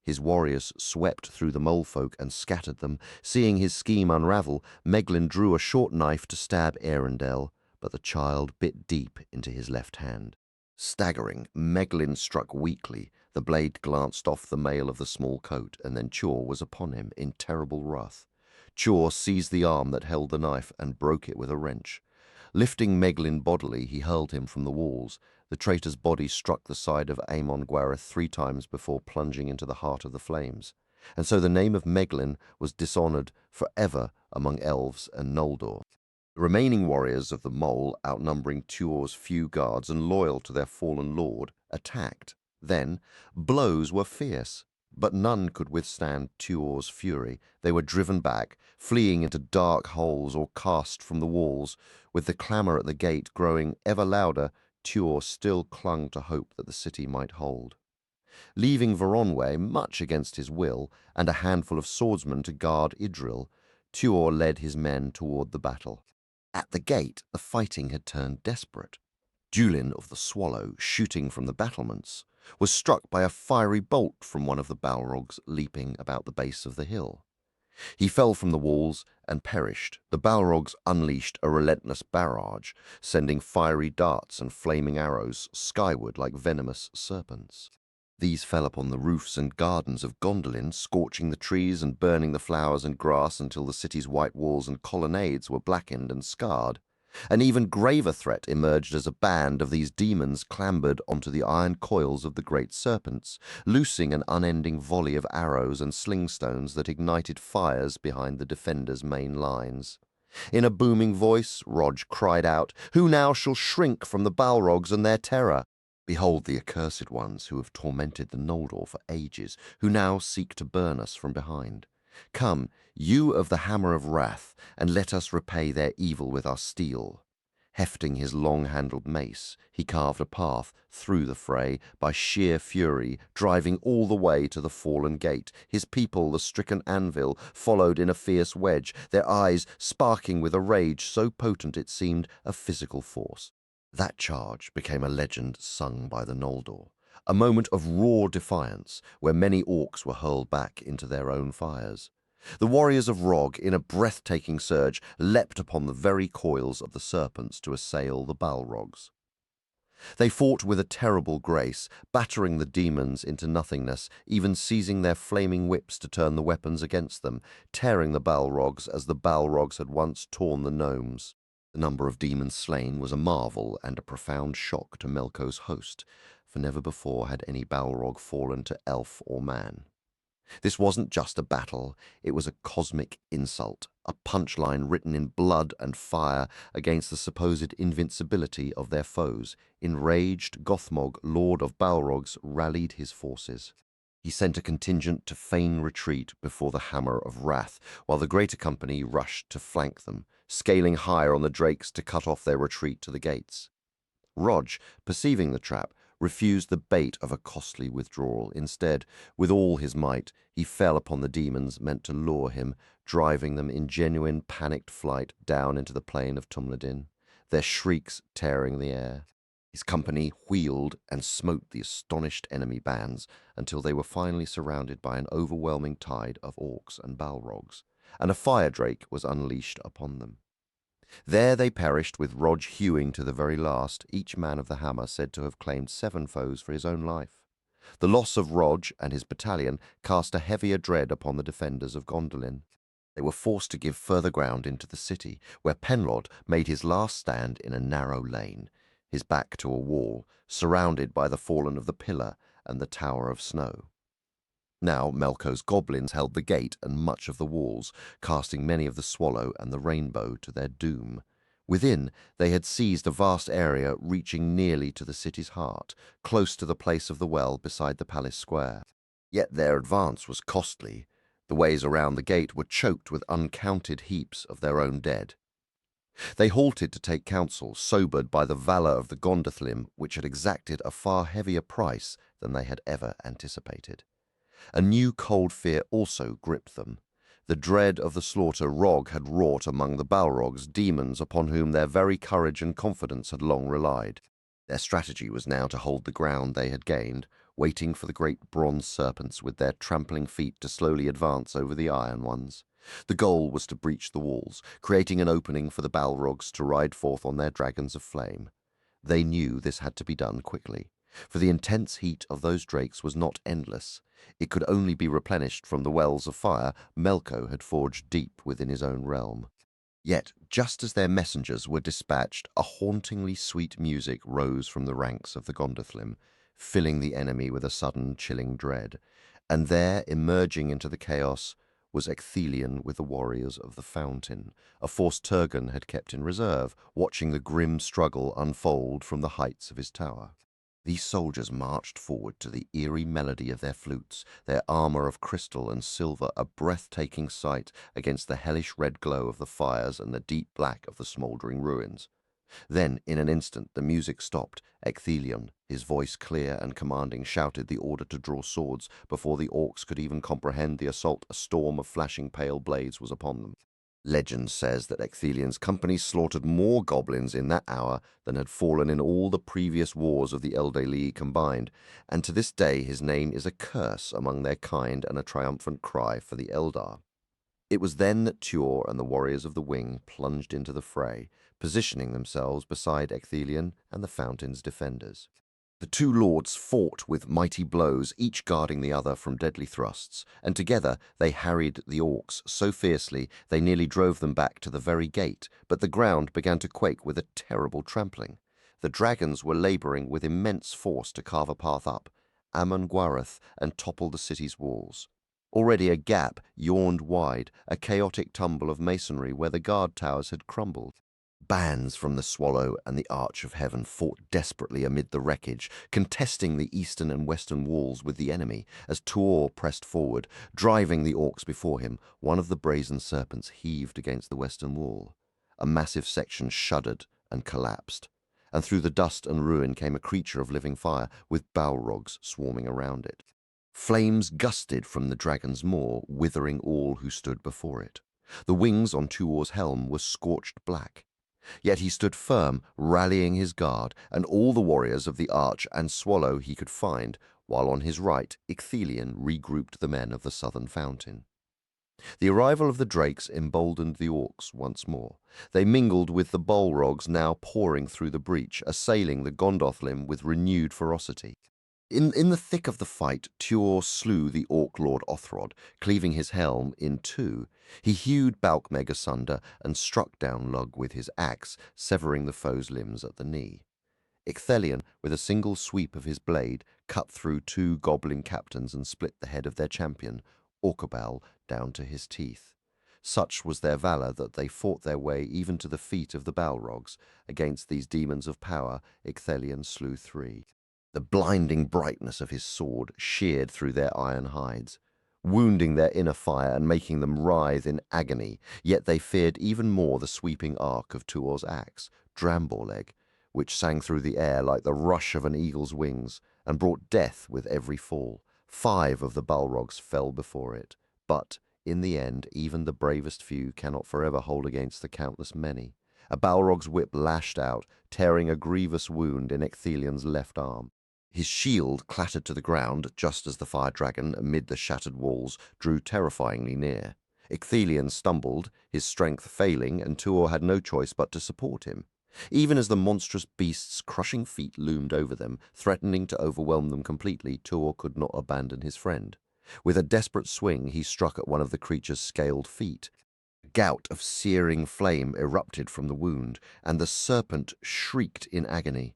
His warriors swept through the molefolk and scattered them. Seeing his scheme unravel, Meglin drew a short knife to stab Eärendil, but the child bit deep into his left hand. Staggering, Meglin struck weakly. The blade glanced off the mail of the small coat, and then Tuor was upon him in terrible wrath. Tuor seized the arm that held the knife and broke it with a wrench. Lifting Meglin bodily, he hurled him from the walls. The traitor's body struck the side of Aemon Gwareth 3 times before plunging into the heart of the flames. And so the name of Meglin was dishonoured forever among Elves and Noldor. The remaining warriors of the Mole, outnumbering Tuor's few guards and loyal to their fallen lord, attacked. Then, blows were fierce, but none could withstand Tuor's fury. They were driven back, fleeing into dark holes or cast from the walls. With the clamour at the gate growing ever louder, Tuor still clung to hope that the city might hold. Leaving Voronwë, much against his will, and a handful of swordsmen to guard Idril, Tuor led his men toward the battle. At the gate, the fighting had turned desperate. Dulin of the Swallow, shooting from the battlements, was struck by a fiery bolt from one of the Balrogs leaping about the base of the hill. He fell from the walls and perished. The Balrogs unleashed a relentless barrage, sending fiery darts and flaming arrows skyward like venomous serpents. These fell upon the roofs and gardens of Gondolin, scorching the trees and burning the flowers and grass until the city's white walls and colonnades were blackened and scarred. An even graver threat emerged as a band of these demons clambered onto the iron coils of the great serpents, loosing an unending volley of arrows and slingstones that ignited fires behind the defenders' main lines. In a booming voice, Rodg cried out, "Who now shall shrink from the Balrogs and their terror? Behold the accursed ones who have tormented the Noldor for ages, who now seek to burn us from behind. Come, you of the Hammer of Wrath, and let us repay their evil with our steel." Hefting his long-handled mace, he carved a path through the fray by sheer fury, driving all the way to the fallen gate. His people, the stricken anvil, followed in a fierce wedge, their eyes sparking with a rage so potent it seemed a physical force. That charge became a legend sung by the Noldor, a moment of raw defiance where many orcs were hurled back into their own fires. The warriors of Rog, in a breathtaking surge, leapt upon the very coils of the serpents to assail the Balrogs. They fought with a terrible grace, battering the demons into nothingness, even seizing their flaming whips to turn the weapons against them, tearing the Balrogs as the Balrogs had once torn the gnomes. The number of demons slain was a marvel and a profound shock to Melkor's host, for never before had any Balrog fallen to elf or man. This wasn't just a battle, it was a cosmic insult, a punchline written in blood and fire against the supposed invincibility of their foes. Enraged, Gothmog, Lord of Balrogs, rallied his forces. He sent a contingent to feign retreat before the hammer of wrath, while the greater company rushed to flank them, scaling higher on the drakes to cut off their retreat to the gates. Rog, perceiving the trap, refused the bait of a costly withdrawal. Instead, with all his might, he fell upon the demons meant to lure him, driving them in genuine panicked flight down into the plain of Tumlidin, their shrieks tearing the air. His company wheeled and smote the astonished enemy bands until they were finally surrounded by an overwhelming tide of orcs and balrogs, and a fire drake was unleashed upon them. There they perished, with Rog hewing to the very last, each man of the hammer said to have claimed 7 foes for his own life. The loss of Rog and his battalion cast a heavier dread upon the defenders of Gondolin. They were forced to give further ground into the city, where Penlod made his last stand in a narrow lane, his back to a wall, surrounded by the fallen of the Pillar and the Tower of Snow. Now Melko's goblins held the gate and much of the walls, casting many of the Swallow and the Rainbow to their doom. Within, they had seized a vast area reaching nearly to the city's heart, close to the place of the well beside the palace square. Yet their advance was costly. The ways around the gate were choked with uncounted heaps of their own dead. They halted to take counsel, sobered by the valour of the Gondolin, which had exacted a far heavier price than they had ever anticipated. A new cold fear also gripped them. The dread of the slaughter Rog had wrought among the Balrogs, demons upon whom their very courage and confidence had long relied. Their strategy was now to hold the ground they had gained, waiting for the great bronze serpents with their trampling feet to slowly advance over the iron ones. The goal was to breach the walls, creating an opening for the Balrogs to ride forth on their dragons of flame. They knew this had to be done quickly, for the intense heat of those drakes was not endless. It could only be replenished from the wells of fire Melko had forged deep within his own realm. Yet, just as their messengers were dispatched, a hauntingly sweet music rose from the ranks of the Gondolin, filling the enemy with a sudden chilling dread. And there, emerging into the chaos, was Ecthelion with the warriors of the Fountain, a force Turgon had kept in reserve, watching the grim struggle unfold from the heights of his tower. These soldiers marched forward to the eerie melody of their flutes, their armor of crystal and silver a breathtaking sight against the hellish red glow of the fires and the deep black of the smouldering ruins. Then, in an instant, the music stopped. Ecthelion, his voice clear and commanding, shouted the order to draw swords. Before the orcs could even comprehend the assault, a storm of flashing pale blades was upon them. Legend says that Ecthelion's company slaughtered more goblins in that hour than had fallen in all the previous wars of the Eldalee combined, and to this day his name is a curse among their kind and a triumphant cry for the Eldar. It was then that Tuor and the warriors of the Wing plunged into the fray, positioning themselves beside Ecthelion and the Fountain's defenders. The two lords fought with mighty blows, each guarding the other from deadly thrusts, and together they harried the orcs so fiercely they nearly drove them back to the very gate, but the ground began to quake with a terrible trampling. The dragons were labouring with immense force to carve a path up Amon Gwareth and topple the city's walls. Already a gap yawned wide, a chaotic tumble of masonry where the guard towers had crumbled. Bands from the Swallow and the Arch of Heaven fought desperately amid the wreckage, contesting the eastern and western walls with the enemy. As Tuor pressed forward, driving the orcs before him, one of the brazen serpents heaved against the western wall. A massive section shuddered and collapsed, and through the dust and ruin came a creature of living fire, with Balrogs swarming around it. Flames gusted from the dragon's maw, withering all who stood before it. The wings on Tuor's helm were scorched black. Yet he stood firm, rallying his guard, and all the warriors of the Arch and Swallow he could find, while on his right Ecthelion regrouped the men of the Southern Fountain. The arrival of the drakes emboldened the orcs once more. They mingled with the Balrogs now pouring through the breach, assailing the Gondolin with renewed ferocity. In the thick of the fight, Tuor slew the orc lord Othrod, cleaving his helm in two. He hewed Balkmeg asunder and struck down Lug with his axe, severing the foe's limbs at the knee. Ecthelion, with a single sweep of his blade, cut through 2 goblin captains and split the head of their champion, Orcobal, down to his teeth. Such was their valor that they fought their way even to the feet of the Balrogs. Against these demons of power, Ecthelion slew 3. The blinding brightness of his sword sheared through their iron hides, wounding their inner fire and making them writhe in agony. Yet they feared even more the sweeping arc of Tuor's axe, Dramborleg, which sang through the air like the rush of an eagle's wings, and brought death with every fall. 5 of the Balrogs fell before it, but in the end even the bravest few cannot forever hold against the countless many. A Balrog's whip lashed out, tearing a grievous wound in Ecthelion's left arm. His shield clattered to the ground just as the fire dragon, amid the shattered walls, drew terrifyingly near. Ecthelion stumbled, his strength failing, and Tuor had no choice but to support him. Even as the monstrous beast's crushing feet loomed over them, threatening to overwhelm them completely, Tuor could not abandon his friend. With a desperate swing, he struck at one of the creature's scaled feet. A gout of searing flame erupted from the wound, and the serpent shrieked in agony,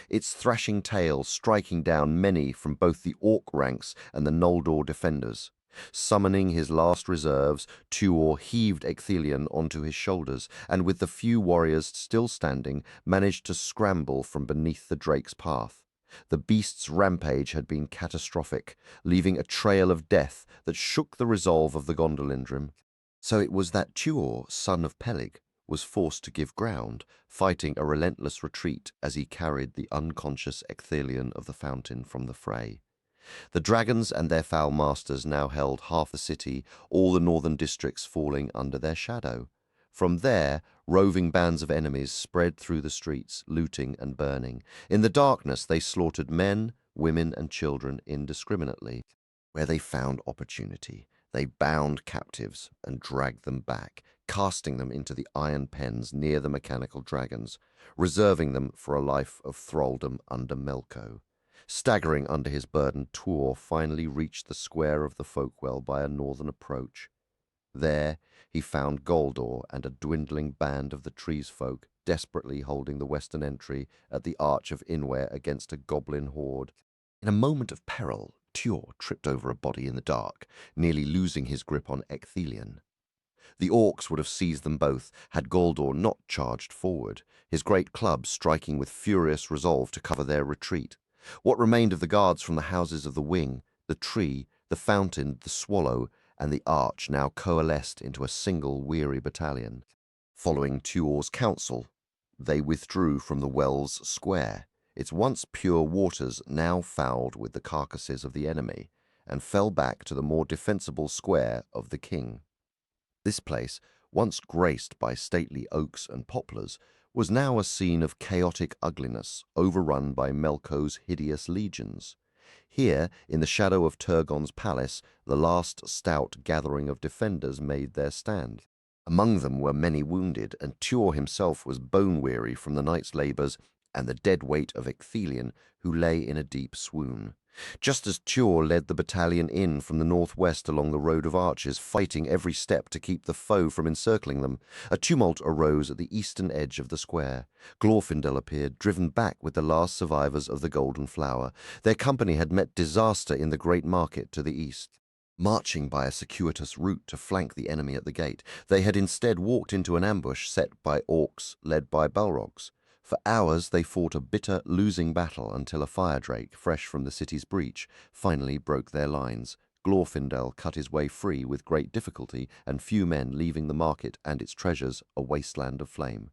its thrashing tail striking down many from both the orc ranks and the Noldor defenders. Summoning his last reserves, Tuor heaved Ecthelion onto his shoulders, and with the few warriors still standing, managed to scramble from beneath the drake's path. The beast's rampage had been catastrophic, leaving a trail of death that shook the resolve of the Gondolindrim. So it was that Tuor, son of Peleg, was forced to give ground, fighting a relentless retreat as he carried the unconscious Ecthelion of the Fountain from the fray. The dragons and their foul masters now held half the city, all the northern districts falling under their shadow. From there, roving bands of enemies spread through the streets, looting and burning. In the darkness, they slaughtered men, women, and children indiscriminately. Where they found opportunity, they bound captives and dragged them back, casting them into the iron pens near the mechanical dragons, reserving them for a life of thraldom under Melko. Staggering under his burden, Tuor finally reached the square of the Folkwell by a northern approach. There he found Goldor and a dwindling band of the Trees folk desperately holding the western entry at the Arch of Inware against a goblin horde. In a moment of peril, Tuor tripped over a body in the dark, nearly losing his grip on Ecthelion. The orcs would have seized them both had Goldor not charged forward, his great club striking with furious resolve to cover their retreat. What remained of the guards from the houses of the Wing, the Tree, the Fountain, the Swallow, and the Arch now coalesced into a single weary battalion. Following Tuor's counsel, they withdrew from the well's square, its once pure waters now fouled with the carcasses of the enemy, and fell back to the more defensible square of the king. This place, once graced by stately oaks and poplars, was now a scene of chaotic ugliness, overrun by Melko's hideous legions. Here, in the shadow of Turgon's palace, the last stout gathering of defenders made their stand. Among them were many wounded, and Tuor himself was bone-weary from the night's labours and the dead weight of Ecthelion, who lay in a deep swoon. Just as Tuor led the battalion in from the northwest along the road of archers, fighting every step to keep the foe from encircling them, a tumult arose at the eastern edge of the square. Glorfindel appeared, driven back with the last survivors of the Golden Flower. Their company had met disaster in the great market to the east. Marching by a circuitous route to flank the enemy at the gate, they had instead walked into an ambush set by orcs led by Balrogs. For hours they fought a bitter, losing battle until a fire drake, fresh from the city's breach, finally broke their lines. Glorfindel cut his way free with great difficulty, and few men leaving the market and its treasures a wasteland of flame.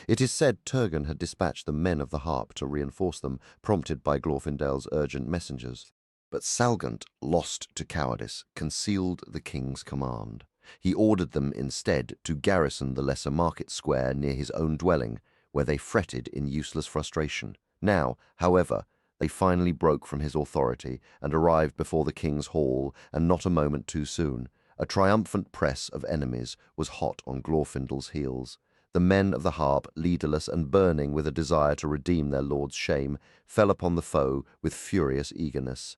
It is said Turgon had dispatched the men of the Harp to reinforce them, prompted by Glorfindel's urgent messengers. But Salgant, lost to cowardice, concealed the king's command. He ordered them instead to garrison the lesser market square near his own dwelling, where they fretted in useless frustration. Now, however, they finally broke from his authority and arrived before the king's hall, and not a moment too soon. A triumphant press of enemies was hot on Glorfindel's heels. The men of the Harp, leaderless and burning with a desire to redeem their lord's shame, fell upon the foe with furious eagerness.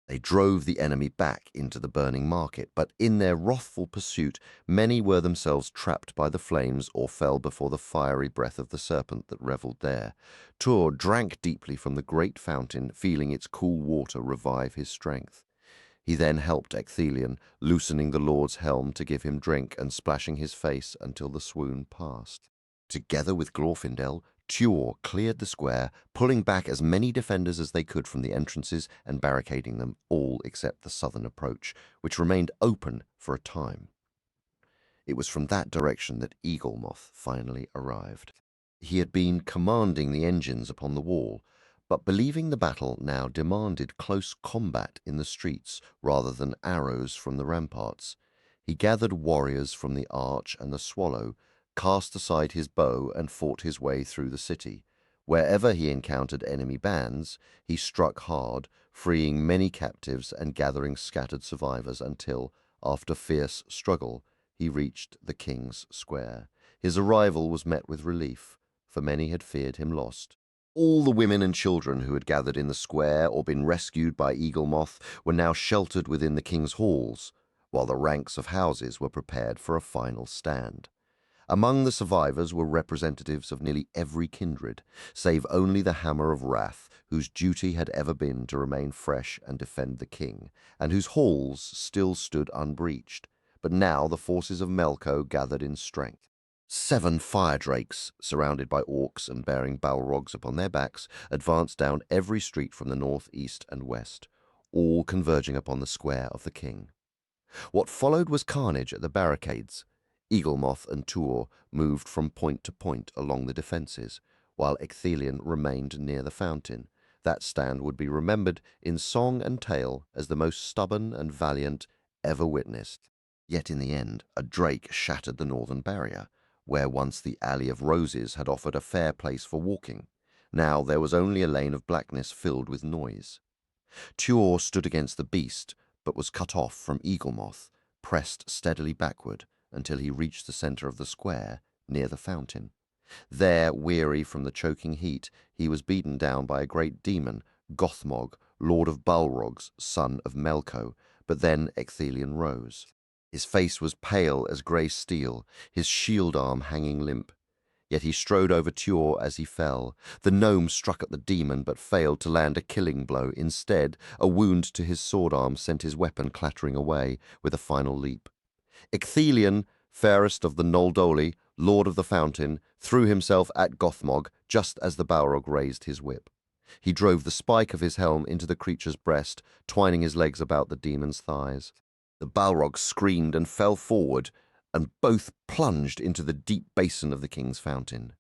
They drove the enemy back into the burning market, but in their wrathful pursuit many were themselves trapped by the flames or fell before the fiery breath of the serpent that revelled there. Tuor drank deeply from the great fountain, feeling its cool water revive his strength. He then helped Ecthelion, loosening the Lord's helm to give him drink and splashing his face until the swoon passed. Together with Glorfindel, Tuor cleared the square, pulling back as many defenders as they could from the entrances and barricading them, all except the southern approach, which remained open for a time. It was from that direction that Eaglemoth finally arrived. He had been commanding the engines upon the wall, but believing the battle now demanded close combat in the streets rather than arrows from the ramparts, he gathered warriors from the Arch and the Swallow, cast aside his bow and fought his way through the city. Wherever he encountered enemy bands, he struck hard, freeing many captives and gathering scattered survivors until, after fierce struggle, he reached the King's Square. His arrival was met with relief, for many had feared him lost. All the women and children who had gathered in the square or been rescued by Eaglemoth were now sheltered within the king's halls, while the ranks of houses were prepared for a final stand. Among the survivors were representatives of nearly every kindred, save only the Hammer of Wrath, whose duty had ever been to remain fresh and defend the king, and whose halls still stood unbreached. But now the forces of Melko gathered in strength. 7 fire drakes, surrounded by orcs and bearing balrogs upon their backs, advanced down every street from the north, east, and west, all converging upon the square of the king. What followed was carnage at the barricades. Eaglemoth and Tuor moved from point to point along the defences, while Ecthelion remained near the fountain. That stand would be remembered in song and tale as the most stubborn and valiant ever witnessed. Yet in the end, a drake shattered the northern barrier, where once the Alley of Roses had offered a fair place for walking. Now there was only a lane of blackness filled with noise. Tuor stood against the beast, but was cut off from Eaglemoth, pressed steadily backward until he reached the centre of the square, near the fountain. There, weary from the choking heat, he was beaten down by a great demon, Gothmog, lord of Balrogs, son of Melko, but then Ecthelion rose. His face was pale as grey steel, his shield arm hanging limp. Yet he strode over Tuor as he fell. The gnome struck at the demon but failed to land a killing blow. Instead, a wound to his sword arm sent his weapon clattering away with a final leap. Ecthelion, fairest of the Noldoli, lord of the fountain, threw himself at Gothmog just as the Balrog raised his whip. He drove the spike of his helm into the creature's breast, twining his legs about the demon's thighs. The Balrog screamed and fell forward, and both plunged into the deep basin of the king's fountain.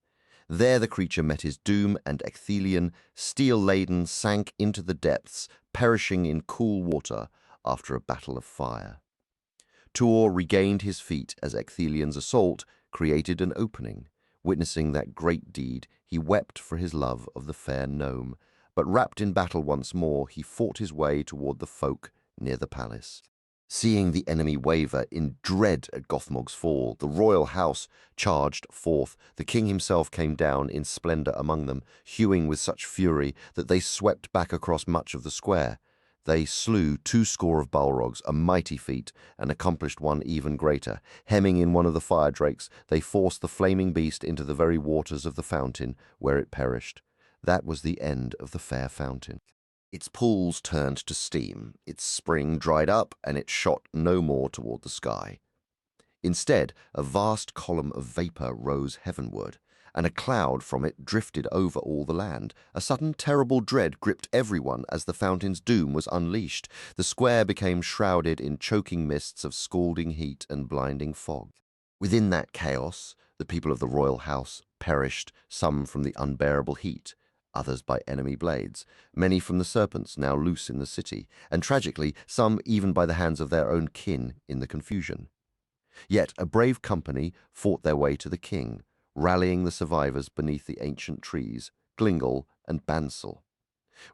There the creature met his doom, and Ecthelion, steel-laden, sank into the depths, perishing in cool water after a battle of fire. Tuor regained his feet as Ecthelion's assault created an opening. Witnessing that great deed, he wept for his love of the fair gnome, but wrapped in battle once more, he fought his way toward the folk near the palace. Seeing the enemy waver in dread at Gothmog's fall, the royal house charged forth. The king himself came down in splendour among them, hewing with such fury that they swept back across much of the square. They slew 20 of Balrogs, a mighty feat, and accomplished one even greater. Hemming in one of the fire drakes, they forced the flaming beast into the very waters of the fountain, where it perished. That was the end of the fair fountain. Its pools turned to steam, its spring dried up, and it shot no more toward the sky. Instead, a vast column of vapour rose heavenward, and a cloud from it drifted over all the land. A sudden terrible dread gripped everyone as the fountain's doom was unleashed. The square became shrouded in choking mists of scalding heat and blinding fog. Within that chaos, the people of the royal house perished, some from the unbearable heat, others by enemy blades, many from the serpents now loose in the city, and tragically, some even by the hands of their own kin in the confusion. Yet a brave company fought their way to the king, rallying the survivors beneath the ancient trees, Glingle and Bansel.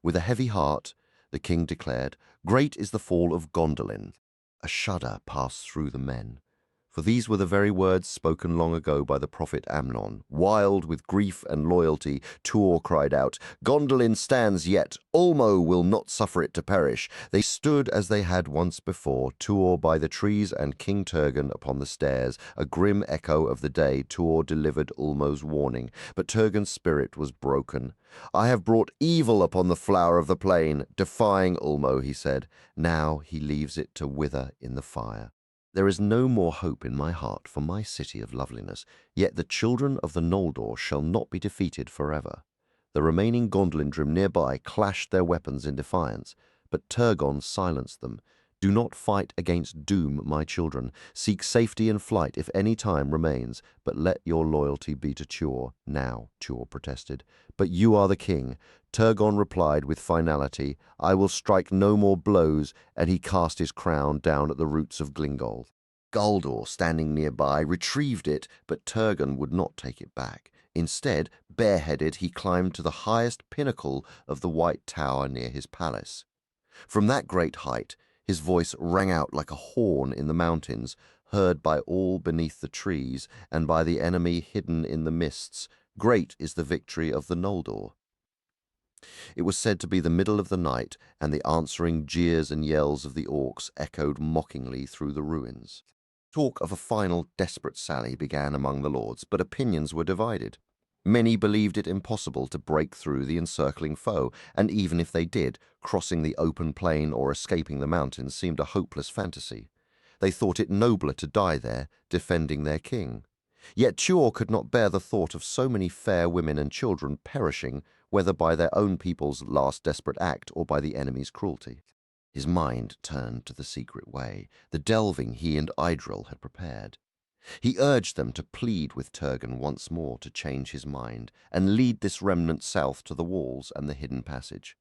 With a heavy heart, the king declared, "Great is the fall of Gondolin." A shudder passed through the men, For these were the very words spoken long ago by the prophet Amnon. Wild with grief and loyalty, Tuor cried out, "Gondolin stands yet. Ulmo will not suffer it to perish." They stood as they had once before, Tuor by the trees and King Turgon upon the stairs. A grim echo of the day, Tuor delivered Ulmo's warning, but Turgon's spirit was broken. "I have brought evil upon the flower of the plain, defying Ulmo," he said. Now he leaves it to wither in the fire. There is no more hope in my heart for my city of loveliness, yet the children of the Noldor shall not be defeated forever. The remaining Gondolin nearby clashed their weapons in defiance, but Turgon silenced them. "Do not fight against doom, my children. Seek safety in flight if any time remains, but let your loyalty be to Tuor." "Now," Tuor protested. "But you are the king." Turgon replied with finality, "I will strike no more blows," and he cast his crown down at the roots of Glingold. Galdor, standing nearby, retrieved it, but Turgon would not take it back. Instead, bareheaded, he climbed to the highest pinnacle of the White Tower near his palace. From that great height, his voice rang out like a horn in the mountains, heard by all beneath the trees and by the enemy hidden in the mists. Great is the victory of the Noldor. It was said to be the middle of the night, and the answering jeers and yells of the orcs echoed mockingly through the ruins. Talk of a final desperate sally began among the lords, but opinions were divided. Many believed it impossible to break through the encircling foe, and even if they did, crossing the open plain or escaping the mountains seemed a hopeless fantasy. They thought it nobler to die there, defending their king. Yet Tuor could not bear the thought of so many fair women and children perishing, whether by their own people's last desperate act or by the enemy's cruelty. His mind turned to the secret way, the delving he and Idril had prepared. He urged them to plead with Turgon once more to change his mind and lead this remnant south to the walls and the hidden passage.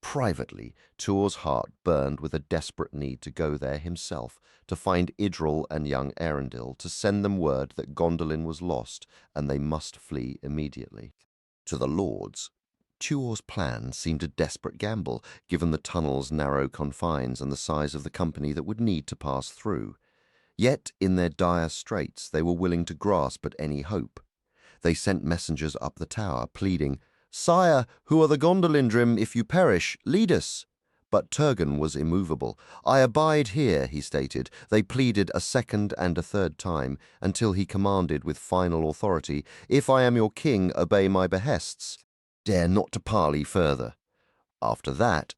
Privately, Tuor's heart burned with a desperate need to go there himself, to find Idril and young Arundel, to send them word that Gondolin was lost and they must flee immediately. To the lords, Tuor's plan seemed a desperate gamble, given the tunnel's narrow confines and the size of the company that would need to pass through. Yet, in their dire straits, they were willing to grasp at any hope. They sent messengers up the tower, pleading, "Sire, who are the Gondolin, if you perish, lead us." But Turgon was immovable. "I abide here," he stated. They pleaded a second and a third time, until he commanded with final authority, "If I am your king, obey my behests. Dare not to parley further." After that,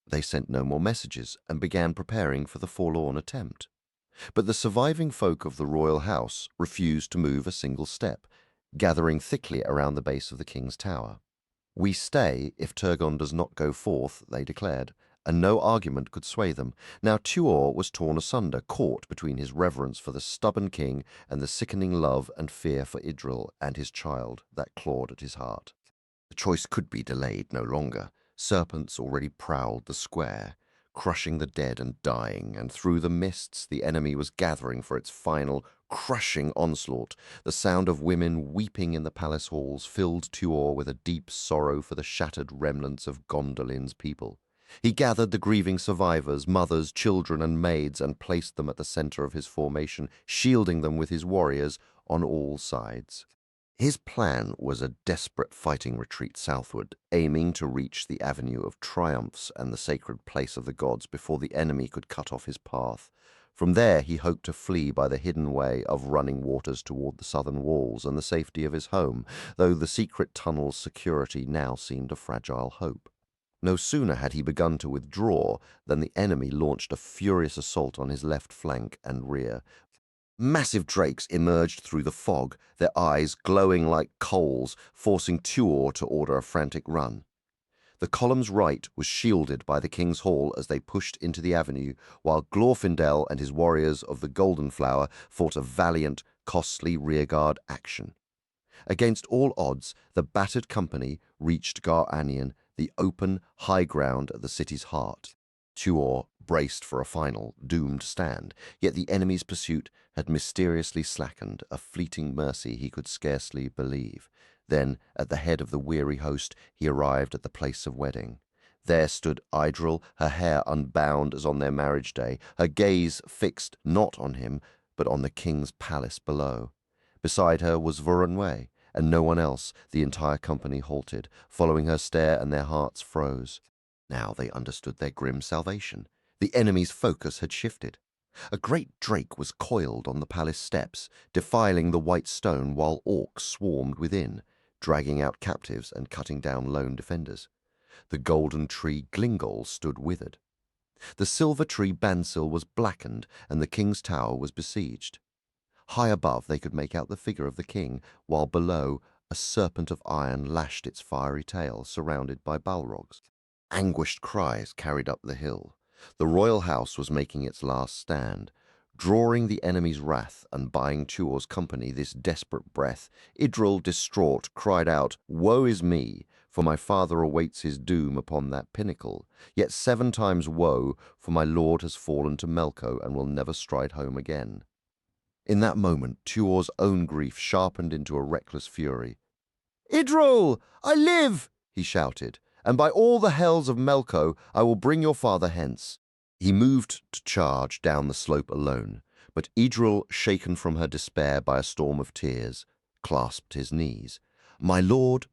they sent no more messages and began preparing for the forlorn attempt. But the surviving folk of the royal house refused to move a single step, gathering thickly around the base of the king's tower. "We stay if Turgon does not go forth," they declared, and no argument could sway them. Now Tuor was torn asunder, caught between his reverence for the stubborn king and the sickening love and fear for Idril and his child that clawed at his heart. The choice could be delayed no longer. Serpents already prowled the square, crushing the dead and dying, and through the mists the enemy was gathering for its final, crushing onslaught. The sound of women weeping in the palace halls filled Tuor with a deep sorrow for the shattered remnants of Gondolin's people. He gathered the grieving survivors, mothers, children, and maids, and placed them at the center of his formation, shielding them with his warriors on all sides. His plan was a desperate fighting retreat southward, aiming to reach the Avenue of Triumphs and the sacred place of the gods before the enemy could cut off his path. From there he hoped to flee by the hidden way of running waters toward the southern walls and the safety of his home, though the secret tunnel's security now seemed a fragile hope. No sooner had he begun to withdraw than the enemy launched a furious assault on his left flank and rear. Massive drakes emerged through the fog, their eyes glowing like coals, forcing Tuor to order a frantic run. The column's right was shielded by the King's Hall as they pushed into the avenue, while Glorfindel and his warriors of the Golden Flower fought a valiant, costly rearguard action. Against all odds, the battered company reached Gar Anion, the open, high ground at the city's heart. Tuor braced for a final, doomed stand, yet the enemy's pursuit had mysteriously slackened, a fleeting mercy he could scarcely believe. Then, at the head of the weary host, he arrived at the place of wedding. There stood Idril, her hair unbound as on their marriage day, her gaze fixed not on him, but on the king's palace below. Beside her was Voronway, and no one else. The entire company halted, following her stare, and their hearts froze. Now they understood their grim salvation. The enemy's focus had shifted. A great drake was coiled on the palace steps, defiling the white stone while orcs swarmed within, dragging out captives and cutting down lone defenders. The golden tree Glingol stood withered. The silver tree Bansil was blackened, and the king's tower was besieged. High above they could make out the figure of the king, while below a serpent of iron lashed its fiery tail, surrounded by balrogs. Anguished cries carried up the hill. The royal house was making its last stand. Drawing the enemy's wrath and buying Tuor's company this desperate breath, Idril, distraught, cried out, "Woe is me, for my father awaits his doom upon that pinnacle. Yet 7 times woe, for my lord has fallen to Melko and will never stride home again." In that moment, Tuor's own grief sharpened into a reckless fury. "Idril, I live!" he shouted, "and by all the hells of Melko, I will bring your father hence." He moved to charge down the slope alone, but Idril, shaken from her despair by a storm of tears, clasped his knees. My lord,"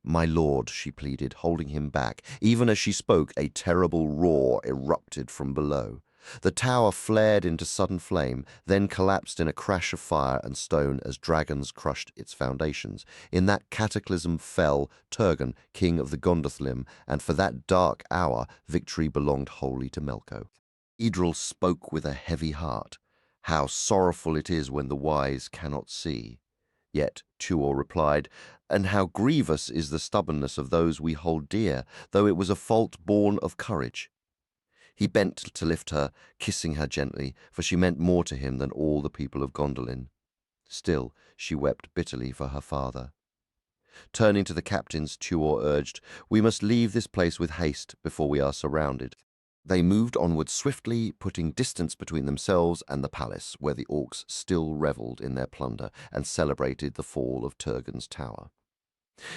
she pleaded, holding him back. Even as she spoke, a terrible roar erupted from below. The tower flared into sudden flame, then collapsed in a crash of fire and stone as dragons crushed its foundations. In that cataclysm fell Turgon, king of the Gondolin, and for that dark hour victory belonged wholly to Melko. Idril spoke with a heavy heart. How sorrowful it is when the wise cannot see. Yet Tuor replied, "And how grievous is the stubbornness of those we hold dear, though it was a fault born of courage." He bent to lift her, kissing her gently, for she meant more to him than all the people of Gondolin. Still, she wept bitterly for her father. Turning to the captains, Tuor urged, "We must leave this place with haste before we are surrounded." They moved onward swiftly, putting distance between themselves and the palace, where the orcs still revelled in their plunder and celebrated the fall of Turgon's tower.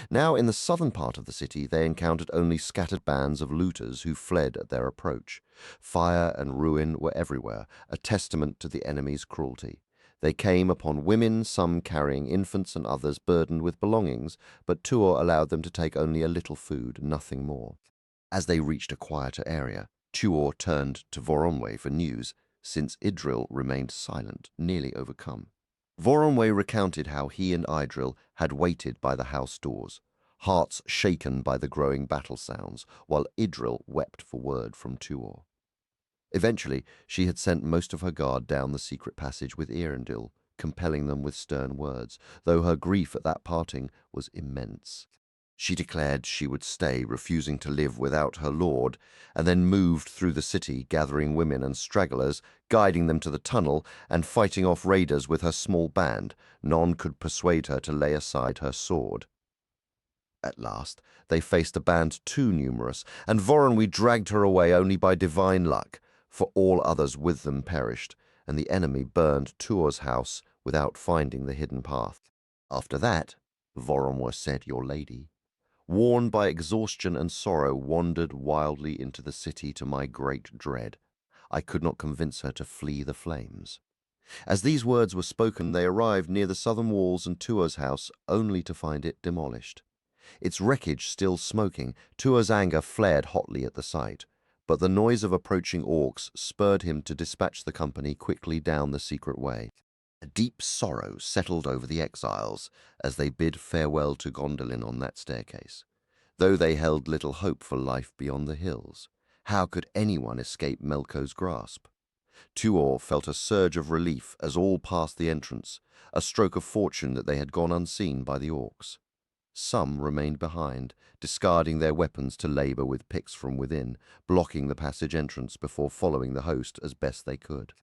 Now in the southern part of the city they encountered only scattered bands of looters who fled at their approach. Fire and ruin were everywhere, a testament to the enemy's cruelty. They came upon women, some carrying infants and others burdened with belongings, but Tuor allowed them to take only a little food, nothing more. As they reached a quieter area, Tuor turned to Voronway for news, since Idril remained silent, nearly overcome. Voronway recounted how he and Idril had waited by the house doors, hearts shaken by the growing battle sounds, while Idril wept for word from Tuor. Eventually, she had sent most of her guard down the secret passage with Eärendil, compelling them with stern words, though her grief at that parting was immense. She declared she would stay, refusing to live without her lord, and then moved through the city, gathering women and stragglers, guiding them to the tunnel, and fighting off raiders with her small band. None could persuade her to lay aside her sword. At last, they faced a band too numerous, and Voronway dragged her away only by divine luck, for all others with them perished, and the enemy burned Tuor's house without finding the hidden path. After that, Voronway said, "Your lady," worn by exhaustion and sorrow, wandered wildly into the city to my great dread. I could not convince her to flee the flames. As these words were spoken, they arrived near the southern walls and Tuor's house, only to find it demolished. Its wreckage still smoking, Tuor's anger flared hotly at the sight, but the noise of approaching orcs spurred him to dispatch the company quickly down the secret way. A deep sorrow settled over the exiles as they bid farewell to Gondolin on that staircase. Though they held little hope for life beyond the hills, how could anyone escape Melko's grasp? Tuor felt a surge of relief as all passed the entrance, a stroke of fortune that they had gone unseen by the orcs. Some remained behind, discarding their weapons to labor with picks from within, blocking the passage entrance before following the host as best they could.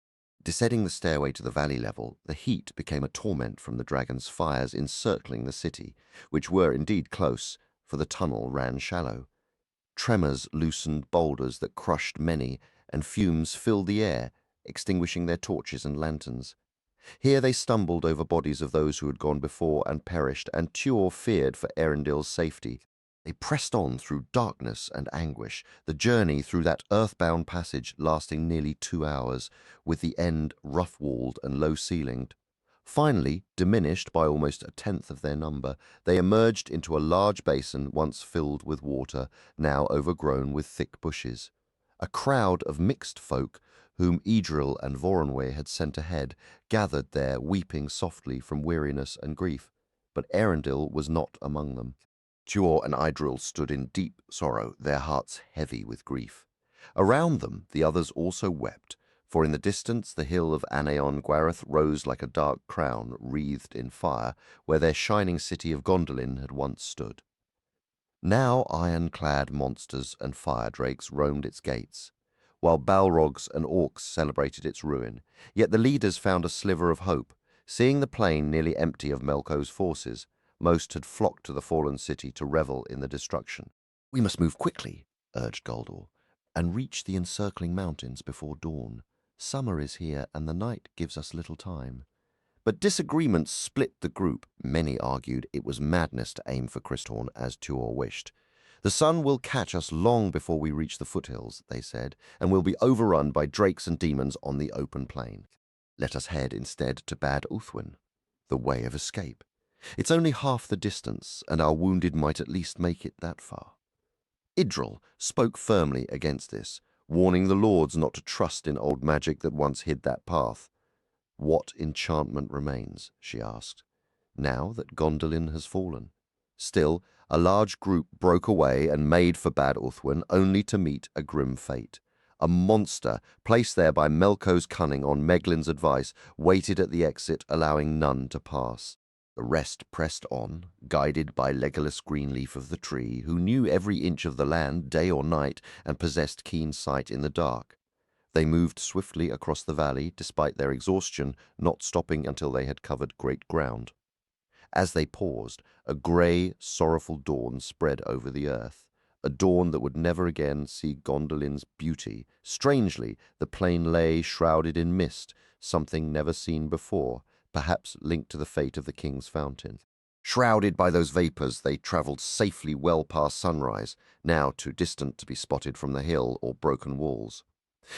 Descending the stairway to the valley level, the heat became a torment from the dragon's fires encircling the city, which were indeed close, for the tunnel ran shallow. Tremors loosened boulders that crushed many, and fumes filled the air, extinguishing their torches and lanterns. Here they stumbled over bodies of those who had gone before and perished, and Tuor feared for Eärendil's safety. They pressed on through darkness and anguish, the journey through that earthbound passage lasting nearly 2 hours, with the end rough-walled and low-ceilinged. Finally, diminished by almost a tenth of their number, they emerged into a large basin once filled with water, now overgrown with thick bushes. A crowd of mixed folk, whom Idril and Voronway had sent ahead, gathered there weeping softly from weariness and grief, but Eärendil was not among them. Tuor and Idril stood in deep sorrow, their hearts heavy with grief. Around them the others also wept, for in the distance the hill of Anaon Gwareth rose like a dark crown wreathed in fire, where their shining city of Gondolin had once stood. Now iron-clad monsters and fire-drakes roamed its gates, while balrogs and orcs celebrated its ruin. Yet the leaders found a sliver of hope. Seeing the plain nearly empty of Melko's forces, most had flocked to the fallen city to revel in the destruction. "We must move quickly," urged Goldor, "and reach the encircling mountains before dawn. Summer is here, and the night gives us little time." But disagreements split the group. Many argued it was madness to aim for Cristhorn as Tuor wished. "The sun will catch us long before we reach the foothills," they said, "and we'll be overrun by drakes and demons on the open plain. Let us head instead to Bad Uthwin, the way of escape. It's only half the distance, and our wounded might at least make it that far." Idril spoke firmly against this, warning the lords not to trust in old magic that once hid that path. "What enchantment remains?" she asked, "now that Gondolin has fallen?" Still, a large group broke away and made for Bad Uthwin, only to meet a grim fate. A monster, placed there by Melko's cunning on Meglin's advice, waited at the exit, allowing none to pass. The rest pressed on, guided by Legolas Greenleaf of the Tree, who knew every inch of the land, day or night, and possessed keen sight in the dark. They moved swiftly across the valley, despite their exhaustion, not stopping until they had covered great ground. As they paused, a grey, sorrowful dawn spread over the earth, a dawn that would never again see Gondolin's beauty. Strangely, the plain lay shrouded in mist, something never seen before, perhaps linked to the fate of the King's Fountain. Shrouded by those vapours, they travelled safely well past sunrise, now too distant to be spotted from the hill or broken walls.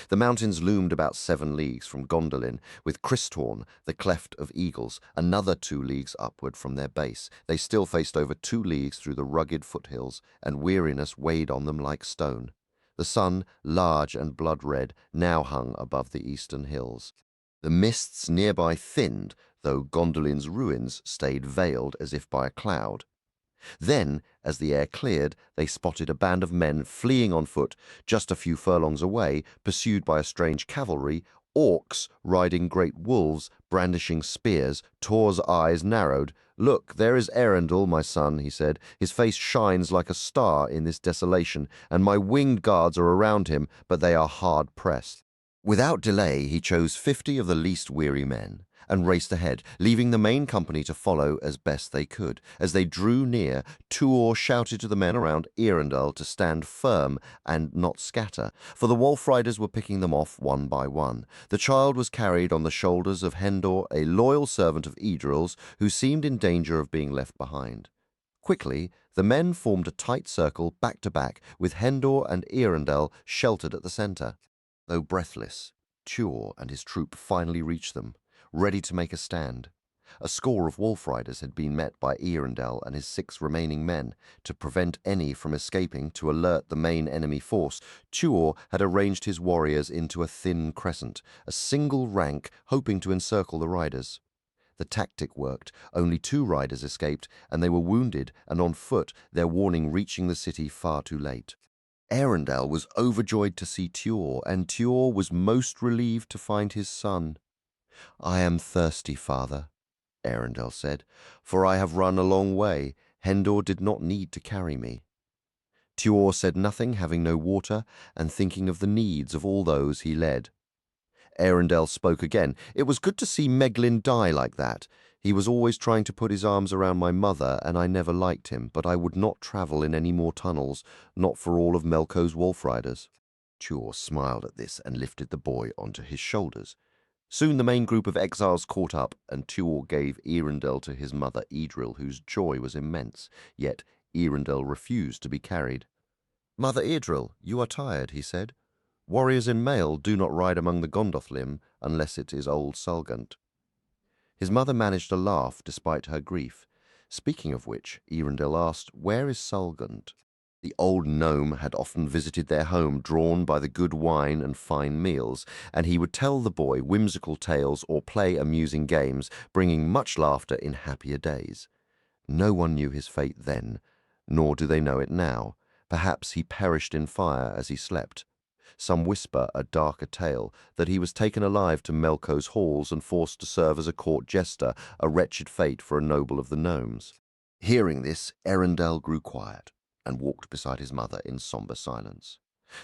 The mountains loomed about 7 leagues from Gondolin, with Cristhorn, the Cleft of Eagles, another 2 leagues upward from their base. They still faced over 2 leagues through the rugged foothills, and weariness weighed on them like stone. The sun, large and blood-red, now hung above the eastern hills. The mists nearby thinned, though Gondolin's ruins stayed veiled as if by a cloud. Then, as the air cleared, they spotted a band of men fleeing on foot just a few furlongs away, pursued by a strange cavalry, orcs riding great wolves, brandishing spears. Tuor's eyes narrowed. "Look, there is Eärendil, my son," he said. "His face shines like a star in this desolation, and my winged guards are around him, but they are hard pressed." Without delay, he chose 50 of the least weary men and raced ahead, leaving the main company to follow as best they could. As they drew near, Tuor shouted to the men around Eärendil to stand firm and not scatter, for the wolf riders were picking them off one by one. The child was carried on the shoulders of Hendor, a loyal servant of Idril's, who seemed in danger of being left behind. Quickly, the men formed a tight circle back to back, with Hendor and Eärendil sheltered at the centre. Though breathless, Tuor and his troop finally reached them, ready to make a stand. A score of wolf riders had been met by Eärendil and his 6 remaining men. To prevent any from escaping to alert the main enemy force, Tuor had arranged his warriors into a thin crescent, a single rank, hoping to encircle the riders. The tactic worked. Only 2 riders escaped, and they were wounded and on foot, their warning reaching the city far too late. Eärendil was overjoyed to see Tuor, and Tuor was most relieved to find his son. "I am thirsty, father," Eärendil said, "for I have run a long way. Hendor did not need to carry me." Tuor said nothing, having no water, and thinking of the needs of all those he led. Eärendil spoke again. "It was good to see Meglin die like that. He was always trying to put his arms around my mother, and I never liked him, but I would not travel in any more tunnels, not for all of Melko's wolf riders." Tuor smiled at this and lifted the boy onto his shoulders. Soon the main group of exiles caught up, and Tuor gave Eärendil to his mother Idril, whose joy was immense. Yet Eärendil refused to be carried. "Mother Eardril, you are tired," he said. "Warriors in mail do not ride among the Gondolin unless it is old Sulgant." His mother managed to laugh despite her grief. Speaking of which, Eärendil asked, "Where is Sulgant?" The old gnome had often visited their home, drawn by the good wine and fine meals, and he would tell the boy whimsical tales or play amusing games, bringing much laughter in happier days. No one knew his fate then, nor do they know it now. Perhaps he perished in fire as he slept. Some whisper a darker tale, that he was taken alive to Melko's halls and forced to serve as a court jester, a wretched fate for a noble of the gnomes. Hearing this, Eärendil grew quiet and walked beside his mother in sombre silence.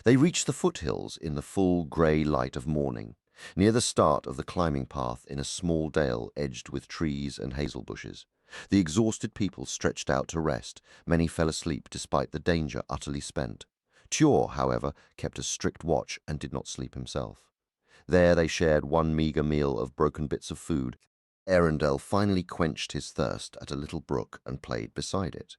They reached the foothills in the full grey light of morning, near the start of the climbing path in a small dale edged with trees and hazel bushes. The exhausted people stretched out to rest. Many fell asleep despite the danger, utterly spent. Tuor, however, kept a strict watch and did not sleep himself. There they shared one meagre meal of broken bits of food. Eärendil finally quenched his thirst at a little brook and played beside it.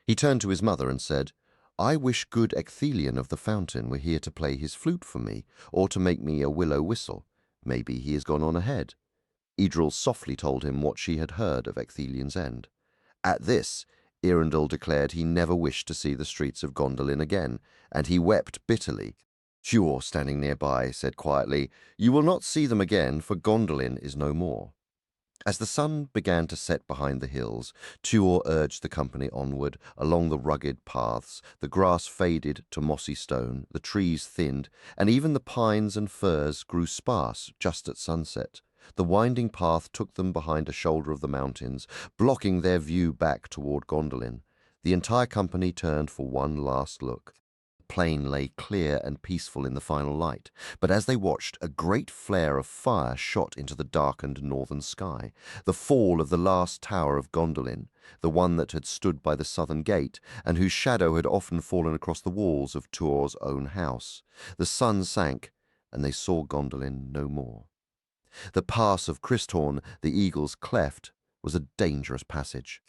He turned to his mother and said, "I wish good Ecthelion of the fountain were here to play his flute for me, or to make me a willow whistle. Maybe he has gone on ahead." Eardril softly told him what she had heard of Ecthelion's end. At this, Eärendil declared he never wished to see the streets of Gondolin again, and he wept bitterly. Tuor, standing nearby, said quietly, "You will not see them again, for Gondolin is no more." As the sun began to set behind the hills, Tuor urged the company onward along the rugged paths. The grass faded to mossy stone, the trees thinned, and even the pines and firs grew sparse just at sunset. The winding path took them behind a shoulder of the mountains, blocking their view back toward Gondolin. The entire company turned for one last look. The plain lay clear and peaceful in the final light, but as they watched, a great flare of fire shot into the darkened northern sky. The fall of the last tower of Gondolin, the one that had stood by the southern gate, and whose shadow had often fallen across the walls of Tuor's own house. The sun sank, and they saw Gondolin no more. The pass of Christhorn, the Eagle's Cleft, was a dangerous passage.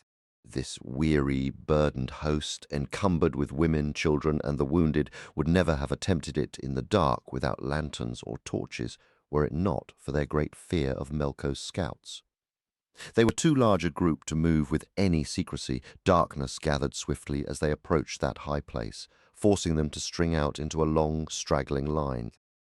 This weary, burdened host, encumbered with women, children, and the wounded, would never have attempted it in the dark without lanterns or torches, were it not for their great fear of Melko's scouts. They were too large a group to move with any secrecy. Darkness gathered swiftly as they approached that high place, forcing them to string out into a long, straggling line.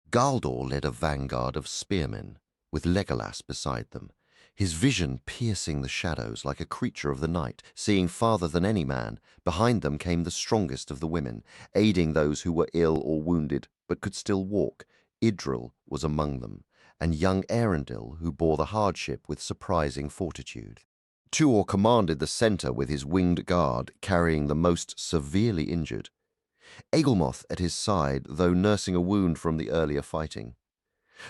Galdor led a vanguard of spearmen, with Legolas beside them, his vision piercing the shadows like a creature of the night, seeing farther than any man. Behind them came the strongest of the women, aiding those who were ill or wounded but could still walk. Idril was among them, and young Eärendil, who bore the hardship with surprising fortitude. Tuor commanded the centre with his winged guard, carrying the most severely injured. Eaglemoth at his side, though nursing a wound from the earlier fighting.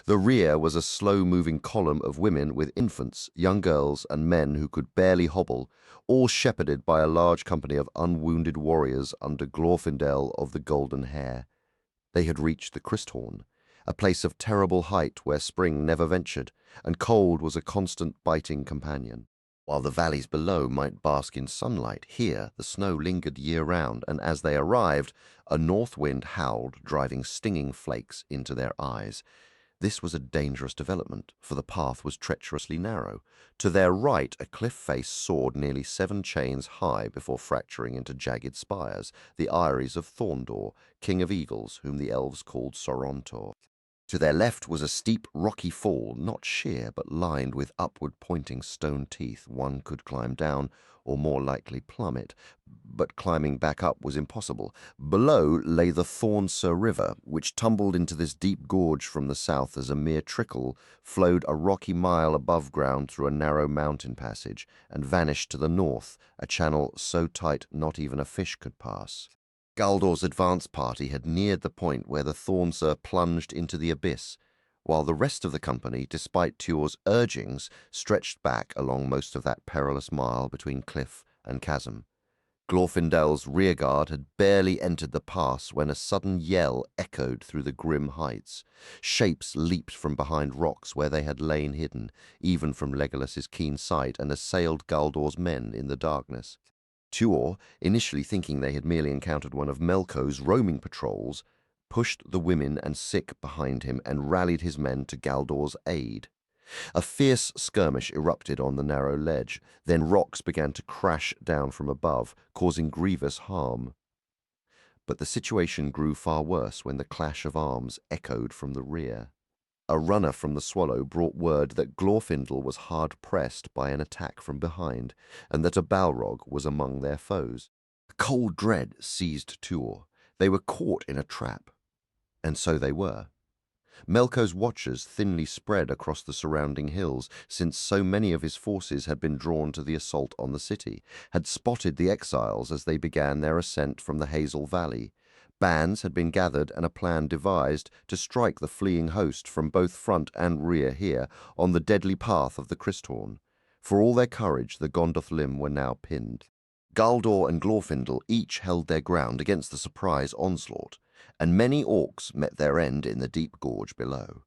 The rear was a slow-moving column of women with infants, young girls, and men who could barely hobble, all shepherded by a large company of unwounded warriors under Glorfindel of the Golden Hair. They had reached the Christhorn, a place of terrible height where spring never ventured, and cold was a constant biting companion. While the valleys below might bask in sunlight, here the snow lingered year-round, and as they arrived, a north wind howled, driving stinging flakes into their eyes. This was a dangerous development, for the path was treacherously narrow. To their right, a cliff face soared nearly 7 chains high before fracturing into jagged spires, the eyries of Thorndor, king of eagles, whom the elves called Sorontor. To their left was a steep, rocky fall, not sheer, but lined with upward-pointing stone teeth one could climb down, or more likely plummet, but climbing back up was impossible. Below lay the Thornsir River, which tumbled into this deep gorge from the south as a mere trickle, flowed a rocky mile above ground through a narrow mountain passage, and vanished to the north, a channel so tight not even a fish could pass. Galdor's advance party had neared the point where the Thornsir plunged into the abyss, while the rest of the company, despite Tuor's urgings, stretched back along most of that perilous mile between cliff and chasm. Glorfindel's rearguard had barely entered the pass when a sudden yell echoed through the grim heights. Shapes leaped from behind rocks where they had lain hidden, even from Legolas's keen sight, and assailed Galdor's men in the darkness. Tuor, initially thinking they had merely encountered one of Melko's roaming patrols, pushed the women and sick behind him and rallied his men to Galdor's aid. A fierce skirmish erupted on the narrow ledge. Then rocks began to crash down from above, causing grievous harm. But the situation grew far worse when the clash of arms echoed from the rear. A runner from the Swallow brought word that Glorfindel was hard-pressed by an attack from behind, and that a Balrog was among their foes. A cold dread seized Tuor. They were caught in a trap. And so they were. Melko's watchers thinly spread across the surrounding hills, since so many of his forces had been drawn to the assault on the city, had spotted the exiles as they began their ascent from the Hazel Valley. Bands had been gathered and a plan devised to strike the fleeing host from both front and rear here on the deadly path of the Cristhorn. For all their courage, the Gondolin were now pinned. Galdor and Glorfindel each held their ground against the surprise onslaught, and many orcs met their end in the deep gorge below.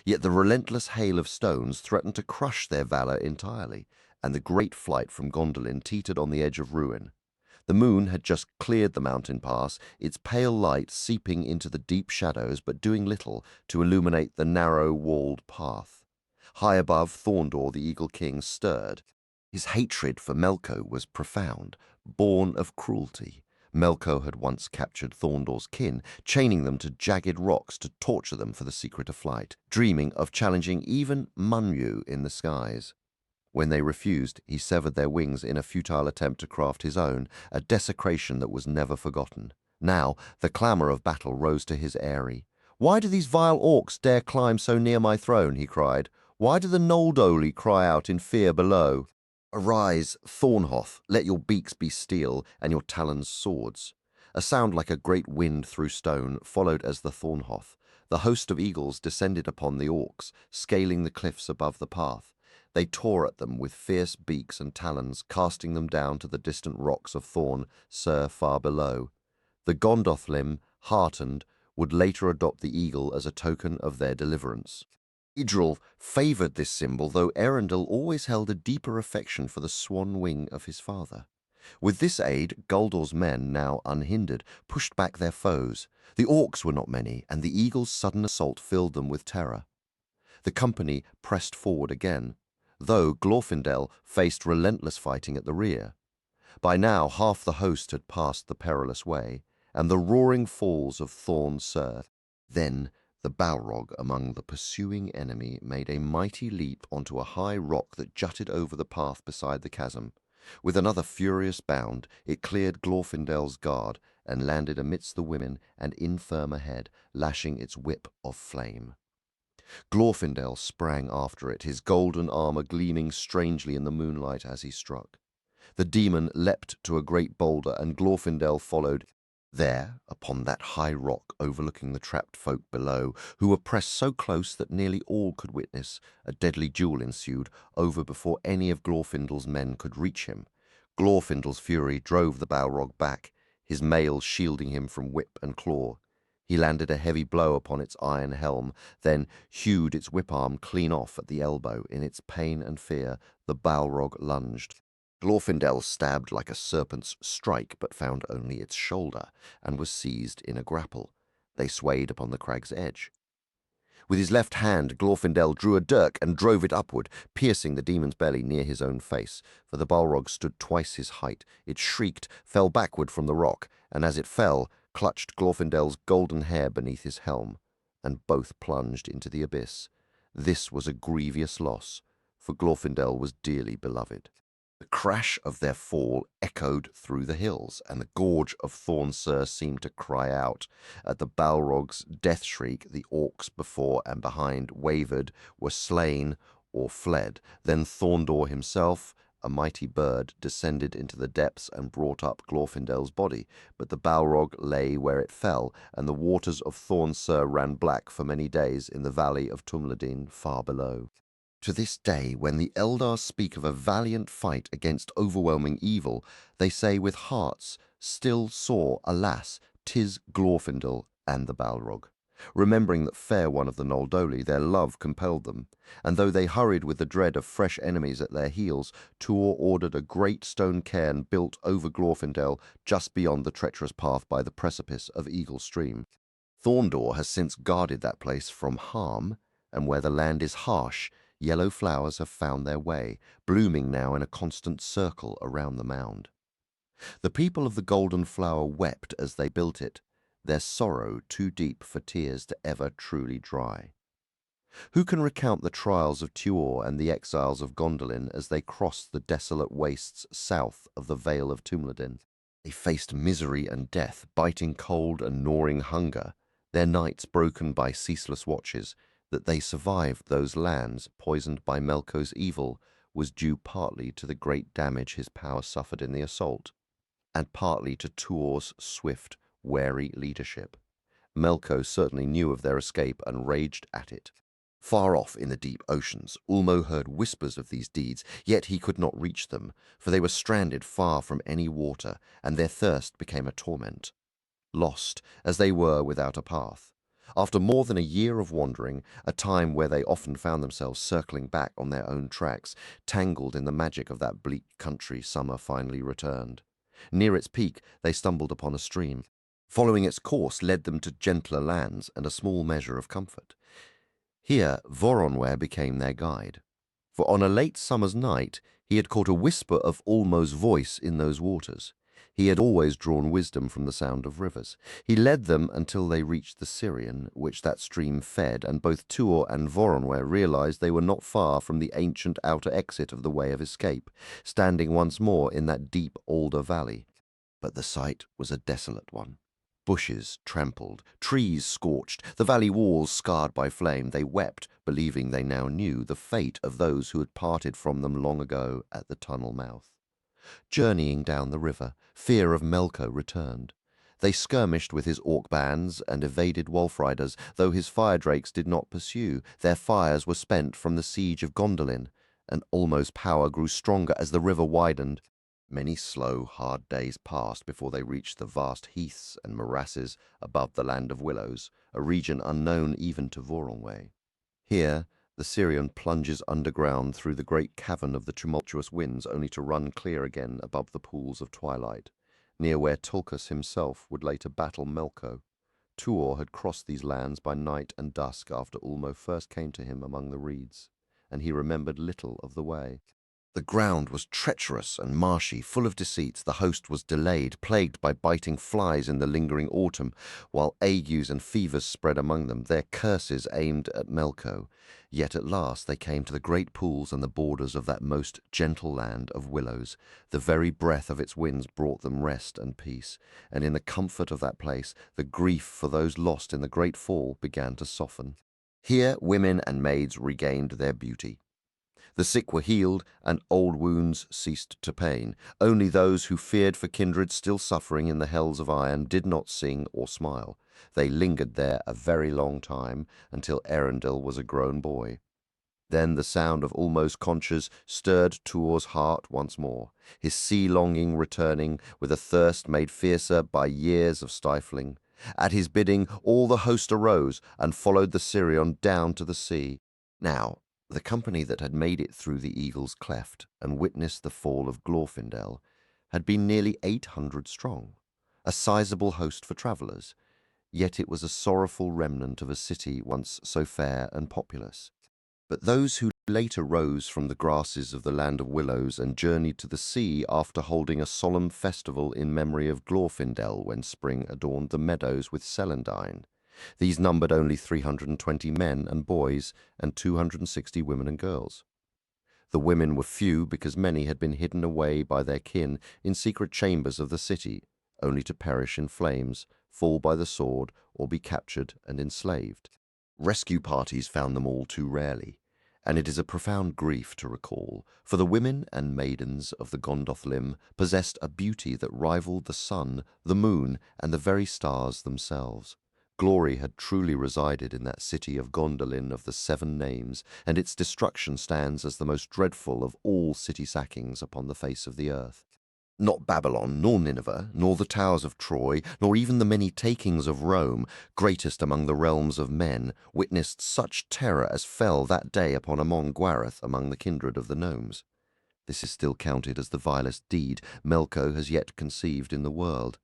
Yet the relentless hail of stones threatened to crush their valor entirely, and the great flight from Gondolin teetered on the edge of ruin. The moon had just cleared the mountain pass, its pale light seeping into the deep shadows but doing little to illuminate the narrow, walled path. High above, Thorndor the Eagle King stirred. His hatred for Melko was profound, born of cruelty. Melko had once captured Thorndor's kin, chaining them to jagged rocks to torture them for the secret of flight, dreaming of challenging even Munyu in the skies. When they refused, he severed their wings in a futile attempt to craft his own, a desecration that was never forgotten. Now, the clamour of battle rose to his eyrie. "Why do these vile orcs dare climb so near my throne?" he cried. "Why do the Noldoli cry out in fear below? Arise, Thornhoth, let your beaks be steel, and your talons swords." A sound like a great wind through stone followed as the Thornhoth. The host of eagles descended upon the orcs, scaling the cliffs above the path. They tore at them with fierce beaks and talons, casting them down to the distant rocks of Thorn Sur far below. The Gondolin, heartened, would later adopt the eagle as a token of their deliverance. Idril favoured this symbol, though Eärendil always held a deeper affection for the swan wing of his father. With this aid, Galdor's men, now unhindered, pushed back their foes. The orcs were not many, and the eagle's sudden assault filled them with terror. The company pressed forward again, though Glorfindel faced relentless fighting at the rear. By now half the host had passed the perilous way, and the roaring falls of Thorn Sur. Then the Balrog among the pursuing enemy made a mighty leap onto a high rock that jutted over the path beside the chasm. With another furious bound, it cleared Glorfindel's guard and landed amidst the women and infirm ahead, lashing its whip of flame. Glorfindel sprang after it, his golden armor gleaming strangely in the moonlight as he struck. The demon leapt to a great boulder, and Glorfindel followed. There, upon that high rock overlooking the trapped folk below, who were pressed so close that nearly all could witness, a deadly duel ensued, over before any of Glorfindel's men could reach him. Glorfindel's fury drove the Balrog back, his mail shielding him from whip and claw. He landed a heavy blow upon its iron helm, then hewed its whip-arm clean off at the elbow. In its pain and fear, the Balrog lunged. Glorfindel stabbed like a serpent's strike, but found only its shoulder, and was seized in a grapple. They swayed upon the crag's edge. With his left hand, Glorfindel drew a dirk and drove it upward, piercing the demon's belly near his own face, for the Balrog stood twice his height. It shrieked, fell backward from the rock, and as it fell, clutched Glorfindel's golden hair beneath his helm, and both plunged into the abyss. This was a grievous loss, for Glorfindel was dearly beloved. The crash of their fall echoed through the hills, and the gorge of Thorn Sur seemed to cry out. At the Balrog's death shriek, the orcs before and behind wavered, were slain, or fled. Then Thorndor himself, a mighty bird, descended into the depths and brought up Glorfindel's body, but the Balrog lay where it fell, and the waters of Thorn Sur ran black for many days in the valley of Tumladin far below. To this day, when the Eldar speak of a valiant fight against overwhelming evil, they say with hearts still sore, alas, 'tis Glorfindel and the Balrog. Remembering that fair one of the Noldoli, their love compelled them, and though they hurried with the dread of fresh enemies at their heels, Tuor ordered a great stone cairn built over Glorfindel just beyond the treacherous path by the precipice of Eagle Stream. Thorndor has since guarded that place from harm, and where the land is harsh, yellow flowers have found their way, blooming now in a constant circle around the mound. The people of the Golden Flower wept as they built it, their sorrow too deep for tears to ever truly dry. Who can recount the trials of Tuor and the exiles of Gondolin as they crossed the desolate wastes south of the Vale of Tumladin? They faced misery and death, biting cold and gnawing hunger, their nights broken by ceaseless watches. That they survived those lands, poisoned by Melko's evil, was due partly to the great damage his power suffered in the assault, and partly to Tuor's swift, wary leadership. Melko certainly knew of their escape and raged at it. Far off in the deep oceans, Ulmo heard whispers of these deeds, yet he could not reach them, for they were stranded far from any water, and their thirst became a torment. Lost, as they were without a path. After more than a year of wandering, a time where they often found themselves circling back on their own tracks, tangled in the magic of that bleak country, summer finally returned. Near its peak, they stumbled upon a stream. Following its course led them to gentler lands and a small measure of comfort. Here, Voronware became their guide. For on a late summer's night, he had caught a whisper of Ulmo's voice in those waters. He had always drawn wisdom from the sound of rivers. He led them until they reached the Sirion, which that stream fed, and both Tuor and Voronware realized they were not far from the ancient outer exit of the Way of Escape, standing once more in that deep alder valley. But the sight was a desolate one. Bushes trampled, trees scorched, the valley walls scarred by flame. They wept, believing they now knew the fate of those who had parted from them long ago at the tunnel mouth. Journeying down the river, fear of Melko returned. They skirmished with his orc bands and evaded wolf-riders, though his fire-drakes did not pursue. Their fires were spent from the siege of Gondolin, and Ulmo's power grew stronger as the river widened. Many slow, hard days passed before they reached the vast heaths and morasses above the Land of Willows, a region unknown even to Voronway. Here, the Sirion plunges underground through the great cavern of the tumultuous winds, only to run clear again above the pools of twilight, near where Tulkas himself would later battle Melko. Tuor had crossed these lands by night and dusk after Ulmo first came to him among the reeds, and he remembered little of the way. The ground was treacherous and marshy, full of deceits. The host was delayed, plagued by biting flies in the lingering autumn, while agues and fevers spread among them, their curses aimed at Melko. Yet at last they came to the great pools and the borders of that most gentle land of willows. The very breath of its winds brought them rest and peace, and in the comfort of that place, the grief for those lost in the great fall began to soften. Here women and maids regained their beauty. The sick were healed, and old wounds ceased to pain. Only those who feared for kindred still suffering in the hells of iron did not sing or smile. They lingered there a very long time, until Erendil was a grown boy. Then the sound of Ulmo's conches stirred Tuor's heart once more, his sea-longing returning, with a thirst made fiercer by years of stifling. At his bidding, all the host arose and followed the Sirion down to the sea. Now, the company that had made it through the Eagle's Cleft and witnessed the fall of Glorfindel had been nearly 800 strong, a sizable host for travellers, yet it was a sorrowful remnant of a city once so fair and populous. But those who later rose from the grasses of the Land of Willows and journeyed to the sea after holding a solemn festival in memory of Glorfindel when spring adorned the meadows with celandine. These numbered only 320 men and boys and 260 women and girls. The women were few because many had been hidden away by their kin in secret chambers of the city, only to perish in flames, fall by the sword, or be captured and enslaved. Rescue parties found them all too rarely, and it is a profound grief to recall, for the women and maidens of the Gondolin possessed a beauty that rivaled the sun, the moon, and the very stars themselves. Glory had truly resided in that city of Gondolin of the Seven Names, and its destruction stands as the most dreadful of all city sackings upon the face of the earth. Not Babylon, nor Nineveh, nor the towers of Troy, nor even the many takings of Rome, greatest among the realms of men, witnessed such terror as fell that day upon Amon Gwareth among the kindred of the gnomes. This is still counted as the vilest deed Melko has yet conceived in the world.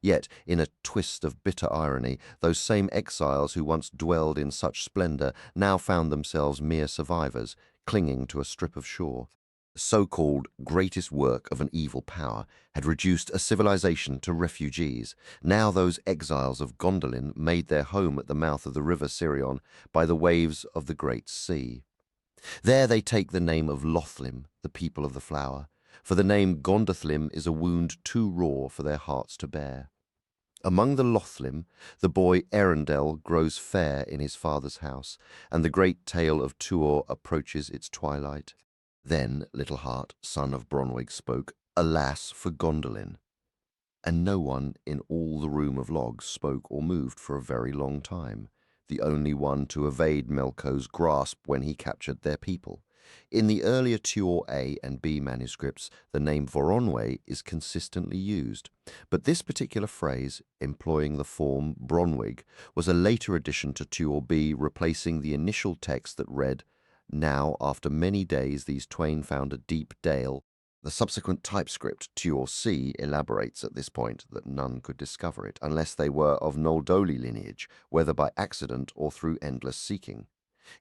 Yet, in a twist of bitter irony, those same exiles who once dwelled in such splendor now found themselves mere survivors, clinging to a strip of shore. The so-called greatest work of an evil power had reduced a civilization to refugees. Now those exiles of Gondolin made their home at the mouth of the river Sirion by the waves of the great sea. There they take the name of Lothlim, the people of the flower, for the name Gondothlim is a wound too raw for their hearts to bear. Among the Lothlim, the boy Erendel grows fair in his father's house, and the great tale of Tuor approaches its twilight. Then Little Heart, son of Bronwig, spoke, "Alas for Gondolin!" And no one in all the room of logs spoke or moved for a very long time, the only one to evade Melko's grasp when he captured their people. In the earlier Tuor A and B manuscripts, the name Voronwe is consistently used, but this particular phrase, employing the form Bronwig, was a later addition to Tuor B, replacing the initial text that read, "Now, after many days, these twain found a deep dale." The subsequent typescript, Tuor C, elaborates at this point that none could discover it unless they were of Noldoli lineage, whether by accident or through endless seeking.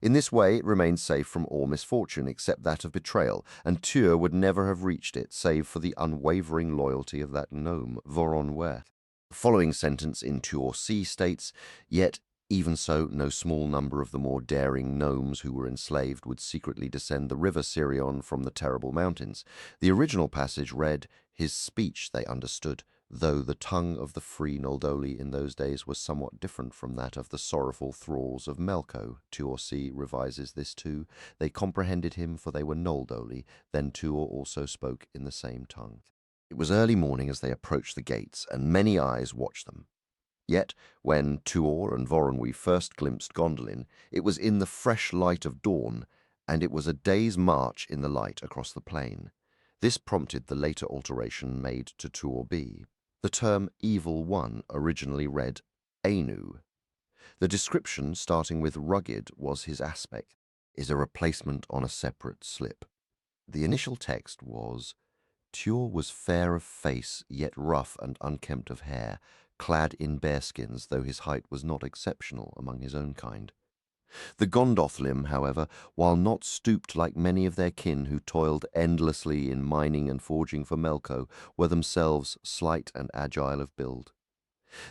In this way, it remained safe from all misfortune except that of betrayal, and Tuor would never have reached it save for the unwavering loyalty of that gnome, Voronwe. The following sentence in Tuor C states, "Yet even so, no small number of the more daring gnomes who were enslaved would secretly descend the river Sirion from the terrible mountains." The original passage read, "His speech they understood, though the tongue of the free Noldoli in those days was somewhat different from that of the sorrowful thralls of Melko." Tuor C revises this too. "They comprehended him, for they were Noldoli. Then Tuor also spoke in the same tongue." It was early morning as they approached the gates, and many eyes watched them. Yet, when Tuor and Voronwe first glimpsed Gondolin, it was in the fresh light of dawn, and it was a day's march in the light across the plain. This prompted the later alteration made to Tuor B. The term Evil One originally read Anu. The description, starting with rugged was his aspect, is a replacement on a separate slip. The initial text was, "Tuor was fair of face, yet rough and unkempt of hair, clad in bearskins, though his height was not exceptional among his own kind." The Gondothlim, however, while not stooped like many of their kin who toiled endlessly in mining and forging for Melko, were themselves slight and agile of build.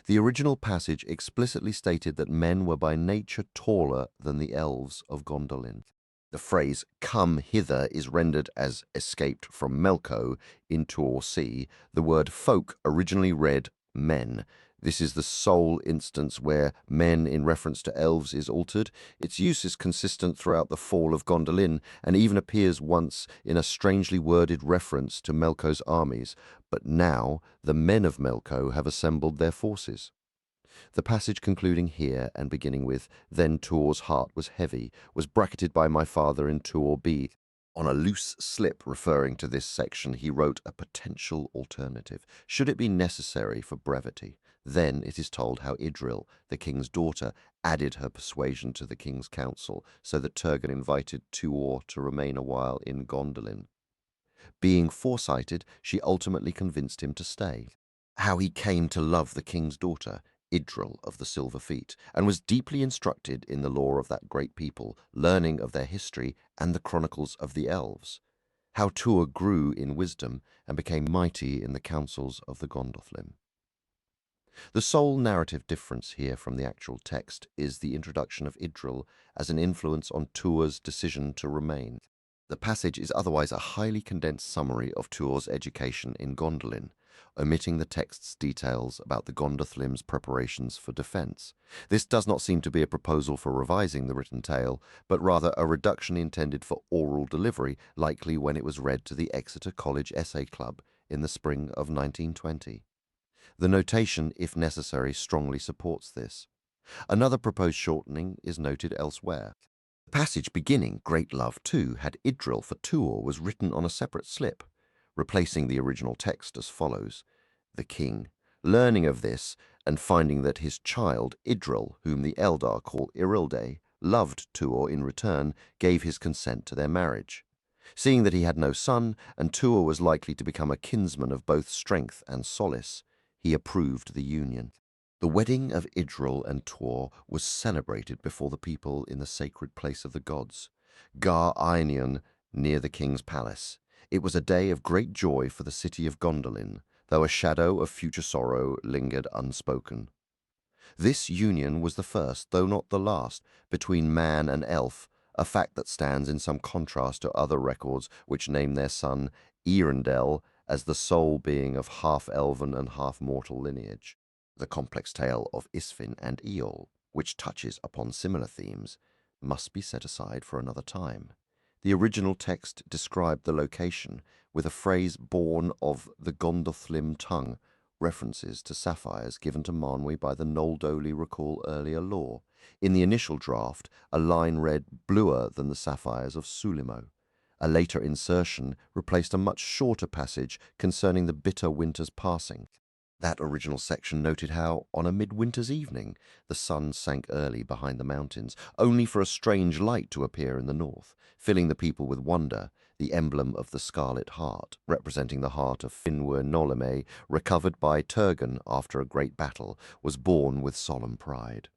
The original passage explicitly stated that men were by nature taller than the elves of Gondolin. The phrase "come hither" is rendered as "escaped from Melko" in Tuor C. The word folk originally read men. This is the sole instance where men in reference to elves is altered. Its use is consistent throughout the Fall of Gondolin and even appears once in a strangely worded reference to Melko's armies. But now the men of Melko have assembled their forces. The passage concluding here and beginning with, "Then Tuor's heart was heavy," was bracketed by my father in Tuor B. On a loose slip referring to this section, he wrote a potential alternative, should it be necessary for brevity. Then it is told how Idril, the king's daughter, added her persuasion to the king's council, so that Turgon invited Tuor to remain a while in Gondolin. Being foresighted, she ultimately convinced him to stay. How he came to love the king's daughter, Idril of the Silver Feet, and was deeply instructed in the lore of that great people, learning of their history and the chronicles of the Elves. How Tuor grew in wisdom and became mighty in the councils of the Gondothlim. The sole narrative difference here from the actual text is the introduction of Idril as an influence on Tuor's decision to remain. The passage is otherwise a highly condensed summary of Tuor's education in Gondolin, omitting the text's details about the Gondothlim's preparations for defense. This does not seem to be a proposal for revising the written tale, but rather a reduction intended for oral delivery, likely when it was read to the Exeter College Essay Club in the spring of 1920. The notation, if necessary, strongly supports this. Another proposed shortening is noted elsewhere. The passage beginning "Great Love Too" had Idril for Tuor was written on a separate slip. replacing the original text as follows. The king, learning of this and finding that his child Idril, whom the Eldar call Irilde, loved Tuor in return, gave his consent to their marriage. Seeing that he had no son, and Tuor was likely to become a kinsman of both strength and solace, he approved the union. The wedding of Idril and Tuor was celebrated before the people in the sacred place of the gods, Gar Einion, near the king's palace. It was a day of great joy for the city of Gondolin, though a shadow of future sorrow lingered unspoken. This union was the first, though not the last, between man and elf, a fact that stands in some contrast to other records which name their son Eärendel as the sole being of half-elven and half-mortal lineage. The complex tale of Isfin and Eol, which touches upon similar themes, must be set aside for another time. The original text described the location with a phrase born of the Gondolin tongue, references to sapphires given to Manwë by the Noldoli recall earlier lore. In the initial draft, a line read bluer than the sapphires of Sulimo. A later insertion replaced a much shorter passage concerning the bitter winter's passing. That original section noted how, on a midwinter's evening, the sun sank early behind the mountains, only for a strange light to appear in the north, filling the people with wonder. The emblem of the Scarlet Heart, representing the heart of Finwë Nolime, recovered by Turgon after a great battle, was borne with solemn pride.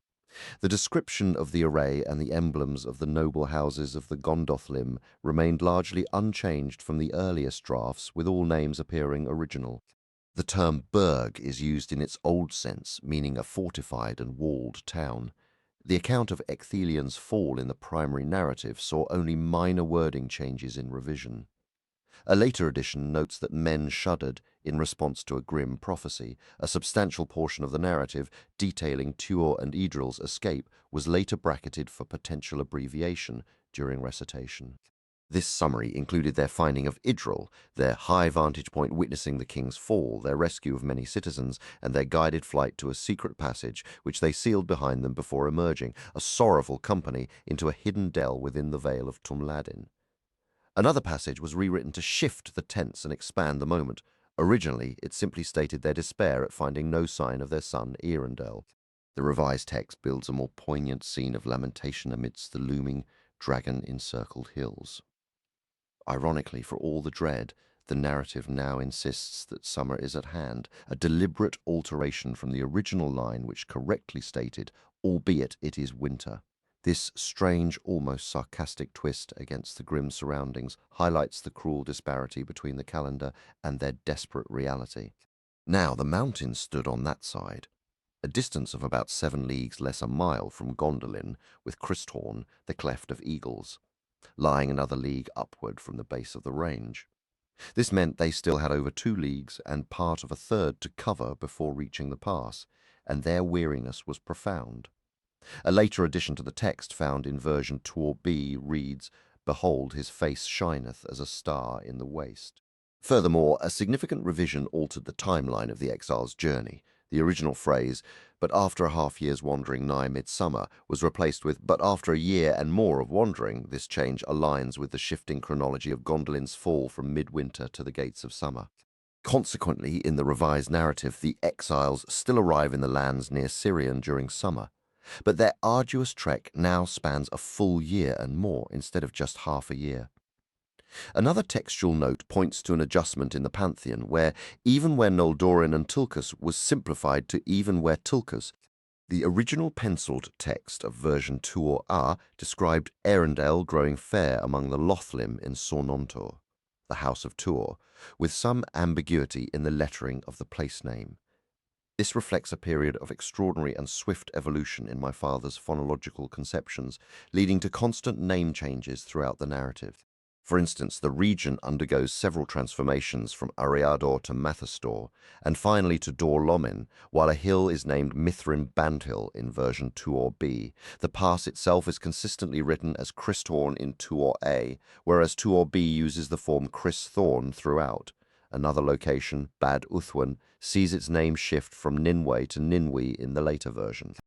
The description of the array and the emblems of the noble houses of the Gondolin remained largely unchanged from the earliest drafts, with all names appearing original. The term burg is used in its old sense, meaning a fortified and walled town. The account of Ecthelion's fall in the primary narrative saw only minor wording changes in revision. A later edition notes that men shuddered in response to a grim prophecy. A substantial portion of the narrative, detailing Tuor and Idril's escape, was later bracketed for potential abbreviation during recitation. This summary included their finding of Idril, their high vantage point witnessing the king's fall, their rescue of many citizens, and their guided flight to a secret passage which they sealed behind them before emerging, a sorrowful company, into a hidden dell within the Vale of Tumladin. Another passage was rewritten to shift the tense and expand the moment. Originally, it simply stated their despair at finding no sign of their son Eärendel. The revised text builds a more poignant scene of lamentation amidst the looming, dragon-encircled hills. Ironically, for all the dread, the narrative now insists that summer is at hand, a deliberate alteration from the original line which correctly stated, albeit it is winter. This strange, almost sarcastic twist against the grim surroundings highlights the cruel disparity between the calendar and their desperate reality. Now the mountains stood on that side, a distance of about 7 leagues less a mile from Gondolin, with Christhorn, the Cleft of Eagles, lying another league upward from the base of the range. This meant they still had over 2 leagues and part of a third to cover before reaching the pass, and their weariness was profound. A later addition to the text found in version Tuor B reads, "Behold, his face shineth as a star in the waste." Furthermore, a significant revision altered the timeline of the exile's journey. The original phrase, "but after a half-year's wandering nigh midsummer," was replaced with, "but after a year and more of wandering." This change aligns with the shifting chronology of Gondolin's fall from midwinter to the gates of summer. Consequently, in the revised narrative, the exiles still arrive in the lands near Sirion during summer, but their arduous trek now spans a full year and more instead of just half a year. Another textual note points to an adjustment in the pantheon where even where Noldorin and Tulkas was simplified to even where Tulkas. The original penciled text of version Tuor described Eärendel growing fair among the Lothlim in Sornontor, the house of Tuor, with some ambiguity in the lettering of the place name. This reflects a period of extraordinary and swift evolution in my father's phonological conceptions, leading to constant name changes throughout the narrative. For instance, the region undergoes several transformations from Ariador to Mathastor, and finally to Dor Lomin, while a hill is named Mithrim Bandhill in version Tuor B. The pass itself is consistently written as Christhorn in Tuor A, whereas Tuor B uses the form Christhorn throughout. Another location, Bad Uthwan, sees its name shift from Ninwë to Ninwi in the later version.